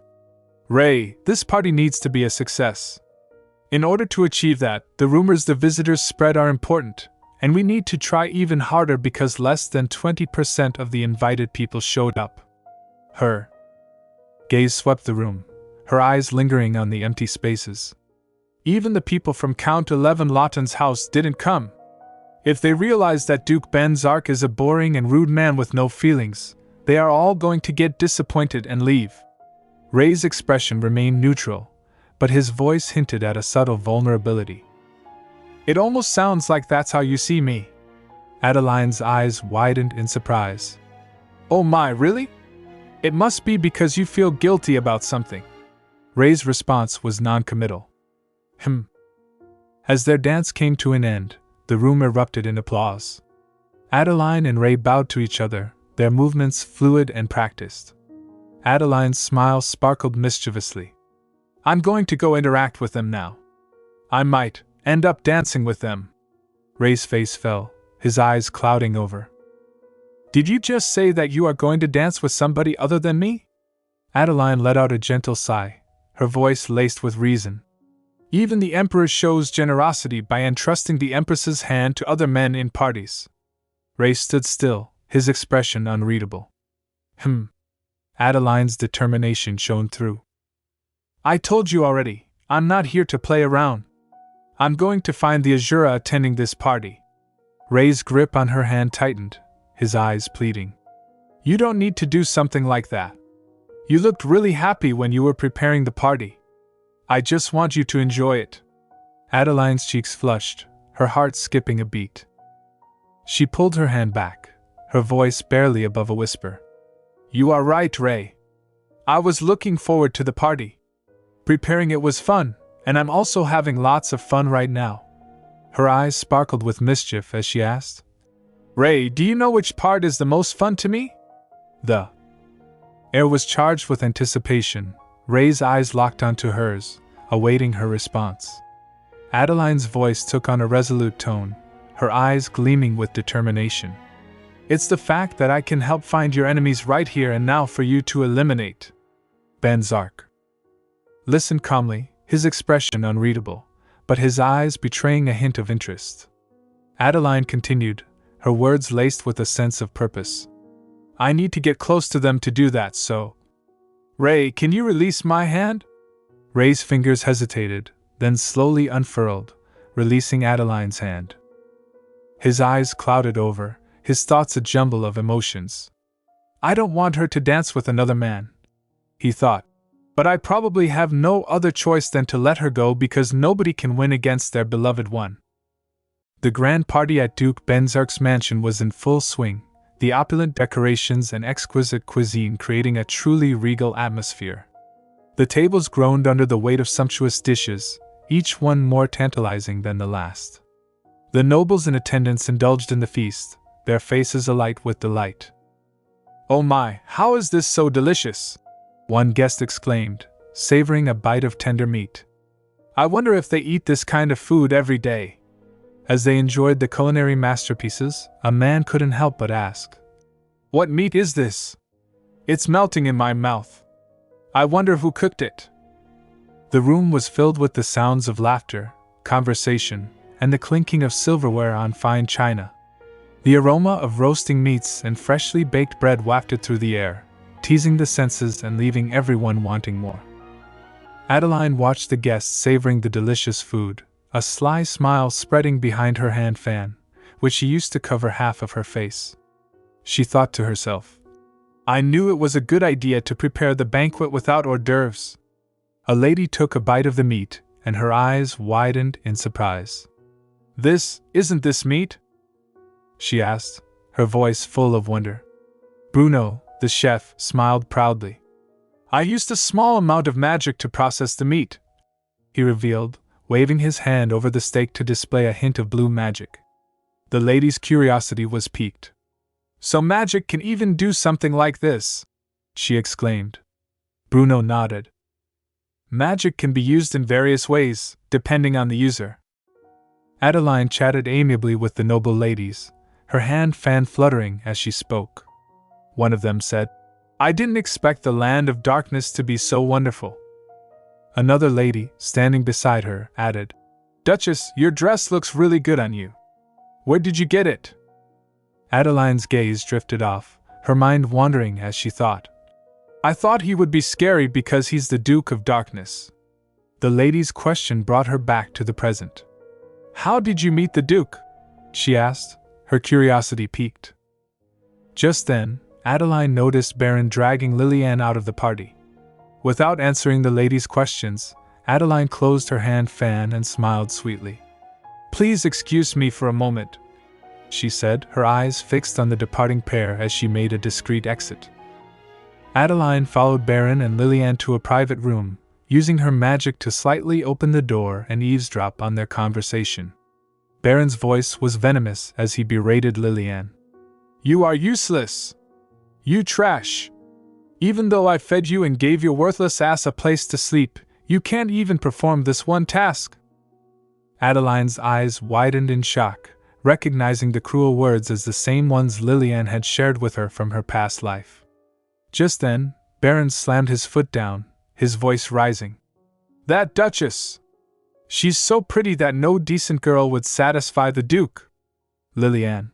"Ray, this party needs to be a success. In order to achieve that, the rumors the visitors spread are important, and we need to try even harder because less than 20% of the invited people showed up." Her gaze swept the room, her eyes lingering on the empty spaces. Even the people from Count 11 Lawton's house didn't come. If they realize that Duke Venzak is a boring and rude man with no feelings, they are all going to get disappointed and leave. Ray's expression remained neutral, but his voice hinted at a subtle vulnerability. "It almost sounds like that's how you see me." Adeline's eyes widened in surprise. "Oh my, really? It must be because you feel guilty about something." Ray's response was non-committal. As their dance came to an end, the room erupted in applause. Adeline and Ray bowed to each other, their movements fluid and practiced. Adeline's smile sparkled mischievously. "I'm going to go interact with them now. I might end up dancing with them." Ray's face fell, his eyes clouding over. "Did you just say that you are going to dance with somebody other than me?" Adeline let out a gentle sigh, her voice laced with reason. "Even the Emperor shows generosity by entrusting the Empress's hand to other men in parties." Ray stood still, his expression unreadable. Adeline's determination shone through. "I told you already, I'm not here to play around. I'm going to find the Azura attending this party." Ray's grip on her hand tightened, his eyes pleading. "You don't need to do something like that. You looked really happy when you were preparing the party. I just want you to enjoy it." Adeline's cheeks flushed, her heart skipping a beat. She pulled her hand back, her voice barely above a whisper. "You are right, Ray. I was looking forward to the party. Preparing it was fun, and I'm also having lots of fun right now." Her eyes sparkled with mischief as she asked, "Ray, do you know which part is the most fun to me?" The air was charged with anticipation. Ray's eyes locked onto hers, awaiting her response. Adeline's voice took on a resolute tone, her eyes gleaming with determination. "It's the fact that I can help find your enemies right here and now for you to eliminate." Venzak listened calmly, his expression unreadable, but his eyes betraying a hint of interest. Adeline continued, her words laced with a sense of purpose. "I need to get close to them to do that, so... Ray, can you release my hand?" Ray's fingers hesitated, then slowly unfurled, releasing Adeline's hand. His eyes clouded over, his thoughts a jumble of emotions. I don't want her to dance with another man, he thought. But I probably have no other choice than to let her go because nobody can win against their beloved one. The grand party at Duke Venzak's mansion was in full swing, the opulent decorations and exquisite cuisine creating a truly regal atmosphere. The tables groaned under the weight of sumptuous dishes, each one more tantalizing than the last. The nobles in attendance indulged in the feast, their faces alight with delight. "Oh my, how is this so delicious?" one guest exclaimed, savoring a bite of tender meat. "I wonder if they eat this kind of food every day." As they enjoyed the culinary masterpieces, a man couldn't help but ask, "What meat is this? It's melting in my mouth. I wonder who cooked it." The room was filled with the sounds of laughter, conversation, and the clinking of silverware on fine china. The aroma of roasting meats and freshly baked bread wafted through the air, teasing the senses and leaving everyone wanting more. Adeline watched the guests savoring the delicious food, a sly smile spreading behind her hand fan, which she used to cover half of her face. She thought to herself, "I knew it was a good idea to prepare the banquet without hors d'oeuvres." A lady took a bite of the meat, and her eyes widened in surprise. Isn't this meat?" she asked, her voice full of wonder. Bruno, the chef, smiled proudly. "I used a small amount of magic to process the meat," he revealed, waving his hand over the steak to display a hint of blue magic. The lady's curiosity was piqued. "So magic can even do something like this?" she exclaimed. Bruno nodded. "Magic can be used in various ways, depending on the user." Adeline chatted amiably with the noble ladies, her hand fan fluttering as she spoke. One of them said, "I didn't expect the land of darkness to be so wonderful." Another lady, standing beside her, added, "Duchess, your dress looks really good on you. Where did you get it?" Adeline's gaze drifted off, her mind wandering as she thought, "I thought he would be scary because he's the Duke of Darkness." The lady's question brought her back to the present. "How did you meet the Duke?" she asked, her curiosity piqued. Just then, Adeline noticed Baron dragging Lillian out of the party. Without answering the lady's questions, Adeline closed her hand fan and smiled sweetly. "Please excuse me for a moment," she said, her eyes fixed on the departing pair as she made a discreet exit. Adeline followed Baron and Lillian to a private room, using her magic to slightly open the door and eavesdrop on their conversation. Baron's voice was venomous as he berated Lillian. "You are useless! You trash! Even though I fed you and gave your worthless ass a place to sleep, you can't even perform this one task!" Adeline's eyes widened in shock, recognizing the cruel words as the same ones Lillian had shared with her from her past life. Just then, Baron slammed his foot down, his voice rising. "That Duchess! She's so pretty that no decent girl would satisfy the Duke!" Lillian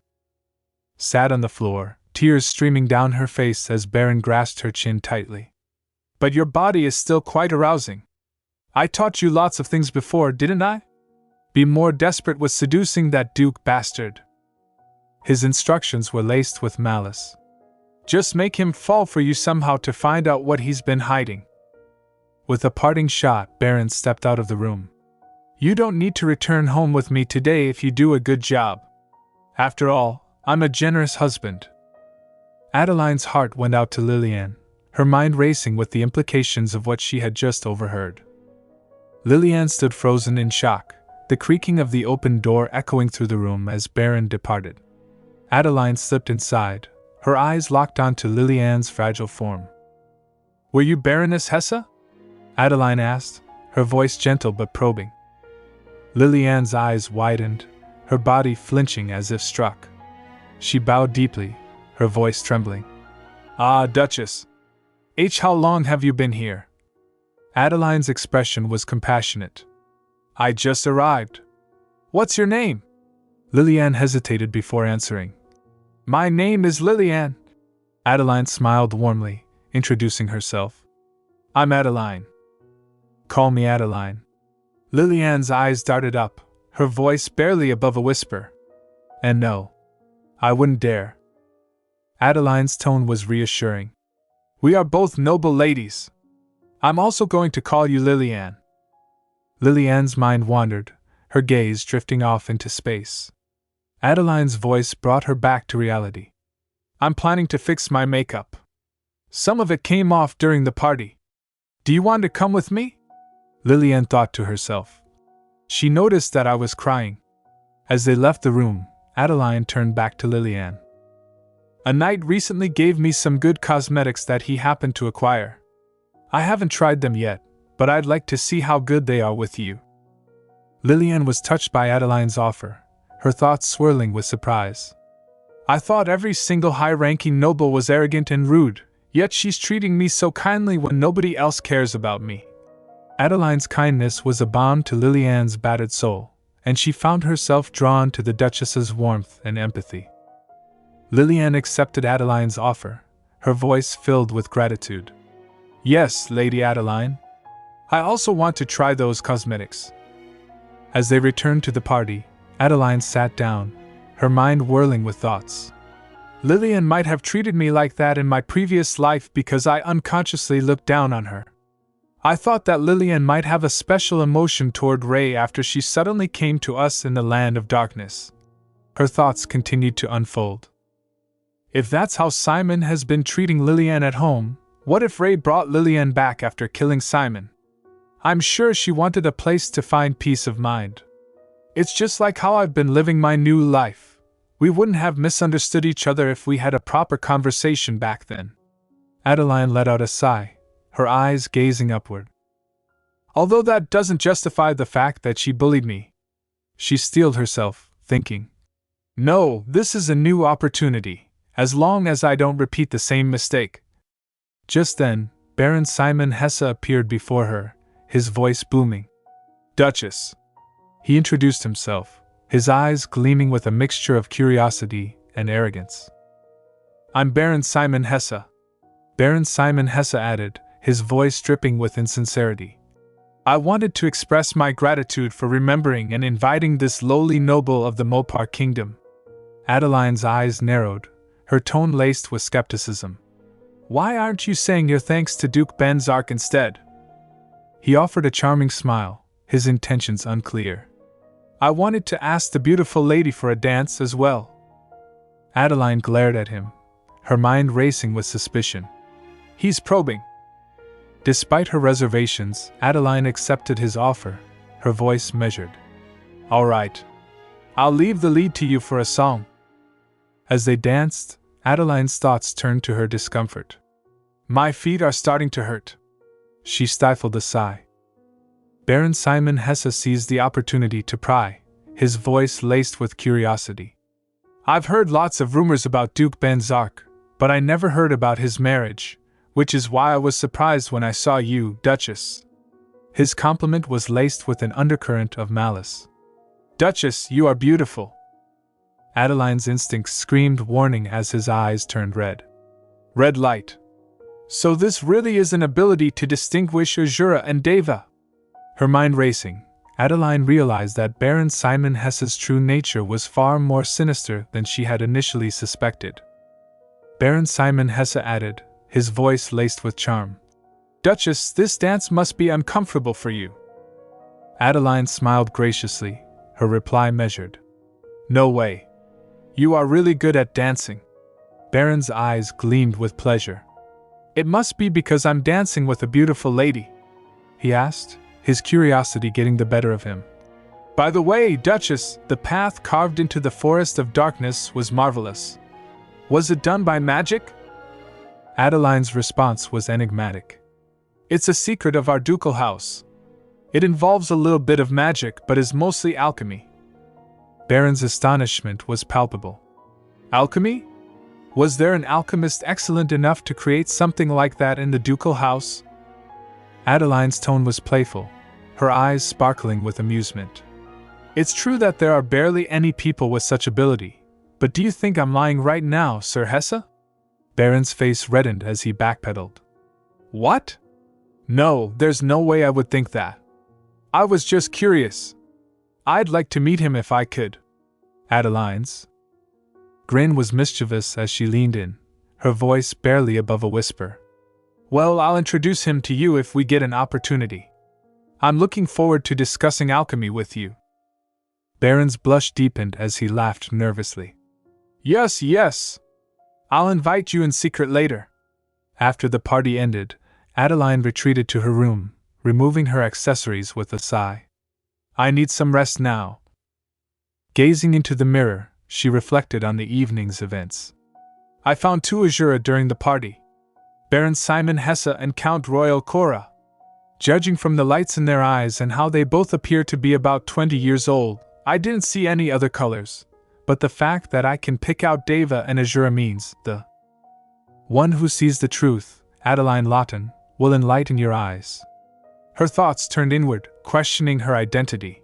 sat on the floor, tears streaming down her face as Baron grasped her chin tightly. "But your body is still quite arousing. I taught you lots of things before, didn't I? Be more desperate with seducing that Duke bastard." His instructions were laced with malice. "Just make him fall for you somehow to find out what he's been hiding." With a parting shot, Baron stepped out of the room. "You don't need to return home with me today if you do a good job. After all, I'm a generous husband." Adeline's heart went out to Lillian, her mind racing with the implications of what she had just overheard. Lillian stood frozen in shock, the creaking of the open door echoing through the room as Baron departed. Adeline slipped inside, her eyes locked onto Lillian's fragile form. "Were you Baroness Hesse?" Adeline asked, her voice gentle but probing. Lillian's eyes widened, her body flinching as if struck. She bowed deeply, her voice trembling. "Ah, Duchess! How long have you been here?" Adeline's expression was compassionate. "I just arrived." "What's your name?" Lillian hesitated before answering. "My name is Lillian." Adeline smiled warmly, introducing herself. "I'm Adeline. Call me Adeline." Lillian's eyes darted up, her voice barely above a whisper. And no, I wouldn't dare. Adeline's tone was reassuring. We are both noble ladies. I'm also going to call you Lillian. Lillian's mind wandered, her gaze drifting off into space. Adeline's voice brought her back to reality. I'm planning to fix my makeup. Some of it came off during the party. Do you want to come with me? Lillian thought to herself. She noticed that I was crying. As they left the room, Adeline turned back to Lillian. A knight recently gave me some good cosmetics that he happened to acquire. I haven't tried them yet, but I'd like to see how good they are with you. Lillian was touched by Adeline's offer, her thoughts swirling with surprise. I thought every single high-ranking noble was arrogant and rude, yet she's treating me so kindly when nobody else cares about me. Adeline's kindness was a balm to Lillian's battered soul, and she found herself drawn to the Duchess's warmth and empathy. Lillian accepted Adeline's offer, her voice filled with gratitude. Yes, Lady Adeline. I also want to try those cosmetics. As they returned to the party, Adeline sat down, her mind whirling with thoughts. Lillian might have treated me like that in my previous life because I unconsciously looked down on her. I thought that Lillian might have a special emotion toward Ray after she suddenly came to us in the land of darkness. Her thoughts continued to unfold. If that's how Simon has been treating Lillian at home, what if Ray brought Lillian back after killing Simon? I'm sure she wanted a place to find peace of mind. It's just like how I've been living my new life. We wouldn't have misunderstood each other if we had a proper conversation back then. Adeline let out a sigh, her eyes gazing upward. Although that doesn't justify the fact that she bullied me. She steeled herself, thinking. No, this is a new opportunity, as long as I don't repeat the same mistake. Just then, Baron Simon Hesse appeared before her, his voice booming. Duchess. He introduced himself, his eyes gleaming with a mixture of curiosity and arrogance. I'm Baron Simon Hesse. Baron Simon Hesse added, his voice dripping with insincerity. I wanted to express my gratitude for remembering and inviting this lowly noble of the Mopar kingdom. Adeline's eyes narrowed, her tone laced with skepticism. Why aren't you saying your thanks to Duke Venzak instead? He offered a charming smile, his intentions unclear. I wanted to ask the beautiful lady for a dance as well. Adeline glared at him, her mind racing with suspicion. He's probing. Despite her reservations, Adeline accepted his offer, her voice measured. All right. I'll leave the lead to you for a song. As they danced, Adeline's thoughts turned to her discomfort. My feet are starting to hurt. She stifled a sigh. Baron Simon Hesse seized the opportunity to pry, his voice laced with curiosity. I've heard lots of rumors about Duke Venzak, but I never heard about his marriage, which is why I was surprised when I saw you, Duchess. His compliment was laced with an undercurrent of malice. Duchess, you are beautiful. Adeline's instincts screamed warning as his eyes turned red. Red light. So this really is an ability to distinguish Azura and Deva. Her mind racing, Adeline realized that Baron Simon Hesse's true nature was far more sinister than she had initially suspected. Baron Simon Hesse added, his voice laced with charm. Duchess, this dance must be uncomfortable for you. Adeline smiled graciously, her reply measured. No way. You are really good at dancing. Baron's eyes gleamed with pleasure. It must be because I'm dancing with a beautiful lady, he asked, his curiosity getting the better of him. By the way, Duchess, the path carved into the forest of darkness was marvelous. Was it done by magic? Adeline's response was enigmatic. It's a secret of our ducal house. It involves a little bit of magic but is mostly alchemy. Baron's astonishment was palpable. Alchemy? Was there an alchemist excellent enough to create something like that in the ducal house? Adeline's tone was playful, her eyes sparkling with amusement. It's true that there are barely any people with such ability, but do you think I'm lying right now, Sir Hesse? Baron's face reddened as he backpedaled. What? No, there's no way I would think that. I was just curious. I'd like to meet him if I could. Adeline's grin was mischievous as she leaned in, her voice barely above a whisper. Well, I'll introduce him to you if we get an opportunity. I'm looking forward to discussing alchemy with you. Baron's blush deepened as he laughed nervously. Yes, yes. I'll invite you in secret later. After the party ended, Adeline retreated to her room, removing her accessories with a sigh. I need some rest now. Gazing into the mirror, she reflected on the evening's events. I found two Azura during the party. Baron Simon Hesse and Count Royal Cora. Judging from the lights in their eyes and how they both appear to be about 20 years old, I didn't see any other colors, but the fact that I can pick out Deva and Azura means the one who sees the truth, Adeline Rotyn, will enlighten your eyes. Her thoughts turned inward, questioning her identity.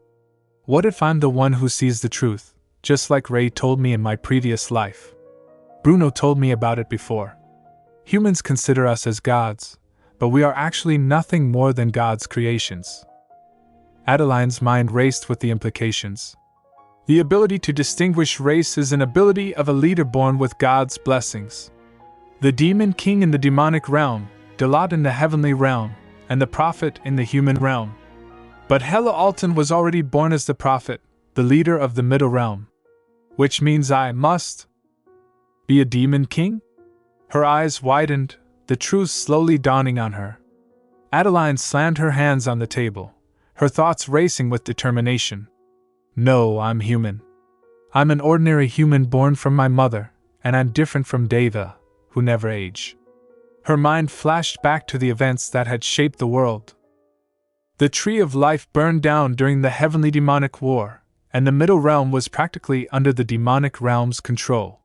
What if I'm the one who sees the truth, just like Ray told me in my previous life? Bruno told me about it before. Humans consider us as gods, but we are actually nothing more than God's creations. Adeline's mind raced with the implications. The ability to distinguish race is an ability of a leader born with God's blessings. The demon king in the demonic realm, Delot in the heavenly realm, and the prophet in the human realm. But Helle Alton was already born as the prophet, the leader of the middle realm. Which means I must be a demon king? Her eyes widened, the truth slowly dawning on her. Adeline slammed her hands on the table, her thoughts racing with determination. No, I'm human. I'm an ordinary human born from my mother, and I'm different from Deva, who never age. Her mind flashed back to the events that had shaped the world. The Tree of Life burned down during the Heavenly Demonic War, and the Middle Realm was practically under the demonic realm's control.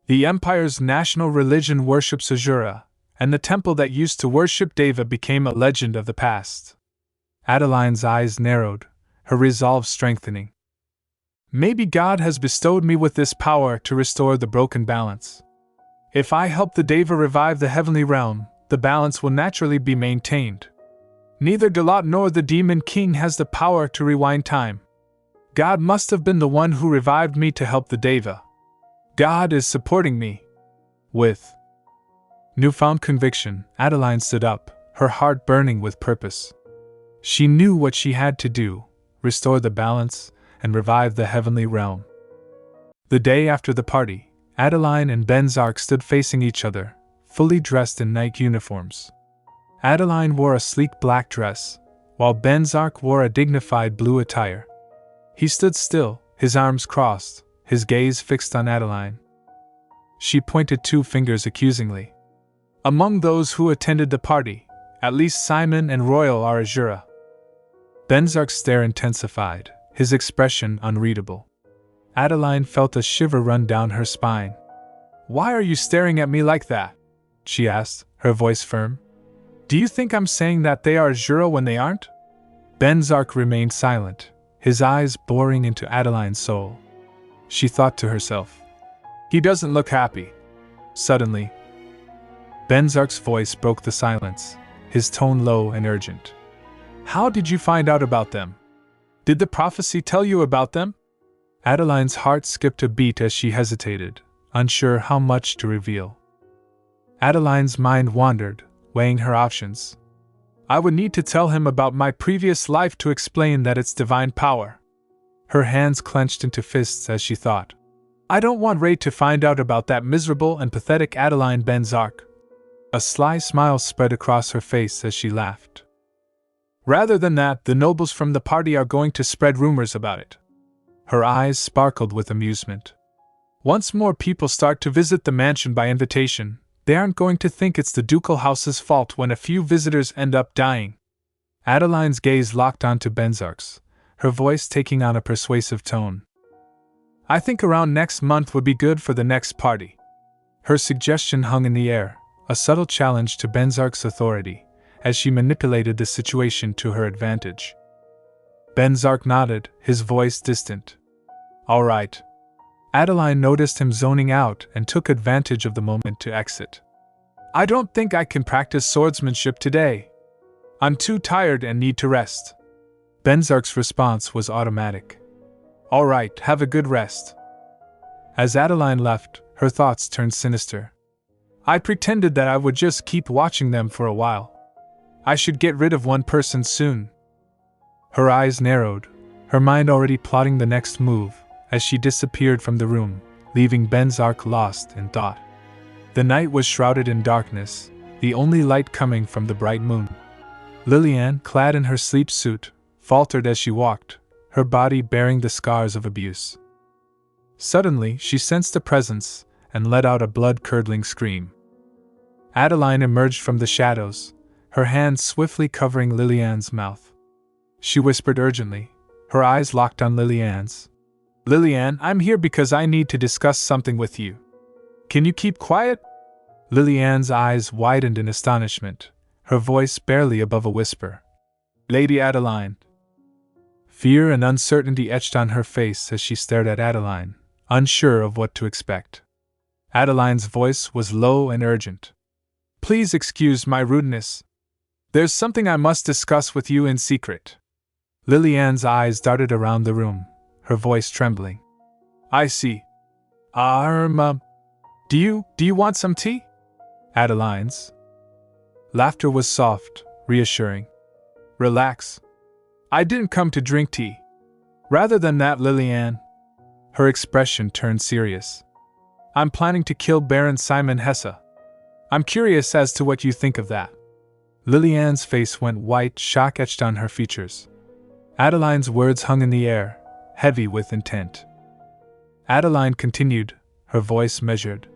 The Empire's national religion worships Azura, and the temple that used to worship Deva became a legend of the past. Adeline's eyes narrowed, her resolve strengthening. Maybe God has bestowed me with this power to restore the broken balance. If I help the Deva revive the heavenly realm, the balance will naturally be maintained. Neither Delot nor the Demon King has the power to rewind time. God must have been the one who revived me to help the Deva. God is supporting me. With newfound conviction, Adeline stood up, her heart burning with purpose. She knew what she had to do, restore the balance, and revive the heavenly realm. The day after the party, Adeline and Venzak stood facing each other, fully dressed in night uniforms. Adeline wore a sleek black dress, while Venzak wore a dignified blue attire. He stood still, his arms crossed, his gaze fixed on Adeline. She pointed two fingers accusingly. Among those who attended the party, at least Simon and Royal are Azura. Venzak's stare intensified, his expression unreadable. Adeline felt a shiver run down her spine. Why are you staring at me like that? She asked, her voice firm. Do you think I'm saying that they are Azura when they aren't? Venzak remained silent, his eyes boring into Adeline's soul. She thought to herself, he doesn't look happy. Suddenly, Venzak's voice broke the silence, his tone low and urgent. How did you find out about them? Did the prophecy tell you about them? Adeline's heart skipped a beat as she hesitated, unsure how much to reveal. Adeline's mind wandered, weighing her options. I would need to tell him about my previous life to explain that it's divine power. Her hands clenched into fists as she thought. I don't want Ray to find out about that miserable and pathetic Adeline Venzak. A sly smile spread across her face as she laughed. Rather than that, the nobles from the party are going to spread rumors about it. Her eyes sparkled with amusement. Once more people start to visit the mansion by invitation, they aren't going to think it's the ducal house's fault when a few visitors end up dying. Adeline's gaze locked onto Venzak's, her voice taking on a persuasive tone. I think around next month would be good for the next party. Her suggestion hung in the air, a subtle challenge to Venzak's authority, as she manipulated the situation to her advantage. Venzak nodded, his voice distant. All right. Adeline noticed him zoning out and took advantage of the moment to exit. I don't think I can practice swordsmanship today. I'm too tired and need to rest. Venzak's response was automatic, All right, have a good rest. As Adeline left, her thoughts turned sinister. I pretended that I would just keep watching them for a while. I should get rid of one person soon. Her eyes narrowed, her mind already plotting the next move, as she disappeared from the room, leaving Venzak lost in thought. The night was shrouded in darkness, the only light coming from the bright moon. Lillian, clad in her sleep suit, faltered as she walked, her body bearing the scars of abuse. Suddenly, she sensed a presence and let out a blood-curdling scream. Adeline emerged from the shadows, her hand swiftly covering Lillian's mouth. She whispered urgently, her eyes locked on Lillian's. Lillian, I'm here because I need to discuss something with you. Can you keep quiet? Lillian's eyes widened in astonishment, her voice barely above a whisper. Lady Adeline. Fear and uncertainty etched on her face as she stared at Adeline, unsure of what to expect. Adeline's voice was low and urgent. Please excuse my rudeness. There's something I must discuss with you in secret. Lillian's eyes darted around the room, her voice trembling. I see. Do you want some tea? Adeline's laughter was soft, reassuring. Relax. I didn't come to drink tea. Rather than that, Lillian. Her expression turned serious. I'm planning to kill Baron Simon Hesse. I'm curious as to what you think of that. Lillian's face went white, shock etched on her features. Adeline's words hung in the air, heavy with intent. Adeline continued, her voice measured.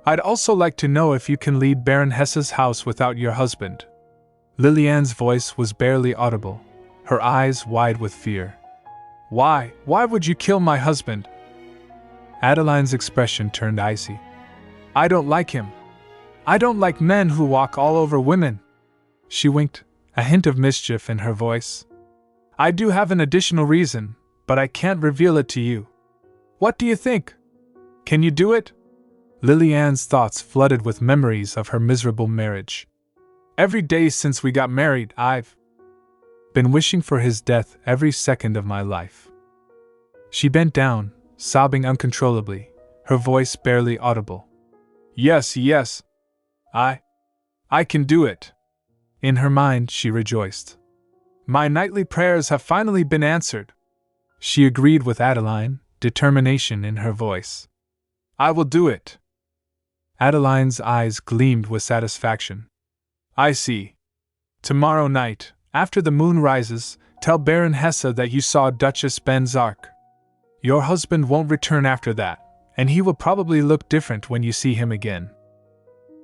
I'd also like to know if you can leave Baron Hesse's house without your husband. Lillian's voice was barely audible, her eyes wide with fear. Why would you kill my husband? Adeline's expression turned icy. I don't like him. I don't like men who walk all over women. She winked, a hint of mischief in her voice. I do have an additional reason, but I can't reveal it to you. What do you think? Can you do it? Lillian's thoughts flooded with memories of her miserable marriage. Every day since we got married, I've been wishing for his death every second of my life. She bent down, sobbing uncontrollably, her voice barely audible. Yes, I can do it. In her mind, she rejoiced. My nightly prayers have finally been answered. She agreed with Adeline, determination in her voice. I will do it. Adeline's eyes gleamed with satisfaction. I see. Tomorrow night, after the moon rises, tell Baron Hesse that you saw Duchess Venzak. Your husband won't return after that, and he will probably look different when you see him again.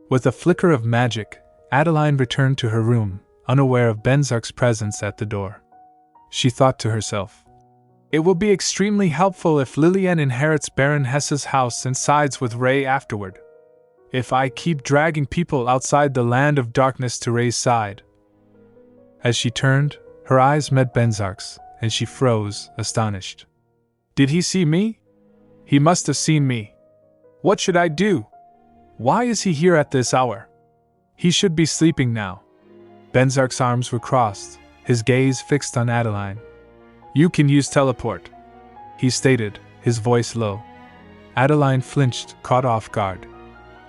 With a flicker of magic, Adeline returned to her room, unaware of Venzak's presence at the door. She thought to herself, it will be extremely helpful if Lillian inherits Baron Hesse's house and sides with Ray afterward. If I keep dragging people outside the land of darkness to Ray's side. As she turned, her eyes met Venzak's, and she froze, astonished. Did he see me? He must have seen me. What should I do? Why is he here at this hour? He should be sleeping now. Venzak's arms were crossed, his gaze fixed on Adeline. You can use teleport, he stated, his voice low. Adeline flinched, caught off guard.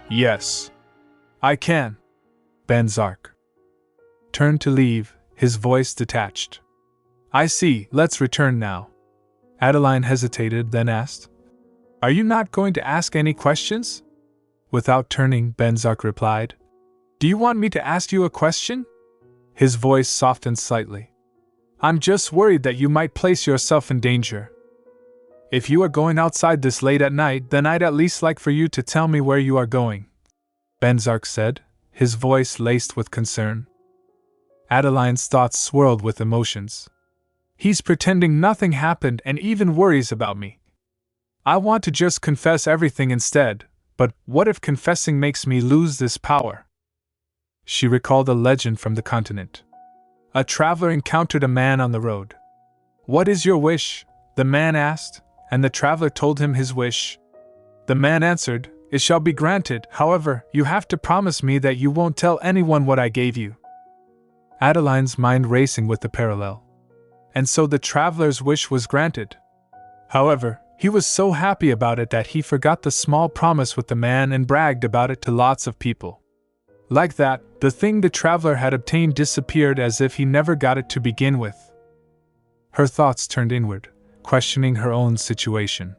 Yes, I can. Venzak turned to leave, his voice detached. I see, let's return now. Adeline hesitated, then asked, Are you not going to ask any questions? Without turning, Venzak replied, Do you want me to ask you a question? His voice softened slightly. I'm just worried that you might place yourself in danger. If you are going outside this late at night, then I'd at least like for you to tell me where you are going, Venzak said, his voice laced with concern. Adeline's thoughts swirled with emotions. He's pretending nothing happened and even worries about me. I want to just confess everything instead, but what if confessing makes me lose this power? She recalled a legend from the continent. A traveler encountered a man on the road. What is your wish? The man asked, and the traveler told him his wish. The man answered, It shall be granted, however, you have to promise me that you won't tell anyone what I gave you. Adeline's mind racing with the parallel. And so the traveler's wish was granted. However, he was so happy about it that he forgot the small promise with the man and bragged about it to lots of people. Like that, the thing the traveler had obtained disappeared as if he never got it to begin with. Her thoughts turned inward, questioning her own situation.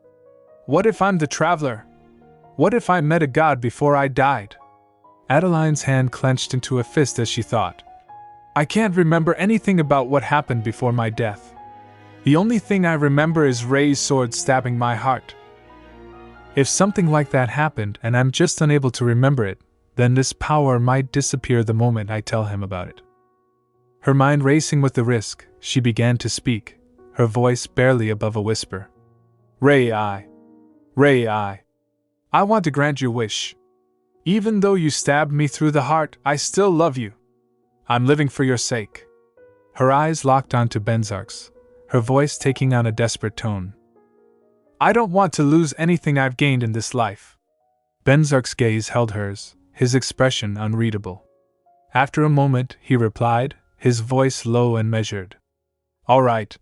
What if I'm the traveler? What if I met a god before I died? Adeline's hand clenched into a fist as she thought. I can't remember anything about what happened before my death. The only thing I remember is Ray's sword stabbing my heart. If something like that happened and I'm just unable to remember it, then this power might disappear the moment I tell him about it. Her mind racing with the risk, she began to speak, her voice barely above a whisper. Ray, I want to grant your wish. Even though you stabbed me through the heart, I still love you. I'm living for your sake. Her eyes locked onto Venzak's, her voice taking on a desperate tone. I don't want to lose anything I've gained in this life. Venzak's gaze held hers, his expression unreadable. After a moment, he replied, his voice low and measured. All right.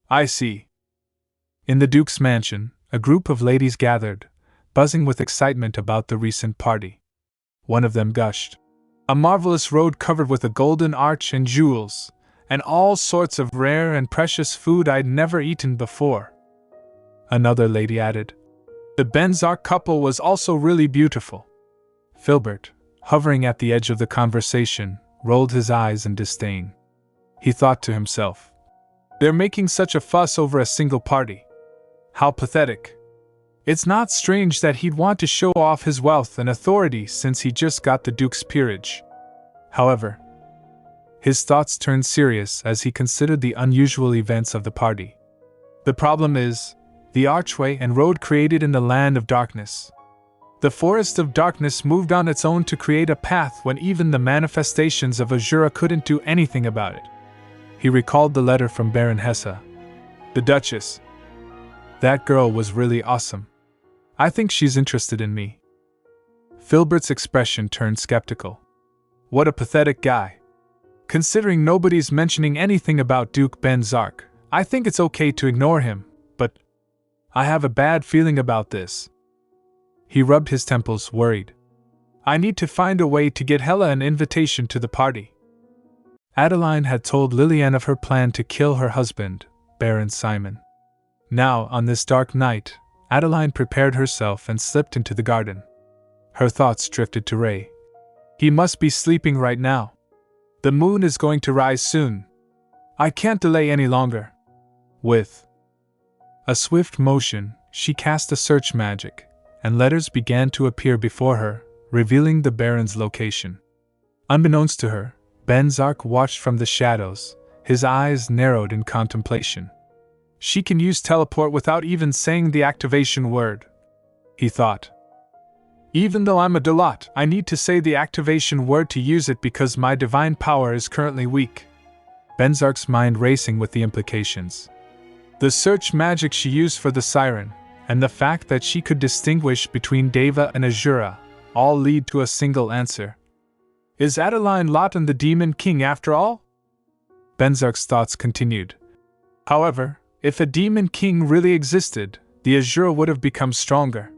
I see. In the Duke's mansion, a group of ladies gathered, buzzing with excitement about the recent party. One of them gushed. A marvelous road covered with a golden arch and jewels, and all sorts of rare and precious food I'd never eaten before. Another lady added. The Venzak couple was also really beautiful. Filbert, hovering at the edge of the conversation, rolled his eyes in disdain. He thought to himself, they're making such a fuss over a single party. How pathetic. It's not strange that he'd want to show off his wealth and authority since he just got the Duke's peerage. However, his thoughts turned serious as he considered the unusual events of the party. The problem is, the archway and road created in the land of darkness. The forest of darkness moved on its own to create a path when even the manifestations of Azura couldn't do anything about it. He recalled the letter from Baron Hessa. The Duchess. That girl was really awesome. I think she's interested in me. Filbert's expression turned skeptical. What a pathetic guy. Considering nobody's mentioning anything about Duke Venzak, I think it's okay to ignore him, but I have a bad feeling about this. He rubbed his temples, worried. I need to find a way to get Hela an invitation to the party. Adeline had told Lillian of her plan to kill her husband, Baron Simon. Now, on this dark night, Adeline prepared herself and slipped into the garden. Her thoughts drifted to Ray. He must be sleeping right now. The moon is going to rise soon. I can't delay any longer. With a swift motion, she cast a search magic, and letters began to appear before her, revealing the Baron's location. Unbeknownst to her, Venzak watched from the shadows, his eyes narrowed in contemplation. She can use teleport without even saying the activation word, he thought. Even though I'm a Dalat, I need to say the activation word to use it because my divine power is currently weak. Venzak's mind racing with the implications. The search magic she used for the siren, and the fact that she could distinguish between Deva and Azura, all lead to a single answer. Is Adeline Rotyn the Demon King after all? Venzak's thoughts continued. However, if a Demon King really existed, the Azura would have become stronger.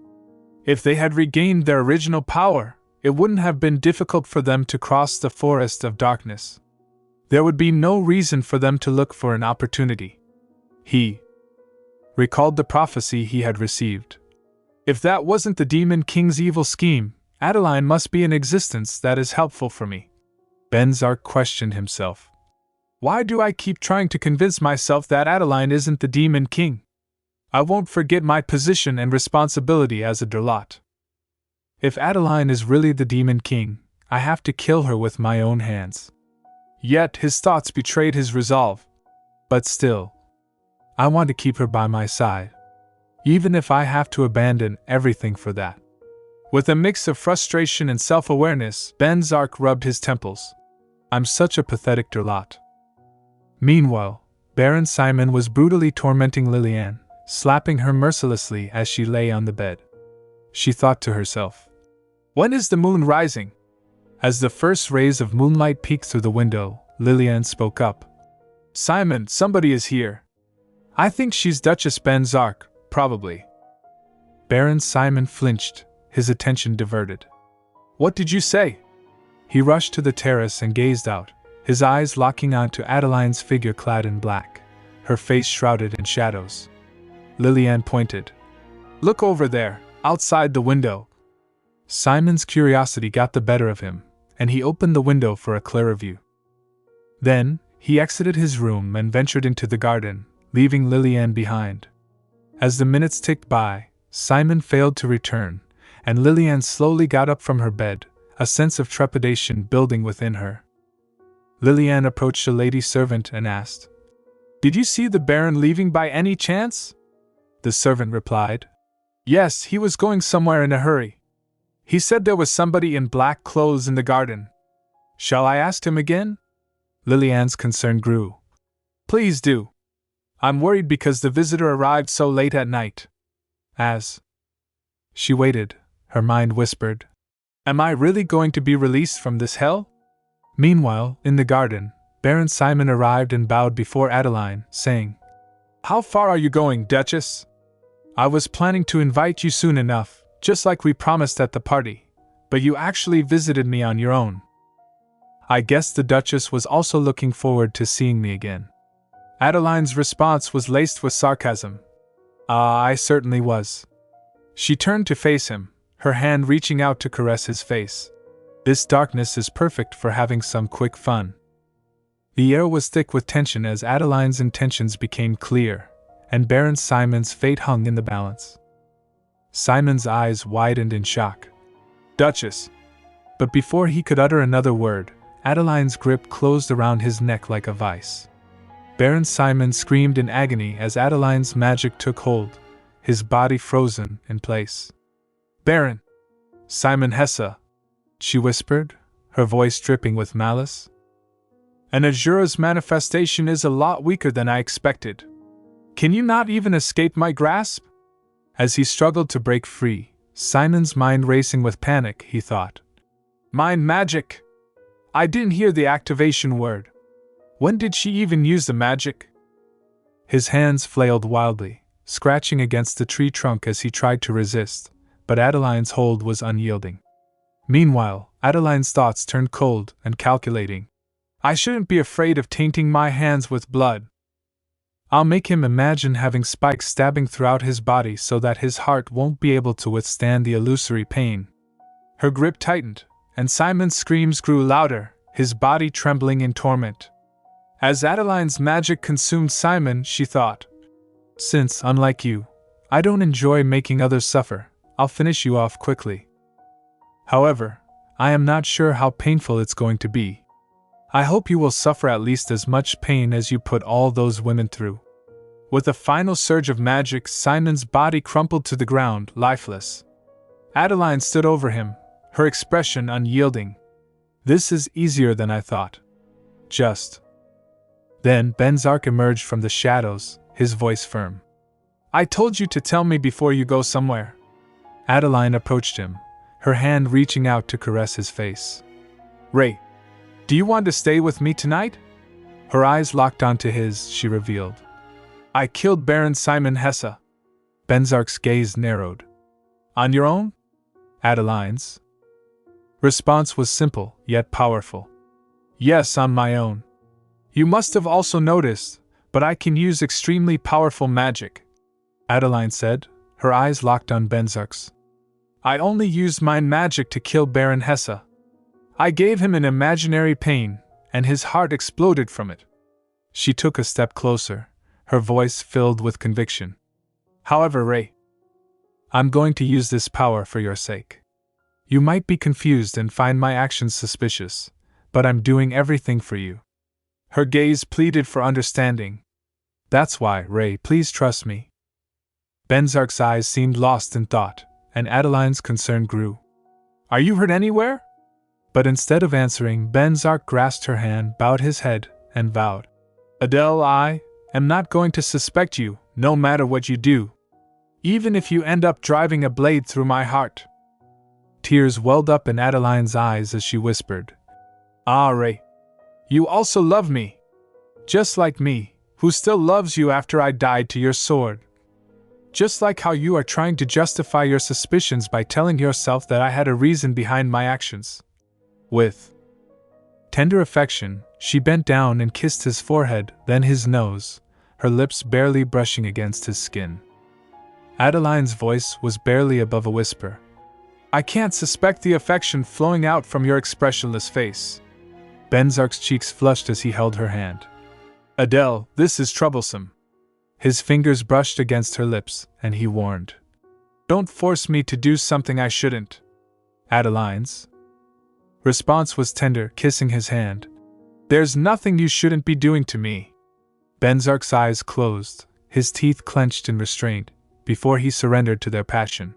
If they had regained their original power, it wouldn't have been difficult for them to cross the forest of darkness. There would be no reason for them to look for an opportunity. He recalled the prophecy he had received. If that wasn't the Demon King's evil scheme, Adeline must be in existence that is helpful for me. Venzak questioned himself. Why do I keep trying to convince myself that Adeline isn't the Demon King? I won't forget my position and responsibility as a Dalat. If Adeline is really the Demon King, I have to kill her with my own hands. Yet his thoughts betrayed his resolve. But still, I want to keep her by my side, even if I have to abandon everything for that. With a mix of frustration and self-awareness, Venzak rubbed his temples. I'm such a pathetic Dalat. Meanwhile, Baron Simon was brutally tormenting Lillian, slapping her mercilessly as she lay on the bed. She thought to herself, when is the moon rising? As the first rays of moonlight peeked through the window, Lillian spoke up. Simon, somebody is here. I think she's Duchess Venzak, probably. Baron Simon flinched, his attention diverted. What did you say? He rushed to the terrace and gazed out, his eyes locking onto Adeline's figure clad in black, her face shrouded in shadows. Lillian pointed. Look over there, outside the window. Simon's curiosity got the better of him, and he opened the window for a clearer view. Then, he exited his room and ventured into the garden, leaving Lillian behind. As the minutes ticked by, Simon failed to return, and Lillian slowly got up from her bed, a sense of trepidation building within her. Lillian approached a lady servant and asked, Did you see the Baron leaving by any chance? The servant replied, Yes, he was going somewhere in a hurry. He said there was somebody in black clothes in the garden. Shall I ask him again? Lillian's concern grew. Please do. I'm worried because the visitor arrived so late at night. As she waited, her mind whispered, Am I really going to be released from this hell? Meanwhile, in the garden, Baron Simon arrived and bowed before Adeline, saying, How far are you going, Duchess? I was planning to invite you soon enough, just like we promised at the party, but you actually visited me on your own. I guess the Duchess was also looking forward to seeing me again. Adeline's response was laced with sarcasm. I certainly was. She turned to face him, her hand reaching out to caress his face. This darkness is perfect for having some quick fun. The air was thick with tension as Adeline's intentions became clear, and Baron Simon's fate hung in the balance. Simon's eyes widened in shock. Duchess! But before he could utter another word, Adeline's grip closed around his neck like a vice. Baron Simon screamed in agony as Adeline's magic took hold, his body frozen in place. Baron! Simon Hesse! She whispered, her voice dripping with malice. An Azura's manifestation is a lot weaker than I expected. Can you not even escape my grasp? As he struggled to break free, Simon's mind racing with panic, he thought. Mind magic! I didn't hear the activation word. When did she even use the magic? His hands flailed wildly, scratching against the tree trunk as he tried to resist, but Adeline's hold was unyielding. Meanwhile, Adeline's thoughts turned cold and calculating. I shouldn't be afraid of tainting my hands with blood. I'll make him imagine having spikes stabbing throughout his body so that his heart won't be able to withstand the illusory pain. Her grip tightened, and Simon's screams grew louder, his body trembling in torment. As Adeline's magic consumed Simon, she thought, Since, unlike you, I don't enjoy making others suffer, I'll finish you off quickly. However, I am not sure how painful it's going to be. I hope you will suffer at least as much pain as you put all those women through. With a final surge of magic, Simon's body crumpled to the ground, lifeless. Adeline stood over him, her expression unyielding. This is easier than I thought. Just. Then Venzak emerged from the shadows, his voice firm. I told you to tell me before you go somewhere. Adeline approached him, her hand reaching out to caress his face. Ray, do you want to stay with me tonight? Her eyes locked onto his, she revealed. I killed Baron Simon Hesse. Venzak's gaze narrowed. On your own? Adeline's response was simple, yet powerful. Yes, on my own. You must have also noticed, but I can use extremely powerful magic, Adeline said, her eyes locked on Venzak's. I only used my magic to kill Baron Hesse. I gave him an imaginary pain, and his heart exploded from it. She took a step closer, her voice filled with conviction. However, Ray, I'm going to use this power for your sake. You might be confused and find my actions suspicious, but I'm doing everything for you. Her gaze pleaded for understanding. That's why, Ray, please trust me. Venzak's eyes seemed lost in thought, and Adeline's concern grew. Are you hurt anywhere? But instead of answering, Venzak grasped her hand, bowed his head, and vowed. Adele, I am not going to suspect you, no matter what you do. Even if you end up driving a blade through my heart. Tears welled up in Adeline's eyes as she whispered. Ah, Ray. You also love me. Just like me, who still loves you after I died to your sword. Just like how you are trying to justify your suspicions by telling yourself that I had a reason behind my actions. With tender affection, she bent down and kissed his forehead, then his nose, her lips barely brushing against his skin. Adeline's voice was barely above a whisper. I can't suspect the affection flowing out from your expressionless face. Venzak's cheeks flushed as he held her hand. Adele, this is troublesome. His fingers brushed against her lips, and he warned. Don't force me to do something I shouldn't. Adeline's response was tender, kissing his hand. There's nothing you shouldn't be doing to me. Venzak's eyes closed, his teeth clenched in restraint, before he surrendered to their passion.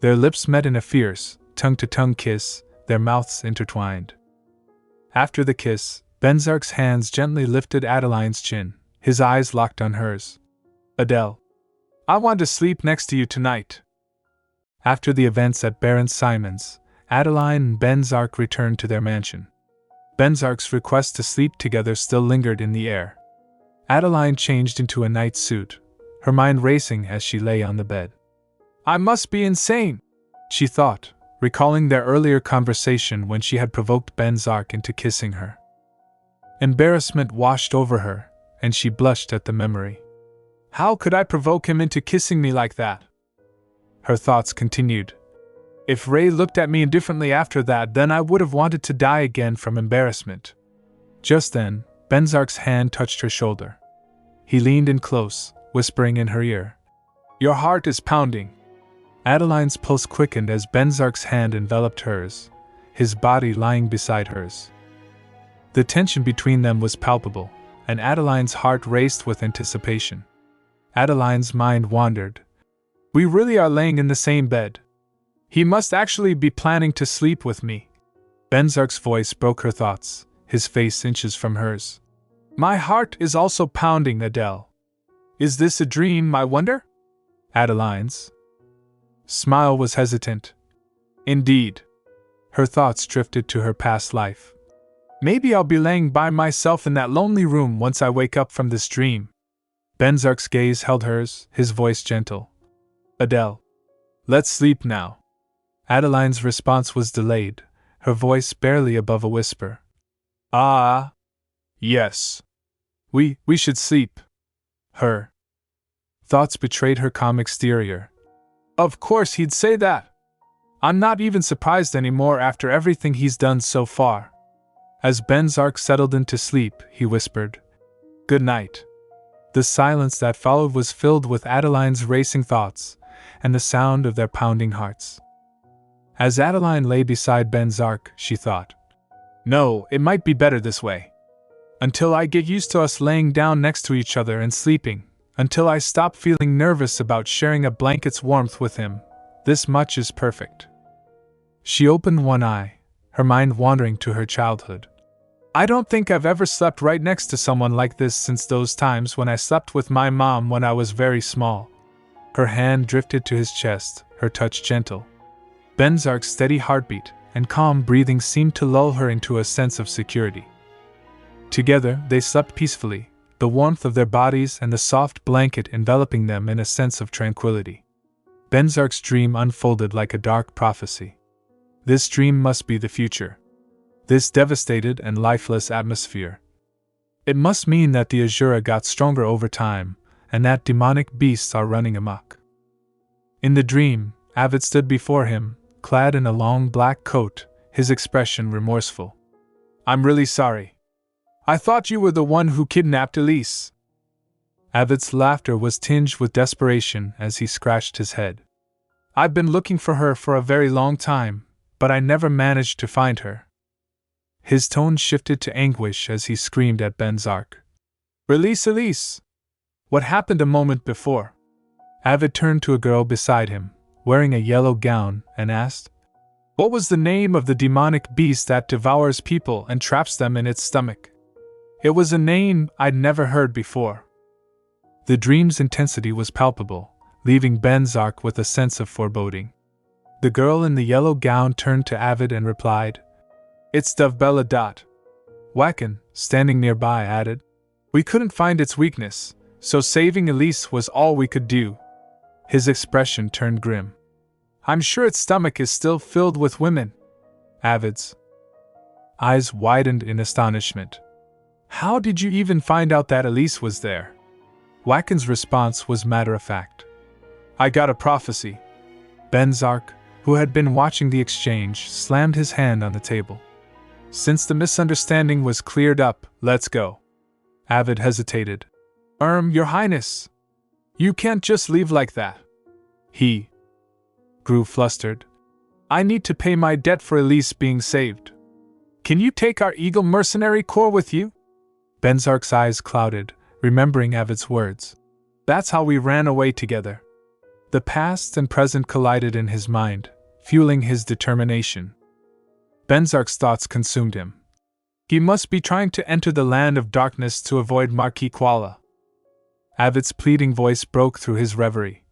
Their lips met in a fierce, tongue-to-tongue kiss, their mouths intertwined. After the kiss, Venzak's hands gently lifted Adeline's chin, his eyes locked on hers. Adele, I want to sleep next to you tonight. After the events at Baron Simon's, Adeline and Venzak returned to their mansion. Venzak's request to sleep together still lingered in the air. Adeline changed into a night suit, her mind racing as she lay on the bed. I must be insane, she thought, recalling their earlier conversation when she had provoked Venzak into kissing her. Embarrassment washed over her, and she blushed at the memory. How could I provoke him into kissing me like that? Her thoughts continued. If Ray looked at me indifferently after that, then I would have wanted to die again from embarrassment. Just then, Venzak's hand touched her shoulder. He leaned in close, whispering in her ear. Your heart is pounding. Adeline's pulse quickened as Venzak's hand enveloped hers, his body lying beside hers. The tension between them was palpable, and Adeline's heart raced with anticipation. Adeline's mind wandered. We really are laying in the same bed. He must actually be planning to sleep with me. Venzak's voice broke her thoughts, his face inches from hers. My heart is also pounding, Adele. Is this a dream, I wonder? Adeline's smile was hesitant. Indeed. Her thoughts drifted to her past life. Maybe I'll be laying by myself in that lonely room once I wake up from this dream. Venzak's gaze held hers, his voice gentle. Adele, let's sleep now. Adeline's response was delayed, her voice barely above a whisper. Ah, yes. We should sleep. Her thoughts betrayed her calm exterior. Of course he'd say that. I'm not even surprised anymore after everything he's done so far. As Venzak settled into sleep, he whispered, Good night. The silence that followed was filled with Adeline's racing thoughts and the sound of their pounding hearts. As Adeline lay beside Venzak, she thought, No, it might be better this way. Until I get used to us laying down next to each other and sleeping, until I stop feeling nervous about sharing a blanket's warmth with him, this much is perfect. She opened one eye, her mind wandering to her childhood. I don't think I've ever slept right next to someone like this since those times when I slept with my mom when I was very small. Her hand drifted to his chest, her touch gentle. Venzak's steady heartbeat and calm breathing seemed to lull her into a sense of security. Together, they slept peacefully, the warmth of their bodies and the soft blanket enveloping them in a sense of tranquility. Venzak's dream unfolded like a dark prophecy. This dream must be the future. This devastated and lifeless atmosphere. It must mean that the Azura got stronger over time, and that demonic beasts are running amok. In the dream, Avid stood before him, clad in a long black coat, his expression remorseful. I'm really sorry. I thought you were the one who kidnapped Elise. Avid's laughter was tinged with desperation as he scratched his head. I've been looking for her for a very long time, but I never managed to find her. His tone shifted to anguish as he screamed at Venzak. Release Elise! What happened a moment before? Avid turned to a girl beside him, wearing a yellow gown, and asked, What was the name of the demonic beast that devours people and traps them in its stomach? It was a name I'd never heard before. The dream's intensity was palpable, leaving Venzak with a sense of foreboding. The girl in the yellow gown turned to Avid and replied, It's Dovbella. Wacken, standing nearby, added, We couldn't find its weakness, so saving Elise was all we could do. His expression turned grim. I'm sure its stomach is still filled with women. Avid's eyes widened in astonishment. How did you even find out that Elise was there? Wacken's response was matter-of-fact. I got a prophecy. Venzak, who had been watching the exchange, slammed his hand on the table. Since the misunderstanding was cleared up, let's go. Avid hesitated. Your Highness. You can't just leave like that. He grew flustered. I need to pay my debt for Elise being saved. Can you take our Eagle mercenary corps with you? Venzak's eyes clouded, remembering Avid's words. That's how we ran away together. The past and present collided in his mind, fueling his determination. Venzak's thoughts consumed him. He must be trying to enter the land of darkness to avoid Marquis Kuala. Avid's pleading voice broke through his reverie.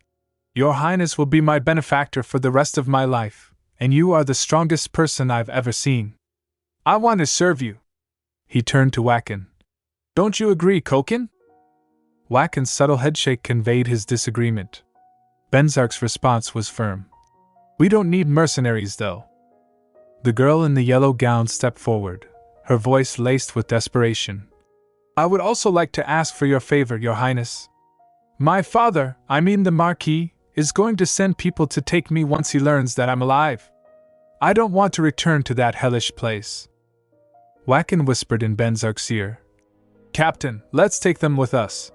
Your Highness will be my benefactor for the rest of my life, and you are the strongest person I've ever seen. I want to serve you. He turned to Wacken. Don't you agree, Koken? Wacken's subtle headshake conveyed his disagreement. Venzak's response was firm. We don't need mercenaries, though. The girl in the yellow gown stepped forward, her voice laced with desperation. I would also like to ask for your favor, Your Highness. My father, the Marquis, is going to send people to take me once he learns that I'm alive. I don't want to return to that hellish place. Wacken whispered in Venzak's ear. Captain, let's take them with us.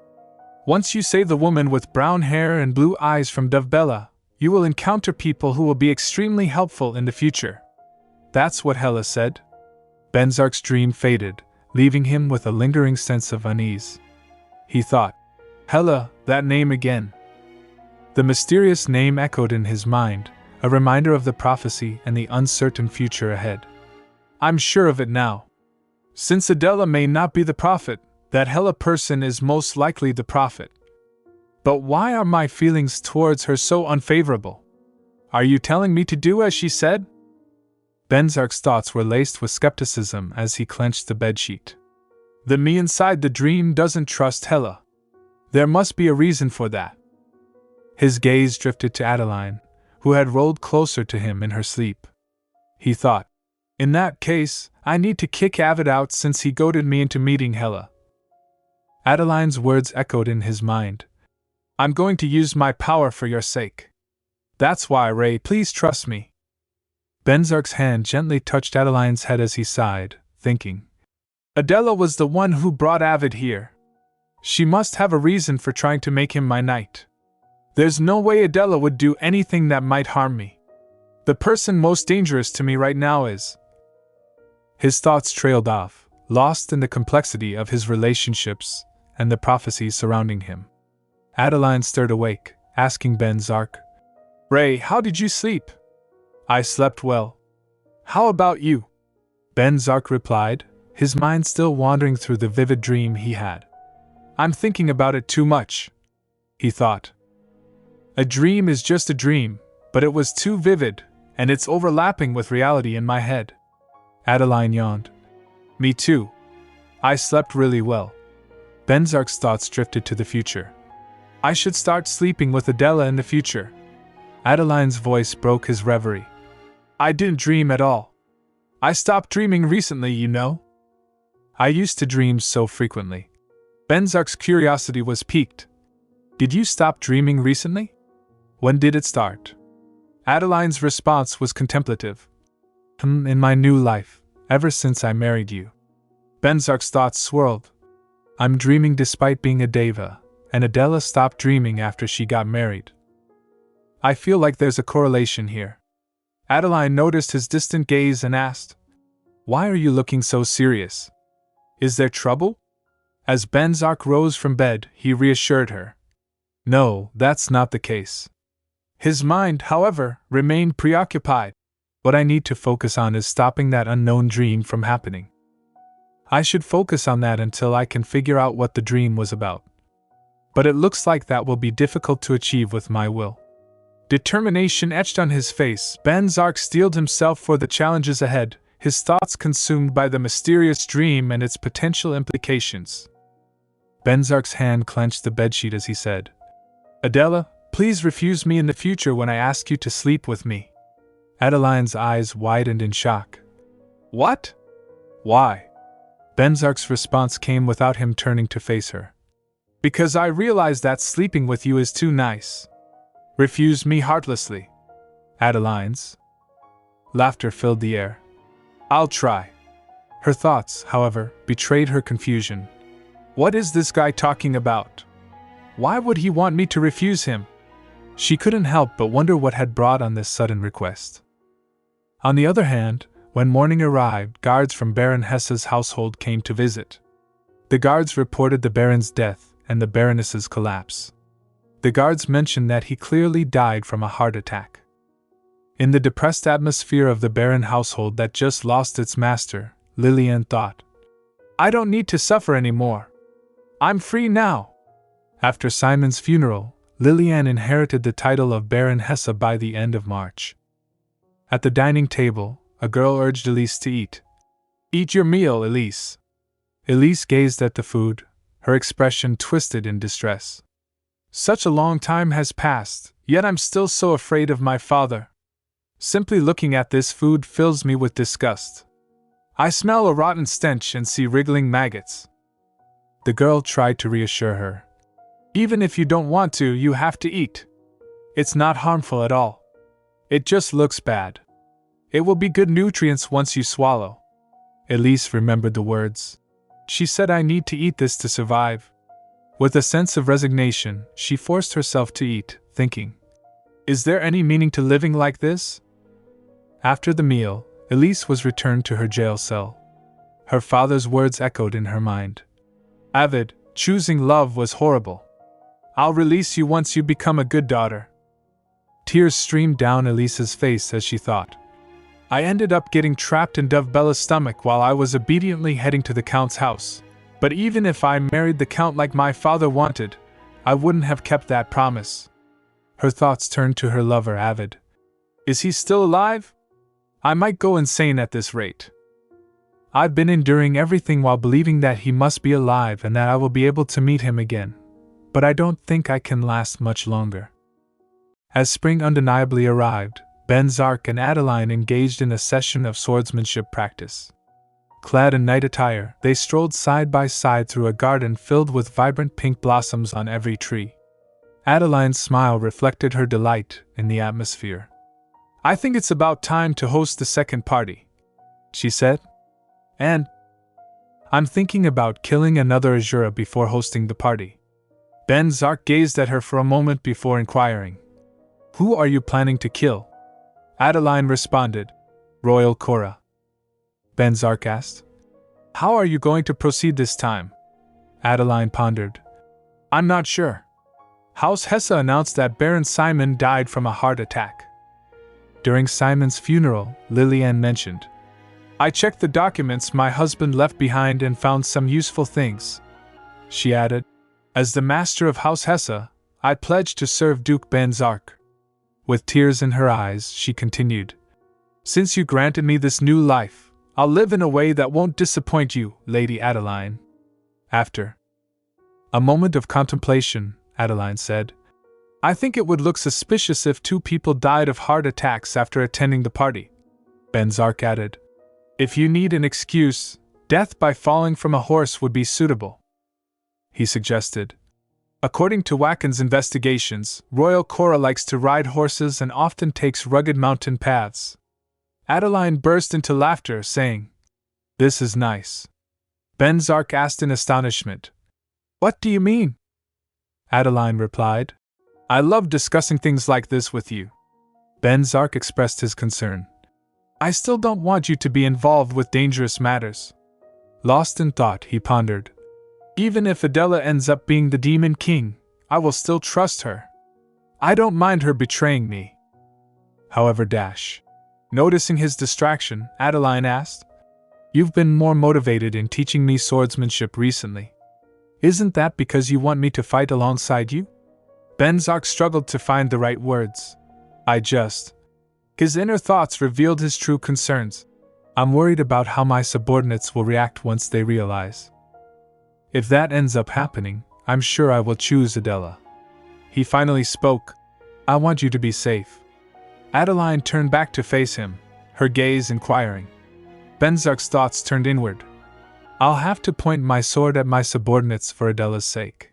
Once you save the woman with brown hair and blue eyes from Dovbella, you will encounter people who will be extremely helpful in the future. That's what Hela said. Venzak's dream faded, leaving him with a lingering sense of unease. He thought, Hela, that name again. The mysterious name echoed in his mind, a reminder of the prophecy and the uncertain future ahead. I'm sure of it now. Since Adela may not be the prophet, that Hela person is most likely the prophet. But why are my feelings towards her so unfavorable? Are you telling me to do as she said? Venzak's thoughts were laced with skepticism as he clenched the bedsheet. The me inside the dream doesn't trust Hela. There must be a reason for that. His gaze drifted to Adeline, who had rolled closer to him in her sleep. He thought, in that case, I need to kick Avid out since he goaded me into meeting Hela. Adeline's words echoed in his mind. I'm going to use my power for your sake. That's why, Ray, please trust me. Venzak's hand gently touched Adeline's head as he sighed, thinking. Adela was the one who brought Avid here. She must have a reason for trying to make him my knight. There's no way Adela would do anything that might harm me. The person most dangerous to me right now is... His thoughts trailed off, lost in the complexity of his relationships and the prophecies surrounding him. Adeline stirred awake, asking Venzak, Ray, how did you sleep? I slept well. How about you? Venzak replied, his mind still wandering through the vivid dream he had. I'm thinking about it too much, he thought. A dream is just a dream, but it was too vivid, and it's overlapping with reality in my head. Adeline yawned. Me too. I slept really well. Venzak's thoughts drifted to the future. I should start sleeping with Adela in the future. Adeline's voice broke his reverie. I didn't dream at all. I stopped dreaming recently, you know. I used to dream so frequently. Venzak's curiosity was piqued. Did you stop dreaming recently? When did it start? Adeline's response was contemplative. In my new life, ever since I married you. Venzak's thoughts swirled. I'm dreaming despite being a deva, and Adela stopped dreaming after she got married. I feel like there's a correlation here. Adeline noticed his distant gaze and asked, Why are you looking so serious? Is there trouble? As Venzak rose from bed, he reassured her. No, that's not the case. His mind, however, remained preoccupied. What I need to focus on is stopping that unknown dream from happening. I should focus on that until I can figure out what the dream was about. But it looks like that will be difficult to achieve with my will. Determination etched on his face, Venzak steeled himself for the challenges ahead, his thoughts consumed by the mysterious dream and its potential implications. Venzak's hand clenched the bedsheet as he said, Adela, please refuse me in the future when I ask you to sleep with me. Adeline's eyes widened in shock. What? Why? Venzak's response came without him turning to face her. Because I realize that sleeping with you is too nice. Refuse me heartlessly. Adeline's laughter filled the air. I'll try. Her thoughts, however, betrayed her confusion. What is this guy talking about? Why would he want me to refuse him? She couldn't help but wonder what had brought on this sudden request. On the other hand, when morning arrived, guards from Baron Hesse's household came to visit. The guards reported the Baron's death and the Baroness's collapse. The guards mentioned that he clearly died from a heart attack. In the depressed atmosphere of the Baron household that just lost its master, Lillian thought, I don't need to suffer anymore. I'm free now. After Simon's funeral, Lillian inherited the title of Baron Hesse by the end of March. At the dining table, a girl urged Elise to eat. Eat your meal, Elise. Elise gazed at the food, her expression twisted in distress. Such a long time has passed, yet I'm still so afraid of my father. Simply looking at this food fills me with disgust. I smell a rotten stench and see wriggling maggots. The girl tried to reassure her. Even if you don't want to, you have to eat. It's not harmful at all. It just looks bad. It will be good nutrients once you swallow. Elise remembered the words. She said, I need to eat this to survive. With a sense of resignation, she forced herself to eat, thinking, is there any meaning to living like this? After the meal, Elise was returned to her jail cell. Her father's words echoed in her mind. Avid, choosing love was horrible. I'll release you once you become a good daughter. Tears streamed down Elise's face as she thought. I ended up getting trapped in Dove Bella's stomach while I was obediently heading to the Count's house. But even if I married the Count like my father wanted, I wouldn't have kept that promise. Her thoughts turned to her lover, Avid. Is he still alive? I might go insane at this rate. I've been enduring everything while believing that he must be alive and that I will be able to meet him again. But I don't think I can last much longer. As spring undeniably arrived, Venzak and Adeline engaged in a session of swordsmanship practice. Clad in night attire, they strolled side by side through a garden filled with vibrant pink blossoms on every tree. Adeline's smile reflected her delight in the atmosphere. I think it's about time to host the second party, she said. And I'm thinking about killing another Azura before hosting the party. Venzak gazed at her for a moment before inquiring, who are you planning to kill? Adeline responded, Royal Korra. Venzak asked, how are you going to proceed this time? Adeline pondered. I'm not sure. House Hesse announced that Baron Simon died from a heart attack. During Simon's funeral, Lillian mentioned, I checked the documents my husband left behind and found some useful things. She added, as the master of House Hesse, I pledge to serve Duke Venzak. With tears in her eyes, she continued, since you granted me this new life, I'll live in a way that won't disappoint you, Lady Adeline. After a moment of contemplation, Adeline said, I think it would look suspicious if two people died of heart attacks after attending the party. Venzak added, if you need an excuse, death by falling from a horse would be suitable. He suggested. According to Waken's investigations, Royal Korra likes to ride horses and often takes rugged mountain paths. Adeline burst into laughter, saying, this is nice. Venzak asked in astonishment, what do you mean? Adeline replied, I love discussing things like this with you. Venzak expressed his concern. I still don't want you to be involved with dangerous matters. Lost in thought, he pondered. Even if Adela ends up being the Demon King, I will still trust her. I don't mind her betraying me. However, noticing his distraction, Adeline asked, you've been more motivated in teaching me swordsmanship recently. Isn't that because you want me to fight alongside you? Venzak struggled to find the right words. His inner thoughts revealed his true concerns. I'm worried about how my subordinates will react once they realize. If that ends up happening, I'm sure I will choose Adela. He finally spoke. I want you to be safe. Adeline turned back to face him, her gaze inquiring. Venzak's thoughts turned inward. I'll have to point my sword at my subordinates for Adela's sake.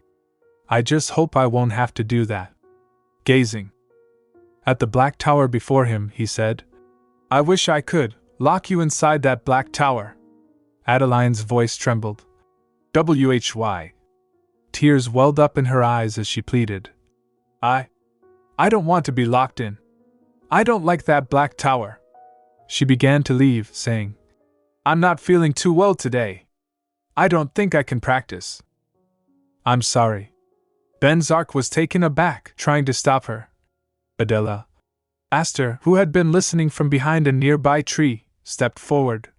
I just hope I won't have to do that. Gazing at the black tower before him, he said, I wish I could lock you inside that black tower. Adeline's voice trembled. Why? Tears welled up in her eyes as she pleaded. I don't want to be locked in. I don't like that black tower. She began to leave, saying, I'm not feeling too well today. I don't think I can practice. I'm sorry. Venzak was taken aback, trying to stop her. Adela, Aster, who had been listening from behind a nearby tree, stepped forward.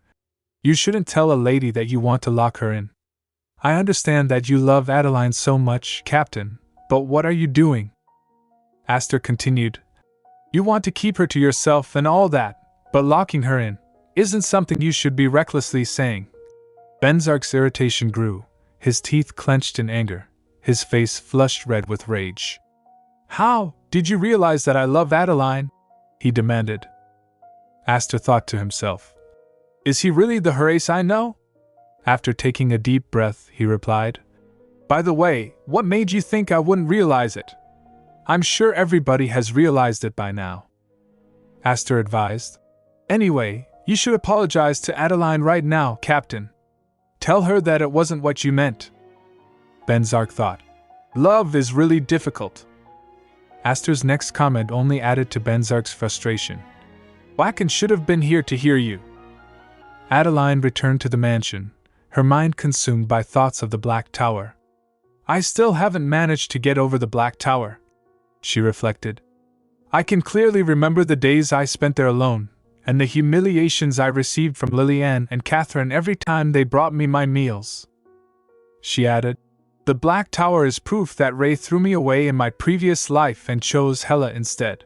You shouldn't tell a lady that you want to lock her in. I understand that you love Adeline so much, Captain, but what are you doing? Aster continued. You want to keep her to yourself and all that, but locking her in isn't something you should be recklessly saying. Venzak's irritation grew, his teeth clenched in anger, his face flushed red with rage. How did you realize that I love Adeline? He demanded. Aster thought to himself. Is he really the Horace I know? After taking a deep breath, he replied. By the way, what made you think I wouldn't realize it? I'm sure everybody has realized it by now. Aster advised. Anyway, you should apologize to Adeline right now, Captain. Tell her that it wasn't what you meant. Venzak thought. Love is really difficult. Aster's next comment only added to Venzak's frustration. Wacken should have been here to hear you. Adeline returned to the mansion, her mind consumed by thoughts of the Black Tower. I still haven't managed to get over the Black Tower, she reflected. I can clearly remember the days I spent there alone, and the humiliations I received from Lillian and Catherine every time they brought me my meals. She added, the Black Tower is proof that Ray threw me away in my previous life and chose Hela instead.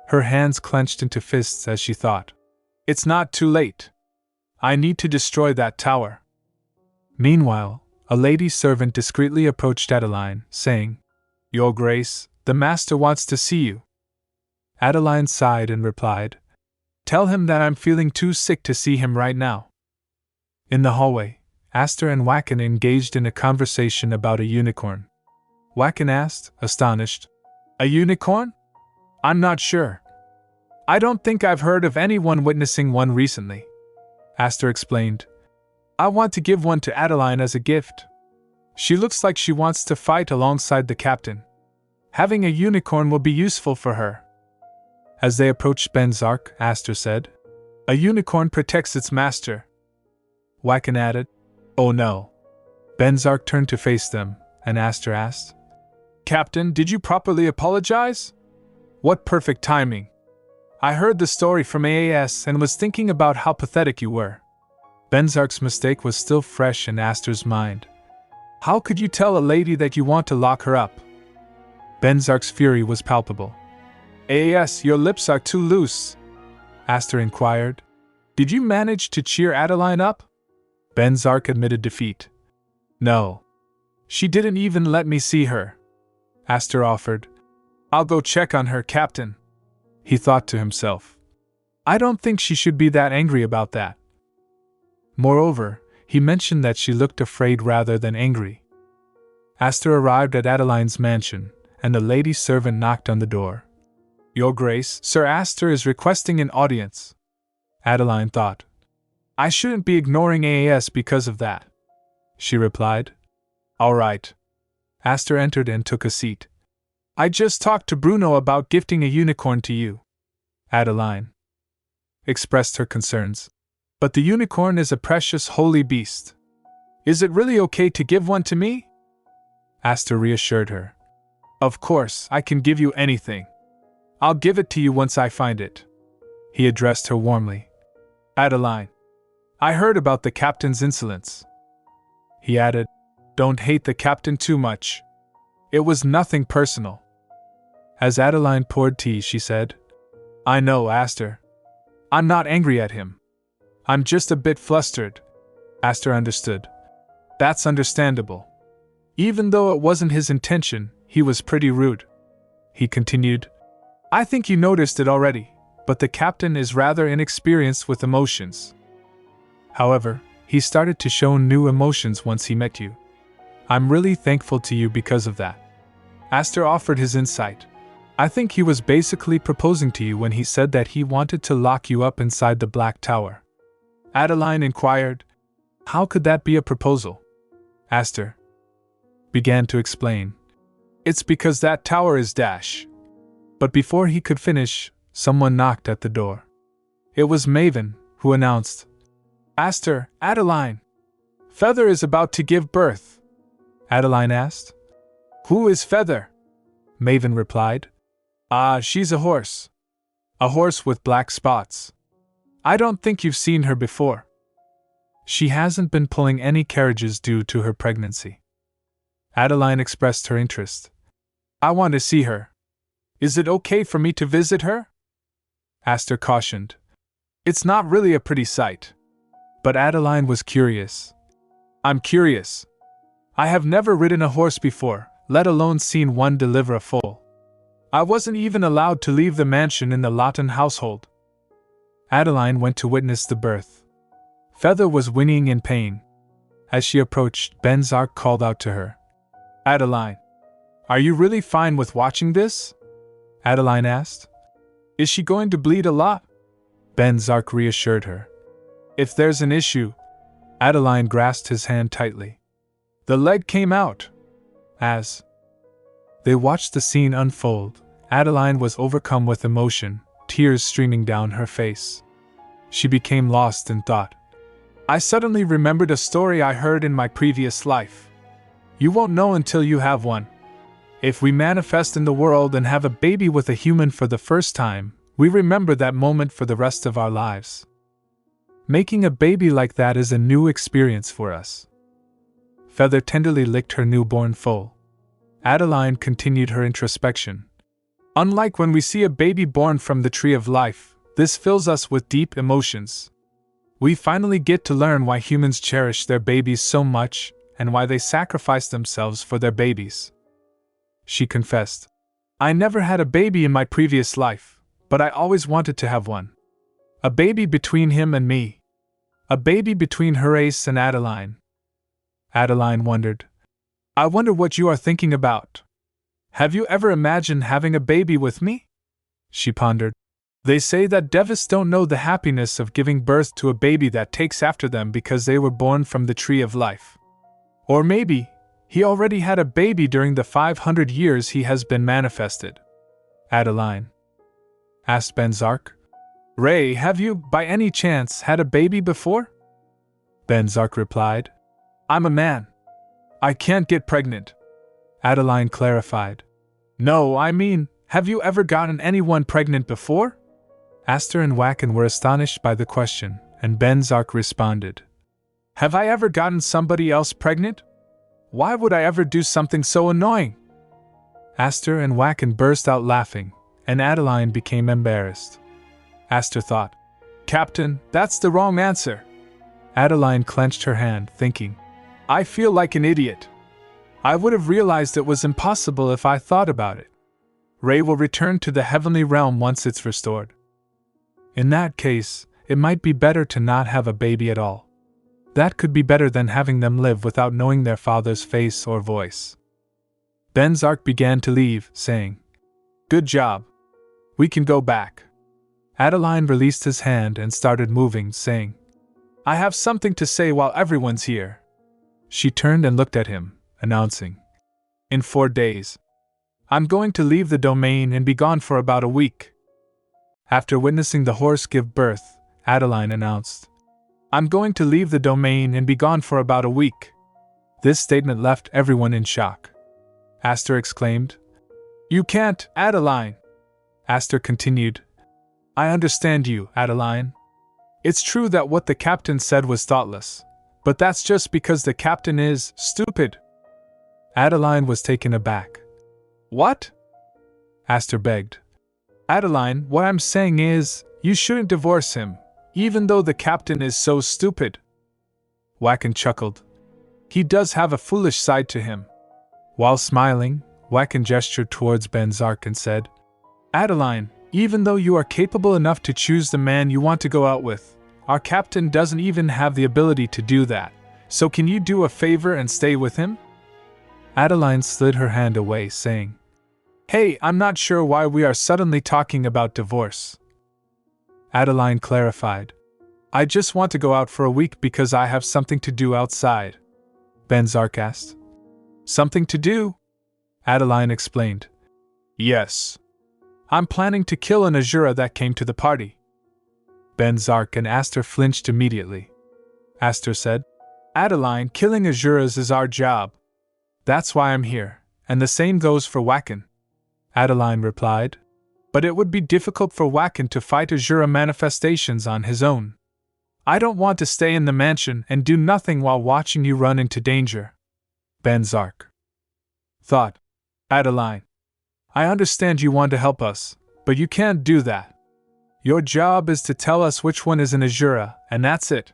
Her hands clenched into fists as she thought. It's not too late. I need to destroy that tower. Meanwhile, a lady servant discreetly approached Adeline, saying, Your Grace, the master wants to see you. Adeline sighed and replied, Tell him that I'm feeling too sick to see him right now. In the hallway, Aster and Wacken engaged in a conversation about a unicorn. Wacken asked, astonished, A unicorn? I'm not sure. I don't think I've heard of anyone witnessing one recently. Aster explained, I want to give one to Adeline as a gift. She looks like she wants to fight alongside the captain. Having a unicorn will be useful for her. As they approached Venzak, Aster said, A unicorn protects its master. Wacken added, Oh no. Venzak turned to face them, and Aster asked, Captain, did you properly apologize? What perfect timing. I heard the story from AAS and was thinking about how pathetic you were. Venzak's mistake was still fresh in Aster's mind. How could you tell a lady that you want to lock her up? Venzak's fury was palpable. AAS, your lips are too loose. Aster inquired. Did you manage to cheer Adeline up? Venzak admitted defeat. No. She didn't even let me see her. Aster offered. I'll go check on her, Captain. He thought to himself. I don't think she should be that angry about that. Moreover, he mentioned that she looked afraid rather than angry. Aster arrived at Adeline's mansion, and the lady servant knocked on the door. Your Grace, Sir Aster is requesting an audience. Adeline thought. I shouldn't be ignoring AAS because of that. She replied. All right. Aster entered and took a seat. I just talked to Bruno about gifting a unicorn to you. Adeline expressed her concerns. But the unicorn is a precious holy beast. Is it really okay to give one to me? Aster reassured her. Of course, I can give you anything. I'll give it to you once I find it. He addressed her warmly. Adeline, I heard about the captain's insolence. He added, Don't hate the captain too much. It was nothing personal. As Adeline poured tea, she said, I know, Aster. I'm not angry at him. I'm just a bit flustered. Aster understood. That's understandable. Even though it wasn't his intention, he was pretty rude. He continued, I think you noticed it already, but the captain is rather inexperienced with emotions. However, he started to show new emotions once he met you. I'm really thankful to you because of that. Aster offered his insight. I think he was basically proposing to you when he said that he wanted to lock you up inside the Black Tower. Adeline inquired, how could that be a proposal? Aster began to explain. It's because that tower is dash. But before he could finish, someone knocked at the door. It was Maven, who announced, Aster, Adeline, Feather is about to give birth. Adeline asked, Who is Feather? Maven replied, She's a horse. A horse with black spots. I don't think you've seen her before. She hasn't been pulling any carriages due to her pregnancy. Adeline expressed her interest. I want to see her. Is it okay for me to visit her? Aster cautioned. It's not really a pretty sight. But Adeline was curious. I'm curious. I have never ridden a horse before, let alone seen one deliver a foal. I wasn't even allowed to leave the mansion in the Lawton household. Adeline went to witness the birth. Feather was whinnying in pain. As she approached, Venzak called out to her. Adeline, are you really fine with watching this? Adeline asked. Is she going to bleed a lot? Venzak reassured her. If there's an issue, Adeline grasped his hand tightly. The leg came out. As they watched the scene unfold, Adeline was overcome with emotion, tears streaming down her face. She became lost in thought. I suddenly remembered a story I heard in my previous life. You won't know until you have one. If we manifest in the world and have a baby with a human for the first time, we remember that moment for the rest of our lives. Making a baby like that is a new experience for us. Feather tenderly licked her newborn foal. Adeline continued her introspection. Unlike when we see a baby born from the tree of life, this fills us with deep emotions. We finally get to learn why humans cherish their babies so much and why they sacrifice themselves for their babies. She confessed. I never had a baby in my previous life, but I always wanted to have one. A baby between him and me. A baby between Horace and Adeline. Adeline wondered. I wonder what you are thinking about. Have you ever imagined having a baby with me? She pondered. They say that Devis don't know the happiness of giving birth to a baby that takes after them because they were born from the tree of life. Or maybe he already had a baby during the 500 years he has been manifested. Adeline asked Venzak. Ray, have you, by any chance, had a baby before? Venzak replied. I'm a man. I can't get pregnant. Adeline clarified. No, I mean, have you ever gotten anyone pregnant before? Aster and Wacken were astonished by the question, and Venzak responded. Have I ever gotten somebody else pregnant? Why would I ever do something so annoying? Aster and Wacken burst out laughing, and Adeline became embarrassed. Aster thought, Captain, that's the wrong answer. Adeline clenched her hand, thinking, I feel like an idiot. I would have realized it was impossible if I thought about it. Ray will return to the heavenly realm once it's restored. In that case, it might be better to not have a baby at all. That could be better than having them live without knowing their father's face or voice. Venzak began to leave, saying, Good job. We can go back. Adeline released his hand and started moving, saying, I have something to say while everyone's here. She turned and looked at him, announcing, In 4 days. I'm going to leave the domain and be gone for about a week. After witnessing the horse give birth, Adeline announced, I'm going to leave the domain and be gone for about a week. This statement left everyone in shock. Aster exclaimed, You can't, Adeline. Aster continued, I understand you, Adeline. It's true that what the captain said was thoughtless, but that's just because the captain is stupid. Adeline was taken aback. What? Aster begged. Adeline, what I'm saying is, you shouldn't divorce him, even though the captain is so stupid. Wacken chuckled. He does have a foolish side to him. While smiling, Whacken gestured towards Venzak and said, Adeline, even though you are capable enough to choose the man you want to go out with, our captain doesn't even have the ability to do that, so can you do a favor and stay with him? Adeline slid her hand away, saying, Hey, I'm not sure why we are suddenly talking about divorce. Adeline clarified, I just want to go out for a week because I have something to do outside. Venzak asked. Something to do? Adeline explained. Yes. I'm planning to kill an Azura that came to the party. Venzak and Aster flinched immediately. Aster said, Adeline, killing Azuras is our job. That's why I'm here, and the same goes for Whacken. Adeline replied, But it would be difficult for Whacken to fight Azura manifestations on his own. I don't want to stay in the mansion and do nothing while watching you run into danger. Venzak thought, Adeline, I understand you want to help us, but you can't do that. Your job is to tell us which one is an Azura, and that's it.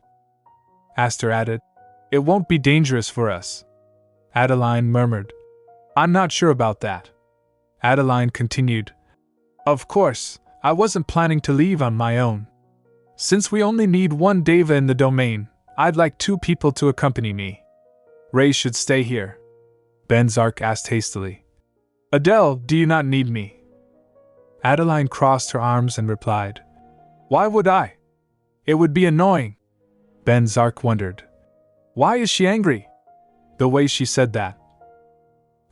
Aster added, It won't be dangerous for us. Adeline murmured, I'm not sure about that. Adeline continued, Of course, I wasn't planning to leave on my own. Since we only need one Deva in the domain, I'd like 2 people to accompany me. Ray should stay here. Venzak asked hastily, Adele, do you not need me? Adeline crossed her arms and replied, Why would I? It would be annoying. Venzak wondered, Why is she angry? The way she said that.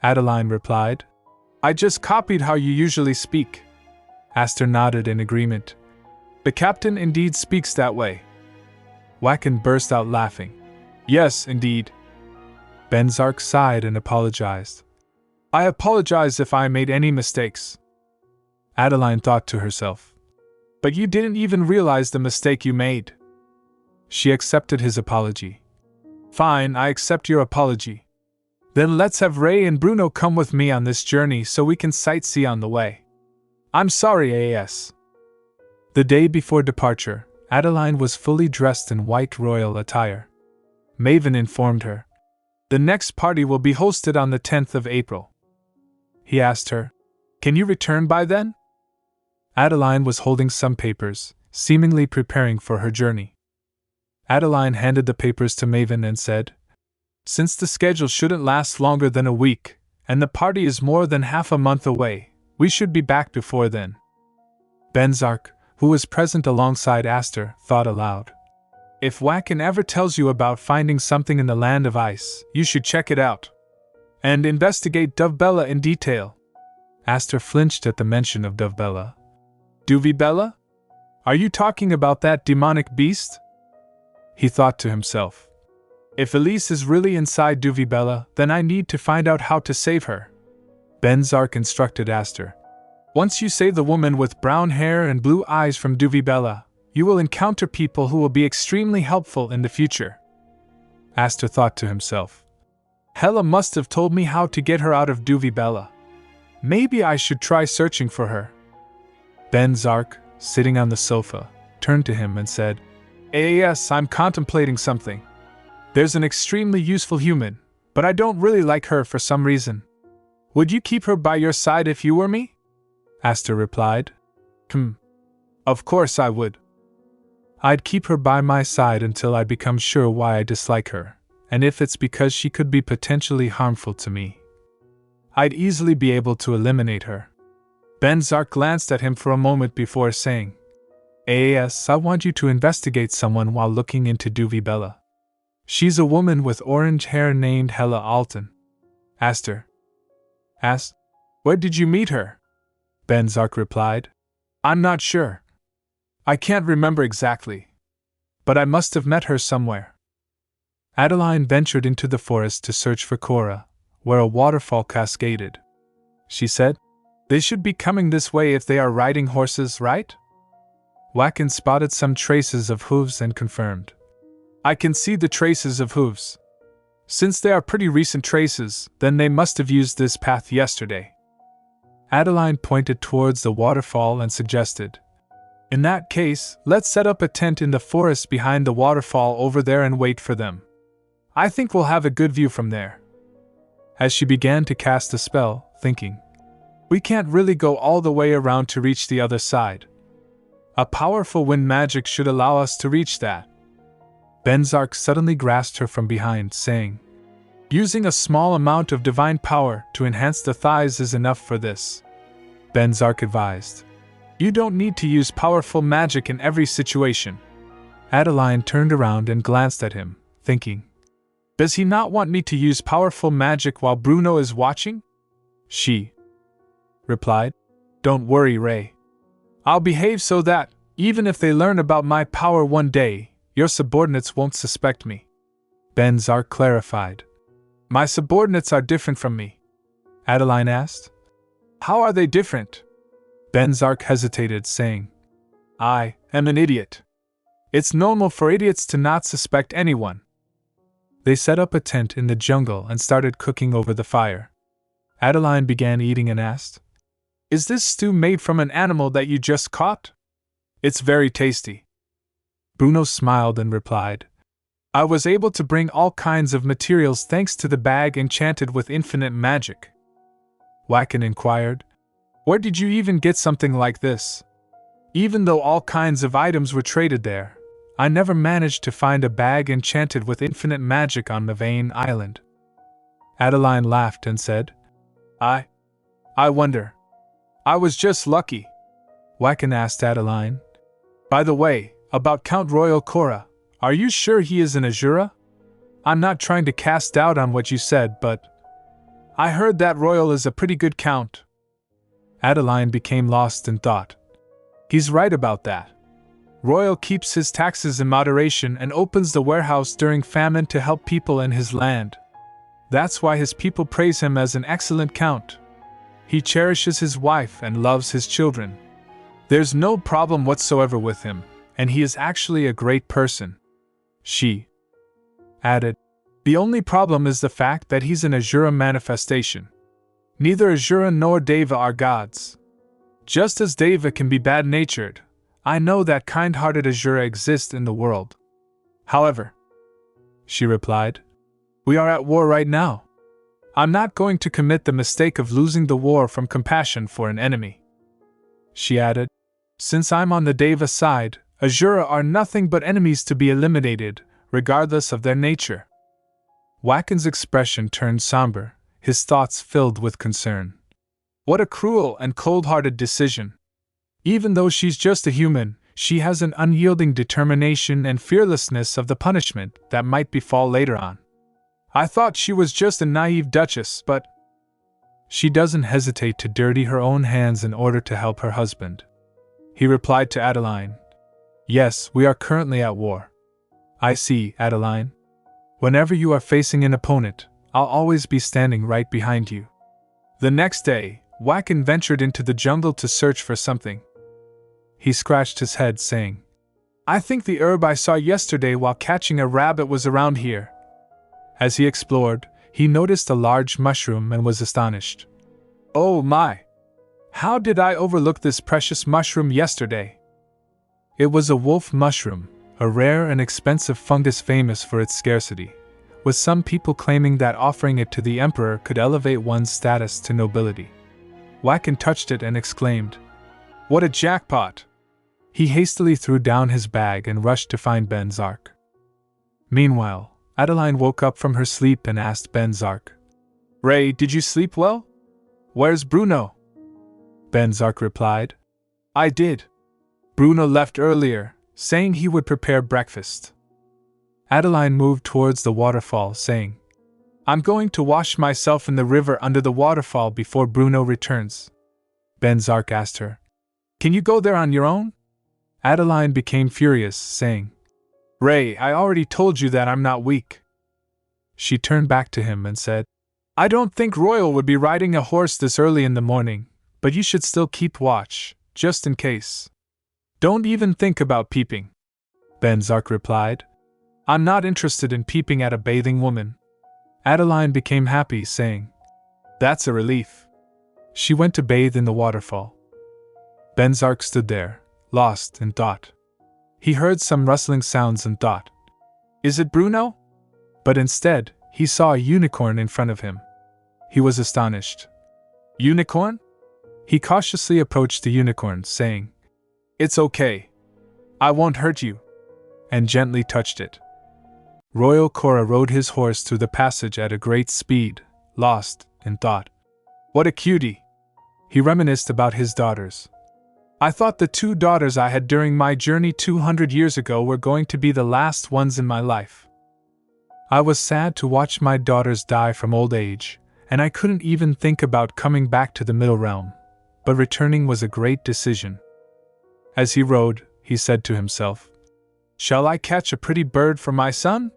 Adeline replied, I just copied how you usually speak. Aster nodded in agreement. The captain indeed speaks that way. Whacken burst out laughing. Yes, indeed. Venzak sighed and apologized. I apologize if I made any mistakes. Adeline thought to herself. But you didn't even realize the mistake you made. She accepted his apology. Fine, I accept your apology. Then let's have Ray and Bruno come with me on this journey so we can sightsee on the way. I'm sorry, AS. The day before departure, Adeline was fully dressed in white royal attire. Maven informed her. The next party will be hosted on the 10th of April. He asked her, Can you return by then? Adeline was holding some papers, seemingly preparing for her journey. Adeline handed the papers to Maven and said, Since the schedule shouldn't last longer than a week, and the party is more than half a month away, we should be back before then. Venzak, who was present alongside Aster, thought aloud. If Whacken ever tells you about finding something in the land of ice, you should check it out. And investigate Dovebella in detail. Aster flinched at the mention of Dovebella. Duvibella? Are you talking about that demonic beast? He thought to himself. If Elise is really inside Duvibella, then I need to find out how to save her. Venzak instructed Aster. Once you save the woman with brown hair and blue eyes from Duvibella, you will encounter people who will be extremely helpful in the future. Aster thought to himself. Hela must have told me how to get her out of Duvibella. Maybe I should try searching for her. Venzak, sitting on the sofa, turned to him and said, Yes, I'm contemplating something. There's an extremely useful human, but I don't really like her for some reason. Would you keep her by your side if you were me? Aster replied. Of course I would. I'd keep her by my side until I become sure why I dislike her, and if it's because she could be potentially harmful to me. I'd easily be able to eliminate her. Venzak glanced at him for a moment before saying, Yes, I want you to investigate someone while looking into Duvibella. She's a woman with orange hair named Hela Alton. Aster asked, Where did you meet her? Venzak replied, I'm not sure. I can't remember exactly. But I must have met her somewhere. Adeline ventured into the forest to search for Cora, where a waterfall cascaded. She said, They should be coming this way if they are riding horses, right? Whacken spotted some traces of hooves and confirmed. I can see the traces of hooves. Since they are pretty recent traces, then they must have used this path yesterday. Adeline pointed towards the waterfall and suggested, In that case, let's set up a tent in the forest behind the waterfall over there and wait for them. I think we'll have a good view from there. As she began to cast a spell, thinking, we can't really go all the way around to reach the other side. A powerful wind magic should allow us to reach that. Venzak suddenly grasped her from behind, saying, using a small amount of divine power to enhance the thighs is enough for this. Venzak advised, you don't need to use powerful magic in every situation. Adeline turned around and glanced at him, thinking, does he not want me to use powerful magic while Bruno is watching? She replied, don't worry, Ray. I'll behave so that, even if they learn about my power one day, your subordinates won't suspect me. Venzak clarified. My subordinates are different from me. Adeline asked. How are they different? Venzak hesitated, saying, I am an idiot. It's normal for idiots to not suspect anyone. They set up a tent in the jungle and started cooking over the fire. Adeline began eating and asked, is this stew made from an animal that you just caught? It's very tasty. Bruno smiled and replied, I was able to bring all kinds of materials thanks to the bag enchanted with infinite magic. Wackin inquired, where did you even get something like this? Even though all kinds of items were traded there, I never managed to find a bag enchanted with infinite magic on Mavain Island. Adeline laughed and said, I wonder. I was just lucky. Wackin asked Adeline, by the way, about Count Royal Cora, are you sure he is an Azura? I'm not trying to cast doubt on what you said, but I heard that Royal is a pretty good count. Adeline became lost in thought. He's right about that. Royal keeps his taxes in moderation and opens the warehouse during famine to help people in his land. That's why his people praise him as an excellent count. He cherishes his wife and loves his children. There's no problem whatsoever with him, and he is actually a great person. She added, the only problem is the fact that he's an Azura manifestation. Neither Azura nor Deva are gods. Just as Deva can be bad-natured, I know that kind-hearted Azura exist in the world. However, she replied, we are at war right now. I'm not going to commit the mistake of losing the war from compassion for an enemy. She added, since I'm on the Deva side, Azura are nothing but enemies to be eliminated, regardless of their nature. Wackin's expression turned somber, his thoughts filled with concern. What a cruel and cold-hearted decision. Even though she's just a human, she has an unyielding determination and fearlessness of the punishment that might befall later on. I thought she was just a naive duchess, but she doesn't hesitate to dirty her own hands in order to help her husband. He replied to Adeline, yes, we are currently at war. I see, Adeline. Whenever you are facing an opponent, I'll always be standing right behind you. The next day, Wackin ventured into the jungle to search for something. He scratched his head, saying, I think the herb I saw yesterday while catching a rabbit was around here. As he explored, he noticed a large mushroom and was astonished. Oh my! How did I overlook this precious mushroom yesterday? It was a wolf mushroom, a rare and expensive fungus famous for its scarcity, with some people claiming that offering it to the emperor could elevate one's status to nobility. Wackin touched it and exclaimed, what a jackpot! He hastily threw down his bag and rushed to find Venzak. Meanwhile, Adeline woke up from her sleep and asked Venzak, Ray, did you sleep well? Where's Bruno? Venzak replied, I did. Bruno left earlier, saying he would prepare breakfast. Adeline moved towards the waterfall, saying, I'm going to wash myself in the river under the waterfall before Bruno returns. Venzak asked her, can you go there on your own? Adeline became furious, saying, Ray, I already told you that I'm not weak. She turned back to him and said, I don't think Royal would be riding a horse this early in the morning, but you should still keep watch, just in case. Don't even think about peeping. Venzak replied, I'm not interested in peeping at a bathing woman. Adeline became happy, saying, That's a relief. She went to bathe in the waterfall. Venzak stood there, lost in thought. He heard some rustling sounds and thought, Is it Bruno? But instead, he saw a unicorn in front of him. He was astonished. Unicorn? He cautiously approached the unicorn, saying, "It's okay. I won't hurt you," and gently touched it. Royal Korra rode his horse through the passage at a great speed, lost in thought. What a cutie! He reminisced about his daughters. I thought the 2 daughters I had during my journey 200 years ago were going to be the last ones in my life. I was sad to watch my daughters die from old age, and I couldn't even think about coming back to the Middle Realm, but returning was a great decision. As he rode, he said to himself, "Shall I catch a pretty bird for my son?"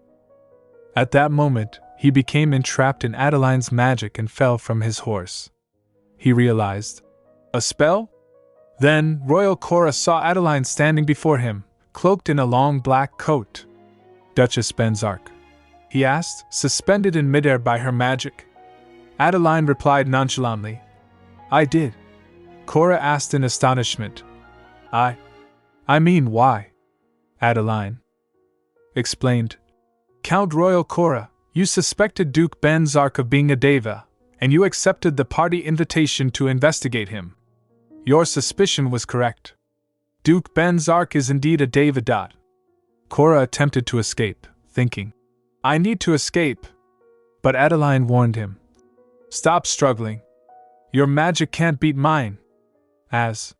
At that moment, he became entrapped in Adeline's magic and fell from his horse. He realized. A spell? Then, Royal Korra saw Adeline standing before him, cloaked in a long black coat. "Duchess Venzak?" he asked, suspended in midair by her magic. Adeline replied nonchalantly, "I did." Korra asked in astonishment, I mean why?" Adeline explained. "Count Royal Korra, you suspected Duke Venzak of being a deva, and you accepted the party invitation to investigate him. Your suspicion was correct. Duke Venzak is indeed a deva. Korra attempted to escape, thinking, "I need to escape." But Adeline warned him. "Stop struggling. Your magic can't beat mine." As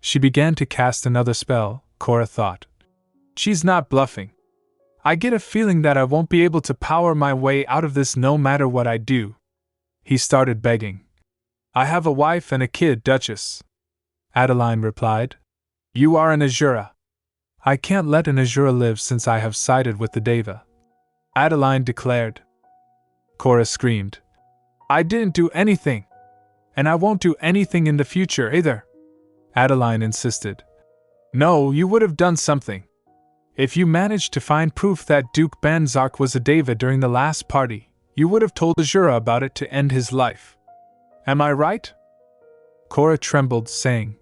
she began to cast another spell, Korra thought, "She's not bluffing. I get a feeling that I won't be able to power my way out of this no matter what I do." He started begging. "I have a wife and a kid, Duchess." Adeline replied, "You are an Azura. I can't let an Azura live since I have sided with the Deva," Adeline declared. Korra screamed, "I didn't do anything. And I won't do anything in the future either." Adeline insisted. "No, you would have done something. If you managed to find proof that Duke Venzak was a Deva during the last party, you would have told Azura about it to end his life. Am I right?" Korra trembled, saying,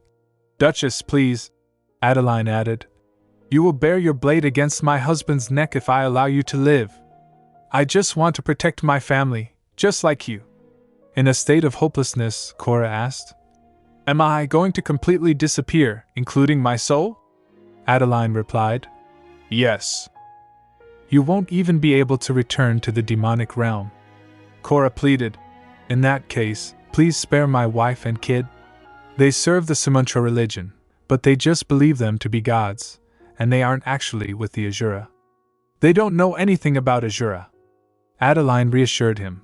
"Duchess, please," Adeline added. "You will bear your blade against my husband's neck if I allow you to live. I just want to protect my family, just like you." In a state of hopelessness, Korra asked, "Am I going to completely disappear, including my soul?" Adeline replied, "Yes. You won't even be able to return to the demonic realm." Korra pleaded, "In that case, please spare my wife and kid. They serve the Sumantra religion, but they just believe them to be gods, and they aren't actually with the Azura. They don't know anything about Azura." Adeline reassured him.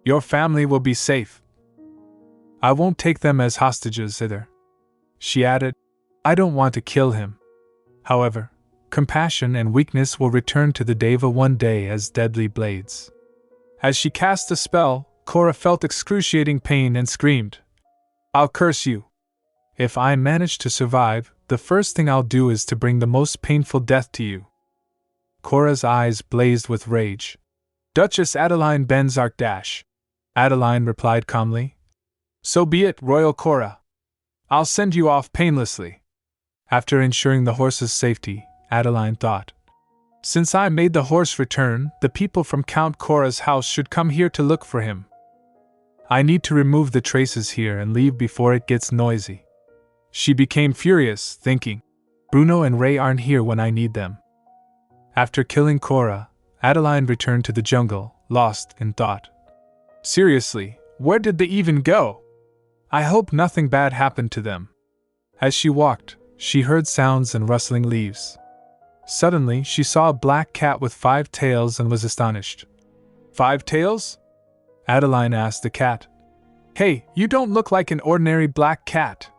"Your family will be safe. I won't take them as hostages either." She added, "I don't want to kill him. However, compassion and weakness will return to the Deva one day as deadly blades." As she cast the spell, Korra felt excruciating pain and screamed, "I'll curse you. If I manage to survive, the first thing I'll do is to bring the most painful death to you." Korra's eyes blazed with rage. "Duchess Adeline Venzak Adeline replied calmly. "So be it, Royal Korra. I'll send you off painlessly." After ensuring the horse's safety, Adeline thought, "Since I made the horse return, the people from Count Korra's house should come here to look for him. I need to remove the traces here and leave before it gets noisy." She became furious, thinking, "Bruno and Ray aren't here when I need them." After killing Korra, Adeline returned to the jungle, lost in thought. Seriously, where did they even go? I hope nothing bad happened to them. As she walked, she heard sounds and rustling leaves. Suddenly, she saw a black cat with 5 tails and was astonished. "5 tails?" Adeline asked the cat. "Hey, you don't look like an ordinary black cat."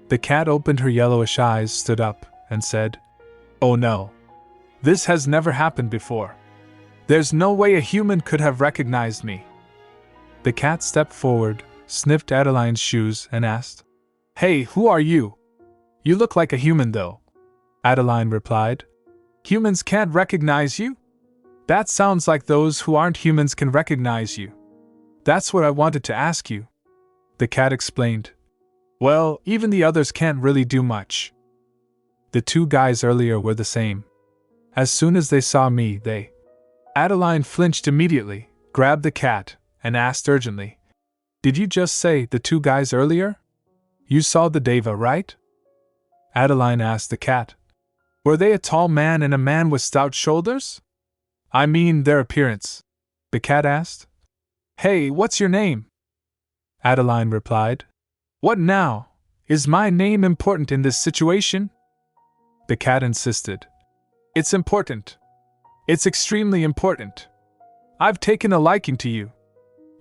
The cat opened her yellowish eyes, stood up, and said, "Oh no. This has never happened before. There's no way a human could have recognized me." The cat stepped forward, sniffed Adeline's shoes, and asked, "Hey, who are you? You look like a human though." Adeline replied, "Humans can't recognize you? That sounds like those who aren't humans can recognize you. That's what I wanted to ask you." The cat explained, "Well, even the others can't really do much. The 2 guys earlier were the same. As soon as they saw me, they..." Adeline flinched immediately, grabbed the cat, and asked urgently, "Did you just say the two guys earlier? You saw the deva, right?" Adeline asked the cat. "Were they a tall man and a man with stout shoulders?" "I mean their appearance," the cat asked. "Hey, what's your name?" Adeline replied. "What now? Is my name important in this situation?" The cat insisted. "It's important. It's extremely important. I've taken a liking to you.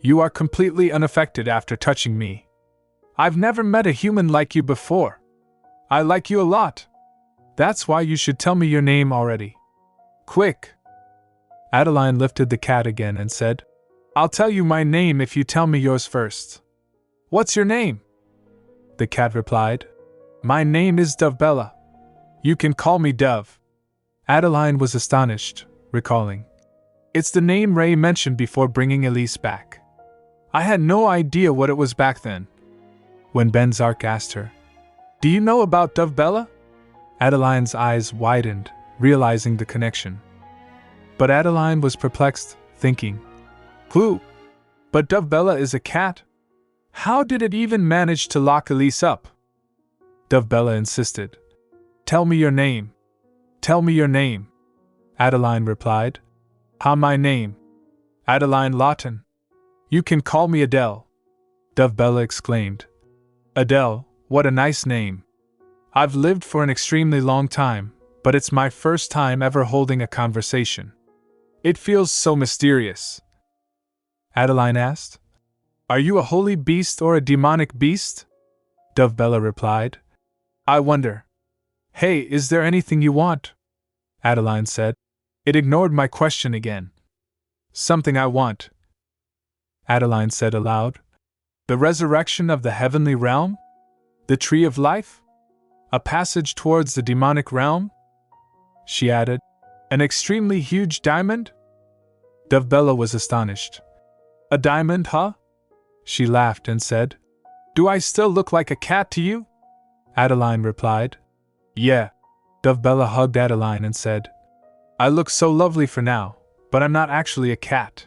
You are completely unaffected after touching me. I've never met a human like you before. I like you a lot. That's why you should tell me your name already. Quick." Adeline lifted the cat again and said, "I'll tell you my name if you tell me yours first." "What's your name?" The cat replied. "My name is Dovebella. You can call me Dove." Adeline was astonished, recalling. "It's the name Ray mentioned before bringing Elise back. I had no idea what it was back then." When Venzak asked her, "Do you know about Dovebella?" Adeline's eyes widened, realizing the connection. But Adeline was perplexed, thinking, "Who? But Dovebella is a cat. How did it even manage to lock Elise up?" Dovebella insisted. "Tell me your name. Tell me your name." Adeline replied. My name. Adeline Rotyn. You can call me Adele." Dovebella exclaimed. "Adele, what a nice name. I've lived for an extremely long time, but it's my first time ever holding a conversation. It feels so mysterious." Adeline asked. "Are you a holy beast or a demonic beast?" Dovebella replied. "I wonder. Hey, is there anything you want?" Adeline said. It ignored my question again. "Something I want," Adeline said aloud. "The resurrection of the heavenly realm? The tree of life? A passage towards the demonic realm?" She added, "An extremely huge diamond?" Dovebella was astonished. "A diamond, huh?" She laughed and said, "Do I still look like a cat to you?" Adeline replied. "Yeah." Dovebella hugged Adeline and said, "I look so lovely for now, but I'm not actually a cat.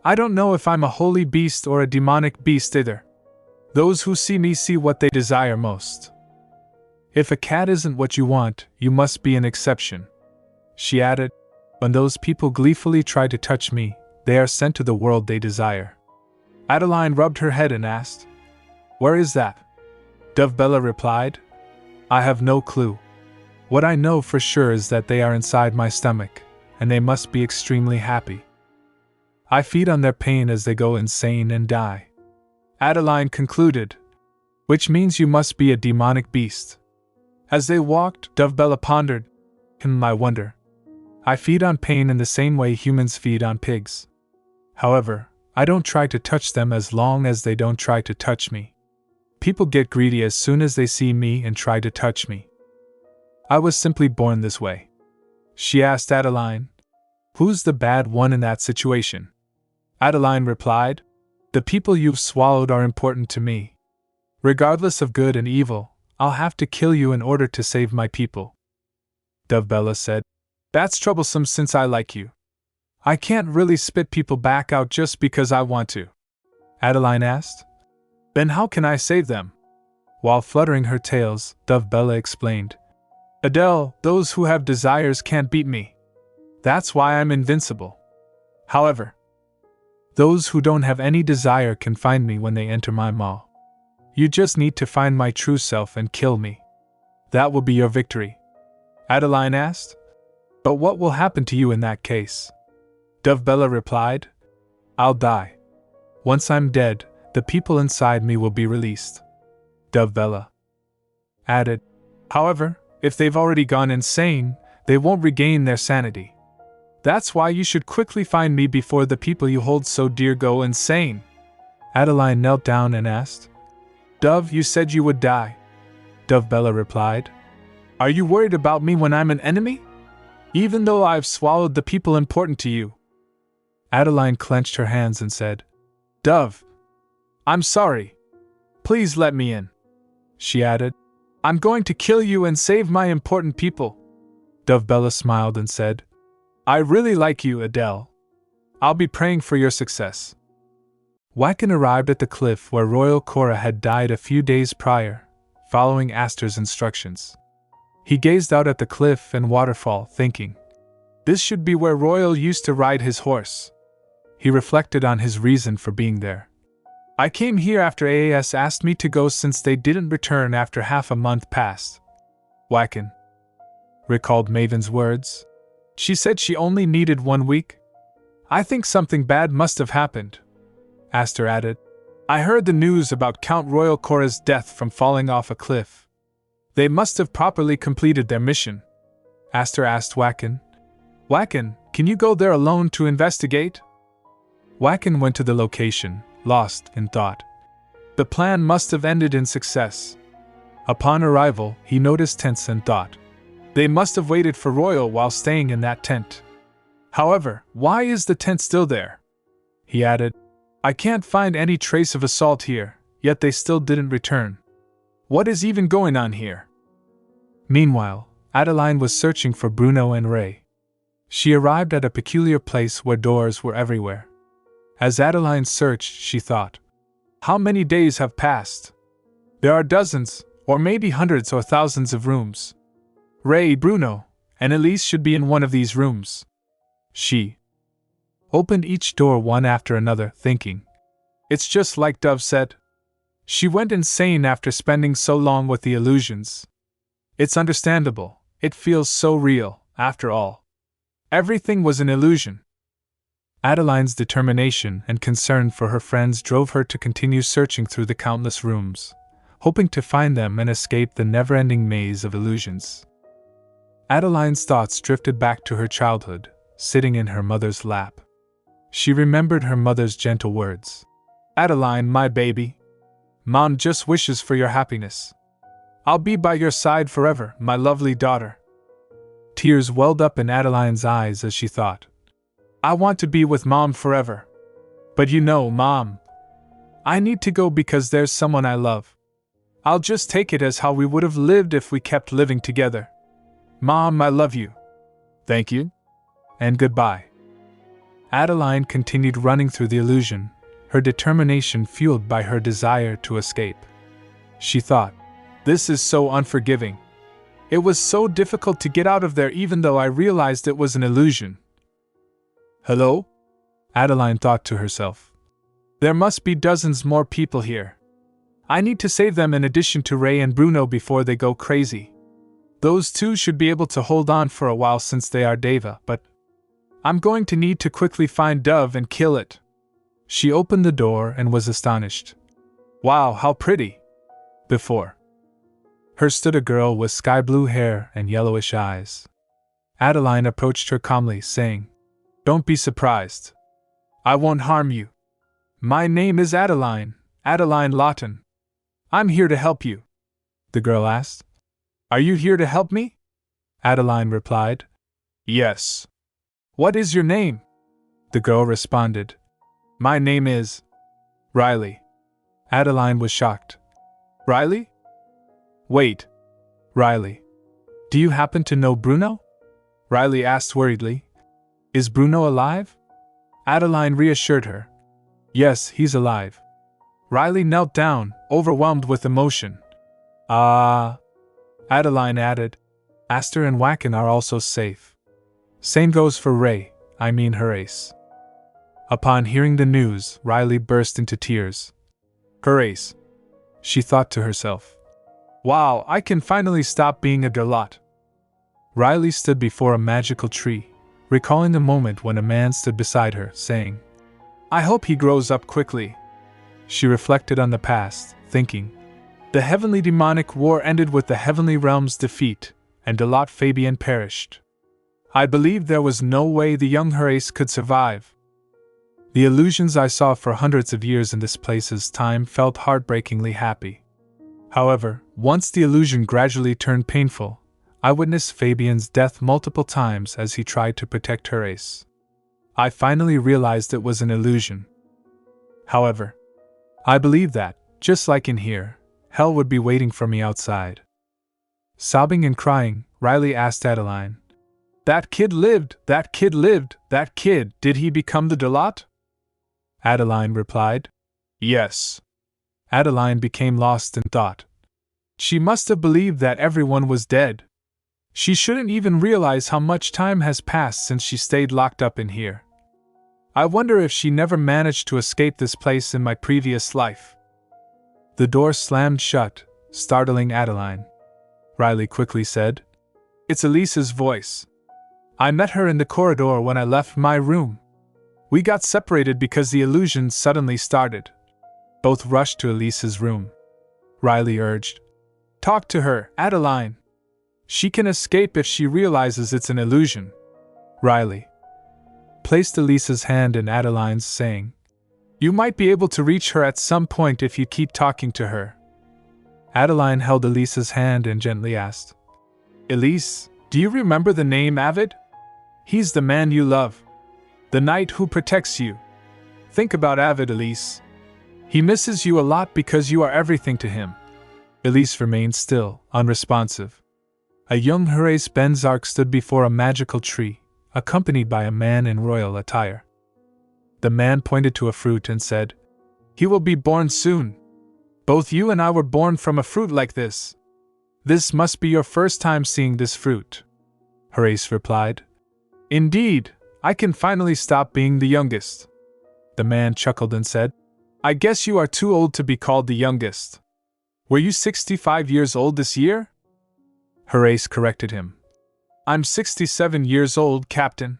I don't know if I'm a holy beast or a demonic beast either. Those who see me see what they desire most. If a cat isn't what you want, you must be an exception." She added, "When those people gleefully try to touch me, they are sent to the world they desire." Adeline rubbed her head and asked, "Where is that?" Dovebella replied, "I have no clue. What I know for sure is that they are inside my stomach, and they must be extremely happy. I feed on their pain as they go insane and die." Adeline concluded, "Which means you must be a demonic beast." As they walked, Dovebella pondered, I wonder. I feed on pain in the same way humans feed on pigs. However, I don't try to touch them as long as they don't try to touch me. People get greedy as soon as they see me and try to touch me. I was simply born this way." She asked Adeline, "Who's the bad one in that situation?" Adeline replied, "The people you've swallowed are important to me. Regardless of good and evil, I'll have to kill you in order to save my people." Dovebella said, "That's troublesome since I like you. I can't really spit people back out just because I want to." Adeline asked, "Then how can I save them?" While fluttering her tails, Dovebella explained, "Adele, those who have desires can't beat me. That's why I'm invincible. However, those who don't have any desire can find me when they enter my maw. You just need to find my true self and kill me. That will be your victory." Adeline asked, "But what will happen to you in that case?" Dovebella replied, "I'll die. Once I'm dead, the people inside me will be released." Dovebella added, "However, if they've already gone insane, they won't regain their sanity. That's why you should quickly find me before the people you hold so dear go insane." Adeline knelt down and asked, "Dove, you said you would die." Dovebella replied, "Are you worried about me when I'm an enemy? Even though I've swallowed the people important to you." Adeline clenched her hands and said, "Dove, I'm sorry. Please let me in." She added, "I'm going to kill you and save my important people." Dovebella smiled and said, "I really like you, Adele. I'll be praying for your success. Wacken arrived at the cliff where Royal Korra had died a few days prior, following Aster's instructions. He gazed out at the cliff and waterfall, thinking, "This should be where Royal used to ride his horse." He reflected on his reason for being there. "I came here after AAS asked me to go since they didn't return after half a month passed." Wacken recalled Maven's words. "She said she only needed 1 week. I think something bad must have happened," Aster added. "I heard the news about Count Royal Korra's death from falling off a cliff. They must have properly completed their mission." Aster asked Wacken, "Wacken, can you go there alone to investigate?" Wacken went to the location, lost in thought. The plan must have ended in success. Upon arrival, he noticed tents and thought, they must have waited for Royal while staying in that tent. However, why is the tent still there? He added, "I can't find any trace of assault here, yet they still didn't return. What is even going on here?" Meanwhile, Adeline was searching for Bruno and Ray. She arrived at a peculiar place where doors were everywhere. As Adeline searched, she thought, how many days have passed? There are dozens, or maybe hundreds or thousands of rooms. Ray, Bruno, and Elise should be in one of these rooms. She opened each door one after another, thinking, it's just like Dove said. She went insane after spending so long with the illusions. It's understandable, it feels so real, after all. Everything was an illusion. Adeline's determination and concern for her friends drove her to continue searching through the countless rooms, hoping to find them and escape the never-ending maze of illusions. Adeline's thoughts drifted back to her childhood, sitting in her mother's lap. She remembered her mother's gentle words. "Adeline, my baby. Mom just wishes for your happiness. I'll be by your side forever, my lovely daughter." Tears welled up in Adeline's eyes as she thought, I want to be with Mom forever. But you know, Mom, I need to go because there's someone I love. I'll just take it as how we would have lived if we kept living together. Mom, I love you. Thank you. And goodbye. Adeline continued running through the illusion, her determination fueled by her desire to escape. She thought, this is so unforgiving. It was so difficult to get out of there even though I realized it was an illusion. Hello? Adeline thought to herself. There must be dozens more people here. I need to save them in addition to Ray and Bruno before they go crazy. Those two should be able to hold on for a while since they are Deva, but I'm going to need to quickly find Dove and kill it. She opened the door and was astonished. Wow, how pretty! Before her stood a girl with sky blue hair and yellowish eyes. Adeline approached her calmly, saying, Don't be surprised. I won't harm you. My name is Adeline, Adeline Rotyn. I'm here to help you. The girl asked. Are you here to help me? Adeline replied. Yes. What is your name? The girl responded. My name is Riley. Adeline was shocked. Riley? Wait. Riley. Do you happen to know Bruno? Riley asked worriedly. Is Bruno alive? Adeline reassured her. Yes, he's alive. Riley knelt down, overwhelmed with emotion. Adeline added, Aster and Wacken are also safe. Same goes for Ray, I mean her ace. Upon hearing the news, Riley burst into tears. Her ace, she thought to herself. Wow, I can finally stop being a garlot. Riley stood before a magical tree, recalling the moment when a man stood beside her, saying, I hope he grows up quickly. She reflected on the past, thinking, the heavenly demonic war ended with the heavenly realm's defeat, and Delot Fabian perished. I believed there was no way the young Horace could survive. The illusions I saw for hundreds of years in this place's time felt heartbreakingly happy. However, once the illusion gradually turned painful, I witnessed Fabian's death multiple times as he tried to protect Horace. I finally realized it was an illusion. However, I believed that, just like in here, hell would be waiting for me outside. Sobbing and crying, Riley asked Adeline, That kid lived, that kid lived, that kid, did he become the Dalot? Adeline replied. Yes. Adeline became lost in thought. She must have believed that everyone was dead. She shouldn't even realize how much time has passed since she stayed locked up in here. I wonder if she never managed to escape this place in my previous life. The door slammed shut, startling Adeline. Riley quickly said, It's Elise's voice. I met her in the corridor when I left my room. We got separated because the illusion suddenly started. Both rushed to Elise's room. Riley urged, Talk to her, Adeline. She can escape if she realizes it's an illusion. Riley placed Elise's hand in Adeline's, saying, You might be able to reach her at some point if you keep talking to her. Adeline held Elise's hand and gently asked, Elise, do you remember the name Avid? He's the man you love. The knight who protects you. Think about Avid, Elise. He misses you a lot because you are everything to him. Elise remained still, unresponsive. A young Horace Venzak stood before a magical tree, accompanied by a man in royal attire. The man pointed to a fruit and said, He will be born soon. Both you and I were born from a fruit like this. This must be your first time seeing this fruit. Horace replied. Indeed, I can finally stop being the youngest. The man chuckled and said, I guess you are too old to be called the youngest. Were you 65 years old this year? Horace corrected him. I'm 67 years old, Captain.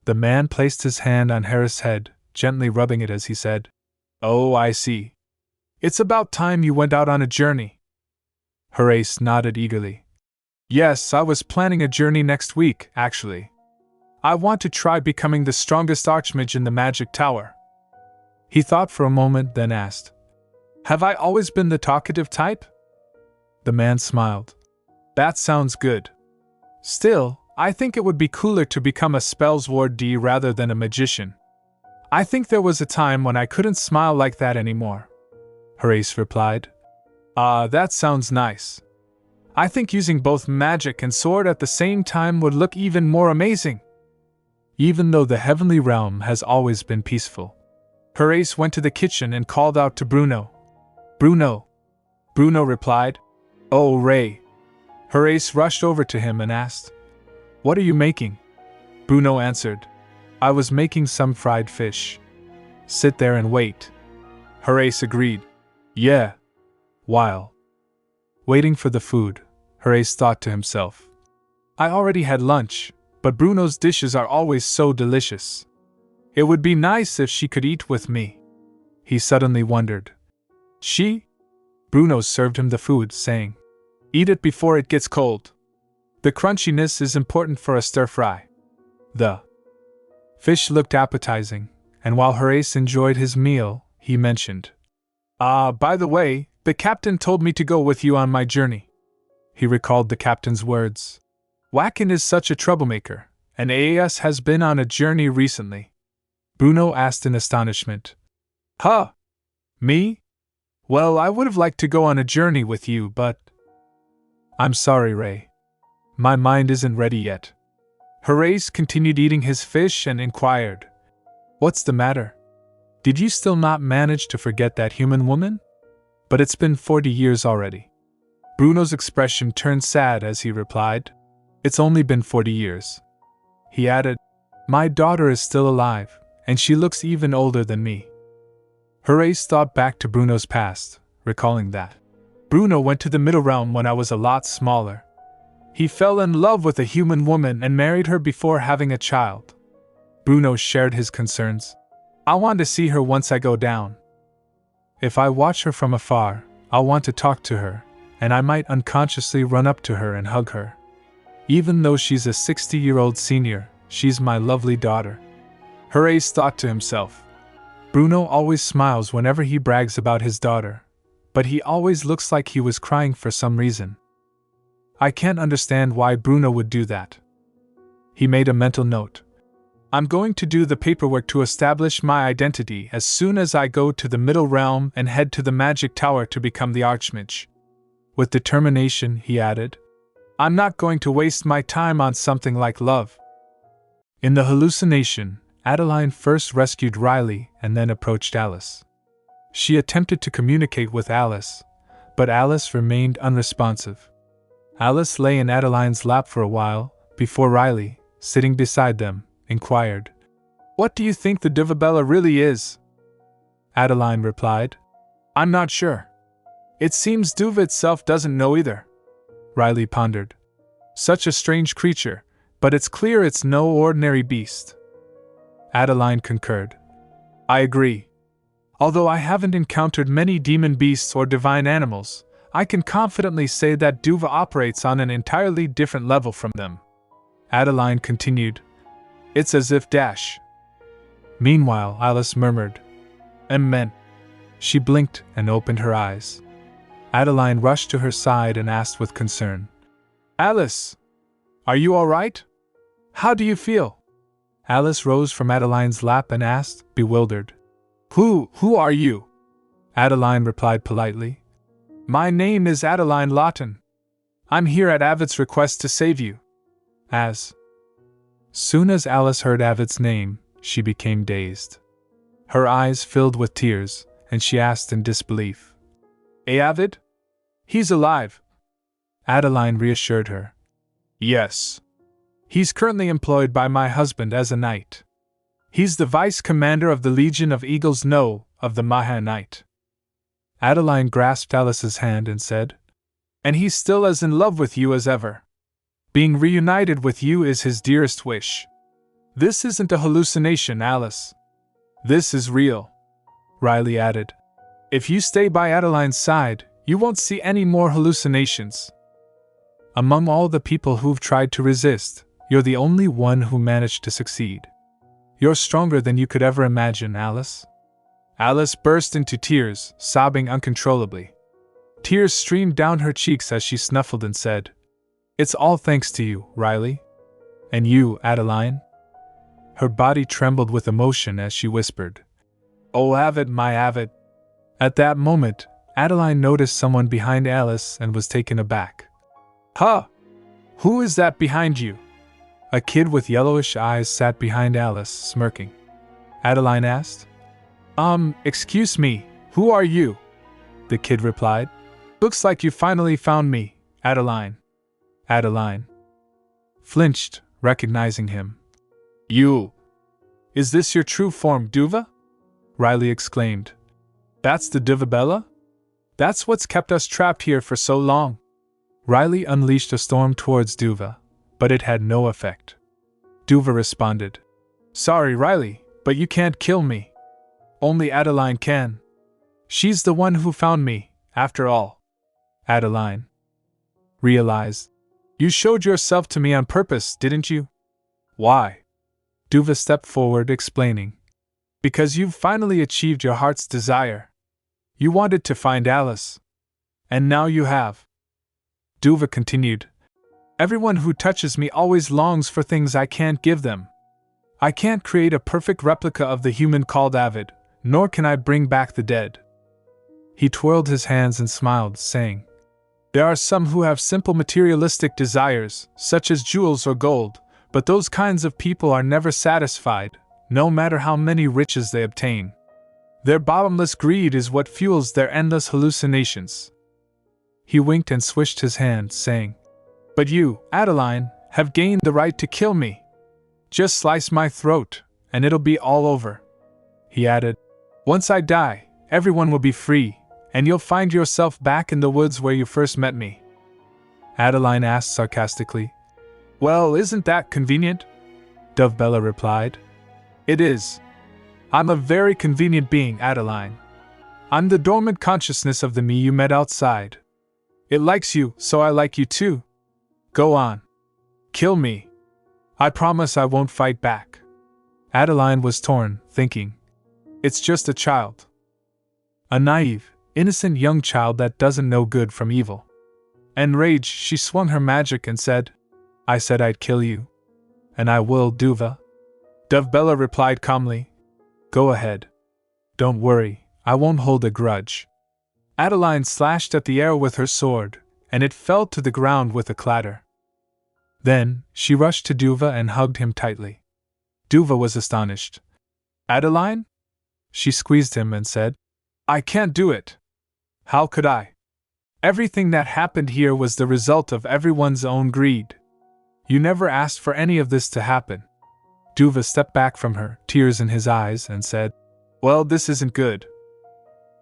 The man placed his hand on Harris' head, gently rubbing it as he said, Oh, I see. It's about time you went out on a journey. Horace nodded eagerly. Yes, I was planning a journey next week, actually. I want to try becoming the strongest archmage in the magic tower. He thought for a moment, then asked, Have I always been the talkative type? The man smiled. That sounds good. Still, I think it would be cooler to become a spells ward D rather than a magician. I think there was a time when I couldn't smile like that anymore. Horace replied. That sounds nice. I think using both magic and sword at the same time would look even more amazing. Even though the heavenly realm has always been peaceful. Horace went to the kitchen and called out to Bruno. Bruno. Bruno replied. Oh, Ray. Horace rushed over to him and asked, What are you making? Bruno answered, I was making some fried fish. Sit there and wait. Horace agreed. Yeah. While waiting for the food, Horace thought to himself, I already had lunch, but Bruno's dishes are always so delicious. It would be nice if she could eat with me. He suddenly wondered. She? Bruno served him the food, saying, Eat it before it gets cold. The crunchiness is important for a stir-fry. The fish looked appetizing, and while Horace enjoyed his meal, he mentioned, by the way, the captain told me to go with you on my journey. He recalled the captain's words. Wacken is such a troublemaker, and AAS has been on a journey recently. Bruno asked in astonishment. Huh? Me? Well, I would have liked to go on a journey with you, but... I'm sorry, Ray. My mind isn't ready yet. Horace continued eating his fish and inquired, What's the matter? Did you still not manage to forget that human woman? But it's been 40 years already. Bruno's expression turned sad as he replied, It's only been 40 years. He added, My daughter is still alive, and she looks even older than me. Horace thought back to Bruno's past, recalling that Bruno went to the Middle Realm when I was a lot smaller. He fell in love with a human woman and married her before having a child. Bruno shared his concerns. I want to see her once I go down. If I watch her from afar, I'll want to talk to her, and I might unconsciously run up to her and hug her. Even though she's a 60-year-old senior, she's my lovely daughter. Horace thought to himself. Bruno always smiles whenever he brags about his daughter, but he always looks like he was crying for some reason. I can't understand why Bruno would do that. He made a mental note. I'm going to do the paperwork to establish my identity as soon as I go to the Middle Realm and head to the Magic Tower to become the Archmage. With determination, he added, I'm not going to waste my time on something like love. In the hallucination, Adeline first rescued Riley and then approached Alice. She attempted to communicate with Alice, but Alice remained unresponsive. Alice lay in Adeline's lap for a while, before Riley, sitting beside them, inquired, "What do you think the Duvabella really is?" Adeline replied, "I'm not sure. It seems Duva itself doesn't know either." Riley pondered. "Such a strange creature, but it's clear it's no ordinary beast." Adeline concurred. "I agree. Although I haven't encountered many demon beasts or divine animals, I can confidently say that Duva operates on an entirely different level from them." Adeline continued, "It's as if dash." Meanwhile, Alice murmured, "Amen." She blinked and opened her eyes. Adeline rushed to her side and asked with concern, "Alice, are you all right? How do you feel?" Alice rose from Adeline's lap and asked, bewildered, Who are you?" Adeline replied politely, "My name is Adeline Rotyn. I'm here at Avid's request to save you." As soon as Alice heard Avid's name, she became dazed. Her eyes filled with tears, and she asked in disbelief, "Avid? He's alive." Adeline reassured her. "Yes. He's currently employed by my husband as a knight. He's the vice commander of the Legion of Eagles No, of the Manhwa Knight." Adeline grasped Alice's hand and said, "And he's still as in love with you as ever. Being reunited with you is his dearest wish. This isn't a hallucination, Alice. This is real." Riley added, "If you stay by Adeline's side, you won't see any more hallucinations. Among all the people who've tried to resist, you're the only one who managed to succeed. You're stronger than you could ever imagine, Alice." Alice burst into tears, sobbing uncontrollably. Tears streamed down her cheeks as she snuffled and said, "It's all thanks to you, Riley. And you, Adeline." Her body trembled with emotion as she whispered, "Oh, Avid, my Avid." At that moment, Adeline noticed someone behind Alice and was taken aback. "Huh! Who is that behind you?" A kid with yellowish eyes sat behind Alice, smirking. Adeline asked. Excuse me, who are you?" The kid replied. "Looks like you finally found me, Adeline." Adeline flinched, recognizing him. "You! Is this your true form, Duva?" Riley exclaimed. "That's the Duvabella? That's what's kept us trapped here for so long." Riley unleashed a storm towards Duva, but it had no effect. Duva responded, "Sorry, Riley, but you can't kill me. Only Adeline can. She's the one who found me, after all." Adeline realized. "You showed yourself to me on purpose, didn't you?" "Why?" Duva stepped forward, explaining. "Because you've finally achieved your heart's desire. You wanted to find Alice. And now you have." Duva continued, "Everyone who touches me always longs for things I can't give them. I can't create a perfect replica of the human called Avid, nor can I bring back the dead." He twirled his hands and smiled, saying, "There are some who have simple materialistic desires, such as jewels or gold, but those kinds of people are never satisfied, no matter how many riches they obtain. Their bottomless greed is what fuels their endless hallucinations." He winked and swished his hand, saying, "But you, Adeline, have gained the right to kill me. Just slice my throat, and it'll be all over." He added, "Once I die, everyone will be free, and you'll find yourself back in the woods where you first met me." Adeline asked sarcastically, "Well, isn't that convenient?" Duvabella replied, "It is. I'm a very convenient being, Adeline. I'm the dormant consciousness of the me you met outside. It likes you, so I like you too. Go on. Kill me. I promise I won't fight back." Adeline was torn, thinking, "It's just a child. A naive, innocent young child that doesn't know good from evil." Enraged, she swung her magic and said, "I said I'd kill you. And I will, Duva." Duvabella replied calmly, "Go ahead. Don't worry, I won't hold a grudge." Adeline slashed at the air with her sword, and it fell to the ground with a clatter. Then, she rushed to DONGHUA and hugged him tightly. DONGHUA was astonished. Adeline? She squeezed him and said, I can't do it. How could I? Everything that happened here was the result of everyone's own greed. You never asked for any of this to happen. DONGHUA stepped back from her, tears in his eyes, and said, Well, this isn't good.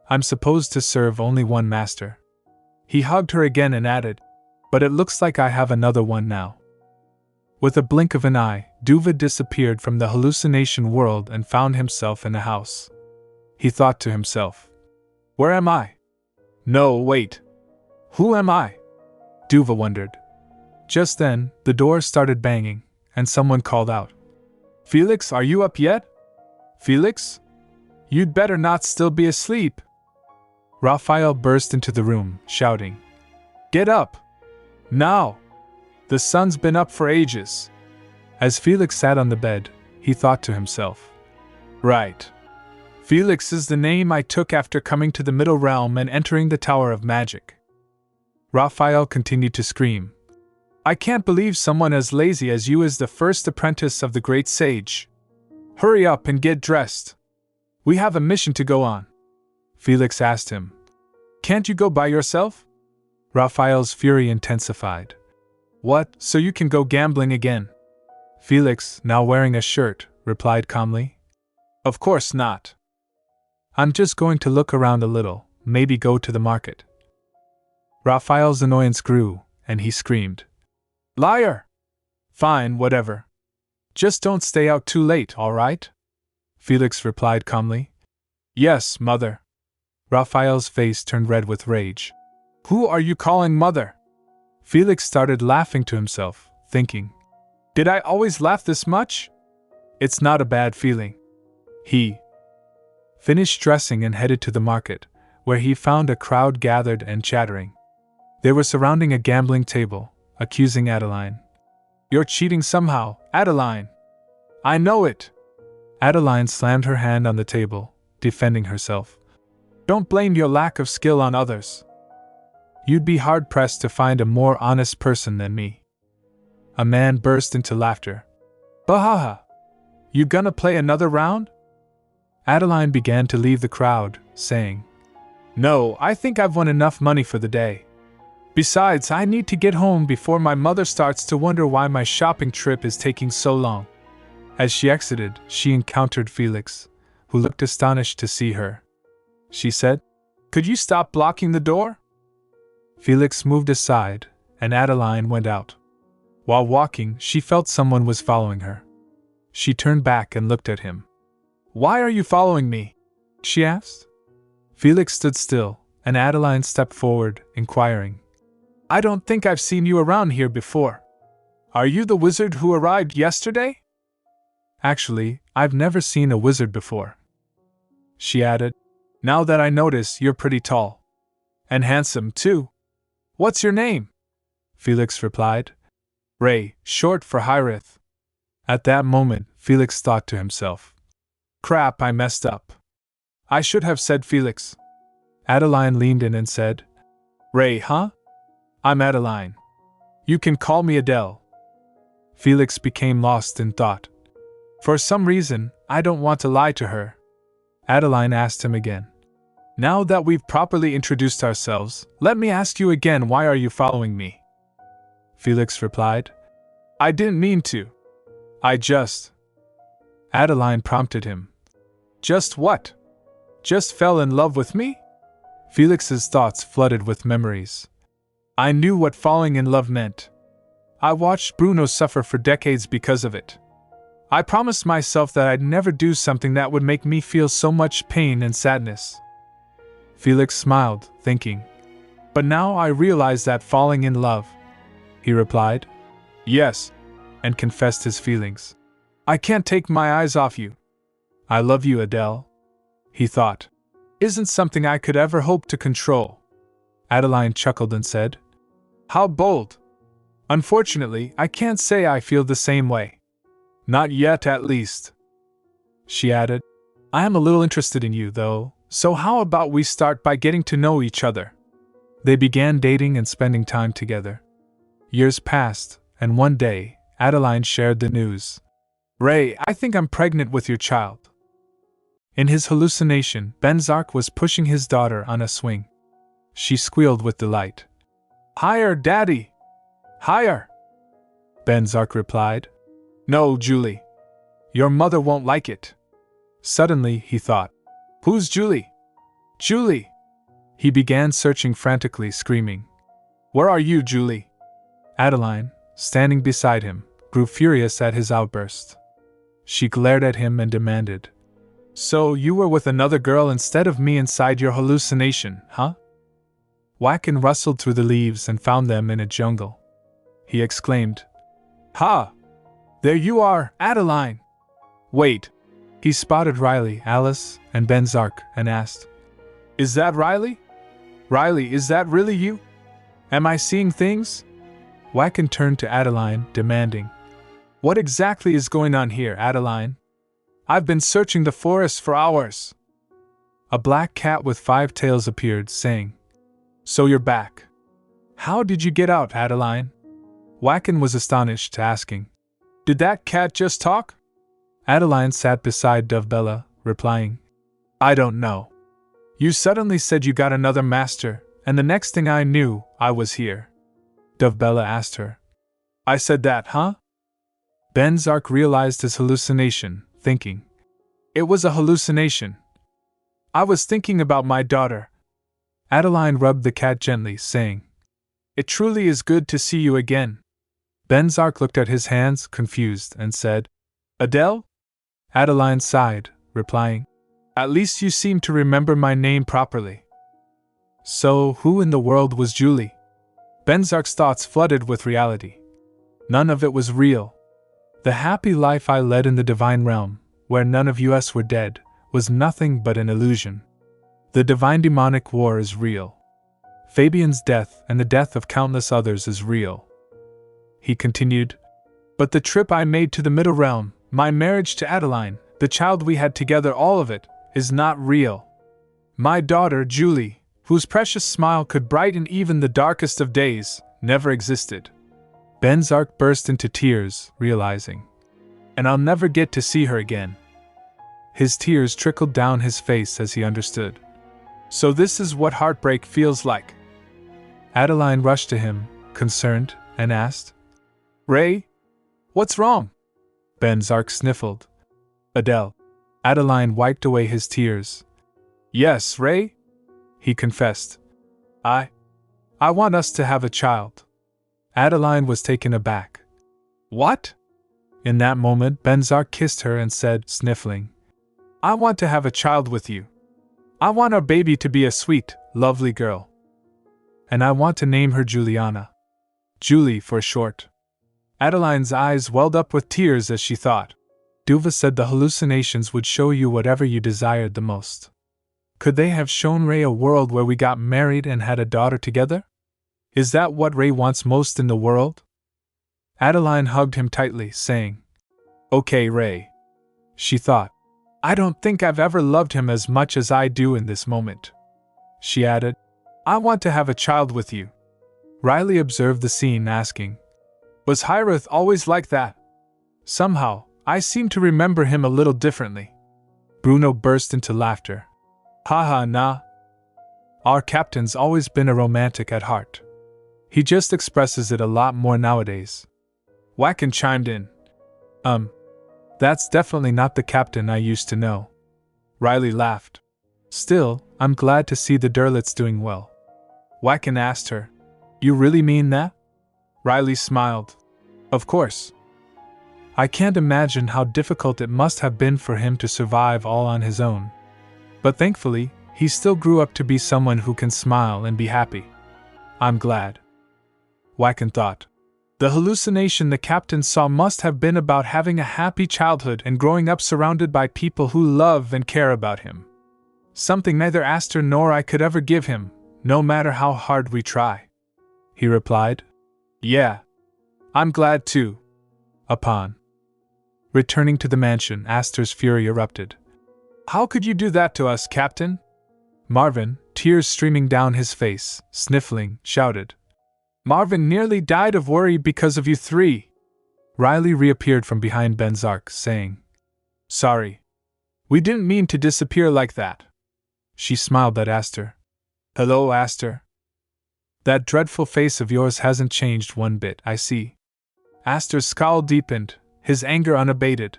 I'm supposed to serve only one master. He hugged her again and added, But it looks like I have another one now. With a blink of an eye, DONGHUA disappeared from the hallucination world and found himself in a house. He thought to himself, Where am I? No, wait. Who am I? DONGHUA wondered. Just then, the door started banging, and someone called out, Felix, are you up yet? Felix? You'd better not still be asleep. Raphael burst into the room, shouting, Get up! Now! The sun's been up for ages. As Felix sat on the bed, he thought to himself, Right. Felix is the name I took after coming to the Middle Realm and entering the Tower of Magic. Raphael continued to scream, I can't believe someone as lazy as you is the first apprentice of the great sage. Hurry up and get dressed. We have a mission to go on. Felix asked him, Can't you go by yourself? Raphael's fury intensified. What, so you can go gambling again? Felix, now wearing a shirt, replied calmly, Of course not. I'm just going to look around a little, maybe go to the market. Raphael's annoyance grew, and he screamed, Liar! Fine, whatever. Just don't stay out too late, all right? Felix replied calmly, Yes, mother. Raphael's face turned red with rage. Who are you calling mother? Felix started laughing to himself, thinking, Did I always laugh this much? It's not a bad feeling. He finished dressing and headed to the market, where he found a crowd gathered and chattering. They were surrounding a gambling table, accusing Adeline. You're cheating somehow, Adeline. I know it. Adeline slammed her hand on the table, defending herself. Don't blame your lack of skill on others. You'd be hard-pressed to find a more honest person than me. A man burst into laughter. Bahaha! You gonna play another round? Adeline began to leave the crowd, saying, No, I think I've won enough money for the day. Besides, I need to get home before my mother starts to wonder why my shopping trip is taking so long. As she exited, she encountered Felix, who looked astonished to see her. She said, Could you stop blocking the door? Felix moved aside, and Adeline went out. While walking, she felt someone was following her. She turned back and looked at him. Why are you following me? She asked. Felix stood still, and Adeline stepped forward, inquiring, I don't think I've seen you around here before. Are you the wizard who arrived yesterday? Actually, I've never seen a wizard before. She added, Now that I notice, you're pretty tall. And handsome, too. What's your name? Felix replied. Ray, short for Hyrith. At that moment, Felix thought to himself, Crap, I messed up. I should have said Felix. Adeline leaned in and said, Ray, huh? I'm Adeline. You can call me Adele. Felix became lost in thought. For some reason, I don't want to lie to her. Adeline asked him again. Now that we've properly introduced ourselves, let me ask you again, why are you following me? Felix replied, I didn't mean to. I just... Adeline prompted him. Just what? Just fell in love with me? Felix's thoughts flooded with memories. I knew what falling in love meant. I watched Bruno suffer for decades because of it. I promised myself that I'd never do something that would make me feel so much pain and sadness. Felix smiled, thinking, But now I realize that falling in love. He replied, Yes, and confessed his feelings. I can't take my eyes off you. I love you, Adele. He thought. Isn't something I could ever hope to control. Adeline chuckled and said, How bold. Unfortunately, I can't say I feel the same way. Not yet, at least. She added, I am a little interested in you, though, so how about we start by getting to know each other? They began dating and spending time together. Years passed, and one day, Adeline shared the news. "Ray, I think I'm pregnant with your child." In his hallucination, Venzak was pushing his daughter on a swing. She squealed with delight. "Higher, Daddy! Higher!" Venzak replied. "No, Julie. Your mother won't like it." Suddenly, he thought, "Who's Julie? Julie!" He began searching frantically, screaming, "Where are you, Julie?" Adeline, standing beside him, grew furious at his outburst. She glared at him and demanded, "So you were with another girl instead of me inside your hallucination, huh?" Wacken rustled through the leaves and found them in a jungle. He exclaimed, "Ha! There you are, Adeline!" "Wait." He spotted Riley, Alice, and Venzak and asked, "Is that Riley? Riley, is that really you? Am I seeing things?" Wacken turned to Adeline, demanding, "What exactly is going on here, Adeline? I've been searching the forest for hours." A black cat with 5 tails appeared, saying, "So you're back. How did you get out, Adeline?" Wacken was astonished, asking, "Did that cat just talk?" Adeline sat beside Dovebella, replying, "I don't know. You suddenly said you got another master, and the next thing I knew, I was here." Dovebella asked her, "I said that, huh?" Venzak realized his hallucination, thinking, "It was a hallucination. I was thinking about my daughter." Adeline rubbed the cat gently, saying, "It truly is good to see you again." Venzak looked at his hands, confused, and said, "Adele?" Adeline sighed, replying, "At least you seem to remember my name properly." So, who in the world was Julie? Venzak's thoughts flooded with reality. None of it was real. The happy life I led in the divine realm, where none of us were dead, was nothing but an illusion. The divine demonic war is real. Fabian's death and the death of countless others is real. He continued, "But the trip I made to the Middle Realm, my marriage to Adeline, the child we had together, all of it, is not real. My daughter, Julie, whose precious smile could brighten even the darkest of days, never existed." Venzak burst into tears, realizing, "And I'll never get to see her again." His tears trickled down his face as he understood. "So this is what heartbreak feels like." Adeline rushed to him, concerned, and asked, "Ray? What's wrong?" Venzak sniffled. "Adele." Adeline wiped away his tears. "Yes, Ray?" he confessed. I want us to have a child." Adeline was taken aback. "What?" In that moment, Venzak kissed her and said, sniffling, "I want to have a child with you. I want our baby to be a sweet, lovely girl. And I want to name her Juliana. Julie for short." Adeline's eyes welled up with tears as she thought. DONGHUA said the hallucinations would show you whatever you desired the most. Could they have shown Ray a world where we got married and had a daughter together? Is that what Ray wants most in the world? Adeline hugged him tightly, saying, "Okay, Ray." She thought, "I don't think I've ever loved him as much as I do in this moment." She added, "I want to have a child with you." Riley observed the scene, asking, "Was Hirath always like that? Somehow, I seem to remember him a little differently." Bruno burst into laughter. "Haha, nah. Our captain's always been a romantic at heart. He just expresses it a lot more nowadays." Wacken chimed in. That's definitely not the captain I used to know." Riley laughed. "Still, I'm glad to see the Derlets doing well." Wacken asked her, "You really mean that?" Riley smiled. "Of course. I can't imagine how difficult it must have been for him to survive all on his own. But thankfully, he still grew up to be someone who can smile and be happy. I'm glad." Wacken thought. The hallucination the captain saw must have been about having a happy childhood and growing up surrounded by people who love and care about him. Something neither Aster nor I could ever give him, no matter how hard we try. He replied. "Yeah. I'm glad too." Upon returning to the mansion, Aster's fury erupted. "How could you do that to us, Captain?" Marvin, tears streaming down his face, sniffling, shouted. Marvin nearly died of worry because of you three. Riley reappeared from behind Venzak, saying, Sorry. We didn't mean to disappear like that. She smiled at Aster. Hello, Aster. That dreadful face of yours hasn't changed one bit, I see. Aster's scowl deepened, his anger unabated.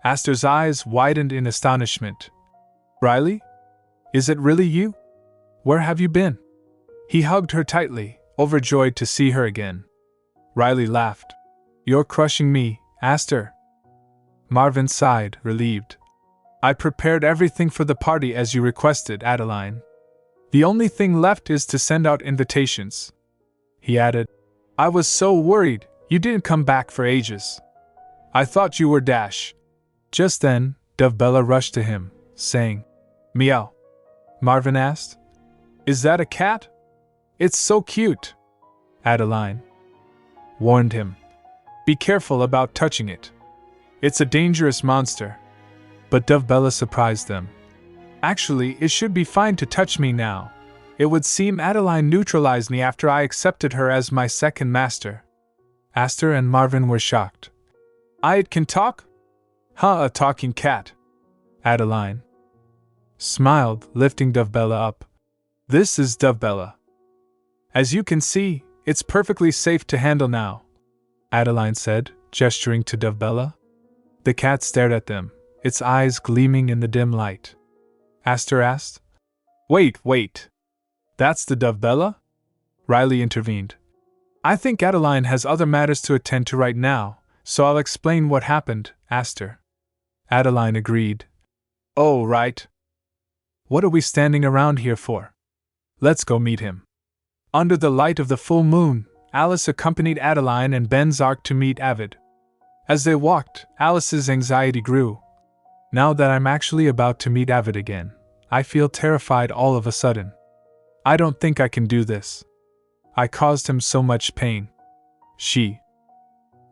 Aster's eyes widened in astonishment. Riley? Is it really you? Where have you been? He hugged her tightly, overjoyed to see her again. Riley laughed. You're crushing me, Aster. Marvin sighed, relieved. I prepared everything for the party as you requested, Adeline. The only thing left is to send out invitations. He added, I was so worried you didn't come back for ages. I thought you were Dash. Just then, Dovebella rushed to him, saying, Meow. Marvin asked, Is that a cat? It's so cute. Adeline warned him. Be careful about touching it. It's a dangerous monster. But Dovebella surprised them. Actually, it should be fine to touch me now. It would seem Adeline neutralized me after I accepted her as my second master. Aster and Marvin were shocked. It can talk? Huh, a talking cat. Adeline smiled, lifting Dovebella up. This is Dovebella. As you can see, it's perfectly safe to handle now, Adeline said, gesturing to Dovebella. The cat stared at them, its eyes gleaming in the dim light. Aster asked, Wait. That's the Dovebella? Riley intervened. I think Adeline has other matters to attend to right now, so I'll explain what happened, Aster. Adeline agreed. Oh, right. What are we standing around here for? Let's go meet him. Under the light of the full moon, Alice accompanied Adeline and Venzak to meet Avid. As they walked, Alice's anxiety grew. Now that I'm actually about to meet Avid again, I feel terrified all of a sudden. I don't think I can do this. I caused him so much pain. She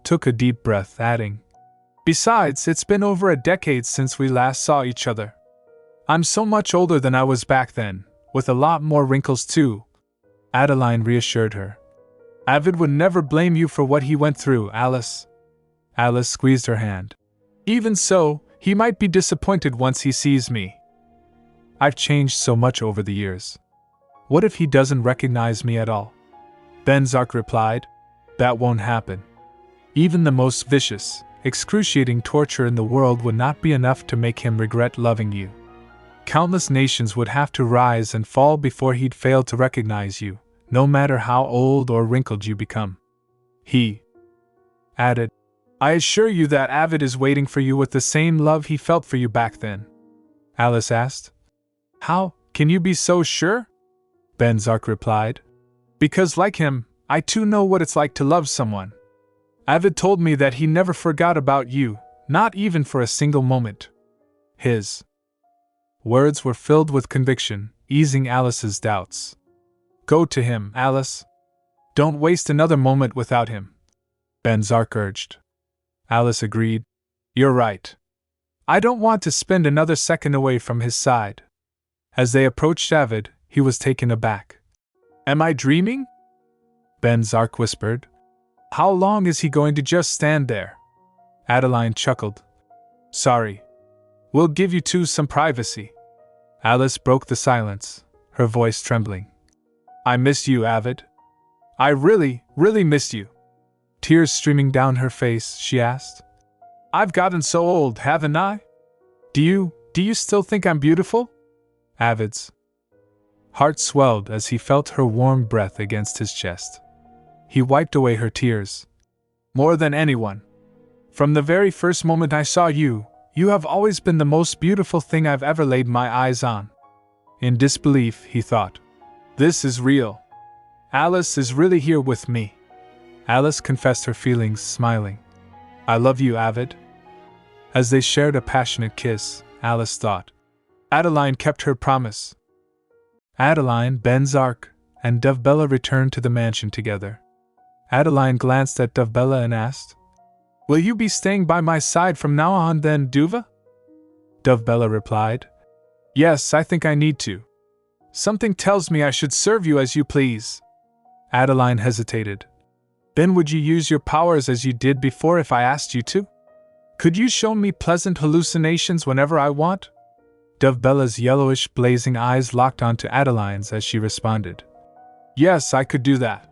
took a deep breath, adding, Besides, it's been over a decade since we last saw each other. I'm so much older than I was back then, with a lot more wrinkles too. Adeline reassured her. Avid would never blame you for what he went through, Alice. Alice squeezed her hand. Even so, he might be disappointed once he sees me. I've changed so much over the years. What if he doesn't recognize me at all? Venzak replied. That won't happen. Even the most vicious, excruciating torture in the world would not be enough to make him regret loving you. Countless nations would have to rise and fall before he'd fail to recognize you, no matter how old or wrinkled you become. He added, I assure you that Avid is waiting for you with the same love he felt for you back then. Alice asked. How can you be so sure? Venzak replied. Because like him, I too know what it's like to love someone. Avid told me that he never forgot about you, not even for a single moment. His words were filled with conviction, easing Alice's doubts. Go to him, Alice. Don't waste another moment without him, Venzak urged. Alice agreed. You're right. I don't want to spend another second away from his side. As they approached Avid, he was taken aback. Am I dreaming? Venzak whispered. How long is he going to just stand there? Adeline chuckled. Sorry. We'll give you two some privacy. Alice broke the silence, her voice trembling. I miss you, Avid. I really miss you. Tears streaming down her face, she asked. I've gotten so old, haven't I? Do you still think I'm beautiful? Avid's heart swelled as he felt her warm breath against his chest. He wiped away her tears. More than anyone. From the very first moment I saw you, you have always been the most beautiful thing I've ever laid my eyes on. In disbelief, he thought. This is real. Alice is really here with me. Alice confessed her feelings, smiling. I love you, Avid. As they shared a passionate kiss, Alice thought. Adeline kept her promise. Adeline, Venzak, and Dovebella returned to the mansion together. Adeline glanced at Dovebella and asked, Will you be staying by my side from now on then, Duva? Dovebella replied, Yes, I think I need to. Something tells me I should serve you as you please. Adeline hesitated. Then would you use your powers as you did before if I asked you to? Could you show me pleasant hallucinations whenever I want? Dovebella's yellowish blazing eyes locked onto Adeline's as she responded. Yes, I could do that.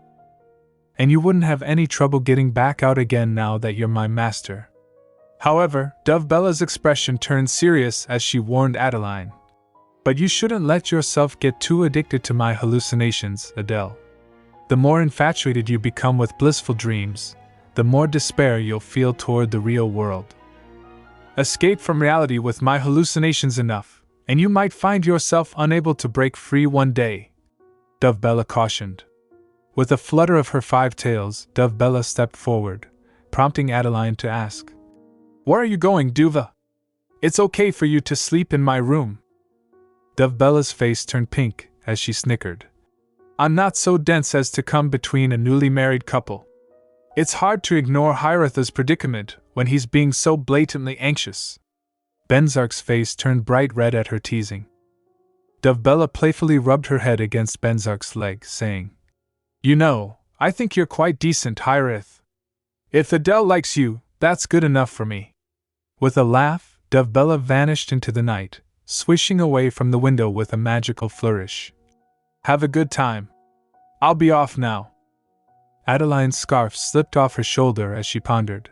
And you wouldn't have any trouble getting back out again now that you're my master. However, Dovebella's expression turned serious as she warned Adeline. But you shouldn't let yourself get too addicted to my hallucinations, Adele. The more infatuated you become with blissful dreams, the more despair you'll feel toward the real world. Escape from reality with my hallucinations enough, and you might find yourself unable to break free one day, Dovebella cautioned. With a flutter of her 5 tails, Dovebella stepped forward, prompting Adeline to ask, Where are you going, Duva? It's okay for you to sleep in my room. Dovebella's face turned pink as she snickered. I'm not so dense as to come between a newly married couple. It's hard to ignore Hieritha's predicament when he's being so blatantly anxious. Benzak's face turned bright red at her teasing. Dovebella playfully rubbed her head against Benzak's leg, saying, You know, I think you're quite decent, Hierith. If Adele likes you, that's good enough for me. With a laugh, Dovebella vanished into the night, swishing away from the window with a magical flourish. Have a good time. I'll be off now. Adeline's scarf slipped off her shoulder as she pondered.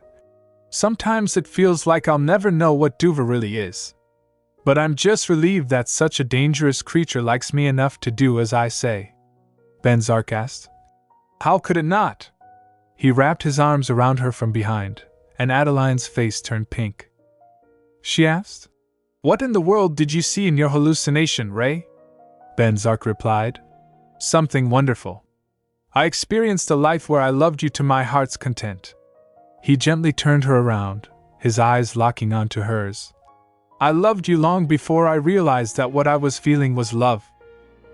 Sometimes it feels like I'll never know what Duva really is. But I'm just relieved that such a dangerous creature likes me enough to do as I say. Benzak asked. How could it not? He wrapped his arms around her from behind, and Adeline's face turned pink. She asked, What in the world did you see in your hallucination, Ray? Benzak replied, Something wonderful. I experienced a life where I loved you to my heart's content. He gently turned her around, his eyes locking onto hers. I loved you long before I realized that what I was feeling was love.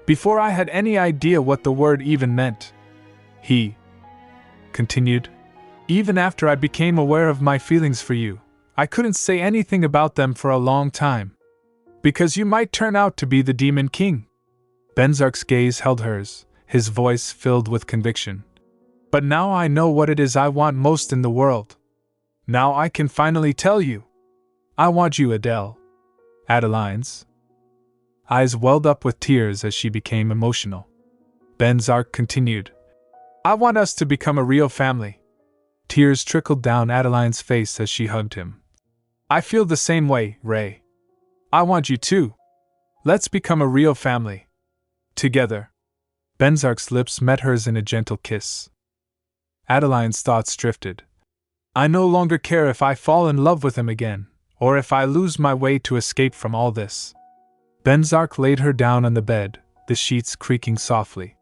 Before I had any idea what the word even meant. He continued, Even after I became aware of my feelings for you, I couldn't say anything about them for a long time. Because you might turn out to be the Demon King. Benzak's gaze held hers, his voice filled with conviction. But now I know what it is I want most in the world. Now I can finally tell you. I want you, Adele. Adeline's eyes welled up with tears as she became emotional. Benzak continued, I want us to become a real family. Tears trickled down Adeline's face as she hugged him. I feel the same way, Ray. I want you too. Let's become a real family. Together. Benzak's lips met hers in a gentle kiss. Adeline's thoughts drifted. I no longer care if I fall in love with him again, or if I lose my way to escape from all this. Benzak laid her down on the bed, the sheets creaking softly.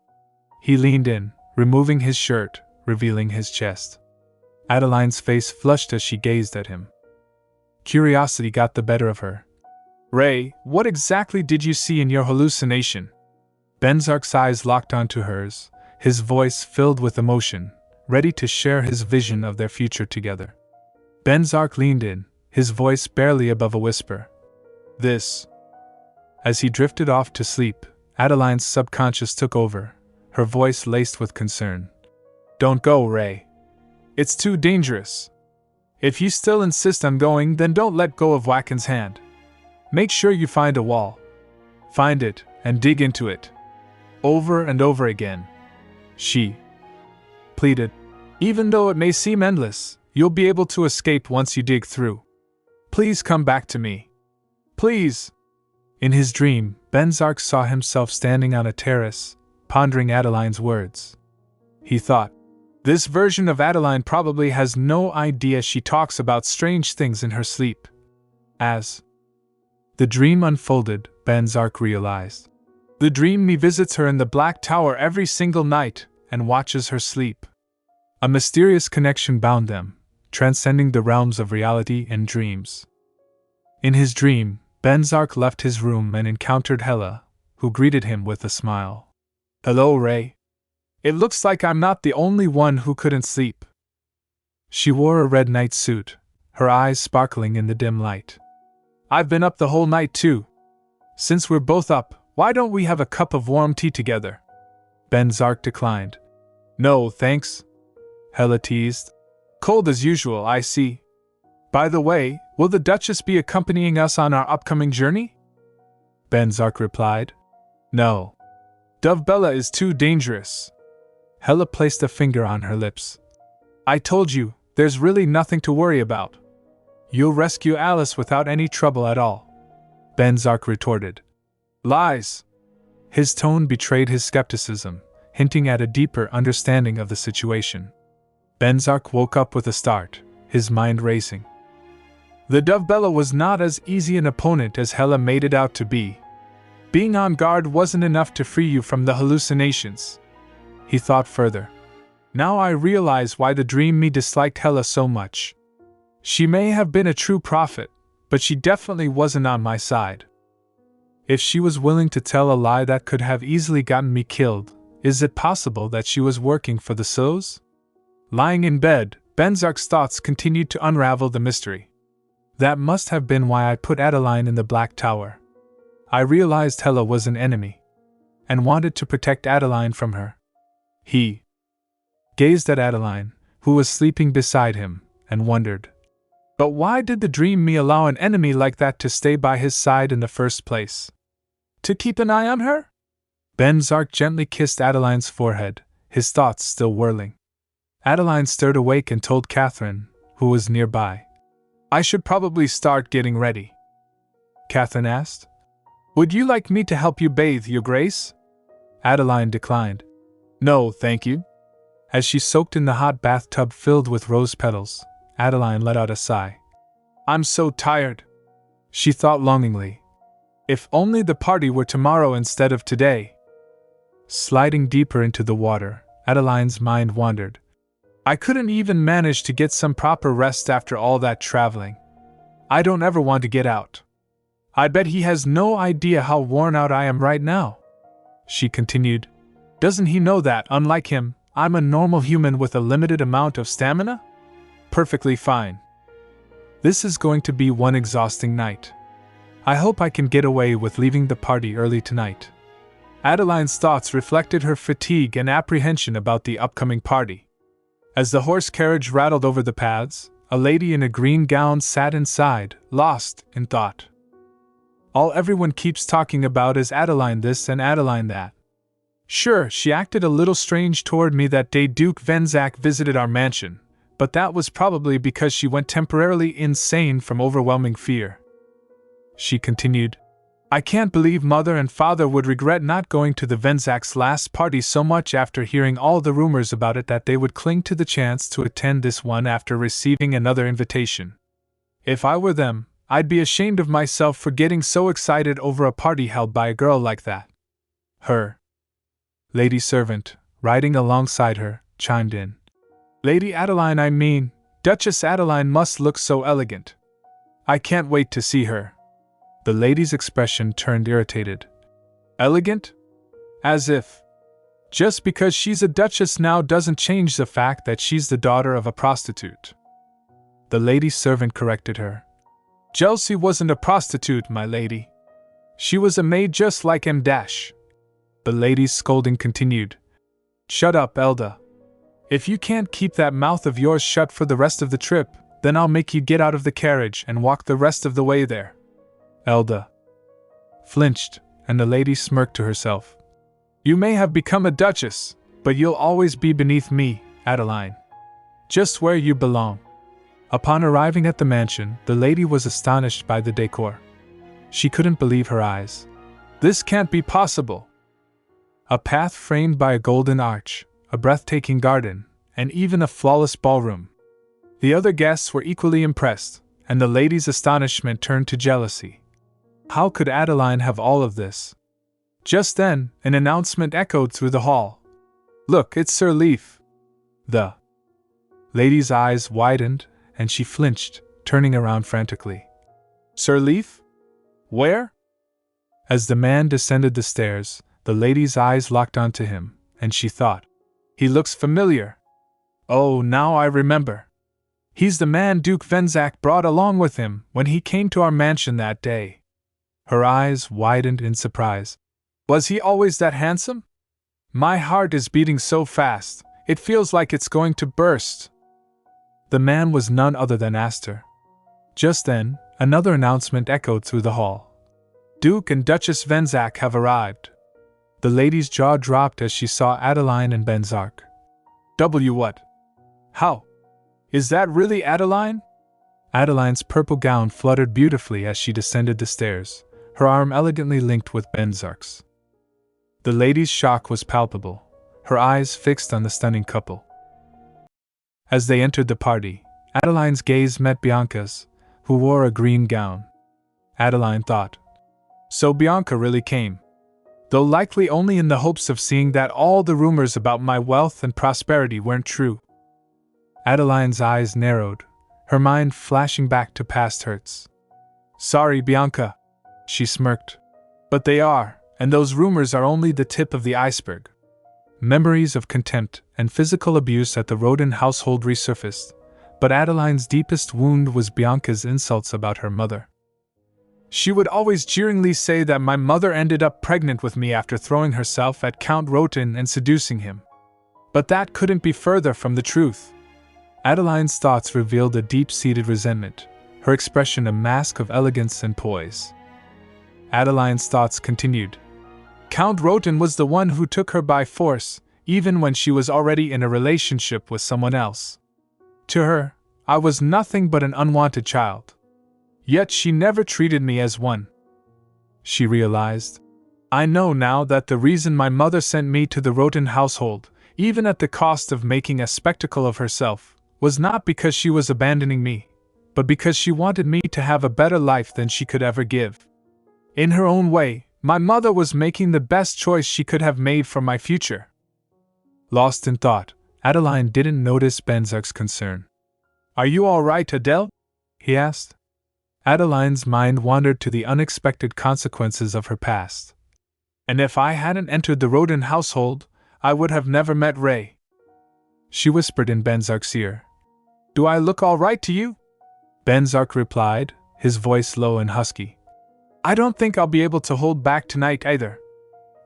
He leaned in, removing his shirt, revealing his chest. Adeline's face flushed as she gazed at him. Curiosity got the better of her. Ray, what exactly did you see in your hallucination? Benzak's eyes locked onto hers, his voice filled with emotion, ready to share his vision of their future together. Benzak leaned in, his voice barely above a whisper. This. As he drifted off to sleep, Adeline's subconscious took over, her voice laced with concern. Don't go, Ray. It's too dangerous. If you still insist on going, then don't let go of Wacken's hand. Make sure you find a wall. Find it, and dig into it. Over and over again. She pleaded. Even though it may seem endless, you'll be able to escape once you dig through. Please come back to me. Please. In his dream, Benzak saw himself standing on a terrace, pondering Adeline's words. He thought, this version of Adeline probably has no idea she talks about strange things in her sleep. As the dream unfolded, Benzak realized. The dream me visits her in the Black Tower every single night and watches her sleep. A mysterious connection bound them, transcending the realms of reality and dreams. In his dream, Benzak left his room and encountered Hela, who greeted him with a smile. Hello, Ray. It looks like I'm not the only one who couldn't sleep. She wore a red night suit, her eyes sparkling in the dim light. I've been up the whole night too. Since we're both up, why don't we have a cup of warm tea together? Benzak declined. No, thanks, Hella teased. Cold as usual, I see. By the way, will the Duchess be accompanying us on our upcoming journey? Venzak replied. No. Dovebella is too dangerous. Hella placed a finger on her lips. I told you, there's really nothing to worry about. You'll rescue Alice without any trouble at all. Venzak retorted. Lies. His tone betrayed his skepticism, hinting at a deeper understanding of the situation. Venzak woke up with a start, his mind racing. The Dovebella was not as easy an opponent as Hella made it out to be. Being on guard wasn't enough to free you from the hallucinations. He thought further. Now I realize why the dream me disliked Hella so much. She may have been a true prophet, but she definitely wasn't on my side. If she was willing to tell a lie that could have easily gotten me killed, is it possible that she was working for the Sows? Lying in bed, Venzak's thoughts continued to unravel the mystery. That must have been why I put Adeline in the Black Tower. I realized Hella was an enemy, and wanted to protect Adeline from her. He gazed at Adeline, who was sleeping beside him, and wondered. But why did the dream me allow an enemy like that to stay by his side in the first place? To keep an eye on her? Venzak gently kissed Adeline's forehead, his thoughts still whirling. Adeline stirred awake and told Catherine, who was nearby. I should probably start getting ready. Catherine asked. Would you like me to help you bathe, Your Grace? Adeline declined. No, thank you. As she soaked in the hot bathtub filled with rose petals, Adeline let out a sigh. I'm so tired, she thought longingly. If only the party were tomorrow instead of today. Sliding deeper into the water, Adeline's mind wandered. I couldn't even manage to get some proper rest after all that traveling. I don't ever want to get out. I bet he has no idea how worn out I am right now. She continued. Doesn't he know that, unlike him, I'm a normal human with a limited amount of stamina? Perfectly fine. This is going to be one exhausting night. I hope I can get away with leaving the party early tonight. Adeline's thoughts reflected her fatigue and apprehension about the upcoming party. As the horse carriage rattled over the paths, a lady in a green gown sat inside, lost in thought. All everyone keeps talking about is Adeline this and Adeline that. Sure, she acted a little strange toward me that day Duke Venzak visited our mansion, but that was probably because she went temporarily insane from overwhelming fear. She continued, I can't believe Mother and Father would regret not going to the Venzak's last party so much after hearing all the rumors about it that they would cling to the chance to attend this one after receiving another invitation. If I were them, I'd be ashamed of myself for getting so excited over a party held by a girl like that. Her lady servant, riding alongside her, chimed in. Lady Adeline, I mean, Duchess Adeline must look so elegant. I can't wait to see her. The lady's expression turned irritated. Elegant? As if. Just because she's a duchess now doesn't change the fact that she's the daughter of a prostitute. The lady's servant corrected her. Chelsea wasn't a prostitute, my lady. She was a maid just like M-. The lady's scolding continued. Shut up, Elda. If you can't keep that mouth of yours shut for the rest of the trip, then I'll make you get out of the carriage and walk the rest of the way there. Elda flinched, and the lady smirked to herself. You may have become a duchess, but you'll always be beneath me, Adeline. Just where you belong. Upon arriving at the mansion, the lady was astonished by the decor. She couldn't believe her eyes. This can't be possible. A path framed by a golden arch, a breathtaking garden, and even a flawless ballroom. The other guests were equally impressed, and the lady's astonishment turned to jealousy. How could Adeline have all of this? Just then, an announcement echoed through the hall. Look, it's Sir Leaf. The lady's eyes widened, and she flinched, turning around frantically. Sir Leaf? Where? As the man descended the stairs, the lady's eyes locked onto him, and she thought, he looks familiar. Oh, now I remember. He's the man Duke Venzak brought along with him when he came to our mansion that day. Her eyes widened in surprise. Was he always that handsome? My heart is beating so fast, It feels like it's going to burst." The man was none other than Aster. Just then, another announcement echoed through the hall. "Duke and Duchess Venzak have arrived." The lady's jaw dropped as she saw Adeline and Venzak. What? How? Is that really Adeline?" Adeline's purple gown fluttered beautifully as she descended the stairs, her arm elegantly linked with Venzak's. The lady's shock was palpable, her eyes fixed on the stunning couple. As they entered the party, Adeline's gaze met Bianca's, who wore a green gown. Adeline thought, "So Bianca really came. Though likely only in the hopes of seeing that all the rumors about my wealth and prosperity weren't true." Adeline's eyes narrowed, her mind flashing back to past hurts. "Sorry, Bianca," she smirked. "But they are, and those rumors are only the tip of the iceberg." Memories of contempt and physical abuse at the Rotyn household resurfaced, but Adeline's deepest wound was Bianca's insults about her mother. She would always jeeringly say that my mother ended up pregnant with me after throwing herself at Count Rotyn and seducing him. But that couldn't be further from the truth. Adeline's thoughts revealed a deep-seated resentment, her expression a mask of elegance and poise. Adeline's thoughts continued. Count Rotyn was the one who took her by force, even when she was already in a relationship with someone else. To her, I was nothing but an unwanted child. Yet she never treated me as one. She realized. I know now that the reason my mother sent me to the Rotyn household, even at the cost of making a spectacle of herself, was not because she was abandoning me, but because she wanted me to have a better life than she could ever give. In her own way, my mother was making the best choice she could have made for my future. Lost in thought, Adeline didn't notice Venzak's concern. Are you all right, Adele? He asked. Adeline's mind wandered to the unexpected consequences of her past. And if I hadn't entered the Rotyn household, I would have never met Ray. She whispered in Venzak's ear. Do I look all right to you? Venzak replied, his voice low and husky. I don't think I'll be able to hold back tonight either.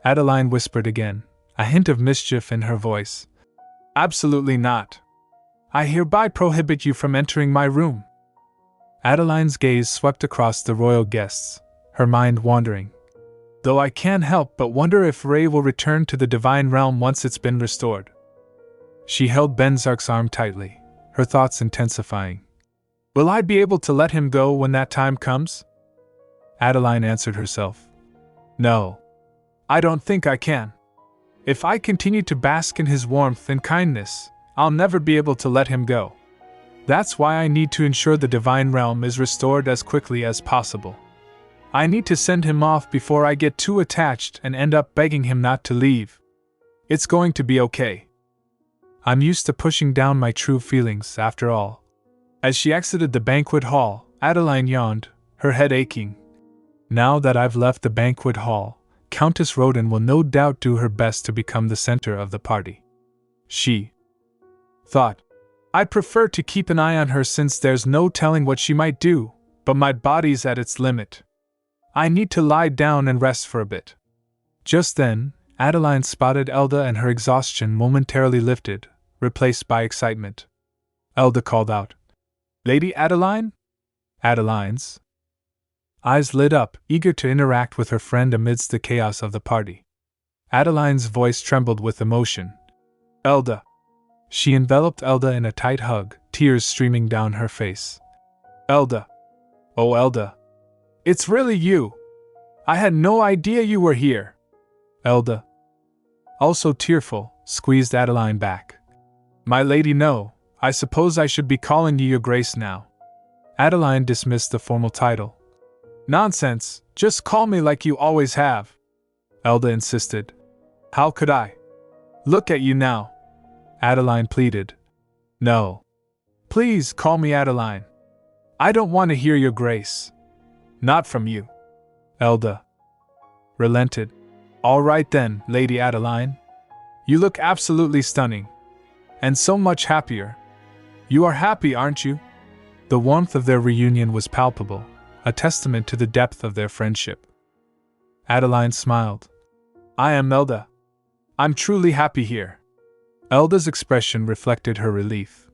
Adeline whispered again, a hint of mischief in her voice. Absolutely not. I hereby prohibit you from entering my room. Adeline's gaze swept across the royal guests, her mind wandering. Though I can't help but wonder if Ray will return to the divine realm once it's been restored. She held Venzak's arm tightly, her thoughts intensifying. Will I be able to let him go when that time comes? Adeline answered herself. No. I don't think I can. If I continue to bask in his warmth and kindness, I'll never be able to let him go. That's why I need to ensure the divine realm is restored as quickly as possible. I need to send him off before I get too attached and end up begging him not to leave. It's going to be okay. I'm used to pushing down my true feelings, after all. As she exited the banquet hall, Adeline yawned, her head aching. Now that I've left the banquet hall, Countess Rotyn will no doubt do her best to become the center of the party. She thought, I'd prefer to keep an eye on her since there's no telling what she might do, but my body's at its limit. I need to lie down and rest for a bit. Just then, Adeline spotted Elda and her exhaustion momentarily lifted, replaced by excitement. Elda called out, Lady Adeline? Adeline's eyes lit up, eager to interact with her friend amidst the chaos of the party. Adeline's voice trembled with emotion. Elda. She enveloped Elda in a tight hug, tears streaming down her face. Elda. Oh, Elda. It's really you. I had no idea you were here. Elda, also tearful, squeezed Adeline back. My lady, no, I suppose I should be calling you your grace now. Adeline dismissed the formal title. Nonsense, just call me like you always have. Elda insisted. How could I? Look at you now. Adeline pleaded. No. Please call me Adeline. I don't want to hear your grace. Not from you. Elda relented. All right then, Lady Adeline. You look absolutely stunning. And so much happier. You are happy, aren't you? The warmth of their reunion was palpable, a testament to the depth of their friendship. Adeline smiled. I am Elda. I'm truly happy here. Elda's expression reflected her relief.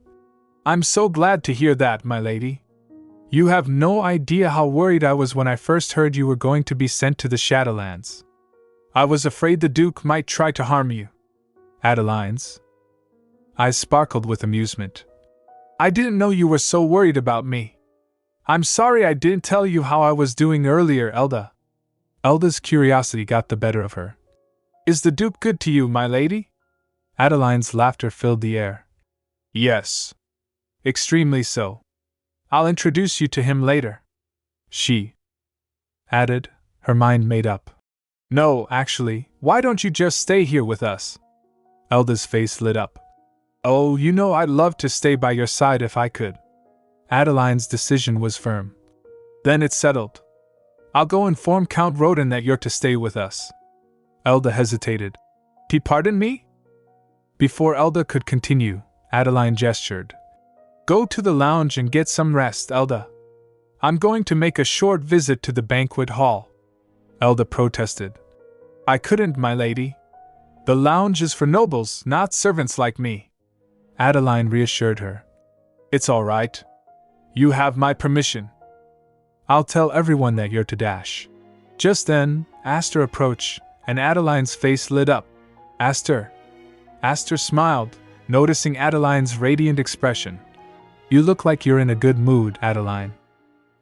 I'm so glad to hear that, my lady. You have no idea how worried I was when I first heard you were going to be sent to the Shadowlands. I was afraid the Duke might try to harm you. Adeline's eyes sparkled with amusement. I didn't know you were so worried about me. I'm sorry I didn't tell you how I was doing earlier, Elda. Elda's curiosity got the better of her. Is the Duke good to you, my lady? Adeline's laughter filled the air. Yes. Extremely so. I'll introduce you to him later. She added, her mind made up. No, actually, why don't you just stay here with us? Elda's face lit up. Oh, you know I'd love to stay by your side if I could. Adeline's decision was firm. Then it's settled. I'll go inform Count Rotyn that you're to stay with us. Elda hesitated. Pardon me? Before Elda could continue, Adeline gestured. Go to the lounge and get some rest, Elda. I'm going to make a short visit to the banquet hall. Elda protested. I couldn't, my lady. The lounge is for nobles, not servants like me. Adeline reassured her. It's all right. You have my permission. I'll tell everyone that you're to dash. Just then, Aster approached, and Adeline's face lit up. Aster. Aster smiled, noticing Adeline's radiant expression. You look like you're in a good mood, Adeline.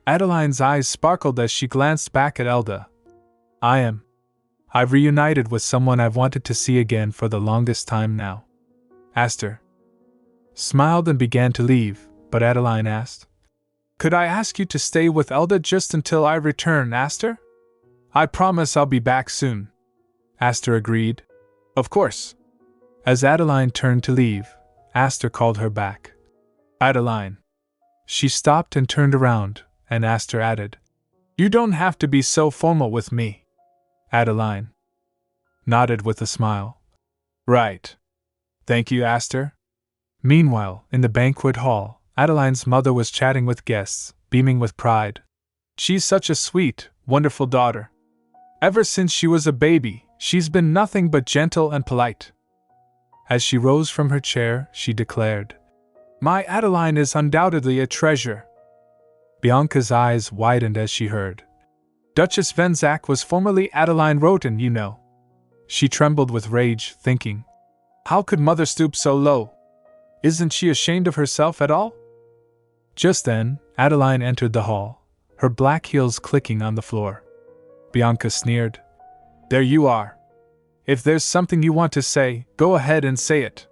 Adeline's eyes sparkled as she glanced back at Elda. I am. I've reunited with someone I've wanted to see again for the longest time now. Aster smiled and began to leave, but Adeline asked, Could I ask you to stay with Elda just until I return, Aster? I promise I'll be back soon. Aster agreed. Of course. As Adeline turned to leave, Aster called her back. Adeline. She stopped and turned around, and Aster added, You don't have to be so formal with me. Adeline nodded with a smile. Right. Thank you, Aster. Meanwhile, in the banquet hall, Adeline's mother was chatting with guests, beaming with pride. She's such a sweet, wonderful daughter. Ever since she was a baby, she's been nothing but gentle and polite. As she rose from her chair, she declared, My Adeline is undoubtedly a treasure. Bianca's eyes widened as she heard. Duchess Venzak was formerly Adeline Rotyn, you know. She trembled with rage, thinking, How could mother stoop so low? Isn't she ashamed of herself at all? Just then, Adeline entered the hall, her black heels clicking on the floor. Bianca sneered. There you are. If there's something you want to say, go ahead and say it.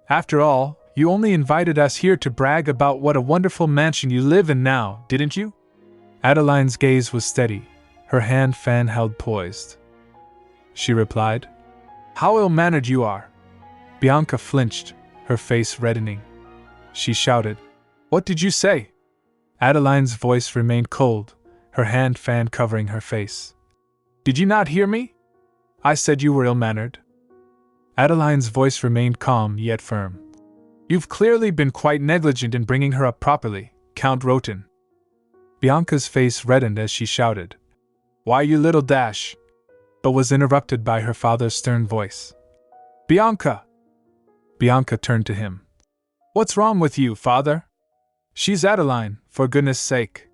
After all, you only invited us here to brag about what a wonderful mansion you live in now, didn't you? Adeline's gaze was steady, her hand fan held poised. She replied, How ill-mannered you are. Bianca flinched, her face reddening. She shouted, What did you say? Adeline's voice remained cold, her hand fan covering her face. Did you not hear me? I said you were ill-mannered. Adeline's voice remained calm yet firm. You've clearly been quite negligent in bringing her up properly, Count Rotyn. Bianca's face reddened as she shouted, Why, you little dash, but was interrupted by her father's stern voice. Bianca! Bianca turned to him. What's wrong with you, father? She's Adeline, for goodness sake.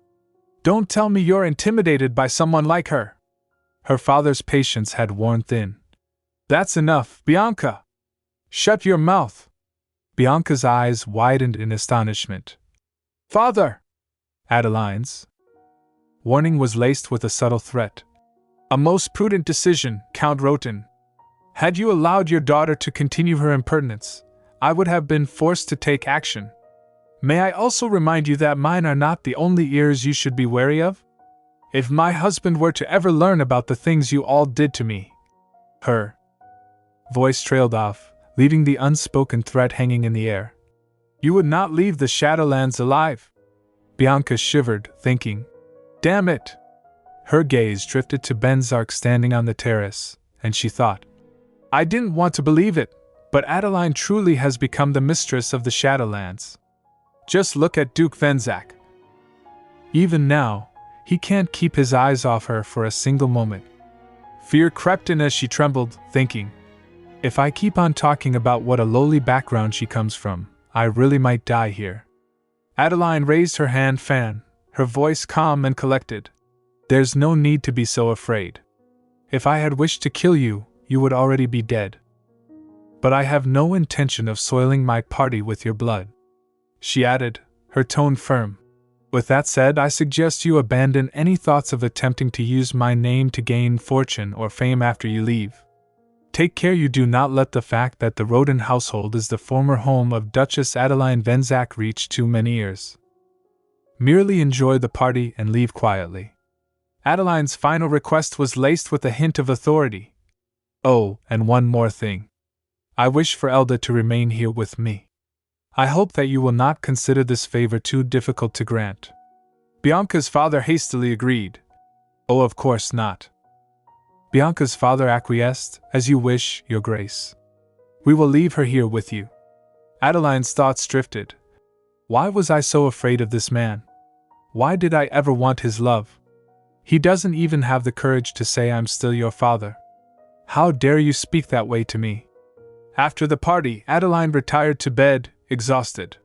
Don't tell me you're intimidated by someone like her. Her father's patience had worn thin. That's enough, Bianca! Shut your mouth! Bianca's eyes widened in astonishment. Father! Adeline's warning was laced with a subtle threat. A most prudent decision, Count Rotyn. Had you allowed your daughter to continue her impertinence, I would have been forced to take action. May I also remind you that mine are not the only ears you should be wary of? If my husband were to ever learn about the things you all did to me. Her voice trailed off, leaving the unspoken threat hanging in the air. You would not leave the Shadowlands alive. Bianca shivered, thinking, Damn it! Her gaze drifted to Venzak standing on the terrace, and she thought, I didn't want to believe it, but Adeline truly has become the mistress of the Shadowlands. Just look at Duke Venzak. Even now, he can't keep his eyes off her for a single moment. Fear crept in as she trembled, thinking, If I keep on talking about what a lowly background she comes from, I really might die here. Adeline raised her hand fan, her voice calm and collected. There's no need to be so afraid. If I had wished to kill you, you would already be dead. But I have no intention of soiling my party with your blood. She added, her tone firm. With that said, I suggest you abandon any thoughts of attempting to use my name to gain fortune or fame after you leave. Take care you do not let the fact that the Rotyn household is the former home of Duchess Adeline Venzak reach too many ears. Merely enjoy the party and leave quietly. Adeline's final request was laced with a hint of authority. Oh, and one more thing. I wish for Elda to remain here with me. I hope that you will not consider this favor too difficult to grant. Bianca's father hastily agreed. Oh, of course not. Bianca's father acquiesced. As you wish, Your Grace. We will leave her here with you. Adeline's thoughts drifted. Why was I so afraid of this man? Why did I ever want his love? He doesn't even have the courage to say I'm still your father. How dare you speak that way to me? After the party, Adeline retired to bed, exhausted.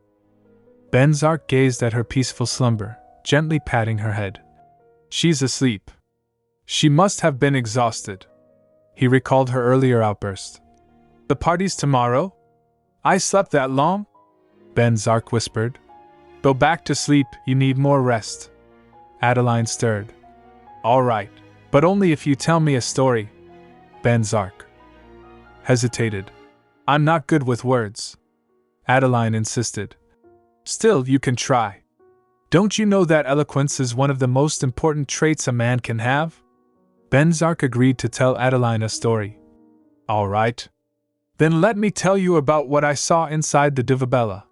Venzak gazed at her peaceful slumber, gently patting her head. She's asleep. She must have been exhausted. He recalled her earlier outburst. The party's tomorrow? I slept that long? Venzak whispered. Go back to sleep, you need more rest. Adeline stirred. All right, but only if you tell me a story. Venzak hesitated. I'm not good with words. Adeline insisted. Still, you can try. Don't you know that eloquence is one of the most important traits a man can have? Venzak agreed to tell Adeline a story. All right. Then let me tell you about what I saw inside the Divabella.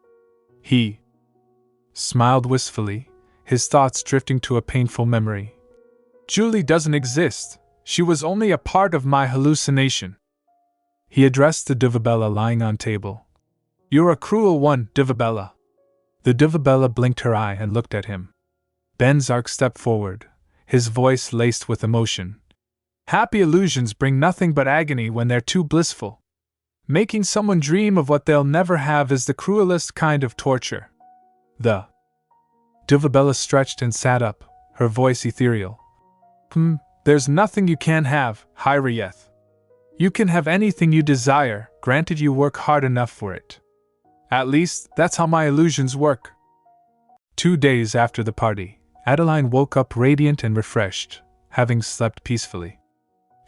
He smiled wistfully, his thoughts drifting to a painful memory. Julie doesn't exist. She was only a part of my hallucination. He addressed the Divabella lying on table. You're a cruel one, Divabella. The Divabella blinked her eye and looked at him. Venzak stepped forward, his voice laced with emotion. Happy illusions bring nothing but agony when they're too blissful. Making someone dream of what they'll never have is the cruelest kind of torture. The Divabella stretched and sat up, her voice ethereal. There's nothing you can't have, Hyrayeth. You can have anything you desire, granted you work hard enough for it. At least, that's how my illusions work. 2 days after the party, Adeline woke up radiant and refreshed, having slept peacefully.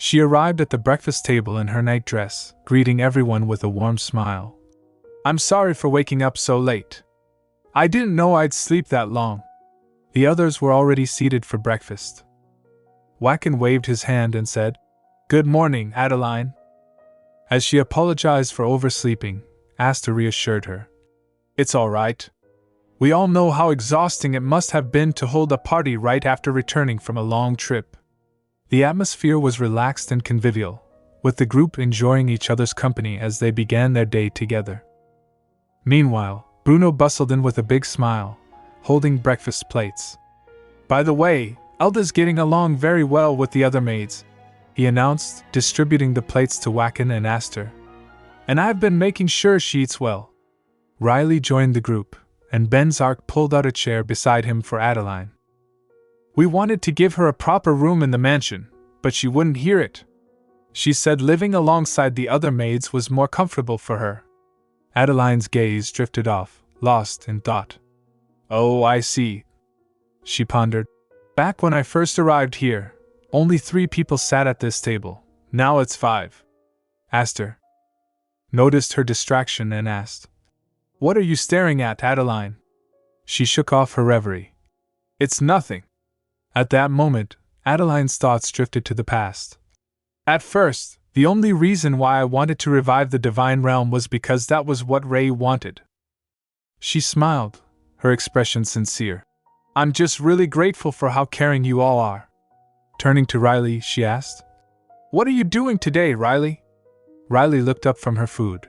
She arrived at the breakfast table in her nightdress, greeting everyone with a warm smile. I'm sorry for waking up so late. I didn't know I'd sleep that long. The others were already seated for breakfast. Wacken waved his hand and said, Good morning, Adeline. As she apologized for oversleeping, Asta reassured her. It's all right. We all know how exhausting it must have been to hold a party right after returning from a long trip. The atmosphere was relaxed and convivial, with the group enjoying each other's company as they began their day together. Meanwhile, Bruno bustled in with a big smile, holding breakfast plates. By the way, Elda's getting along very well with the other maids, he announced, distributing the plates to Wacken and Aster. And I've been making sure she eats well. Riley joined the group, and Venzak pulled out a chair beside him for Adeline. We wanted to give her a proper room in the mansion, but she wouldn't hear it. She said living alongside the other maids was more comfortable for her. Adeline's gaze drifted off, lost in thought. Oh, I see. She pondered. Back when I first arrived here, only 3 people sat at this table. Now it's 5. Aster noticed her distraction and asked, What are you staring at, Adeline? She shook off her reverie. It's nothing. At that moment, Adeline's thoughts drifted to the past. At first, the only reason why I wanted to revive the Divine Realm was because that was what Ray wanted. She smiled, her expression sincere. I'm just really grateful for how caring you all are. Turning to Riley, she asked, What are you doing today, Riley? Riley looked up from her food.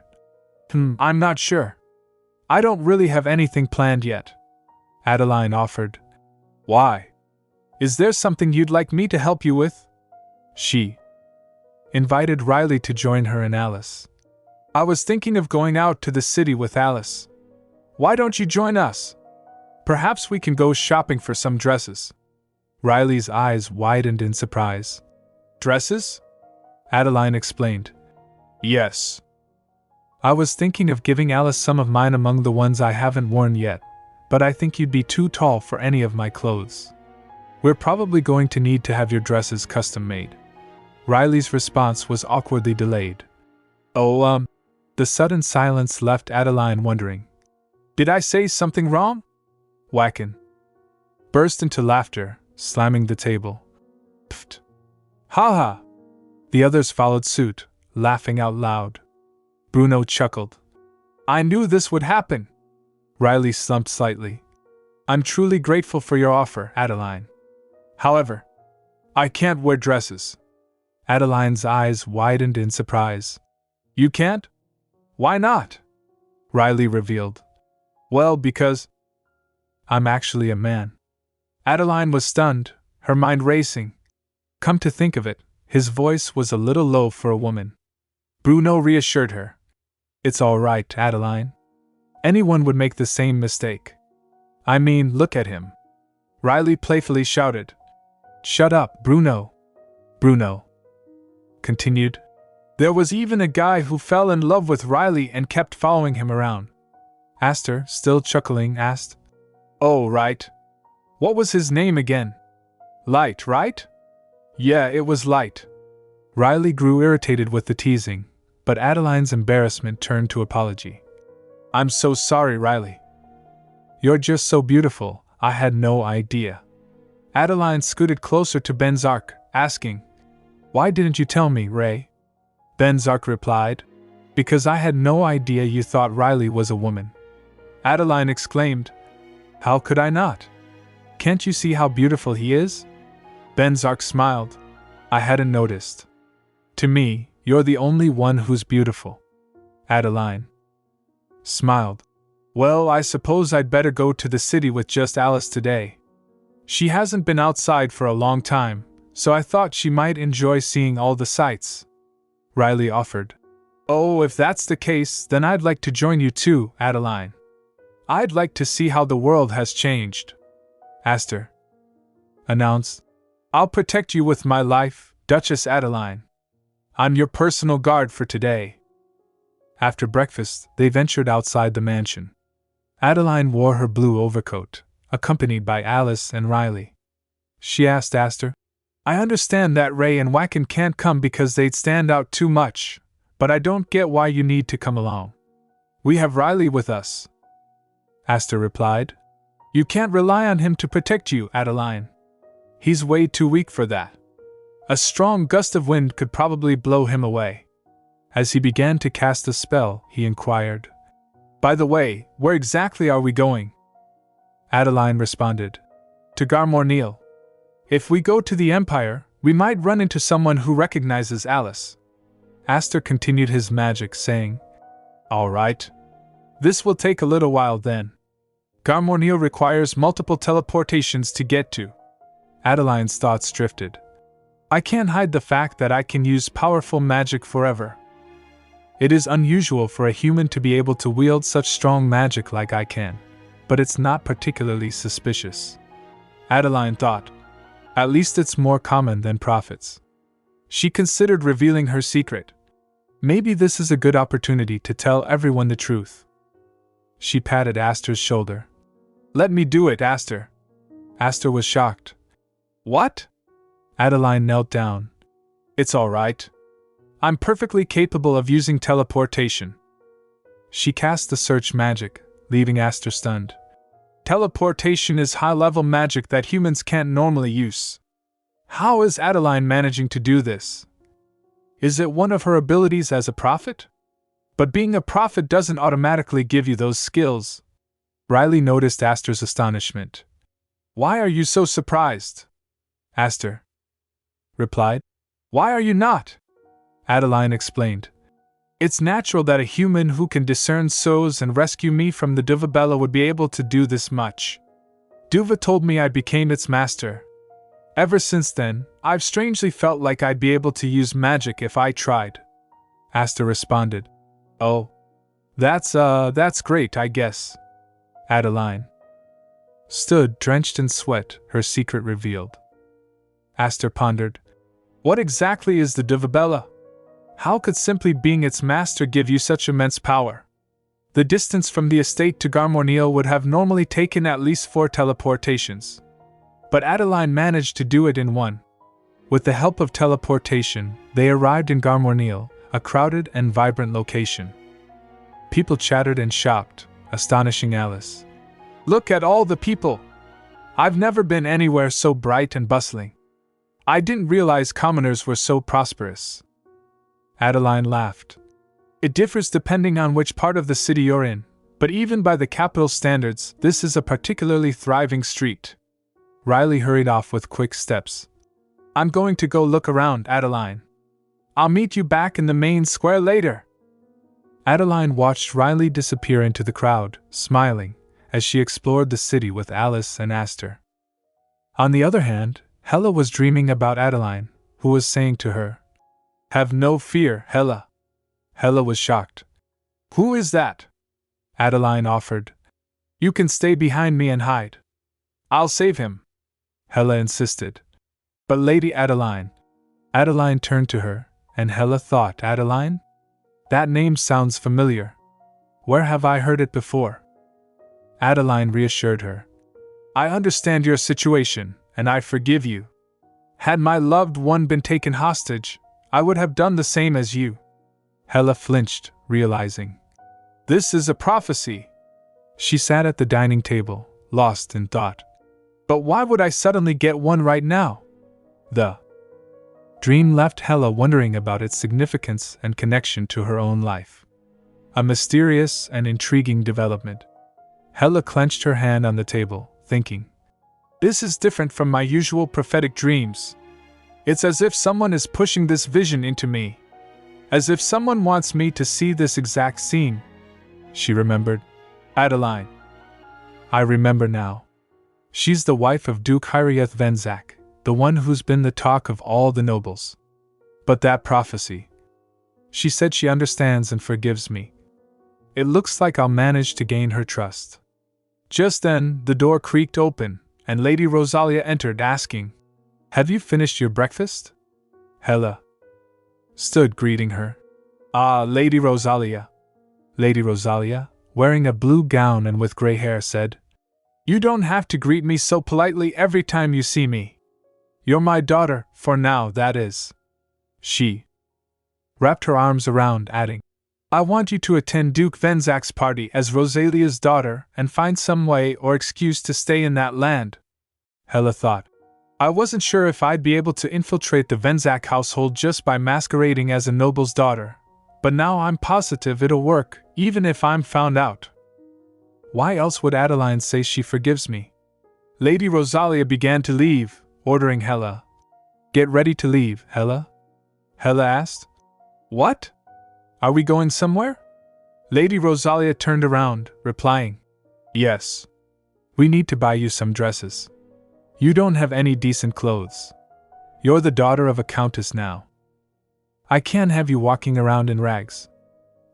I'm not sure. I don't really have anything planned yet. Adeline offered. Why? Is there something you'd like me to help you with? She invited Riley to join her and Alice. I was thinking of going out to the city with Alice. Why don't you join us? Perhaps we can go shopping for some dresses. Riley's eyes widened in surprise. Dresses? Adeline explained. Yes. I was thinking of giving Alice some of mine among the ones I haven't worn yet, but I think you'd be too tall for any of my clothes. We're probably going to need to have your dresses custom made. Riley's response was awkwardly delayed. Oh, The sudden silence left Adeline wondering. Did I say something wrong? Whacken burst into laughter, slamming the table. Pfft. Ha ha! The others followed suit, laughing out loud. Bruno chuckled. I knew this would happen. Riley slumped slightly. I'm truly grateful for your offer, Adeline. However, I can't wear dresses. Adeline's eyes widened in surprise. You can't? Why not? Riley revealed. Well, because I'm actually a man. Adeline was stunned, her mind racing. Come to think of it, his voice was a little low for a woman. Bruno reassured her. It's all right, Adeline. Anyone would make the same mistake. I mean, look at him. Riley playfully shouted. Shut up, Bruno. Bruno continued. There was even a guy who fell in love with Riley and kept following him around. Aster, still chuckling, asked. Oh, right. What was his name again? Light, right? Yeah, it was Light. Riley grew irritated with the teasing, but Adeline's embarrassment turned to apology. I'm so sorry, Riley. You're just so beautiful, I had no idea. Adeline scooted closer to Venzak, asking, Why didn't you tell me, Ray? Venzak replied, Because I had no idea you thought Riley was a woman. Adeline exclaimed, How could I not? Can't you see how beautiful he is? Venzak smiled. I hadn't noticed. To me, you're the only one who's beautiful. Adeline smiled. Well, I suppose I'd better go to the city with just Alice today. She hasn't been outside for a long time, so I thought she might enjoy seeing all the sights. Riley offered. Oh, if that's the case, then I'd like to join you too, Adeline. I'd like to see how the world has changed. Aster announced. I'll protect you with my life, Duchess Adeline. I'm your personal guard for today. After breakfast, they ventured outside the mansion. Adeline wore her blue overcoat, accompanied by Alice and Riley. She asked Aster, I understand that Ray and Whacken can't come because they'd stand out too much, but I don't get why you need to come along. We have Riley with us. Aster replied. You can't rely on him to protect you, Adeline. He's way too weak for that. A strong gust of wind could probably blow him away. As he began to cast a spell, he inquired, By the way, where exactly are we going? Adeline responded, To Garmorneal. If we go to the Empire, we might run into someone who recognizes Alice. Aster continued his magic, saying, All right. This will take a little while then. Garmorneal requires multiple teleportations to get to. Adeline's thoughts drifted. I can't hide the fact that I can use powerful magic forever. It is unusual for a human to be able to wield such strong magic like I can, but it's not particularly suspicious. Adeline thought. At least it's more common than prophets. She considered revealing her secret. Maybe this is a good opportunity to tell everyone the truth. She patted Aster's shoulder. Let me do it, Aster. Aster was shocked. What? Adeline knelt down. It's all right. I'm perfectly capable of using teleportation. She cast the search magic, leaving Aster stunned. Teleportation is high-level magic that humans can't normally use. How is Adeline managing to do this? Is it one of her abilities as a prophet? But being a prophet doesn't automatically give you those skills. Riley noticed Aster's astonishment. Why are you so surprised? Aster replied. Why are you not? Adeline explained. It's natural that a human who can discern souls and rescue me from the DONGHUA would be able to do this much. DONGHUA told me I became its master. Ever since then, I've strangely felt like I'd be able to use magic if I tried. Aster responded. Oh, that's great, I guess. Adeline stood drenched in sweat, her secret revealed. Aster pondered. What exactly is the Duvabella? How could simply being its master give you such immense power? The distance from the estate to Garmorneal would have normally taken at least 4 teleportations. But Adeline managed to do it in 1. With the help of teleportation, they arrived in Garmorneal, a crowded and vibrant location. People chattered and shopped, astonishing Alice. Look at all the people! I've never been anywhere so bright and bustling. I didn't realize commoners were so prosperous. Adeline laughed. It differs depending on which part of the city you're in, but even by the capital standards, this is a particularly thriving street. Riley hurried off with quick steps. I'm going to go look around, Adeline. I'll meet you back in the main square later. Adeline watched Riley disappear into the crowd, smiling, as she explored the city with Alice and Aster. On the other hand, Hella was dreaming about Adeline, who was saying to her, Have no fear, Hella. Hella was shocked. Who is that? Adeline offered. You can stay behind me and hide. I'll save him. Hella insisted. But Lady Adeline. Adeline turned to her, and Hella thought, Adeline? That name sounds familiar. Where have I heard it before? Adeline reassured her. I understand your situation, and I forgive you. Had my loved one been taken hostage, I would have done the same as you. Hella flinched, realizing. This is a prophecy. She sat at the dining table, lost in thought. But why would I suddenly get one right now? The dream left Hella wondering about its significance and connection to her own life. A mysterious and intriguing development. Hella clenched her hand on the table, thinking, This is different from my usual prophetic dreams. It's as if someone is pushing this vision into me. As if someone wants me to see this exact scene. She remembered. Adeline. I remember now. She's the wife of Duke Hyriath Venzak, the one who's been the talk of all the nobles. But that prophecy. She said she understands and forgives me. It looks like I'll manage to gain her trust. Just then, the door creaked open, and Lady Rosalia entered asking, Have you finished your breakfast? Hella stood greeting her. Ah, Lady Rosalia. Lady Rosalia, wearing a blue gown and with gray hair, said, You don't have to greet me so politely every time you see me. You're my daughter, for now, that is. She wrapped her arms around, adding, I want you to attend Duke Venzak's party as Rosalia's daughter and find some way or excuse to stay in that land. Hella thought. I wasn't sure if I'd be able to infiltrate the Venzak household just by masquerading as a noble's daughter, but now I'm positive it'll work, even if I'm found out. Why else would Adeline say she forgives me? Lady Rosalia began to leave, ordering Hella. Get ready to leave, Hella? Hella asked. What? Are we going somewhere? Lady Rosalia turned around, replying, Yes. We need to buy you some dresses. You don't have any decent clothes. You're the daughter of a countess now. I can't have you walking around in rags.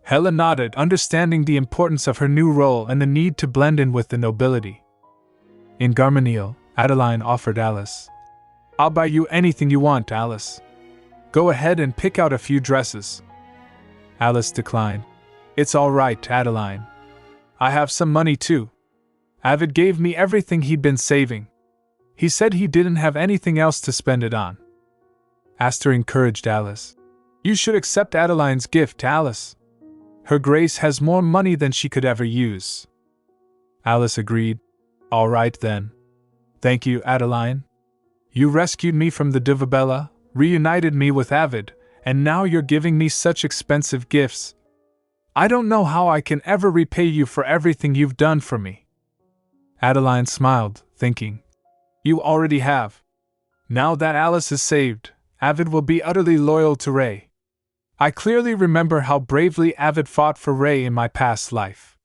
Hella nodded, understanding the importance of her new role and the need to blend in with the nobility. In Garmoniel, Adeline offered Alice. I'll buy you anything you want, Alice. Go ahead and pick out a few dresses. Alice declined. It's all right, Adeline. I have some money too. Avid gave me everything he'd been saving. He said he didn't have anything else to spend it on. Aster encouraged Alice. You should accept Adeline's gift, Alice. Her Grace has more money than she could ever use. Alice agreed. All right then. Thank you, Adeline. You rescued me from the Duvabella, reunited me with Avid, and now you're giving me such expensive gifts. I don't know how I can ever repay you for everything you've done for me. Adeline smiled, thinking, You already have. Now that Alice is saved, Avid will be utterly loyal to Ray. I clearly remember how bravely Avid fought for Ray in my past life.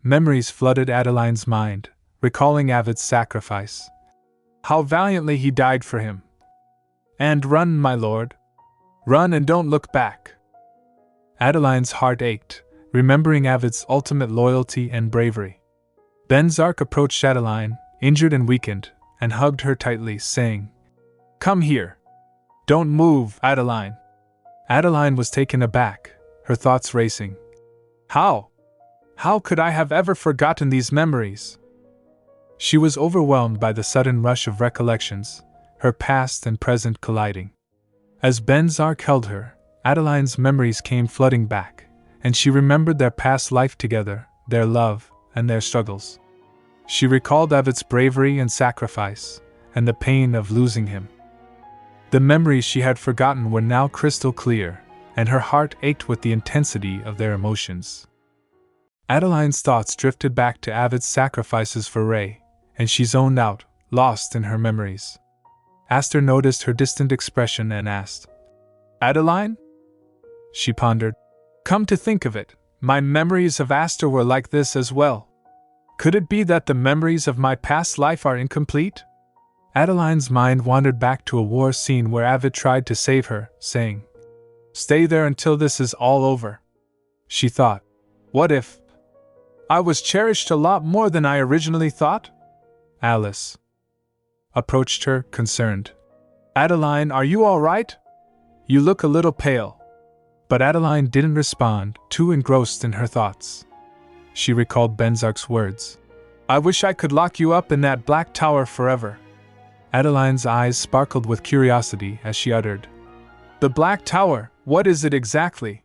Memories flooded Adeline's mind, recalling Avid's sacrifice. How valiantly he died for him. And run, my lord. Run and don't look back. Adeline's heart ached, remembering Avid's ultimate loyalty and bravery. Venzak approached Adeline, injured and weakened, and hugged her tightly, saying, "Come here. Don't move, Adeline." Adeline was taken aback, her thoughts racing. How? How could I have ever forgotten these memories? She was overwhelmed by the sudden rush of recollections, her past and present colliding. As Venzak held her, Adeline's memories came flooding back, and she remembered their past life together, their love, and their struggles. She recalled Avid's bravery and sacrifice, and the pain of losing him. The memories she had forgotten were now crystal clear, and her heart ached with the intensity of their emotions. Adeline's thoughts drifted back to Avid's sacrifices for Ray, and she zoned out, lost in her memories. Aster noticed her distant expression and asked, "Adeline?" She pondered. Come to think of it, my memories of Aster were like this as well. Could it be that the memories of my past life are incomplete? Adeline's mind wandered back to a war scene where Avid tried to save her, saying, "Stay there until this is all over." She thought, what if I was cherished a lot more than I originally thought? Alice approached her, concerned. "Adeline, are you all right? You look a little pale." But Adeline didn't respond, too engrossed in her thoughts. She recalled Venzak's words. "I wish I could lock you up in that black tower forever." Adeline's eyes sparkled with curiosity as she uttered, "The Black Tower, what is it exactly?"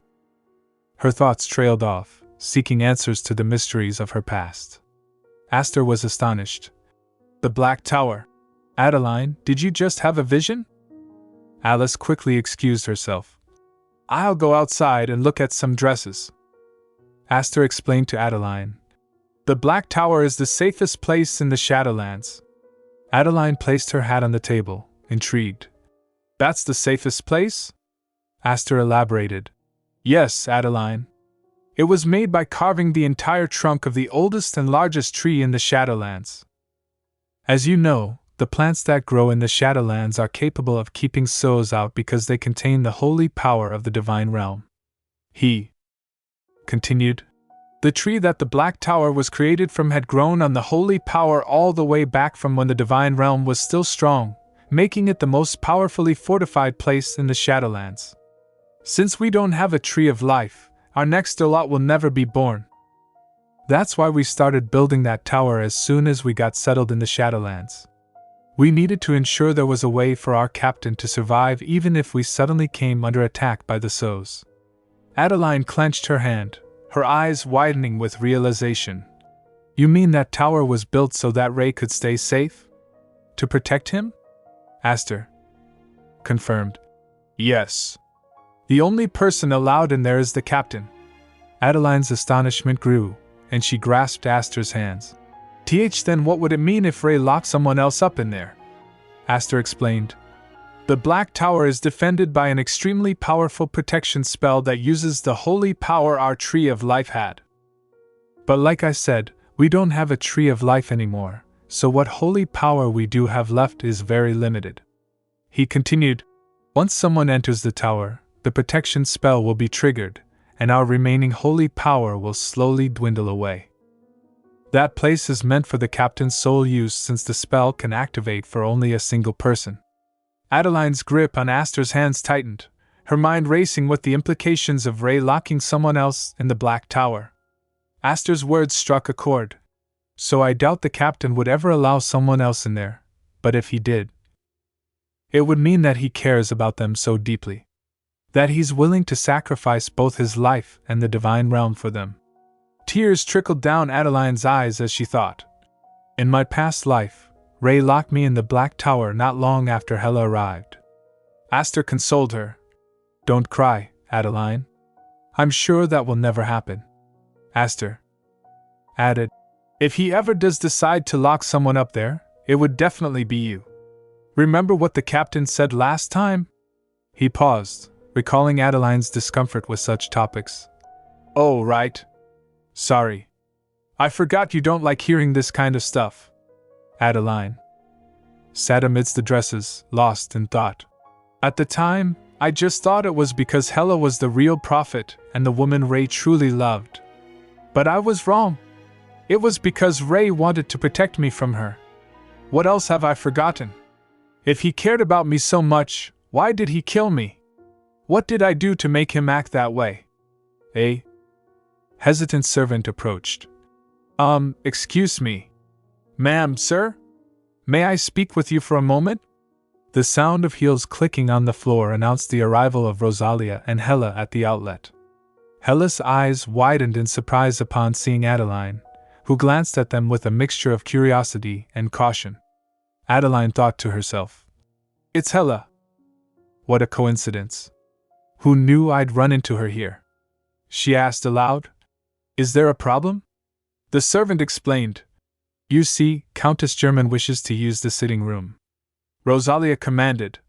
Her thoughts trailed off, seeking answers to the mysteries of her past. Aster was astonished. "The Black Tower? Adeline, did you just have a vision?" Alice quickly excused herself. "I'll go outside and look at some dresses." Aster explained to Adeline. "The Black Tower is the safest place in the Shadowlands." Adeline placed her hat on the table, intrigued. "That's the safest place?" Aster elaborated. "Yes, Adeline. It was made by carving the entire trunk of the oldest and largest tree in the Shadowlands. As you know, the plants that grow in the Shadowlands are capable of keeping souls out because they contain the holy power of the divine realm." He continued. "The tree that the Black Tower was created from had grown on the holy power all the way back from when the divine realm was still strong, making it the most powerfully fortified place in the Shadowlands. Since we don't have a tree of life, our next lot will never be born. That's why we started building that tower as soon as we got settled in the Shadowlands. We needed to ensure there was a way for our captain to survive even if we suddenly came under attack by the Sows." Adeline clenched her hand, her eyes widening with realization. "You mean that tower was built so that Ray could stay safe? To protect him?" Aster confirmed. "Yes. The only person allowed in there is the captain." Adeline's astonishment grew, and she grasped Aster's hands. Then what would it mean if Ray locked someone else up in there?" Aster explained. "The Black Tower is defended by an extremely powerful protection spell that uses the holy power our Tree of Life had. But like I said, we don't have a Tree of Life anymore, so what holy power we do have left is very limited." He continued, "Once someone enters the tower, the protection spell will be triggered, and our remaining holy power will slowly dwindle away. That place is meant for the captain's sole use since the spell can activate for only a single person." Adeline's grip on Aster's hands tightened, her mind racing with the implications of Ray locking someone else in the Black Tower. Aster's words struck a chord. "So I doubt the captain would ever allow someone else in there, but if he did, it would mean that he cares about them so deeply. That he's willing to sacrifice both his life and the divine realm for them." Tears trickled down Adeline's eyes as she thought. "In my past life, Ray locked me in the Black Tower not long after Hela arrived." Aster consoled her. "Don't cry, Adeline. I'm sure that will never happen." Aster added, "If he ever does decide to lock someone up there, it would definitely be you. Remember what the captain said last time?" He paused, recalling Adeline's discomfort with such topics. "Oh, right. Sorry. I forgot you don't like hearing this kind of stuff." Adeline sat amidst the dresses, lost in thought. At the time, I just thought it was because Hela was the real prophet and the woman Ray truly loved. But I was wrong. It was because Ray wanted to protect me from her. What else have I forgotten? If he cared about me so much, why did he kill me? What did I do to make him act that way? A hesitant servant approached. Excuse me. Ma'am, sir? May I speak with you for a moment? The sound of heels clicking on the floor announced the arrival of Rosalia and Hela at the outlet. Hela's eyes widened in surprise upon seeing Adeline, who glanced at them with a mixture of curiosity and caution. Adeline thought to herself, "It's Hela. What a coincidence. Who knew I'd run into her here?" She asked aloud, "Is there a problem?" The servant explained, "You see, Countess German wishes to use the sitting room." Rosalia commanded,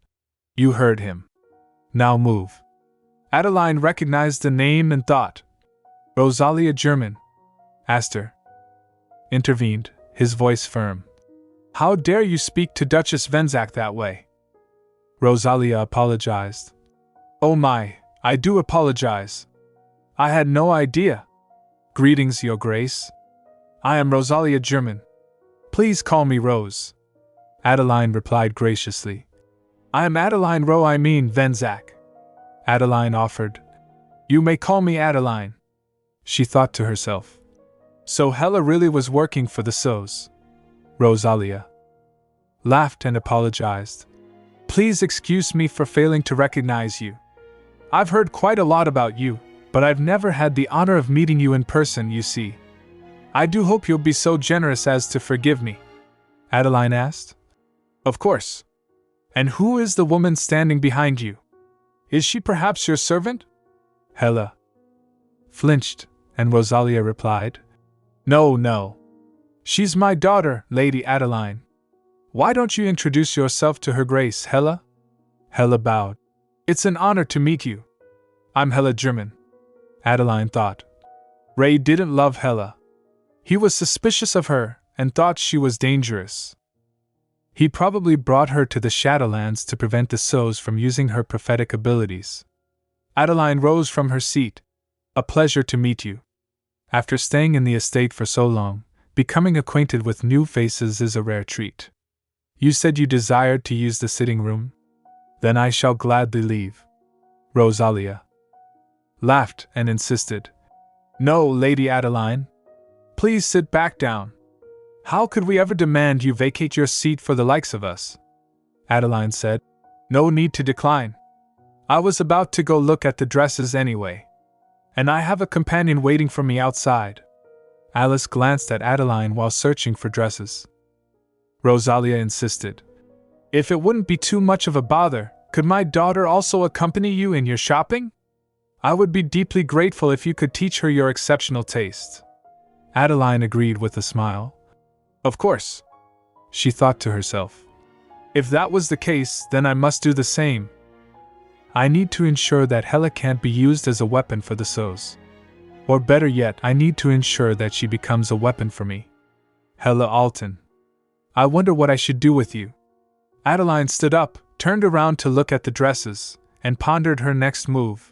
"You heard him. Now move." Adeline recognized the name and thought, "Rosalia German?" Aster intervened, his voice firm. "How dare you speak to Duchess Venzak that way?" Rosalia apologized. "Oh my, I do apologize. I had no idea. Greetings, Your Grace. I am Rosalia German. Please call me Rose." Adeline replied graciously. "I am Adeline Venzak." Adeline offered, "You may call me Adeline." She thought to herself, "So Hela really was working for the Sos." Rosalia laughed and apologized. "Please excuse me for failing to recognize you. I've heard quite a lot about you, but I've never had the honor of meeting you in person, you see. I do hope you'll be so generous as to forgive me." Adeline asked. "Of course. And who is the woman standing behind you? Is she perhaps your servant?" Hela flinched, and Rosalia replied, No. She's my daughter, Lady Adeline. Why don't you introduce yourself to Her Grace, Hela?" Hela bowed. "It's an honor to meet you. I'm Hela German." Adeline thought. Ray didn't love Hela. He was suspicious of her and thought she was dangerous. He probably brought her to the Shadowlands to prevent the Sos from using her prophetic abilities. Adeline rose from her seat. "A pleasure to meet you. After staying in the estate for so long, becoming acquainted with new faces is a rare treat. You said you desired to use the sitting room? Then I shall gladly leave." Rosalia laughed and insisted, "No, Lady Adeline. Please sit back down. How could we ever demand you vacate your seat for the likes of us?" Adeline said, "No need to decline. I was about to go look at the dresses anyway. And I have a companion waiting for me outside." Alice glanced at Adeline while searching for dresses. Rosalia insisted, "If it wouldn't be too much of a bother, could my daughter also accompany you in your shopping? I would be deeply grateful if you could teach her your exceptional taste." Adeline agreed with a smile. "Of course," she thought to herself. "If that was the case, then I must do the same. I need to ensure that Hela can't be used as a weapon for the Sos. Or better yet, I need to ensure that she becomes a weapon for me. Hela Alton. I wonder what I should do with you." Adeline stood up, turned around to look at the dresses, and pondered her next move.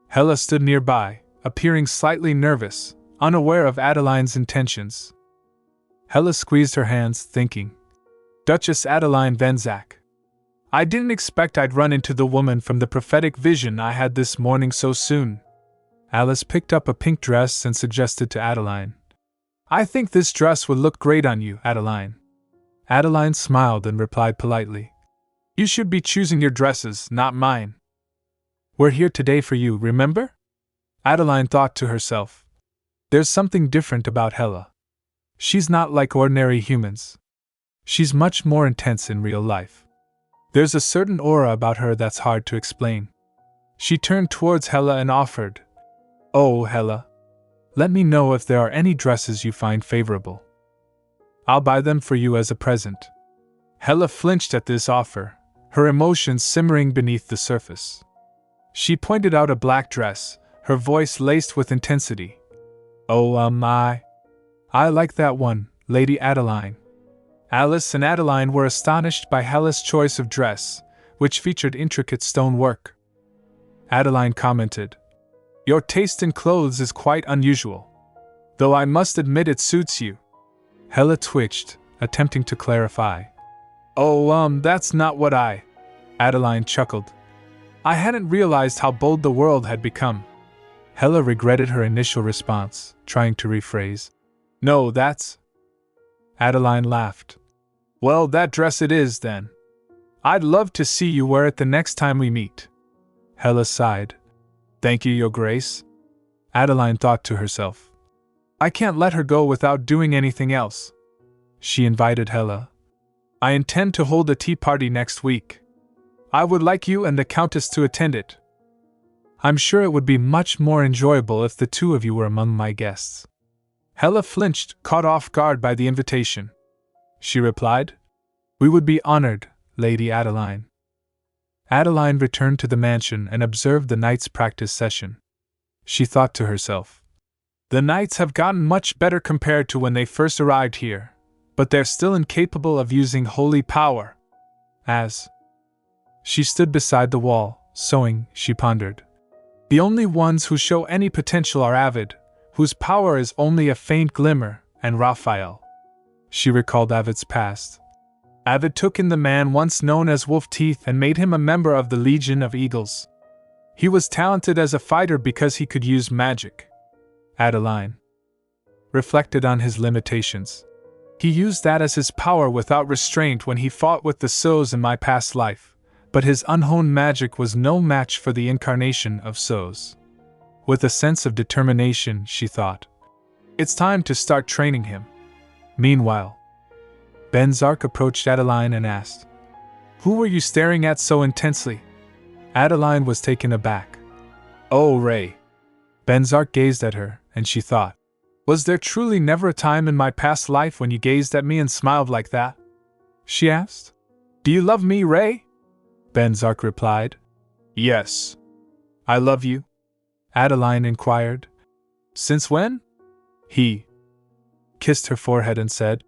Hela stood nearby, appearing slightly nervous, unaware of Adeline's intentions. Hela squeezed her hands, thinking, "Duchess Adeline Venzak. I didn't expect I'd run into the woman from the prophetic vision I had this morning so soon." Alice picked up a pink dress and suggested to Adeline, "I think this dress would look great on you, Adeline." Adeline smiled and replied politely, "You should be choosing your dresses, not mine. We're here today for you, remember?" Adeline thought to herself, "There's something different about Hela. She's not like ordinary humans. She's much more intense in real life. There's a certain aura about her that's hard to explain." She turned towards Hela and offered, "Oh, Hela, let me know if there are any dresses you find favorable. I'll buy them for you as a present." Hela flinched at this offer, her emotions simmering beneath the surface. She pointed out a black dress, her voice laced with intensity. "Oh, I like that one, Lady Adeline." Alice and Adeline were astonished by Hela's choice of dress, which featured intricate stonework. Adeline commented. Your taste in clothes is quite unusual. Though I must admit it suits you. Hella twitched, attempting to clarify. Oh, that's not what I... Adeline chuckled. I hadn't realized how bold the world had become. Hella regretted her initial response, trying to rephrase. No, that's... Adeline laughed. Well, that dress it is, then. I'd love to see you wear it the next time we meet. Hella sighed. Thank you, Your Grace. Adeline thought to herself. I can't let her go without doing anything else. She invited Hella. I intend to hold a tea party next week. I would like you and the Countess to attend it. I'm sure it would be much more enjoyable if the two of you were among my guests. Hella flinched, caught off guard by the invitation. She replied, We would be honored, Lady Adeline. Adeline returned to the mansion and observed the knights' practice session. She thought to herself, The knights have gotten much better compared to when they first arrived here, but they're still incapable of using holy power. As she stood beside the wall, sewing, she pondered. The only ones who show any potential are Avid, whose power is only a faint glimmer, and Raphael. She recalled Avid's past. Avid took in the man once known as Wolf Teeth and made him a member of the Legion of Eagles. He was talented as a fighter because he could use magic. Adeline reflected on his limitations. He used that as his power without restraint when he fought with the Sows in my past life, but his unhoned magic was no match for the incarnation of Sows. With a sense of determination, she thought, It's time to start training him. Meanwhile, Venzak approached Adeline and asked, Who were you staring at so intensely? Adeline was taken aback. Oh, Ray. Venzak gazed at her, and she thought, Was there truly never a time in my past life when you gazed at me and smiled like that? She asked. Do you love me, Ray? Venzak replied. Yes. I love you. Adeline inquired. Since when? He kissed her forehead and said,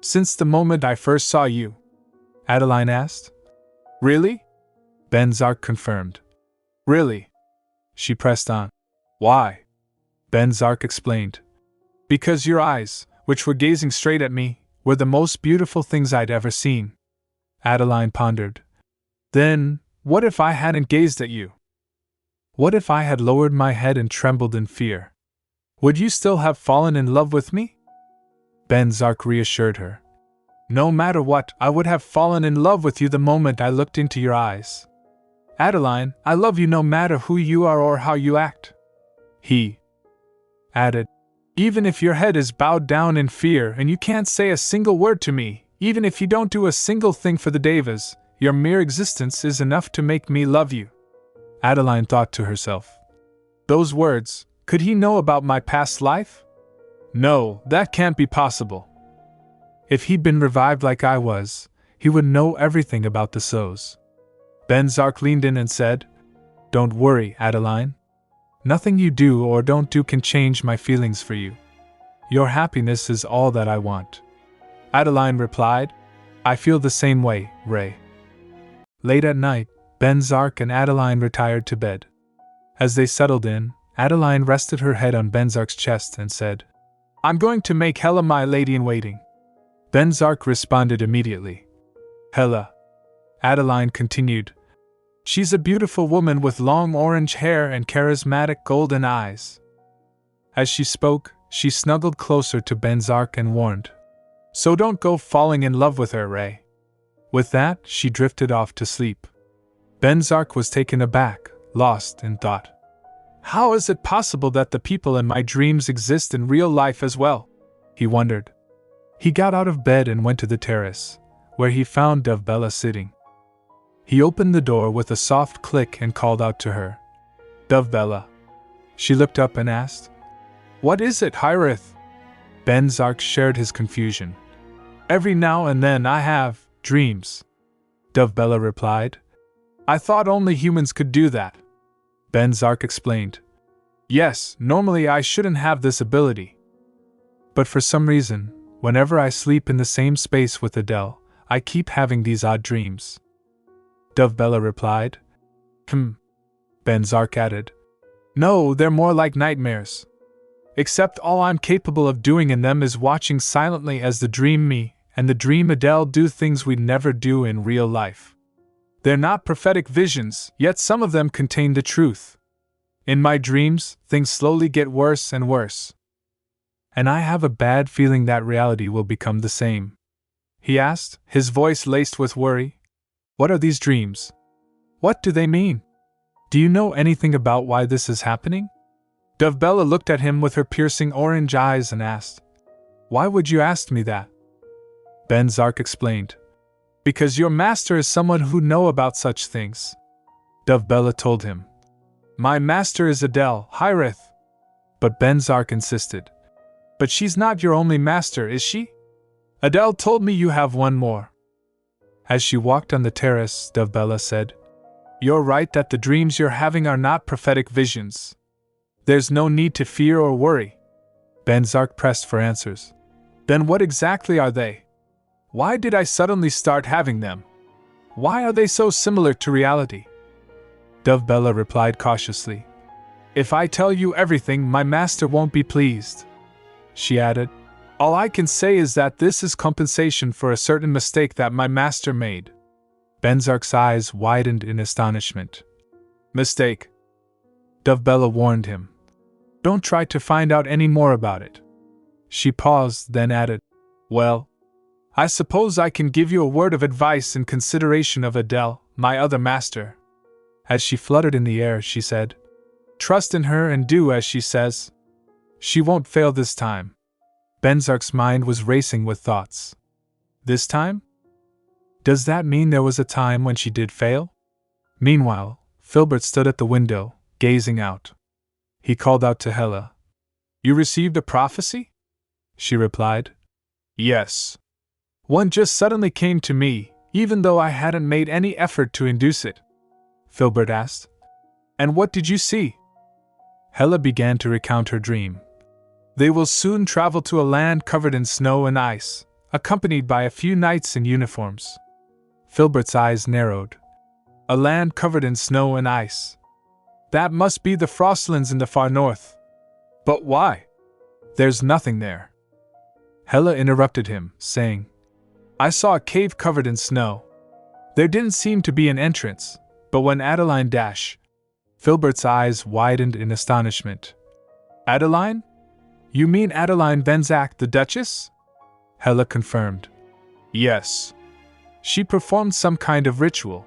Since the moment I first saw you. Adeline asked. Really? Venzak confirmed. Really? She pressed on. Why? Venzak explained. Because your eyes, which were gazing straight at me, were the most beautiful things I'd ever seen. Adeline pondered. Then, what if I hadn't gazed at you? What if I had lowered my head and trembled in fear? Would you still have fallen in love with me? Venzak reassured her. No matter what, I would have fallen in love with you the moment I looked into your eyes. Adeline, I love you no matter who you are or how you act. He added, Even if your head is bowed down in fear and you can't say a single word to me, even if you don't do a single thing for the Devas, your mere existence is enough to make me love you. Adeline thought to herself. Those words, could he know about my past life? No, that can't be possible. If he'd been revived like I was, he would know everything about the Sows. Venzak leaned in and said, Don't worry, Adeline. Nothing you do or don't do can change my feelings for you. Your happiness is all that I want. Adeline replied, I feel the same way, Ray. Late at night, Venzak and Adeline retired to bed. As they settled in, Adeline rested her head on Venzak's chest and said, I'm going to make Hella my lady-in-waiting. Venzak responded immediately. Hella. Adeline continued. She's a beautiful woman with long orange hair and charismatic golden eyes. As she spoke, she snuggled closer to Venzak and warned, So don't go falling in love with her, Ray. With that, she drifted off to sleep. Venzak was taken aback, lost in thought. How is it possible that the people in my dreams exist in real life as well? He wondered. He got out of bed and went to the terrace, where he found Dovbella sitting. He opened the door with a soft click and called out to her. Dovbella. She looked up and asked, What is it, Hyrith? Venzak shared his confusion. Every now and then I have dreams. Dovbella replied. I thought only humans could do that. Venzak explained. Yes, normally I shouldn't have this ability. But for some reason, whenever I sleep in the same space with Adele, I keep having these odd dreams. Dovbella replied. Venzak added. No, they're more like nightmares. Except all I'm capable of doing in them is watching silently as the dream me and the dream Adele do things we'd never do in real life. They're not prophetic visions, yet some of them contain the truth. In my dreams, things slowly get worse and worse. And I have a bad feeling that reality will become the same. He asked, his voice laced with worry. What are these dreams? What do they mean? Do you know anything about why this is happening? Dovebella looked at him with her piercing orange eyes and asked, Why would you ask me that? Venzak explained. Because your master is someone who knows about such things. Dovebella told him. My master is Adele, horrid. But Venzak insisted. But she's not your only master, is she? Adele told me you have one more. As she walked on the terrace, Dovebella said, You're right that the dreams you're having are not prophetic visions. There's no need to fear or worry. Venzak pressed for answers. Then what exactly are they? Why did I suddenly start having them? Why are they so similar to reality? Dovebella replied cautiously. If I tell you everything, my master won't be pleased. She added, All I can say is that this is compensation for a certain mistake that my master made. Venzak's eyes widened in astonishment. Mistake? Dovebella warned him. Don't try to find out any more about it. She paused, then added, Well, I suppose I can give you a word of advice in consideration of Adele, my other master. As she fluttered in the air, she said, Trust in her and do as she says. She won't fail this time. Venzak's mind was racing with thoughts. This time? Does that mean there was a time when she did fail? Meanwhile, Filbert stood at the window, gazing out. He called out to Hela. You received a prophecy? She replied. Yes. One just suddenly came to me, even though I hadn't made any effort to induce it. Filbert asked. And what did you see? Hela began to recount her dream. They will soon travel to a land covered in snow and ice, accompanied by a few knights in uniforms. Filbert's eyes narrowed. A land covered in snow and ice. That must be the Frostlands in the far north. But why? There's nothing there. Hela interrupted him, saying, I saw a cave covered in snow. There didn't seem to be an entrance, but when Adeline dashed, Filbert's eyes widened in astonishment. Adeline? You mean Adeline Venzak, the Duchess? Hela confirmed. Yes. She performed some kind of ritual.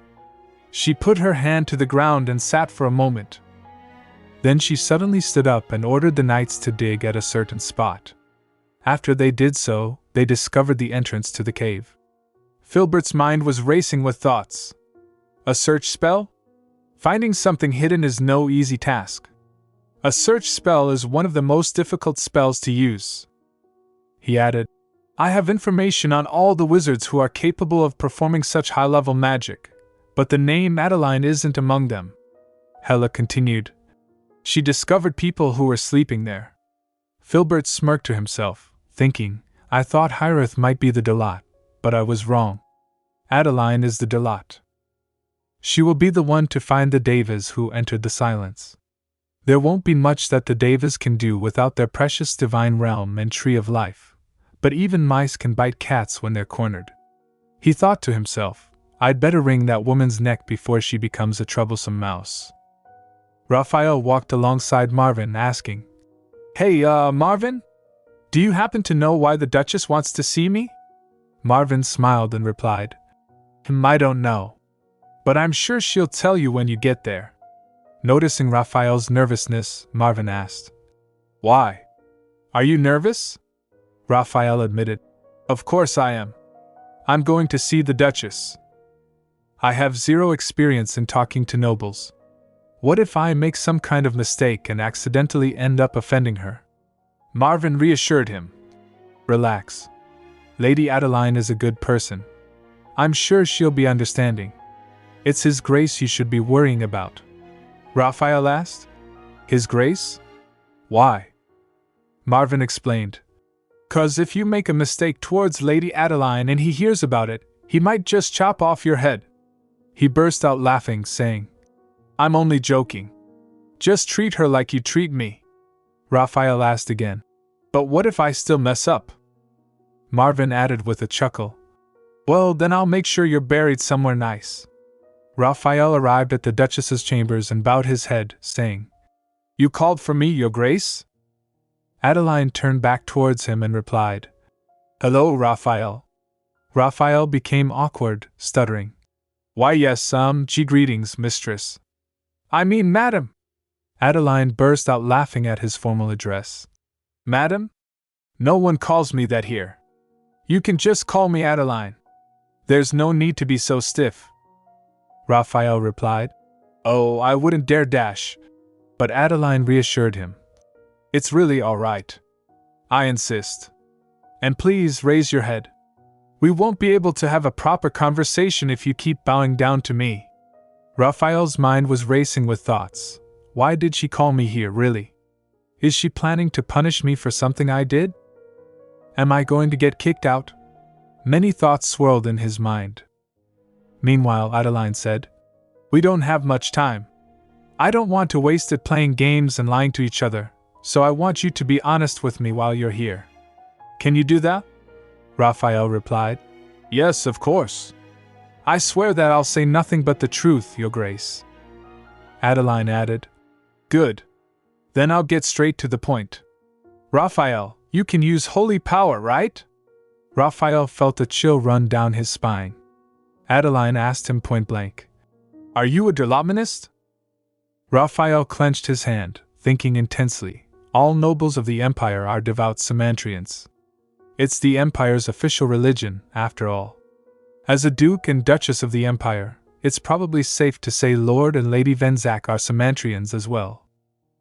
She put her hand to the ground and sat for a moment. Then she suddenly stood up and ordered the knights to dig at a certain spot. After they did so, they discovered the entrance to the cave. Filbert's mind was racing with thoughts. A search spell? Finding something hidden is no easy task. A search spell is one of the most difficult spells to use. He added, I have information on all the wizards who are capable of performing such high-level magic, but the name Adeline isn't among them. Hela continued. She discovered people who were sleeping there. Filbert smirked to himself, thinking, I thought Hyrith might be the Dalat, but I was wrong. Adeline is the Dalat. She will be the one to find the Devas who entered the silence. There won't be much that the Devas can do without their precious divine realm and tree of life, but even mice can bite cats when they're cornered. He thought to himself, I'd better wring that woman's neck before she becomes a troublesome mouse. Raphael walked alongside Marvin, asking, Hey, Marvin? Do you happen to know why the Duchess wants to see me? Marvin smiled and replied, I don't know. But I'm sure she'll tell you when you get there. Noticing Raphael's nervousness, Marvin asked, Why? Are you nervous? Raphael admitted, Of course I am. I'm going to see the Duchess. I have zero experience in talking to nobles. What if I make some kind of mistake and accidentally end up offending her? Marvin reassured him. Relax. Lady Adeline is a good person. I'm sure she'll be understanding. It's His Grace you should be worrying about. Raphael asked. His Grace? Why? Marvin explained. 'Cause if you make a mistake towards Lady Adeline and he hears about it, he might just chop off your head. He burst out laughing, saying, I'm only joking. Just treat her like you treat me. Raphael asked again. But what if I still mess up? Marvin added with a chuckle. Well, then I'll make sure you're buried somewhere nice. Raphael arrived at the Duchess's chambers and bowed his head, saying, You called for me, Your Grace? Adeline turned back towards him and replied, Hello, Raphael. Raphael became awkward, stuttering. Why yes, greetings, mistress. I mean, madam. Adeline burst out laughing at his formal address. Madam? No one calls me that here. You can just call me Adeline. There's no need to be so stiff. Raphael replied. Oh, I wouldn't dare dash. But Adeline reassured him. It's really all right. I insist. And please raise your head. We won't be able to have a proper conversation if you keep bowing down to me. Raphael's mind was racing with thoughts. Why did she call me here, really? Is she planning to punish me for something I did? Am I going to get kicked out? Many thoughts swirled in his mind. Meanwhile, Adeline said, We don't have much time. I don't want to waste it playing games and lying to each other, so I want you to be honest with me while you're here. Can you do that? Raphael replied. Yes, of course. I swear that I'll say nothing but the truth, Your Grace. Adeline added. Good. Then I'll get straight to the point. Raphael, you can use holy power, right? Raphael felt a chill run down his spine. Adeline asked him point blank. Are you a Dolominist? Raphael clenched his hand, thinking intensely. All nobles of the Empire are devout Sumantrians. It's the Empire's official religion, after all. As a Duke and Duchess of the Empire, it's probably safe to say Lord and Lady Venzak are Sumantrians as well.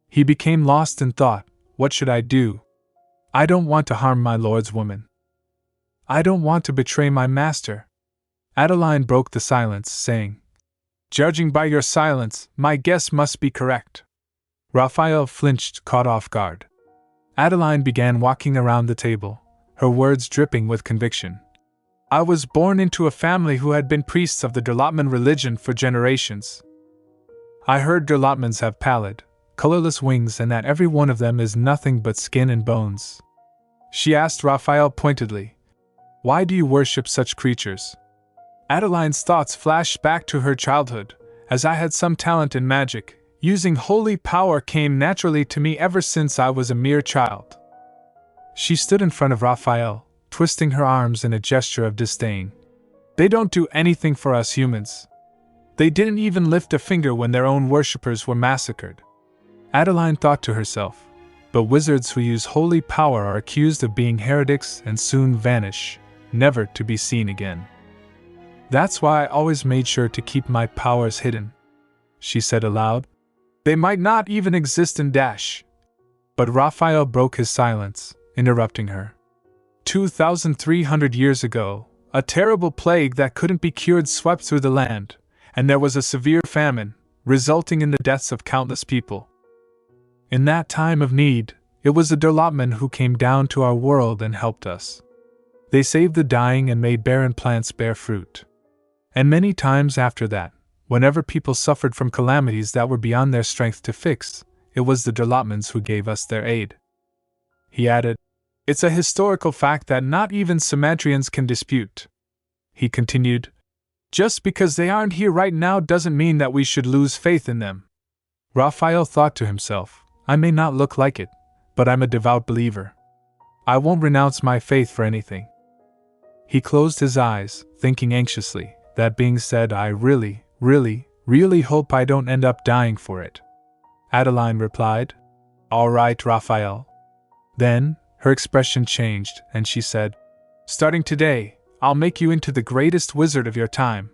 He became lost in thought. What should I do? I don't want to harm my lord's woman. I don't want to betray my master. Adeline broke the silence, saying, Judging by your silence, my guess must be correct. Raphael flinched, caught off guard. Adeline began walking around the table, her words dripping with conviction. I was born into a family who had been priests of the Durlotman religion for generations. I heard Durlotmans have pallid, colorless wings and that every one of them is nothing but skin and bones. She asked Raphael pointedly, Why do you worship such creatures? Adeline's thoughts flashed back to her childhood, as I had some talent in magic. Using holy power came naturally to me ever since I was a mere child. She stood in front of Raphael, twisting her arms in a gesture of disdain. They don't do anything for us humans. They didn't even lift a finger when their own worshippers were massacred. Adeline thought to herself, but wizards who use holy power are accused of being heretics and soon vanish, never to be seen again. That's why I always made sure to keep my powers hidden, she said aloud. They might not even exist in Dash. But Raphael broke his silence, interrupting her. 2,300 years ago, a terrible plague that couldn't be cured swept through the land, and there was a severe famine, resulting in the deaths of countless people. In that time of need, it was the Durlotman who came down to our world and helped us. They saved the dying and made barren plants bear fruit. And many times after that, whenever people suffered from calamities that were beyond their strength to fix, it was the Durlotmans who gave us their aid. He added, It's a historical fact that not even Sumantrians can dispute. He continued, Just because they aren't here right now doesn't mean that we should lose faith in them. Raphael thought to himself, I may not look like it, but I'm a devout believer. I won't renounce my faith for anything. He closed his eyes, thinking anxiously. That being said, I really hope I don't end up dying for it. Adeline replied, All right, Raphael. Then, her expression changed, and she said, Starting today, I'll make you into the greatest wizard of your time.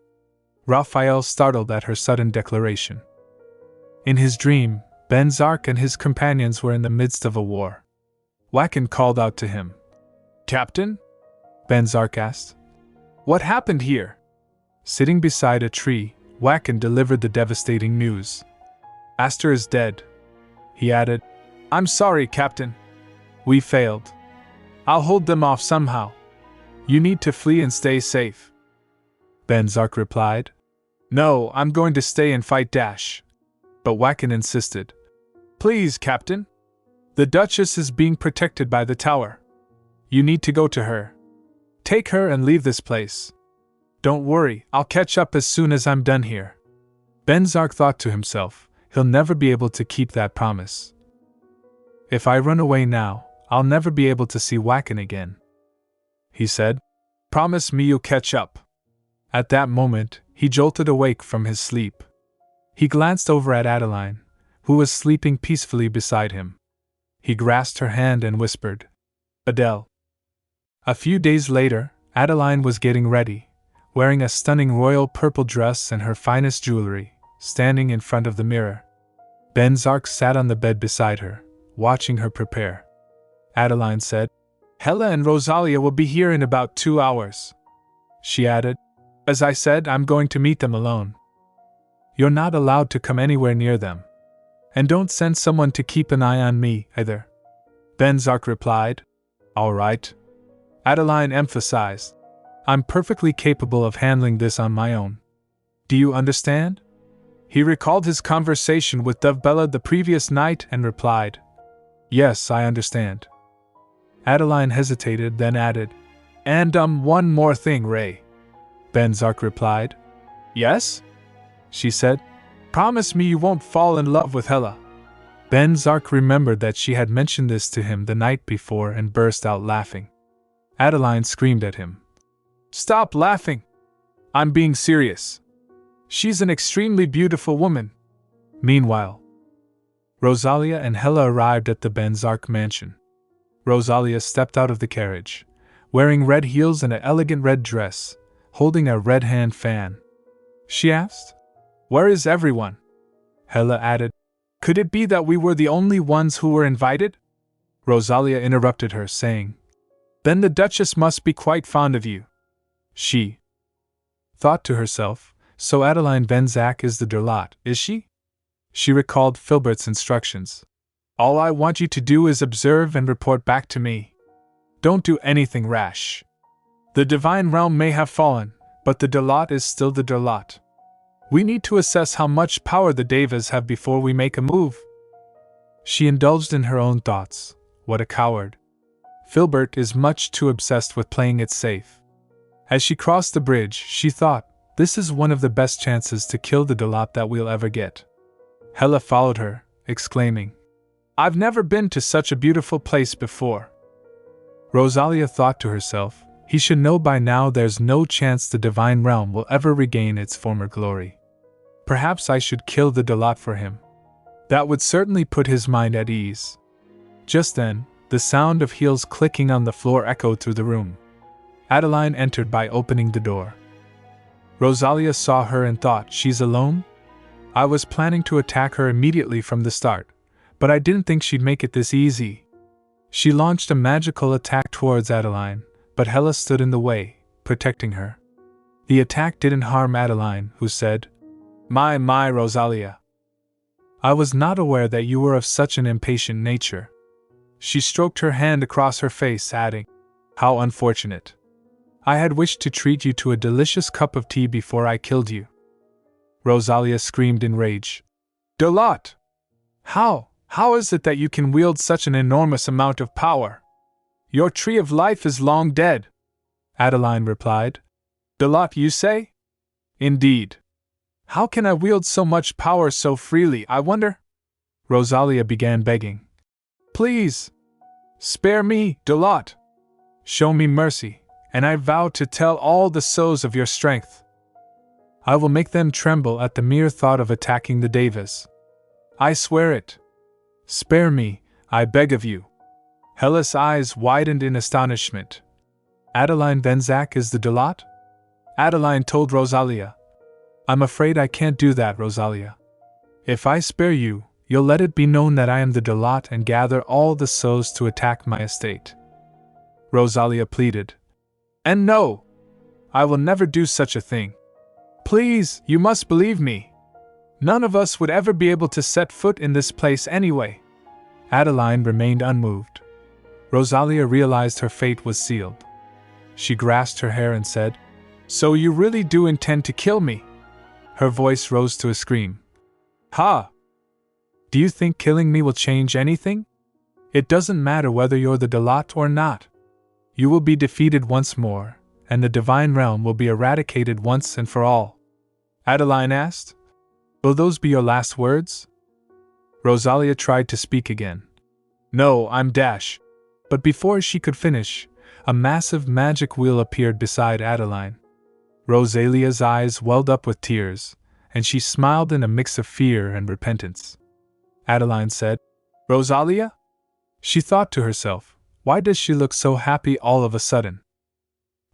Raphael startled at her sudden declaration. In his dream, Venzak and his companions were in the midst of a war. Wachan called out to him. Captain? Venzak asked. What happened here? Sitting beside a tree, Wachan delivered the devastating news. Aster is dead. He added, I'm sorry, Captain. We failed. I'll hold them off somehow. You need to flee and stay safe. Venzak replied. No, I'm going to stay and fight Dash. But Wacken insisted. Please, Captain. The Duchess is being protected by the tower. You need to go to her. Take her and leave this place. Don't worry, I'll catch up as soon as I'm done here. Venzak thought to himself, he'll never be able to keep that promise. If I run away now, I'll never be able to see Wacken again. He said, Promise me you'll catch up. At that moment, he jolted awake from his sleep. He glanced over at Adeline, who was sleeping peacefully beside him. He grasped her hand and whispered, Adele. A few days later, Adeline was getting ready, wearing a stunning royal purple dress and her finest jewelry, standing in front of the mirror. Venzak sat on the bed beside her, watching her prepare. Adeline said, Hella and Rosalia will be here in about 2 hours. She added, As I said, I'm going to meet them alone. You're not allowed to come anywhere near them. And don't send someone to keep an eye on me, either. Venzak replied, All right. Adeline emphasized, I'm perfectly capable of handling this on my own. Do you understand? He recalled his conversation with Dovebella the previous night and replied, Yes, I understand. Adeline hesitated, then added, And one more thing, Ray. Venzak replied, Yes? She said, Promise me you won't fall in love with Hella. Venzak remembered that she had mentioned this to him the night before and burst out laughing. Adeline screamed at him, Stop laughing! I'm being serious. She's an extremely beautiful woman. Meanwhile, Rosalia and Hella arrived at the Venzak mansion. Rosalia stepped out of the carriage, wearing red heels and an elegant red dress, holding a red hand fan. She asked, Where is everyone? Hella added, Could it be that we were the only ones who were invited? Rosalia interrupted her, saying, Then the Duchess must be quite fond of you. She thought to herself, So Adeline Venzak is the Derlot, is she? She recalled Filbert's instructions. All I want you to do is observe and report back to me. Don't do anything rash. The divine realm may have fallen, but the Derlot is still the Derlot. We need to assess how much power the Devas have before we make a move. She indulged in her own thoughts. What a coward. Filbert is much too obsessed with playing it safe. As she crossed the bridge, she thought, This is one of the best chances to kill the Derlot that we'll ever get. Hella followed her, exclaiming, I've never been to such a beautiful place before. Rosalia thought to herself, He should know by now there's no chance the divine realm will ever regain its former glory. Perhaps I should kill the Derlot for him. That would certainly put his mind at ease. Just then, the sound of heels clicking on the floor echoed through the room. Adeline entered by opening the door. Rosalia saw her and thought, She's alone? I was planning to attack her immediately from the start, but I didn't think she'd make it this easy. She launched a magical attack towards Adeline, but Hella stood in the way, protecting her. The attack didn't harm Adeline, who said, My, Rosalia. I was not aware that you were of such an impatient nature. She stroked her hand across her face, adding, How unfortunate. I had wished to treat you to a delicious cup of tea before I killed you. Rosalia screamed in rage. Derlot! How is it that you can wield such an enormous amount of power? Your tree of life is long dead. Adeline replied. Derlot, you say? Indeed. How can I wield so much power so freely, I wonder? Rosalia began begging. Please! Spare me, Derlot! Show me mercy, and I vow to tell all the souls of your strength. I will make them tremble at the mere thought of attacking the Devas. I swear it. Spare me, I beg of you. Hella's eyes widened in astonishment. Adeline Venzak is the Derlot? Adeline told Rosalia. I'm afraid I can't do that, Rosalia. If I spare you, you'll let it be known that I am the Derlot and gather all the souls to attack my estate. Rosalia pleaded. And no! I will never do such a thing. Please, you must believe me. None of us would ever be able to set foot in this place anyway. Adeline remained unmoved. Rosalia realized her fate was sealed. She grasped her hair and said, So you really do intend to kill me? Her voice rose to a scream. Ha! Do you think killing me will change anything? It doesn't matter whether you're the DONGHUA or not. You will be defeated once more, and the divine realm will be eradicated once and for all. Adeline asked. Will those be your last words? Rosalia tried to speak again. No, I'm Dash. But before she could finish, a massive magic wheel appeared beside Adeline. Rosalia's eyes welled up with tears, and she smiled in a mix of fear and repentance. Adeline said, Rosalia? She thought to herself, why does she look so happy all of a sudden?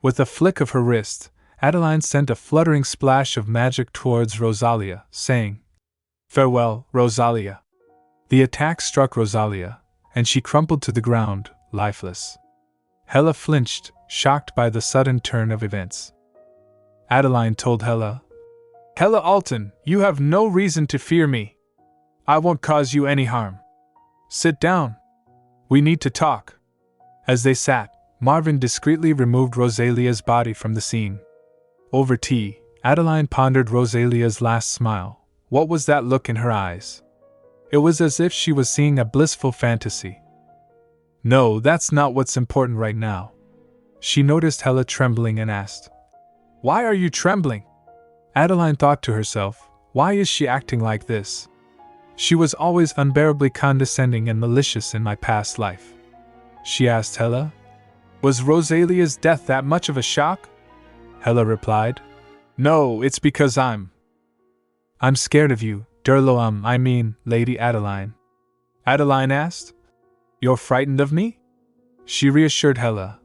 With a flick of her wrist, Adeline sent a fluttering splash of magic towards Rosalia, saying, Farewell, Rosalia. The attack struck Rosalia, and she crumpled to the ground, lifeless. Hella flinched, shocked by the sudden turn of events. Adeline told Hella, Hella Alton, you have no reason to fear me. I won't cause you any harm. Sit down. We need to talk. As they sat, Marvin discreetly removed Rosalia's body from the scene. Over tea, Adeline pondered Rosalia's last smile. What was that look in her eyes? It was as if she was seeing a blissful fantasy. No, that's not what's important right now. She noticed Hella trembling and asked, Why are you trembling? Adeline thought to herself, why is she acting like this? She was always unbearably condescending and malicious in my past life. She asked Hella, Was Rosalia's death that much of a shock? Hella replied, No, it's because I'm scared of you, Lady Adeline. Adeline asked, You're frightened of me? She reassured Hella.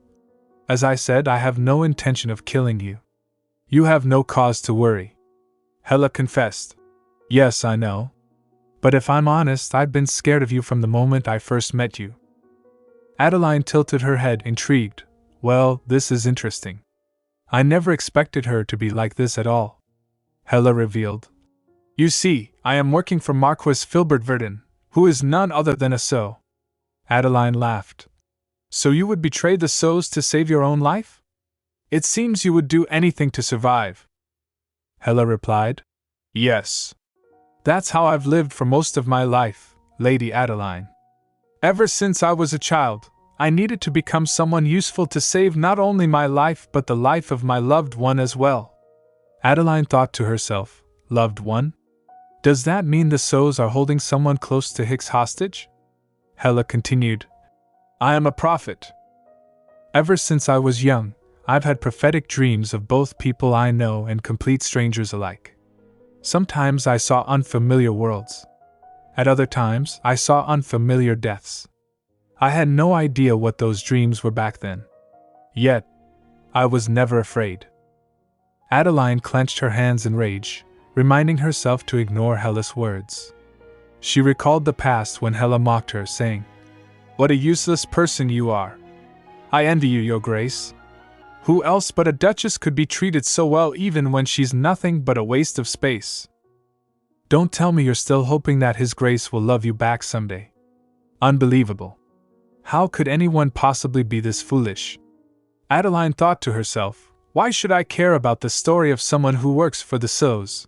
As I said, I have no intention of killing you. You have no cause to worry. Hella confessed. Yes, I know. But if I'm honest, I've been scared of you from the moment I first met you. Adeline tilted her head, intrigued. Well, this is interesting. I never expected her to be like this at all. Hella revealed. You see, I am working for Marquis Filbert Verdon, who is none other than a Sceau. Adeline laughed. So you would betray the Sceaus to save your own life? It seems you would do anything to survive. Hella replied. Yes. That's how I've lived for most of my life, Lady Adeline. Ever since I was a child, I needed to become someone useful to save not only my life but the life of my loved one as well. Adeline thought to herself, loved one? Does that mean the Sceaus are holding someone close to Hicks hostage? Hella continued. I am a prophet. Ever since I was young, I've had prophetic dreams of both people I know and complete strangers alike. Sometimes I saw unfamiliar worlds. At other times, I saw unfamiliar deaths. I had no idea what those dreams were back then. Yet, I was never afraid. Adeline clenched her hands in rage, reminding herself to ignore Hella's words. She recalled the past when Hella mocked her, saying, What a useless person you are. I envy you, Your Grace. Who else but a duchess could be treated so well even when she's nothing but a waste of space? Don't tell me you're still hoping that His Grace will love you back someday. Unbelievable. How could anyone possibly be this foolish? Adeline thought to herself, why should I care about the story of someone who works for the Sceaus?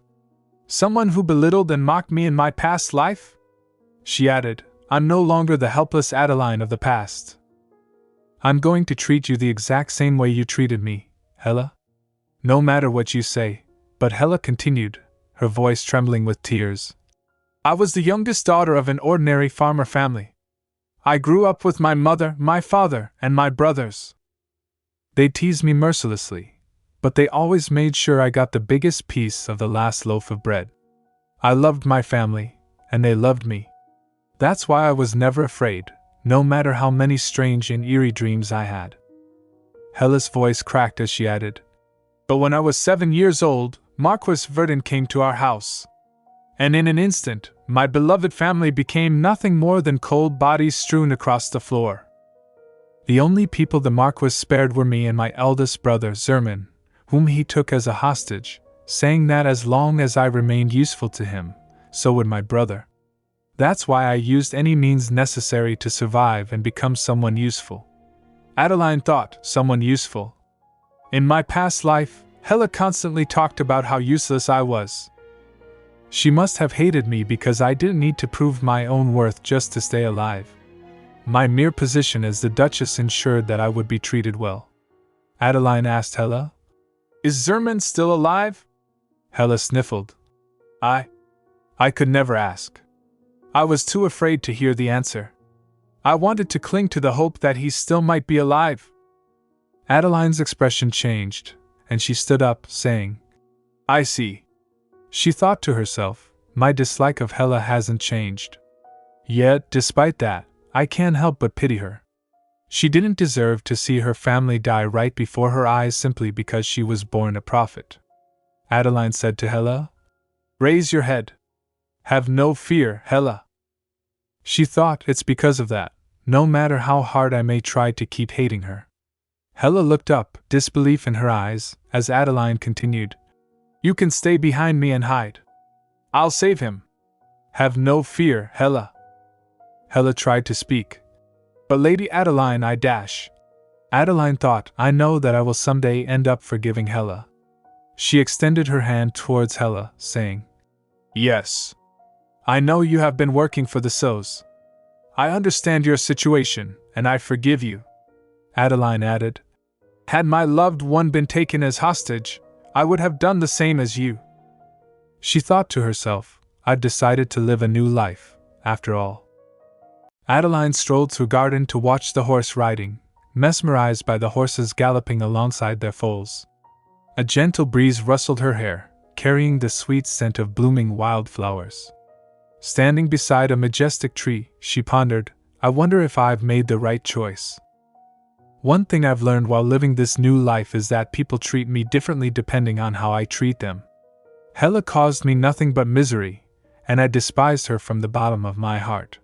Someone who belittled and mocked me in my past life? She added, I'm no longer the helpless Adeline of the past. I'm going to treat you the exact same way you treated me, Hella. No matter what you say, but Hella continued, her voice trembling with tears. I was the youngest daughter of an ordinary farmer family. I grew up with my mother, my father, and my brothers. They teased me mercilessly, but they always made sure I got the biggest piece of the last loaf of bread. I loved my family, and they loved me. That's why I was never afraid, no matter how many strange and eerie dreams I had. Hella's voice cracked as she added, But when I was 7 years old, Marquis Verdon came to our house. And in an instant, my beloved family became nothing more than cold bodies strewn across the floor. The only people the Marquis spared were me and my eldest brother, Zerman, whom he took as a hostage, saying that as long as I remained useful to him, so would my brother. That's why I used any means necessary to survive and become someone useful. Adeline thought, someone useful. In my past life, Hella constantly talked about how useless I was. She must have hated me because I didn't need to prove my own worth just to stay alive. My mere position as the Duchess ensured that I would be treated well. Adeline asked Hella. Is Zerman still alive? Hella sniffled. I could never ask. I was too afraid to hear the answer. I wanted to cling to the hope that he still might be alive. Adeline's expression changed, and she stood up, saying, I see. She thought to herself, my dislike of Hella hasn't changed. Yet, despite that, I can't help but pity her. She didn't deserve to see her family die right before her eyes simply because she was born a prophet. Adeline said to Hella, Raise your head. Have no fear, Hella. She thought it's because of that, no matter how hard I may try to keep hating her. Hella looked up, disbelief in her eyes, as Adeline continued, You can stay behind me and hide. I'll save him. Have no fear, Hella. Hella tried to speak. But Lady Adeline, Adeline thought, I know that I will someday end up forgiving Hella. She extended her hand towards Hella, saying, Yes. I know you have been working for the Sows. I understand your situation, and I forgive you. Adeline added, Had my loved one been taken as hostage, I would have done the same as you. She thought to herself, I've decided to live a new life, after all. Adeline strolled through garden to watch the horse riding, mesmerized by the horses galloping alongside their foals. A gentle breeze rustled her hair, carrying the sweet scent of blooming wildflowers. Standing beside a majestic tree, she pondered, I wonder if I've made the right choice. One thing I've learned while living this new life is that people treat me differently depending on how I treat them. Hella caused me nothing but misery, and I despised her from the bottom of my heart.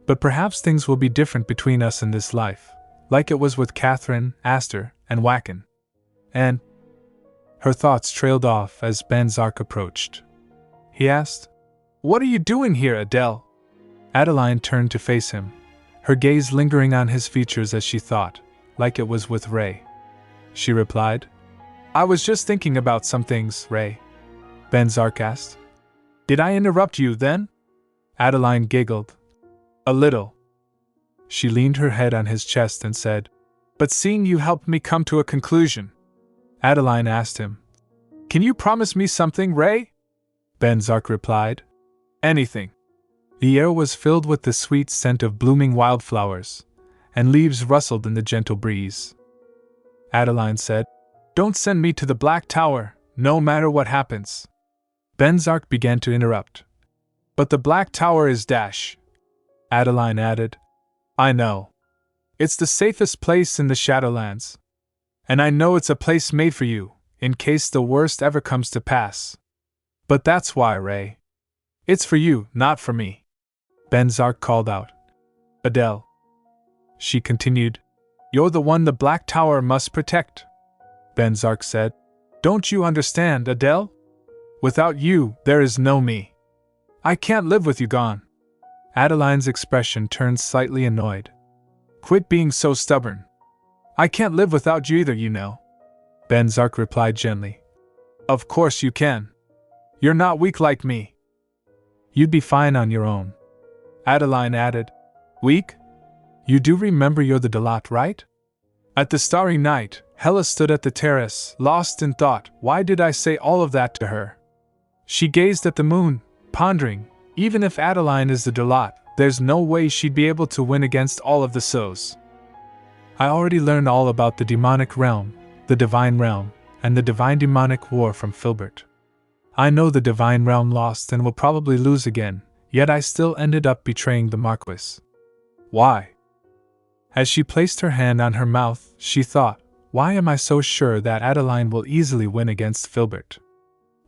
But perhaps things will be different between us in this life, like it was with Catherine, Astor, and Wacken. And her thoughts trailed off as Venzak approached. He asked, What are you doing here, Adele? Adeline turned to face him, her gaze lingering on his features as she thought, like it was with Ray. She replied, I was just thinking about some things, Ray. Venzak asked. Did I interrupt you then? Adeline giggled. A little. She leaned her head on his chest and said, But seeing you helped me come to a conclusion. Adeline asked him, Can you promise me something, Ray? Venzak replied, Anything. The air was filled with the sweet scent of blooming wildflowers, and leaves rustled in the gentle breeze. Adeline said, Don't send me to the Black Tower, no matter what happens. Venzak began to interrupt. But the Black Tower is Adeline added, I know. It's the safest place in the Shadowlands. And I know it's a place made for you, in case the worst ever comes to pass. But that's why, Ray. It's for you, not for me. Venzak called out. Adele. She continued, You're the one the Black Tower must protect. Venzak said, Don't you understand, Adele? Without you, there is no me. I can't live with you gone. Adeline's expression turned slightly annoyed. Quit being so stubborn. I can't live without you either, you know. Venzak replied gently. Of course you can. You're not weak like me. You'd be fine on your own. Adeline added, Weak? You do remember you're the Delatte, right? At the starry night, Hella stood at the terrace, lost in thought. Why did I say all of that to her? She gazed at the moon, pondering, even if Adeline is the Delatte, there's no way she'd be able to win against all of the Sows. I already learned all about the demonic realm, the divine realm, and the divine demonic war from Filbert. I know the divine realm lost and will probably lose again, yet I still ended up betraying the Marquis. Why? As she placed her hand on her mouth, she thought, why am I so sure that Adeline will easily win against Filbert?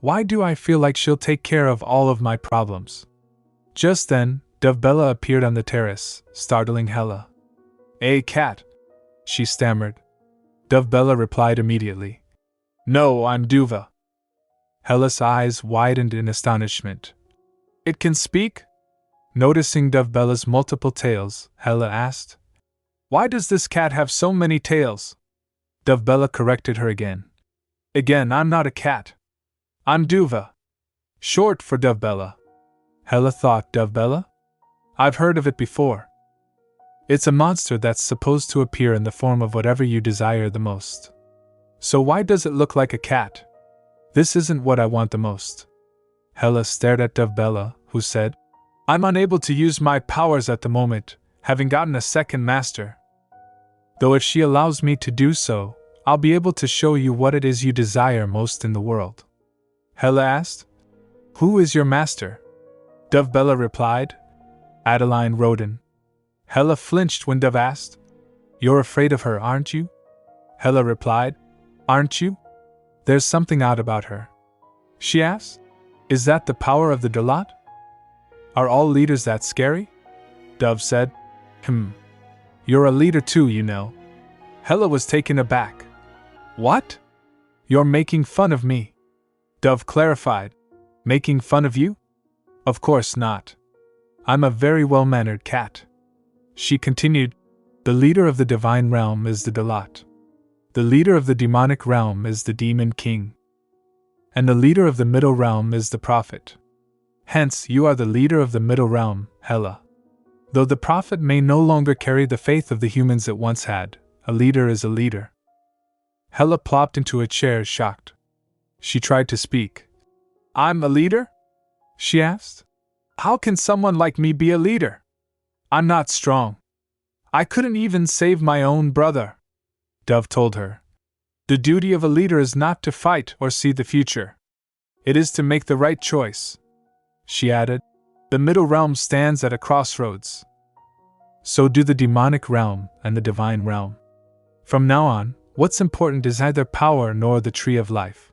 Why do I feel like she'll take care of all of my problems? Just then, Dovebella appeared on the terrace, startling Hella. Cat, she stammered. Dovebella replied immediately. No, I'm Duva. Hella's eyes widened in astonishment. It can speak? Noticing Dovebella's multiple tails, Hella asked. Why does this cat have so many tails? Dovebella corrected her again. Again, I'm not a cat. I'm Duva. Short for Dovebella. Hela thought. Dovebella? I've heard of it before. It's a monster that's supposed to appear in the form of whatever you desire the most. So why does it look like a cat? This isn't what I want the most. Hela stared at Dovebella, who said, I'm unable to use my powers at the moment, having gotten a second master. Though if she allows me to do so, I'll be able to show you what it is you desire most in the world. Hela asked, Who is your master? Dovebella replied, Adeline Rotyn. Hela flinched when Dove asked, You're afraid of her, aren't you? Hela replied, Aren't you? There's something odd about her. She asked, Is that the power of the Dalat? Are all leaders that scary? Dove said, You're a leader too, you know. Hela was taken aback. What? You're making fun of me. Dove clarified, Making fun of you? Of course not. I'm a very well-mannered cat. She continued, The leader of the divine realm is the Dalat. The leader of the demonic realm is the demon king. And the leader of the middle realm is the prophet. Hence, you are the leader of the middle realm, Hela. Though the prophet may no longer carry the faith of the humans it once had, a leader is a leader. Hela plopped into a chair, shocked. She tried to speak. I'm a leader? She asked. How can someone like me be a leader? I'm not strong. I couldn't even save my own brother. Dove told her. The duty of a leader is not to fight or see the future. It is to make the right choice. She added, The middle realm stands at a crossroads. So do the demonic realm and the divine realm. From now on, what's important is neither power nor the tree of life.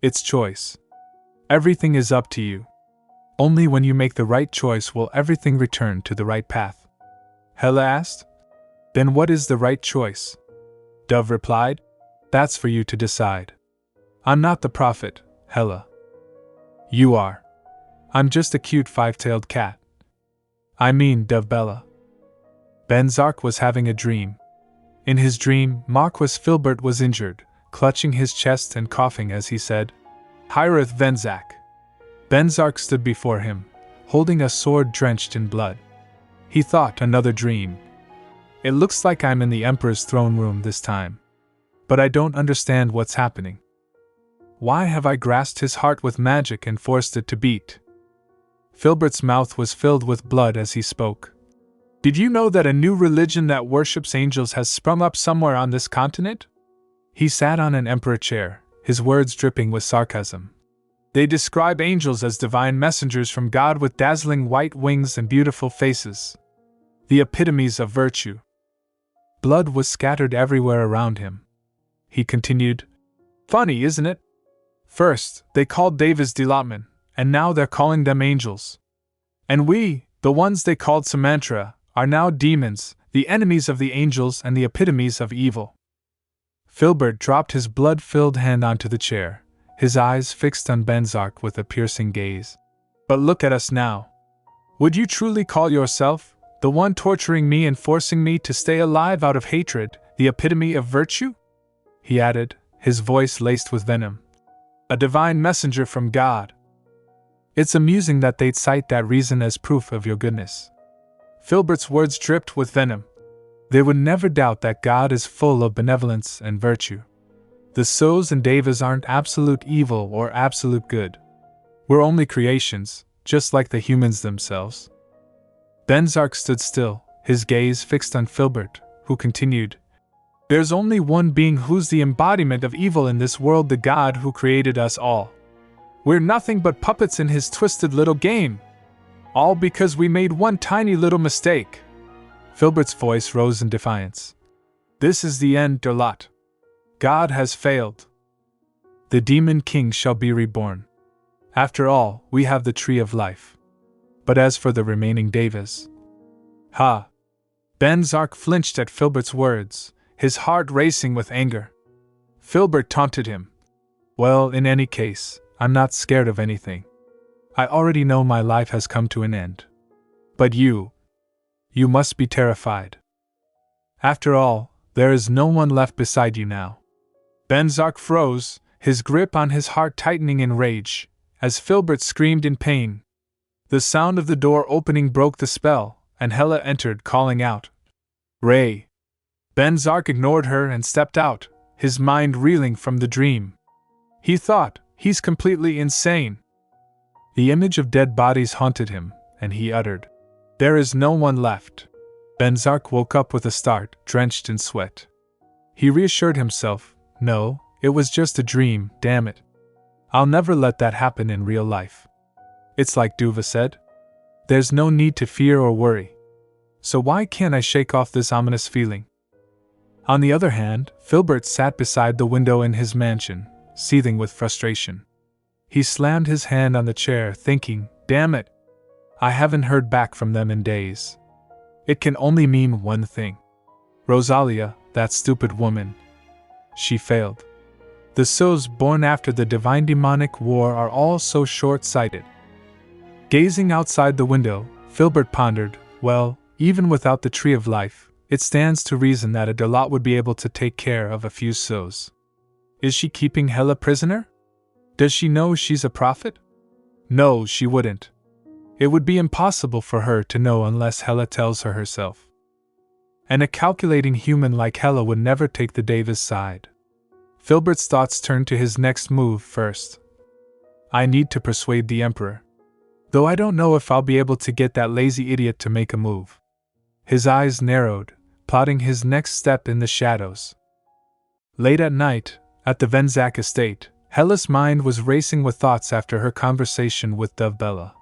It's choice. Everything is up to you. Only when you make the right choice will everything return to the right path. Hela asked, Then what is the right choice? Dove replied, That's for you to decide. I'm not the prophet, Hela. You are. I'm just a cute five-tailed cat. I mean, Dovebella. Venzak was having a dream. In his dream, Marquis Filbert was injured, clutching his chest and coughing as he said, Hireth Venzak. Venzak stood before him, holding a sword drenched in blood. He thought, another dream. It looks like I'm in the Emperor's throne room this time. But I don't understand what's happening. Why have I grasped his heart with magic and forced it to beat? Filbert's mouth was filled with blood as he spoke. Did you know that a new religion that worships angels has sprung up somewhere on this continent? He sat on an emperor chair, his words dripping with sarcasm. They describe angels as divine messengers from God with dazzling white wings and beautiful faces. The epitomes of virtue. Blood was scattered everywhere around him. He continued, Funny, isn't it? First, they called Davis Delatman, and now they're calling them angels. And we, the ones they called Samantra, are now demons, the enemies of the angels and the epitomes of evil. Filbert dropped his blood-filled hand onto the chair, his eyes fixed on Venzak with a piercing gaze. But look at us now. Would you truly call yourself, the one torturing me and forcing me to stay alive out of hatred, the epitome of virtue? He added, his voice laced with venom. A divine messenger from God. It's amusing that they'd cite that reason as proof of your goodness. Filbert's words dripped with venom. They would never doubt that God is full of benevolence and virtue. The Sos and Devas aren't absolute evil or absolute good. We're only creations, just like the humans themselves. Venzak stood still, his gaze fixed on Filbert, who continued, There's only one being who's the embodiment of evil in this world, the God who created us all. We're nothing but puppets in his twisted little game. All because we made one tiny little mistake. Filbert's voice rose in defiance. This is the end, Dalat. God has failed. The demon king shall be reborn. After all, we have the tree of life. But as for the remaining Devas... Ha! Venzak flinched at Filbert's words, his heart racing with anger. Filbert taunted him. Well, in any case, I'm not scared of anything. I already know my life has come to an end. But you must be terrified. After all, there is no one left beside you now. Venzak froze, his grip on his heart tightening in rage, as Filbert screamed in pain. The sound of the door opening broke the spell, and Hella entered, calling out, "Ray!" Venzak ignored her and stepped out, his mind reeling from the dream. He thought, he's completely insane. The image of dead bodies haunted him, and he uttered, "There is no one left." Venzak woke up with a start, drenched in sweat. He reassured himself, no, it was just a dream, damn it. I'll never let that happen in real life. It's like DONGHUA said. There's no need to fear or worry. So why can't I shake off this ominous feeling? On the other hand, Filbert sat beside the window in his mansion, seething with frustration. He slammed his hand on the chair, thinking, damn it, I haven't heard back from them in days. It can only mean one thing. Rosalia, that stupid woman. She failed. The souls born after the divine demonic war are all so short-sighted. Gazing outside the window, Filbert pondered, well, even without the Tree of Life, it stands to reason that Adeline would be able to take care of a few souls. Is she keeping Hella prisoner? Does she know she's a prophet? No, she wouldn't. It would be impossible for her to know unless Hella tells her herself. And a calculating human like Hella would never take the Davis side. Filbert's thoughts turned to his next move first. I need to persuade the Emperor. Though I don't know if I'll be able to get that lazy idiot to make a move. His eyes narrowed, plotting his next step in the shadows. Late at night, at the Venzak estate, Hella's mind was racing with thoughts after her conversation with Dove Bella.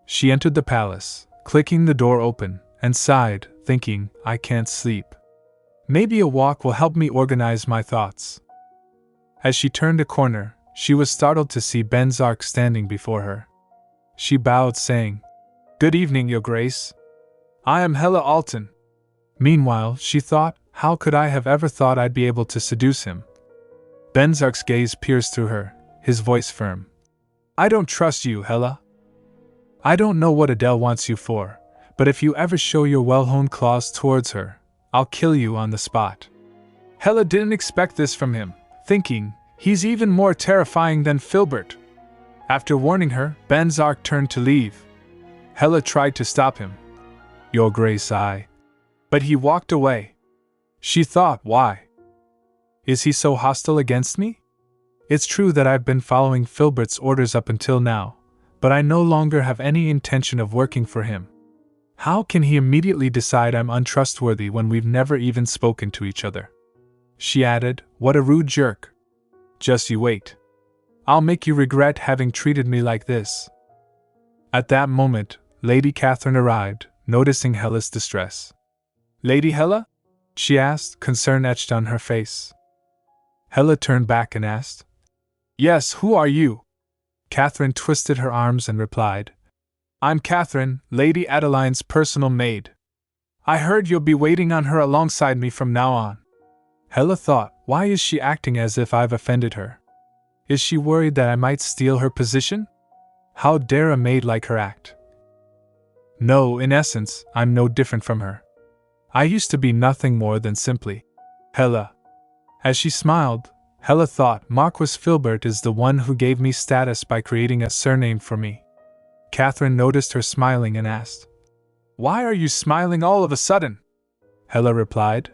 She entered the palace, clicking the door open, and sighed, thinking, I can't sleep. Maybe a walk will help me organize my thoughts. As she turned a corner, she was startled to see Venzak standing before her. She bowed, saying, Good evening, Your Grace. I am Hella Alton. Meanwhile, she thought, how could I have ever thought I'd be able to seduce him? Venzak's gaze pierced through her, his voice firm. I don't trust you, Hella. I don't know what Adele wants you for, but if you ever show your well-honed claws towards her, I'll kill you on the spot. Hella didn't expect this from him, thinking, he's even more terrifying than Filbert. After warning her, Venzak turned to leave. Hella tried to stop him. Your Grace, I. But he walked away. She thought, why? Is he so hostile against me? It's true that I've been following Filbert's orders up until now, but I no longer have any intention of working for him. How can he immediately decide I'm untrustworthy when we've never even spoken to each other? She added, what a rude jerk. Just you wait. I'll make you regret having treated me like this. At that moment, Lady Catherine arrived, noticing Hella's distress. Lady Hella? She asked, concern etched on her face. Hella turned back and asked, Yes, who are you? Catherine twisted her arms and replied, I'm Catherine, Lady Adeline's personal maid. I heard you'll be waiting on her alongside me from now on. Hella thought, why is she acting as if I've offended her? Is she worried that I might steal her position? How dare a maid like her act? No, in essence, I'm no different from her. I used to be nothing more than simply Hella. As she smiled, Hella thought Marquis Filbert is the one who gave me status by creating a surname for me. Catherine noticed her smiling and asked, Why are you smiling all of a sudden? Hella replied,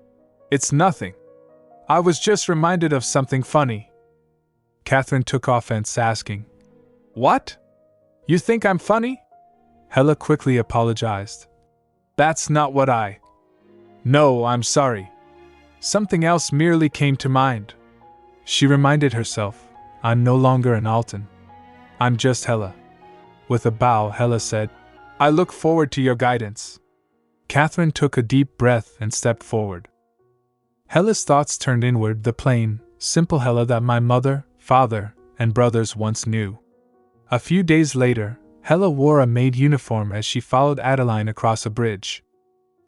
It's nothing. I was just reminded of something funny. Catherine took offense, asking, What? You think I'm funny? Hella quickly apologized. That's not what I... No, I'm sorry. Something else merely came to mind. She reminded herself, I'm no longer an Alton. I'm just Hella. With a bow, Hella said, I look forward to your guidance. Catherine took a deep breath and stepped forward. Hella's thoughts turned inward, the plain, simple Hella that my mother, father, and brothers once knew. A few days later, Hella wore a maid uniform as she followed Adeline across a bridge.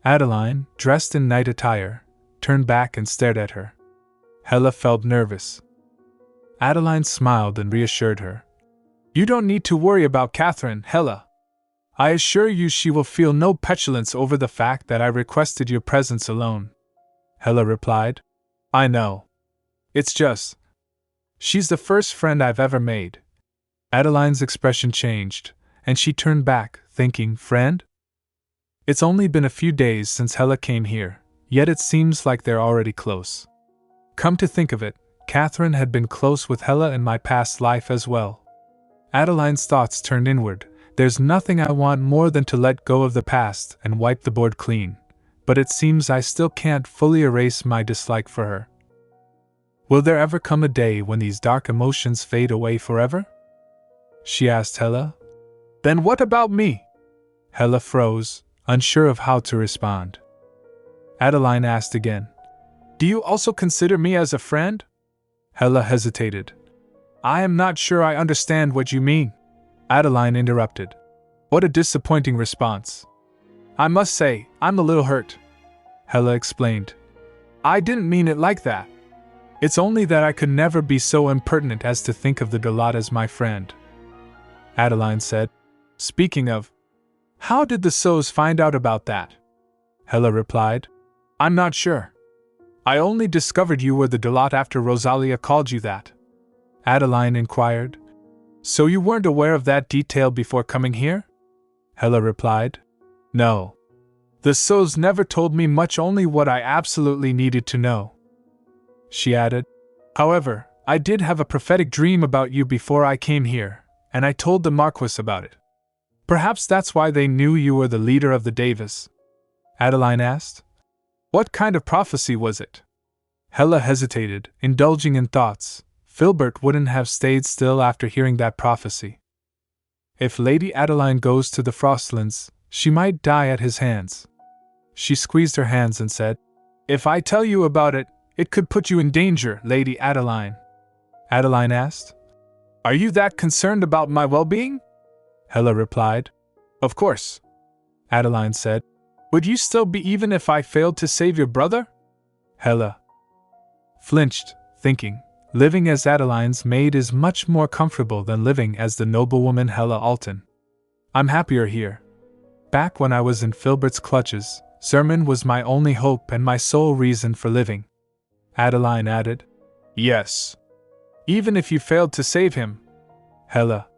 Adeline, dressed in night attire, turned back and stared at her. Hella felt nervous. Adeline smiled and reassured her. You don't need to worry about Catherine, Hella. I assure you she will feel no petulance over the fact that I requested your presence alone. Hella replied, I know. It's just... She's the first friend I've ever made. Adeline's expression changed, and she turned back, thinking, friend? It's only been a few days since Hella came here, yet it seems like they're already close. Come to think of it, Catherine had been close with Hella in my past life as well. Adeline's thoughts turned inward. There's nothing I want more than to let go of the past and wipe the board clean, but it seems I still can't fully erase my dislike for her. Will there ever come a day when these dark emotions fade away forever? She asked Hella. Then what about me? Hella froze, unsure of how to respond. Adeline asked again. Do you also consider me as a friend? Hella hesitated. I am not sure I understand what you mean. Adeline interrupted. What a disappointing response. I must say, I'm a little hurt. Hella explained. I didn't mean it like that. It's only that I could never be so impertinent as to think of the Dot as my friend. Adeline said. Speaking of, how did the Sows find out about that? Hella replied. I'm not sure. I only discovered you were the Dot after Rosalia called you that. Adeline inquired. So you weren't aware of that detail before coming here? Hella replied. No. The Sows never told me much, only what I absolutely needed to know. She added. However, I did have a prophetic dream about you before I came here, and I told the Marquis about it. Perhaps that's why they knew you were the leader of the Davis. Adeline asked. What kind of prophecy was it? Hella hesitated, indulging in thoughts. Filbert wouldn't have stayed still after hearing that prophecy. If Lady Adeline goes to the Frostlands, she might die at his hands. She squeezed her hands and said, If I tell you about it, it could put you in danger, Lady Adeline. Adeline asked. Are you that concerned about my well-being? Hella replied. Of course. Adeline said. Would you still be even if I failed to save your brother? Hella flinched, thinking, living as Adeline's maid is much more comfortable than living as the noblewoman Hella Alton. I'm happier here. Back when I was in Filbert's clutches, Zerman was my only hope and my sole reason for living. Adeline added. Yes. Even if you failed to save him. Hella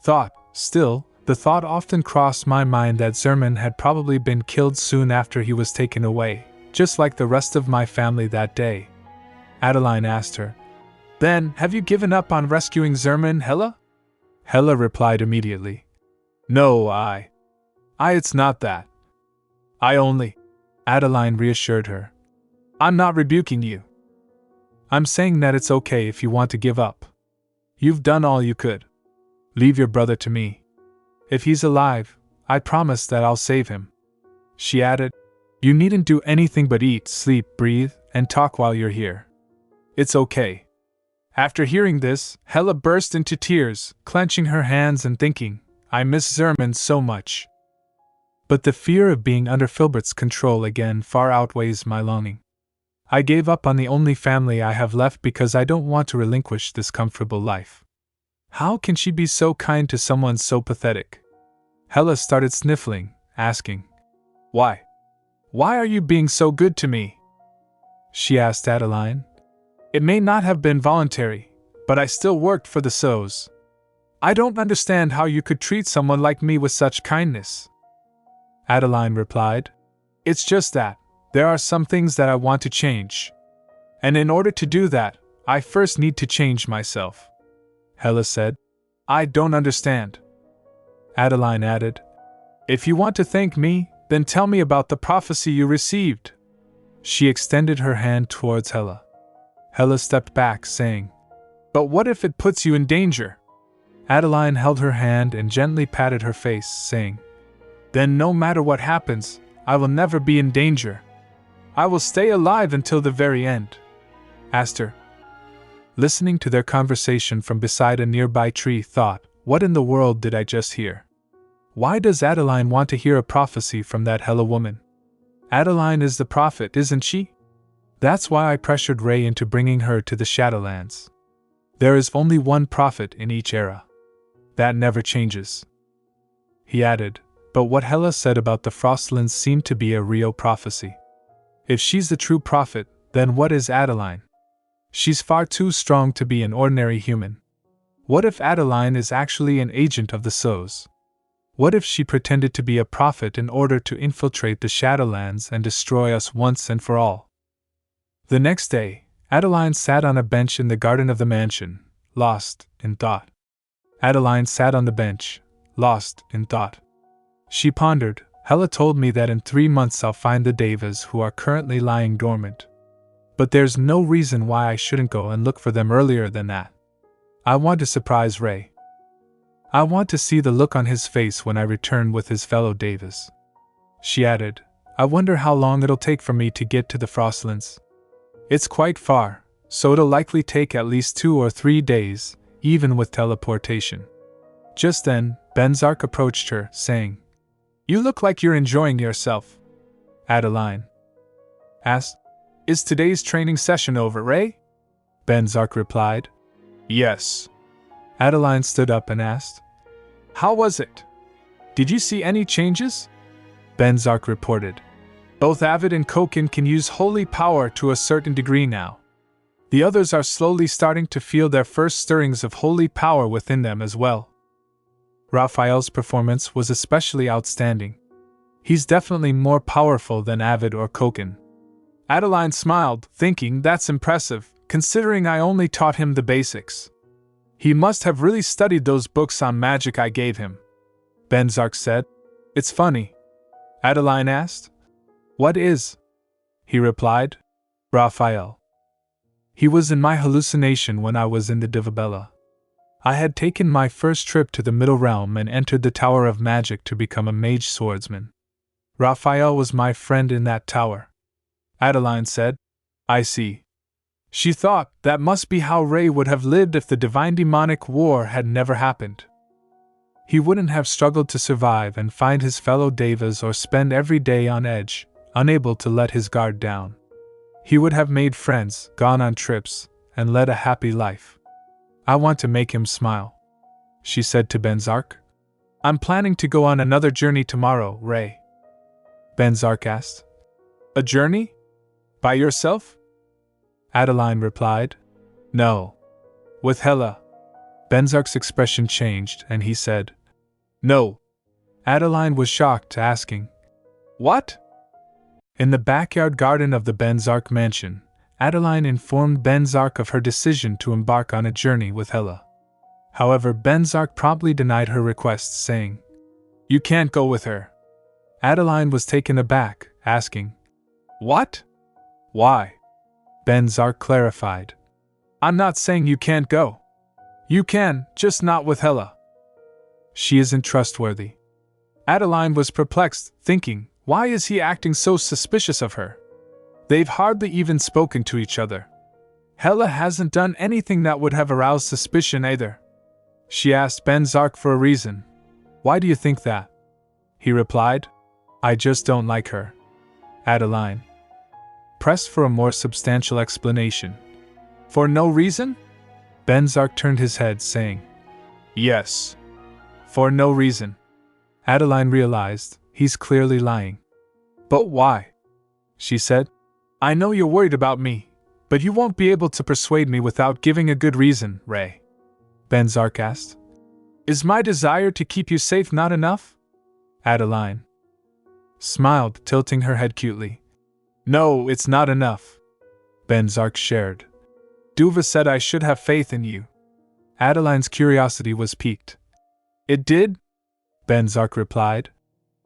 thought. Still, the thought often crossed my mind that Zerman had probably been killed soon after he was taken away, just like the rest of my family that day. Adeline asked her. Then, have you given up on rescuing Zerman, Hella? Hella replied immediately. No, it's not that. I only. Adeline reassured her. I'm not rebuking you. I'm saying that it's okay if you want to give up. You've done all you could. Leave your brother to me. If he's alive, I promise that I'll save him. She added, You needn't do anything but eat, sleep, breathe, and talk while you're here. It's okay. After hearing this, Hella burst into tears, clenching her hands and thinking, I miss Zerman so much. But the fear of being under Filbert's control again far outweighs my longing. I gave up on the only family I have left because I don't want to relinquish this comfortable life. How can she be so kind to someone so pathetic? Hella started sniffling, asking, Why? Why are you being so good to me? She asked Adeline. It may not have been voluntary, but I still worked for the Sows. I don't understand how you could treat someone like me with such kindness. Adeline replied, It's just that, there are some things that I want to change. And in order to do that, I first need to change myself. Hella said, I don't understand. Adeline added, If you want to thank me, then tell me about the prophecy you received. She extended her hand towards Hella. Hella stepped back, saying, But what if it puts you in danger? Adeline held her hand and gently patted her face, saying, Then no matter what happens, I will never be in danger. I will stay alive until the very end. Aster, listening to their conversation from beside a nearby tree, thought, What in the world did I just hear? Why does Adeline want to hear a prophecy from that Hella woman? Adeline is the prophet, isn't she? That's why I pressured Ray into bringing her to the Shadowlands. There is only one prophet in each era. That never changes. He added, But what Hella said about the Frostlands seemed to be a real prophecy. If she's the true prophet, then what is Adeline? She's far too strong to be an ordinary human. What if Adeline is actually an agent of the Sows? What if she pretended to be a prophet in order to infiltrate the Shadowlands and destroy us once and for all? The next day, Adeline sat on a bench in the garden of the mansion, lost in thought. Adeline sat on the bench, lost in thought. She pondered, Hella told me that in 3 months I'll find the Devas who are currently lying dormant. But there's no reason why I shouldn't go and look for them earlier than that. I want to surprise Ray. I want to see the look on his face when I return with his fellow Devas. She added, I wonder how long it'll take for me to get to the Frostlands. It's quite far, so it'll likely take at least 2 or 3 days, even with teleportation. Just then, Venzak approached her, saying, You look like you're enjoying yourself. Adeline asked, Is today's training session over, Ray? Venzak replied, Yes. Adeline stood up and asked, How was it? Did you see any changes? Venzak reported, Both Avid and Kokin can use holy power to a certain degree now. The others are slowly starting to feel their first stirrings of holy power within them as well. Raphael's performance was especially outstanding. He's definitely more powerful than Avid or Kokin. Adeline smiled, thinking that's impressive, considering I only taught him the basics. He must have really studied those books on magic I gave him. Venzak said. It's funny. Adeline asked. What is? He replied. Raphael. He was in my hallucination when I was in the Divabella. I had taken my first trip to the Middle Realm and entered the Tower of Magic to become a mage swordsman. Raphael was my friend in that tower. Adeline said. I see. She thought that must be how Ray would have lived if the Divine Demonic War had never happened. He wouldn't have struggled to survive and find his fellow Devas or spend every day on edge, unable to let his guard down. He would have made friends, gone on trips, and led a happy life. I want to make him smile, she said to Venzak. I'm planning to go on another journey tomorrow, Ray. Venzak asked. A journey? By yourself? Adeline replied. No. With Hella. Venzak's expression changed and he said, No. Adeline was shocked, asking, What? In the backyard garden of the Venzak mansion, Adeline informed Venzak of her decision to embark on a journey with Hella. However, Venzak promptly denied her request, saying, You can't go with her. Adeline was taken aback, asking, What? Why? Venzak clarified. I'm not saying you can't go. You can, just not with Hella. She isn't trustworthy. Adeline was perplexed, thinking, why is he acting so suspicious of her? They've hardly even spoken to each other. Hella hasn't done anything that would have aroused suspicion either. She asked Venzak for a reason. Why do you think that? He replied, I just don't like her. Adeline pressed for a more substantial explanation. For no reason? Venzak turned his head, saying, Yes. For no reason. Adeline realized, he's clearly lying. But why? She said. I know you're worried about me, but you won't be able to persuade me without giving a good reason, Ray. Venzak asked. Is my desire to keep you safe not enough? Adeline smiled, tilting her head cutely. No, it's not enough. Venzak shared. Duva said I should have faith in you. Adeline's curiosity was piqued. It did? Venzak replied.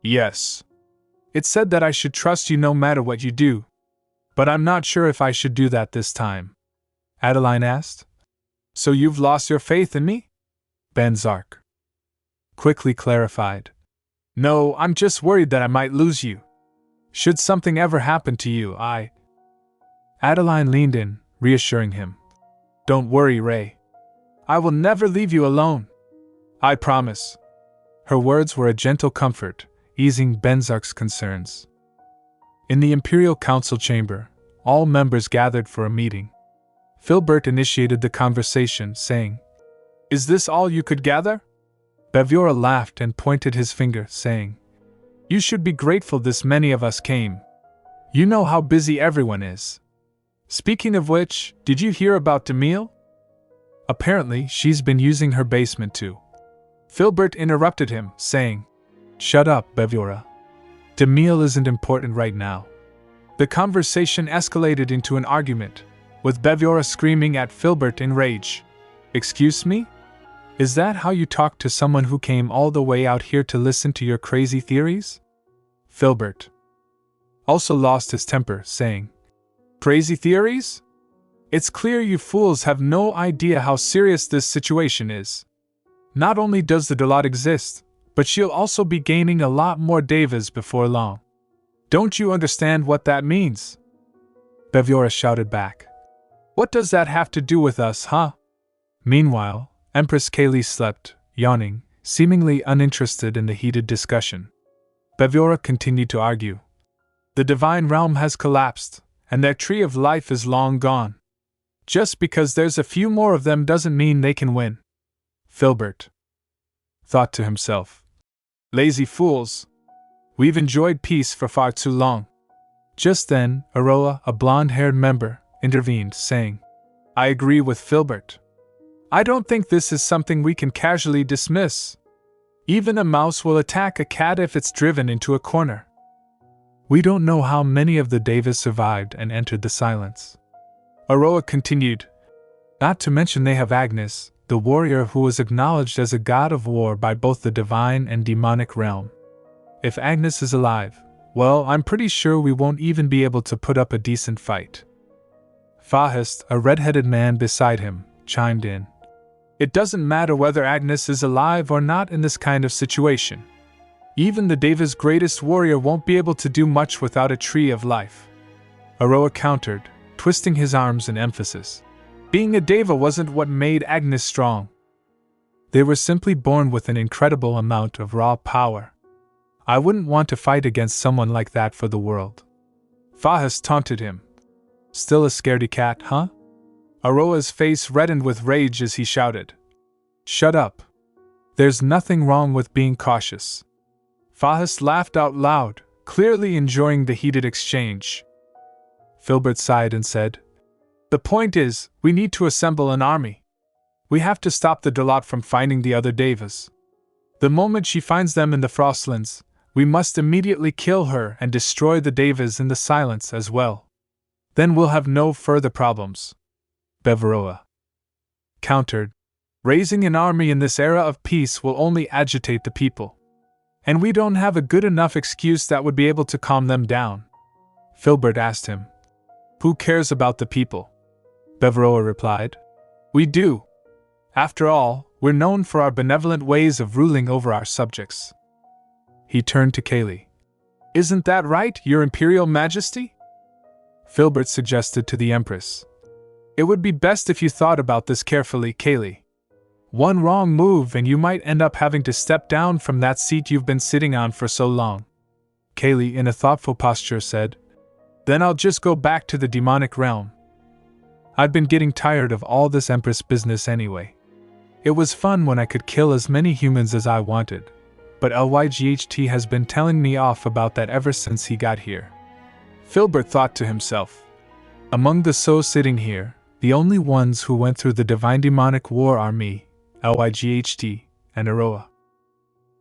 Yes. It said that I should trust you no matter what you do. But I'm not sure if I should do that this time. Adeline asked. So you've lost your faith in me? Venzak quickly clarified. No, I'm just worried that I might lose you. Should something ever happen to you, Adeline leaned in, reassuring him. Don't worry, Ray. I will never leave you alone. I promise. Her words were a gentle comfort, easing Venzak's concerns. In the Imperial Council chamber, all members gathered for a meeting. Filbert initiated the conversation, saying, Is this all you could gather? Beviora laughed and pointed his finger, saying, You should be grateful this many of us came. You know how busy everyone is. Speaking of which, did you hear about Demille? Apparently, she's been using her basement too. Filbert interrupted him, saying, "Shut up, Beviora. The meal isn't important right now." The conversation escalated into an argument, with Beviora screaming at Filbert in rage. "Excuse me? Is that how you talk to someone who came all the way out here to listen to your crazy theories?" Filbert also lost his temper, saying, "Crazy theories? It's clear you fools have no idea how serious this situation is. Not only does the Dolot exist, but she'll also be gaining a lot more devas before long. Don't you understand what that means?" Beviora shouted back. "What does that have to do with us, huh?" Meanwhile, Empress Kaylee slept, yawning, seemingly uninterested in the heated discussion. Beviora continued to argue. "The divine realm has collapsed, and their tree of life is long gone. Just because there's a few more of them doesn't mean they can win." Filbert thought to himself, "Lazy fools. We've enjoyed peace for far too long." Just then, Aroa, a blonde-haired member, intervened, saying, "I agree with Filbert. I don't think this is something we can casually dismiss. Even a mouse will attack a cat if it's driven into a corner." We don't know how many of the devas survived and entered the silence. Aroa continued, "Not to mention they have Agnes, the warrior who was acknowledged as a god of war by both the divine and demonic realm. If Agnes is alive, well, I'm pretty sure we won't even be able to put up a decent fight." Fahist, a red-headed man beside him, chimed in. "It doesn't matter whether Agnes is alive or not in this kind of situation. Even the Deva's greatest warrior won't be able to do much without a tree of life." Aroa countered, twisting his arms in emphasis. "Being a Deva wasn't what made Agnes strong. They were simply born with an incredible amount of raw power. I wouldn't want to fight against someone like that for the world." Fahist taunted him. "Still a scaredy cat, huh?" Aroa's face reddened with rage as he shouted, "Shut up. There's nothing wrong with being cautious." Fahist laughed out loud, clearly enjoying the heated exchange. Filbert sighed and said, "The point is, we need to assemble an army. We have to stop the Dolot from finding the other Devas. The moment she finds them in the Frostlands, we must immediately kill her and destroy the Devas in the silence as well. Then we'll have no further problems." Beviora countered, "Raising an army in this era of peace will only agitate the people. And we don't have a good enough excuse that would be able to calm them down." Filbert asked him, "Who cares about the people?" Beviora replied, "We do. After all, we're known for our benevolent ways of ruling over our subjects." He turned to Kaylee. "Isn't that right, Your Imperial Majesty?" Filbert suggested to the Empress, "It would be best if you thought about this carefully, Kaylee. One wrong move and you might end up having to step down from that seat you've been sitting on for so long." Kaylee, in a thoughtful posture, said, "Then I'll just go back to the demonic realm. I've been getting tired of all this Empress business anyway. It was fun when I could kill as many humans as I wanted, but LYGHT has been telling me off about that ever since he got here." Filbert thought to himself, "Among the souls sitting here, the only ones who went through the Divine Demonic War are me, LYGHT, and Aroa.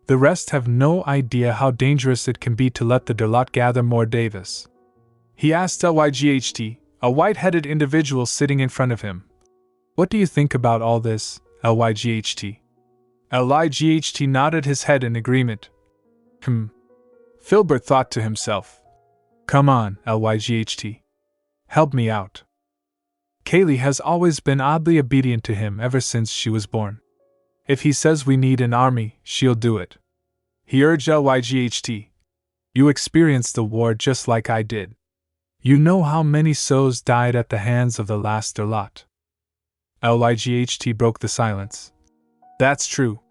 The rest have no idea how dangerous it can be to let the Dolot gather more Devas." He asked LYGHT, a white-headed individual sitting in front of him, "What do you think about all this, LYGHT?" LYGHT nodded his head in agreement. Filbert thought to himself, "Come on, LYGHT. Help me out." Kaylee has always been oddly obedient to him ever since she was born. If he says we need an army, she'll do it. He urged LYGHT, "You experienced the war just like I did. You know how many souls died at the hands of the last Dolot." LYGHT broke the silence. "That's true.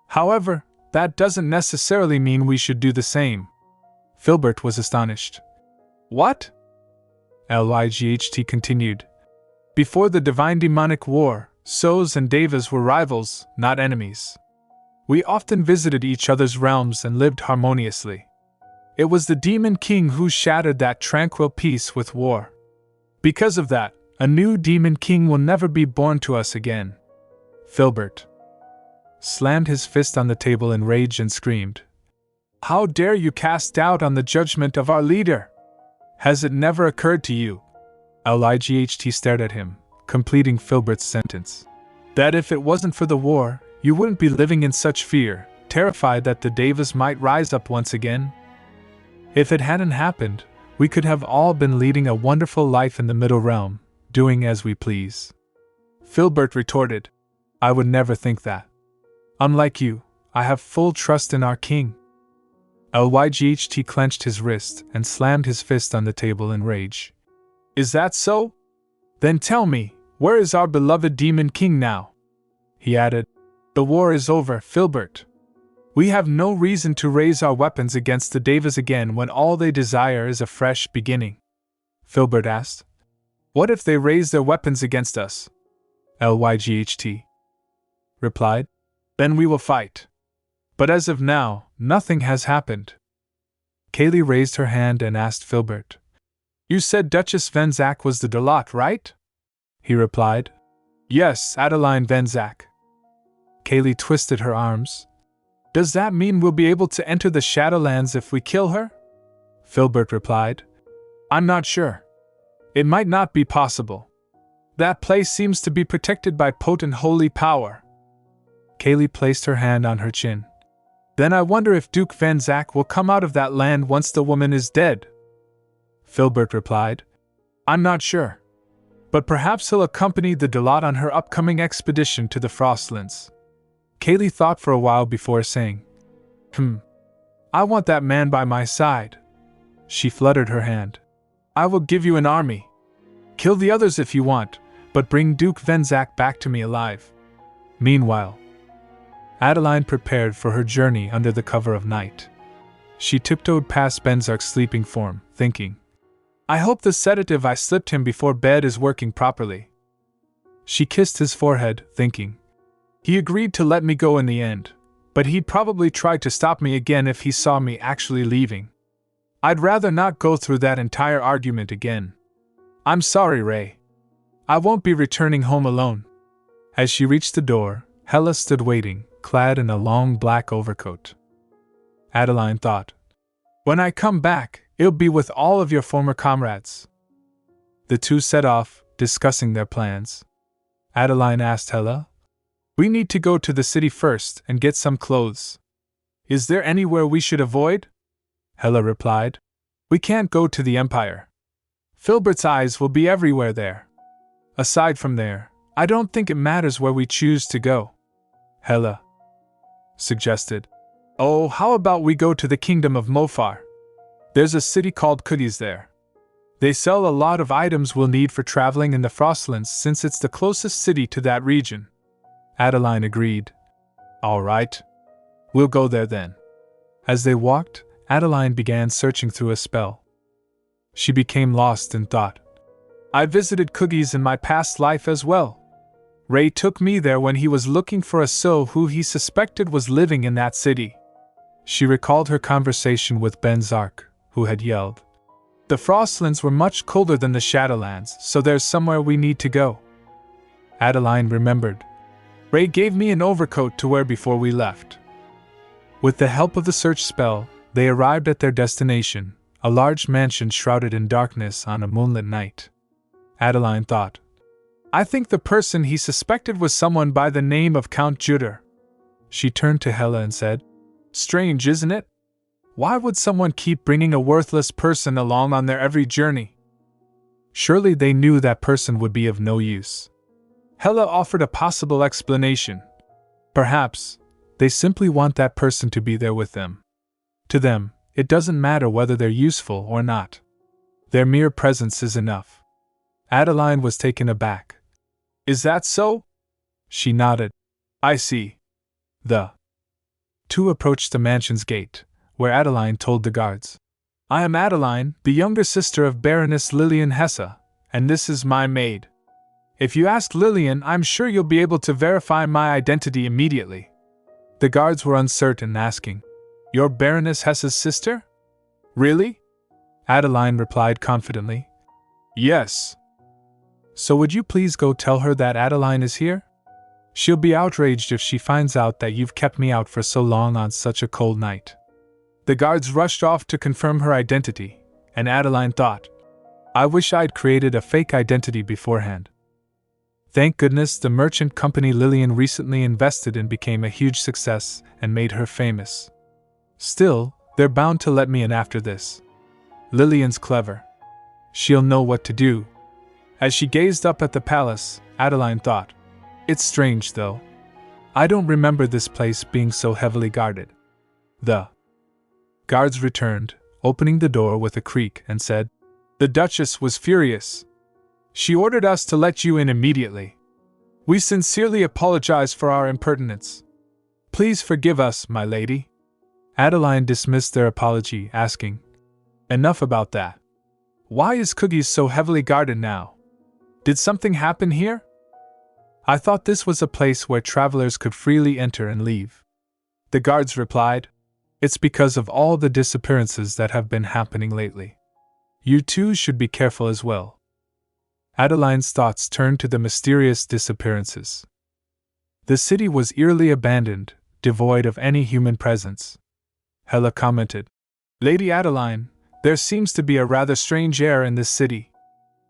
However, that doesn't necessarily mean we should do the same." Filbert was astonished. "What?" LYGHT continued. "Before the Divine Demonic War, souls and Devas were rivals, not enemies. We often visited each other's realms and lived harmoniously. It was the Demon King who shattered that tranquil peace with war. Because of that, a new Demon King will never be born to us again. Filbert slammed his fist on the table in rage and screamed, "How dare you cast doubt on the judgment of our leader? Has it never occurred to you?" Light stared at him, completing Filbert's sentence. "That if it wasn't for the war, you wouldn't be living in such fear, terrified that the Devas might rise up once again? If it hadn't happened, we could have all been leading a wonderful life in the Middle Realm, doing as we please." Filbert retorted, "I would never think that. Unlike you, I have full trust in our king." Lyght clenched his wrist and slammed his fist on the table in rage. "Is that so? Then tell me, where is our beloved demon king now?" He added, "The war is over, Filbert. We have no reason to raise our weapons against the Devas again when all they desire is a fresh beginning." Filbert asked, "What if they raise their weapons against us?" Lyght replied, "Then we will fight. But as of now, nothing has happened." Kaylee raised her hand and asked Filbert, "You said Duchess Venzak was the Delatte, right?" He replied, "Yes, Adeline Venzak." Kaylee twisted her arms. "Does that mean we'll be able to enter the Shadowlands if we kill her?" Filbert replied, "I'm not sure. It might not be possible. That place seems to be protected by potent holy power." Kaylee placed her hand on her chin. "Then I wonder if Duke Venzak will come out of that land once the woman is dead." Filbert replied, "I'm not sure. But perhaps he'll accompany the Delatte on her upcoming expedition to the Frostlands." Kaylee thought for a while before saying, I want that man by my side." She fluttered her hand. "I will give you an army. Kill the others if you want, but bring Duke Venzak back to me alive." Meanwhile, Adeline prepared for her journey under the cover of night. She tiptoed past Benzak's sleeping form, thinking, "I hope the sedative I slipped him before bed is working properly." She kissed his forehead, thinking, "He agreed to let me go in the end, but he'd probably try to stop me again if he saw me actually leaving. I'd rather not go through that entire argument again. I'm sorry, Ray. I won't be returning home alone." As she reached the door, Hella stood waiting, clad in a long black overcoat. Adeline thought, "When I come back, it'll be with all of your former comrades." The two set off, discussing their plans. Adeline asked Hella, "We need to go to the city first and get some clothes. Is there anywhere we should avoid?" Hella replied, "We can't go to the Empire. Filbert's eyes will be everywhere there. Aside from there, I don't think it matters where we choose to go." Hella suggested, "Oh, how about we go to the kingdom of Mofar? There's a city called Cookies there. They sell a lot of items we'll need for traveling in the Frostlands since it's the closest city to that region." Adeline agreed. "All right. We'll go there then." As they walked, Adeline began searching through a spell. She became lost in thought. "I visited Cookies in my past life as well. Ray took me there when he was looking for a soul who he suspected was living in that city." She recalled her conversation with Venzak, who had yelled, "The Frostlands were much colder than the Shadowlands, so there's somewhere we need to go." Adeline remembered. "Ray gave me an overcoat to wear before we left." With the help of the search spell, they arrived at their destination, a large mansion shrouded in darkness on a moonlit night. Adeline thought, "I think the person he suspected was someone by the name of Count Juder." She turned to Hella and said, "Strange, isn't it? Why would someone keep bringing a worthless person along on their every journey? Surely they knew that person would be of no use." Hella offered a possible explanation. Perhaps they simply want that person to be there with them. To them, it doesn't matter whether they're useful or not. Their mere presence is enough. Adeline was taken aback. "Is that so?" She nodded. "I see." The two approached the mansion's gate, where Adeline told the guards, "I am Adeline, the younger sister of Baroness Lillian Hesse, and this is my maid. If you ask Lillian, I'm sure you'll be able to verify my identity immediately." The guards were uncertain, asking, "You're Baroness Hesse's sister?" "Really?" Adeline replied confidently. "Yes." "So would you please go tell her that Adeline is here?" She'll be outraged if she finds out that you've kept me out for so long on such a cold night." The guards rushed off to confirm her identity, and Adeline thought, "I wish I'd created a fake identity beforehand." Thank goodness the merchant company Lillian recently invested in became a huge success and made her famous. Still, they're bound to let me in after this. Lillian's clever. She'll know what to do. As she gazed up at the palace, Adeline thought, "It's strange, though. I don't remember this place being so heavily guarded." The guards returned, opening the door with a creak, and said, "The Duchess was furious. She ordered us to let you in immediately. We sincerely apologize for our impertinence. Please forgive us, my lady." Adeline dismissed their apology, asking, "Enough about that. Why is Coogies so heavily guarded now? Did something happen here? I thought this was a place where travelers could freely enter and leave." The guards replied, "It's because of all the disappearances that have been happening lately. You too should be careful as well." Adeline's thoughts turned to the mysterious disappearances. The city was eerily abandoned, devoid of any human presence. Hella commented, "Lady Adeline, there seems to be a rather strange air in this city."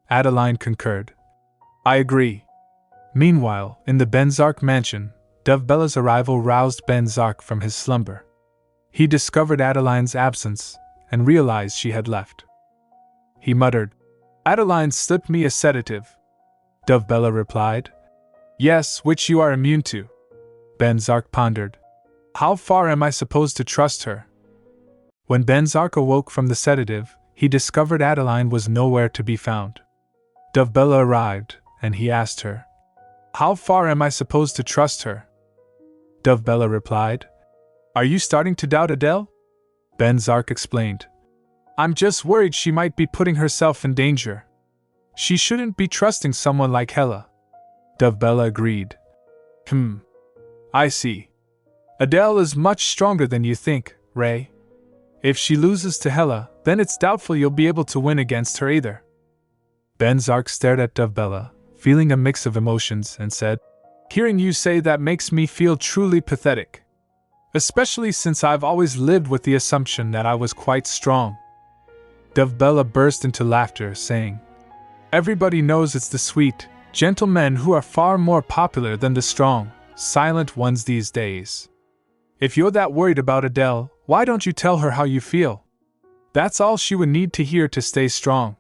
Adeline concurred. "I agree." Meanwhile, in the Venzak mansion, Dovbella's arrival roused Venzak from his slumber. He discovered Adeline's absence and realized she had left. He muttered, "Adeline slipped me a sedative." Dovbella replied, "Yes, which you are immune to." Venzak pondered, "How far am I supposed to trust her?" When Venzak awoke from the sedative, he discovered Adeline was nowhere to be found. Dovbella arrived, and he asked her, "How far am I supposed to trust her?" Dovbella replied, "Are you starting to doubt Adele?" Venzak explained, "I'm just worried she might be putting herself in danger. She shouldn't be trusting someone like Hella." Dovbella agreed. I see. Adele is much stronger than you think, Ray. If she loses to Hella, then it's doubtful you'll be able to win against her either." Venzak stared at Dovbella, feeling a mix of emotions, and said, "Hearing you say that makes me feel truly pathetic. Especially since I've always lived with the assumption that I was quite strong." Dovbella burst into laughter, saying, "Everybody knows it's the sweet, gentle men who are far more popular than the strong, silent ones these days. If you're that worried about Adele, why don't you tell her how you feel? That's all she would need to hear to stay strong."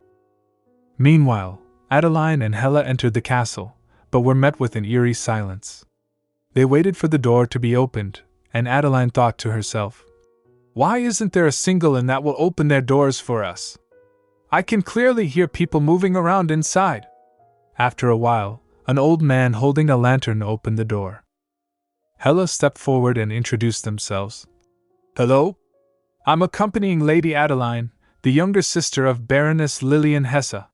Meanwhile, Adeline and Hella entered the castle, but were met with an eerie silence. They waited for the door to be opened, and Adeline thought to herself, "Why isn't there a single inn that will open their doors for us? I can clearly hear people moving around inside." After a while, an old man holding a lantern opened the door. Hella stepped forward and introduced themselves. "Hello? I'm accompanying Lady Adeline, the younger sister of Baroness Lillian Hesse.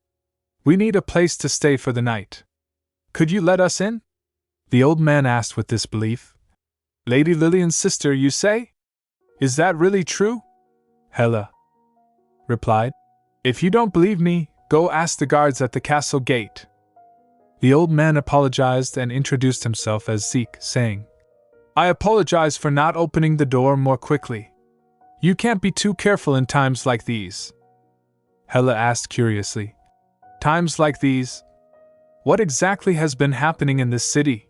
We need a place to stay for the night. Could you let us in?" The old man asked with disbelief. "Lady Lillian's sister, you say? Is that really true?" Hella replied, "If you don't believe me, go ask the guards at the castle gate." The old man apologized and introduced himself as Zeke, saying, "I apologize for not opening the door more quickly. You can't be too careful in times like these." Hella asked curiously, "Times like these? What exactly has been happening in this city?"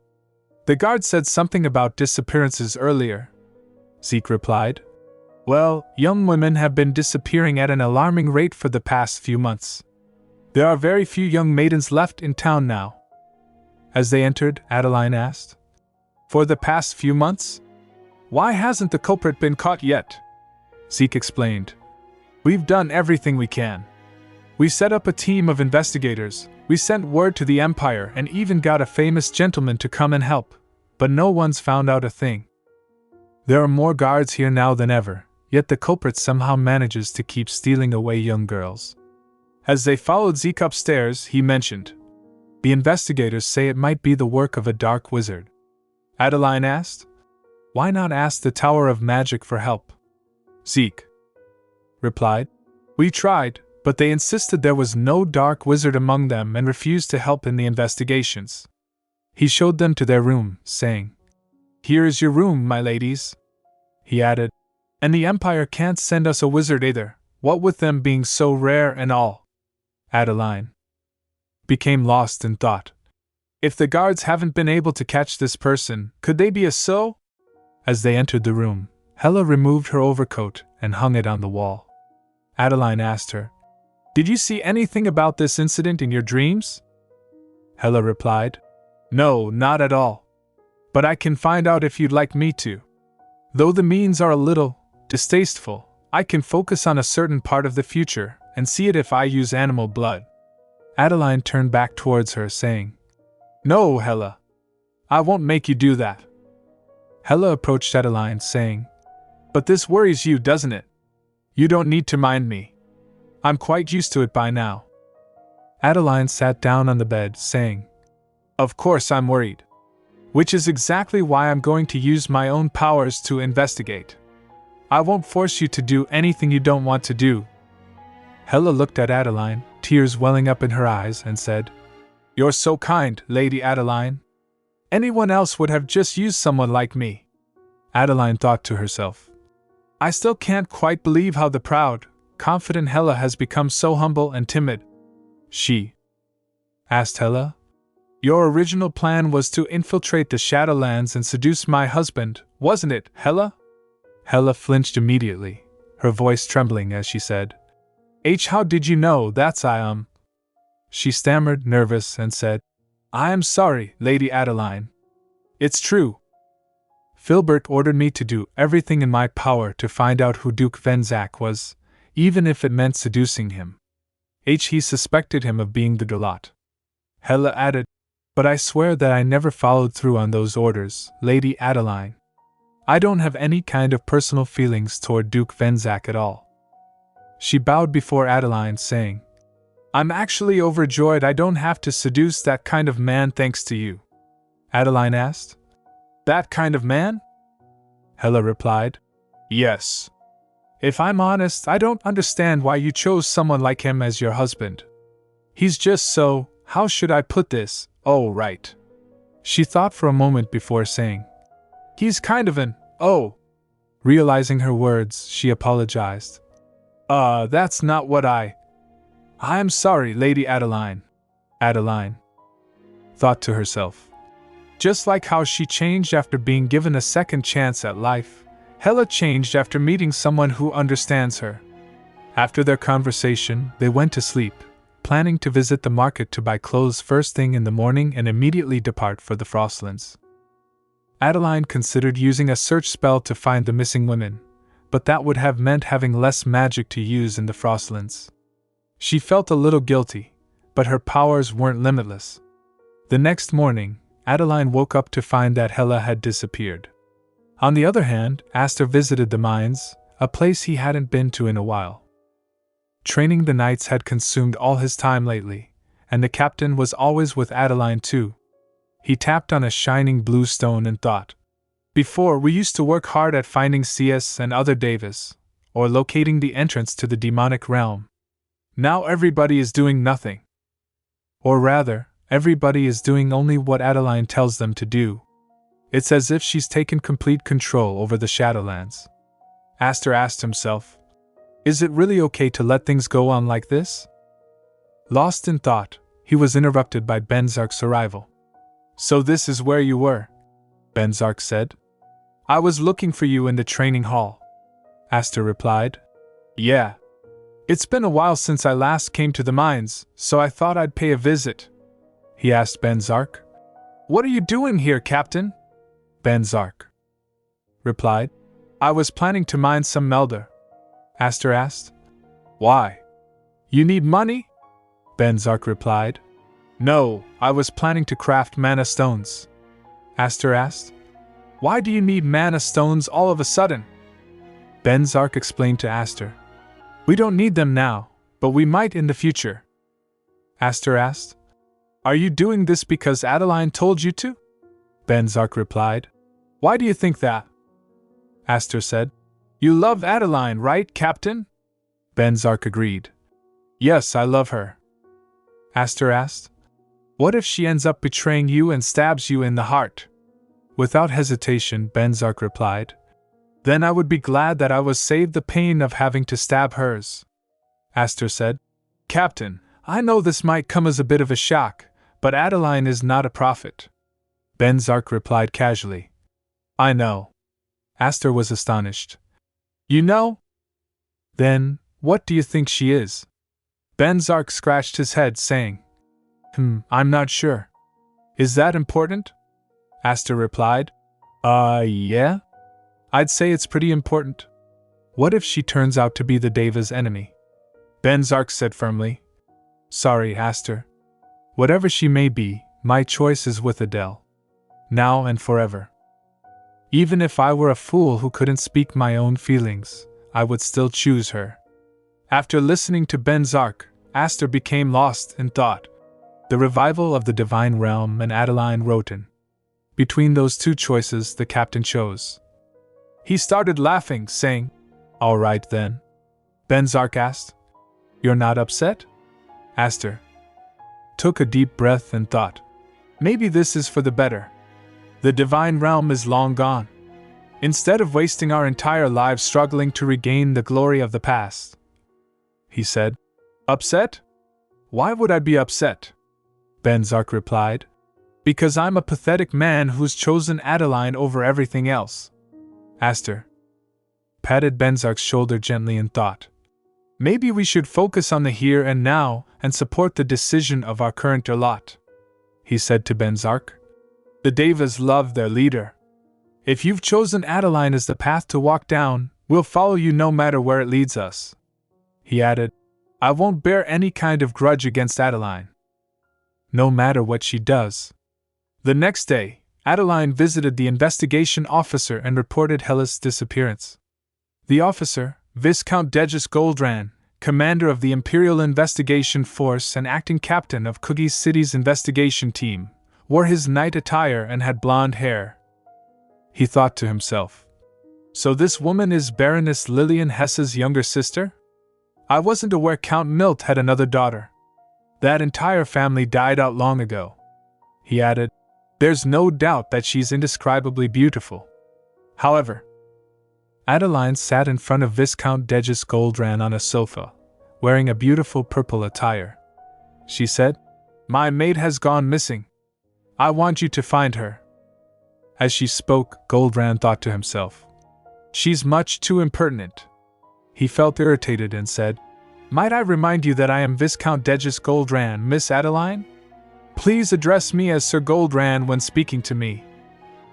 "The guard said something about disappearances earlier," Zeke replied. "Well, young women have been disappearing at an alarming rate for the past few months. There are very few young maidens left in town now." As they entered, Adeline asked, "For the past few months? Why hasn't the culprit been caught yet?" Zeke explained, "We've done everything we can. We set up a team of investigators, we sent word to the Empire and even got a famous gentleman to come and help, but no one's found out a thing. There are more guards here now than ever, yet the culprit somehow manages to keep stealing away young girls." As they followed Zeke upstairs, he mentioned, "The investigators say it might be the work of a dark wizard." Adeline asked, "Why not ask the Tower of Magic for help?" Zeke replied, "We tried, but they insisted there was no dark wizard among them and refused to help in the investigations." He showed them to their room, saying, "Here is your room, my ladies," he added. "And the Empire can't send us a wizard either, what with them being so rare and all." Adeline became lost in thought. If the guards haven't been able to catch this person, could they be a so? As they entered the room, Hella removed her overcoat and hung it on the wall. Adeline asked her, "Did you see anything about this incident in your dreams?" Hella replied, "No, not at all. But I can find out if you'd like me to. Though the means are a little distasteful, I can focus on a certain part of the future and see it if I use animal blood." Adeline turned back towards her, saying, "No, Hella. I won't make you do that." Hella approached Adeline, saying, "But this worries you, doesn't it? You don't need to mind me. I'm quite used to it by now." Adeline sat down on the bed, saying, "Of course I'm worried. Which is exactly why I'm going to use my own powers to investigate. I won't force you to do anything you don't want to do." Hella looked at Adeline, tears welling up in her eyes, and said, "You're so kind, Lady Adeline. Anyone else would have just used someone like me." Adeline thought to herself, "I still can't quite believe how the proud, confident Hella has become so humble and timid." She asked Hella, "Your original plan was to infiltrate the Shadowlands and seduce my husband, wasn't it, Hella?" Hella flinched immediately, her voice trembling as she said, How did you know that's I?" She stammered, nervous, and said, "I am sorry, Lady Adeline. It's true. Filbert ordered me to do everything in my power to find out who Duke Venzak was, even if it meant seducing him. He suspected him of being the Dolot." Hella added, "But I swear that I never followed through on those orders, Lady Adeline. I don't have any kind of personal feelings toward Duke Venzak at all." She bowed before Adeline, saying, "I'm actually overjoyed I don't have to seduce that kind of man thanks to you." Adeline asked, "That kind of man?" Hella replied, "Yes. If I'm honest, I don't understand why you chose someone like him as your husband. He's just so, how should I put this, oh right." She thought for a moment before saying, "He's kind of an, oh." Realizing her words, she apologized. That's not what I'm sorry, Lady Adeline." Adeline thought to herself, just like how she changed after being given a second chance at life, Hella changed after meeting someone who understands her. After their conversation, they went to sleep, planning to visit the market to buy clothes first thing in the morning and immediately depart for the Frostlands. Adeline considered using a search spell to find the missing women, but that would have meant having less magic to use in the Frostlands. She felt a little guilty, but her powers weren't limitless. The next morning, Adeline woke up to find that Hella had disappeared. On the other hand, Aster visited the mines, a place he hadn't been to in a while. Training the knights had consumed all his time lately, and the captain was always with Adeline too. He tapped on a shining blue stone and thought, "Before, we used to work hard at finding CS and other Davis, or locating the entrance to the demonic realm. Now everybody is doing nothing. Or rather, everybody is doing only what Adeline tells them to do. It's as if she's taken complete control over the Shadowlands." Aster asked himself, "Is it really okay to let things go on like this?" Lost in thought, he was interrupted by Benzak's arrival. "So this is where you were," Venzak said. "I was looking for you in the training hall." Aster replied, "Yeah. It's been a while since I last came to the mines, so I thought I'd pay a visit." He asked Benzak, "What are you doing here, Captain?" Benzak replied, "I was planning to mine some Melder." Aster asked, "Why? You need money?" Benzak replied, "No, I was planning to craft mana stones." Aster asked, "Why do you need mana stones all of a sudden?" Benzak explained to Aster, "We don't need them now, but we might in the future." Aster asked, "Are you doing this because Adeline told you to?" Benzak replied, "Why do you think that?" Aster said, "You love Adeline, right, Captain?" Benzak agreed, "Yes, I love her." Aster asked, What if she ends up betraying you and stabs you in the heart? Without hesitation, Venzak replied. Then I would be glad that I was saved the pain of having to stab hers. Aster said. Captain, I know this might come as a bit of a shock, but Adeline is not a prophet. Venzak replied casually. I know. Aster was astonished. You know? Then, what do you think she is? Venzak scratched his head, saying, I'm not sure. Is that important? Aster replied. Yeah? I'd say it's pretty important. What if she turns out to be the Deva's enemy? Venzak said firmly. Sorry, Aster. Whatever she may be, my choice is with Adele. Now and forever. Even if I were a fool who couldn't speak my own feelings, I would still choose her. After listening to Venzak, Aster became lost in thought. The revival of the divine realm and Adeline Rotyn. Between those two choices, the captain chose. He started laughing, saying, All right then. Venzak asked, You're not upset? Aster took a deep breath and thought, maybe this is for the better. The divine realm is long gone. Instead of wasting our entire lives struggling to regain the glory of the past. He said, Upset? Why would I be upset? Venzak replied, Because I'm a pathetic man who's chosen Adeline over everything else. Aster patted Venzak's shoulder gently and thought, maybe we should focus on the here and now and support the decision of our current lot. He said to Venzak. The Devas love their leader. If you've chosen Adeline as the path to walk down, we'll follow you no matter where it leads us. He added, I won't bear any kind of grudge against Adeline. No matter what she does. The next day, Adeline visited the investigation officer and reported Hella's disappearance. The officer, Viscount Degis Goldran, commander of the Imperial Investigation Force and acting captain of Cookie City's investigation team, wore his knight attire and had blonde hair. He thought to himself, so this woman is Baroness Lillian Hesse's younger sister? I wasn't aware Count Milt had another daughter. That entire family died out long ago. He added, there's no doubt that she's indescribably beautiful. However, Adeline sat in front of Viscount Degis Goldran on a sofa, wearing a beautiful purple attire. She said, My maid has gone missing. I want you to find her. As she spoke, Goldran thought to himself, she's much too impertinent. He felt irritated and said, Might I remind you that I am Viscount Degis Goldran, Miss Adeline? Please address me as Sir Goldran when speaking to me.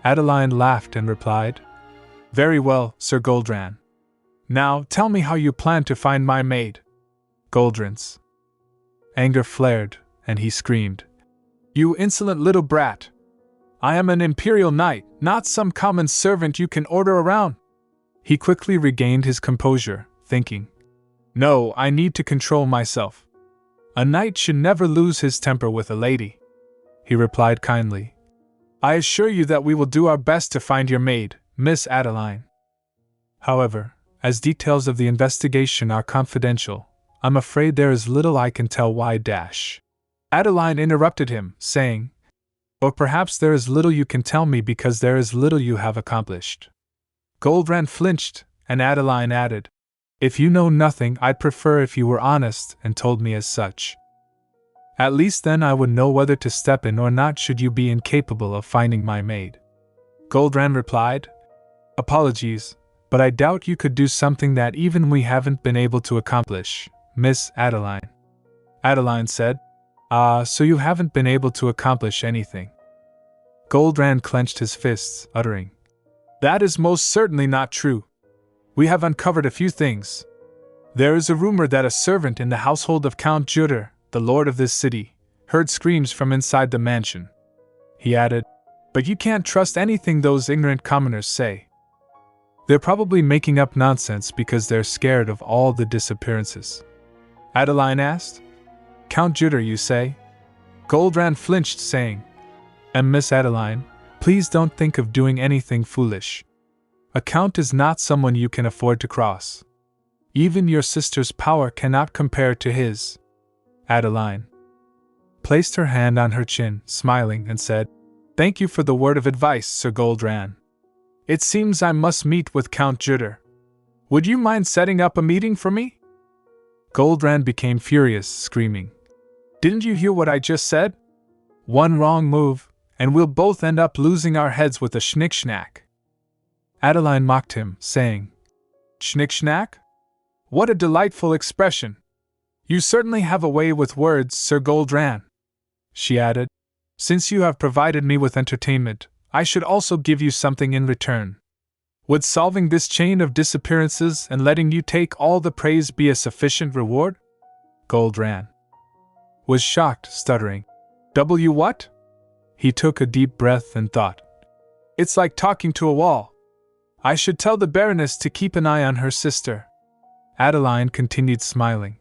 Adeline laughed and replied, Very well, Sir Goldran. Now, tell me how you plan to find my maid. Goldran's anger flared, and he screamed, You insolent little brat! I am an imperial knight, not some common servant you can order around. He quickly regained his composure, thinking, No, I need to control myself. A knight should never lose his temper with a lady. He replied kindly, I assure you that we will do our best to find your maid, Miss Adeline. However, as details of the investigation are confidential, I'm afraid there is little I can tell why. Adeline interrupted him, saying, Or perhaps there is little you can tell me because there is little you have accomplished. Goldran flinched, and Adeline added, If you know nothing, I'd prefer if you were honest and told me as such. At least then I would know whether to step in or not should you be incapable of finding my maid. Goldran replied, Apologies, but I doubt you could do something that even we haven't been able to accomplish, Miss Adeline. Adeline said, So you haven't been able to accomplish anything. Goldran clenched his fists, uttering, That is most certainly not true. We have uncovered a few things. There is a rumor that a servant in the household of Count Juder, the lord of this city, heard screams from inside the mansion. He added, But you can't trust anything those ignorant commoners say. They're probably making up nonsense because they're scared of all the disappearances. Adeline asked, Count Juder, you say? Goldran flinched, saying, And Miss Adeline, please don't think of doing anything foolish. A count is not someone you can afford to cross. Even your sister's power cannot compare to his. Adeline placed her hand on her chin, smiling, and said, "Thank you for the word of advice, Sir Goldran. It seems I must meet with Count Jutter. Would you mind setting up a meeting for me?" Goldran became furious, screaming, "Didn't you hear what I just said? One wrong move, and we'll both end up losing our heads with a schnick-schnack." Adeline mocked him, saying, "Schnick-schnack? What a delightful expression! You certainly have a way with words, Sir Goldran." She added, "Since you have provided me with entertainment, I should also give you something in return. Would solving this chain of disappearances and letting you take all the praise be a sufficient reward?" Goldran was shocked, stuttering, What?" He took a deep breath and thought, "It's like talking to a wall. I should tell the Baroness to keep an eye on her sister." Adeline continued smiling.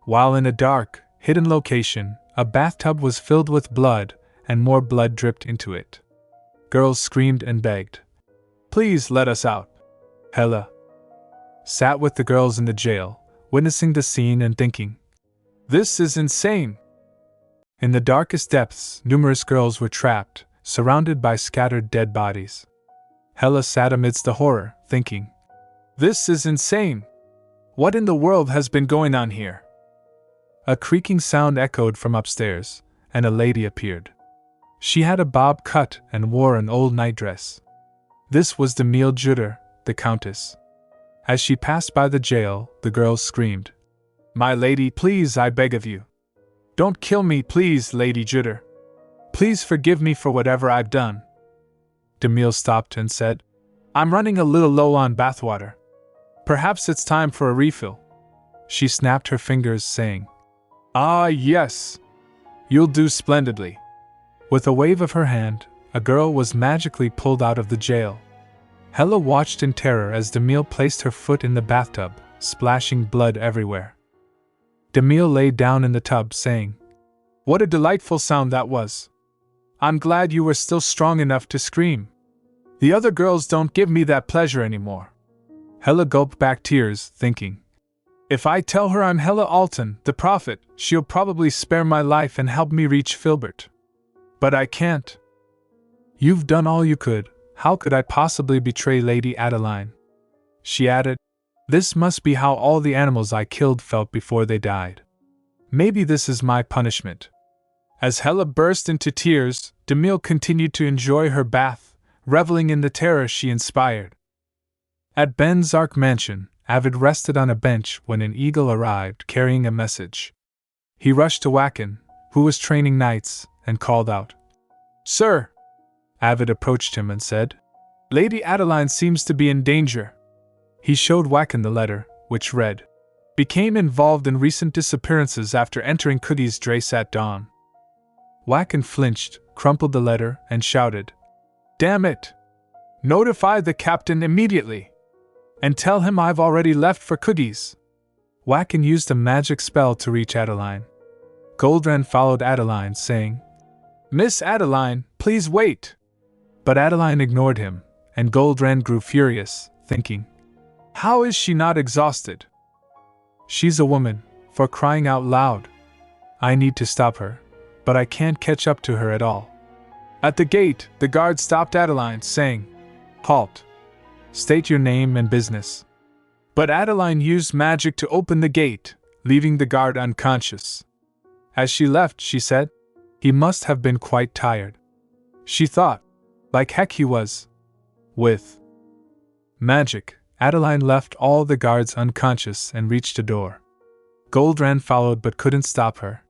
While in a dark, hidden location, a bathtub was filled with blood, and more blood dripped into it. Girls screamed and begged, "Please let us out." Hella sat with the girls in the jail, witnessing the scene and thinking, "This is insane." In the darkest depths, numerous girls were trapped, surrounded by scattered dead bodies. Hella sat amidst the horror, thinking, "This is insane. What in the world has been going on here?" A creaking sound echoed from upstairs, and a lady appeared. She had a bob cut and wore an old nightdress. This was Demille Jutter, the Countess. As she passed by the jail, the girls screamed, "My lady, please, I beg of you. Don't kill me, please, Lady Jutter. Please forgive me for whatever I've done." Demille stopped and said, "I'm running a little low on bathwater. Perhaps it's time for a refill." She snapped her fingers, saying, "Ah, yes. You'll do splendidly." With a wave of her hand, a girl was magically pulled out of the jail. Hella watched in terror as Demille placed her foot in the bathtub, splashing blood everywhere. Demille lay down in the tub, saying, "What a delightful sound that was. I'm glad you were still strong enough to scream. The other girls don't give me that pleasure anymore." Hella gulped back tears, thinking, "If I tell her I'm Hella Alton, the prophet, she'll probably spare my life and help me reach Filbert. But I can't." "You've done all you could. How could I possibly betray Lady Adeline?" She added, "This must be how all the animals I killed felt before they died. Maybe this is my punishment." As Hella burst into tears, Demille continued to enjoy her bath, reveling in the terror she inspired. At Venzak Mansion, Avid rested on a bench when an eagle arrived carrying a message. He rushed to Wacken, who was training knights, and called out, "Sir!" Avid approached him and said, "Lady Adeline seems to be in danger." He showed Wacken the letter, which read, "Became involved in recent disappearances after entering Cookie's Drace at dawn." Wacken flinched, crumpled the letter, and shouted, "Damn it! Notify the captain immediately! And tell him I've already left for Cookie's." Wacken used a magic spell to reach Adeline. Goldran followed Adeline, saying, "Miss Adeline, please wait." But Adeline ignored him, and Goldran grew furious, thinking, "How is she not exhausted? She's a woman, for crying out loud. I need to stop her, but I can't catch up to her at all." At the gate, the guard stopped Adeline, saying, "Halt. State your name and business." But Adeline used magic to open the gate, leaving the guard unconscious. As she left, she said, "He must have been quite tired." She thought, like heck he was. With magic, Adeline left all the guards unconscious and reached a door. Goldran followed but couldn't stop her.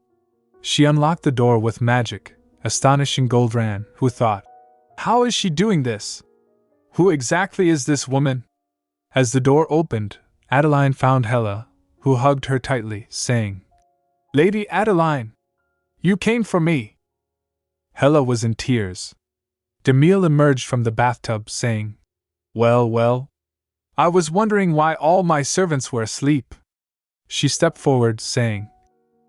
She unlocked the door with magic, astonishing Goldran, who thought, "How is she doing this? Who exactly is this woman?" As the door opened, Adeline found Hella, who hugged her tightly, saying, "Lady Adeline! You came for me!" Hella was in tears. Demille emerged from the bathtub, saying, Well, well. I was wondering why all my servants were asleep." She stepped forward, saying,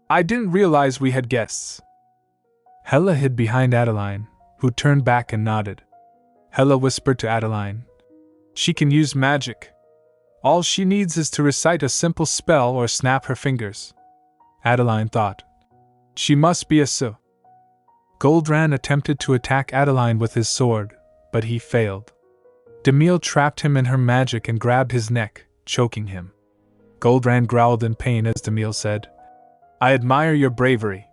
"I didn't realize we had guests." Hella hid behind Adeline, who turned back and nodded. Hella whispered to Adeline, "She can use magic. All she needs is to recite a simple spell or snap her fingers." Adeline thought, She must be a Su. Goldran attempted to attack Adeline with his sword, but he failed. Demille trapped him in her magic and grabbed his neck, choking him. Goldran growled in pain as Demille said, I admire your bravery.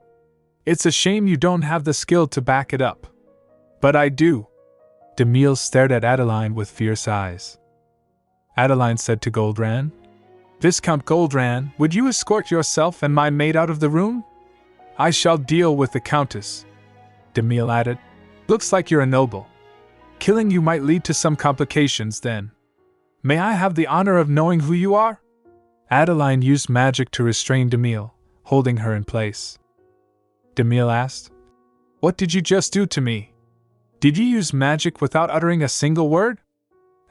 It's a shame you don't have the skill to back it up. But I do. Demille stared at Adeline with fierce eyes. Adeline said to Goldran, Viscount Goldran, would you escort yourself and my maid out of the room? I shall deal with the Countess. Demille added, Looks like you're a noble. Killing you might lead to some complications then. May I have the honor of knowing who you are? Adeline used magic to restrain Demille, holding her in place. Demille asked, What did you just do to me? Did you use magic without uttering a single word?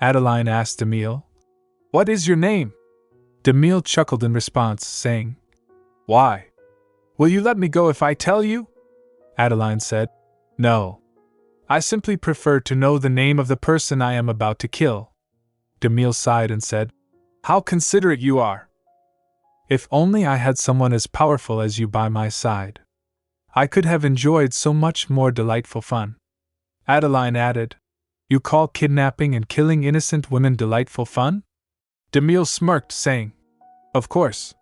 Adeline asked Demille, What is your name? Demille chuckled in response, saying, Why? Will you let me go if I tell you? Adeline said, No. I simply prefer to know the name of the person I am about to kill. Demille sighed and said, How considerate you are. If only I had someone as powerful as you by my side. I could have enjoyed so much more delightful fun. Adeline added, You call kidnapping and killing innocent women delightful fun? Demille smirked, saying, Of course.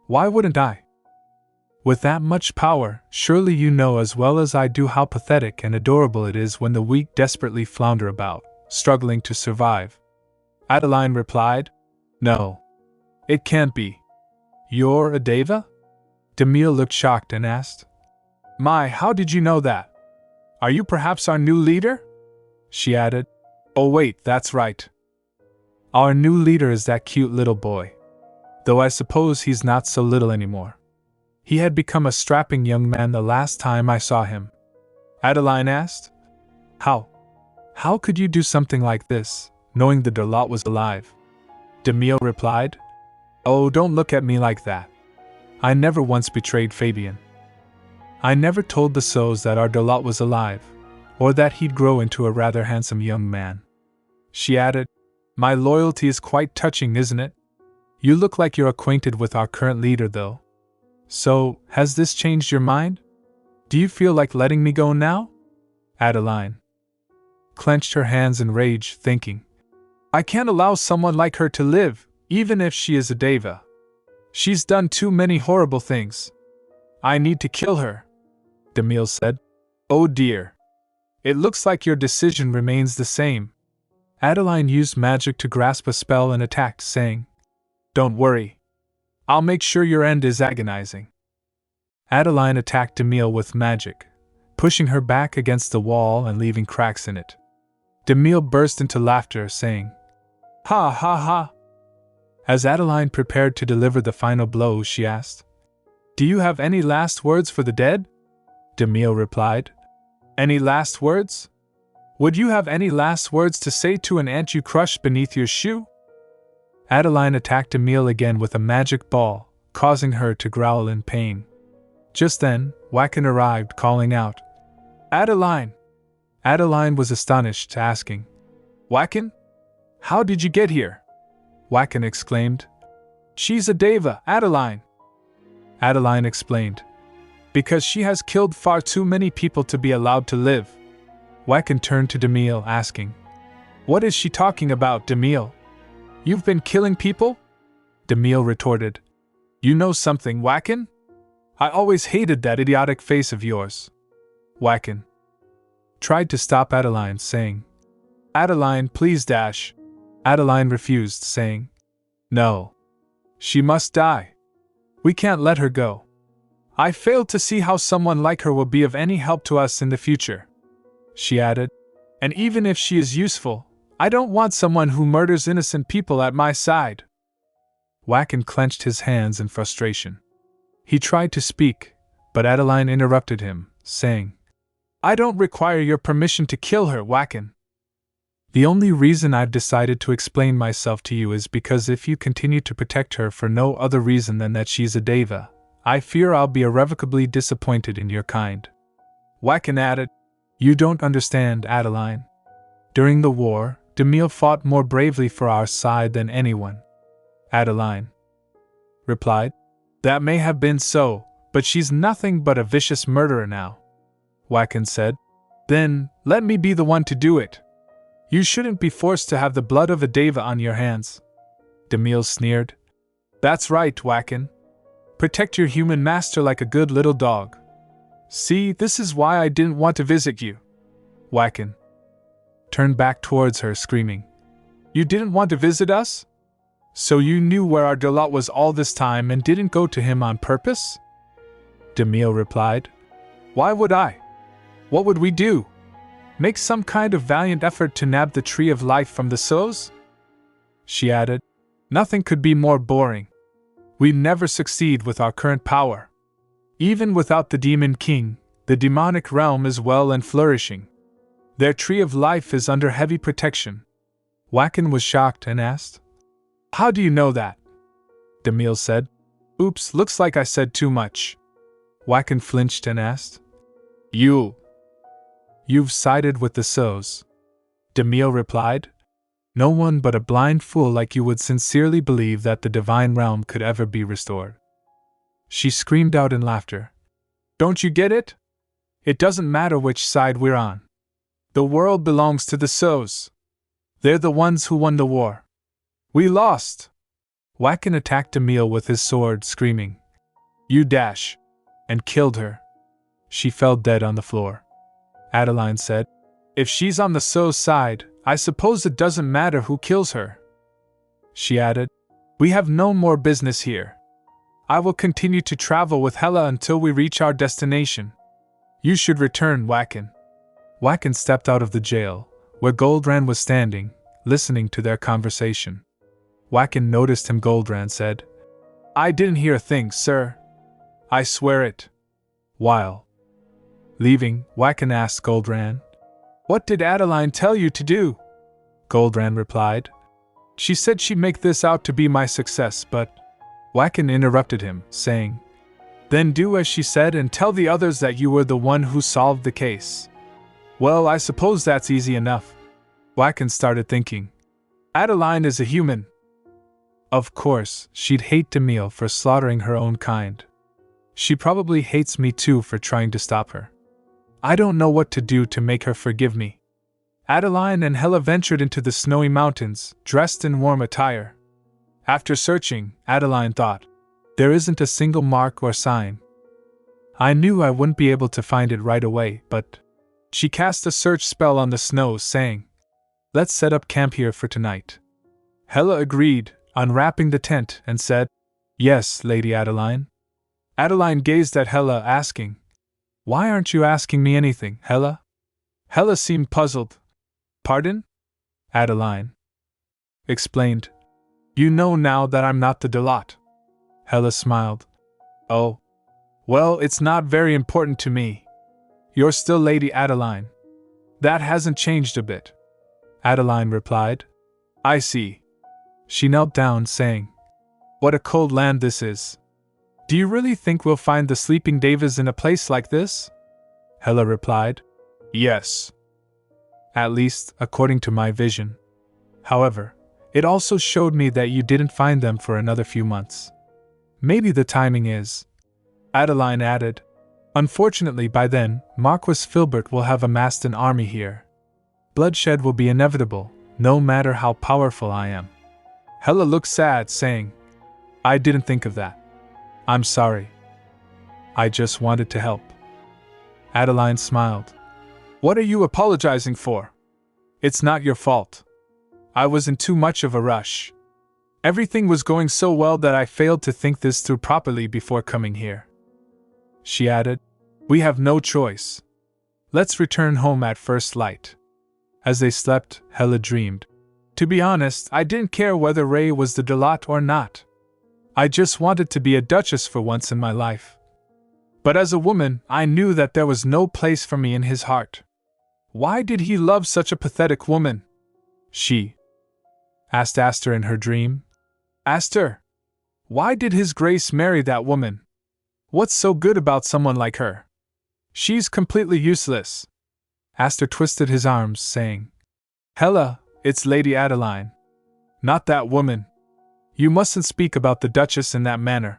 Why wouldn't I? With that much power, surely you know as well as I do how pathetic and adorable it is when the weak desperately flounder about, struggling to survive. Adeline replied, No. It can't be. You're a Deva? Demille looked shocked and asked, My, how did you know that? Are you perhaps our new leader? She added, Oh wait, that's right. Our new leader is that cute little boy. Though I suppose he's not so little anymore. He had become a strapping young man the last time I saw him. Adeline asked, How? How could you do something like this, knowing the Dorlot was alive? Demille replied, Oh, don't look at me like that. I never once betrayed Fabian. I never told the Sos that our Dorlot was alive, or that he'd grow into a rather handsome young man. She added, My loyalty is quite touching, isn't it? You look like you're acquainted with our current leader, though. So, has this changed your mind? Do you feel like letting me go now? Adeline clenched her hands in rage, thinking, I can't allow someone like her to live, even if she is a Deva. She's done too many horrible things. I need to kill her. Demille said, Oh dear. It looks like your decision remains the same. Adeline used magic to grasp a spell and attacked, saying, Don't worry. I'll make sure your end is agonizing. Adeline attacked Demille with magic, pushing her back against the wall and leaving cracks in it. Demille burst into laughter, saying, Ha ha ha! As Adeline prepared to deliver the final blow, she asked, Do you have any last words for the dead? Demille replied, Any last words? Would you have any last words to say to an ant you crushed beneath your shoe? Adeline attacked Demille again with a magic ball, causing her to growl in pain. Just then, Wacken arrived, calling out, Adeline! Adeline was astonished, asking, Wacken? How did you get here? Wacken exclaimed, She's a Deva, Adeline! Adeline explained, Because she has killed far too many people to be allowed to live. Wacken turned to Demille, asking, What is she talking about, Demille? You've been killing people? Demille retorted, You know something, Wacken? I always hated that idiotic face of yours. Wacken tried to stop Adeline, saying, Adeline, please dash. Adeline refused, saying, No. She must die. We can't let her go. I fail to see how someone like her will be of any help to us in the future. She added, And even if she is useful, I don't want someone who murders innocent people at my side. Wacken clenched his hands in frustration. He tried to speak, but Adeline interrupted him, saying, I don't require your permission to kill her, Wacken. The only reason I've decided to explain myself to you is because if you continue to protect her for no other reason than that she's a Deva, I fear I'll be irrevocably disappointed in your kind. Wacken added, You don't understand, Adeline. During the war, Demille fought more bravely for our side than anyone. Adeline replied, That may have been so, But she's nothing but a vicious murderer now, Wacken said. Then, let me be the one to do it. You shouldn't be forced to have the blood of a deva on your hands. Demille sneered. That's right, Wacken. Protect your human master like a good little dog. See, this is why I didn't want to visit you. Wacken turned back towards her, screaming. You didn't want to visit us? So you knew where our Delot was all this time and didn't go to him on purpose? Demille replied. Why would I? What would we do? Make some kind of valiant effort to nab the tree of life from the Sows? She added. Nothing could be more boring. We'd never succeed with our current power. Even without the Demon King, the demonic realm is well and flourishing. Their tree of life is under heavy protection. Wacken was shocked and asked. How do you know that? Demille said. Oops, looks like I said too much. Wacken flinched and asked. You've sided with the Sows. Demille replied. No one but a blind fool like you would sincerely believe that the divine realm could ever be restored. She screamed out in laughter. Don't you get it? It doesn't matter which side we're on. The world belongs to the Sows. They're the ones who won the war. We lost. Wacken attacked Demille with his sword, screaming. You dash. And killed her. She fell dead on the floor. Adeline said. If she's on the Sows' side, I suppose it doesn't matter who kills her. She added. We have no more business here. I will continue to travel with Hela until we reach our destination. You should return, Wacken. Wacken stepped out of the jail, where Goldrand was standing, listening to their conversation. Wacken noticed him. Goldrand said. I didn't hear a thing, sir. I swear it. While leaving, Wacken asked Goldrand. What did Adeline tell you to do? Goldrand replied. She said she'd make this out to be my success, but... Wacken interrupted him, saying, Then do as she said and tell the others that you were the one who solved the case. Well, I suppose that's easy enough. Wacken started thinking. Adeline is a human. Of course, she'd hate Demille for slaughtering her own kind. She probably hates me too for trying to stop her. I don't know what to do to make her forgive me. Adeline and Hela ventured into the snowy mountains, dressed in warm attire. After searching, Adeline thought, there isn't a single mark or sign. I knew I wouldn't be able to find it right away, but... She cast a search spell on the snow, saying, Let's set up camp here for tonight. Hela agreed, unwrapping the tent, and said, Yes, Lady Adeline. Adeline gazed at Hela, asking, Why aren't you asking me anything, Hela? Hela seemed puzzled. Pardon? Adeline explained. You know now that I'm not the Delot. Hela smiled. Oh. Well, it's not very important to me. You're still Lady Adeline. That hasn't changed a bit. Adeline replied. I see. She knelt down, saying, What a cold land this is. Do you really think we'll find the sleeping devas in a place like this? Hela replied. Yes. At least, according to my vision. However, it also showed me that you didn't find them for another few months. Maybe the timing is. Adeline added. Unfortunately, by then, Marquis Filbert will have amassed an army here. Bloodshed will be inevitable, no matter how powerful I am. Hela looked sad, saying, I didn't think of that. I'm sorry. I just wanted to help. Adeline smiled. What are you apologizing for? It's not your fault. I was in too much of a rush. Everything was going so well that I failed to think this through properly before coming here. She added, We have no choice. Let's return home at first light. As they slept, Hela dreamed. To be honest, I didn't care whether Ray was the Delot or not. I just wanted to be a duchess for once in my life. But as a woman, I knew that there was no place for me in his heart. Why did he love such a pathetic woman? She asked Aster in her dream. Aster, why did His Grace marry that woman? What's so good about someone like her? She's completely useless. Aster twisted his arms, saying, Hela, it's Lady Adeline. Not that woman. You mustn't speak about the Duchess in that manner.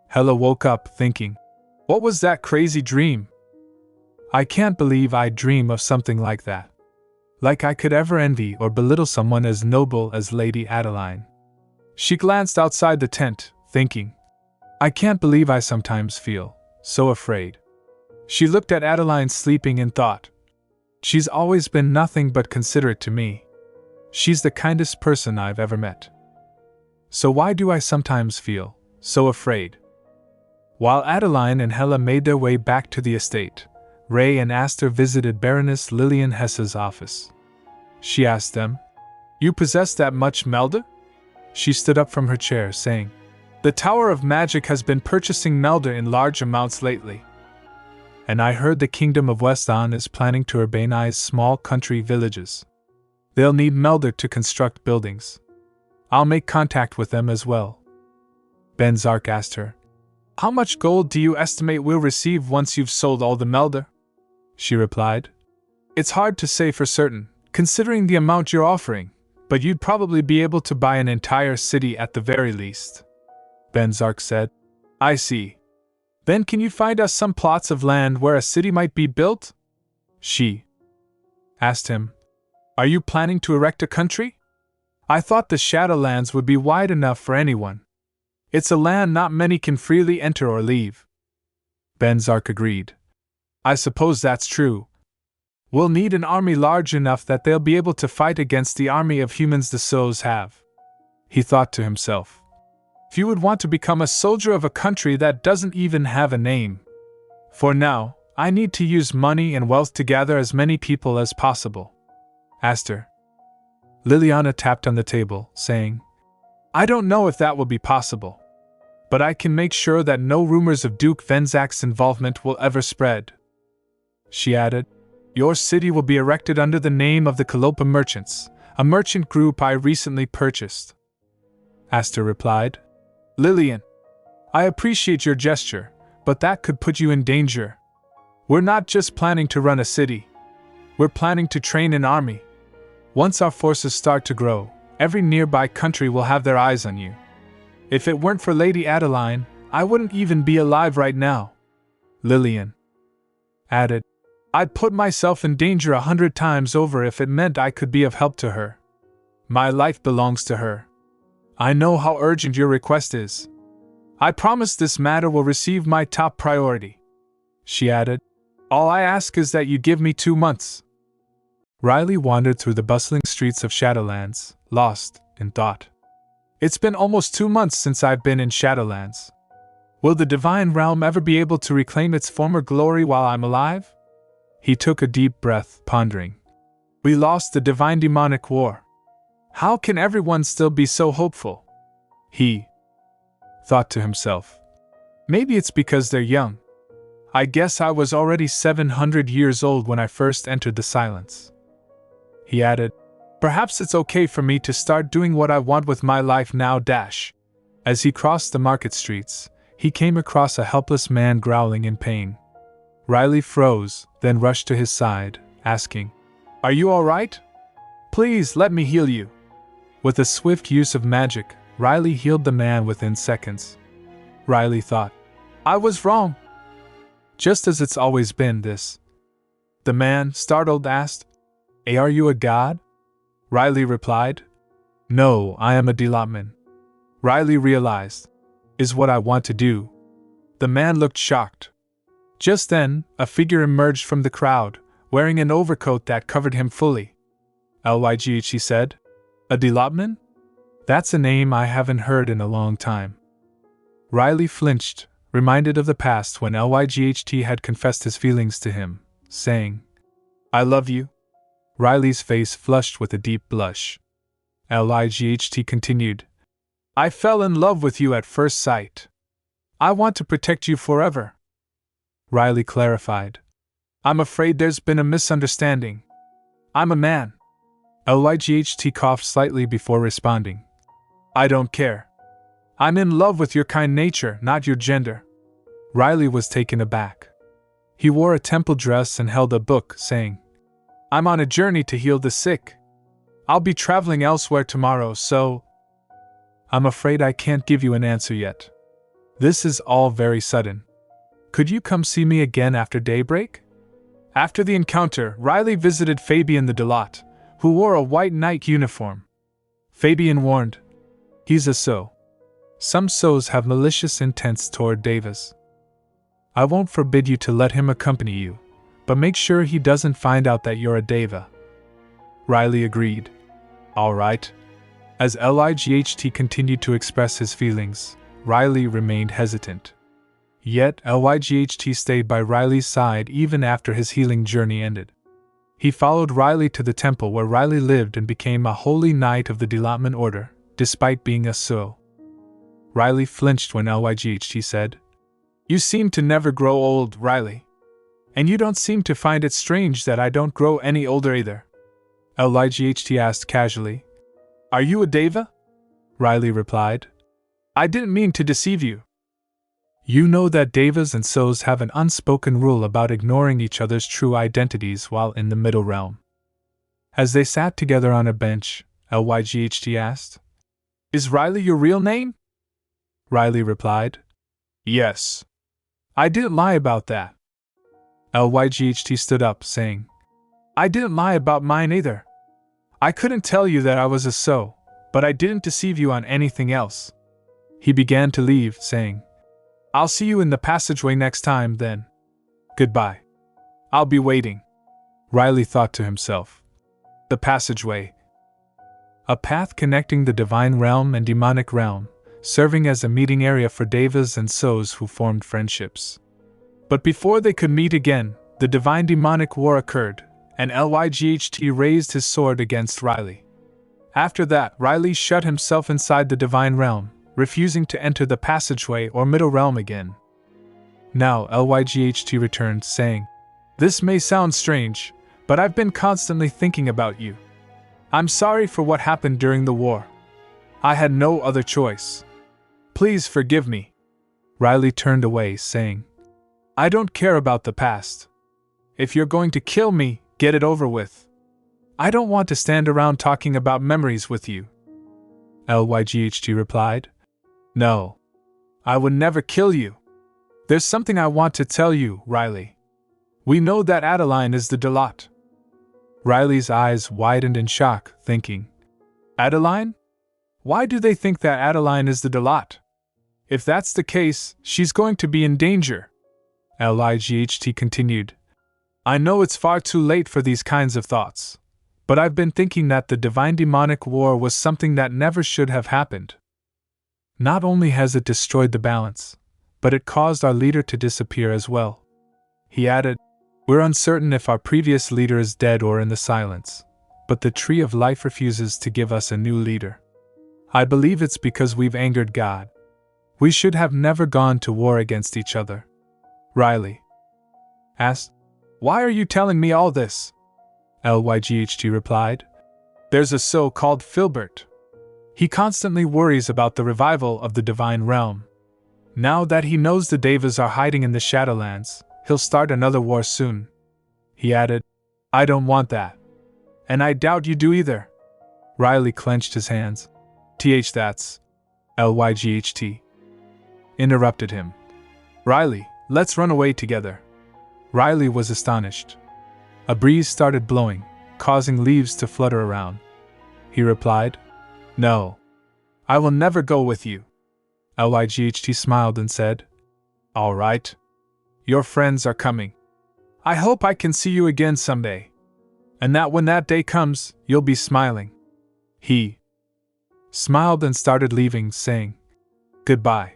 Hela woke up, thinking, What was that crazy dream? I can't believe I'd dream of something like that. Like I could ever envy or belittle someone as noble as Lady Adeline. She glanced outside the tent, thinking, I can't believe I sometimes feel so afraid. She looked at Adeline sleeping and thought, she's always been nothing but considerate to me. She's the kindest person I've ever met. So why do I sometimes feel so afraid? While Adeline and Hella made their way back to the estate, Ray and Aster visited Baroness Lillian Hesse's office. She asked them, You possess that much Melda? She stood up from her chair, saying, The Tower of Magic has been purchasing Melda in large amounts lately. And I heard the Kingdom of Weston is planning to urbanize small country villages. They'll need Melda to construct buildings. I'll make contact with them as well. Venzak asked her, How much gold do you estimate we'll receive once you've sold all the Melda? She replied, It's hard to say for certain, considering the amount you're offering, but you'd probably be able to buy an entire city at the very least. Venzak said, I see. Then can you find us some plots of land where a city might be built? She asked him, Are you planning to erect a country? I thought the Shadowlands would be wide enough for anyone. It's a land not many can freely enter or leave. Venzak agreed. I suppose that's true. We'll need an army large enough that they'll be able to fight against the army of humans the Sows have. He thought to himself, Few would want to become a soldier of a country that doesn't even have a name. For now, I need to use money and wealth to gather as many people as possible. Aster. Liliana tapped on the table, saying, I don't know if that will be possible. But I can make sure that no rumors of Duke Venzak's involvement will ever spread. She added, Your city will be erected under the name of the Kalopa Merchants, a merchant group I recently purchased. Aster replied, Lillian, I appreciate your gesture, but that could put you in danger. We're not just planning to run a city. We're planning to train an army. Once our forces start to grow, every nearby country will have their eyes on you. If it weren't for Lady Adeline, I wouldn't even be alive right now. Lillian added, I'd put myself in danger 100 times over if it meant I could be of help to her. My life belongs to her. I know how urgent your request is. I promise this matter will receive my top priority. She added, All I ask is that you give me 2 months. Riley wandered through the bustling streets of Shadowlands, lost in thought. It's been almost 2 months since I've been in Shadowlands. Will the Divine Realm ever be able to reclaim its former glory while I'm alive? He took a deep breath, pondering. We lost the Divine Demonic War. How can everyone still be so hopeful? He thought to himself. Maybe it's because they're young. I guess I was already 700 years old when I first entered the Silence. He added, Perhaps it's okay for me to start doing what I want with my life now. As he crossed the market streets, he came across a helpless man growling in pain. Riley froze, then rushed to his side, asking, Are you all right? Please let me heal you. With a swift use of magic, Riley healed the man within seconds. Riley thought, I was wrong. Just as it's always been this. The man, startled, asked, Are you a god? Riley replied, No, I am a Delotman. Riley realized, Is what I want to do. The man looked shocked. Just then, a figure emerged from the crowd, wearing an overcoat that covered him fully. Lygh, he said. A Delotman? That's a name I haven't heard in a long time. Riley flinched, reminded of the past when Lygh had confessed his feelings to him, saying, I love you. Riley's face flushed with a deep blush. Lygh continued, I fell in love with you at first sight. I want to protect you forever. Riley clarified, I'm afraid there's been a misunderstanding. I'm a man. Lygh coughed slightly before responding. I don't care. I'm in love with your kind nature, not your gender. Riley was taken aback. He wore a temple dress and held a book, saying, I'm on a journey to heal the sick. I'll be traveling elsewhere tomorrow, so I'm afraid I can't give you an answer yet. This is all very sudden. Could you come see me again after daybreak? After the encounter, Riley visited Fabian the Delot, who wore a white knight uniform. Fabian warned, "He's a so. Some so's have malicious intents toward Davis. I won't forbid you to let him accompany you, but make sure he doesn't find out that you're a Deva." Riley agreed. "All right." As Light continued to express his feelings, Riley remained hesitant. Yet Light stayed by Riley's side even after his healing journey ended. He followed Riley to the temple where Riley lived and became a holy knight of the Delotman order, despite being a so. Riley flinched when Light said, "You seem to never grow old, Riley. And you don't seem to find it strange that I don't grow any older either." Light asked casually, "Are you a Deva?" Riley replied, "I didn't mean to deceive you. You know that Devas and Sos have an unspoken rule about ignoring each other's true identities while in the Middle Realm." As they sat together on a bench, Light asked, "Is Riley your real name?" Riley replied, "Yes. I didn't lie about that." Light stood up, saying, "I didn't lie about mine either. I couldn't tell you that I was a So, but I didn't deceive you on anything else." He began to leave, saying, "I'll see you in the passageway next time, then. Goodbye. I'll be waiting." Riley thought to himself. The passageway. A path connecting the divine realm and demonic realm, serving as a meeting area for Devas and Sos who formed friendships. But before they could meet again, the divine-demonic war occurred, and Light raised his sword against Riley. After that, Riley shut himself inside the divine realm, refusing to enter the passageway or middle realm again. Now Light returned, saying, "This may sound strange, but I've been constantly thinking about you. I'm sorry for what happened during the war. I had no other choice. Please forgive me." Riley turned away, saying, "I don't care about the past. If you're going to kill me, get it over with. I don't want to stand around talking about memories with you." Light replied, "No. I would never kill you. There's something I want to tell you, Riley. We know that Adeline is the Delot." Riley's eyes widened in shock, thinking, "Adeline? Why do they think that Adeline is the Delot? If that's the case, she's going to be in danger." Light continued, "I know it's far too late for these kinds of thoughts, but I've been thinking that the divine-demonic war was something that never should have happened. Not only has it destroyed the balance, but it caused our leader to disappear as well." He added, "We're uncertain if our previous leader is dead or in the silence, but the Tree of Life refuses to give us a new leader. I believe it's because we've angered God. We should have never gone to war against each other." Riley asked, "Why are you telling me all this?" Light replied, "There's a So called Filbert. He constantly worries about the revival of the divine realm. Now that he knows the Devas are hiding in the Shadowlands, he'll start another war soon." He added, "I don't want that. And I doubt you do either." Riley clenched his hands. That's Light interrupted him. "Riley, let's run away together." Riley was astonished. A breeze started blowing, causing leaves to flutter around. He replied, "No. I will never go with you." Light smiled and said, "All right. Your friends are coming. I hope I can see you again someday. And that when that day comes, you'll be smiling." He smiled and started leaving, saying, "Goodbye."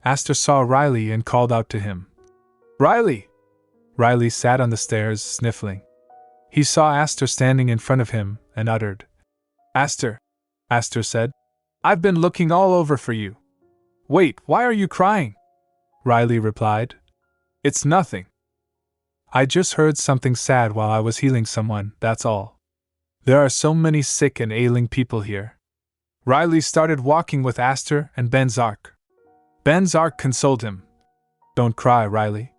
Aster saw Riley and called out to him, "Riley!" Riley sat on the stairs, sniffling. He saw Aster standing in front of him and uttered, "Aster." Aster said, "I've been looking all over for you." "Wait, why are you crying?" Riley replied, "It's nothing. I just heard something sad while I was healing someone, that's all. There are so many sick and ailing people here." Riley started walking with Aster and Venzak. Venzak consoled him. "Don't cry, Riley.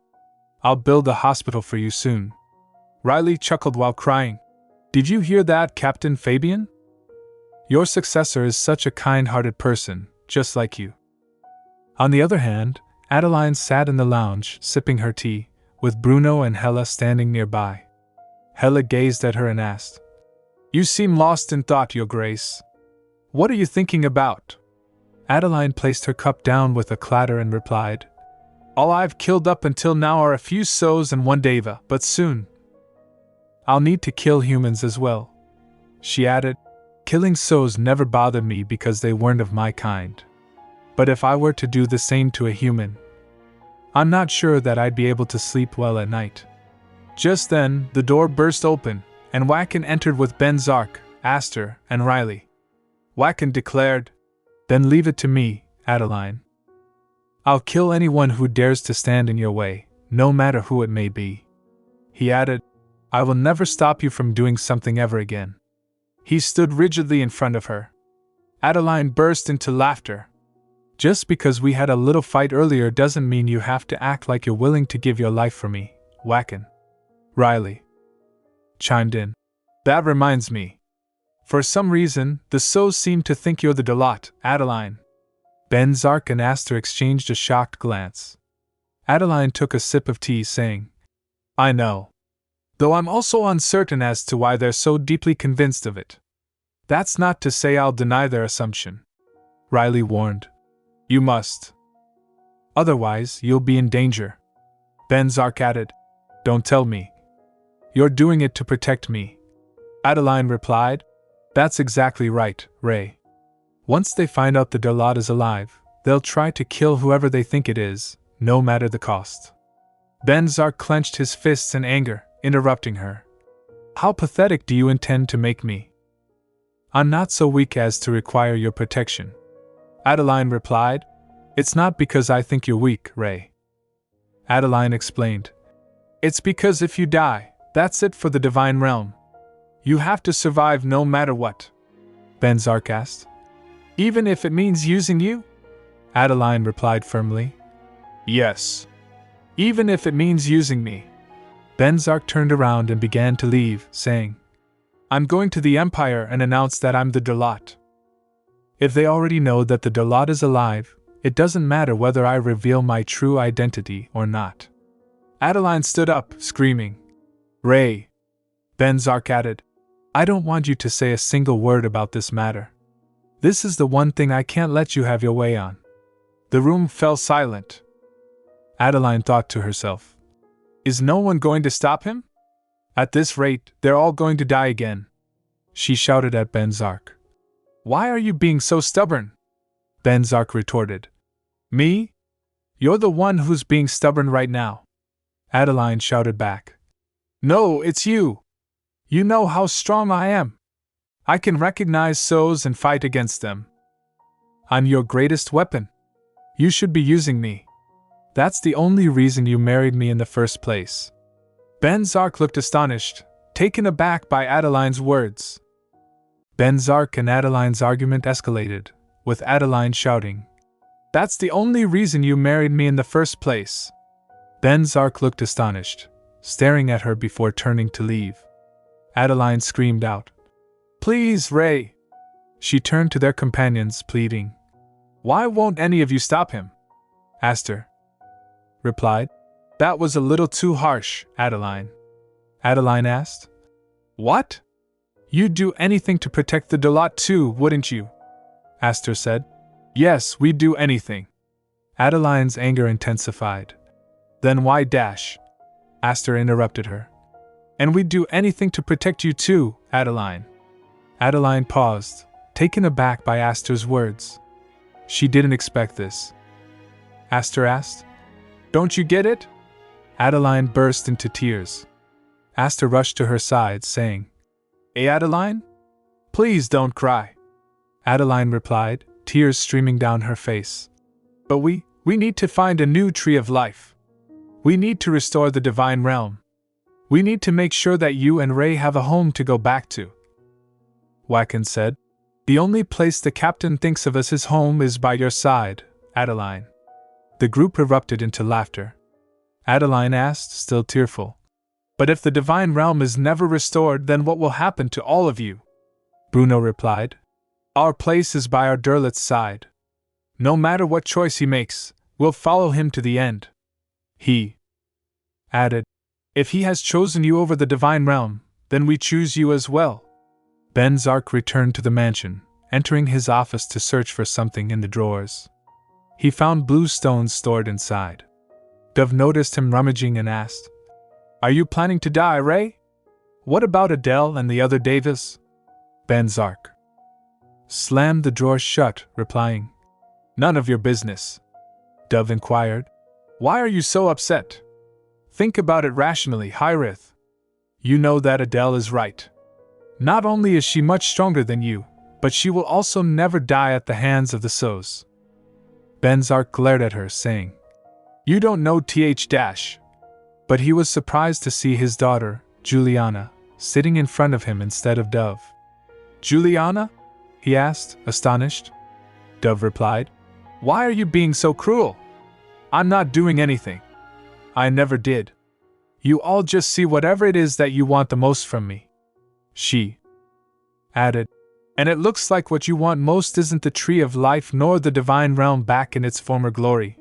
I'll build a hospital for you soon." Riley chuckled while crying. "Did you hear that, Captain Fabian? Your successor is such a kind-hearted person, just like you." On the other hand, Adeline sat in the lounge, sipping her tea, with Bruno and Hella standing nearby. Hella gazed at her and asked, "You seem lost in thought, Your Grace. What are you thinking about?" Adeline placed her cup down with a clatter and replied, "All I've killed up until now are a few Sows and one Deva, but soon I'll need to kill humans as well." She added, "Killing Sows never bothered me because they weren't of my kind. But if I were to do the same to a human, I'm not sure that I'd be able to sleep well at night." Just then, the door burst open, and Wacken entered with Venzak, Aster, and Riley. Wacken declared, "Then leave it to me, Adeline. I'll kill anyone who dares to stand in your way, no matter who it may be." He added, "I will never stop you from doing something ever again." He stood rigidly in front of her. Adeline burst into laughter. "Just because we had a little fight earlier doesn't mean you have to act like you're willing to give your life for me, Wacken." Riley chimed in, "That reminds me. For some reason, the Sows seem to think you're the Dolot, Adeline." Venzak and Aster exchanged a shocked glance. Adeline took a sip of tea, saying, "I know. Though I'm also uncertain as to why they're so deeply convinced of it. That's not to say I'll deny their assumption." Riley warned, "You must. Otherwise, you'll be in danger." Venzak added, "Don't tell me. You're doing it to protect me." Adeline replied, "That's exactly right, Ray. Once they find out the Dolot is alive, they'll try to kill whoever they think it is, no matter the cost." Venzak clenched his fists in anger, interrupting her. "How pathetic do you intend to make me? I'm not so weak as to require your protection." Adeline replied, "It's not because I think you're weak, Ray." Adeline explained, "It's because if you die, that's it for the divine realm. You have to survive no matter what." Venzak asked, "Even if it means using you?" Adeline replied firmly, "Yes. Even if it means using me." Venzak turned around and began to leave, saying, "I'm going to the Empire and announce that I'm the Dolot. If they already know that the Dolot is alive, it doesn't matter whether I reveal my true identity or not." Adeline stood up, screaming, "Ray!" Venzak added, "I don't want you to say a single word about this matter. This is the one thing I can't let you have your way on." The room fell silent. Adeline thought to herself, "Is no one going to stop him? At this rate, they're all going to die again." She shouted at Venzak, "Why are you being so stubborn?" Venzak retorted, "Me? You're the one who's being stubborn right now." Adeline shouted back, "No, it's you. You know how strong I am. I can recognize Sows and fight against them. I'm your greatest weapon. You should be using me. That's the only reason you married me in the first place." Venzak looked astonished, taken aback by Adeline's words. Venzak and Adeline's argument escalated, with Adeline shouting, "That's the only reason you married me in the first place." Venzak looked astonished, staring at her before turning to leave. Adeline screamed out, "Please, Ray!" She turned to their companions, pleading, "Why won't any of you stop him?" Aster replied, "That was a little too harsh, Adeline." Adeline asked, "What? You'd do anything to protect the Dolot too, wouldn't you?" Aster said, "Yes, we'd do anything." Adeline's anger intensified. "Then why dash?" Aster interrupted her. "And we'd do anything to protect you too, Adeline." Adeline paused, taken aback by Aster's words. She didn't expect this. Aster asked, "Don't you get it?" Adeline burst into tears. Aster rushed to her side, saying, "Hey, Adeline? Please don't cry." Adeline replied, tears streaming down her face. "But we need to find a new tree of life. We need to restore the divine realm. We need to make sure that you and Ray have a home to go back to." Wacken said, "The only place the captain thinks of as his home is by your side, Adeline." The group erupted into laughter. Adeline asked, still tearful, "But if the divine realm is never restored, then what will happen to all of you?" Bruno replied, "Our place is by our Derlot's side. No matter what choice he makes, We'll follow him to the end. He added, if he has chosen you over the divine realm, then we choose you as well. Venzak returned to the mansion, entering his office to search for something in the drawers. He found blue stones stored inside. Dove noticed him rummaging and asked, Are you planning to die, Ray? What about Adele and the other Davis? Venzak slammed the drawer shut, replying, None of your business. Dove inquired, Why are you so upset? Think about it rationally, Hyrith. You know that Adele is right. Not only is she much stronger than you, but she will also never die at the hands of the Sows. Venzak glared at her, saying, You don't know th-. But he was surprised to see his daughter, Juliana, sitting in front of him instead of Dove. Juliana? He asked, astonished. Dove replied, Why are you being so cruel? I'm not doing anything. I never did. You all just see whatever it is that you want the most from me. She added, And it looks like what you want most isn't the tree of life nor the divine realm back in its former glory.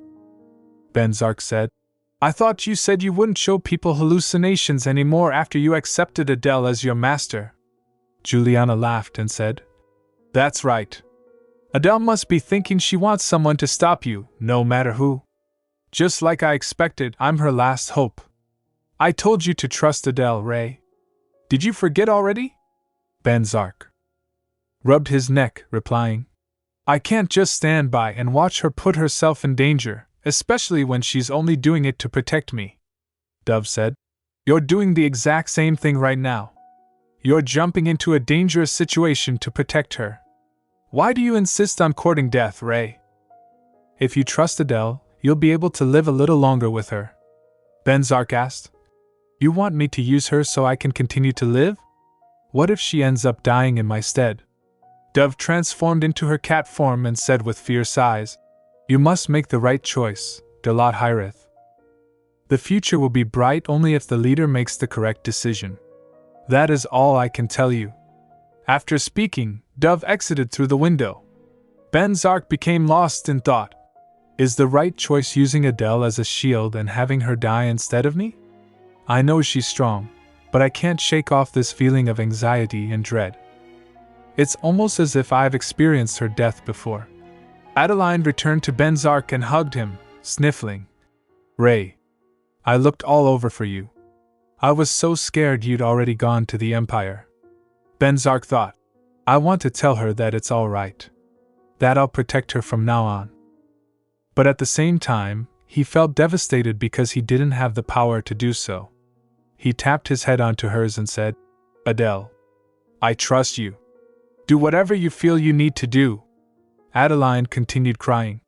Venzak said, I thought you said you wouldn't show people hallucinations anymore after you accepted Adele as your master. Juliana laughed and said, That's right. Adele must be thinking she wants someone to stop you, no matter who. Just like I expected, I'm her last hope. I told you to trust Adele, Ray. Did you forget already? Venzak rubbed his neck, replying, I can't just stand by and watch her put herself in danger, especially when she's only doing it to protect me. Dove said, You're doing the exact same thing right now. You're jumping into a dangerous situation to protect her. Why do you insist on courting death, Ray? If you trust Adele, you'll be able to live a little longer with her. Venzak asked, You want me to use her so I can continue to live? What if she ends up dying in my stead? Dove transformed into her cat form and said with fierce eyes, You must make the right choice, Dalat Hyrith. The future will be bright only if the leader makes the correct decision. That is all I can tell you. After speaking, Dove exited through the window. Venzak became lost in thought. Is the right choice using Adele as a shield and having her die instead of me? I know she's strong, but I can't shake off this feeling of anxiety and dread. It's almost as if I've experienced her death before. Adeline returned to Venzak and hugged him, sniffling. Ray, I looked all over for you. I was so scared you'd already gone to the Empire. Venzak thought, I want to tell her that it's all right. That I'll protect her from now on. But at the same time, he felt devastated because he didn't have the power to do so. He tapped his head onto hers and said, Adele, I trust you. Do whatever you feel you need to do. Adeline continued crying.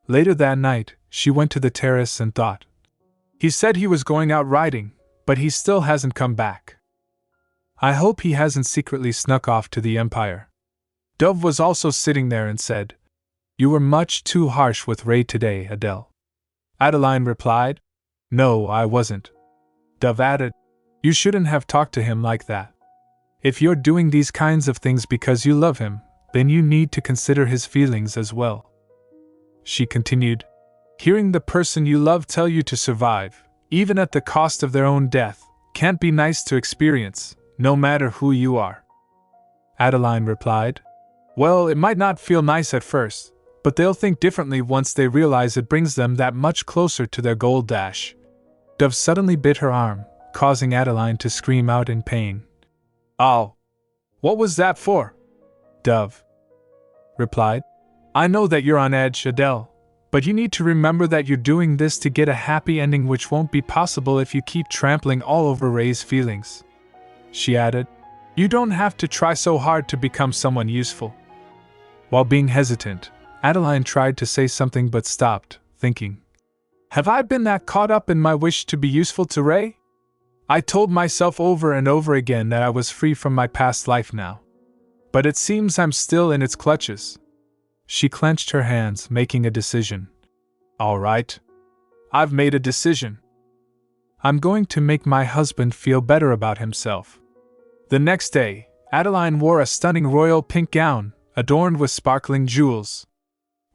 Later that night, she went to the terrace and thought. He said he was going out riding, but he still hasn't come back. I hope he hasn't secretly snuck off to the Empire. Dove was also sitting there and said, You were much too harsh with Ray today, Adele. Adeline replied, No, I wasn't. Dove added, You shouldn't have talked to him like that. If you're doing these kinds of things because you love him, then you need to consider his feelings as well. She continued, Hearing the person you love tell you to survive, even at the cost of their own death, can't be nice to experience, no matter who you are. Adeline replied, Well, it might not feel nice at first, but they'll think differently once they realize it brings them that much closer to their goal dash. Dove suddenly bit her arm, causing Adeline to scream out in pain. Ow! What was that for? Dove replied, I know that you're on edge, Adele, but you need to remember that you're doing this to get a happy ending which won't be possible if you keep trampling all over Ray's feelings. She added, You don't have to try so hard to become someone useful. While being hesitant, Adeline tried to say something but stopped, thinking, Have I been that caught up in my wish to be useful to Ray? I told myself over and over again that I was free from my past life now. But it seems I'm still in its clutches. She clenched her hands, making a decision. All right. I've made a decision. I'm going to make my husband feel better about himself. The next day, Adeline wore a stunning royal pink gown, adorned with sparkling jewels.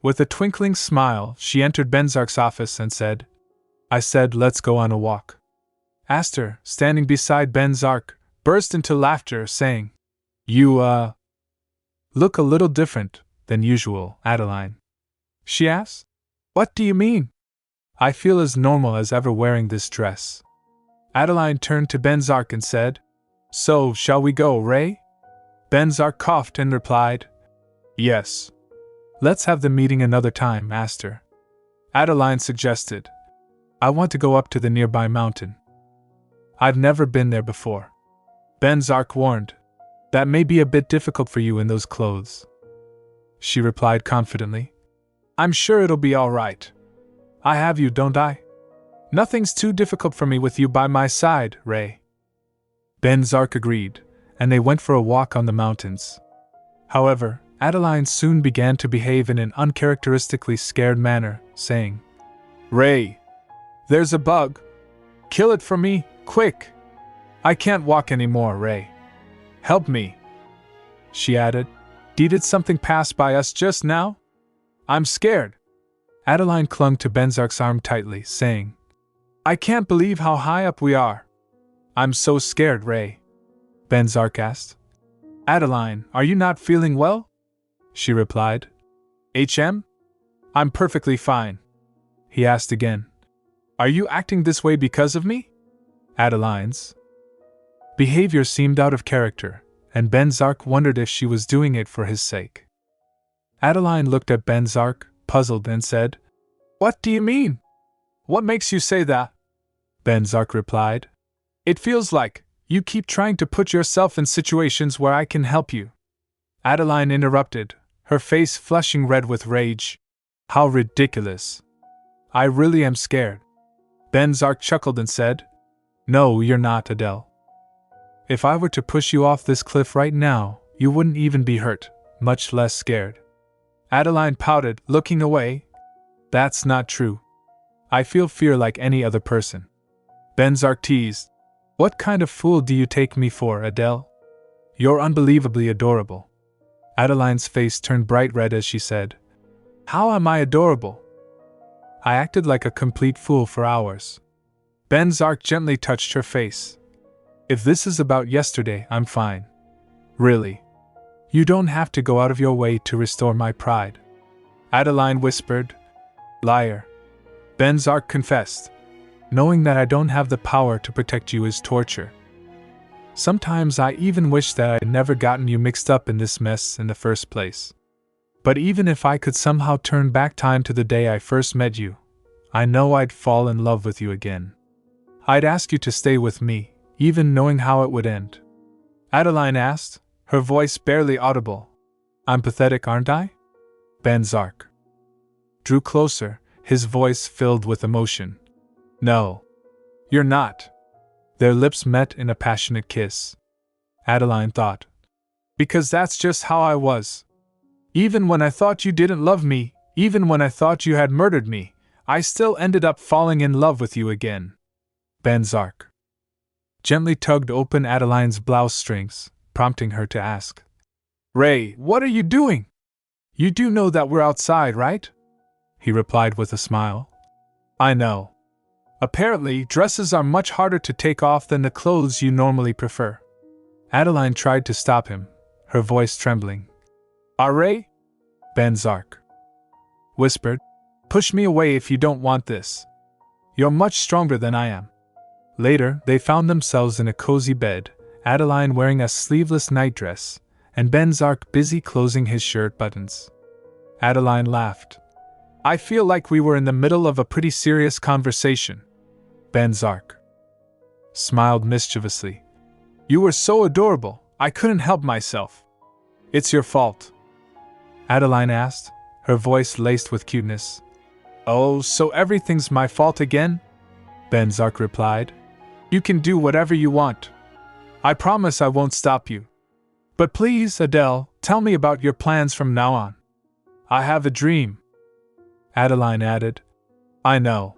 With a twinkling smile, she entered Venzak's office and said, "I said let's go on a walk." Aster, standing beside Venzak, burst into laughter, saying, "You, look a little different than usual, Adeline." She asked, "What do you mean?" "I feel as normal as ever wearing this dress." Adeline turned to Venzak and said, "So, shall we go, Ray?" Venzak coughed and replied, "Yes." "Let's have the meeting another time, Aster." Adeline suggested, "I want to go up to the nearby mountain. I've never been there before." Venzak warned, "That may be a bit difficult for you in those clothes." She replied confidently, "I'm sure it'll be all right. I have you, don't I? Nothing's too difficult for me with you by my side, Ray." Venzak agreed, and they went for a walk on the mountains. However, Adeline soon began to behave in an uncharacteristically scared manner, saying, "Ray, there's a bug. Kill it for me, quick. I can't walk anymore, Ray. Help me." She added, "Did something pass by us just now? I'm scared." Adeline clung to Venzak's arm tightly, saying, "I can't believe how high up we are. I'm so scared, Ray." Venzak asked, "Adeline, are you not feeling well?" She replied, I'm perfectly fine." He asked again, "Are you acting this way because of me?" Adeline's behavior seemed out of character, and Venzak wondered if she was doing it for his sake. Adeline looked at Venzak, puzzled, and said, "What do you mean? What makes you say that?" Venzak replied, "It feels like you keep trying to put yourself in situations where I can help you." Adeline interrupted, her face flushing red with rage. "How ridiculous. I really am scared." Venzak chuckled and said, "No, you're not, Adele. If I were to push you off this cliff right now, you wouldn't even be hurt, much less scared." Adeline pouted, looking away. "That's not true. I feel fear like any other person." Venzak teased, "What kind of fool do you take me for, Adele? You're unbelievably adorable." Adeline's face turned bright red as she said, "How am I adorable? I acted like a complete fool for hours." Venzak gently touched her face. "If this is about yesterday, I'm fine. Really. You don't have to go out of your way to restore my pride." Adeline whispered, "Liar." Venzak confessed, "Knowing that I don't have the power to protect you is torture. Sometimes I even wish that I'd never gotten you mixed up in this mess in the first place. But even if I could somehow turn back time to the day I first met you, I know I'd fall in love with you again. I'd ask you to stay with me, even knowing how it would end." Adeline asked, her voice barely audible, "I'm pathetic, aren't I?" Venzak drew closer, his voice filled with emotion. "No, you're not." Their lips met in a passionate kiss. Adeline thought, "Because that's just how I was. Even when I thought you didn't love me, even when I thought you had murdered me, I still ended up falling in love with you again." Venzak gently tugged open Adeline's blouse strings, prompting her to ask, "Ray, what are you doing? You do know that we're outside, right?" He replied with a smile, "I know. Apparently, dresses are much harder to take off than the clothes you normally prefer." Adeline tried to stop him, her voice trembling. "Ray?" Venzak whispered, "Push me away if you don't want this. You're much stronger than I am." Later, they found themselves in a cozy bed, Adeline wearing a sleeveless nightdress, and Venzak busy closing his shirt buttons. Adeline laughed. "I feel like we were in the middle of a pretty serious conversation." Venzak smiled mischievously. "You were so adorable, I couldn't help myself." "It's your fault?" Adeline asked, her voice laced with cuteness. "Oh, so everything's my fault again?" Venzak replied. "You can do whatever you want. I promise I won't stop you. But please, Adele, tell me about your plans from now on. I have a dream." Adeline added, "I know.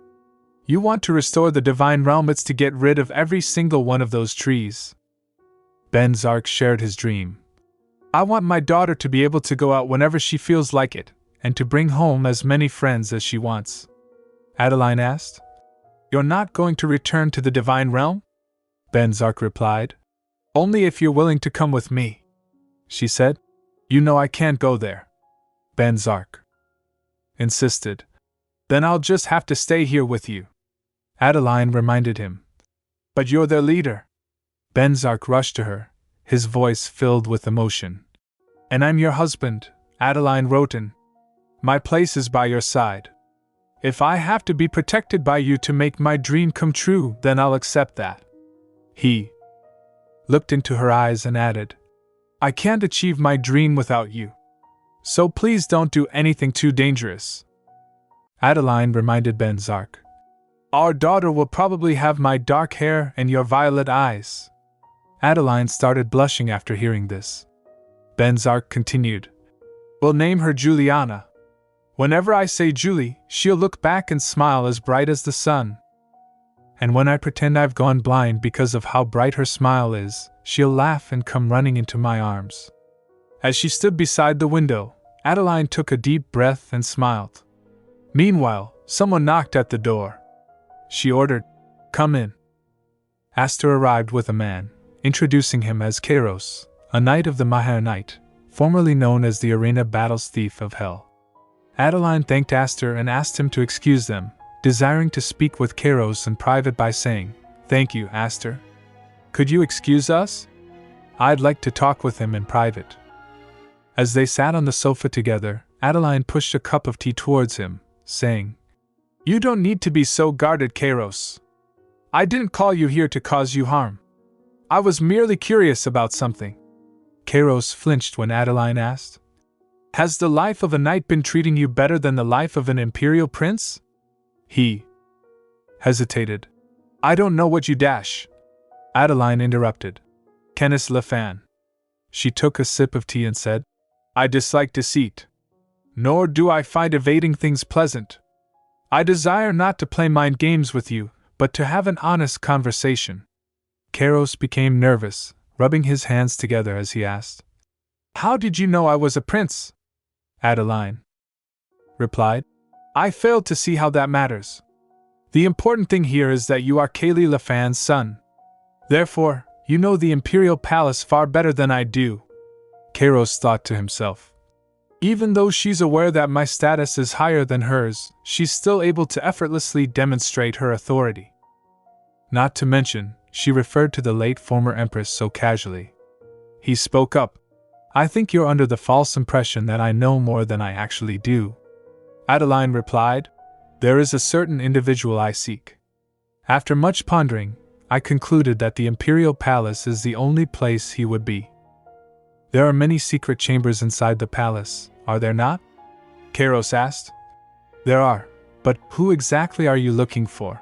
You want to restore the divine realm. It's to get rid of every single one of those trees." Venzak shared his dream. "I want my daughter to be able to go out whenever she feels like it, and to bring home as many friends as she wants. Adeline asked. You're not going to return to the divine realm? Venzak replied. Only if you're willing to come with me, she said. You know I can't go there, Venzak insisted. Then I'll just have to stay here with you, Adeline reminded him. But you're their leader. Venzak rushed to her, his voice filled with emotion. And I'm your husband, Adeline Rotyn. My place is by your side. If I have to be protected by you to make my dream come true, then I'll accept that. He looked into her eyes and added, I can't achieve my dream without you. So please don't do anything too dangerous. Adeline reminded Venzak. Our daughter will probably have my dark hair and your violet eyes. Adeline started blushing after hearing this. Venzak continued. We'll name her Juliana. Whenever I say Julie, she'll look back and smile as bright as the sun. And when I pretend I've gone blind because of how bright her smile is, she'll laugh and come running into my arms. As she stood beside the window, Adeline took a deep breath and smiled. Meanwhile, someone knocked at the door. She ordered, Come in. Aster arrived with a man, introducing him as Kairos, a knight of the Manhwa Night, formerly known as the Arena Battles Thief of Hell. Adeline thanked Aster and asked him to excuse them, desiring to speak with Kairos in private by saying, Thank you, Aster. Could you excuse us? I'd like to talk with him in private. As they sat on the sofa together, Adeline pushed a cup of tea towards him, saying, You don't need to be so guarded, Kairos. I didn't call you here to cause you harm. I was merely curious about something. Kairos flinched when Adeline asked, Has the life of a knight been treating you better than the life of an imperial prince? He hesitated. I don't know what you dash. Adeline interrupted. Kenneth Lafan. She took a sip of tea and said, I dislike deceit. Nor do I find evading things pleasant. I desire not to play mind games with you, but to have an honest conversation. Kairos became nervous, rubbing his hands together as he asked, How did you know I was a prince? Adeline replied, I failed to see how that matters. The important thing here is that you are Kaylee Lafan's son. Therefore, you know the Imperial Palace far better than I do. Kairos thought to himself. Even though she's aware that my status is higher than hers, she's still able to effortlessly demonstrate her authority. Not to mention, she referred to the late former empress so casually. He spoke up. I think you're under the false impression that I know more than I actually do. Adeline replied, There is a certain individual I seek. After much pondering, I concluded that the Imperial Palace is the only place he would be. There are many secret chambers inside the palace, are there not? Kairos asked. There are, but who exactly are you looking for?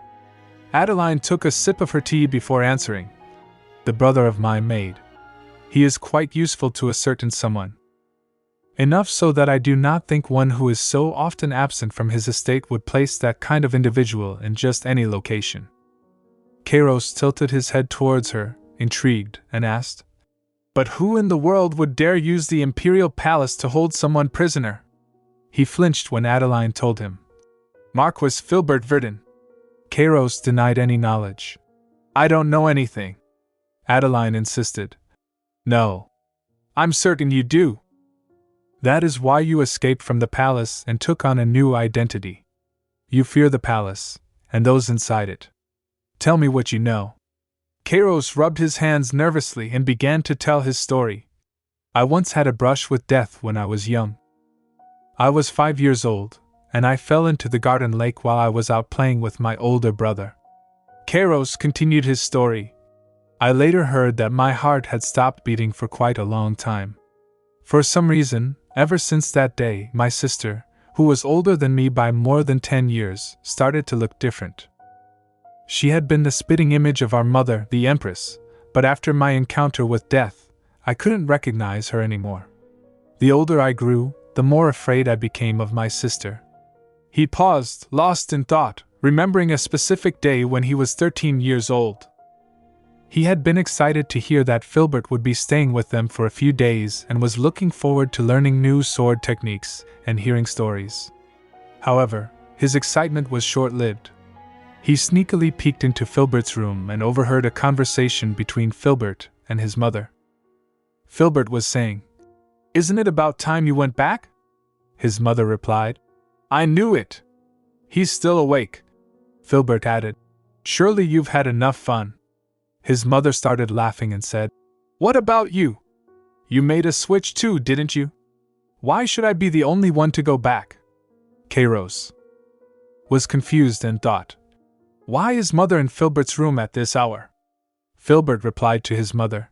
Adeline took a sip of her tea before answering. The brother of my maid. He is quite useful to a certain someone. Enough so that I do not think one who is so often absent from his estate would place that kind of individual in just any location. Kairos tilted his head towards her, intrigued, and asked, But who in the world would dare use the Imperial Palace to hold someone prisoner? He flinched when Adeline told him. Marquis Filbert Verdun. Kairos denied any knowledge. I don't know anything. Adeline insisted. No. I'm certain you do. That is why you escaped from the palace and took on a new identity. You fear the palace, and those inside it. Tell me what you know. Kairos rubbed his hands nervously and began to tell his story. I once had a brush with death when I was young. I was 5 years old, and I fell into the garden lake while I was out playing with my older brother. Kairos continued his story. I later heard that my heart had stopped beating for quite a long time. For some reason, ever since that day, my sister, who was older than me by more than 10 years, started to look different. She had been the spitting image of our mother, the Empress, but after my encounter with death, I couldn't recognize her anymore. The older I grew, the more afraid I became of my sister. He paused, lost in thought, remembering a specific day when he was 13 years old. He had been excited to hear that Filbert would be staying with them for a few days and was looking forward to learning new sword techniques and hearing stories. However, his excitement was short-lived. He sneakily peeked into Filbert's room and overheard a conversation between Filbert and his mother. Filbert was saying, "Isn't it about time you went back?" His mother replied, "I knew it. He's still awake." Filbert added, "Surely you've had enough fun." His mother started laughing and said, "What about you? You made a switch too, didn't you? Why should I be the only one to go back?" Kairos was confused and thought, "Why is Mother in Filbert's room at this hour?" Filbert replied to his mother,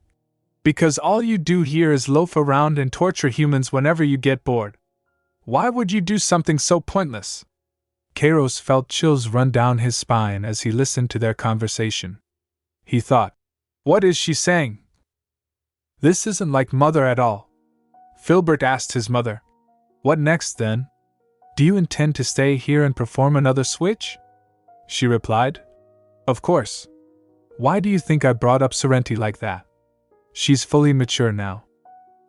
"Because all you do here is loaf around and torture humans whenever you get bored. Why would you do something so pointless?" Kairos felt chills run down his spine as he listened to their conversation. He thought, "What is she saying? This isn't like Mother at all." Filbert asked his mother, "What next then? Do you intend to stay here and perform another switch?" She replied, "Of course. Why do you think I brought up Serenity like that? She's fully mature now.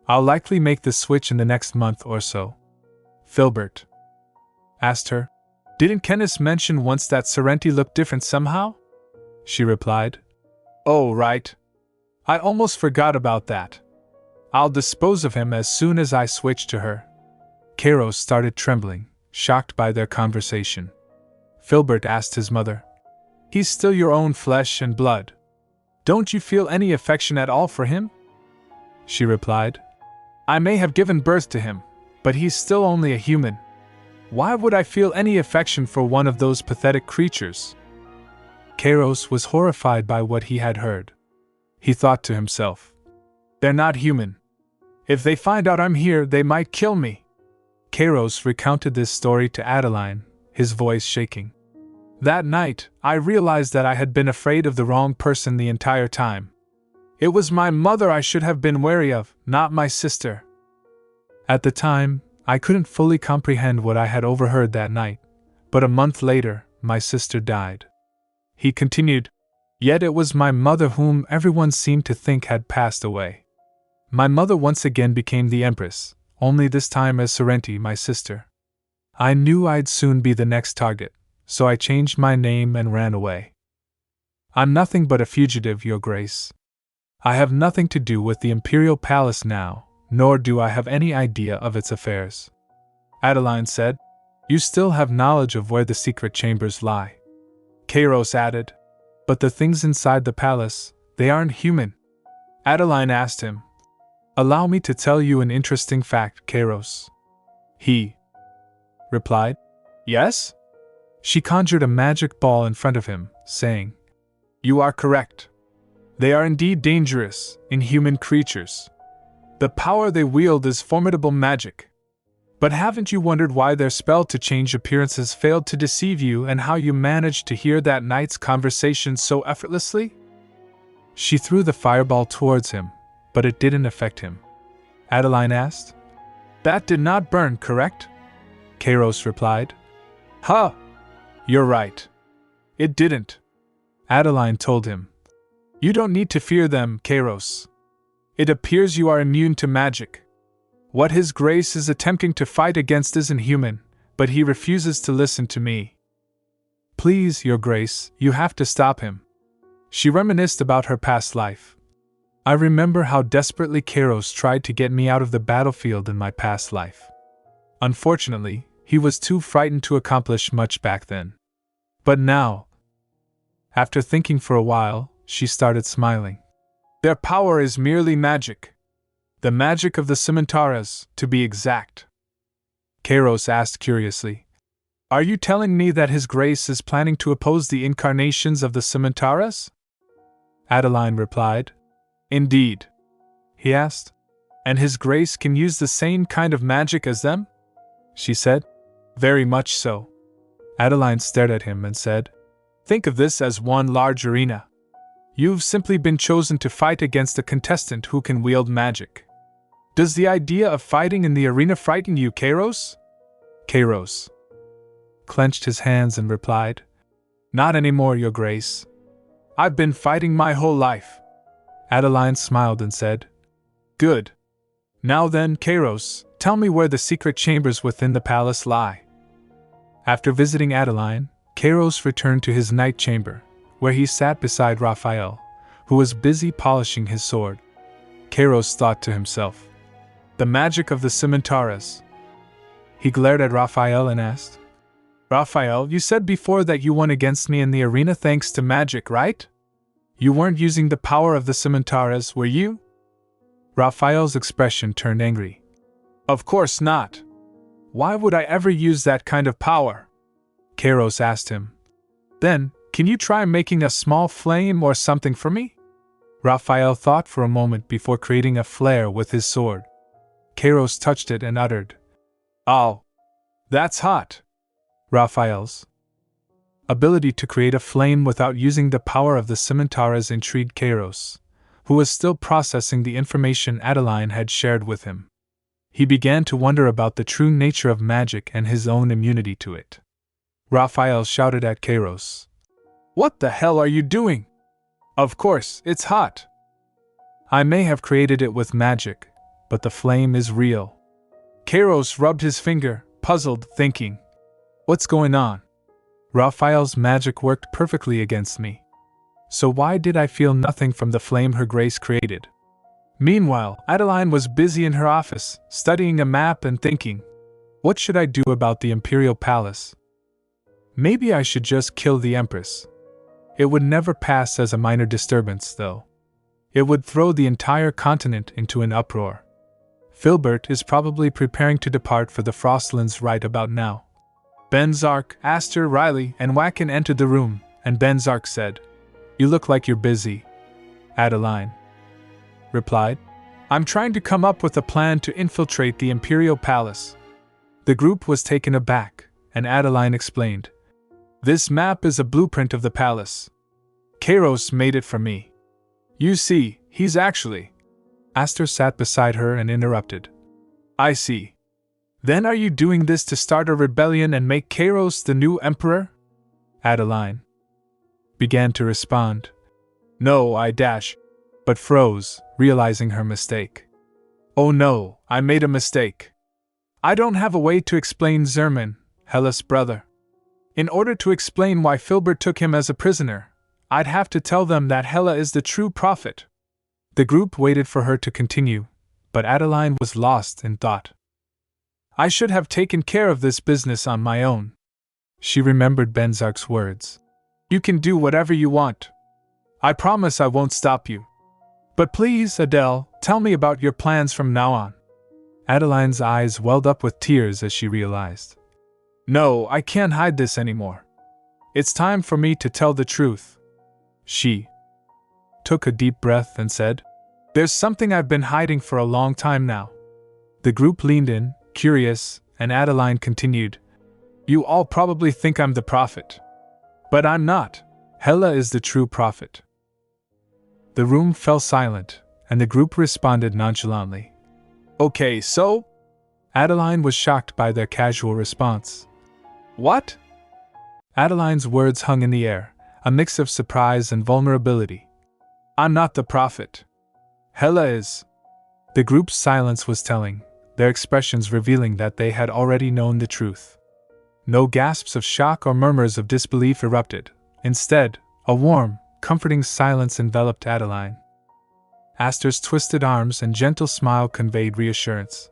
I'll likely make the switch in the next month or so." Filbert asked her, "Didn't Kenneth mention once that Serenity looked different somehow?" She replied, "Oh, right. I almost forgot about that. I'll dispose of him as soon as I switch to her." Kairos started trembling, shocked by their conversation. Filbert asked his mother, "He's still your own flesh and blood. Don't you feel any affection at all for him?" She replied, "I may have given birth to him, but he's still only a human. Why would I feel any affection for one of those pathetic creatures?" Kairos was horrified by what he had heard. He thought to himself, "They're not human. If they find out I'm here, they might kill me." Kairos recounted this story to Adeline, his voice shaking. "That night, I realized that I had been afraid of the wrong person the entire time. It was my mother I should have been wary of, not my sister. At the time, I couldn't fully comprehend what I had overheard that night, but a month later, my sister died." He continued, "Yet it was my mother whom everyone seemed to think had passed away. My mother once again became the Empress, only this time as Serenity, my sister. I knew I'd soon be the next target, so I changed my name and ran away. I'm nothing but a fugitive, Your Grace. I have nothing to do with the Imperial Palace now, nor do I have any idea of its affairs." Adeline said, "You still have knowledge of where the secret chambers lie." Kairos added, "But the things inside the palace, they aren't human." Adeline asked him, "Allow me to tell you an interesting fact, Kairos." He replied, "Yes?" She conjured a magic ball in front of him, saying, "You are correct. They are indeed dangerous, inhuman creatures. The power they wield is formidable magic. But haven't you wondered why their spell to change appearances failed to deceive you and how you managed to hear that night's conversation so effortlessly?" She threw the fireball towards him, but it didn't affect him. Adeline asked, "That did not burn, correct?" Kairos replied, "Huh! You're right. It didn't." Adeline told him, "You don't need to fear them, Kairos. It appears you are immune to magic. What His Grace is attempting to fight against isn't human, but he refuses to listen to me. Please, Your Grace, you have to stop him." She reminisced about her past life. "I remember how desperately Kairos tried to get me out of the battlefield in my past life. Unfortunately, he was too frightened to accomplish much back then. But now..." After thinking for a while, she started smiling. "Their power is merely magic. The magic of the Scimitars, to be exact." Kairos asked curiously, "Are you telling me that His Grace is planning to oppose the incarnations of the Scimitars?" Adeline replied, "Indeed." He asked, "And His Grace can use the same kind of magic as them?" She said, "Very much so." Adeline stared at him and said, "Think of this as one large arena. You've simply been chosen to fight against a contestant who can wield magic. Does the idea of fighting in the arena frighten you, Kairos?" Kairos clenched his hands and replied, "Not anymore, Your Grace. I've been fighting my whole life. Adeline smiled and said, "Good. Now then, Kairos, tell me where the secret chambers within the palace lie." After visiting Adeline, Kairos returned to his night chamber, where he sat beside Raphael, who was busy polishing his sword. Kairos thought to himself, "The magic of the Scimitars." He glared at Raphael and asked, "Raphael, you said before that you won against me in the arena thanks to magic, right? You weren't using the power of the Scimitars, were you?" Raphael's expression turned angry. "Of course not. Why would I ever use that kind of power?" Kairos asked him. "Then, can you try making a small flame or something for me?" Raphael thought for a moment before creating a flare with his sword. Kairos touched it and uttered, "Oh, that's hot." Raphael's ability to create a flame without using the power of the Scimitars intrigued Kairos, who was still processing the information Adeline had shared with him. He began to wonder about the true nature of magic and his own immunity to it. Raphael shouted at Kairos, "What the hell are you doing? Of course, it's hot. I may have created it with magic, but the flame is real." Kairos rubbed his finger, puzzled, thinking, "What's going on? Raphael's magic worked perfectly against me. So why did I feel nothing from the flame her grace created?" Meanwhile, Adeline was busy in her office, studying a map and thinking, "What should I do about the Imperial Palace? Maybe I should just kill the Empress. It would never pass as a minor disturbance, though. It would throw the entire continent into an uproar. Filbert is probably preparing to depart for the Frostlands right about now." Venzak, Aster, Riley, and Wacken entered the room, and Venzak said, "You look like you're busy." Adeline replied, "I'm trying to come up with a plan to infiltrate the Imperial Palace." The group was taken aback, and Adeline explained, "This map is a blueprint of the palace. Kairos made it for me. You see, he's actually—" Aster sat beside her and interrupted. "I see. Then are you doing this to start a rebellion and make Kairos the new emperor?" Adeline began to respond. "No, but froze, realizing her mistake. "Oh no, I made a mistake. I don't have a way to explain Zerman, Hela's brother. In order to explain why Filbert took him as a prisoner, I'd have to tell them that Hela is the true prophet." The group waited for her to continue, but Adeline was lost in thought. "I should have taken care of this business on my own." She remembered Venzak's words. "You can do whatever you want. I promise I won't stop you. But please, Adele, tell me about your plans from now on." Adeline's eyes welled up with tears as she realized. "No, I can't hide this anymore. It's time for me to tell the truth." She took a deep breath and said, "There's something I've been hiding for a long time now." The group leaned in, curious, and Adeline continued, "You all probably think I'm the prophet. But I'm not. Hela is the true prophet." The room fell silent, and the group responded nonchalantly. "Okay, so?" Adeline was shocked by their casual response. "What?" Adeline's words hung in the air, a mix of surprise and vulnerability. "I'm not the prophet. Hela is." The group's silence was telling, their expressions revealing that they had already known the truth. No gasps of shock or murmurs of disbelief erupted. Instead, a warm, comforting silence enveloped Adeline. Aster's twisted arms and gentle smile conveyed reassurance.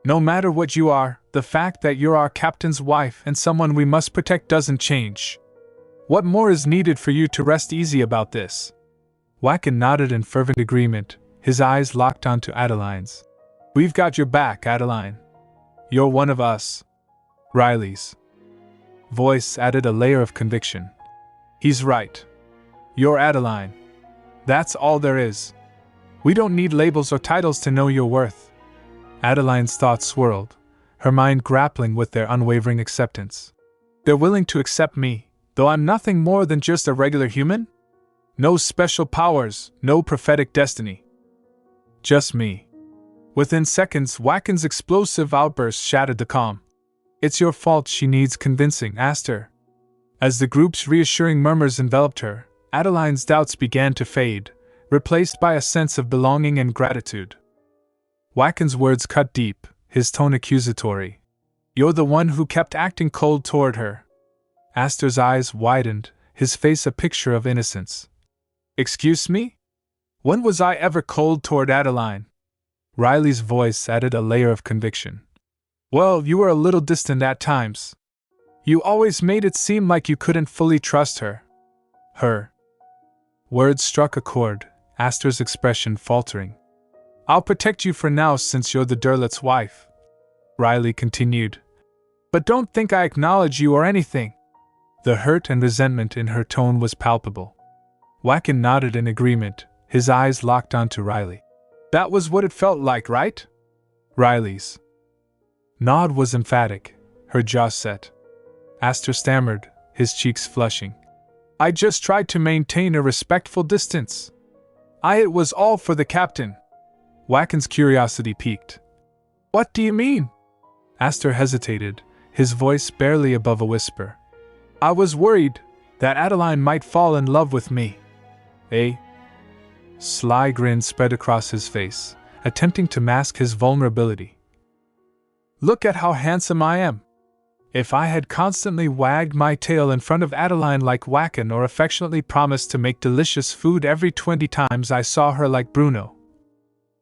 "No matter what you are, the fact that you're our captain's wife and someone we must protect doesn't change. What more is needed for you to rest easy about this?" Wacken nodded in fervent agreement, his eyes locked onto Adeline's. "We've got your back, Adeline. You're one of us." Riley's voice added a layer of conviction. "He's right. You're Adeline. That's all there is. We don't need labels or titles to know your worth." Adeline's thoughts swirled, her mind grappling with their unwavering acceptance. "They're willing to accept me, though I'm nothing more than just a regular human? No special powers, no prophetic destiny. Just me." Within seconds, Wacken's explosive outburst shattered the calm. "It's your fault she needs convincing, Aster." As the group's reassuring murmurs enveloped her, Adeline's doubts began to fade, replaced by a sense of belonging and gratitude. Waken's words cut deep, his tone accusatory. You're the one who kept acting cold toward her. Astor's eyes widened, his face a picture of innocence. Excuse me? When was I ever cold toward Adeline? Riley's voice added a layer of conviction. Well, you were a little distant at times. You always made it seem like you couldn't fully trust her. Her. Words struck a chord, Astor's expression faltering. I'll protect you for now since you're the Derlet's wife. Riley continued. But don't think I acknowledge you or anything. The hurt and resentment in her tone was palpable. Waken nodded in agreement, his eyes locked onto Riley. That was what it felt like, right? Riley's nod was emphatic, her jaw set. Astor stammered, his cheeks flushing. I just tried to maintain a respectful distance. It was all for the captain. Waken's curiosity piqued. What do you mean? Astor hesitated, his voice barely above a whisper. I was worried that Adeline might fall in love with me. A sly grin spread across his face, attempting to mask his vulnerability. Look at how handsome I am. If I had constantly wagged my tail in front of Adeline like Waken or affectionately promised to make delicious food every 20 times I saw her like Bruno,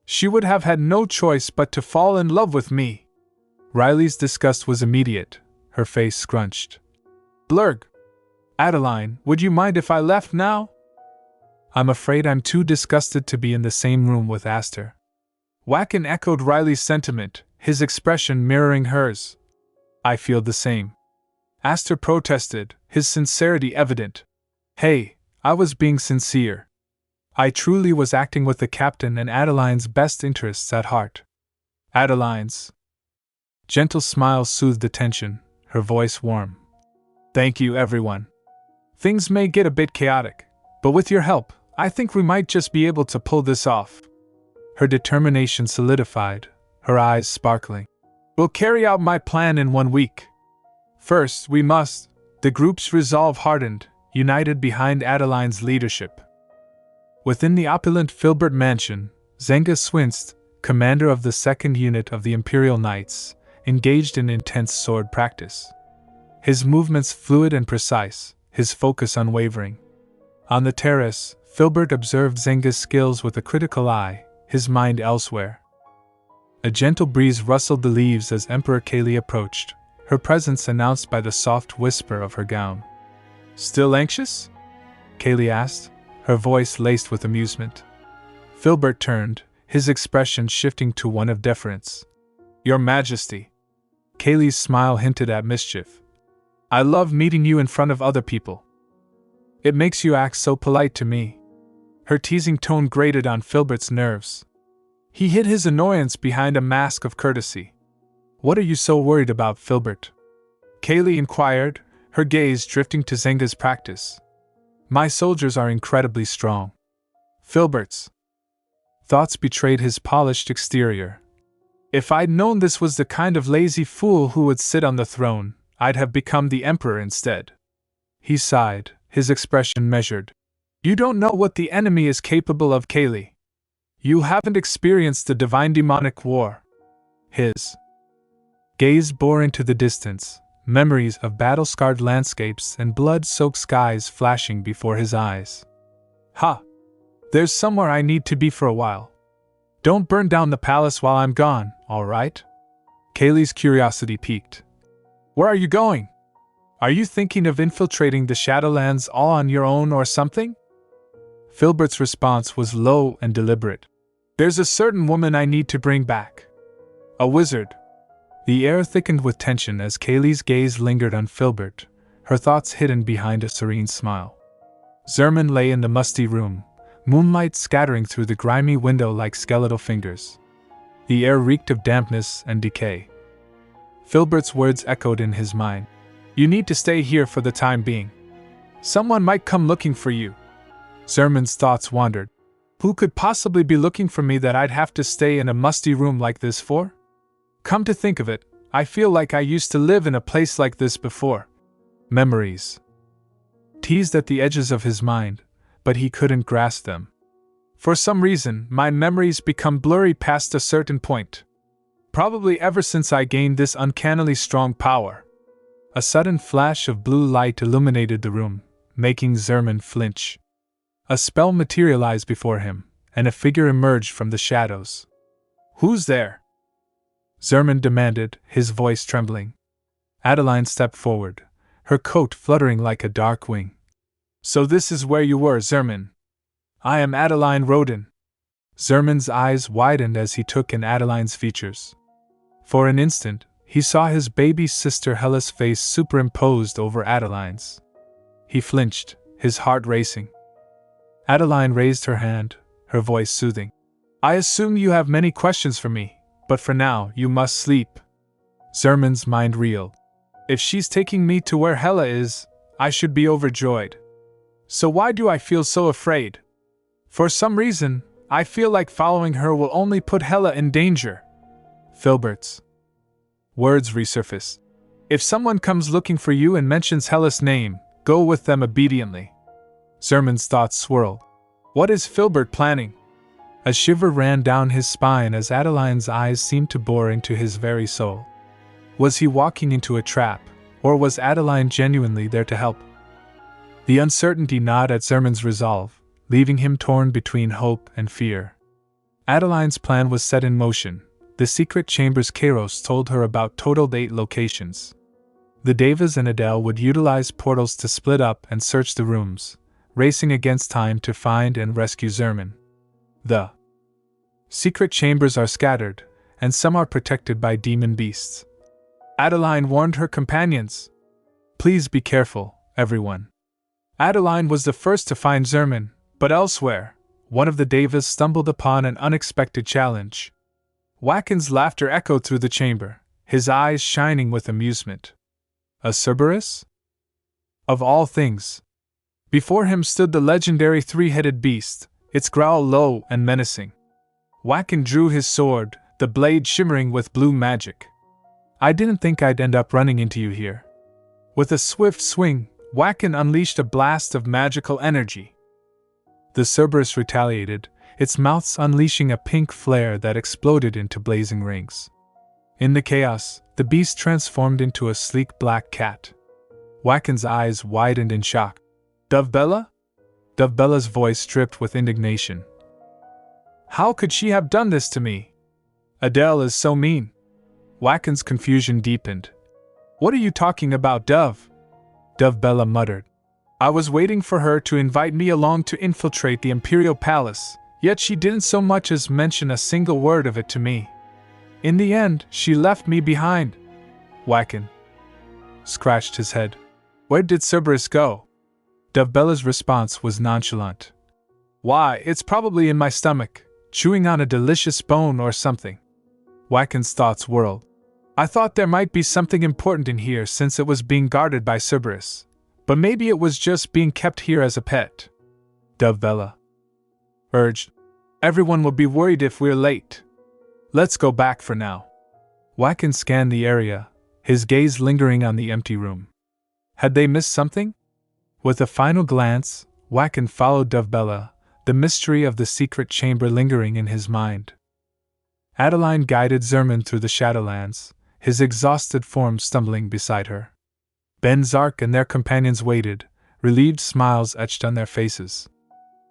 she would have had no choice but to fall in love with me. Riley's disgust was immediate, her face scrunched. Blurg. Adeline, would you mind if I left now? I'm afraid I'm too disgusted to be in the same room with Astor. Waken echoed Riley's sentiment, his expression mirroring hers. I feel the same. Astor protested, his sincerity evident. Hey, I was being sincere. I truly was acting with the captain and Adeline's best interests at heart. Adeline's gentle smile soothed the tension, her voice warm. Thank you, everyone. Things may get a bit chaotic, but with your help, I think we might just be able to pull this off. Her determination solidified, her eyes sparkling. We'll carry out my plan in 1 week. First, we must. The group's resolve hardened, united behind Adeline's leadership. Within the opulent Filbert mansion, Zenga Swinst, commander of the 2nd unit of the Imperial Knights, engaged in intense sword practice. His movements fluid and precise, his focus unwavering. On the terrace, Filbert observed Zenga's skills with a critical eye, his mind elsewhere. A gentle breeze rustled the leaves as Emperor Kaylee approached, her presence announced by the soft whisper of her gown. Still anxious? Kaylee asked, her voice laced with amusement. Filbert turned, his expression shifting to one of deference. Your Majesty. Kaylee's smile hinted at mischief. I love meeting you in front of other people. It makes you act so polite to me. Her teasing tone grated on Filbert's nerves. He hid his annoyance behind a mask of courtesy. What are you so worried about, Filbert? Kaylee inquired, her gaze drifting to Zenga's practice. My soldiers are incredibly strong. Filbert's thoughts betrayed his polished exterior. If I'd known this was the kind of lazy fool who would sit on the throne, I'd have become the emperor instead. He sighed, his expression measured. You don't know what the enemy is capable of, Kaylee. You haven't experienced the divine demonic war. His gaze bore into the distance, memories of battle-scarred landscapes and blood-soaked skies flashing before his eyes. Ha! There's somewhere I need to be for a while. Don't burn down the palace while I'm gone, all right? Kaylee's curiosity piqued. Where are you going? Are you thinking of infiltrating the Shadowlands all on your own or something? Filbert's response was low and deliberate. There's a certain woman I need to bring back. A wizard. The air thickened with tension as Kaylee's gaze lingered on Filbert, her thoughts hidden behind a serene smile. Zerman lay in the musty room, moonlight scattering through the grimy window like skeletal fingers. The air reeked of dampness and decay. Filbert's words echoed in his mind. You need to stay here for the time being. Someone might come looking for you. Zerman's thoughts wandered. Who could possibly be looking for me that I'd have to stay in a musty room like this for? Come to think of it, I feel like I used to live in a place like this before. Memories teased at the edges of his mind, but he couldn't grasp them. For some reason, my memories become blurry past a certain point. Probably ever since I gained this uncannily strong power. A sudden flash of blue light illuminated the room, making Zerman flinch. A spell materialized before him, and a figure emerged from the shadows. "Who's there?" Zerman demanded, his voice trembling. Adeline stepped forward, her coat fluttering like a dark wing. "So this is where you were, Zerman. I am Adeline Rotyn." Zerman's eyes widened as he took in Adeline's features. For an instant, he saw his baby sister Hella's face superimposed over Adeline's. He flinched, his heart racing. Adeline raised her hand, her voice soothing. "I assume you have many questions for me, but for now you must sleep." Zerman's mind reeled. If she's taking me to where Hella is, I should be overjoyed. So why do I feel so afraid? For some reason, I feel like following her will only put Hella in danger. Filbert's words resurfaced. "If someone comes looking for you and mentions Hella's name, go with them obediently." Zerman's thoughts swirled. What is Filbert planning? A shiver ran down his spine as Adeline's eyes seemed to bore into his very soul. Was he walking into a trap, or was Adeline genuinely there to help? The uncertainty gnawed at Zerman's resolve, leaving him torn between hope and fear. Adeline's plan was set in motion. The secret chambers Kairos told her about totaled 8 locations. The Devas and Adele would utilize portals to split up and search the rooms, racing against time to find and rescue Zerman. The secret chambers are scattered, and some are protected by demon beasts. Adeline warned her companions. "Please be careful, everyone." Adeline was the first to find Zerman, but elsewhere, one of the Devas stumbled upon an unexpected challenge. Waken's laughter echoed through the chamber, his eyes shining with amusement. A Cerberus? Of all things. Before him stood the legendary 3-headed beast, its growl low and menacing. Waken drew his sword, the blade shimmering with blue magic. "I didn't think I'd end up running into you here." With a swift swing, Waken unleashed a blast of magical energy. The Cerberus retaliated, its mouth unleashing a pink flare that exploded into blazing rings. In the chaos, the beast transformed into a sleek black cat. Waken's eyes widened in shock. "Dovebella?" Dovebella's voice dripped with indignation. "How could she have done this to me? Adele is so mean." Waken's confusion deepened. "What are you talking about, Dove?" Dovebella muttered. "I was waiting for her to invite me along to infiltrate the Imperial Palace, yet she didn't so much as mention a single word of it to me. In the end, she left me behind." Waken scratched his head. "Where did Cerberus go?" Dovebella's response was nonchalant. "Why, it's probably in my stomach, chewing on a delicious bone or something." Waken's thoughts whirled. "I thought there might be something important in here since it was being guarded by Cerberus, but maybe it was just being kept here as a pet." Dovebella urged. "Everyone will be worried if we're late. Let's go back for now." Waken scanned the area, his gaze lingering on the empty room. Had they missed something? With a final glance, Waken followed Dovebella, the mystery of the secret chamber lingering in his mind. Adeline guided Zerman through the Shadowlands, his exhausted form stumbling beside her. Venzak and their companions waited, relieved smiles etched on their faces.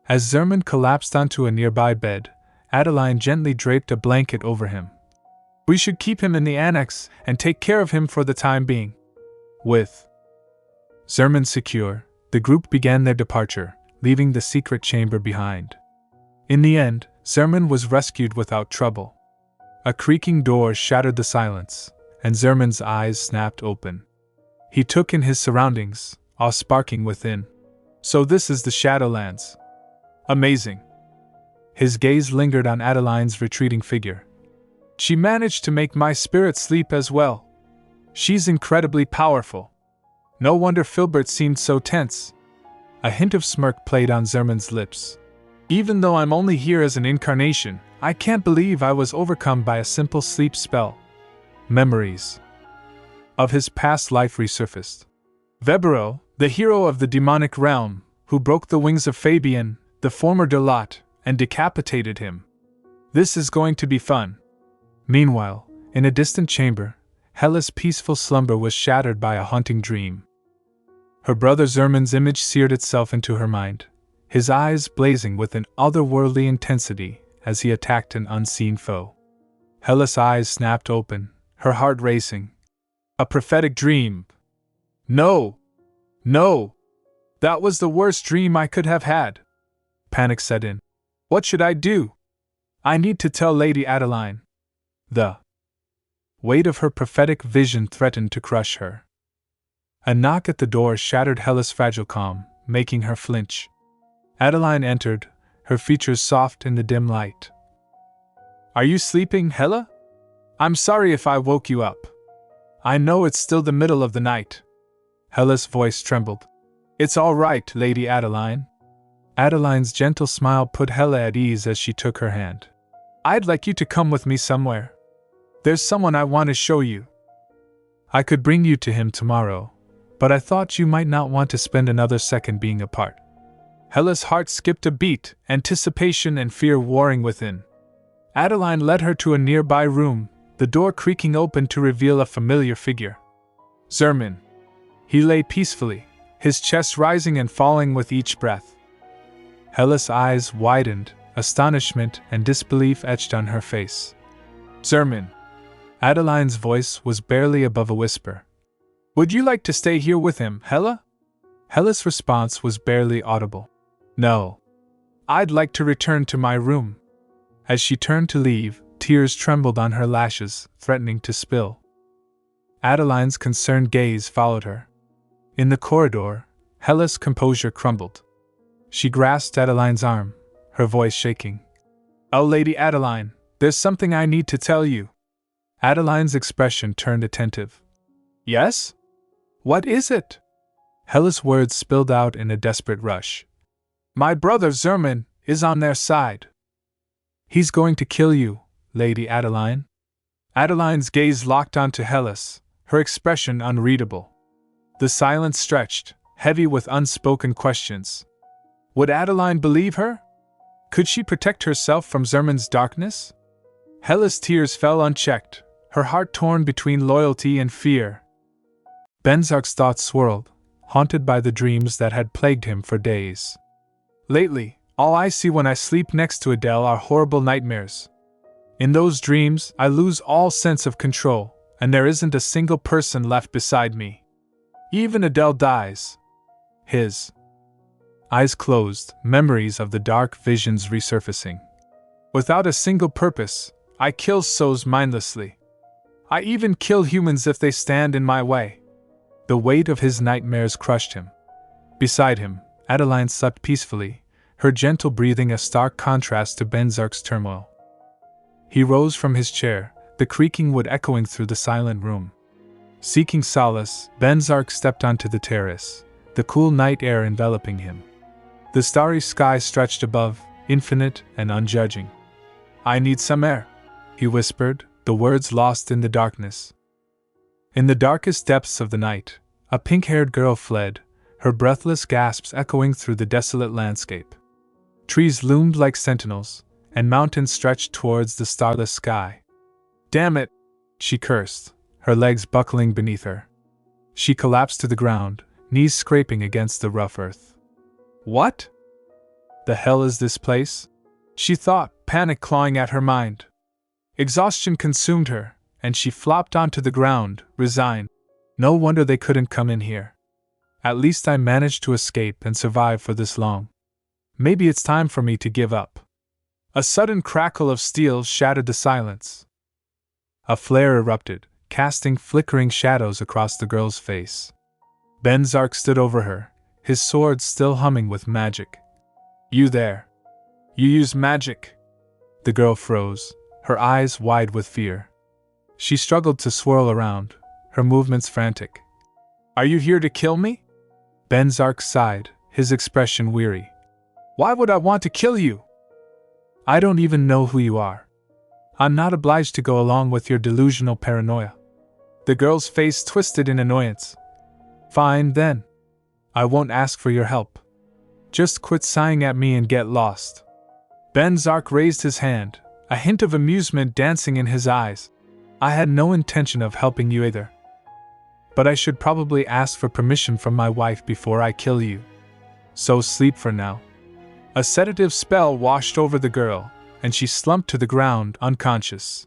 As Zerman collapsed onto a nearby bed, Adeline gently draped a blanket over him. "We should keep him in the annex and take care of him for the time being." With Zerman secure, the group began their departure, leaving the secret chamber behind. In the end, Zerman was rescued without trouble. A creaking door shattered the silence, and Zerman's eyes snapped open. He took in his surroundings, awe sparking within. "So this is the Shadowlands. Amazing." His gaze lingered on Adeline's retreating figure. "She managed to make my spirit sleep as well. She's incredibly powerful. No wonder Filbert seemed so tense." A hint of smirk played on Zerman's lips. "Even though I'm only here as an incarnation, I can't believe I was overcome by a simple sleep spell." Memories of his past life resurfaced. Vebero, the hero of the demonic realm, who broke the wings of Fabian, the former Delot, and decapitated him. This is going to be fun. Meanwhile, in a distant chamber, Hela's peaceful slumber was shattered by a haunting dream. Her brother Zerman's image seared itself into her mind, his eyes blazing with an otherworldly intensity as he attacked an unseen foe. Hela's eyes snapped open, her heart racing. A prophetic dream. No! No! That was the worst dream I could have had. Panic set in. What should I do? I need to tell Lady Adeline. The weight of her prophetic vision threatened to crush her. A knock at the door shattered Hela's fragile calm, making her flinch. Adeline entered, her features soft in the dim light. Are you sleeping, Hela? I'm sorry if I woke you up. I know it's still the middle of the night. Hela's voice trembled. It's all right, Lady Adeline. Adeline's gentle smile put Hela at ease as she took her hand. I'd like you to come with me somewhere. There's someone I want to show you. I could bring you to him tomorrow, but I thought you might not want to spend another second being apart. Hela's heart skipped a beat, anticipation and fear warring within. Adeline led her to a nearby room, the door creaking open to reveal a familiar figure. Zerman. He lay peacefully, his chest rising and falling with each breath. Hela's eyes widened, astonishment and disbelief etched on her face. Zerman. Adeline's voice was barely above a whisper. Would you like to stay here with him, Hela? Hela's response was barely audible. No. I'd like to return to my room. As she turned to leave, tears trembled on her lashes, threatening to spill. Adeline's concerned gaze followed her. In the corridor, Hela's composure crumbled. She grasped Adeline's arm, her voice shaking. Oh, Lady Adeline, there's something I need to tell you. Adeline's expression turned attentive. Yes? What is it? Hela's words spilled out in a desperate rush. My brother Zerman is on their side. He's going to kill you, Lady Adeline. Adeline's gaze locked onto Hela's, her expression unreadable. The silence stretched, heavy with unspoken questions. Would Adeline believe her? Could she protect herself from Zerman's darkness? Hela's tears fell unchecked, her heart torn between loyalty and fear. Venzak's thoughts swirled, haunted by the dreams that had plagued him for days. Lately, all I see when I sleep next to Adele are horrible nightmares. In those dreams, I lose all sense of control, and there isn't a single person left beside me. Even Adele dies. His eyes closed, memories of the dark visions resurfacing. Without a single purpose, I kill souls mindlessly. I even kill humans if they stand in my way. The weight of his nightmares crushed him. Beside him, Adeline slept peacefully, her gentle breathing a stark contrast to Venzak's turmoil. He rose from his chair, the creaking wood echoing through the silent room. Seeking solace, Venzak stepped onto the terrace, the cool night air enveloping him. The starry sky stretched above, infinite and unjudging. I need some air, he whispered, the words lost in the darkness. In the darkest depths of the night, a pink-haired girl fled, her breathless gasps echoing through the desolate landscape. Trees loomed like sentinels, and mountains stretched towards the starless sky. Damn it! She cursed, her legs buckling beneath her. She collapsed to the ground, knees scraping against the rough earth. What the hell is this place? She thought, panic clawing at her mind. Exhaustion consumed her, and she flopped onto the ground, resigned. No wonder they couldn't come in here. At least I managed to escape and survive for this long. Maybe it's time for me to give up. A sudden crackle of steel shattered the silence. A flare erupted, casting flickering shadows across the girl's face. Venzak stood over her, his sword still humming with magic. You there? You use magic? The girl froze, her eyes wide with fear. She struggled to swirl around, her movements frantic. Are you here to kill me? Venzak sighed, his expression weary. Why would I want to kill you? I don't even know who you are. I'm not obliged to go along with your delusional paranoia. The girl's face twisted in annoyance. Fine then. I won't ask for your help. Just quit sighing at me and get lost. Venzak raised his hand, a hint of amusement dancing in his eyes. I had no intention of helping you either. But I should probably ask for permission from my wife before I kill you. So sleep for now. A sedative spell washed over the girl, and she slumped to the ground unconscious.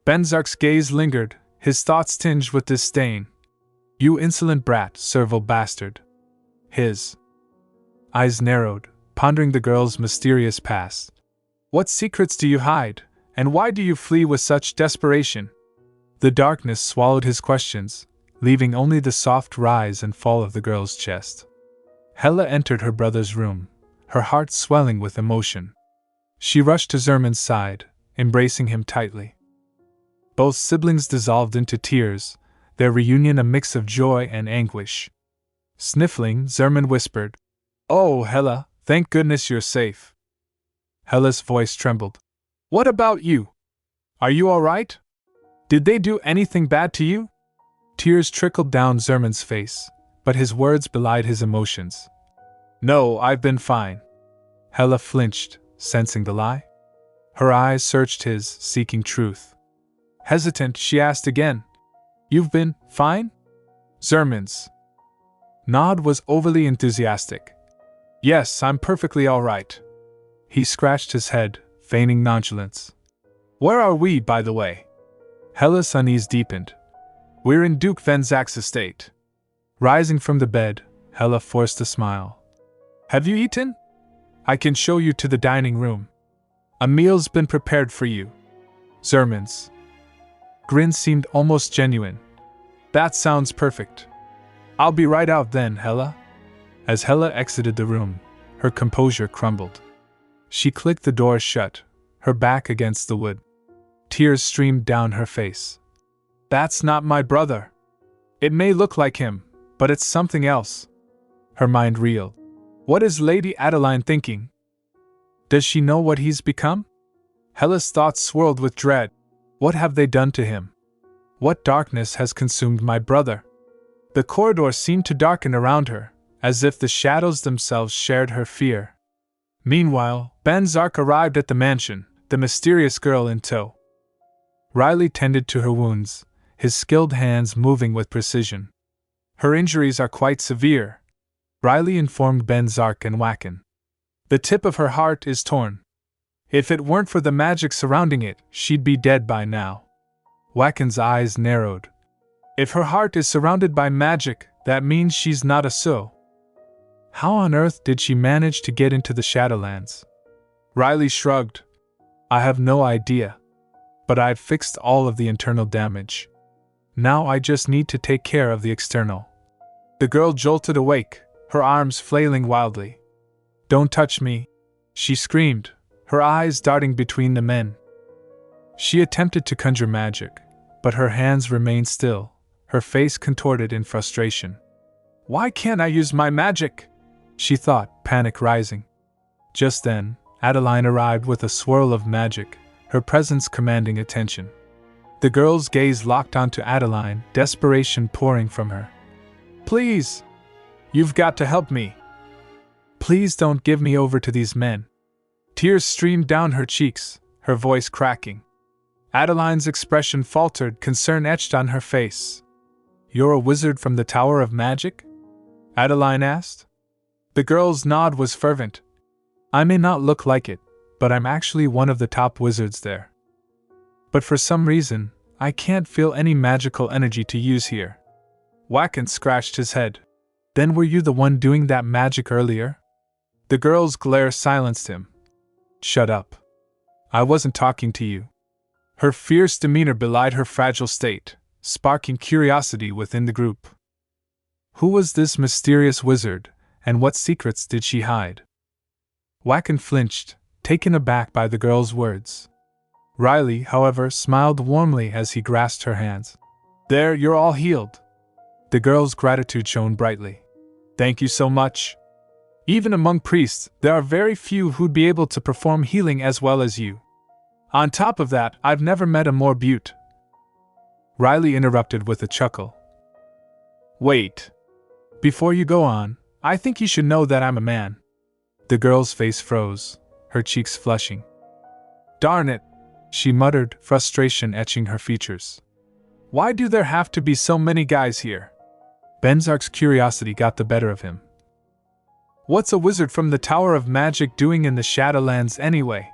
Venzak's gaze lingered, his thoughts tinged with disdain. You insolent brat, servile bastard. His eyes narrowed, pondering the girl's mysterious past. What secrets do you hide, and why do you flee with such desperation? The darkness swallowed his questions, leaving only the soft rise and fall of the girl's chest. Hella entered her brother's room, her heart swelling with emotion. She rushed to Zerman's side, embracing him tightly. Both siblings dissolved into tears, their reunion a mix of joy and anguish. Sniffling, Zerman whispered, "Oh, Hella, thank goodness you're safe." Hella's voice trembled. "What about you? Are you all right? Did they do anything bad to you?" Tears trickled down Zerman's face, but his words belied his emotions. "No, I've been fine." Hella flinched, sensing the lie. Her eyes searched his, seeking truth. Hesitant, she asked again, "You've been fine?" Zerman's nod was overly enthusiastic. "Yes, I'm perfectly all right." He scratched his head, feigning nonchalance. "Where are we, by the way?" Hella's unease deepened. "We're in Duke Venzak's estate." Rising from the bed, Hella forced a smile. "Have you eaten? I can show you to the dining room. A meal's been prepared for you." Zerman's grin seemed almost genuine. "That sounds perfect. I'll be right out then, Hella." As Hella exited the room, her composure crumbled. She clicked the door shut, her back against the wood. Tears streamed down her face. "That's not my brother. It may look like him, but it's something else." Her mind reeled. What is Lady Adeline thinking? Does she know what he's become? Hella's thoughts swirled with dread. What have they done to him? What darkness has consumed my brother? The corridor seemed to darken around her, as if the shadows themselves shared her fear. Meanwhile, Venzak arrived at the mansion, the mysterious girl in tow. Riley tended to her wounds, his skilled hands moving with precision. "Her injuries are quite severe," Riley informed Venzak and Wacken. "The tip of her heart is torn. If it weren't for the magic surrounding it, she'd be dead by now." Wacken's eyes narrowed. "If her heart is surrounded by magic, that means she's not a Su. How on earth did she manage to get into the Shadowlands?" Riley shrugged. "I have no idea. But I've fixed all of the internal damage. Now I just need to take care of the external." The girl jolted awake, her arms flailing wildly. "Don't touch me!" she screamed, her eyes darting between the men. She attempted to conjure magic, but her hands remained still, her face contorted in frustration. "Why can't I use my magic?" she thought, panic rising. Just then, Adeline arrived with a swirl of magic, her presence commanding attention. The girl's gaze locked onto Adeline, desperation pouring from her. "Please! You've got to help me! Please don't give me over to these men!" Tears streamed down her cheeks, her voice cracking. Adeline's expression faltered, concern etched on her face. "You're a wizard from the Tower of Magic?" Adeline asked. The girl's nod was fervent. "I may not look like it, but I'm actually one of the top wizards there. But for some reason, I can't feel any magical energy to use here." Wacken scratched his head. "Then were you the one doing that magic earlier?" The girl's glare silenced him. "Shut up. I wasn't talking to you." Her fierce demeanor belied her fragile state, sparking curiosity within the group. Who was this mysterious wizard, and what secrets did she hide? Wacken flinched, taken aback by the girl's words. Riley, however, smiled warmly as he grasped her hands. "There, you're all healed." The girl's gratitude shone brightly. "Thank you so much. Even among priests, there are very few who'd be able to perform healing as well as you. On top of that, I've never met a more beaut." Riley interrupted with a chuckle. "Wait. Before you go on, I think you should know that I'm a man." The girl's face froze, her cheeks flushing. "Darn it," she muttered, frustration etching her features. "Why do there have to be so many guys here?" Venzak's curiosity got the better of him. "What's a wizard from the Tower of Magic doing in the Shadowlands anyway?"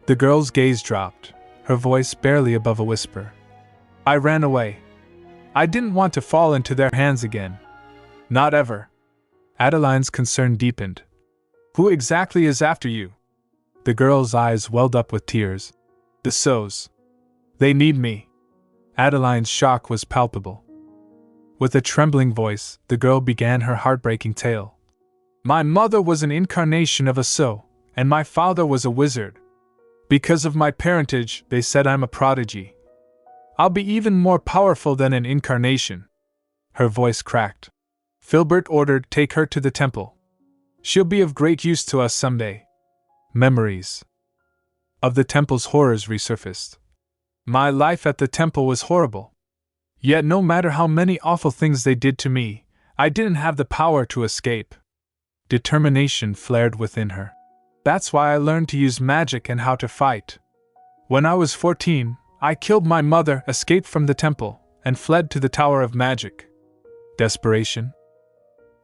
The girl's gaze dropped, her voice barely above a whisper. "I ran away. I didn't want to fall into their hands again. Not ever." Adeline's concern deepened. "Who exactly is after you?" The girl's eyes welled up with tears. "The Sows. They need me." Adeline's shock was palpable. With a trembling voice, the girl began her heartbreaking tale. "My mother was an incarnation of a Sow, and my father was a wizard. Because of my parentage, they said I'm a prodigy. I'll be even more powerful than an incarnation." Her voice cracked. "Filbert ordered, take her to the temple. She'll be of great use to us someday." Memories of the temple's horrors resurfaced. My life at the temple was horrible. Yet no matter how many awful things they did to me, I didn't have the power to escape. Determination flared within her. "That's why I learned to use magic and how to fight. When I was 14, I killed my mother, escaped from the temple, and fled to the Tower of Magic." Desperation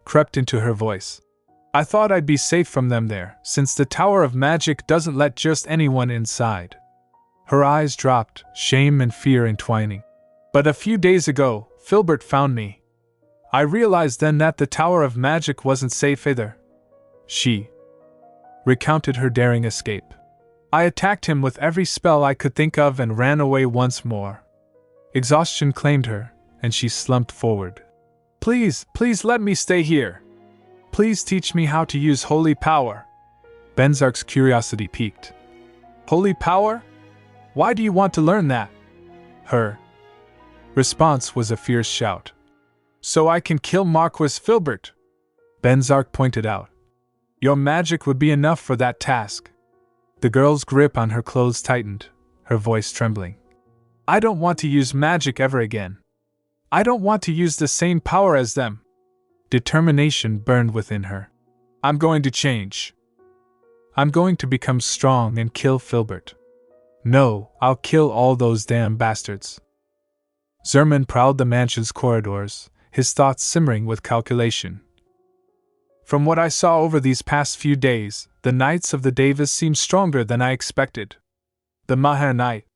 crept into her voice. "I thought I'd be safe from them there, since the Tower of Magic doesn't let just anyone inside." Her eyes dropped, shame and fear entwining. "But a few days ago, Filbert found me. I realized then that the Tower of Magic wasn't safe either." She recounted her daring escape. "I attacked him with every spell I could think of and ran away once more." Exhaustion claimed her, and she slumped forward. Please let me stay here. Please teach me how to use holy power." Venzak's curiosity piqued. "Holy power? Why do you want to learn that?" Her response was a fierce shout. "So I can kill Marquis Filbert," Venzak pointed out. "Your magic would be enough for that task." The girl's grip on her clothes tightened, her voice trembling. "I don't want to use magic ever again. I don't want to use the same power as them." Determination burned within her. "I'm going to change. I'm going to become strong and kill Filbert. No, I'll kill all those damn bastards." Zerman prowled the mansion's corridors, his thoughts simmering with calculation. "From what I saw over these past few days, the Knights of the Davis seem stronger than I expected. The Maher Knight.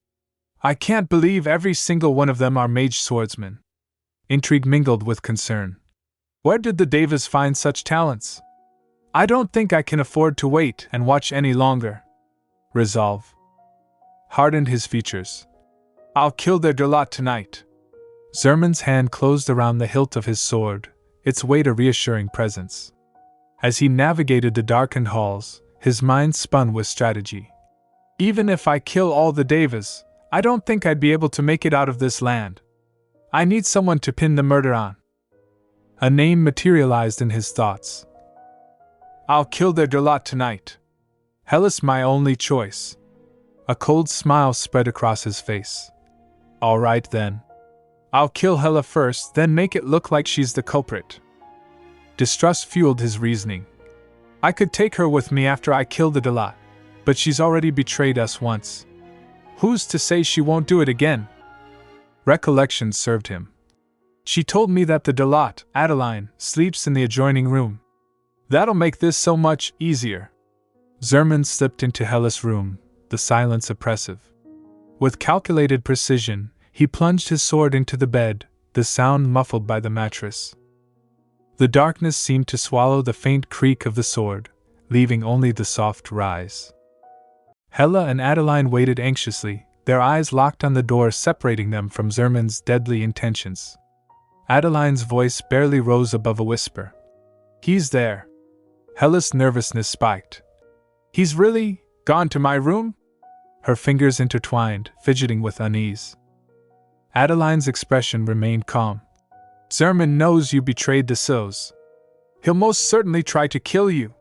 I can't believe every single one of them are mage swordsmen." Intrigue mingled with concern. "Where did the Davis find such talents? I don't think I can afford to wait and watch any longer." Resolve hardened his features. "I'll kill their Delot tonight." Zerman's hand closed around the hilt of his sword, its weight a reassuring presence. As he navigated the darkened halls, his mind spun with strategy. "Even if I kill all the Davis, I don't think I'd be able to make it out of this land. I need someone to pin the murder on." A name materialized in his thoughts. "I'll kill their Delot tonight. Hella's my only choice." A cold smile spread across his face. "All right then. I'll kill Hella first, then make it look like she's the culprit." Distrust fueled his reasoning. "I could take her with me after I kill the Delot, but she's already betrayed us once. Who's to say she won't do it again?" Recollection served him. "She told me that the Delot, Adeline, sleeps in the adjoining room. That'll make this so much easier." Zerman slipped into Hella's room, the silence oppressive. With calculated precision, he plunged his sword into the bed, the sound muffled by the mattress. The darkness seemed to swallow the faint creak of the sword, leaving only the soft rise. Hella and Adeline waited anxiously, their eyes locked on the door separating them from Zerman's deadly intentions. Adeline's voice barely rose above a whisper. "He's there." Hella's nervousness spiked. "He's really gone to my room?" Her fingers intertwined, fidgeting with unease. Adeline's expression remained calm. "Zerman knows you betrayed the Sows. He'll most certainly try to kill you."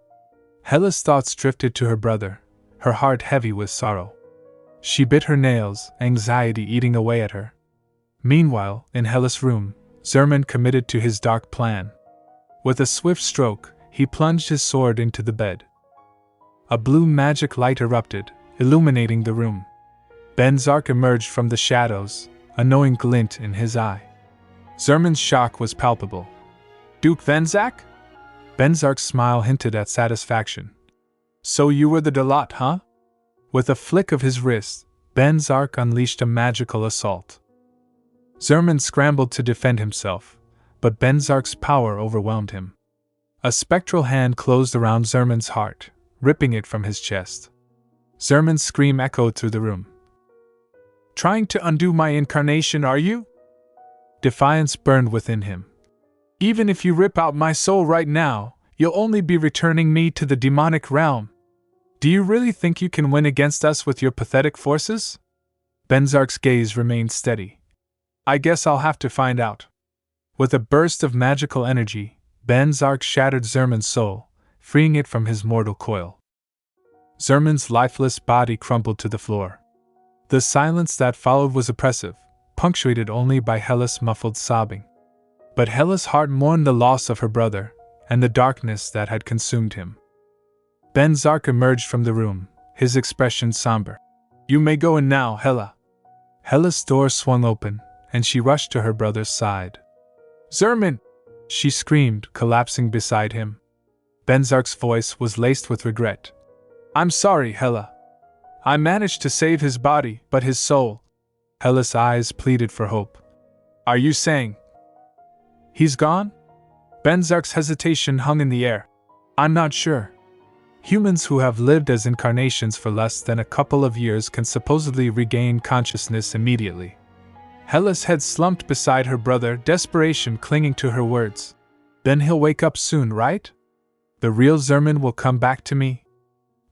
Hella's thoughts drifted to her brother, her heart heavy with sorrow. She bit her nails, anxiety eating away at her. Meanwhile, in Hella's room, Zerman committed to his dark plan. With a swift stroke, he plunged his sword into the bed. A blue magic light erupted, illuminating the room. Venzak emerged from the shadows, a knowing glint in his eye. Zerman's shock was palpable. Duke Venzak? Venzak's smile hinted at satisfaction. So you were the Dalot, huh? With a flick of his wrist, Venzak unleashed a magical assault. Zerman scrambled to defend himself, but Venzak's power overwhelmed him. A spectral hand closed around Zerman's heart, ripping it from his chest. Zerman's scream echoed through the room. Trying to undo my incarnation, are you? Defiance burned within him. Even if you rip out my soul right now, you'll only be returning me to the demonic realm. Do you really think you can win against us with your pathetic forces? Venzak's gaze remained steady. I guess I'll have to find out. With a burst of magical energy, Venzak shattered Zerman's soul, freeing it from his mortal coil. Zerman's lifeless body crumpled to the floor. The silence that followed was oppressive, punctuated only by Hela's muffled sobbing. But Hela's heart mourned the loss of her brother, and the darkness that had consumed him. Venzak emerged from the room, his expression somber. You may go in now, Hela. Hela's door swung open, and she rushed to her brother's side. Zerman! She screamed, collapsing beside him. Venzak's voice was laced with regret. I'm sorry, Hela. I managed to save his body, but his soul. Hela's eyes pleaded for hope. Are you saying he's gone? Venzak's hesitation hung in the air. I'm not sure. Humans who have lived as incarnations for less than a couple of years can supposedly regain consciousness immediately. Hela's head slumped beside her brother, desperation clinging to her words. Then he'll wake up soon, right? The real Zerman will come back to me?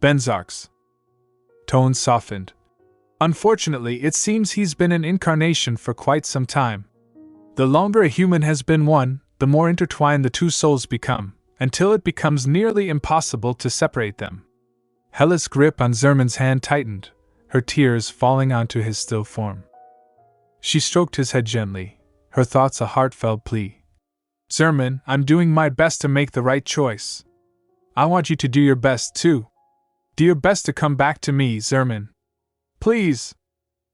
Venzak's tone softened. Unfortunately, it seems he's been an incarnation for quite some time. The longer a human has been one, the more intertwined the two souls become, until it becomes nearly impossible to separate them. Hela's grip on Zerman's hand tightened, her tears falling onto his still form. She stroked his head gently, her thoughts a heartfelt plea. Zerman, I'm doing my best to make the right choice. I want you to do your best too. Do your best to come back to me, Zerman. Please!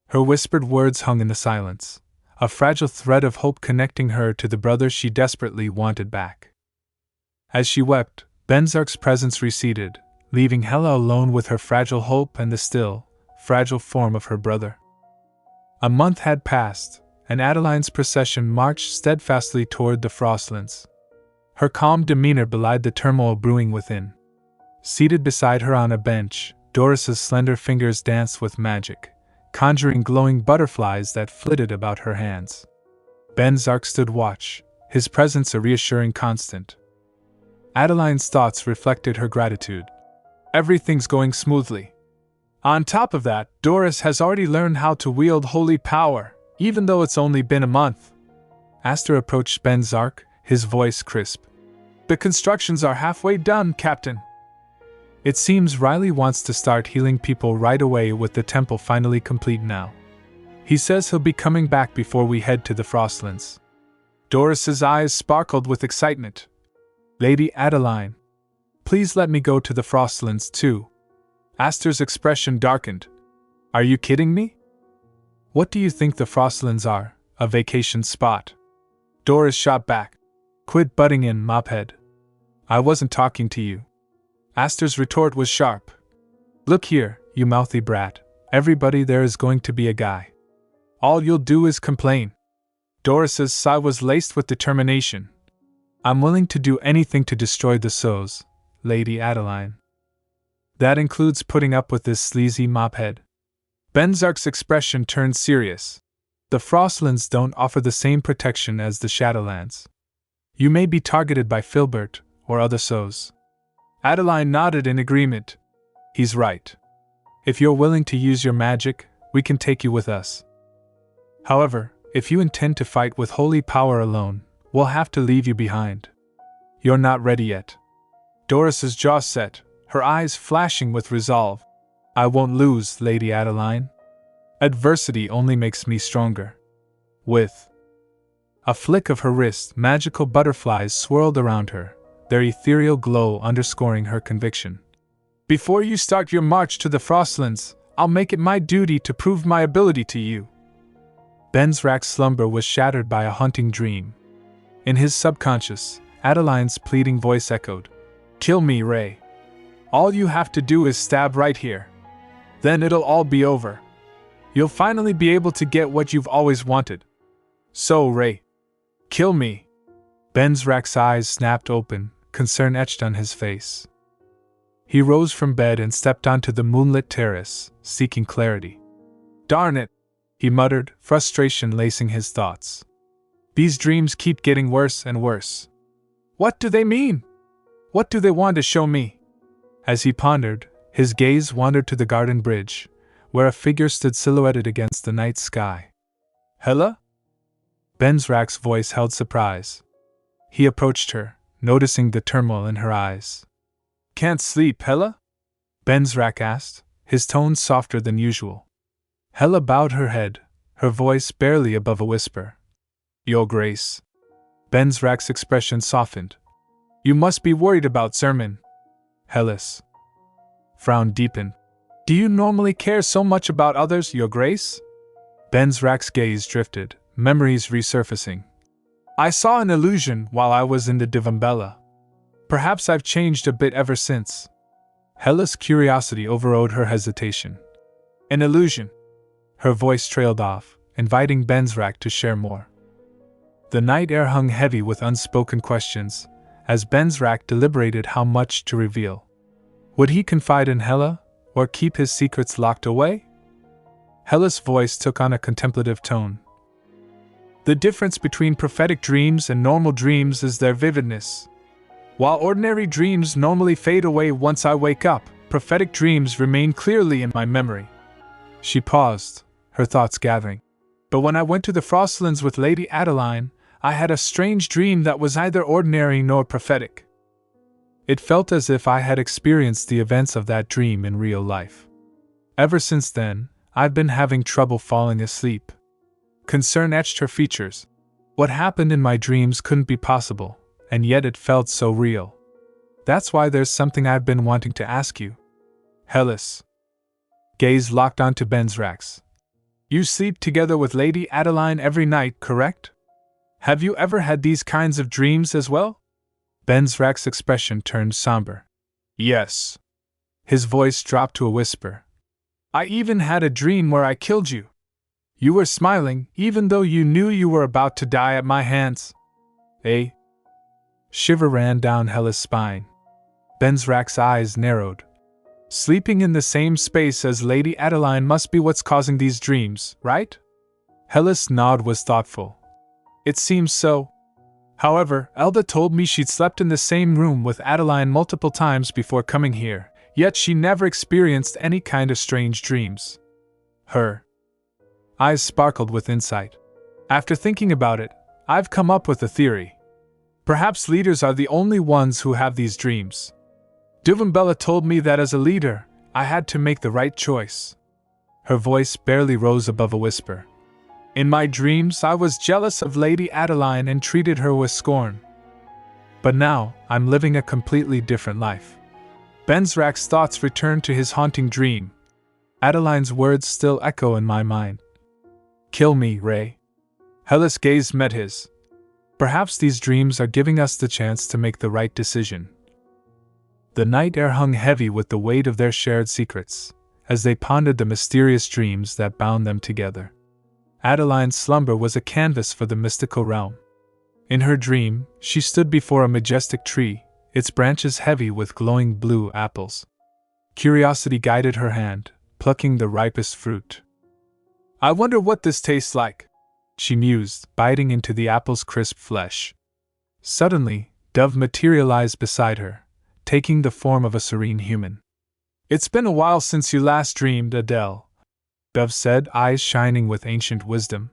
Her whispered words hung in the silence, a fragile thread of hope connecting her to the brother she desperately wanted back. As she wept, Venzak's presence receded, leaving Hela alone with her fragile hope and the still, fragile form of her brother. A month had passed, and Adeline's procession marched steadfastly toward the Frostlands. Her calm demeanor belied the turmoil brewing within. Seated beside her on a bench, Doris's slender fingers danced with magic, conjuring glowing butterflies that flitted about her hands. Venzak stood watch, his presence a reassuring constant. Adeline's thoughts reflected her gratitude. Everything's going smoothly. On top of that, Doris has already learned how to wield holy power, even though it's only been a month. Aster approached Venzak, his voice crisp. The constructions are halfway done, Captain. It seems Riley wants to start healing people right away with the temple finally complete now. He says he'll be coming back before we head to the Frostlands. Doris's eyes sparkled with excitement. Lady Adeline, please let me go to the Frostlands too. Aster's expression darkened. Are you kidding me? What do you think the Frostlands are, a vacation spot? Doris shot back. Quit butting in, mophead. I wasn't talking to you. Aster's retort was sharp. Look here, you mouthy brat, everybody there is going to be a guy. All you'll do is complain. Doris's sigh was laced with determination. I'm willing to do anything to destroy the Sows, Lady Adeline. That includes putting up with this sleazy mophead. Venzak's expression turned serious. The Frostlands don't offer the same protection as the Shadowlands. You may be targeted by Filbert or other Sows. Adeline nodded in agreement. He's right. If you're willing to use your magic, we can take you with us. However, if you intend to fight with holy power alone, we'll have to leave you behind. You're not ready yet. Doris's jaw set, her eyes flashing with resolve. I won't lose, Lady Adeline. Adversity only makes me stronger. With a flick of her wrist, magical butterflies swirled around her, their ethereal glow underscoring her conviction. Before you start your march to the Frostlands, I'll make it my duty to prove my ability to you. Venzak's slumber was shattered by a haunting dream. In his subconscious, Adeline's pleading voice echoed, "Kill me, Ray. All you have to do is stab right here. Then it'll all be over. You'll finally be able to get what you've always wanted. So, Ray, kill me." Venzak's eyes snapped open, concern etched on his face. He rose from bed and stepped onto the moonlit terrace, seeking clarity. "Darn it," he muttered, frustration lacing his thoughts. "These dreams keep getting worse and worse. What do they mean? What do they want to show me?" As he pondered, his gaze wandered to the garden bridge, where a figure stood silhouetted against the night sky. "Hella?" Venzak's voice held surprise. He approached her, noticing the turmoil in her eyes. "Can't sleep, Hella?" Venzak asked, his tone softer than usual. Hella bowed her head, her voice barely above a whisper. "Your Grace." Venzak's expression softened. "You must be worried about Sermon." Hella's frown deepened. "Do you normally care so much about others, Your Grace?" Venzak's gaze drifted, memories resurfacing. "I saw an illusion while I was in the Divumbella. Perhaps I've changed a bit ever since." Hella's curiosity overrode her hesitation. "An illusion?" Her voice trailed off, inviting Venzak to share more. The night air hung heavy with unspoken questions, as Venzak deliberated how much to reveal. Would he confide in Hella, or keep his secrets locked away? Hella's voice took on a contemplative tone. "The difference between prophetic dreams and normal dreams is their vividness. While ordinary dreams normally fade away once I wake up, prophetic dreams remain clearly in my memory." She paused, her thoughts gathering. "But when I went to the Frostlands with Lady Adeline, I had a strange dream that was neither ordinary nor prophetic. It felt as if I had experienced the events of that dream in real life. Ever since then, I've been having trouble falling asleep." Concern etched her features. "What happened in my dreams couldn't be possible, and yet it felt so real. That's why there's something I've been wanting to ask you." Hella's gaze locked onto Venzak's. "You sleep together with Lady Adeline every night, correct? Have you ever had these kinds of dreams as well?" Venzak's expression turned somber. "Yes." His voice dropped to a whisper. "I even had a dream where I killed you. You were smiling, even though you knew you were about to die at my hands." A shiver ran down Hella's spine. Venzak's eyes narrowed. "Sleeping in the same space as Lady Adeline must be what's causing these dreams, right?" Hella's nod was thoughtful. "It seems so. However, Elda told me she'd slept in the same room with Adeline multiple times before coming here, yet she never experienced any kind of strange dreams." Her eyes sparkled with insight. "After thinking about it, I've come up with a theory. Perhaps leaders are the only ones who have these dreams. Divumbella told me that as a leader, I had to make the right choice." Her voice barely rose above a whisper. "In my dreams, I was jealous of Lady Adeline and treated her with scorn. But now, I'm living a completely different life." Venzak's thoughts returned to his haunting dream. Adeline's words still echo in my mind. "Kill me, Ray." Hella's gaze met his. Perhaps these dreams are giving us the chance to make the right decision. The night air hung heavy with the weight of their shared secrets, as they pondered the mysterious dreams that bound them together. Adeline's slumber was a canvas for the mystical realm. In her dream, she stood before a majestic tree, its branches heavy with glowing blue apples. Curiosity guided her hand, plucking the ripest fruit. "I wonder what this tastes like," she mused, biting into the apple's crisp flesh. Suddenly, Dove materialized beside her, taking the form of a serene human. "It's been a while since you last dreamed, Adele," Dove said, eyes shining with ancient wisdom.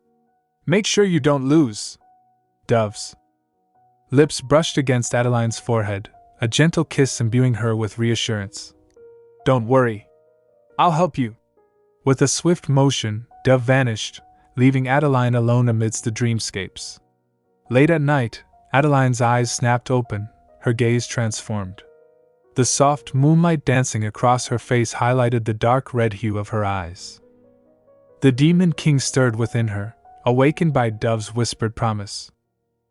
"Make sure you don't lose." Dove's lips brushed against Adeline's forehead, a gentle kiss imbuing her with reassurance. "Don't worry. I'll help you." With a swift motion, Dove vanished, leaving Adeline alone amidst the dreamscapes. Late at night, Adeline's eyes snapped open, her gaze transformed. The soft moonlight dancing across her face highlighted the dark red hue of her eyes. The Demon King stirred within her, awakened by Dove's whispered promise.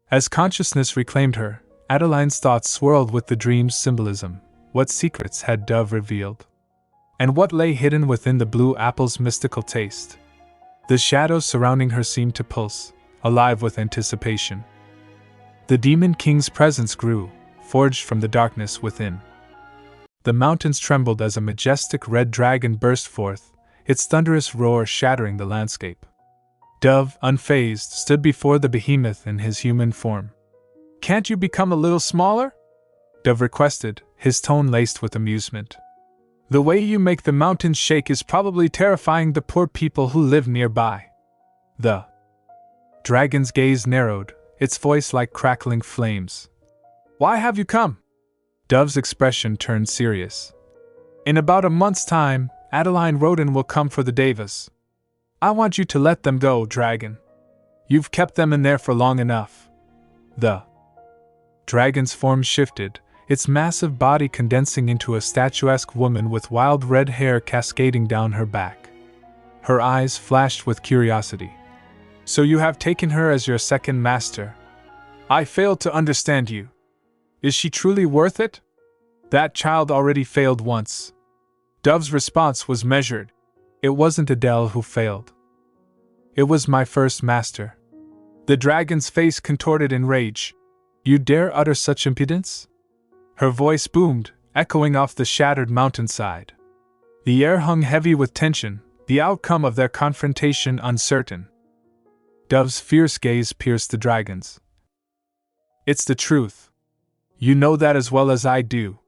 As consciousness reclaimed her, Adeline's thoughts swirled with the dream's symbolism. What secrets had Dove revealed? And what lay hidden within the blue apple's mystical taste? The shadows surrounding her seemed to pulse, alive with anticipation. The Demon King's presence grew, forged from the darkness within. The mountains trembled as a majestic red dragon burst forth, its thunderous roar shattering the landscape. Dove, unfazed, stood before the behemoth in his human form. "Can't you become a little smaller?" Dove requested, his tone laced with amusement. "The way you make the mountains shake is probably terrifying the poor people who live nearby." The dragon's gaze narrowed, its voice like crackling flames. "Why have you come?" Dove's expression turned serious. "In about a month's time, Adeline Rotyn will come for the Devas. I want you to let them go, dragon. You've kept them in there for long enough." The dragon's form shifted, its massive body condensing into a statuesque woman with wild red hair cascading down her back. Her eyes flashed with curiosity. "So you have taken her as your second master? I fail to understand you. Is she truly worth it? That child already failed once." Dove's response was measured. "It wasn't Adele who failed. It was my first master." The dragon's face contorted in rage. "You dare utter such impudence?" Her voice boomed, echoing off the shattered mountainside. The air hung heavy with tension, the outcome of their confrontation uncertain. Dove's fierce gaze pierced the dragon's. "It's the truth. You know that as well as I do.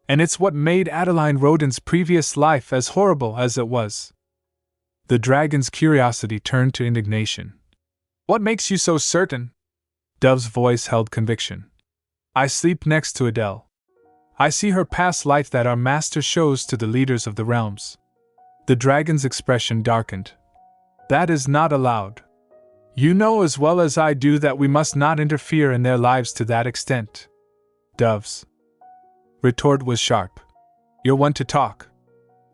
And it's what made Adeline Rotyn's previous life as horrible as it was." The dragon's curiosity turned to indignation. "What makes you so certain?" Dove's voice held conviction. "I sleep next to Adele. I see her past life that our master shows to the leaders of the realms." The dragon's expression darkened. "That is not allowed. You know as well as I do that we must not interfere in their lives to that extent." Dove's retort was sharp. "You're one to talk.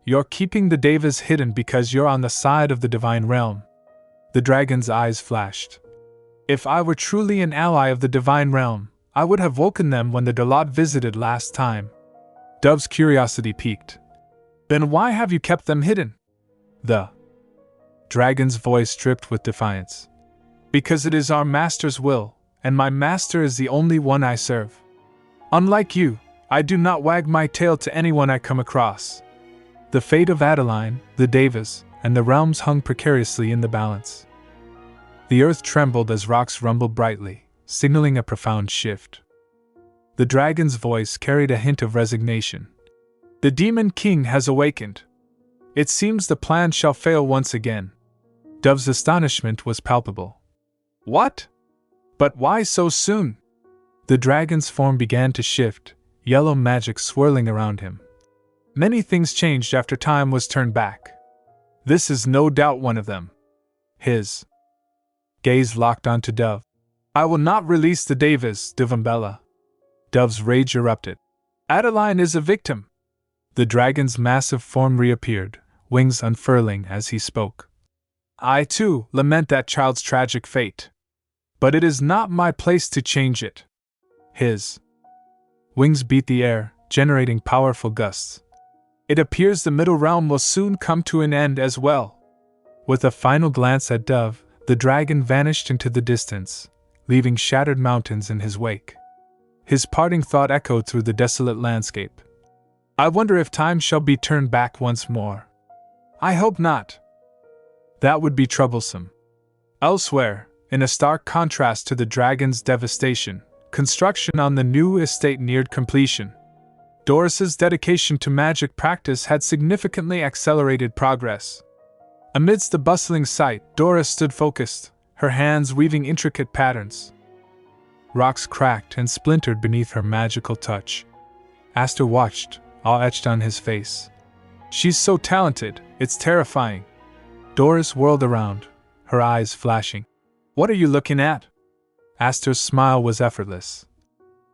You're keeping the Devas hidden because you're on the side of the divine realm." The dragon's eyes flashed. "If I were truly an ally of the divine realm, I would have woken them when the Dalot visited last time." Dove's curiosity piqued. "Then why have you kept them hidden?" The dragon's voice dripped with defiance. "Because it is our master's will, and my master is the only one I serve. Unlike you, I do not wag my tail to anyone I come across." The fate of Adeline, the Devas, and the realms hung precariously in the balance. The earth trembled as rocks rumbled brightly, signaling a profound shift. The dragon's voice carried a hint of resignation. "The Demon King has awakened. It seems the plan shall fail once again." Dove's astonishment was palpable. "What? But why so soon?" The dragon's form began to shift, yellow magic swirling around him. "Many things changed after time was turned back. This is no doubt one of them." His gaze locked onto Dove. "I will not release the Devas, Divumbella." Dove's rage erupted. "Adeline is a victim." The dragon's massive form reappeared, wings unfurling as he spoke. "I, too, lament that child's tragic fate. But it is not my place to change it." His wings beat the air, generating powerful gusts. "It appears the Middle Realm will soon come to an end as well." With a final glance at Dove, the dragon vanished into the distance, leaving shattered mountains in his wake. His parting thought echoed through the desolate landscape. "I wonder if time shall be turned back once more. I hope not. That would be troublesome." Elsewhere, in a stark contrast to the dragon's devastation, construction on the new estate neared completion. Doris's dedication to magic practice had significantly accelerated progress. Amidst the bustling sight, Doris stood focused, her hands weaving intricate patterns. Rocks cracked and splintered beneath her magical touch. Aster watched, awe etched on his face. "She's so talented, it's terrifying." Doris whirled around, her eyes flashing. "What are you looking at?" Aster's smile was effortless.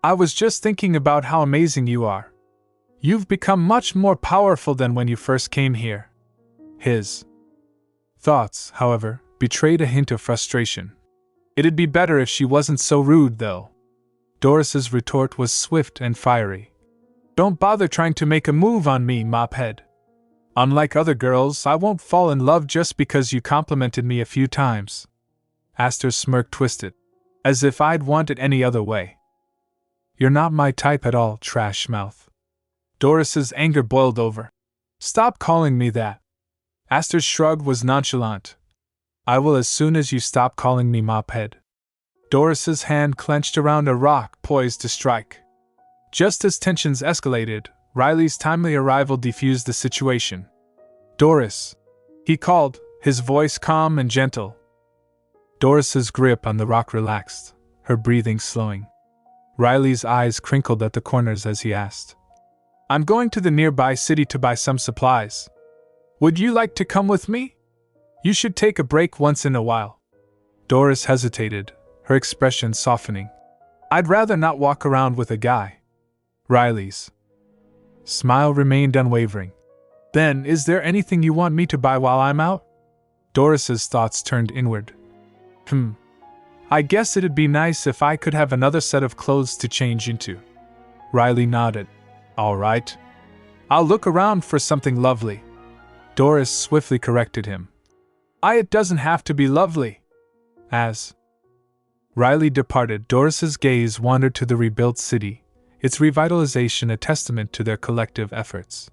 "I was just thinking about how amazing you are." You've become much more powerful than when you first came here. His thoughts, however, betrayed a hint of frustration. It'd be better if she wasn't so rude, though. Doris's retort was swift and fiery. Don't bother trying to make a move on me, mophead. Unlike other girls, I won't fall in love just because you complimented me a few times. Aster's smirk twisted, as if I'd want it any other way. You're not my type at all, trash mouth. Doris's anger boiled over. Stop calling me that. Aster's shrug was nonchalant. I will as soon as you stop calling me mophead. Doris's hand clenched around a rock poised to strike. Just as tensions escalated, Riley's timely arrival defused the situation. Doris, he called, his voice calm and gentle. Doris's grip on the rock relaxed, her breathing slowing. Riley's eyes crinkled at the corners as he asked, I'm going to the nearby city to buy some supplies. Would you like to come with me? You should take a break once in a while. Doris hesitated, her expression softening. I'd rather not walk around with a guy. Riley's smile remained unwavering. Then, is there anything you want me to buy while I'm out? Doris's thoughts turned inward. I guess it'd be nice if I could have another set of clothes to change into. Riley nodded. All right. I'll look around for something lovely. Doris swiftly corrected him. It doesn't have to be lovely. As Riley departed, Doris's gaze wandered to the rebuilt city, its revitalization a testament to their collective efforts.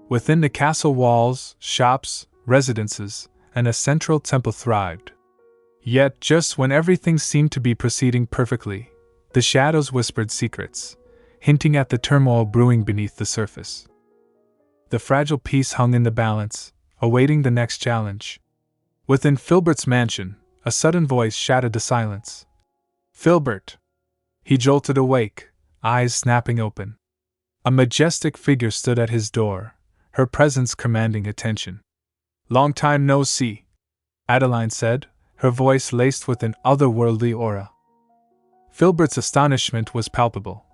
Within the castle walls, shops, residences, and a central temple thrived. Yet, just when everything seemed to be proceeding perfectly, the shadows whispered secrets, hinting at the turmoil brewing beneath the surface. The fragile peace hung in the balance, awaiting the next challenge. Within Filbert's mansion, a sudden voice shattered the silence. Filbert! He jolted awake, eyes snapping open. A majestic figure stood at his door, her presence commanding attention. Long time no see, Adeline said, her voice laced with an otherworldly aura. Filbert's astonishment was palpable.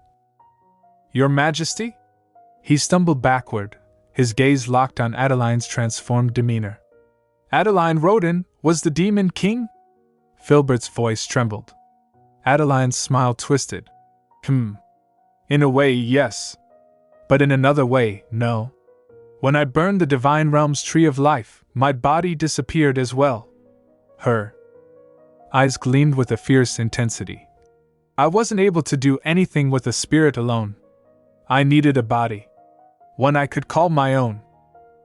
Your Majesty? He stumbled backward, his gaze locked on Adeline's transformed demeanor. Adeline Rotyn was the Demon King? Filbert's voice trembled. Adeline's smile twisted. In a way, yes. But in another way, no. When I burned the Divine Realm's Tree of Life, my body disappeared as well. Her eyes gleamed with a fierce intensity. I wasn't able to do anything with a spirit alone. I needed a body. One I could call my own.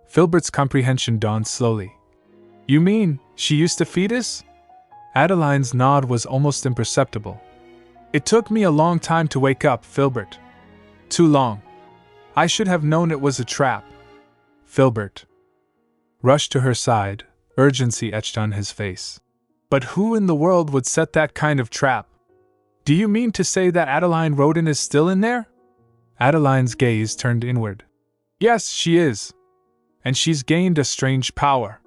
Filbert's comprehension dawned slowly. You mean, she used to feed us? Adeline's nod was almost imperceptible. It took me a long time to wake up, Filbert. Too long. I should have known it was a trap. Filbert rushed to her side, urgency etched on his face. But who in the world would set that kind of trap? Do you mean to say that Adeline Rotyn is still in there? Adeline's gaze turned inward. Yes, she is. And she's gained a strange power.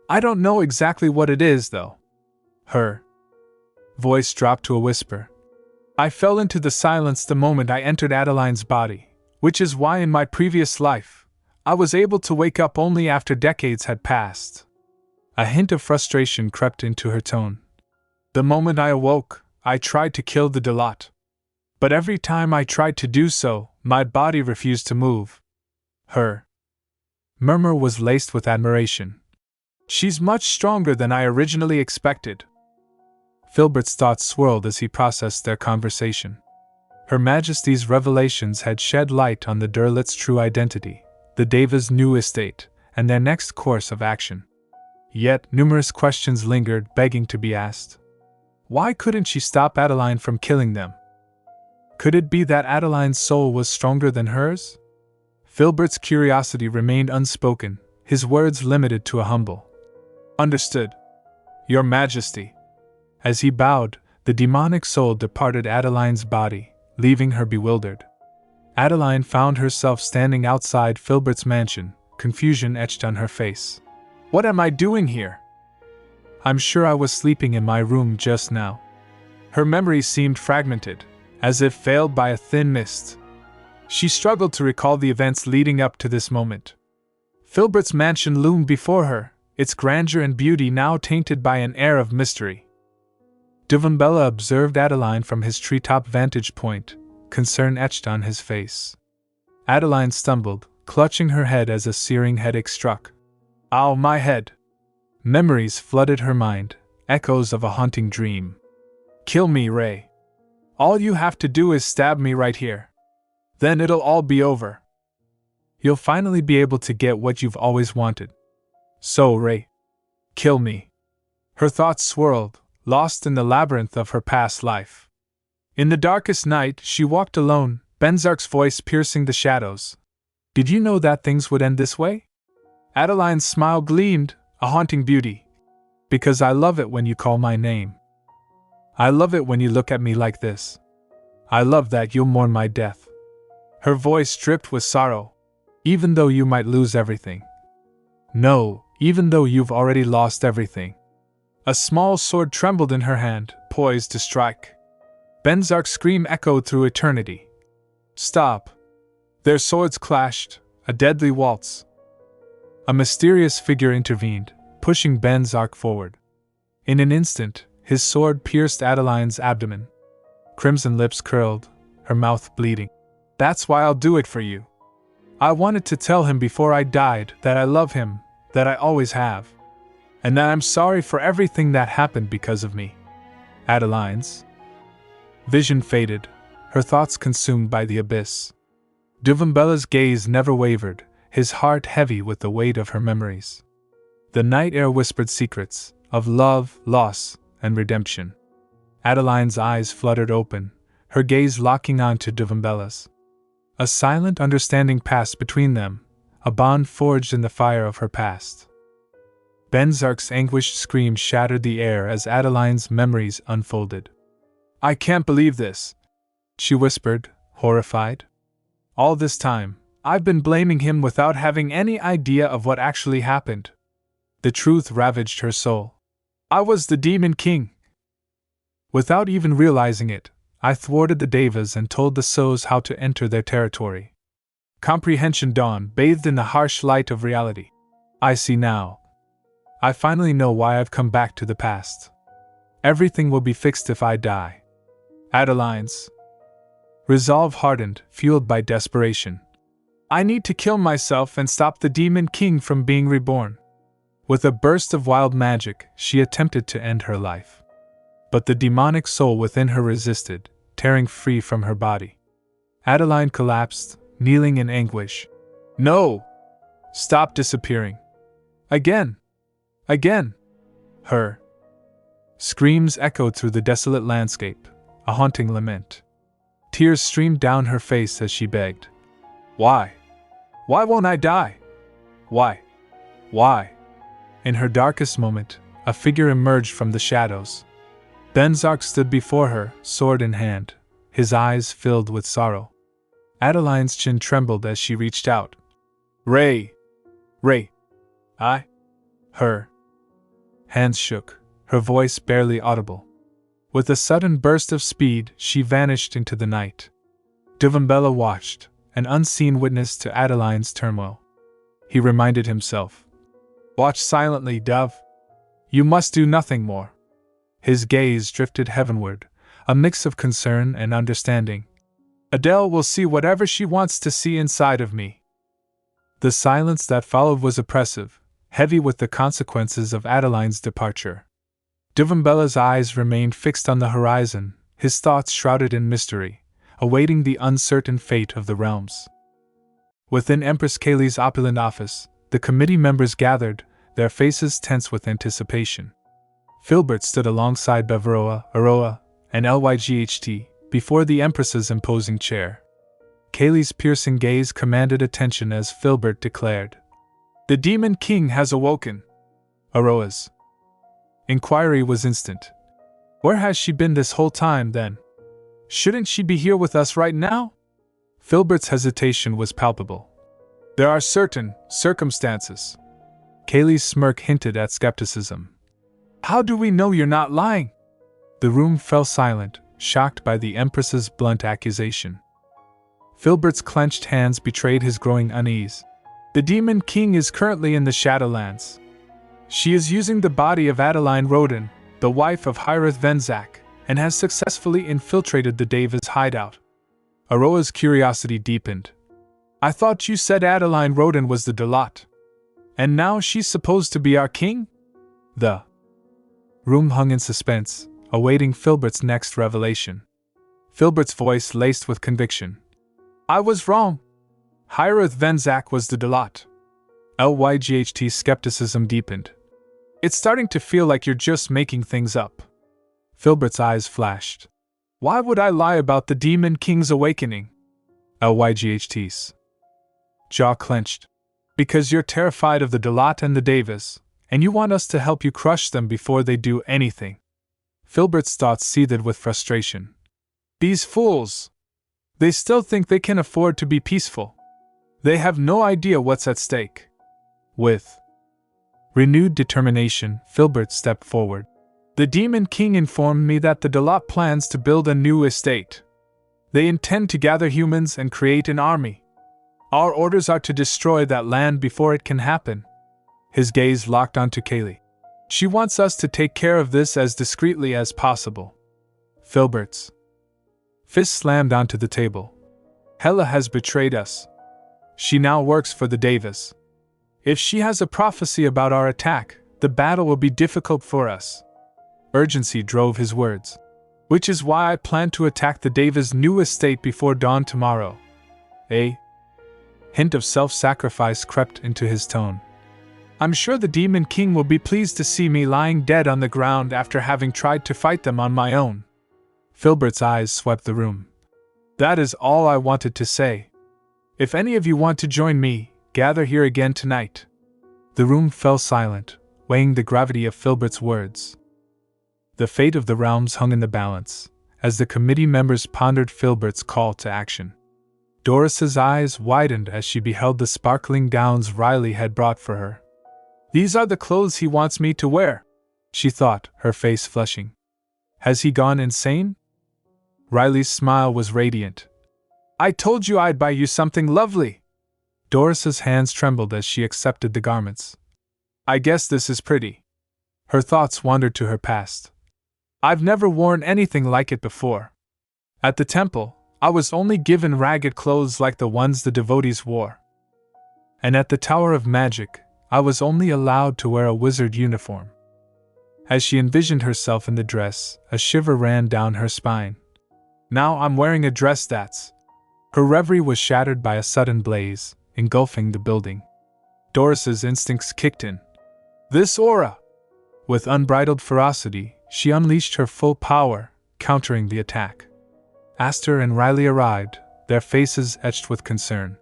I don't know exactly what it is, though. Her voice dropped to a whisper. I fell into the silence the moment I entered Adeline's body, which is why in my previous life, I was able to wake up only after decades had passed. A hint of frustration crept into her tone. The moment I awoke, I tried to kill the Delot. But every time I tried to do so, my body refused to move. Her murmur was laced with admiration. She's much stronger than I originally expected. Filbert's thoughts swirled as he processed their conversation. Her Majesty's revelations had shed light on the Derlit's true identity, the Deva's new estate, and their next course of action. Yet, numerous questions lingered, begging to be asked. Why couldn't she stop Adeline from killing them? Could it be that Adeline's soul was stronger than hers? Filbert's curiosity remained unspoken, his words limited to a humble "Understood, Your Majesty." As he bowed, the demonic soul departed Adeline's body, leaving her bewildered. Adeline found herself standing outside Filbert's mansion, confusion etched on her face. What am I doing here? I'm sure I was sleeping in my room just now. Her memory seemed fragmented, as if veiled by a thin mist. She struggled to recall the events leading up to this moment. Filbert's mansion loomed before her, its grandeur and beauty now tainted by an air of mystery. Duvumbella observed Adeline from his treetop vantage point, concern etched on his face. Adeline stumbled, clutching her head as a searing headache struck. Ow, my head! Memories flooded her mind, echoes of a haunting dream. Kill me, Ray. All you have to do is stab me right here. Then it'll all be over. You'll finally be able to get what you've always wanted. So, Ray, kill me. Her thoughts swirled, lost in the labyrinth of her past life. In the darkest night, she walked alone, Venzak's voice piercing the shadows. Did you know that things would end this way? Adeline's smile gleamed, a haunting beauty. Because I love it when you call my name. I love it when you look at me like this. I love that you'll mourn my death. Her voice dripped with sorrow. Even though you might lose everything. No, even though you've already lost everything. A small sword trembled in her hand, poised to strike. Venzak's scream echoed through eternity. Stop. Their swords clashed, a deadly waltz. A mysterious figure intervened, pushing Venzak forward. In an instant, his sword pierced Adeline's abdomen. Crimson lips curled, her mouth bleeding. That's why I'll do it for you. I wanted to tell him before I died that I love him, that I always have. And that I'm sorry for everything that happened because of me. Adeline's vision faded, her thoughts consumed by the abyss. Duvumbella's gaze never wavered, his heart heavy with the weight of her memories. The night air whispered secrets, of love, loss, and redemption. Adeline's eyes fluttered open, her gaze locking on to Duvumbella's. A silent understanding passed between them, a bond forged in the fire of her past. Venzak's anguished scream shattered the air as Adeline's memories unfolded. I can't believe this, she whispered, horrified. All this time, I've been blaming him without having any idea of what actually happened. The truth ravaged her soul. I was the Demon King. Without even realizing it, I thwarted the Devas and told the Sows how to enter their territory. Comprehension dawned, bathed in the harsh light of reality. I see now. I finally know why I've come back to the past. Everything will be fixed if I die. Adeline's resolve hardened, fueled by desperation. I need to kill myself and stop the Demon King from being reborn. With a burst of wild magic, she attempted to end her life. But the demonic soul within her resisted, tearing free from her body. Adeline collapsed, kneeling in anguish. No! Stop disappearing. Again! Again! Her screams echoed through the desolate landscape, a haunting lament. Tears streamed down her face as she begged. Why? Why won't I die? Why? Why? In her darkest moment, a figure emerged from the shadows. Venzak stood before her, sword in hand, his eyes filled with sorrow. Adeline's chin trembled as she reached out. Ray! Ray! Her hands shook, her voice barely audible. With a sudden burst of speed, she vanished into the night. Duvumbella watched, an unseen witness to Adeline's turmoil. He reminded himself. Watch silently, Dove. You must do nothing more. His gaze drifted heavenward, a mix of concern and understanding. Adele will see whatever she wants to see inside of me. The silence that followed was oppressive, heavy with the consequences of Adeline's departure. Duvumbella's eyes remained fixed on the horizon, his thoughts shrouded in mystery, awaiting the uncertain fate of the realms. Within Empress Kaylee's opulent office, the committee members gathered, their faces tense with anticipation. Filbert stood alongside Beveroa, Aroa, and Lyght before the Empress's imposing chair. Kaylee's piercing gaze commanded attention as Filbert declared, "The Demon King has awoken." Aroa's inquiry was instant. Where has she been this whole time, then? Shouldn't she be here with us right now? Filbert's hesitation was palpable. There are certain circumstances. Kaylee's smirk hinted at skepticism. How do we know you're not lying? The room fell silent, shocked by the Empress's blunt accusation. Filbert's clenched hands betrayed his growing unease. The Demon King is currently in the Shadowlands. She is using the body of Adeline Rotyn, the wife of horrid Venzak, and has successfully infiltrated the Davis hideout. Aroa's curiosity deepened. I thought you said Adeline Rotyn was the Dolot. And now she's supposed to be our king? The room hung in suspense, awaiting Filbert's next revelation. Filbert's voice laced with conviction. I was wrong. Horrid Venzak was the Dolot. LYGHT's skepticism deepened. It's starting to feel like you're just making things up. Filbert's eyes flashed. Why would I lie about the Demon King's awakening? LYGHT's jaw clenched. Because you're terrified of the Dolot and the Davis, and you want us to help you crush them before they do anything. Filbert's thoughts seethed with frustration. These fools! They still think they can afford to be peaceful. They have no idea what's at stake. With renewed determination, Filbert stepped forward. The Demon King informed me that the Dolot plans to build a new estate. They intend to gather humans and create an army. Our orders are to destroy that land before it can happen. His gaze locked onto Kaylee. She wants us to take care of this as discreetly as possible. Filbert's fist slammed onto the table. Hela has betrayed us. She now works for the Davis. If she has a prophecy about our attack, the battle will be difficult for us. Urgency drove his words. Which is why I plan to attack the Davis' new estate before dawn tomorrow. A hint of self-sacrifice crept into his tone. I'm sure the Demon King will be pleased to see me lying dead on the ground after having tried to fight them on my own. Filbert's eyes swept the room. That is all I wanted to say. If any of you want to join me, gather here again tonight. The room fell silent, weighing the gravity of Filbert's words. The fate of the realms hung in the balance, as the committee members pondered Filbert's call to action. Doris's eyes widened as she beheld the sparkling gowns Riley had brought for her. These are the clothes he wants me to wear, she thought, her face flushing. Has he gone insane? Riley's smile was radiant. I told you I'd buy you something lovely. Doris's hands trembled as she accepted the garments. I guess this is pretty. Her thoughts wandered to her past. I've never worn anything like it before. At the temple, I was only given ragged clothes like the ones the devotees wore. And at the Tower of Magic, I was only allowed to wear a wizard uniform. As she envisioned herself in the dress, a shiver ran down her spine. Now I'm wearing a dress that's... Her reverie was shattered by a sudden blaze, engulfing the building. Doris's instincts kicked in. This aura! With unbridled ferocity, she unleashed her full power, countering the attack. Aster and Riley arrived, their faces etched with concern.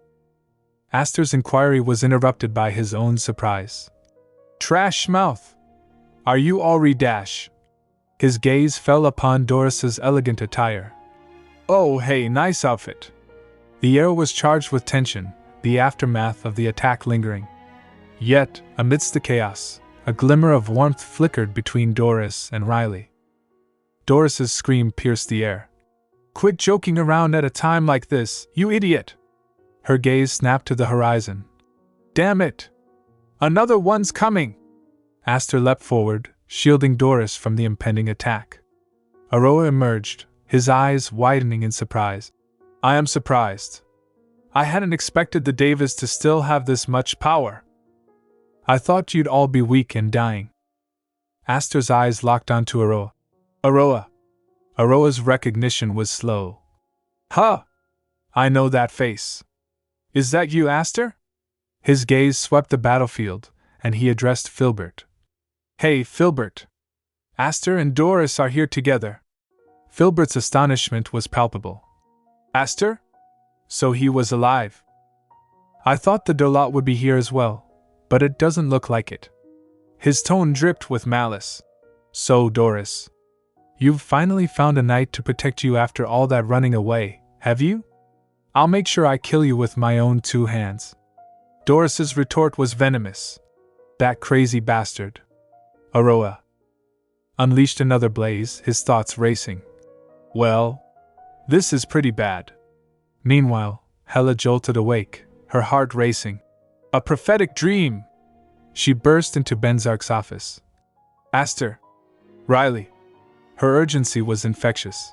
Aster's inquiry was interrupted by his own surprise. Trash mouth! Are you all redash? His gaze fell upon Doris's elegant attire. Oh hey, nice outfit! The air was charged with tension, the aftermath of the attack lingering. Yet, amidst the chaos, a glimmer of warmth flickered between Doris and Riley. Doris's scream pierced the air. Quit joking around at a time like this, you idiot! Her gaze snapped to the horizon. Damn it! Another one's coming! Aster leapt forward, shielding Doris from the impending attack. Aroa emerged, his eyes widening in surprise. I am surprised. I hadn't expected the Davis to still have this much power. I thought you'd all be weak and dying. Aster's eyes locked onto Aroa. Aroa. Aroa's recognition was slow. Huh! I know that face. Is that you, Aster? His gaze swept the battlefield, and he addressed Filbert. Hey, Filbert. Aster and Doris are here together. Filbert's astonishment was palpable. Aster? So he was alive. I thought the Dolot would be here as well, but it doesn't look like it. His tone dripped with malice. So, Doris, you've finally found a knight to protect you after all that running away, have you? I'll make sure I kill you with my own 2 hands. Doris's retort was venomous. That crazy bastard. Aroa unleashed another blaze, his thoughts racing. Well, this is pretty bad. Meanwhile, Hela jolted awake, her heart racing. A prophetic dream! She burst into Benzak's office. Aster! Riley! Her urgency was infectious.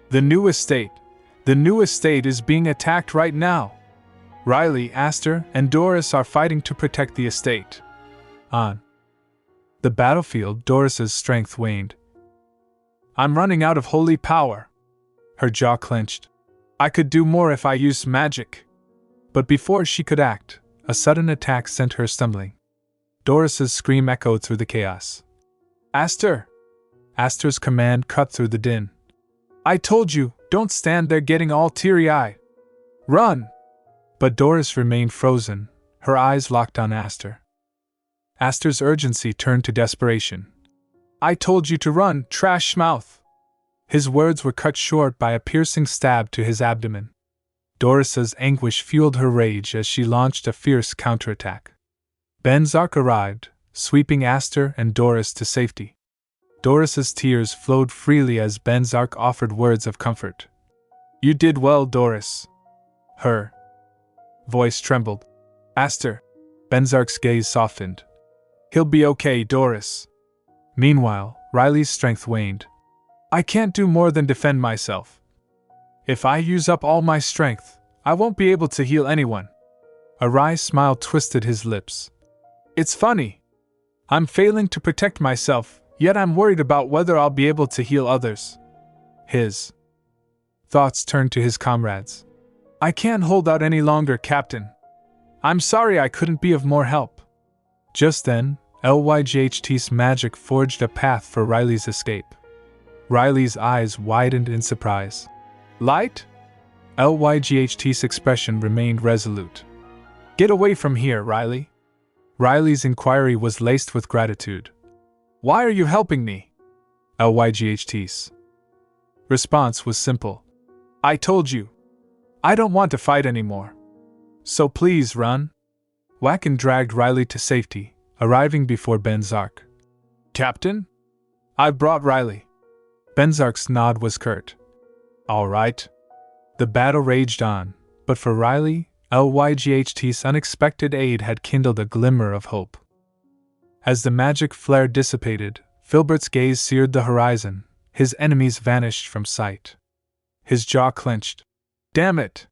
The new estate is being attacked right now. Riley, Aster, and Doris are fighting to protect the estate. On the battlefield, Doris's strength waned. I'm running out of holy power. Her jaw clenched. I could do more if I used magic. But before she could act, a sudden attack sent her stumbling. Doris's scream echoed through the chaos. Aster! Aster's command cut through the din. I told you, don't stand there getting all teary-eyed. Run! But Doris remained frozen, her eyes locked on Aster. Aster's urgency turned to desperation. I told you to run, trash mouth! His words were cut short by a piercing stab to his abdomen. Doris's anguish fueled her rage as she launched a fierce counterattack. Venzak arrived, sweeping Aster and Doris to safety. Doris's tears flowed freely as Venzak offered words of comfort. You did well, Doris. Her voice trembled. Aster. Venzak's gaze softened. He'll be okay, Doris. Meanwhile, Riley's strength waned. I can't do more than defend myself. If I use up all my strength, I won't be able to heal anyone. A wry smile twisted his lips. It's funny. I'm failing to protect myself, yet I'm worried about whether I'll be able to heal others. His thoughts turned to his comrades. I can't hold out any longer, Captain. I'm sorry I couldn't be of more help. Just then, LYGHT's magic forged a path for Riley's escape. Riley's eyes widened in surprise. Light? LYGHT's expression remained resolute. Get away from here, Riley. Riley's inquiry was laced with gratitude. Why are you helping me? LYGHT's response was simple. I told you. I don't want to fight anymore. So please run. Wacken dragged Riley to safety, arriving before Venzak. Captain? I've brought Riley. Venzak's nod was curt. All right. The battle raged on, but for Riley, LYGHT's unexpected aid had kindled a glimmer of hope. As the magic flare dissipated, Filbert's gaze seared the horizon, his enemies vanished from sight. His jaw clenched. Damn it!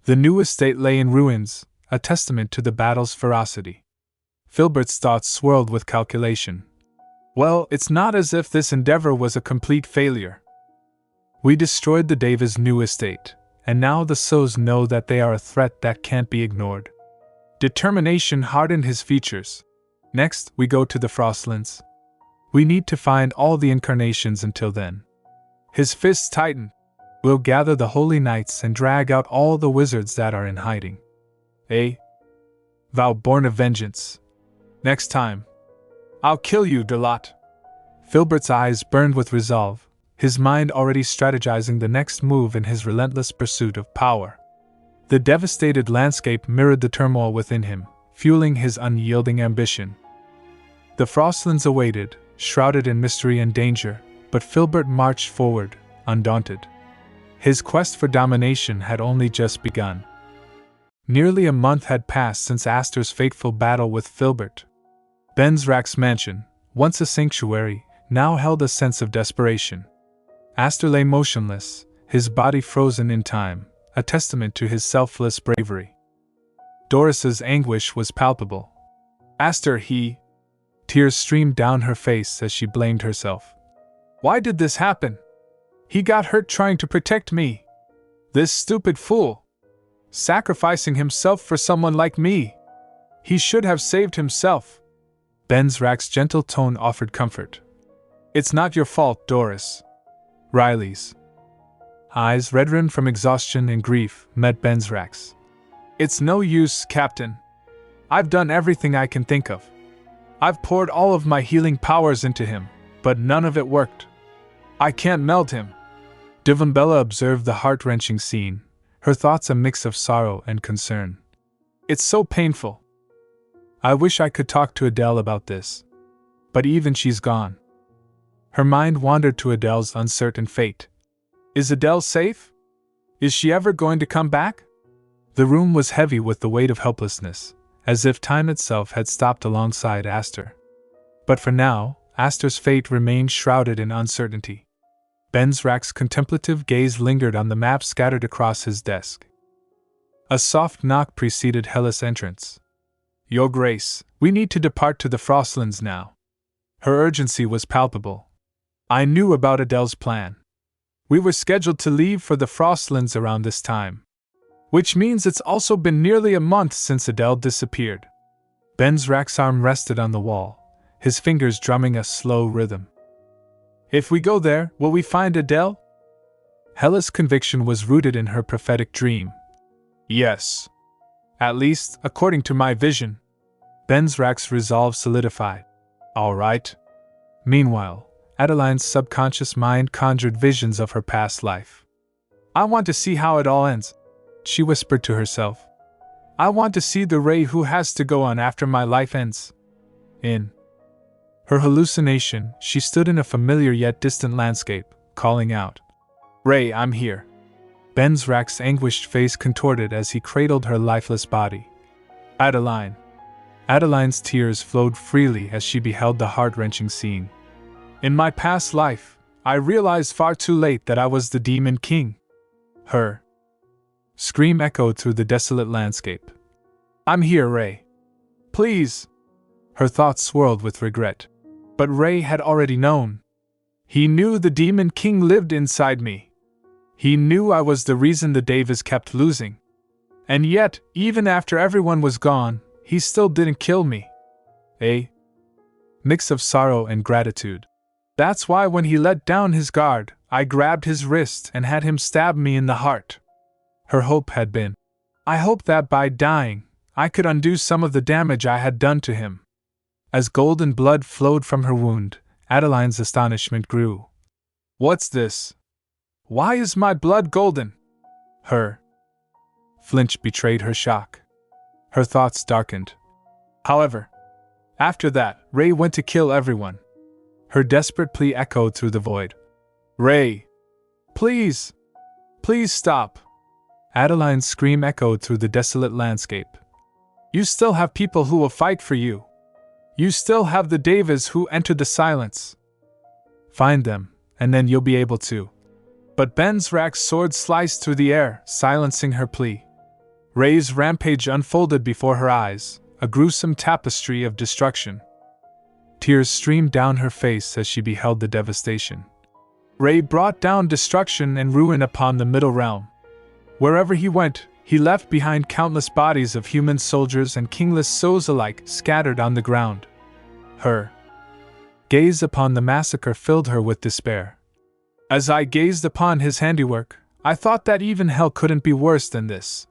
The new estate lay in ruins, a testament to the battle's ferocity. Filbert's thoughts swirled with calculation. Well, it's not as if this endeavor was a complete failure. We destroyed the Davis' new estate, and now the Sows know that they are a threat that can't be ignored. Determination hardened his features. Next, we go to the Frostlands. We need to find all the incarnations until then. His fists tightened. We'll gather the Holy Knights and drag out all the wizards that are in hiding. A vow born of vengeance. Next time. I'll kill you, Delot. Filbert's eyes burned with resolve, his mind already strategizing the next move in his relentless pursuit of power. The devastated landscape mirrored the turmoil within him, fueling his unyielding ambition. The Frostlands awaited, shrouded in mystery and danger, but Filbert marched forward, undaunted. His quest for domination had only just begun. Nearly a month had passed since Aster's fateful battle with Filbert. Venzak's mansion, once a sanctuary, now held a sense of desperation. Aster lay motionless, his body frozen in time, a testament to his selfless bravery. Doris's anguish was palpable. Aster, Tears streamed down her face as she blamed herself. Why did this happen? He got hurt trying to protect me. This stupid fool. Sacrificing himself for someone like me. He should have saved himself. Venzak's gentle tone offered comfort. It's not your fault, Doris. Riley's eyes, red-rimmed from exhaustion and grief, met Venzak's. It's no use, Captain. I've done everything I can think of. I've poured all of my healing powers into him, but none of it worked. I can't melt him. Divumbella observed the heart-wrenching scene, her thoughts a mix of sorrow and concern. It's so painful. I wish I could talk to Adele about this. But even she's gone. Her mind wandered to Adele's uncertain fate. Is Adele safe? Is she ever going to come back? The room was heavy with the weight of helplessness, as if time itself had stopped alongside Aster. But for now, Aster's fate remained shrouded in uncertainty. Venzak's contemplative gaze lingered on the map scattered across his desk. A soft knock preceded Hella's entrance. "Your Grace, we need to depart to the Frostlands now." Her urgency was palpable. "I knew about Adele's plan. We were scheduled to leave for the Frostlands around this time. Which means it's also been nearly a month since Adele disappeared." Venzak's arm rested on the wall, his fingers drumming a slow rhythm. "If we go there, will we find Adele?" Hella's conviction was rooted in her prophetic dream. "Yes. At least, according to my vision." Venzak's resolve solidified. "All right." Meanwhile, Adeline's subconscious mind conjured visions of her past life. "I want to see how it all ends," she whispered to herself. "I want to see the Ray who has to go on after my life ends." In her hallucination, she stood in a familiar yet distant landscape, calling out, "Ray, I'm here." Venzak's anguished face contorted as he cradled her lifeless body. "Adeline." Adeline's tears flowed freely as she beheld the heart-wrenching scene. "In my past life, I realized far too late that I was the Demon King." Her scream echoed through the desolate landscape. "I'm here, Ray. Please." Her thoughts swirled with regret. But Ray had already known. He knew the Demon King lived inside me. He knew I was the reason the Davis kept losing. And yet, even after everyone was gone, he still didn't kill me. A mix of sorrow and gratitude. That's why when he let down his guard, I grabbed his wrist and had him stab me in the heart. Her hope had been, I hoped that by dying, I could undo some of the damage I had done to him. As golden blood flowed from her wound, Adeline's astonishment grew. "What's this? Why is my blood golden?" Her flinch betrayed her shock. Her thoughts darkened. However, after that, Ray went to kill everyone. Her desperate plea echoed through the void. "Ray! Please! Please stop!" Adeline's scream echoed through the desolate landscape. "You still have people who will fight for you. You still have the Davis who entered the silence. Find them, and then you'll be able to." But Venzak's sword sliced through the air, silencing her plea. Ray's rampage unfolded before her eyes, a gruesome tapestry of destruction. Tears streamed down her face as she beheld the devastation. Ray brought down destruction and ruin upon the Middle Realm. Wherever he went, he left behind countless bodies of human soldiers and kingless souls alike scattered on the ground. Her gaze upon the massacre filled her with despair. As I gazed upon his handiwork, I thought that even hell couldn't be worse than this.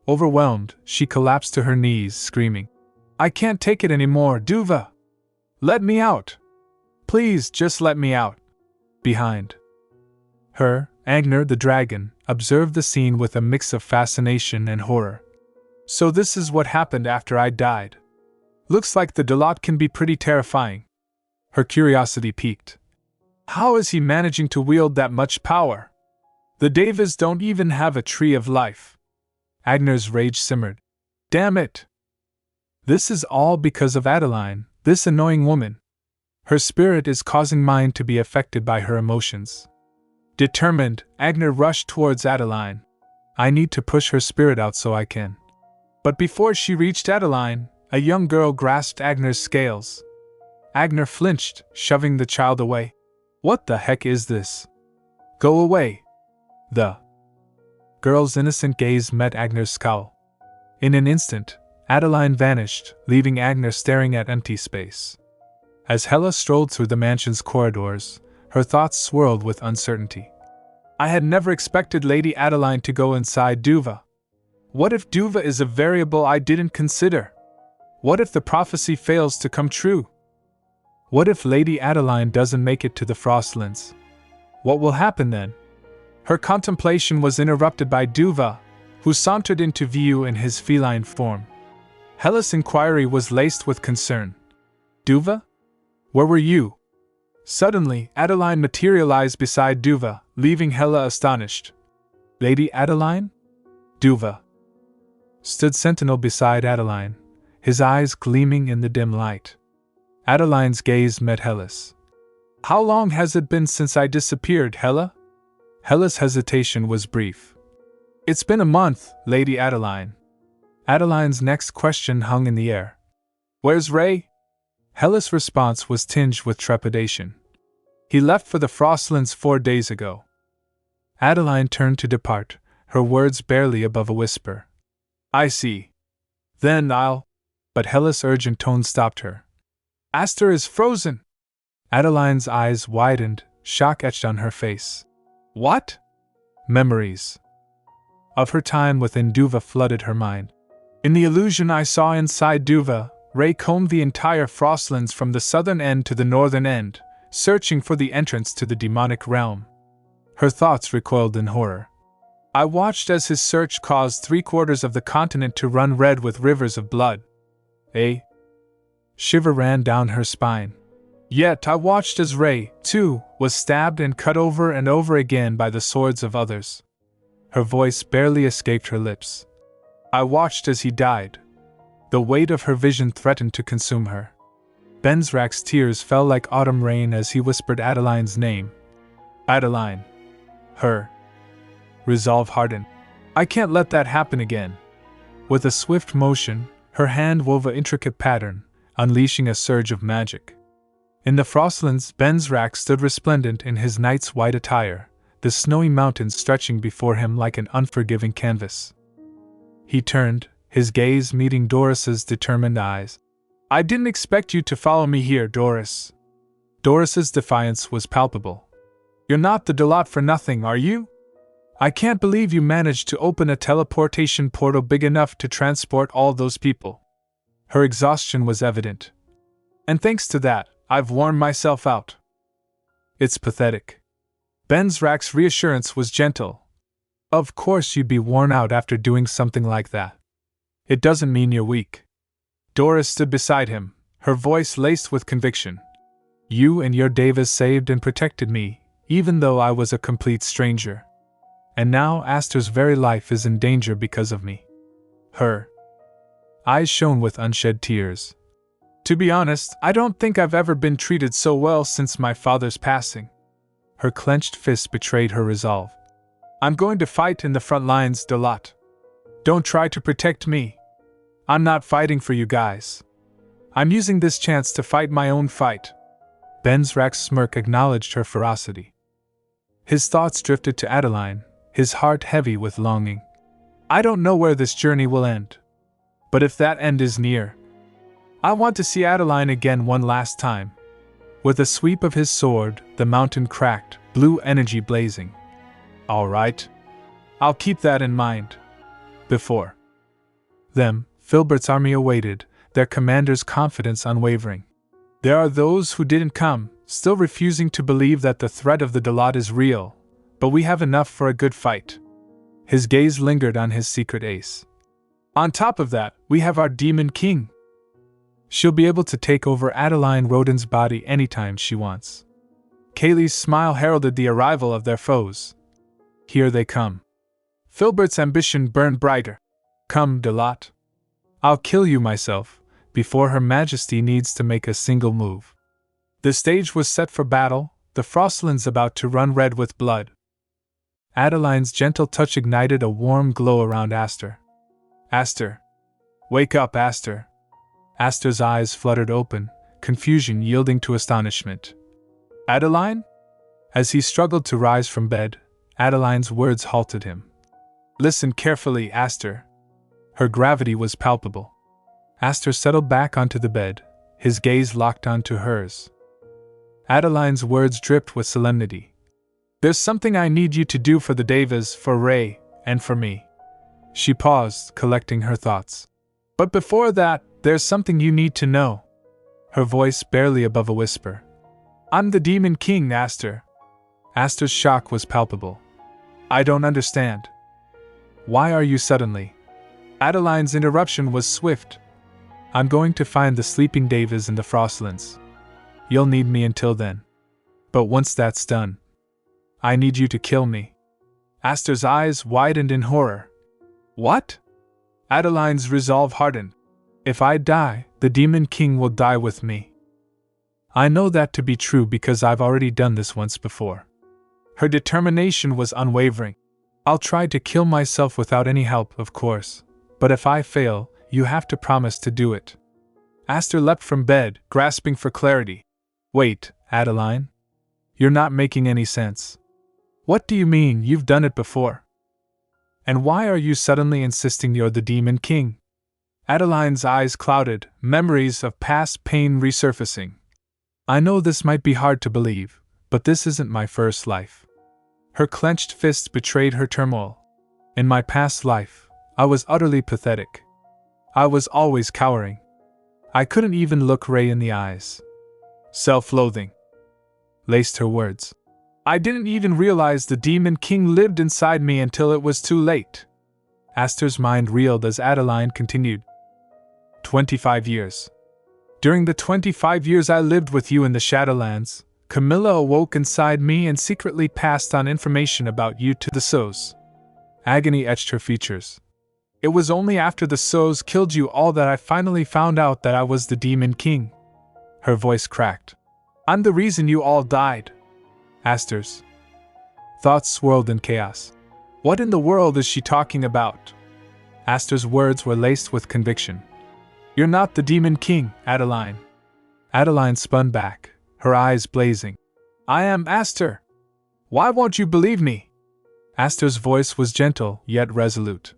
Overwhelmed, she collapsed to her knees, screaming, "I can't take it anymore, Duva! Let me out! Please, just let me out!" Behind her, Agner the dragon observed the scene with a mix of fascination and horror. "So this is what happened after I died. Looks like the Dalot can be pretty terrifying." Her curiosity piqued. "How is he managing to wield that much power? The Davis don't even have a tree of life." Agner's rage simmered. "Damn it! This is all because of Adeline, this annoying woman. Her spirit is causing mine to be affected by her emotions." Determined, Agner rushed towards Adeline. "I need to push her spirit out so I can." But before she reached Adeline, a young girl grasped Agner's scales. Agner flinched, shoving the child away. "What the heck is this? Go away!" The girl's innocent gaze met Agner's scowl. In an instant, Adeline vanished, leaving Agner staring at empty space. As Hella strolled through the mansion's corridors, her thoughts swirled with uncertainty. I had never expected Lady Adeline to go inside Duva. What if Duva is a variable I didn't consider? What if the prophecy fails to come true? What if Lady Adeline doesn't make it to the Frostlands? What will happen then? Her contemplation was interrupted by Duva, who sauntered into view in his feline form. Hella's inquiry was laced with concern. "Duva? Where were you?" Suddenly, Adeline materialized beside Duva, leaving Hella astonished. "Lady Adeline?" Duva stood sentinel beside Adeline, his eyes gleaming in the dim light. Adeline's gaze met Hella's. "How long has it been since I disappeared, Hella?" Hella's hesitation was brief. "It's been a month, Lady Adeline." Adeline's next question hung in the air. "Where's Ray?" Hella's response was tinged with trepidation. "He left for the Frostlands 4 days ago." Adeline turned to depart, her words barely above a whisper. "I see. Then I'll—" But Hella's urgent tone stopped her. "Aster is frozen!" Adeline's eyes widened, shock etched on her face. "What?" Memories of her time within DONGHUA flooded her mind. "In the illusion I saw inside DONGHUA, Ray combed the entire Frostlands from the southern end to the northern end, searching for the entrance to the demonic realm." Her thoughts recoiled in horror. "I watched as his search caused 3/4 of the continent to run red with rivers of blood." A shiver ran down her spine. "Yet I watched as Ray, too, was stabbed and cut over and over again by the swords of others." Her voice barely escaped her lips. "I watched as he died." The weight of her vision threatened to consume her. Venzak's tears fell like autumn rain as he whispered Adeline's name. "Adeline." Her resolve hardened. "I can't let that happen again." With a swift motion, her hand wove an intricate pattern, unleashing a surge of magic. In the Frostlands, Venzak stood resplendent in his knight's white attire, the snowy mountains stretching before him like an unforgiving canvas. He turned, his gaze meeting Doris's determined eyes. "I didn't expect you to follow me here, Doris." Doris's defiance was palpable. "You're not the Dolot for nothing, are you? I can't believe you managed to open a teleportation portal big enough to transport all those people." Her exhaustion was evident. "And thanks to that, I've worn myself out." "It's pathetic." Venzak's reassurance was gentle. "Of course you'd be worn out after doing something like that. It doesn't mean you're weak." Doris stood beside him, her voice laced with conviction. "You and your Devas saved and protected me, even though I was a complete stranger. And now Aster's very life is in danger because of me." Her eyes shone with unshed tears. "To be honest, I don't think I've ever been treated so well since my father's passing." Her clenched fist betrayed her resolve. "I'm going to fight in the front lines, Dolot. Don't try to protect me. I'm not fighting for you guys. I'm using this chance to fight my own fight." Venzak's smirk acknowledged her ferocity. His thoughts drifted to Adeline, his heart heavy with longing. "I don't know where this journey will end. But if that end is near, I want to see Adeline again one last time." With a sweep of his sword, the mountain cracked, blue energy blazing. "All right. I'll keep that in mind." Before them, Filbert's army awaited, their commander's confidence unwavering. There are those who didn't come, still refusing to believe that the threat of the Dolot is real, but we have enough for a good fight. His gaze lingered on his secret ace. On top of that, we have our Demon King. She'll be able to take over Adeline Rotyn's body anytime she wants. Kaylee's smile heralded the arrival of their foes. Here they come. Filbert's ambition burned brighter. Come, Dolot. I'll kill you myself, before Her Majesty needs to make a single move. The stage was set for battle, the Frostlands about to run red with blood. Adeline's gentle touch ignited a warm glow around Aster. Aster. Wake up, Aster. Aster's eyes fluttered open, confusion yielding to astonishment. Adeline? As he struggled to rise from bed, Adeline's words halted him. Listen carefully, Aster. Her gravity was palpable. Aster settled back onto the bed, his gaze locked onto hers. Adeline's words dripped with solemnity. There's something I need you to do for the Devas, for Ray, and for me. She paused, collecting her thoughts. But before that, there's something you need to know. Her voice barely above a whisper. I'm the Demon King, Aster. Aster's shock was palpable. I don't understand. Why are you suddenly? Adeline's interruption was swift. I'm going to find the sleeping Devas in the Frostlands. You'll need me until then. But once that's done, I need you to kill me. Aster's eyes widened in horror. What? Adeline's resolve hardened. If I die, the Demon King will die with me. I know that to be true because I've already done this once before. Her determination was unwavering. I'll try to kill myself without any help, of course, but if I fail, you have to promise to do it. Aster leapt from bed, grasping for clarity. Wait, Adeline. You're not making any sense. What do you mean you've done it before? And why are you suddenly insisting you're the Demon King? Adeline's eyes clouded, memories of past pain resurfacing. I know this might be hard to believe, but this isn't my first life. Her clenched fists betrayed her turmoil. In my past life, I was utterly pathetic. I was always cowering. I couldn't even look Ray in the eyes. Self-loathing laced her words. I didn't even realize the Demon King lived inside me until it was too late. Aster's mind reeled as Adeline continued. 25 years. During the 25 years I lived with you in the Shadowlands, Camilla awoke inside me and secretly passed on information about you to the Sows. Agony etched her features. It was only after the Sows killed you all that I finally found out that I was the Demon King. Her voice cracked. I'm the reason you all died. Aster's thoughts swirled in chaos. What in the world is she talking about? Aster's words were laced with conviction. You're not the Demon King, Adeline. Adeline spun back, her eyes blazing. I am Aster. Why won't you believe me? Aster's voice was gentle, yet resolute.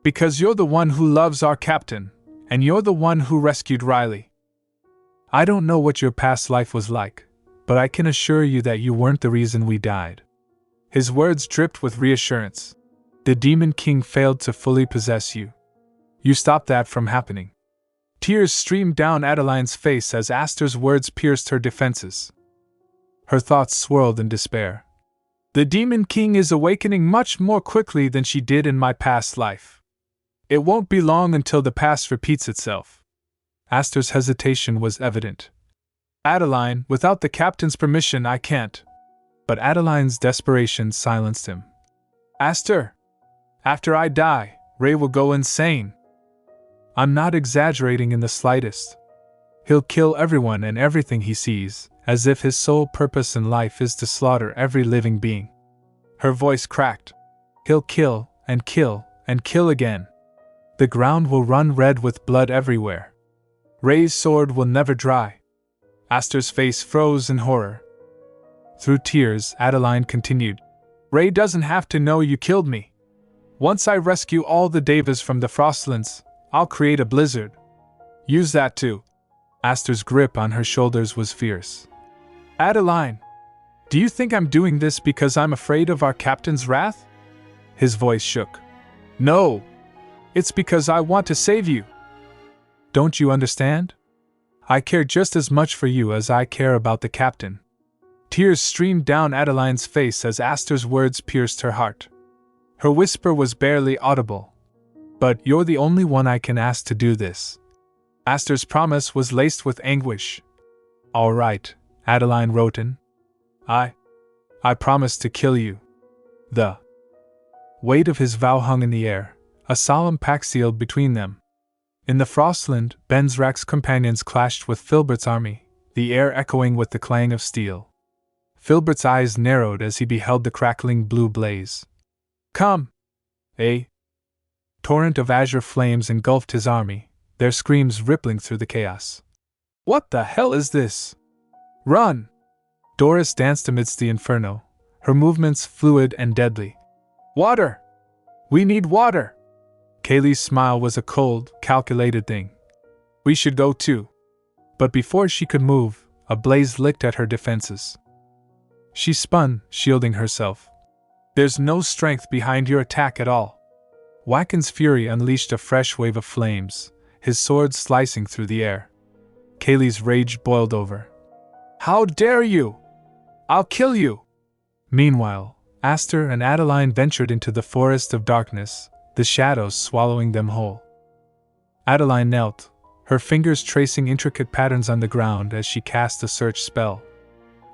Because you're the one who loves our captain, and you're the one who rescued Riley. I don't know what your past life was like, but I can assure you that you weren't the reason we died. His words dripped with reassurance. The Demon King failed to fully possess you. You stopped that from happening. Tears streamed down Adeline's face as Aster's words pierced her defenses. Her thoughts swirled in despair. The Demon King is awakening much more quickly than she did in my past life. It won't be long until the past repeats itself. Aster's hesitation was evident. Adeline, without the captain's permission I can't. But Adeline's desperation silenced him. Aster! After I die, Ray will go insane. I'm not exaggerating in the slightest. He'll kill everyone and everything he sees, as if his sole purpose in life is to slaughter every living being. Her voice cracked. He'll kill, and kill, and kill again. The ground will run red with blood everywhere. Ray's sword will never dry. Aster's face froze in horror. Through tears, Adeline continued. Ray doesn't have to know you killed me. Once I rescue all the Devas from the Frostlands, I'll create a blizzard. Use that too. Aster's grip on her shoulders was fierce. Adeline, do you think I'm doing this because I'm afraid of our captain's wrath? His voice shook. No, it's because I want to save you. Don't you understand? I care just as much for you as I care about the captain. Tears streamed down Adeline's face as Aster's words pierced her heart. Her whisper was barely audible. But you're the only one I can ask to do this. Aster's promise was laced with anguish. All right, Adeline Rotyn. I promise to kill you. The weight of his vow hung in the air, a solemn pact sealed between them. In the Frostland, Venzak's companions clashed with Filbert's army, the air echoing with the clang of steel. Filbert's eyes narrowed as he beheld the crackling blue blaze. Come! A torrent of azure flames engulfed his army, their screams rippling through the chaos. What the hell is this? Run! Doris danced amidst the inferno, her movements fluid and deadly. Water! We need water! Kaylee's smile was a cold, calculated thing. We should go too. But before she could move, a blaze licked at her defenses. She spun, shielding herself. There's no strength behind your attack at all. Wacken's fury unleashed a fresh wave of flames, his sword slicing through the air. Kaylee's rage boiled over. How dare you! I'll kill you! Meanwhile, Aster and Adeline ventured into the forest of darkness, the shadows swallowing them whole. Adeline knelt, her fingers tracing intricate patterns on the ground as she cast a search spell.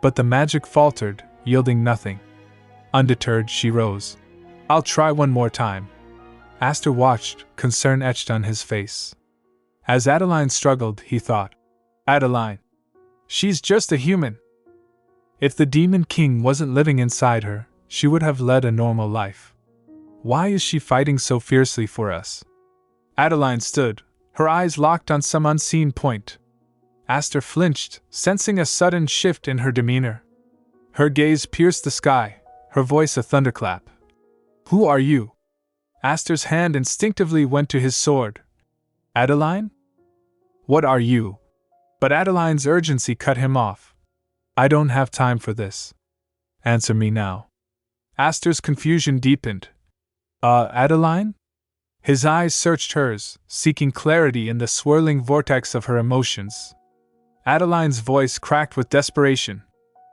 But the magic faltered, yielding nothing. Undeterred, she rose. I'll try one more time. Aster watched, concern etched on his face. As Adeline struggled, he thought, Adeline. She's just a human. If the Demon King wasn't living inside her, she would have led a normal life. Why is she fighting so fiercely for us? Adeline stood, her eyes locked on some unseen point. Aster flinched, sensing a sudden shift in her demeanor. Her gaze pierced the sky, her voice a thunderclap. Who are you? Aster's hand instinctively went to his sword. Adeline? What are you? But Adeline's urgency cut him off. I don't have time for this. Answer me now. Aster's confusion deepened. Adeline? His eyes searched hers, seeking clarity in the swirling vortex of her emotions. Adeline's voice cracked with desperation.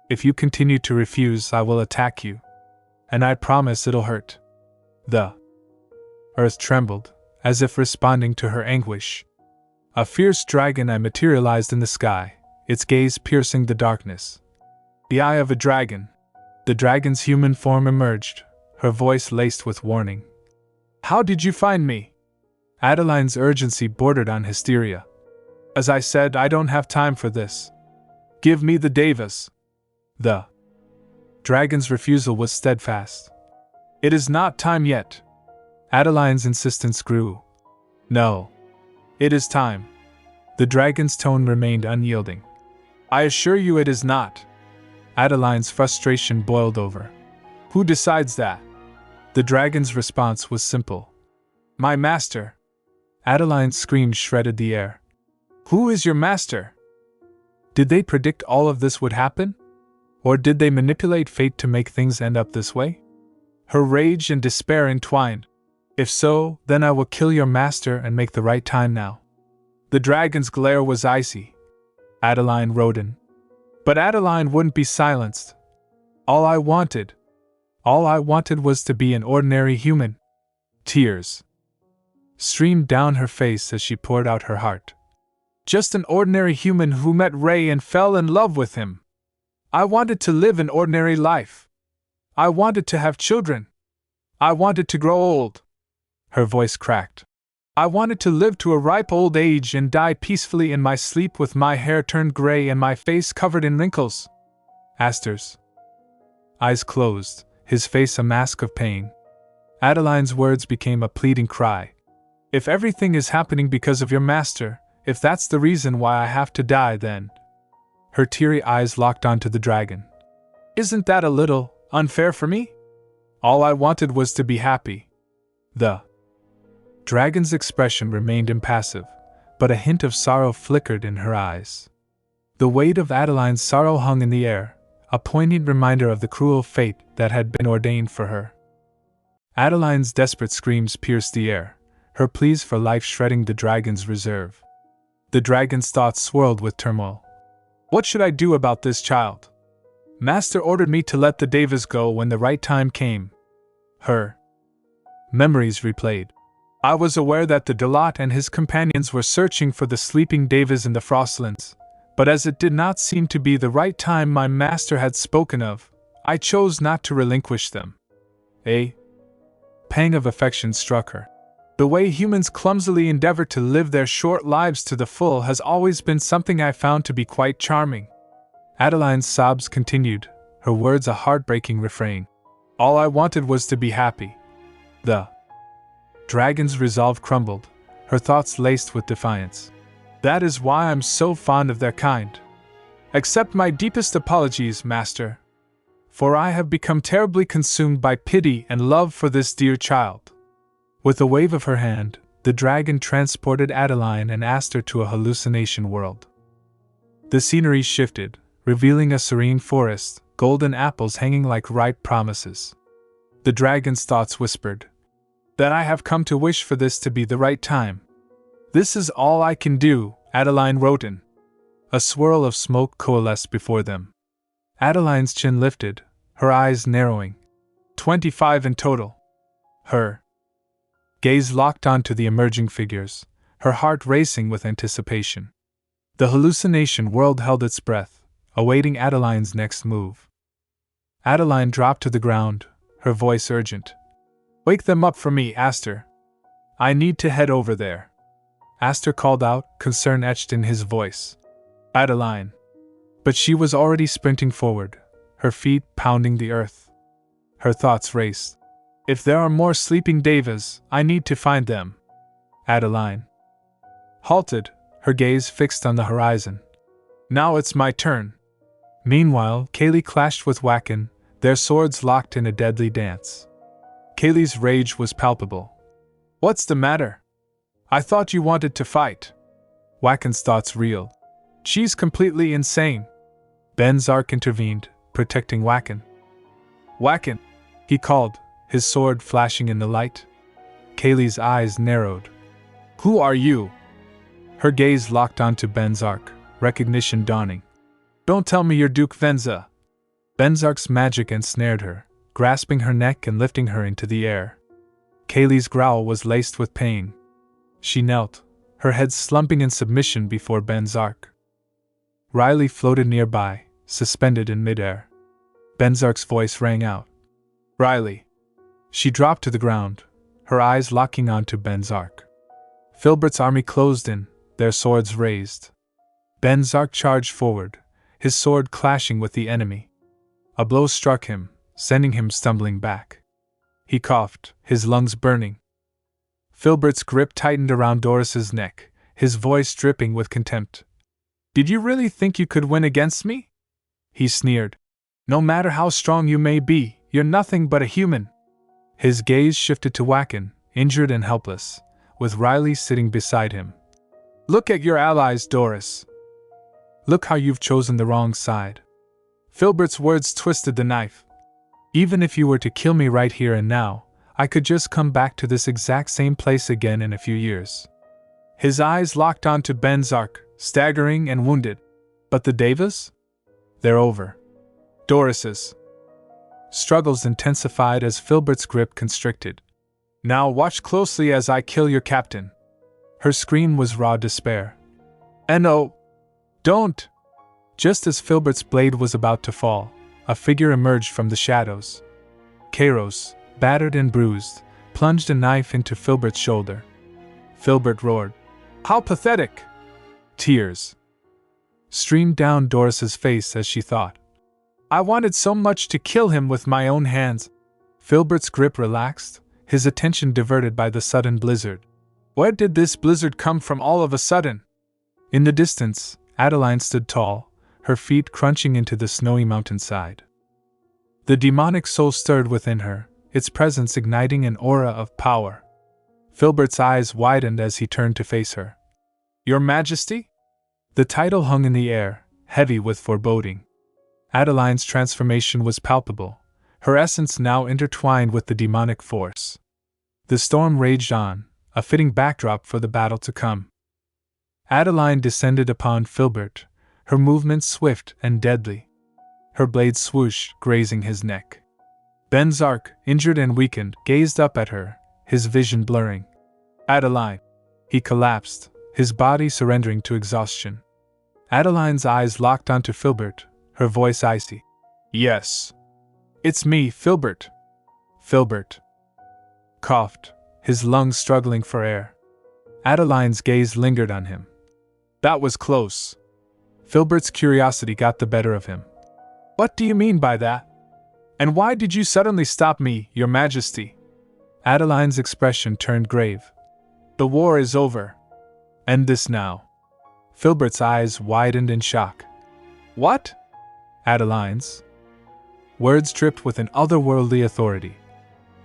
If you continue to refuse, I will attack you. And I promise it'll hurt. The earth trembled, as if responding to her anguish. A fierce dragon eye materialized in the sky, its gaze piercing the darkness. The eye of a dragon. The dragon's human form emerged, her voice laced with warning. How did you find me? Adeline's urgency bordered on hysteria. As I said, I don't have time for this. Give me the devas. The dragon's refusal was steadfast. It is not time yet. Adeline's insistence grew. No. It is time. The dragon's tone remained unyielding. I assure you it is not. Adeline's frustration boiled over. Who decides that? The dragon's response was simple. My master. Adeline's scream shredded the air. Who is your master? Did they predict all of this would happen? Or did they manipulate fate to make things end up this way? Her rage and despair entwined. If so, then I will kill your master and make the right time now. The dragon's glare was icy. Adeline Rotyn. But Adeline wouldn't be silenced. All I wanted was to be an ordinary human. Tears streamed down her face as she poured out her heart. Just an ordinary human who met Ray and fell in love with him. I wanted to live an ordinary life. I wanted to have children. I wanted to grow old. Her voice cracked. I wanted to live to a ripe old age and die peacefully in my sleep with my hair turned gray and my face covered in wrinkles. Aster's eyes closed, his face a mask of pain. Adeline's words became a pleading cry. If everything is happening because of your master, if that's the reason why I have to die, then... Her teary eyes locked onto the dragon. Isn't that a little unfair for me? All I wanted was to be happy. The dragon's expression remained impassive, but a hint of sorrow flickered in her eyes. The weight of Adeline's sorrow hung in the air, a poignant reminder of the cruel fate that had been ordained for her. Adeline's desperate screams pierced the air, her pleas for life shredding the dragon's reserve. The dragon's thoughts swirled with turmoil. What should I do about this child? Master ordered me to let the devas go when the right time came. Her memories replayed. I was aware that the Dalat and his companions were searching for the sleeping devas in the Frostlands, but as it did not seem to be the right time my master had spoken of, I chose not to relinquish them. A pang of affection struck her. The way humans clumsily endeavor to live their short lives to the full has always been something I found to be quite charming. Adeline's sobs continued, her words a heartbreaking refrain. All I wanted was to be happy. The dragon's resolve crumbled, her thoughts laced with defiance. That is why I'm so fond of their kind. Accept my deepest apologies, master. For I have become terribly consumed by pity and love for this dear child. With a wave of her hand, the dragon transported Adeline and Aster to a hallucination world. The scenery shifted, revealing a serene forest, golden apples hanging like ripe promises. The dragon's thoughts whispered, that I have come to wish for this to be the right time. This is all I can do, Adeline Rotyn. A swirl of smoke coalesced before them. Adeline's chin lifted, her eyes narrowing. 25 in total. Her gaze locked onto the emerging figures, her heart racing with anticipation. The hallucination world held its breath, awaiting Adeline's next move. Adeline dropped to the ground, her voice urgent. Wake them up for me, Aster. I need to head over there. Aster called out, concern etched in his voice. Adeline. But she was already sprinting forward, her feet pounding the earth. Her thoughts raced. If there are more sleeping devas, I need to find them. Adeline halted, her gaze fixed on the horizon. Now it's my turn. Meanwhile, Kaylee clashed with Wacken, their swords locked in a deadly dance. Kaylee's rage was palpable. What's the matter? I thought you wanted to fight. Wacken's thoughts reeled. She's completely insane. Venzak intervened, protecting Wacken. Wacken, he called, his sword flashing in the light. Kaylee's eyes narrowed. Who are you? Her gaze locked onto Venzak, recognition dawning. Don't tell me you're Duke Venza. Venzak's magic ensnared her, grasping her neck and lifting her into the air. Kaylee's growl was laced with pain. She knelt, her head slumping in submission before Venzak. Riley floated nearby, suspended in midair. Venzak's voice rang out. Riley. She dropped to the ground, her eyes locking onto Venzak. Filbert's army closed in, their swords raised. Venzak charged forward, his sword clashing with the enemy. A blow struck him, sending him stumbling back. He coughed, his lungs burning. Filbert's grip tightened around Doris's neck, his voice dripping with contempt. Did you really think you could win against me? He sneered. No matter how strong you may be, you're nothing but a human. His gaze shifted to Wacken, injured and helpless, with Riley sitting beside him. Look at your allies, Doris. Look how you've chosen the wrong side. Filbert's words twisted the knife. Even if you were to kill me right here and now, I could just come back to this exact same place again in a few years. His eyes locked onto Venzak, staggering and wounded. But the Devas? They're over. Doris's struggles intensified as Filbert's grip constricted. Now watch closely as I kill your captain. Her scream was raw despair. No! Don't! Just as Filbert's blade was about to fall, a figure emerged from the shadows. Kairos, battered and bruised, plunged a knife into Filbert's shoulder. Filbert roared. How pathetic! Tears streamed down Doris's face as she thought. I wanted so much to kill him with my own hands. Filbert's grip relaxed, his attention diverted by the sudden blizzard. Where did this blizzard come from all of a sudden? In the distance, Adeline stood tall, her feet crunching into the snowy mountainside. The demonic soul stirred within her, its presence igniting an aura of power. Filbert's eyes widened as he turned to face her. Your Majesty? The title hung in the air, heavy with foreboding. Adeline's transformation was palpable, her essence now intertwined with the demonic force. The storm raged on, a fitting backdrop for the battle to come. Adeline descended upon Filbert, her movements swift and deadly. Her blade swooshed, grazing his neck. Venzak, injured and weakened, gazed up at her, his vision blurring. Adeline! He collapsed, his body surrendering to exhaustion. Adeline's eyes locked onto Filbert, her voice icy. Yes. It's me, Filbert. Filbert coughed, his lungs struggling for air. Adeline's gaze lingered on him. That was close. Filbert's curiosity got the better of him. What do you mean by that? And why did you suddenly stop me, Your Majesty? Adeline's expression turned grave. The war is over. End this now. Filbert's eyes widened in shock. What? Adeline's words dripped with an otherworldly authority.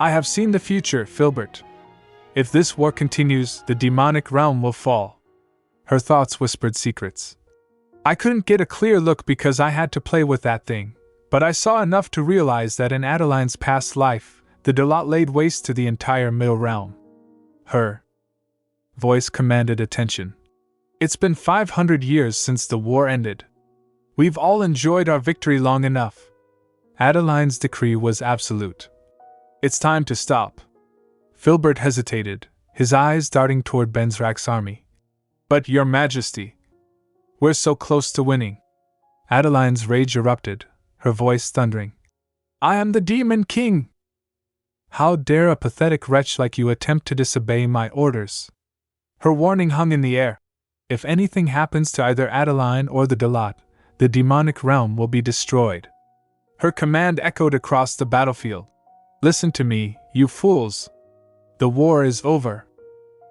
I have seen the future, Filbert. If this war continues, the demonic realm will fall. Her thoughts whispered secrets. I couldn't get a clear look because I had to play with that thing, but I saw enough to realize that in Adeline's past life, the Dalat laid waste to the entire Middle Realm. Her voice commanded attention. It's been 500 years since the war ended. We've all enjoyed our victory long enough. Adeline's decree was absolute. It's time to stop. Filbert hesitated, his eyes darting toward Venzak's army. But Your Majesty, we're so close to winning. Adeline's rage erupted, her voice thundering. I am the Demon King! How dare a pathetic wretch like you attempt to disobey my orders? Her warning hung in the air. If anything happens to either Adeline or the Dalat, the demonic realm will be destroyed. Her command echoed across the battlefield. Listen to me, you fools. The war is over.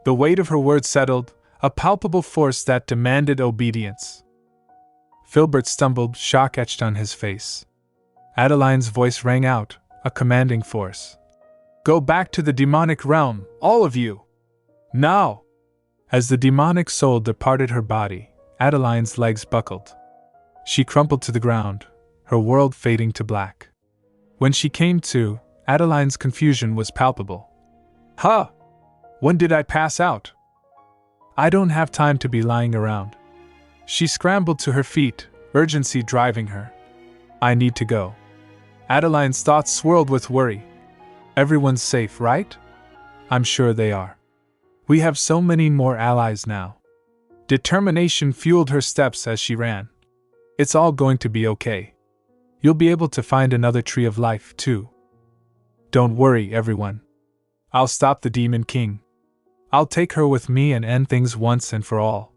The weight of her words settled, a palpable force that demanded obedience. Filbert stumbled, shock etched on his face. Adeline's voice rang out, a commanding force. Go back to the demonic realm, all of you! Now! As the demonic soul departed her body, Adeline's legs buckled. She crumpled to the ground, her world fading to black. When she came to, Adeline's confusion was palpable. Huh! When did I pass out? I don't have time to be lying around. She scrambled to her feet, urgency driving her. I need to go. Adeline's thoughts swirled with worry. Everyone's safe, right? I'm sure they are. We have so many more allies now. Determination fueled her steps as she ran. It's all going to be okay. You'll be able to find another tree of life, too. Don't worry, everyone. I'll stop the Demon King. I'll take her with me and end things once and for all.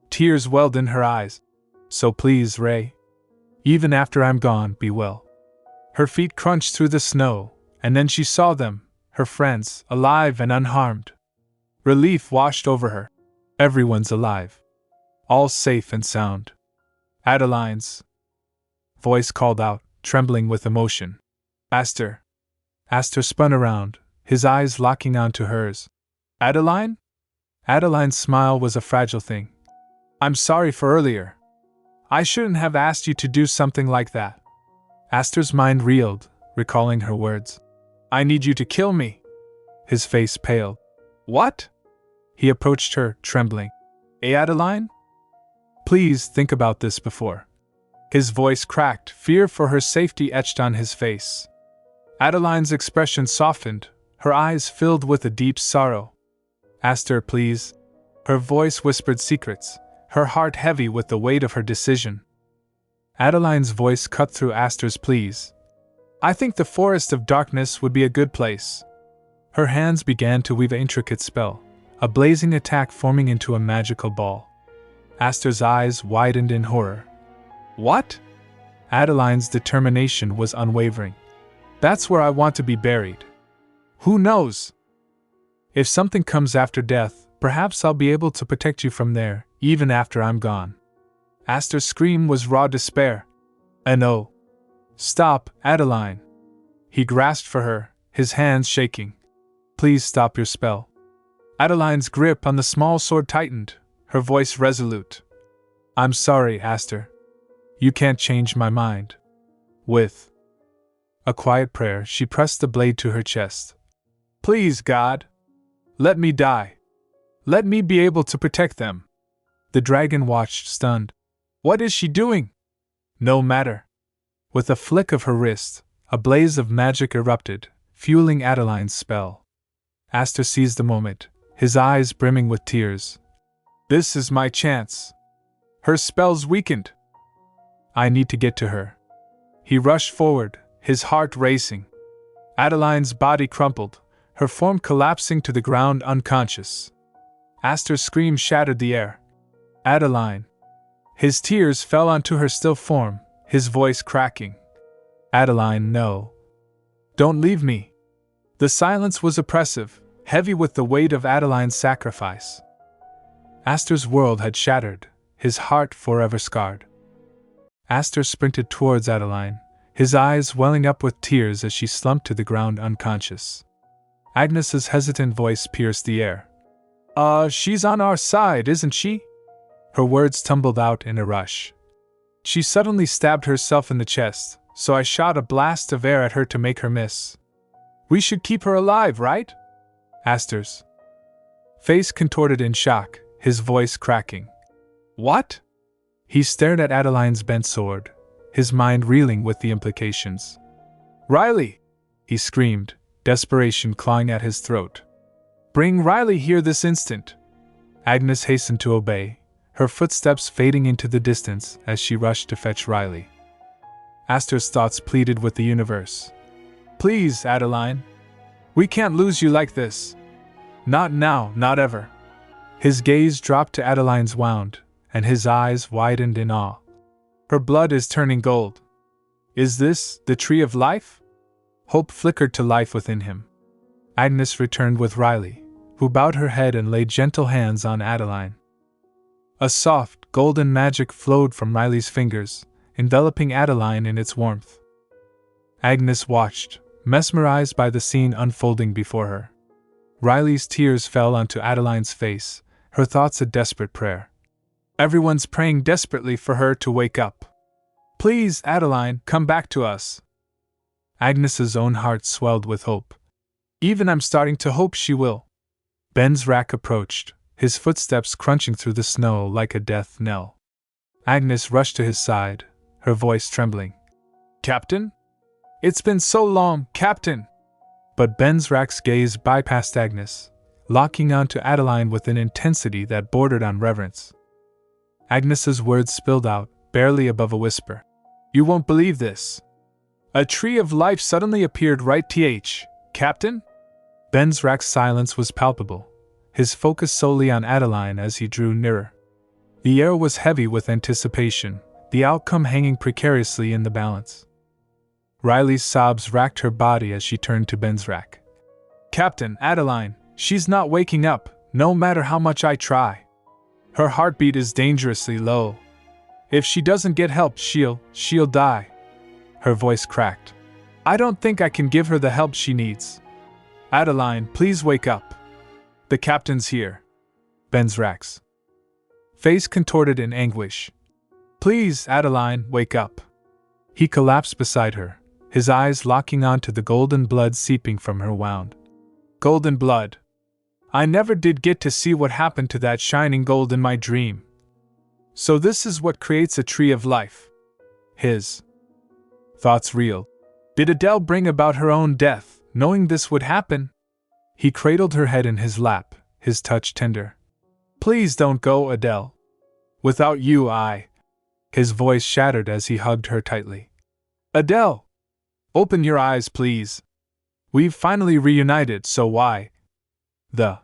Tears welled in her eyes. So please, Ray. Even after I'm gone, be well. Her feet crunched through the snow, and then she saw them, her friends, alive and unharmed. Relief washed over her. Everyone's alive. All safe and sound. Adeline's voice called out, trembling with emotion. Aster. Aster spun around, his eyes locking onto hers. Adeline? Adeline's smile was a fragile thing. I'm sorry for earlier. I shouldn't have asked you to do something like that. Aster's mind reeled, recalling her words. I need you to kill me. His face paled. What? He approached her, trembling. Adeline? Please think about this before. His voice cracked, fear for her safety etched on his face. Adeline's expression softened, her eyes filled with a deep sorrow. Aster, please. Her voice whispered secrets, her heart heavy with the weight of her decision. Adeline's voice cut through Aster's pleas. I think the Forest of Darkness would be a good place. Her hands began to weave an intricate spell, a blazing attack forming into a magical ball. Aster's eyes widened in horror. What? Adeline's determination was unwavering. That's where I want to be buried. Who knows? If something comes after death, perhaps I'll be able to protect you from there, even after I'm gone. Aster's scream was raw despair. No. Stop, Adeline. He grasped for her, his hands shaking. Please stop your spell. Adeline's grip on the small sword tightened, her voice resolute. I'm sorry, Aster. You can't change my mind. With a quiet prayer, she pressed the blade to her chest. Please, God. Let me die. Let me be able to protect them. The dragon watched, stunned. What is she doing? No matter. With a flick of her wrist, a blaze of magic erupted, fueling Adeline's spell. Aster seized the moment, his eyes brimming with tears. This is my chance. Her spell's weakened. I need to get to her. He rushed forward, his heart racing. Adeline's body crumpled, her form collapsing to the ground unconscious. Aster's scream shattered the air. Adeline. His tears fell onto her still form, his voice cracking. Adeline, no. Don't leave me. The silence was oppressive, heavy with the weight of Adeline's sacrifice. Aster's world had shattered, his heart forever scarred. Aster sprinted towards Adeline, his eyes welling up with tears as she slumped to the ground unconscious. Agnes's hesitant voice pierced the air. She's on our side, isn't she? Her words tumbled out in a rush. She suddenly stabbed herself in the chest, so I shot a blast of air at her to make her miss. We should keep her alive, right? Aster's face contorted in shock, his voice cracking. What? He stared at Adeline's bent sword, his mind reeling with the implications. Riley! He screamed, desperation clawing at his throat. Bring Riley here this instant! Agnes hastened to obey, her footsteps fading into the distance as she rushed to fetch Riley. Aster's thoughts pleaded with the universe. Please, Adeline. We can't lose you like this. Not now, not ever. His gaze dropped to Adeline's wound, and his eyes widened in awe. Her blood is turning gold. Is this the tree of life? Hope flickered to life within him. Agnes returned with Riley, who bowed her head and laid gentle hands on Adeline. A soft, golden magic flowed from Riley's fingers, enveloping Adeline in its warmth. Agnes watched, mesmerized by the scene unfolding before her. Riley's tears fell onto Adeline's face, her thoughts a desperate prayer. Everyone's praying desperately for her to wake up. Please, Adeline, come back to us. Agnes's own heart swelled with hope. Even I'm starting to hope she will. Venzak approached, his footsteps crunching through the snow like a death knell. Agnes rushed to his side, her voice trembling. Captain? It's been so long, Captain! But Venzak's gaze bypassed Agnes, locking onto Adeline with an intensity that bordered on reverence. Agnes's words spilled out, barely above a whisper. You won't believe this. A tree of life suddenly appeared right Captain? Venzak's silence was palpable, his focus solely on Adeline as he drew nearer. The air was heavy with anticipation, the outcome hanging precariously in the balance. Riley's sobs racked her body as she turned to Venzak. Captain, Adeline, she's not waking up, no matter how much I try. Her heartbeat is dangerously low. If she doesn't get help, she'll die. Her voice cracked. I don't think I can give her the help she needs. Adeline, please wake up. The captain's here. Venzak's face contorted in anguish. Please, Adeline, wake up. He collapsed beside her, his eyes locking onto the golden blood seeping from her wound. Golden blood. I never did get to see what happened to that shining gold in my dream. So this is what creates a tree of life. His thoughts reeled. Did Adele bring about her own death, knowing this would happen? He cradled her head in his lap, his touch tender. Please don't go, Adele. Without you, His voice shattered as he hugged her tightly. Adele! Open your eyes, please. We've finally reunited, so why? The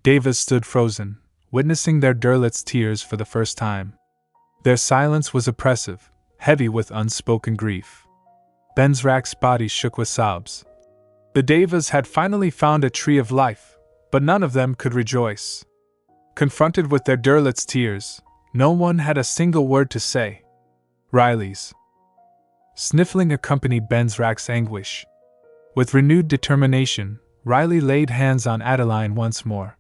Devas stood frozen, witnessing their derlit's tears for the first time. Their silence was oppressive, heavy with unspoken grief. Venzak's body shook with sobs. The Devas had finally found a tree of life, but none of them could rejoice. Confronted with their derlit's tears, no one had a single word to say. Riley's sniffling accompanied Venzak's anguish. With renewed determination, Riley laid hands on Adeline once more.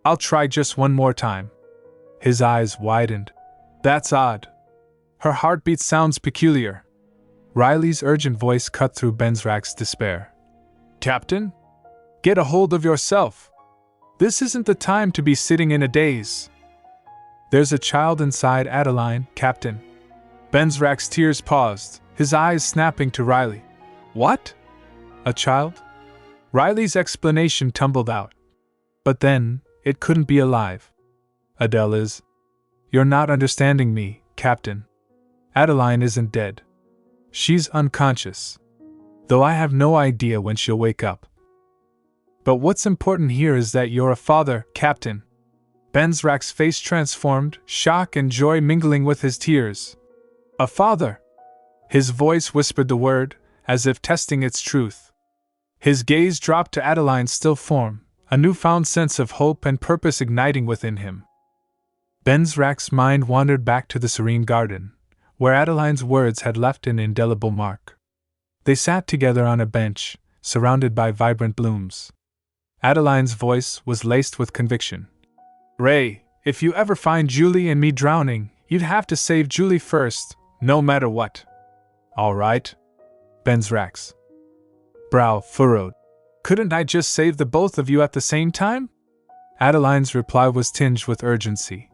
I'll try just one more time. His eyes widened. That's odd. Her heartbeat sounds peculiar. Riley's urgent voice cut through Venzak's despair. Captain? Get a hold of yourself. This isn't the time to be sitting in a daze. There's a child inside Adeline, Captain. Venzak's tears paused, his eyes snapping to Riley. What? A child? Riley's explanation tumbled out. But then, it couldn't be alive. Adele is. You're not understanding me, Captain. Adeline isn't dead. She's unconscious. Though I have no idea when she'll wake up. But what's important here is that you're a father, Captain. Venzak's face transformed, shock and joy mingling with his tears. A father. His voice whispered the word, as if testing its truth. His gaze dropped to Adeline's still form, a newfound sense of hope and purpose igniting within him. Venzak's mind wandered back to the serene garden, where Adeline's words had left an indelible mark. They sat together on a bench, surrounded by vibrant blooms. Adeline's voice was laced with conviction. Ray, if you ever find Julie and me drowning, you'd have to save Julie first, no matter what. All right. Venzak's brow furrowed. Couldn't I just save the both of you at the same time? Adeline's reply was tinged with urgency.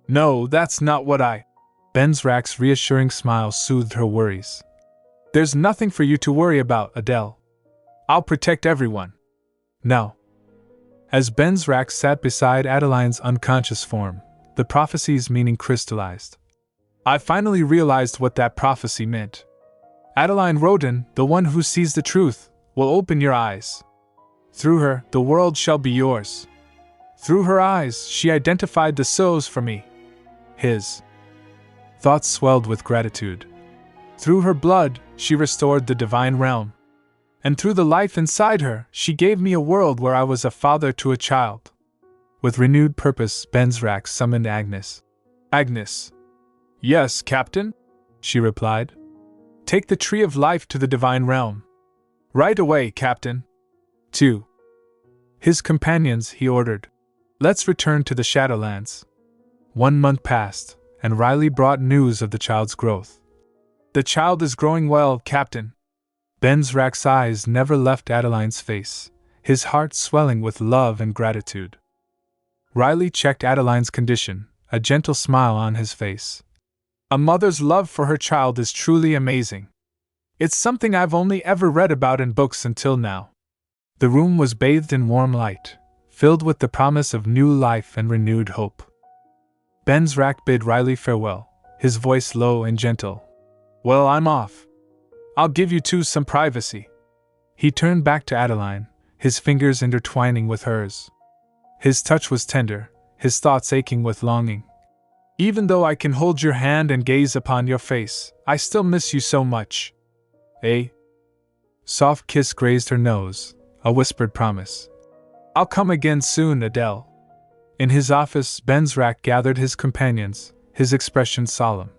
No, that's not what Venzak's reassuring smile soothed her worries. There's nothing for you to worry about, Adele. I'll protect everyone. Now. As Venzak sat beside Adeline's unconscious form, the prophecy's meaning crystallized. I finally realized what that prophecy meant. Adeline Rotyn, the one who sees the truth, will open your eyes. Through her, the world shall be yours. Through her eyes, she identified the souls for me. His thoughts swelled with gratitude. Through her blood, she restored the divine realm. And through the life inside her, she gave me a world where I was a father to a child. With renewed purpose, Venzak summoned Agnes. Agnes. Yes, Captain, she replied. Take the tree of life to the divine realm. Right away, Captain. 2. His companions, he ordered. Let's return to the Shadowlands. 1 month passed, and Riley brought news of the child's growth. The child is growing well, Captain. Venzak's eyes never left Adeline's face, his heart swelling with love and gratitude. Riley checked Adeline's condition, a gentle smile on his face. A mother's love for her child is truly amazing. It's something I've only ever read about in books until now. The room was bathed in warm light, filled with the promise of new life and renewed hope. Venzak bid Riley farewell, his voice low and gentle. Well, I'm off. I'll give you two some privacy. He turned back to Adeline, his fingers intertwining with hers. His touch was tender, his thoughts aching with longing. Even though I can hold your hand and gaze upon your face, I still miss you so much. A soft kiss grazed her nose, a whispered promise. I'll come again soon, Adele. In his office, Venzak gathered his companions, his expression solemn.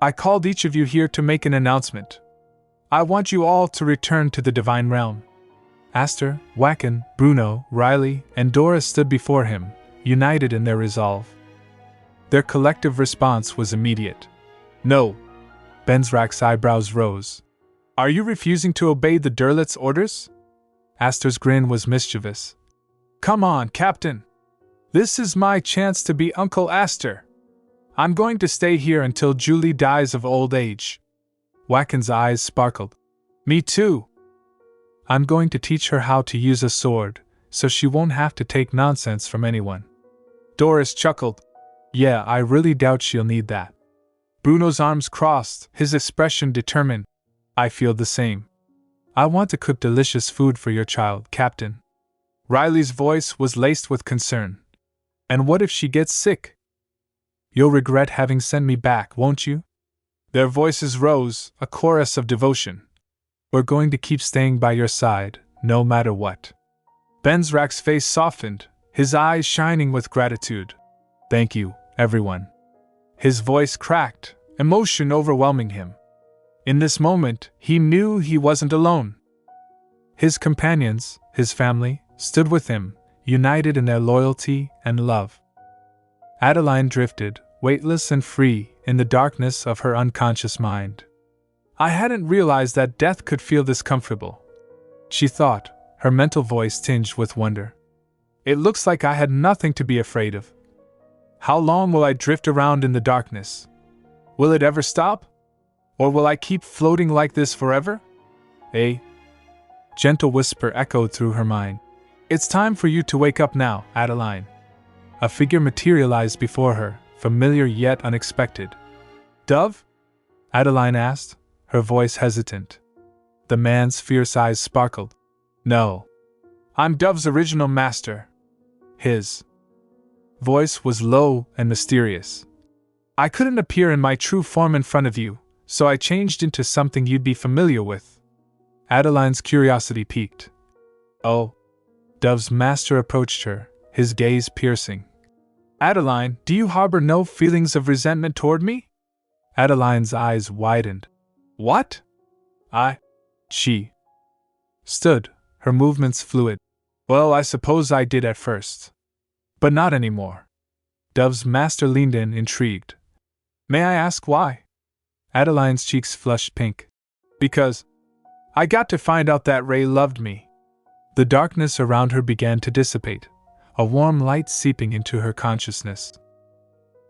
I called each of you here to make an announcement. I want you all to return to the divine realm. Aster, Wacken, Bruno, Riley, and Dora stood before him, united in their resolve. Their collective response was immediate. No. Venzak's eyebrows rose. Are you refusing to obey the Derlit's orders? Aster's grin was mischievous. Come on, Captain. This is my chance to be Uncle Aster. I'm going to stay here until Julie dies of old age. Wacken's eyes sparkled. Me too. I'm going to teach her how to use a sword, so she won't have to take nonsense from anyone. Doris chuckled. Yeah, I really doubt she'll need that. Bruno's arms crossed, his expression determined. I feel the same. I want to cook delicious food for your child, Captain. Riley's voice was laced with concern. And what if she gets sick? You'll regret having sent me back, won't you? Their voices rose, a chorus of devotion. We're going to keep staying by your side, no matter what. Venzak's face softened, his eyes shining with gratitude. Thank you, everyone. His voice cracked, emotion overwhelming him. In this moment, he knew he wasn't alone. His companions, his family, stood with him, united in their loyalty and love. Adeline drifted, weightless and free, in the darkness of her unconscious mind. I hadn't realized that death could feel this comfortable, she thought, her mental voice tinged with wonder. It looks like I had nothing to be afraid of. How long will I drift around in the darkness? Will it ever stop? Or will I keep floating like this forever? A gentle whisper echoed through her mind. It's time for you to wake up now, Adeline. A figure materialized before her, familiar yet unexpected. Dove? Adeline asked, her voice hesitant. The man's fierce eyes sparkled. No. I'm Dove's original master. His voice was low and mysterious. I couldn't appear in my true form in front of you, so I changed into something you'd be familiar with. Adeline's curiosity piqued. Oh. Dove's master approached her, his gaze piercing. Adeline, do you harbor no feelings of resentment toward me? Adeline's eyes widened. What? She stood, her movements fluid. Well, I suppose I did at first. But not anymore. Dove's master leaned in, intrigued. May I ask why? Adeline's cheeks flushed pink. Because I got to find out that Ray loved me. The darkness around her began to dissipate, a warm light seeping into her consciousness.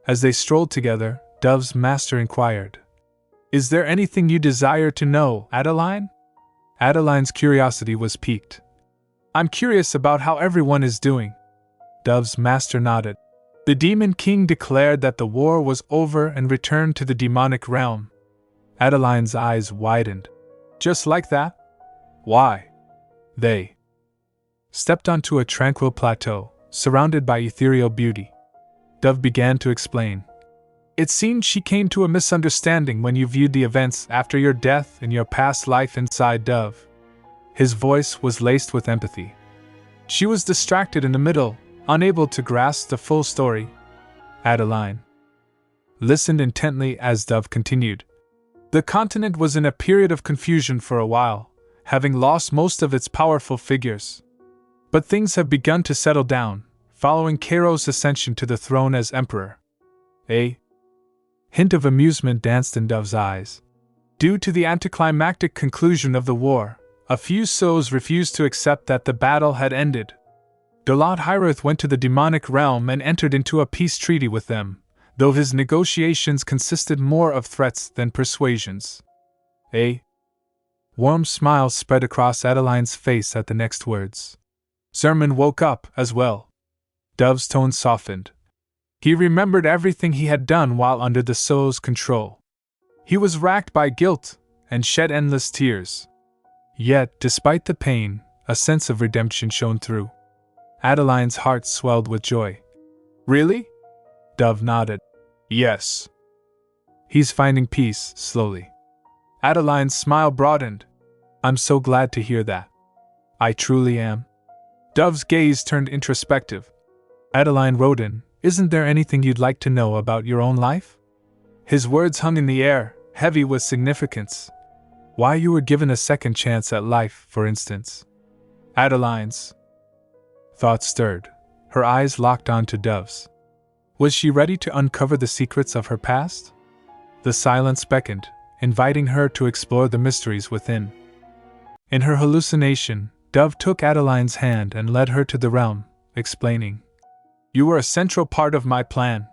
As they strolled together, Dove's master inquired, Is there anything you desire to know, Adeline? Adeline's curiosity was piqued. I'm curious about how everyone is doing. Dove's master nodded. The Demon King declared that the war was over and returned to the demonic realm. Adeline's eyes widened. Just like that? Why? They stepped onto a tranquil plateau, surrounded by ethereal beauty. Dove began to explain. It seemed she came to a misunderstanding when you viewed the events after your death in your past life inside Dove. His voice was laced with empathy. She was distracted in the middle, unable to grasp the full story. Adeline listened intently as Dove continued. The continent was in a period of confusion for a while, having lost most of its powerful figures. But things have begun to settle down, following Cairo's ascension to the throne as emperor. A hint of amusement danced in Dove's eyes. Due to the anticlimactic conclusion of the war, a few souls refused to accept that the battle had ended. Lord Horrid went to the demonic realm and entered into a peace treaty with them, though his negotiations consisted more of threats than persuasions. A warm smile spread across Adeline's face at the next words. Zerman woke up as well. Dove's tone softened. He remembered everything he had done while under the soul's control. He was racked by guilt and shed endless tears. Yet, despite the pain, a sense of redemption shone through. Adeline's heart swelled with joy. Really? Dove nodded. Yes. He's finding peace, slowly. Adeline's smile broadened. I'm so glad to hear that. I truly am. Dove's gaze turned introspective. Adeline Rotyn, isn't there anything you'd like to know about your own life? His words hung in the air, heavy with significance. Why you were given a second chance at life, for instance. Adeline's thoughts stirred. Her eyes locked onto Dove's. Was she ready to uncover the secrets of her past? The silence beckoned, inviting her to explore the mysteries within. In her hallucination, Dove took Adeline's hand and led her to the realm, explaining, You were a central part of my plan.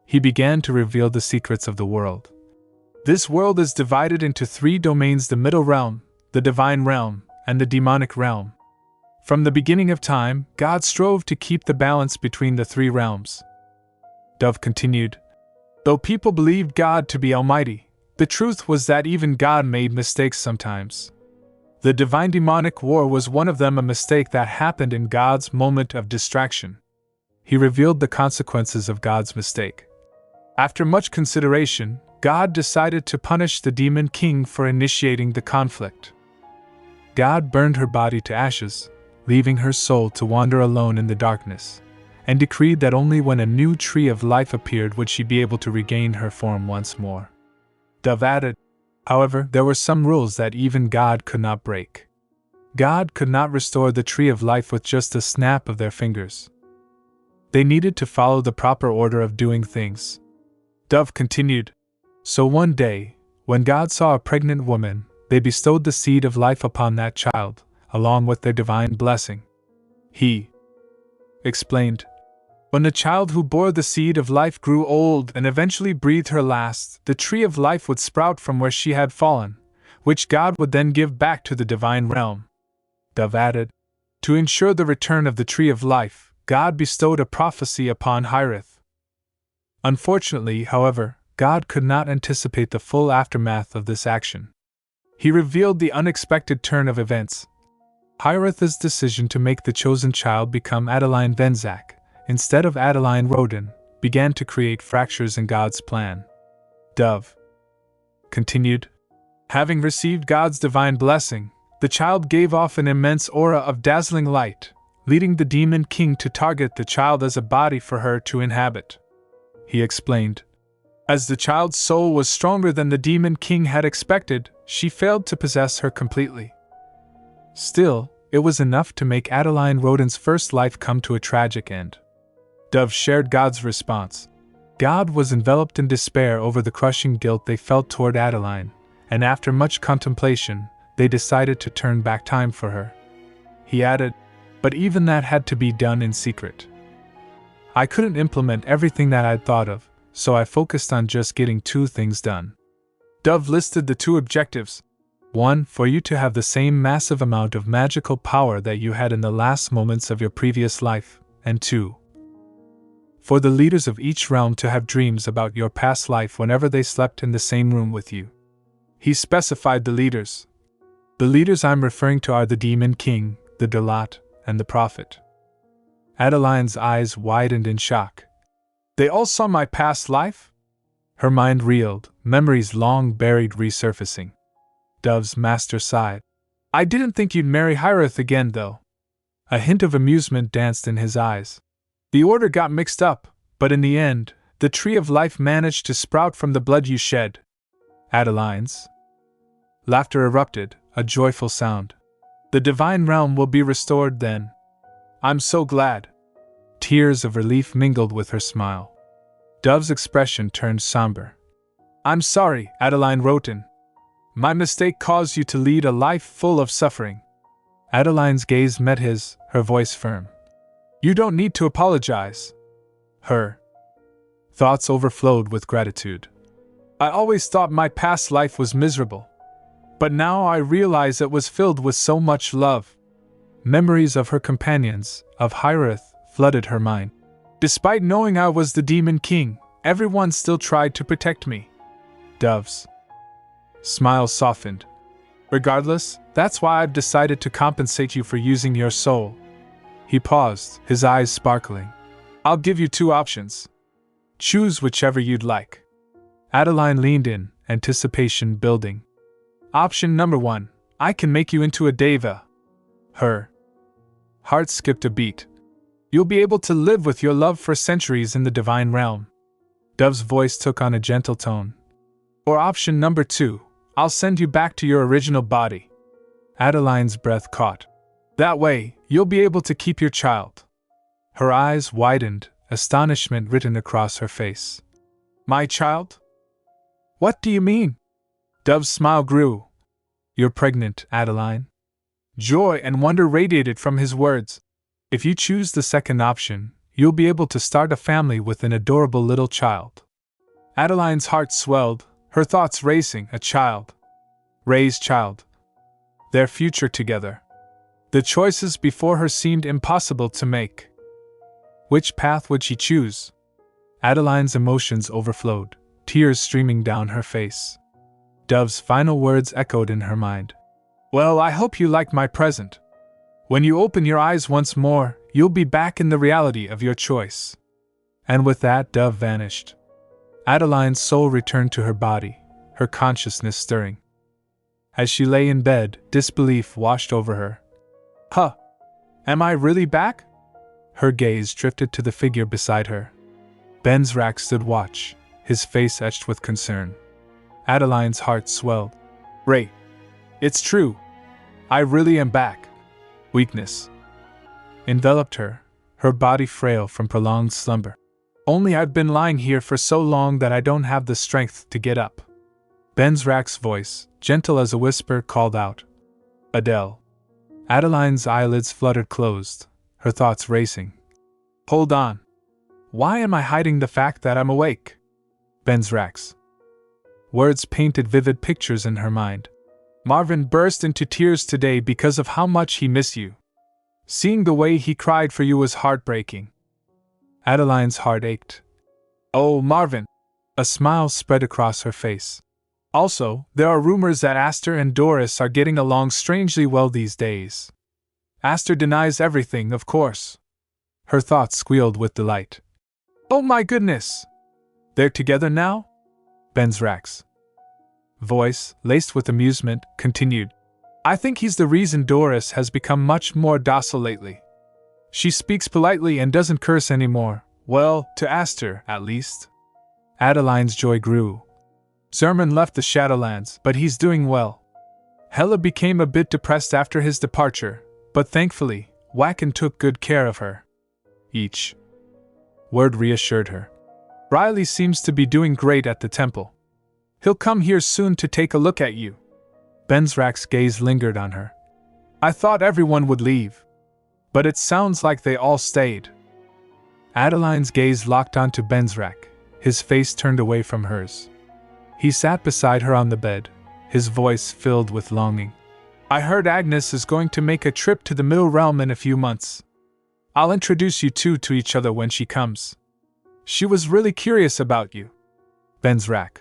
He began to reveal the secrets of the world. This world is divided into 3 domains: the middle realm, the divine realm, and the demonic realm. From the beginning of time, God strove to keep the balance between the 3 realms. Dove continued, Though people believed God to be almighty, the truth was that even God made mistakes sometimes. The divine-demonic war was one of them, a mistake that happened in God's moment of distraction. He revealed the consequences of God's mistake. After much consideration, God decided to punish the demon king for initiating the conflict. God burned her body to ashes, leaving her soul to wander alone in the darkness, and decreed that only when a new tree of life appeared would she be able to regain her form once more. Dove added, However, there were some rules that even God could not break. God could not restore the tree of life with just a snap of their fingers. They needed to follow the proper order of doing things. Dove continued, So one day, when God saw a pregnant woman, they bestowed the seed of life upon that child, along with their divine blessing. He explained, When the child who bore the seed of life grew old and eventually breathed her last, the tree of life would sprout from where she had fallen, which God would then give back to the divine realm. Dove added, To ensure the return of the tree of life, God bestowed a prophecy upon Horrid. Unfortunately, however, God could not anticipate the full aftermath of this action. He revealed the unexpected turn of events. Horrid's decision to make the chosen child become Adeline Venzak, instead of Adeline Rotyn, began to create fractures in God's plan. Dove continued, Having received God's divine blessing, the child gave off an immense aura of dazzling light, leading the demon king to target the child as a body for her to inhabit. He explained, As the child's soul was stronger than the demon king had expected, she failed to possess her completely. Still, it was enough to make Adeline Rotyn's first life come to a tragic end. Dove shared God's response. God was enveloped in despair over the crushing guilt they felt toward Adeline, and after much contemplation, they decided to turn back time for her. He added, But even that had to be done in secret. I couldn't implement everything that I'd thought of, so I focused on just getting 2 things done. Dove listed the 2 objectives. 1, for you to have the same massive amount of magical power that you had in the last moments of your previous life, and 2, for the leaders of each realm to have dreams about your past life whenever they slept in the same room with you. He specified the leaders. The leaders I'm referring to are the Demon King, the Dalat, and the prophet. Adeline's eyes widened in shock. They all saw my past life? Her mind reeled, memories long buried resurfacing. Dove's master sighed. I didn't think you'd marry Hyrith again, though. A hint of amusement danced in his eyes. The order got mixed up, but in the end, the tree of life managed to sprout from the blood you shed. Adeline's laughter erupted, a joyful sound. The divine realm will be restored then. I'm so glad. Tears of relief mingled with her smile. Dove's expression turned somber. I'm sorry, Adeline Rotyn. My mistake caused you to lead a life full of suffering. Adeline's gaze met his, her voice firm. You don't need to apologize. Her thoughts overflowed with gratitude. I always thought my past life was miserable. But now I realize it was filled with so much love. Memories of her companions, of Hyrith, flooded her mind. Despite knowing I was the Demon King, everyone still tried to protect me. Dove's smile softened. Regardless, that's why I've decided to compensate you for using your soul. He paused, his eyes sparkling. I'll give you 2 options. Choose whichever you'd like. Adeline leaned in, anticipation building. Option number 1, I can make you into a deva. Her heart skipped a beat. You'll be able to live with your love for centuries in the divine realm. Dove's voice took on a gentle tone. Or option number 2, I'll send you back to your original body. Adeline's breath caught. That way, you'll be able to keep your child. Her eyes widened, astonishment written across her face. My child? What do you mean? Dove's smile grew. You're pregnant, Adeline. Joy and wonder radiated from his words. If you choose the second option, you'll be able to start a family with an adorable little child. Adeline's heart swelled, her thoughts racing. A child. Raised child. Their future together. The choices before her seemed impossible to make. Which path would she choose? Adeline's emotions overflowed, tears streaming down her face. Dove's final words echoed in her mind. Well, I hope you like my present. When you open your eyes once more, you'll be back in the reality of your choice. And with that, Dove vanished. Adeline's soul returned to her body, her consciousness stirring. As she lay in bed, disbelief washed over her. Huh! Am I really back? Her gaze drifted to the figure beside her. Venzak stood watch, his face etched with concern. Adeline's heart swelled. Ray, it's true. I really am back. Weakness enveloped her, her body frail from prolonged slumber. Only I've been lying here for so long that I don't have the strength to get up. Venzak's voice, gentle as a whisper, called out. Adele. Adeline's eyelids fluttered closed, her thoughts racing. Hold on. Why am I hiding the fact that I'm awake? Venzak's words painted vivid pictures in her mind. Marvin burst into tears today because of how much he missed you. Seeing the way he cried for you was heartbreaking. Adeline's heart ached. Oh, Marvin! A smile spread across her face. Also, there are rumors that Aster and Doris are getting along strangely well these days. Aster denies everything, of course. Her thoughts squealed with delight. Oh my goodness! They're together now? Venzak's voice, laced with amusement, continued. I think he's the reason Doris has become much more docile lately. She speaks politely and doesn't curse anymore. Well, to Aster, at least. Adeline's joy grew. Zerman left the Shadowlands, but he's doing well. Hela became a bit depressed after his departure, but thankfully, Wacken took good care of her. Each word reassured her. Riley seems to be doing great at the temple. He'll come here soon to take a look at you. Venzak's gaze lingered on her. I thought everyone would leave. But it sounds like they all stayed. Adeline's gaze locked onto Venzak, his face turned away from hers. He sat beside her on the bed, his voice filled with longing. I heard Agnes is going to make a trip to the Middle Realm in a few months. I'll introduce you two to each other when she comes. She was really curious about you. Venzak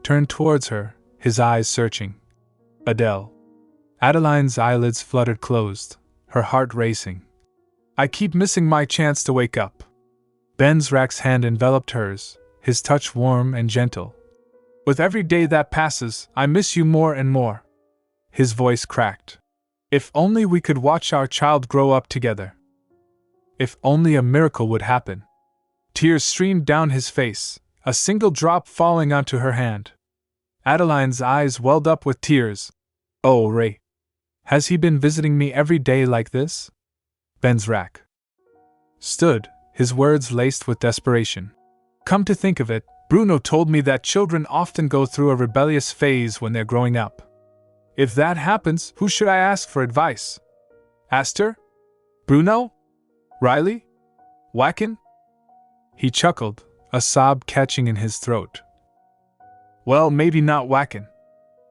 turned towards her, his eyes searching. Adele. Adeline's eyelids fluttered closed, her heart racing. I keep missing my chance to wake up. Venzak's hand enveloped hers, his touch warm and gentle. With every day that passes, I miss you more and more. His voice cracked. If only we could watch our child grow up together. If only a miracle would happen. Tears streamed down his face, a single drop falling onto her hand. Adeline's eyes welled up with tears. Oh, Ray. Has he been visiting me every day like this? Venzak stood, his words laced with desperation. Come to think of it, Bruno told me that children often go through a rebellious phase when they're growing up. If that happens, who should I ask for advice? Aster? Bruno? Riley? Wacken? He chuckled, a sob catching in his throat. Well, maybe not Wacken.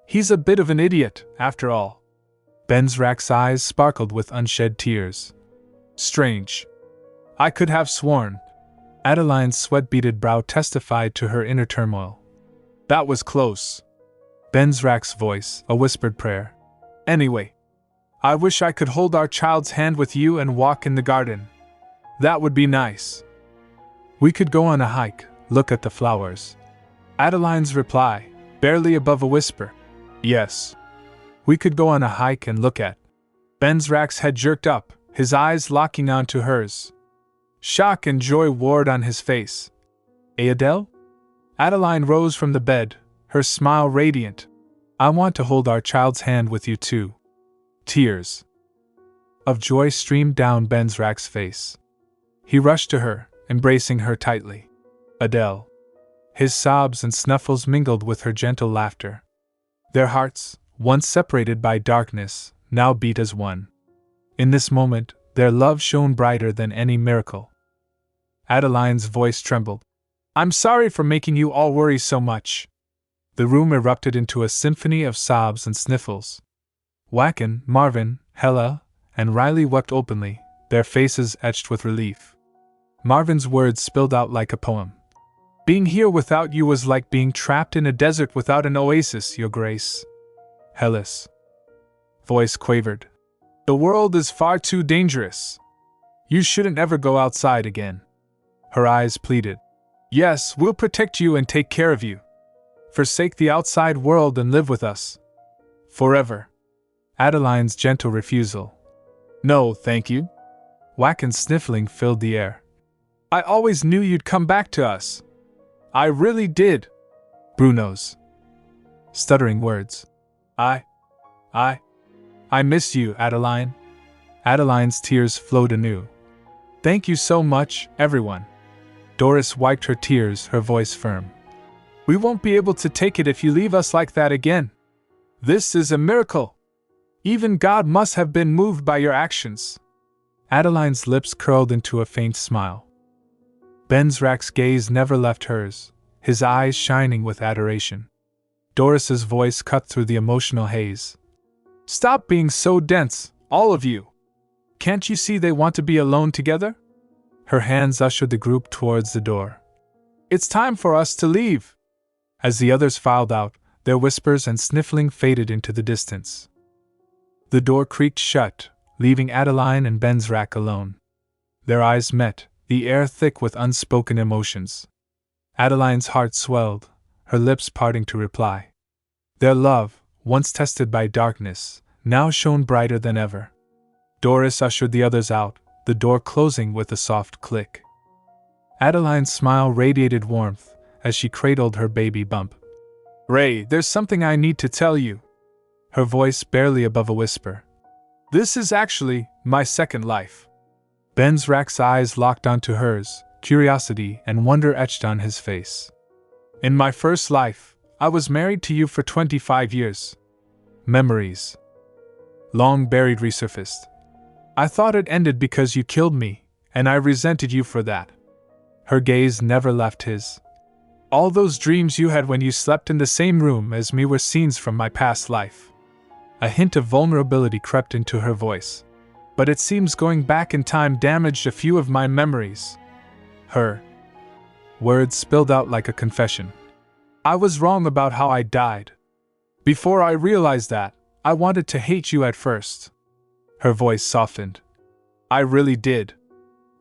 He's a bit of an idiot, after all. Venzak's eyes sparkled with unshed tears. Strange. I could have sworn. Adeline's sweat-beaded brow testified to her inner turmoil. That was close. Venzak's voice, a whispered prayer. Anyway, I wish I could hold our child's hand with you and walk in the garden. That would be nice. We could go on a hike, look at the flowers. Adeline's reply, barely above a whisper. Yes. We could go on a hike and look at. Venzak's head jerked up, his eyes locking onto hers. Shock and joy warred on his face. Adele? Adeline rose from the bed, her smile radiant. I want to hold our child's hand with you too. Tears of joy streamed down Venzak's face. He rushed to her, embracing her tightly. Adele. His sobs and snuffles mingled with her gentle laughter. Their hearts, once separated by darkness, now beat as one. In this moment, their love shone brighter than any miracle. Adeline's voice trembled. I'm sorry for making you all worry so much. The room erupted into a symphony of sobs and sniffles. Wacken, Marvin, Hella, and Riley wept openly, their faces etched with relief. Marvin's words spilled out like a poem. Being here without you was like being trapped in a desert without an oasis, Your Grace. Hella's voice quavered. The world is far too dangerous. You shouldn't ever go outside again. Her eyes pleaded. Yes, we'll protect you and take care of you. Forsake the outside world and live with us. Forever. Adeline's gentle refusal. No, thank you. Wacken's sniffling filled the air. I always knew you'd come back to us. I really did. Bruno's stuttering words. I miss you, Adeline. Adeline's tears flowed anew. Thank you so much, everyone. Doris wiped her tears, her voice firm. We won't be able to take it if you leave us like that again. This is a miracle. Even God must have been moved by your actions. Adeline's lips curled into a faint smile. Venzak's gaze never left hers, his eyes shining with adoration. Doris's voice cut through the emotional haze. Stop being so dense, all of you. Can't you see they want to be alone together? Her hands ushered the group towards the door. It's time for us to leave. As the others filed out, their whispers and sniffling faded into the distance. The door creaked shut, leaving Adeline and Venzak alone. Their eyes met, the air thick with unspoken emotions. Adeline's heart swelled, her lips parting to reply. Their love, once tested by darkness, now shone brighter than ever. Doris ushered the others out, the door closing with a soft click. Adeline's smile radiated warmth as she cradled her baby bump. Ray, there's something I need to tell you. Her voice barely above a whisper. This is actually my second life. Venzak's eyes locked onto hers, curiosity and wonder etched on his face. In my first life, I was married to you for 25 years. Memories, long buried, resurfaced. I thought it ended because you killed me, and I resented you for that. Her gaze never left his. All those dreams you had when you slept in the same room as me were scenes from my past life. A hint of vulnerability crept into her voice. But it seems going back in time damaged a few of my memories. Her words spilled out like a confession. I was wrong about how I died. Before I realized that, I wanted to hate you at first. Her voice softened. I really did.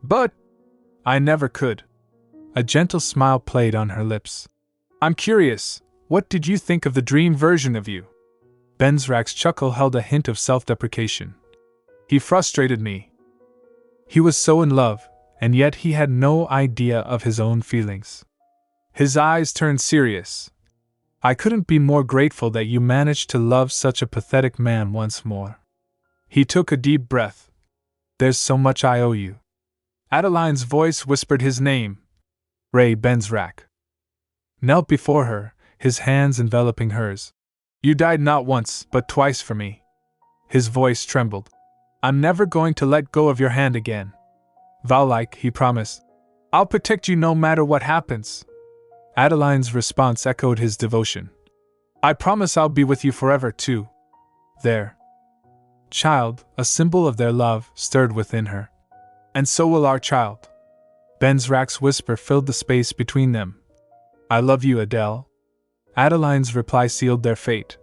But I never could. A gentle smile played on her lips. I'm curious, what did you think of the dream version of you? Venzak's chuckle held a hint of self-deprecation. He frustrated me. He was so in love, and yet he had no idea of his own feelings. His eyes turned serious. I couldn't be more grateful that you managed to love such a pathetic man once more. He took a deep breath. There's so much I owe you. Adeline's voice whispered his name. Ray Venzak. Knelt before her, his hands enveloping hers. You died not once, but twice for me. His voice trembled. I'm never going to let go of your hand again. Vow-like, he promised. I'll protect you no matter what happens. Adeline's response echoed his devotion. I promise I'll be with you forever, too. Their child, a symbol of their love, stirred within her. And so will our child. Venzak's whisper filled the space between them. I love you, Adele. Adeline's reply sealed their fate.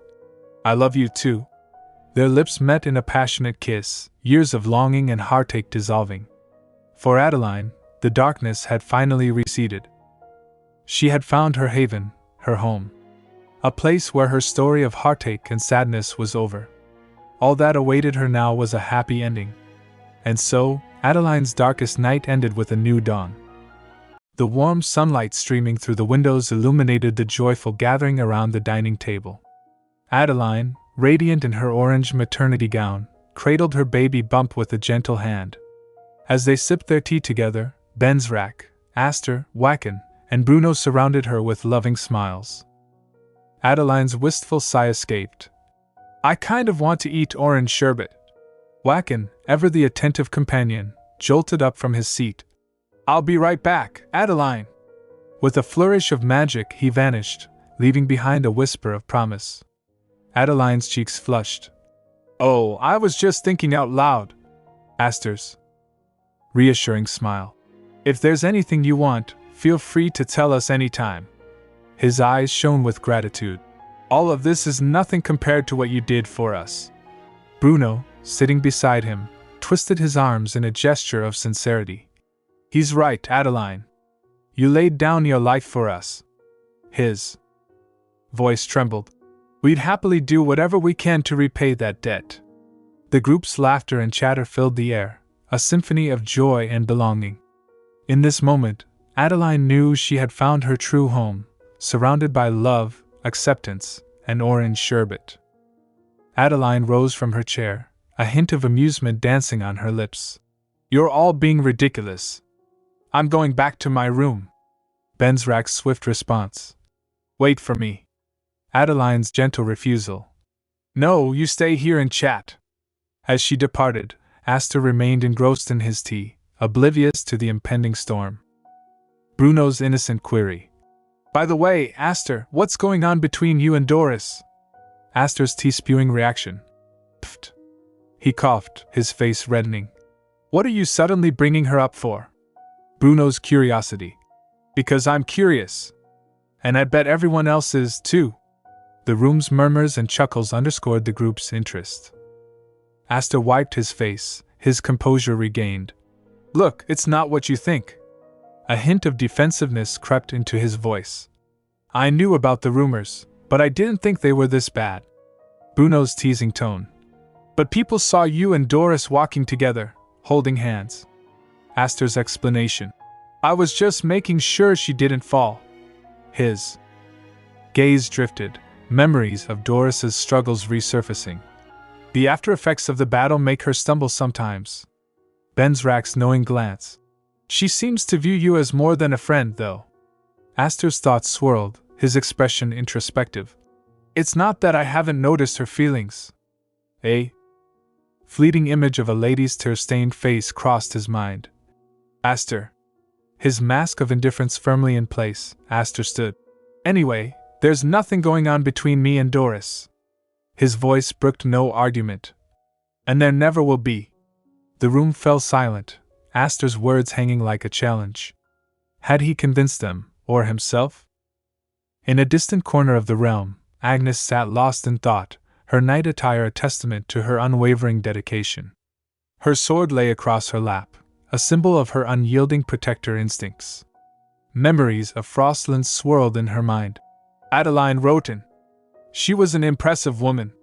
I love you too. Their lips met in a passionate kiss, years of longing and heartache dissolving. For Adeline, the darkness had finally receded. She had found her haven, her home. A place where her story of heartache and sadness was over. All that awaited her now was a happy ending. And so, Adeline's darkest night ended with a new dawn. The warm sunlight streaming through the windows illuminated the joyful gathering around the dining table. Adeline, radiant in her orange maternity gown, cradled her baby bump with a gentle hand. As they sipped their tea together, Venzak, Aster, Wacken, and Bruno surrounded her with loving smiles. Adeline's wistful sigh escaped. I kind of want to eat orange sherbet. Wacken, ever the attentive companion, jolted up from his seat. I'll be right back, Adeline. With a flourish of magic, he vanished, leaving behind a whisper of promise. Adeline's cheeks flushed. Oh, I was just thinking out loud. Aster's reassuring smile. If there's anything you want, feel free to tell us anytime. His eyes shone with gratitude. All of this is nothing compared to what you did for us. Bruno, sitting beside him, twisted his arms in a gesture of sincerity. He's right, Adeline. You laid down your life for us. His voice trembled. We'd happily do whatever we can to repay that debt. The group's laughter and chatter filled the air, a symphony of joy and belonging. In this moment, Adeline knew she had found her true home, surrounded by love, acceptance, and orange sherbet. Adeline rose from her chair, a hint of amusement dancing on her lips. You're all being ridiculous. I'm going back to my room. Venzak's swift response. Wait for me. Adeline's gentle refusal. No, you stay here and chat. As she departed, Aster remained engrossed in his tea, oblivious to the impending storm. Bruno's innocent query. By the way, Aster, what's going on between you and Doris? Aster's tea-spewing reaction. Pfft. He coughed, his face reddening. What are you suddenly bringing her up for? Bruno's curiosity. Because I'm curious. And I bet everyone else is, too. The room's murmurs and chuckles underscored the group's interest. Aster wiped his face, his composure regained. Look, it's not what you think. A hint of defensiveness crept into his voice. I knew about the rumors, but I didn't think they were this bad. Bruno's teasing tone. But people saw you and Doris walking together, holding hands. Aster's explanation. I was just making sure she didn't fall. His gaze drifted, memories of Doris's struggles resurfacing. The after-effects of the battle make her stumble sometimes. Venzak's knowing glance. She seems to view you as more than a friend, though. Aster's thoughts swirled, his expression introspective. It's not that I haven't noticed her feelings. A fleeting image of a lady's tear-stained face crossed his mind. Aster. His mask of indifference firmly in place, Aster stood. Anyway, there's nothing going on between me and Doris. His voice brooked no argument. And there never will be. The room fell silent, Aster's words hanging like a challenge. Had he convinced them, or himself? In a distant corner of the realm, Agnes sat lost in thought, her night attire a testament to her unwavering dedication. Her sword lay across her lap, a symbol of her unyielding protector instincts. Memories of Frostland swirled in her mind. Adeline Rotyn. She was an impressive woman.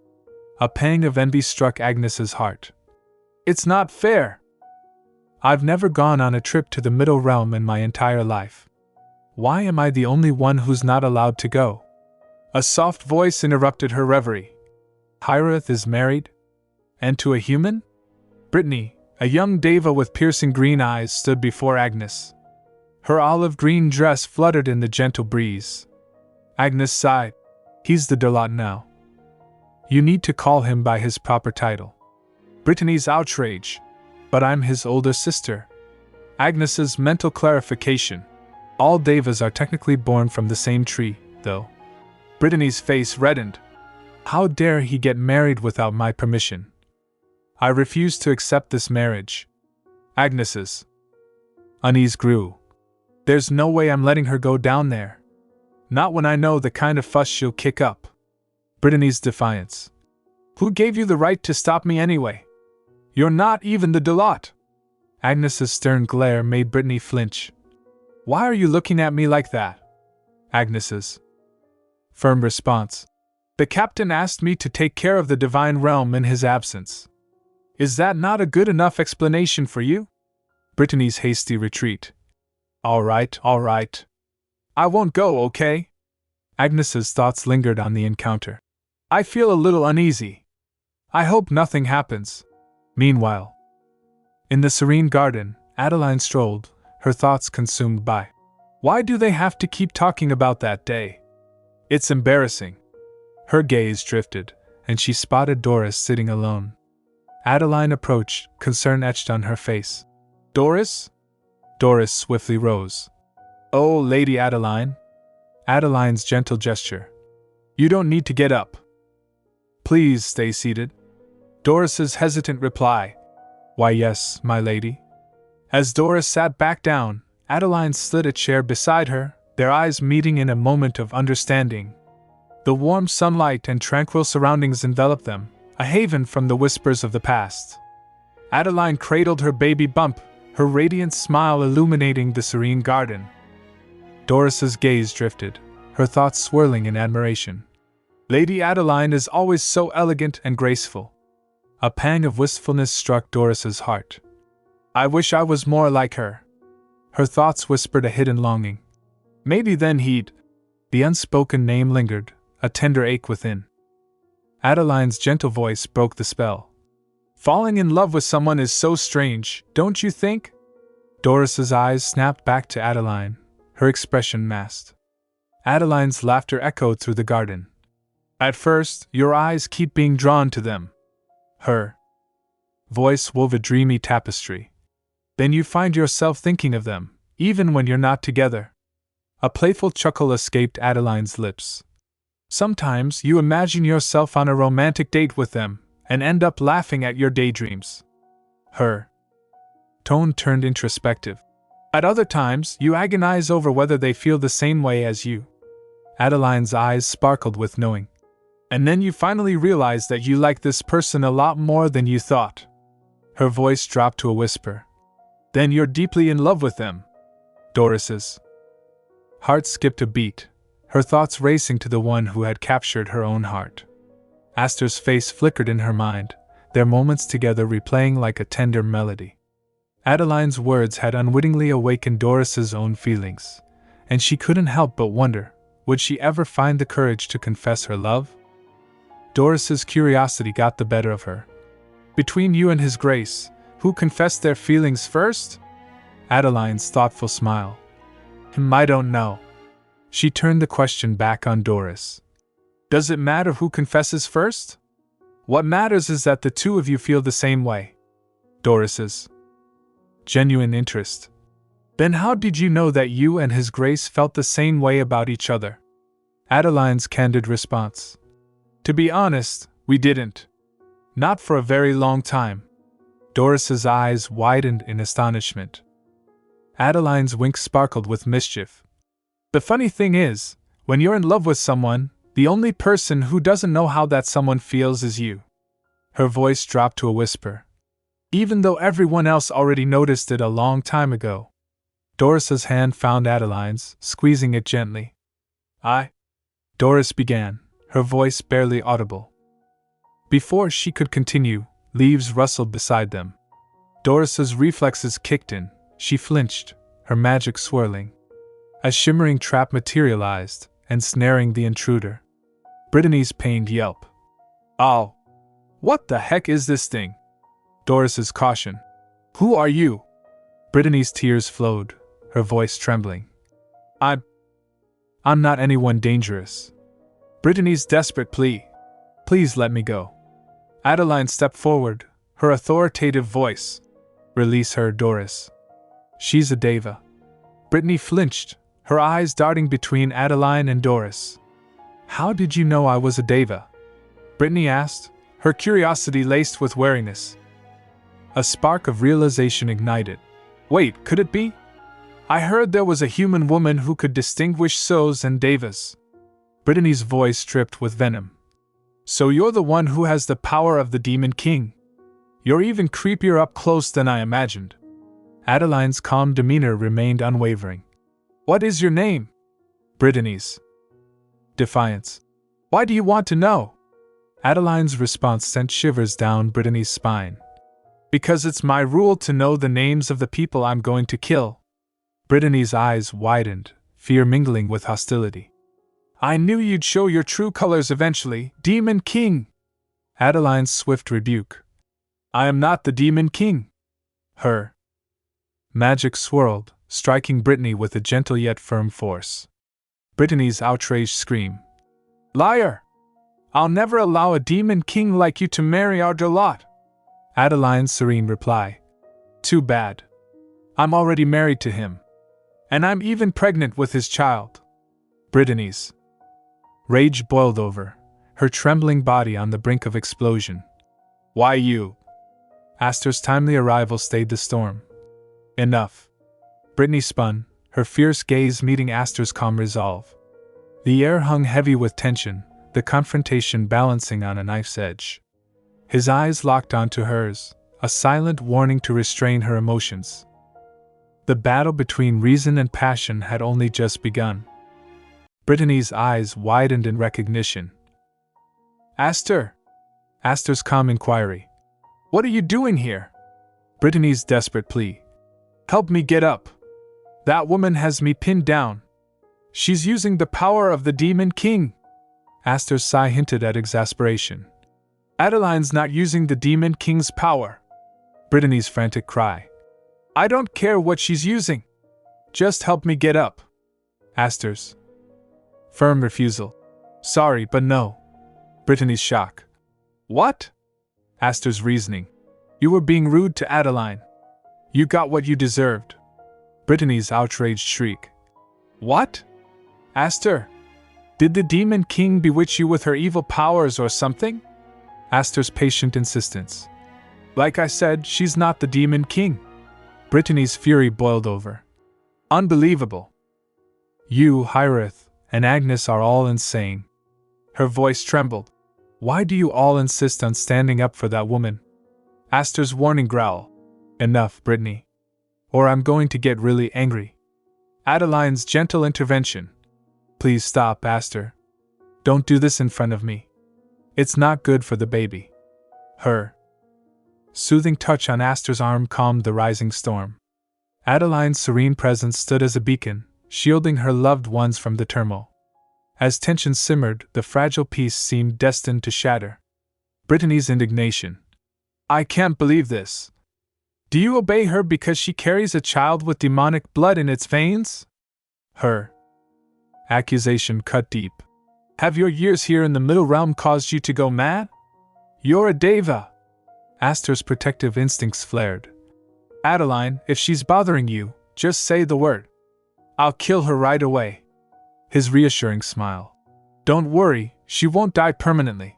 A pang of envy struck Agnes's heart. It's not fair. I've never gone on a trip to the Middle Realm in my entire life. Why am I the only one who's not allowed to go? A soft voice interrupted her reverie. Hyreth is married? And to a human? Brittany, a young deva with piercing green eyes, stood before Agnes. Her olive green dress fluttered in the gentle breeze. Agnes sighed. He's the Delot now. You need to call him by his proper title. Brittany's outrage. But I'm his older sister. Agnes's mental clarification. All devas are technically born from the same tree, though. Brittany's face reddened. How dare he get married without my permission? I refuse to accept this marriage. Agnes's unease grew. There's no way I'm letting her go down there. Not when I know the kind of fuss she'll kick up. Brittany's defiance. Who gave you the right to stop me anyway? You're not even the Delot. Agnes's stern glare made Brittany flinch. Why are you looking at me like that? Agnes's firm response. The captain asked me to take care of the divine realm in his absence. Is that not a good enough explanation for you? Brittany's hasty retreat. All right. I won't go, okay? Agnes's thoughts lingered on the encounter. I feel a little uneasy. I hope nothing happens. Meanwhile, in the serene garden, Adeline strolled, her thoughts consumed by, why do they have to keep talking about that day? It's embarrassing. Her gaze drifted, and she spotted Doris sitting alone. Adeline approached, concern etched on her face. Doris? Doris swiftly rose. Oh, Lady Adeline. Adeline's gentle gesture. You don't need to get up. Please stay seated. Doris's hesitant reply. Why yes, my lady. As Doris sat back down, Adeline slid a chair beside her, their eyes meeting in a moment of understanding. The warm sunlight and tranquil surroundings enveloped them, a haven from the whispers of the past. Adeline cradled her baby bump, her radiant smile illuminating the serene garden. Doris's gaze drifted, her thoughts swirling in admiration. Lady Adeline is always so elegant and graceful. A pang of wistfulness struck Doris's heart. I wish I was more like her. Her thoughts whispered a hidden longing. Maybe then he'd. The unspoken name lingered, a tender ache within. Adeline's gentle voice broke the spell. Falling in love with someone is so strange, don't you think? Doris's eyes snapped back to Adeline, her expression masked. Adeline's laughter echoed through the garden. At first, your eyes keep being drawn to them. Her voice wove a dreamy tapestry. Then you find yourself thinking of them, even when you're not together. A playful chuckle escaped Adeline's lips. Sometimes you imagine yourself on a romantic date with them, and end up laughing at your daydreams. Her tone turned introspective. At other times, you agonize over whether they feel the same way as you. Adeline's eyes sparkled with knowing. And then you finally realize that you like this person a lot more than you thought. Her voice dropped to a whisper. Then you're deeply in love with them. Doris's heart skipped a beat, her thoughts racing to the one who had captured her own heart. Aster's face flickered in her mind, their moments together replaying like a tender melody. Adeline's words had unwittingly awakened Doris's own feelings, and she couldn't help but wonder, would she ever find the courage to confess her love? Doris's curiosity got the better of her. Between you and His Grace, who confessed their feelings first? Adeline's thoughtful smile. I don't know. She turned the question back on Doris. Does it matter who confesses first? What matters is that the two of you feel the same way. Doris's genuine interest. Then how did you know that you and His Grace felt the same way about each other? Adeline's candid response. To be honest, we didn't. Not for a very long time. Doris's eyes widened in astonishment. Adeline's wink sparkled with mischief. The funny thing is, when you're in love with someone, the only person who doesn't know how that someone feels is you. Her voice dropped to a whisper. even though everyone else already noticed it a long time ago. Doris's hand found Adeline's, squeezing it gently. Doris began, her voice barely audible. Before she could continue, leaves rustled beside them. Doris's reflexes kicked in, she flinched, her magic swirling. A shimmering trap materialized, ensnaring the intruder. Brittany's pained yelp. "Oh! What the heck is this thing?" Doris's caution. "Who are you?" Brittany's tears flowed, her voice trembling. I'm not anyone dangerous." Brittany's desperate plea. "Please let me go." Adeline stepped forward, her authoritative voice. "Release her, Doris. She's a deva." Brittany flinched, her eyes darting between Adeline and Doris. "How did you know I was a deva?" Brittany asked, her curiosity laced with wariness. A spark of realization ignited. Wait, could it be? I heard there was a human woman who could distinguish Sos and Devas. Brittany's voice dripped with venom. "So you're the one who has the power of the Demon King. You're even creepier up close than I imagined." Adeline's calm demeanor remained unwavering. "What is your name?" Brittany's. Defiance. "Why do you want to know?" Adeline's response sent shivers down Brittany's spine. "Because it's my rule to know the names of the people I'm going to kill." Brittany's eyes widened, fear mingling with hostility. "I knew you'd show your true colors eventually, Demon King!" Adeline's swift rebuke. "I am not the Demon King." Her magic swirled, striking Brittany with a gentle yet firm force. Brittany's outraged scream. "Liar! I'll never allow a Demon King like you to marry our Delot." Adeline's serene reply. "Too bad. I'm already married to him. And I'm even pregnant with his child." Brittany's rage boiled over, her trembling body on the brink of explosion. "Why you?" Astor's timely arrival stayed the storm. "Enough." Brittany spun, her fierce gaze meeting Astor's calm resolve. The air hung heavy with tension, the confrontation balancing on a knife's edge. His eyes locked onto hers, a silent warning to restrain her emotions. The battle between reason and passion had only just begun. Brittany's eyes widened in recognition. "Astor?" Astor's calm inquiry. "What are you doing here?" Brittany's desperate plea. "Help me get up. That woman has me pinned down. She's using the power of the Demon King." Astor's sigh hinted at exasperation. "Adeline's not using the Demon King's power." Brittany's frantic cry. "I don't care what she's using. Just help me get up." Astor's firm refusal. "Sorry, but no." Brittany's shock. "What?" Astor's reasoning. "You were being rude to Adeline. You got what you deserved." Brittany's outraged shriek. "What? Astor? Did the Demon King bewitch you with her evil powers or something?" Astor's patient insistence. "Like I said, she's not the Demon King." Brittany's fury boiled over. "Unbelievable. You, Hyrith, and Agnes are all insane." Her voice trembled. "Why do you all insist on standing up for that woman?" Astor's warning growl. "Enough, Brittany. Or I'm going to get really angry." Adeline's gentle intervention. "Please stop, Astor. Don't do this in front of me. It's not good for the baby." Her soothing touch on Astor's arm calmed the rising storm. Adeline's serene presence stood as a beacon, shielding her loved ones from the turmoil. As tension simmered, the fragile peace seemed destined to shatter. Brittany's indignation. "I can't believe this. Do you obey her because she carries a child with demonic blood in its veins?" Her accusation cut deep. "Have your years here in the Middle Realm caused you to go mad? You're a deva." Astor's protective instincts flared. "Adeline, if she's bothering you, just say the word. I'll kill her right away." His reassuring smile. "Don't worry, she won't die permanently.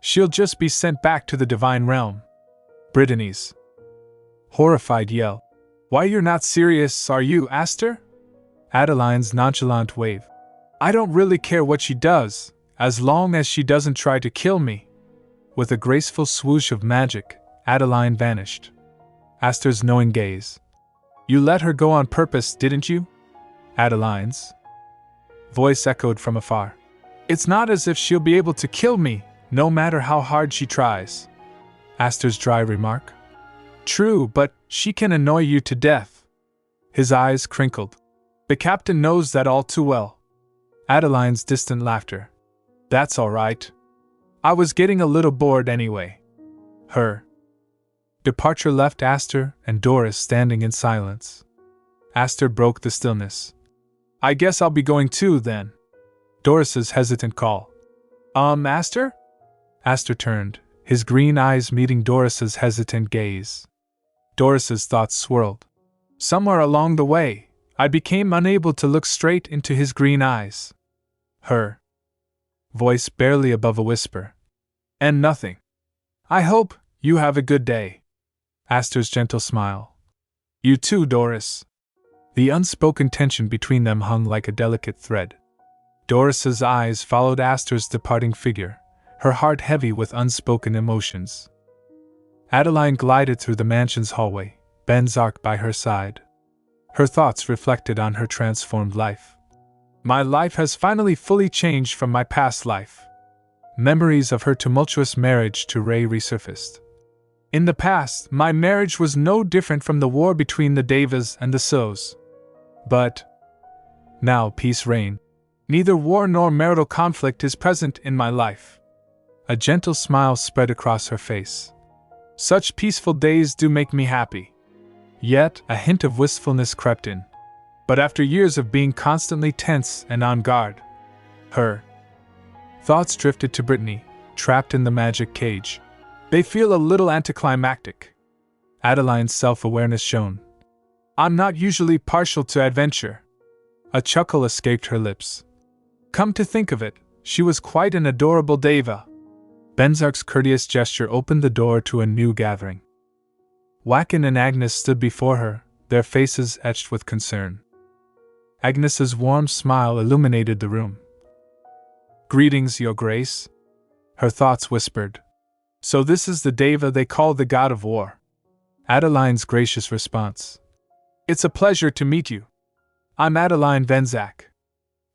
She'll just be sent back to the divine realm." Brittany's horrified yell. "Why, you're not serious, are you, Astor?" Adeline's nonchalant wave. "I don't really care what she does, as long as she doesn't try to kill me." With a graceful swoosh of magic, Adeline vanished. Aster's knowing gaze. You let her go on purpose, didn't you? Adeline's voice echoed from afar. It's not as if she'll be able to kill me, no matter how hard she tries. Aster's dry remark. True, but she can annoy you to death. His eyes crinkled. The captain knows that all too well. Adeline's distant laughter. That's all right. I was getting a little bored anyway. Her departure left Aster and Doris standing in silence. Aster broke the stillness. I guess I'll be going too, then. Doris's hesitant call. Aster? Aster turned, his green eyes meeting Doris's hesitant gaze. Doris's thoughts swirled. Somewhere along the way, I became unable to look straight into his green eyes. Her voice barely above a whisper. And nothing. I hope you have a good day. Aster's gentle smile. You too, Doris. The unspoken tension between them hung like a delicate thread. Doris's eyes followed Aster's departing figure, her heart heavy with unspoken emotions. Adeline glided through the mansion's hallway, Venzak by her side. Her thoughts reflected on her transformed life. My life has finally fully changed from my past life. Memories of her tumultuous marriage to Ray resurfaced. In the past, my marriage was no different from the war between the Devas and the Sos. But now peace reigned. Neither war nor marital conflict is present in my life. A gentle smile spread across her face. Such peaceful days do make me happy. Yet, a hint of wistfulness crept in. But after years of being constantly tense and on guard, her thoughts drifted to Brittany, trapped in the magic cage. They feel a little anticlimactic. Adeline's self-awareness shone. I'm not usually partial to adventure. A chuckle escaped her lips. Come to think of it, she was quite an adorable Deva. Venzak's courteous gesture opened the door to a new gathering. Wacken and Agnes stood before her, their faces etched with concern. Agnes's warm smile illuminated the room. Greetings, Your Grace. Her thoughts whispered. So this is the Deva they call the god of war. Adeline's gracious response. It's a pleasure to meet you. I'm Adeline Venzak.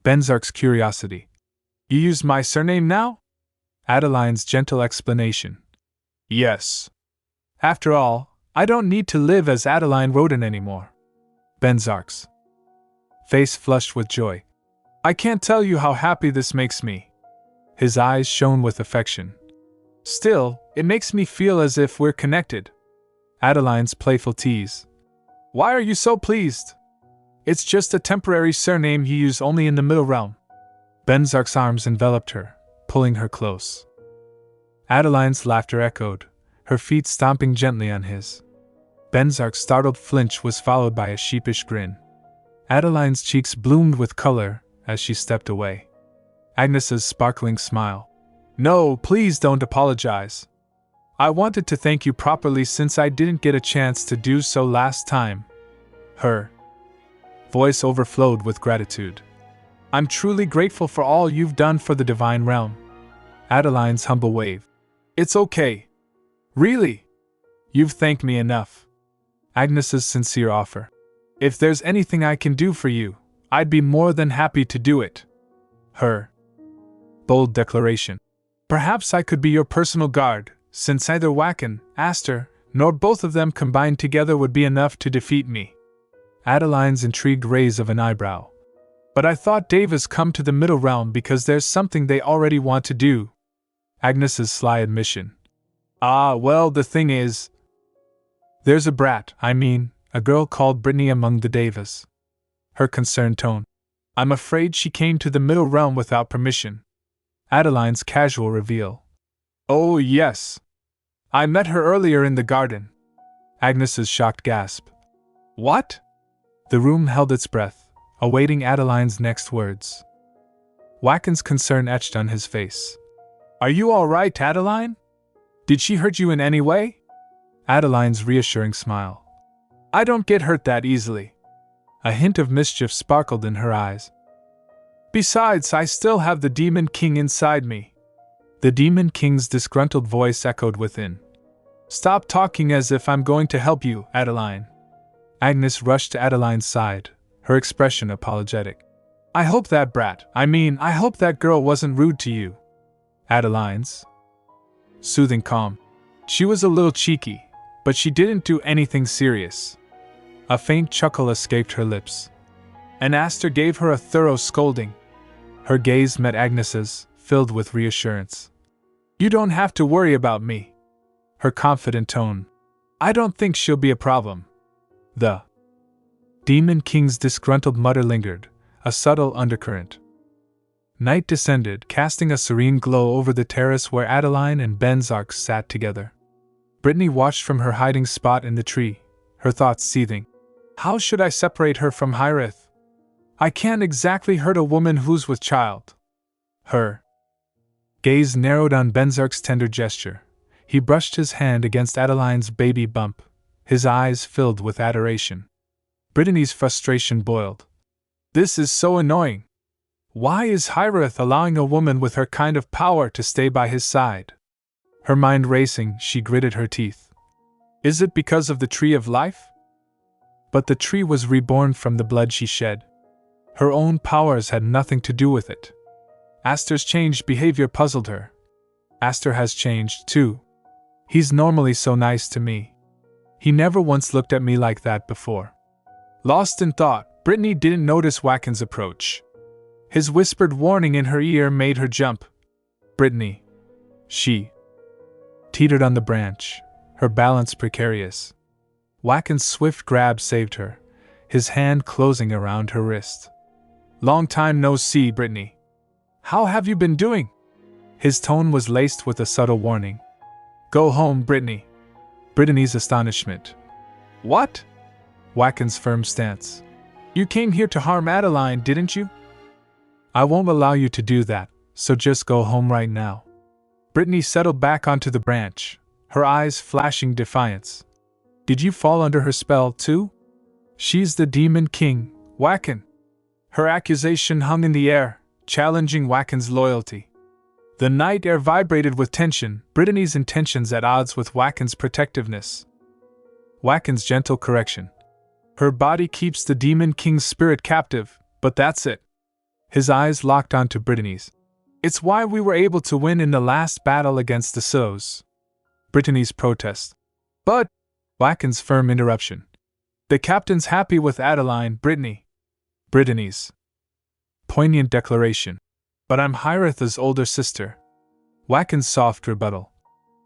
Venzak's curiosity. You use my surname now? Adeline's gentle explanation. Yes. After all, I don't need to live as Adeline Rotyn anymore. Venzak's face flushed with joy. I can't tell you how happy this makes me. His eyes shone with affection. Still, it makes me feel as if we're connected. Adeline's playful tease. Why are you so pleased? It's just a temporary surname you use only in the Middle Realm. Venzak's arms enveloped her, pulling her close. Adeline's laughter echoed, her feet stomping gently on his. Venzak's startled flinch was followed by a sheepish grin. Adeline's cheeks bloomed with color as she stepped away. Agnes's sparkling smile. No, please don't apologize. I wanted to thank you properly since I didn't get a chance to do so last time. Her voice overflowed with gratitude. I'm truly grateful for all you've done for the Divine Realm. Adeline's humble wave. It's okay. Really? You've thanked me enough. Agnes's sincere offer. If there's anything I can do for you, I'd be more than happy to do it. Her bold declaration. Perhaps I could be your personal guard, since neither Wacken, Aster, nor both of them combined together would be enough to defeat me. Adeline's intrigued raise of an eyebrow. But I thought Devas come to the Middle Realm because there's something they already want to do. Agnes's sly admission. Ah, well, the thing is, there's a brat, a girl called Brittany among the Devas. Her concerned tone. I'm afraid she came to the Middle Realm without permission. Adeline's casual reveal. Oh, yes. I met her earlier in the garden. Agnes's shocked gasp. What? The room held its breath, awaiting Adeline's next words. Wacken's concern etched on his face. Are you all right, Adeline? Did she hurt you in any way? Adeline's reassuring smile. I don't get hurt that easily. A hint of mischief sparkled in her eyes. Besides, I still have the Demon King inside me. The Demon King's disgruntled voice echoed within. Stop talking as if I'm going to help you, Adeline. Agnes rushed to Adeline's side, her expression apologetic. I hope that I hope that girl wasn't rude to you. Adeline's soothing calm. She was a little cheeky, but she didn't do anything serious. A faint chuckle escaped her lips. And Aster gave her a thorough scolding. Her gaze met Agnes's, filled with reassurance. You don't have to worry about me. Her confident tone. I don't think she'll be a problem. The Demon King's disgruntled mutter lingered, a subtle undercurrent. Night descended, casting a serene glow over the terrace where Adeline and Venzak sat together. Brittany watched from her hiding spot in the tree, her thoughts seething. How should I separate her from horrid? I can't exactly hurt a woman who's with child. Her gaze narrowed on Venzak's tender gesture. He brushed his hand against Adeline's baby bump, his eyes filled with adoration. Brittany's frustration boiled. This is so annoying. Why is horrid allowing a woman with her kind of power to stay by his side? Her mind racing, she gritted her teeth. Is it because of the tree of life? But the tree was reborn from the blood she shed. Her own powers had nothing to do with it. Aster's changed behavior puzzled her. Aster has changed, too. He's normally so nice to me. He never once looked at me like that before. Lost in thought, Brittany didn't notice Wacken's approach. His whispered warning in her ear made her jump. Brittany. She teetered on the branch, her balance precarious. Wacken's swift grab saved her, his hand closing around her wrist. Long time no see, Brittany. How have you been doing? His tone was laced with a subtle warning. Go home, Brittany. Brittany's astonishment. What? Wacken's firm stance. You came here to harm Adeline, didn't you? I won't allow you to do that, so just go home right now. Brittany settled back onto the branch, her eyes flashing defiance. Did you fall under her spell, too? She's the Demon King, Wacken. Her accusation hung in the air, challenging Wacken's loyalty. The night air vibrated with tension, Brittany's intentions at odds with Wacken's protectiveness. Wacken's gentle correction. Her body keeps the Demon King's spirit captive, but that's it. His eyes locked onto Brittany's. It's why we were able to win in the last battle against the Sows. Brittany's protest. But, Wacken's firm interruption. The captain's happy with Adeline, Brittany. Brittany's poignant declaration. But I'm Hyrith's older sister. Wacken's soft rebuttal.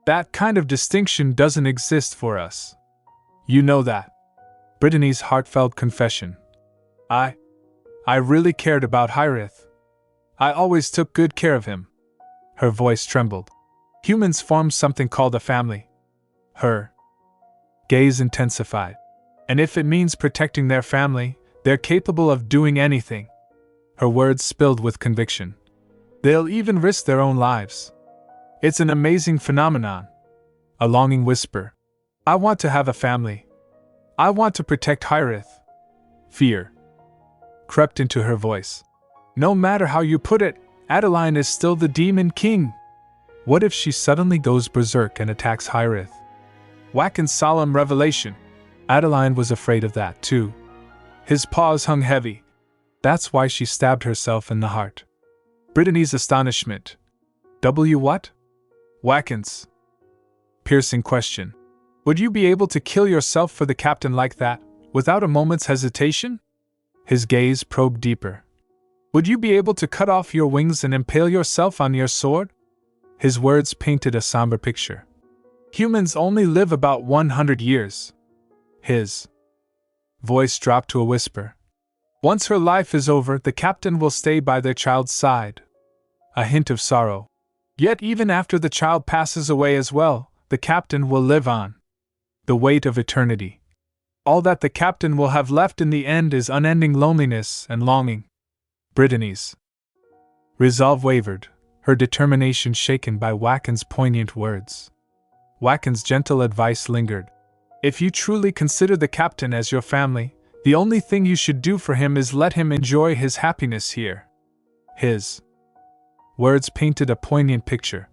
That kind of distinction doesn't exist for us. You know that. Brittany's heartfelt confession. I really cared about Hyrith. I always took good care of him. Her voice trembled. Humans form something called a family. Her gaze intensified. And if it means protecting their family, they're capable of doing anything. Her words spilled with conviction. They'll even risk their own lives. It's an amazing phenomenon. A longing whisper. I want to have a family. I want to protect Hyrith. Fear crept into her voice. No matter how you put it, Adeline is still the Demon King. What if she suddenly goes berserk and attacks Hyrith? Wacken's solemn revelation. Adeline was afraid of that, too. His paws hung heavy. That's why she stabbed herself in the heart. Brittany's astonishment. What? Wacken's piercing question. Would you be able to kill yourself for the captain like that, without a moment's hesitation? His gaze probed deeper. Would you be able to cut off your wings and impale yourself on your sword? His words painted a somber picture. Humans only live about 100 years. His voice dropped to a whisper. Once her life is over, the captain will stay by their child's side. A hint of sorrow. Yet even after the child passes away as well, the captain will live on. The weight of eternity. All that the captain will have left in the end is unending loneliness and longing. Brittany's resolve wavered, her determination shaken by Wacken's poignant words. Wacken's gentle advice lingered. If you truly consider the captain as your family, the only thing you should do for him is let him enjoy his happiness here. His words painted a poignant picture.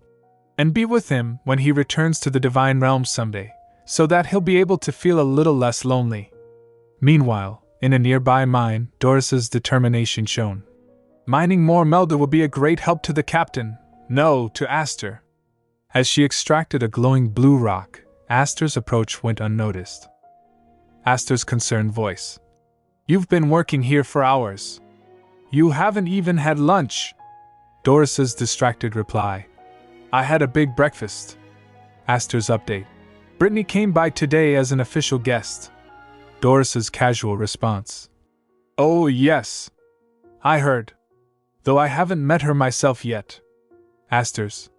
and be with him when he returns to the divine realm someday, so that he'll be able to feel a little less lonely. Meanwhile, in a nearby mine, Doris's determination shone. Mining more Melda would be a great help to the captain, no, to Aster. As she extracted a glowing blue rock, Aster's approach went unnoticed. Aster's concerned voice. You've been working here for hours. You haven't even had lunch. Doris's distracted reply. I had a big breakfast. Aster's update. Brittany came by today as an official guest. Doris's casual response. Oh yes. I heard. Though I haven't met her myself yet. Aster's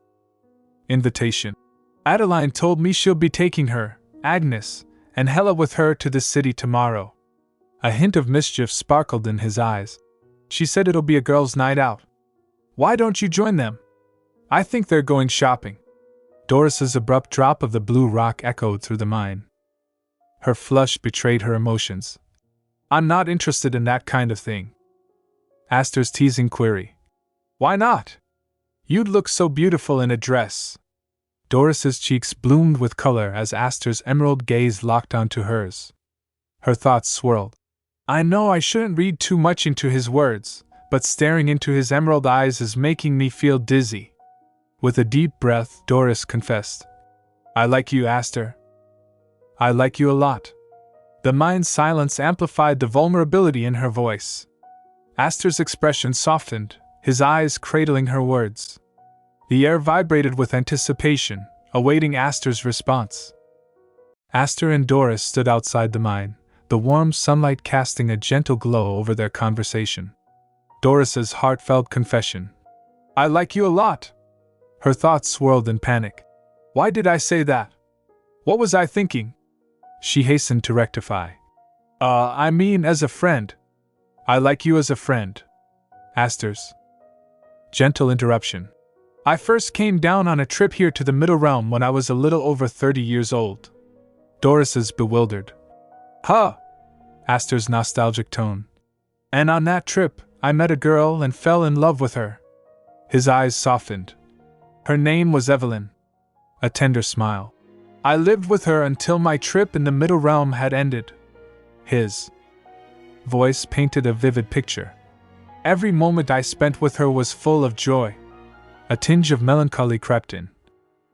invitation. Adeline told me she'll be taking her, Agnes, and Hella with her to the city tomorrow. A hint of mischief sparkled in his eyes. She said it'll be a girls' night out. Why don't you join them? I think they're going shopping. Doris's abrupt drop of the blue rock echoed through the mine. Her flush betrayed her emotions. I'm not interested in that kind of thing. Aster's teasing query. Why not? You'd look so beautiful in a dress. Doris's cheeks bloomed with color as Aster's emerald gaze locked onto hers. Her thoughts swirled. I know I shouldn't read too much into his words, but staring into his emerald eyes is making me feel dizzy. With a deep breath, Doris confessed. I like you, Aster. I like you a lot. The mine's silence amplified the vulnerability in her voice. Aster's expression softened, his eyes cradling her words. The air vibrated with anticipation, awaiting Aster's response. Aster and Doris stood outside the mine, the warm sunlight casting a gentle glow over their conversation. Doris's heartfelt confession. I like you a lot. Her thoughts swirled in panic. Why did I say that? What was I thinking? She hastened to rectify. I mean as a friend. I like you as a friend. Aster's gentle interruption. I first came down on a trip here to the Middle Realm when I was a little over 30 years old. Doris's bewildered. Huh! Aster's nostalgic tone. And on that trip, I met a girl and fell in love with her. His eyes softened. Her name was Evelyn. A tender smile. I lived with her until my trip in the Middle Realm had ended. His voice painted a vivid picture. Every moment I spent with her was full of joy. A tinge of melancholy crept in.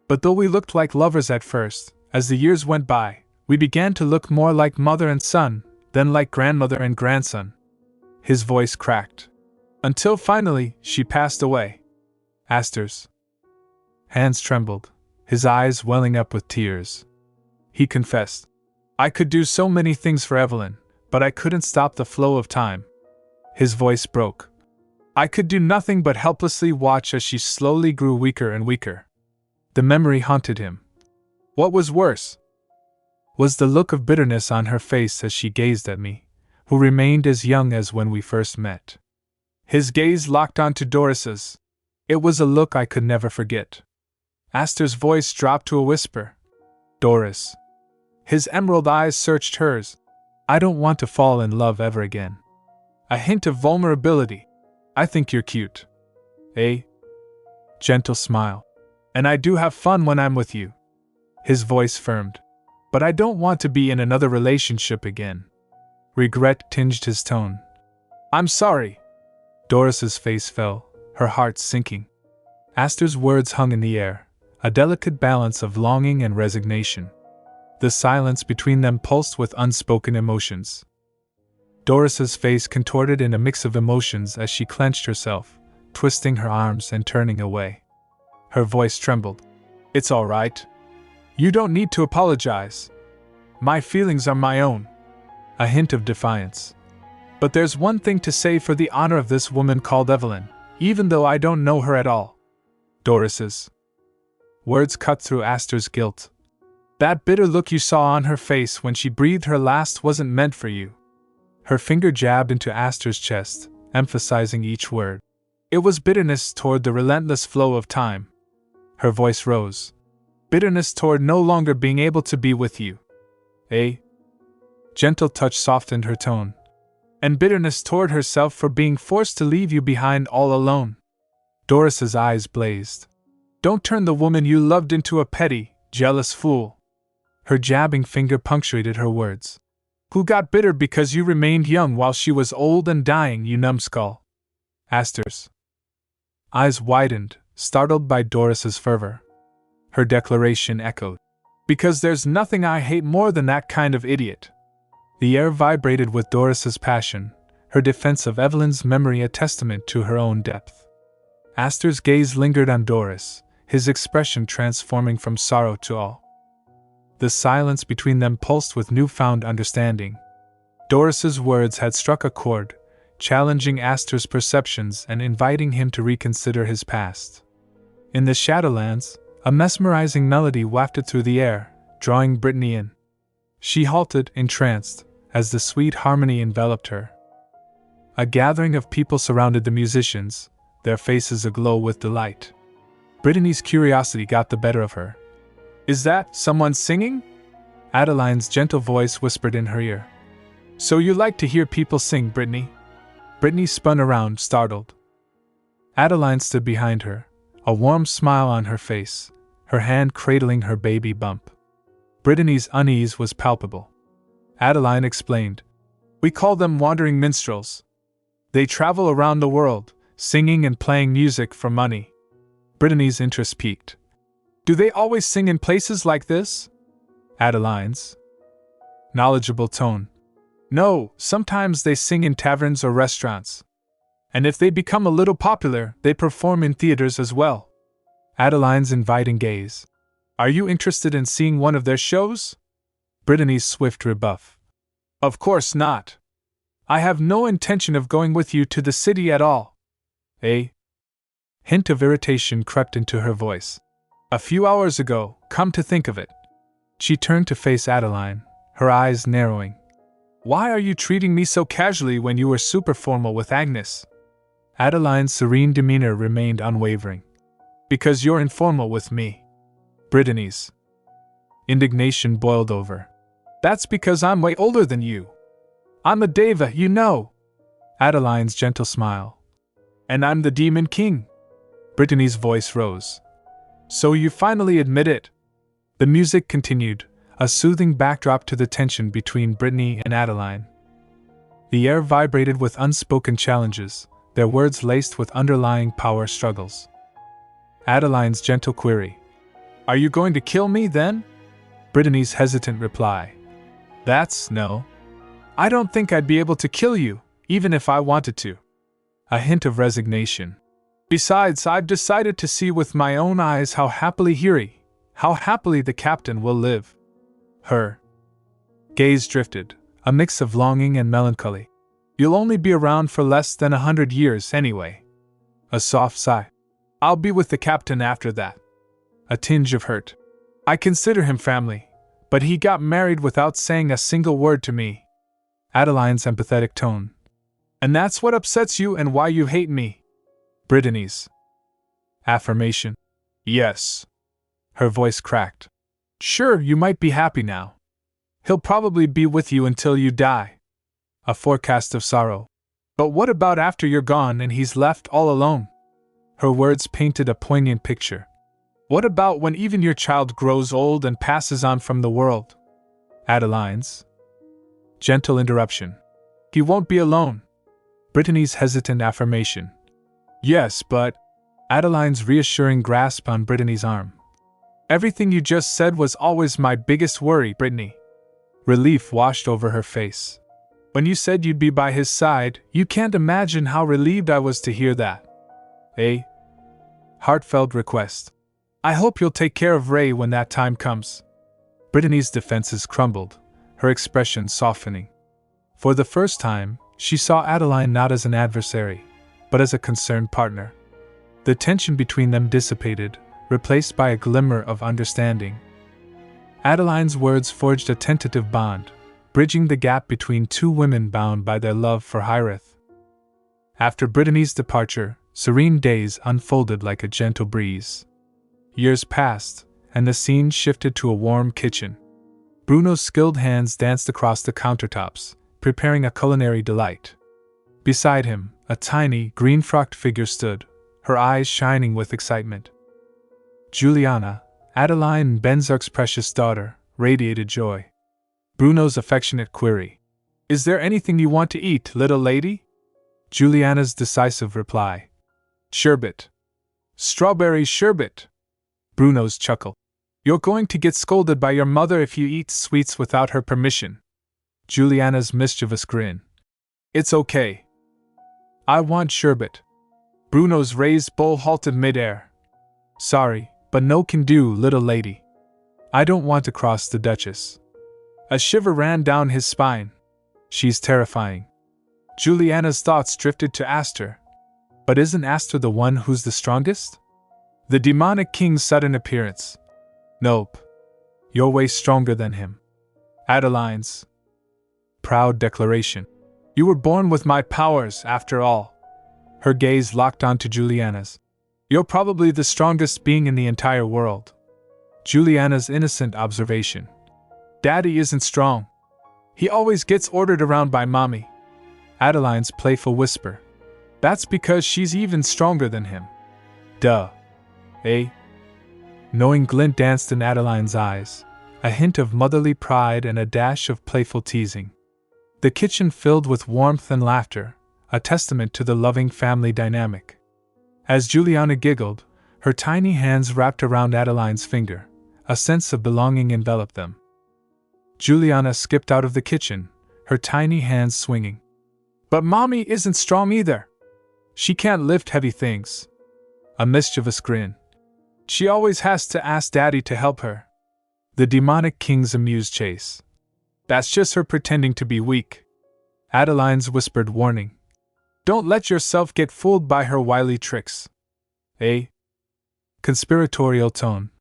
But though we looked like lovers at first, as the years went by, we began to look more like mother and son, then like grandmother and grandson. His voice cracked. Until finally, she passed away. Aster's hands trembled, his eyes welling up with tears. He confessed. I could do so many things for Evelyn, but I couldn't stop the flow of time. His voice broke. I could do nothing but helplessly watch as she slowly grew weaker and weaker. The memory haunted him. What was worse was the look of bitterness on her face as she gazed at me, who remained as young as when we first met. His gaze locked onto Doris's. It was a look I could never forget. Aster's voice dropped to a whisper. Doris. His emerald eyes searched hers. I don't want to fall in love ever again. A hint of vulnerability. I think you're cute. A gentle smile. And I do have fun when I'm with you. His voice firmed. But I don't want to be in another relationship again. Regret tinged his tone. I'm sorry. Doris's face fell, her heart sinking. Aster's words hung in the air, a delicate balance of longing and resignation. The silence between them pulsed with unspoken emotions. Doris's face contorted in a mix of emotions as she clenched herself, twisting her arms and turning away. Her voice trembled. It's all right. You don't need to apologize. My feelings are my own. A hint of defiance. But there's one thing to say for the honor of this woman called Evelyn, even though I don't know her at all. Doris's words cut through Aster's guilt. That bitter look you saw on her face when she breathed her last wasn't meant for you. Her finger jabbed into Aster's chest, emphasizing each word. It was bitterness toward the relentless flow of time. Her voice rose. Bitterness toward no longer being able to be with you. A gentle touch softened her tone. And bitterness toward herself for being forced to leave you behind all alone. Doris's eyes blazed. Don't turn the woman you loved into a petty, jealous fool. Her jabbing finger punctuated her words. Who got bitter because you remained young while she was old and dying, you numbskull? Aster's eyes widened, startled by Doris's fervor. Her declaration echoed. Because there's nothing I hate more than that kind of idiot. The air vibrated with Doris's passion, her defense of Evelyn's memory a testament to her own depth. Aster's gaze lingered on Doris, his expression transforming from sorrow to awe. The silence between them pulsed with newfound understanding. Doris's words had struck a chord, challenging Aster's perceptions and inviting him to reconsider his past. In the Shadowlands, a mesmerizing melody wafted through the air, drawing Brittany in. She halted, entranced, as the sweet harmony enveloped her. A gathering of people surrounded the musicians, their faces aglow with delight. Brittany's curiosity got the better of her. Is that someone singing? Adeline's gentle voice whispered in her ear. So you like to hear people sing, Brittany? Brittany spun around, startled. Adeline stood behind her, a warm smile on her face, her hand cradling her baby bump. Brittany's unease was palpable. Adeline explained. We call them wandering minstrels. They travel around the world, singing and playing music for money. Brittany's interest piqued. Do they always sing in places like this? Adeline's knowledgeable tone. No, sometimes they sing in taverns or restaurants. And if they become a little popular, they perform in theaters as well. Adeline's inviting gaze. Are you interested in seeing one of their shows? Brittany's swift rebuff. Of course not. I have no intention of going with you to the city at all. A hint of irritation crept into her voice. A few hours ago, come to think of it. She turned to face Adeline, her eyes narrowing. Why are you treating me so casually when you were super formal with Agnes? Adeline's serene demeanor remained unwavering. Because you're informal with me. Brittany's indignation boiled over. That's because I'm way older than you. I'm a deva, you know. Adeline's gentle smile. And I'm the Demon King. Brittany's voice rose. So you finally admit it. The music continued, a soothing backdrop to the tension between Brittany and Adeline. The air vibrated with unspoken challenges, their words laced with underlying power struggles. Adeline's gentle query. Are you going to kill me then? Brittany's hesitant reply. That's no. I don't think I'd be able to kill you, even if I wanted to. A hint of resignation. Besides, I've decided to see with my own eyes how happily the captain will live. Her gaze drifted, a mix of longing and melancholy. You'll only be around for less than 100 years anyway. A soft sigh. I'll be with the captain after that. A tinge of hurt. I consider him family, but he got married without saying a single word to me. Adeline's empathetic tone. And that's what upsets you and why you hate me. Brittany's affirmation. Yes. Her voice cracked. Sure, you might be happy now. He'll probably be with you until you die. A forecast of sorrow. But what about after you're gone and he's left all alone? Her words painted a poignant picture. What about when even your child grows old and passes on from the world? Adeline's gentle interruption. He won't be alone. Brittany's hesitant affirmation. Yes, but Adeline's reassuring grasp on Brittany's arm. Everything you just said was always my biggest worry, Brittany. Relief washed over her face. When you said you'd be by his side, you can't imagine how relieved I was to hear that. A heartfelt request. I hope you'll take care of Ray when that time comes. Brittany's defenses crumbled, her expression softening. For the first time, she saw Adeline not as an adversary, but as a concerned partner. The tension between them dissipated, replaced by a glimmer of understanding. Adeline's words forged a tentative bond, bridging the gap between two women bound by their love for Hyrith. After Brittany's departure, serene days unfolded like a gentle breeze. Years passed, and the scene shifted to a warm kitchen. Bruno's skilled hands danced across the countertops, preparing a culinary delight. Beside him, a tiny, green-frocked figure stood, her eyes shining with excitement. Juliana, Adeline and Venzak's precious daughter, radiated joy. Bruno's affectionate query. Is there anything you want to eat, little lady? Juliana's decisive reply. Sherbet. Strawberry sherbet. Bruno's chuckle. You're going to get scolded by your mother if you eat sweets without her permission. Juliana's mischievous grin. It's okay. I want sherbet. Bruno's raised bowl halted midair. Sorry, but no can do, little lady. I don't want to cross the Duchess. A shiver ran down his spine. She's terrifying. Juliana's thoughts drifted to Aster. But isn't Aster the one who's the strongest? The demonic king's sudden appearance. Nope. You're way stronger than him. Adeline's proud declaration. You were born with my powers, after all. Her gaze locked onto Juliana's. You're probably the strongest being in the entire world. Juliana's innocent observation. Daddy isn't strong. He always gets ordered around by Mommy. Adeline's playful whisper. That's because she's even stronger than him. Duh. Eh? Knowing glint danced in Adeline's eyes, a hint of motherly pride and a dash of playful teasing. The kitchen filled with warmth and laughter, a testament to the loving family dynamic. As Juliana giggled, her tiny hands wrapped around Adeline's finger, a sense of belonging enveloped them. Juliana skipped out of the kitchen, her tiny hands swinging. But Mommy isn't strong either. She can't lift heavy things. A mischievous grin. She always has to ask Daddy to help her. The demonic king's amused chase. That's just her pretending to be weak. Adeline's whispered warning. Don't let yourself get fooled by her wily tricks. Eh? Conspiratorial tone.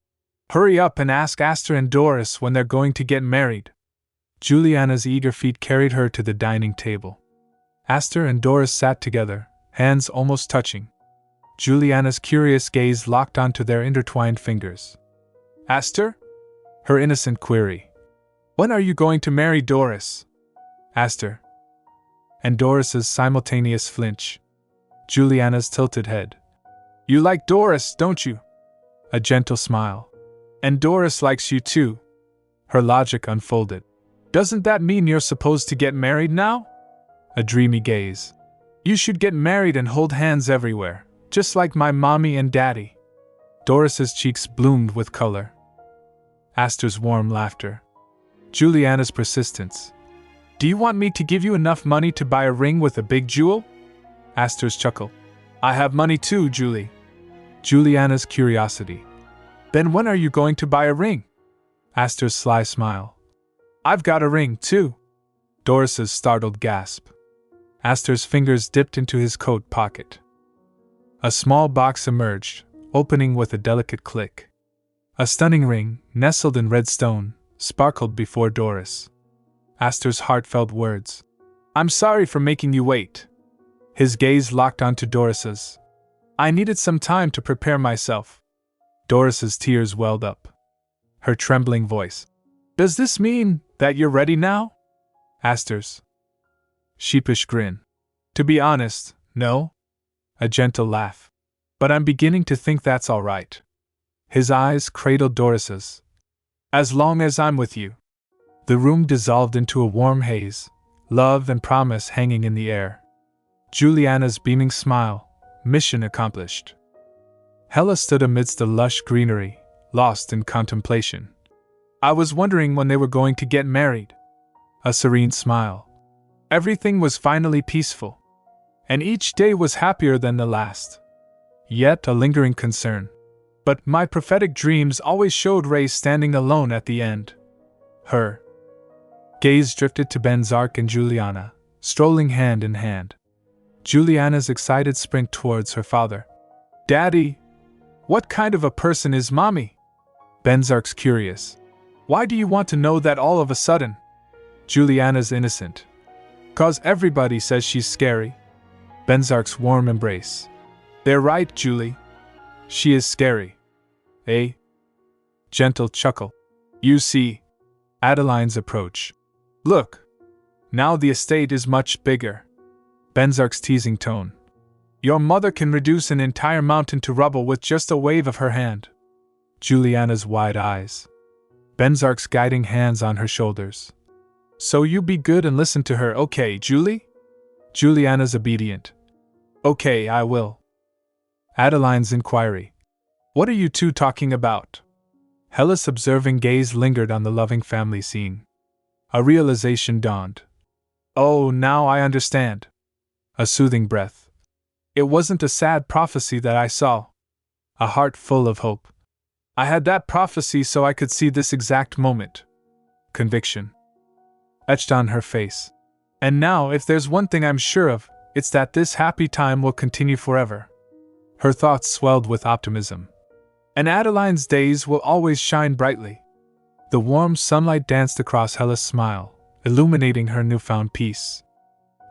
Hurry up and ask Aster and Doris when they're going to get married. Juliana's eager feet carried her to the dining table. Aster and Doris sat together, hands almost touching. Juliana's curious gaze locked onto their intertwined fingers. Aster? Her innocent query. When are you going to marry Doris? Aster. And Doris's simultaneous flinch. Juliana's tilted head. You like Doris, don't you? A gentle smile. And Doris likes you too. Her logic unfolded. Doesn't that mean you're supposed to get married now? A dreamy gaze. You should get married and hold hands everywhere, just like my mommy and daddy. Doris's cheeks bloomed with color. Aster's warm laughter. Juliana's persistence. Do you want me to give you enough money to buy a ring with a big jewel? Aster's chuckle. I have money too, Julie. Juliana's curiosity. Then when are you going to buy a ring? Aster's sly smile. I've got a ring too. Doris's startled gasp. Aster's fingers dipped into his coat pocket. A small box emerged, opening with a delicate click. A stunning ring, nestled in red stone, sparkled before Doris. Aster's heartfelt words. I'm sorry for making you wait. His gaze locked onto Doris's. I needed some time to prepare myself. Doris's tears welled up. Her trembling voice. Does this mean that you're ready now? Aster's sheepish grin. To be honest, no. A gentle laugh. But I'm beginning to think that's all right. His eyes cradled Doris's. As long as I'm with you. The room dissolved into a warm haze, love and promise hanging in the air. Juliana's beaming smile, mission accomplished. Hella stood amidst the lush greenery, lost in contemplation. I was wondering when they were going to get married. A serene smile. Everything was finally peaceful. And each day was happier than the last. Yet a lingering concern. But my prophetic dreams always showed Ray standing alone at the end. Her gaze drifted to Venzak and Juliana, strolling hand in hand. Juliana's excited sprint towards her father. Daddy! What kind of a person is Mommy? Venzak's curious. Why do you want to know that all of a sudden? Juliana's innocent. 'Cause everybody says she's scary. Venzak's warm embrace. They're right, Julie. She is scary. Eh? Gentle chuckle. You see. Adeline's approach. Look. Now the estate is much bigger. Venzak's teasing tone. Your mother can reduce an entire mountain to rubble with just a wave of her hand. Juliana's wide eyes. Venzak's guiding hands on her shoulders. So you be good and listen to her, okay, Julie? Juliana's obedient. Okay, I will. Adeline's inquiry. What are you two talking about? Hella's observing gaze lingered on the loving family scene. A realization dawned. Oh, now I understand. A soothing breath. It wasn't a sad prophecy that I saw. A heart full of hope. I had that prophecy so I could see this exact moment. Conviction etched on her face. And now, if there's one thing I'm sure of, it's that this happy time will continue forever. Her thoughts swelled with optimism. And Adeline's days will always shine brightly. The warm sunlight danced across Hella's smile, illuminating her newfound peace.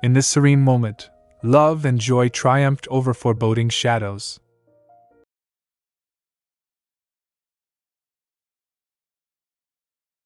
In this serene moment, love and joy triumphed over foreboding shadows.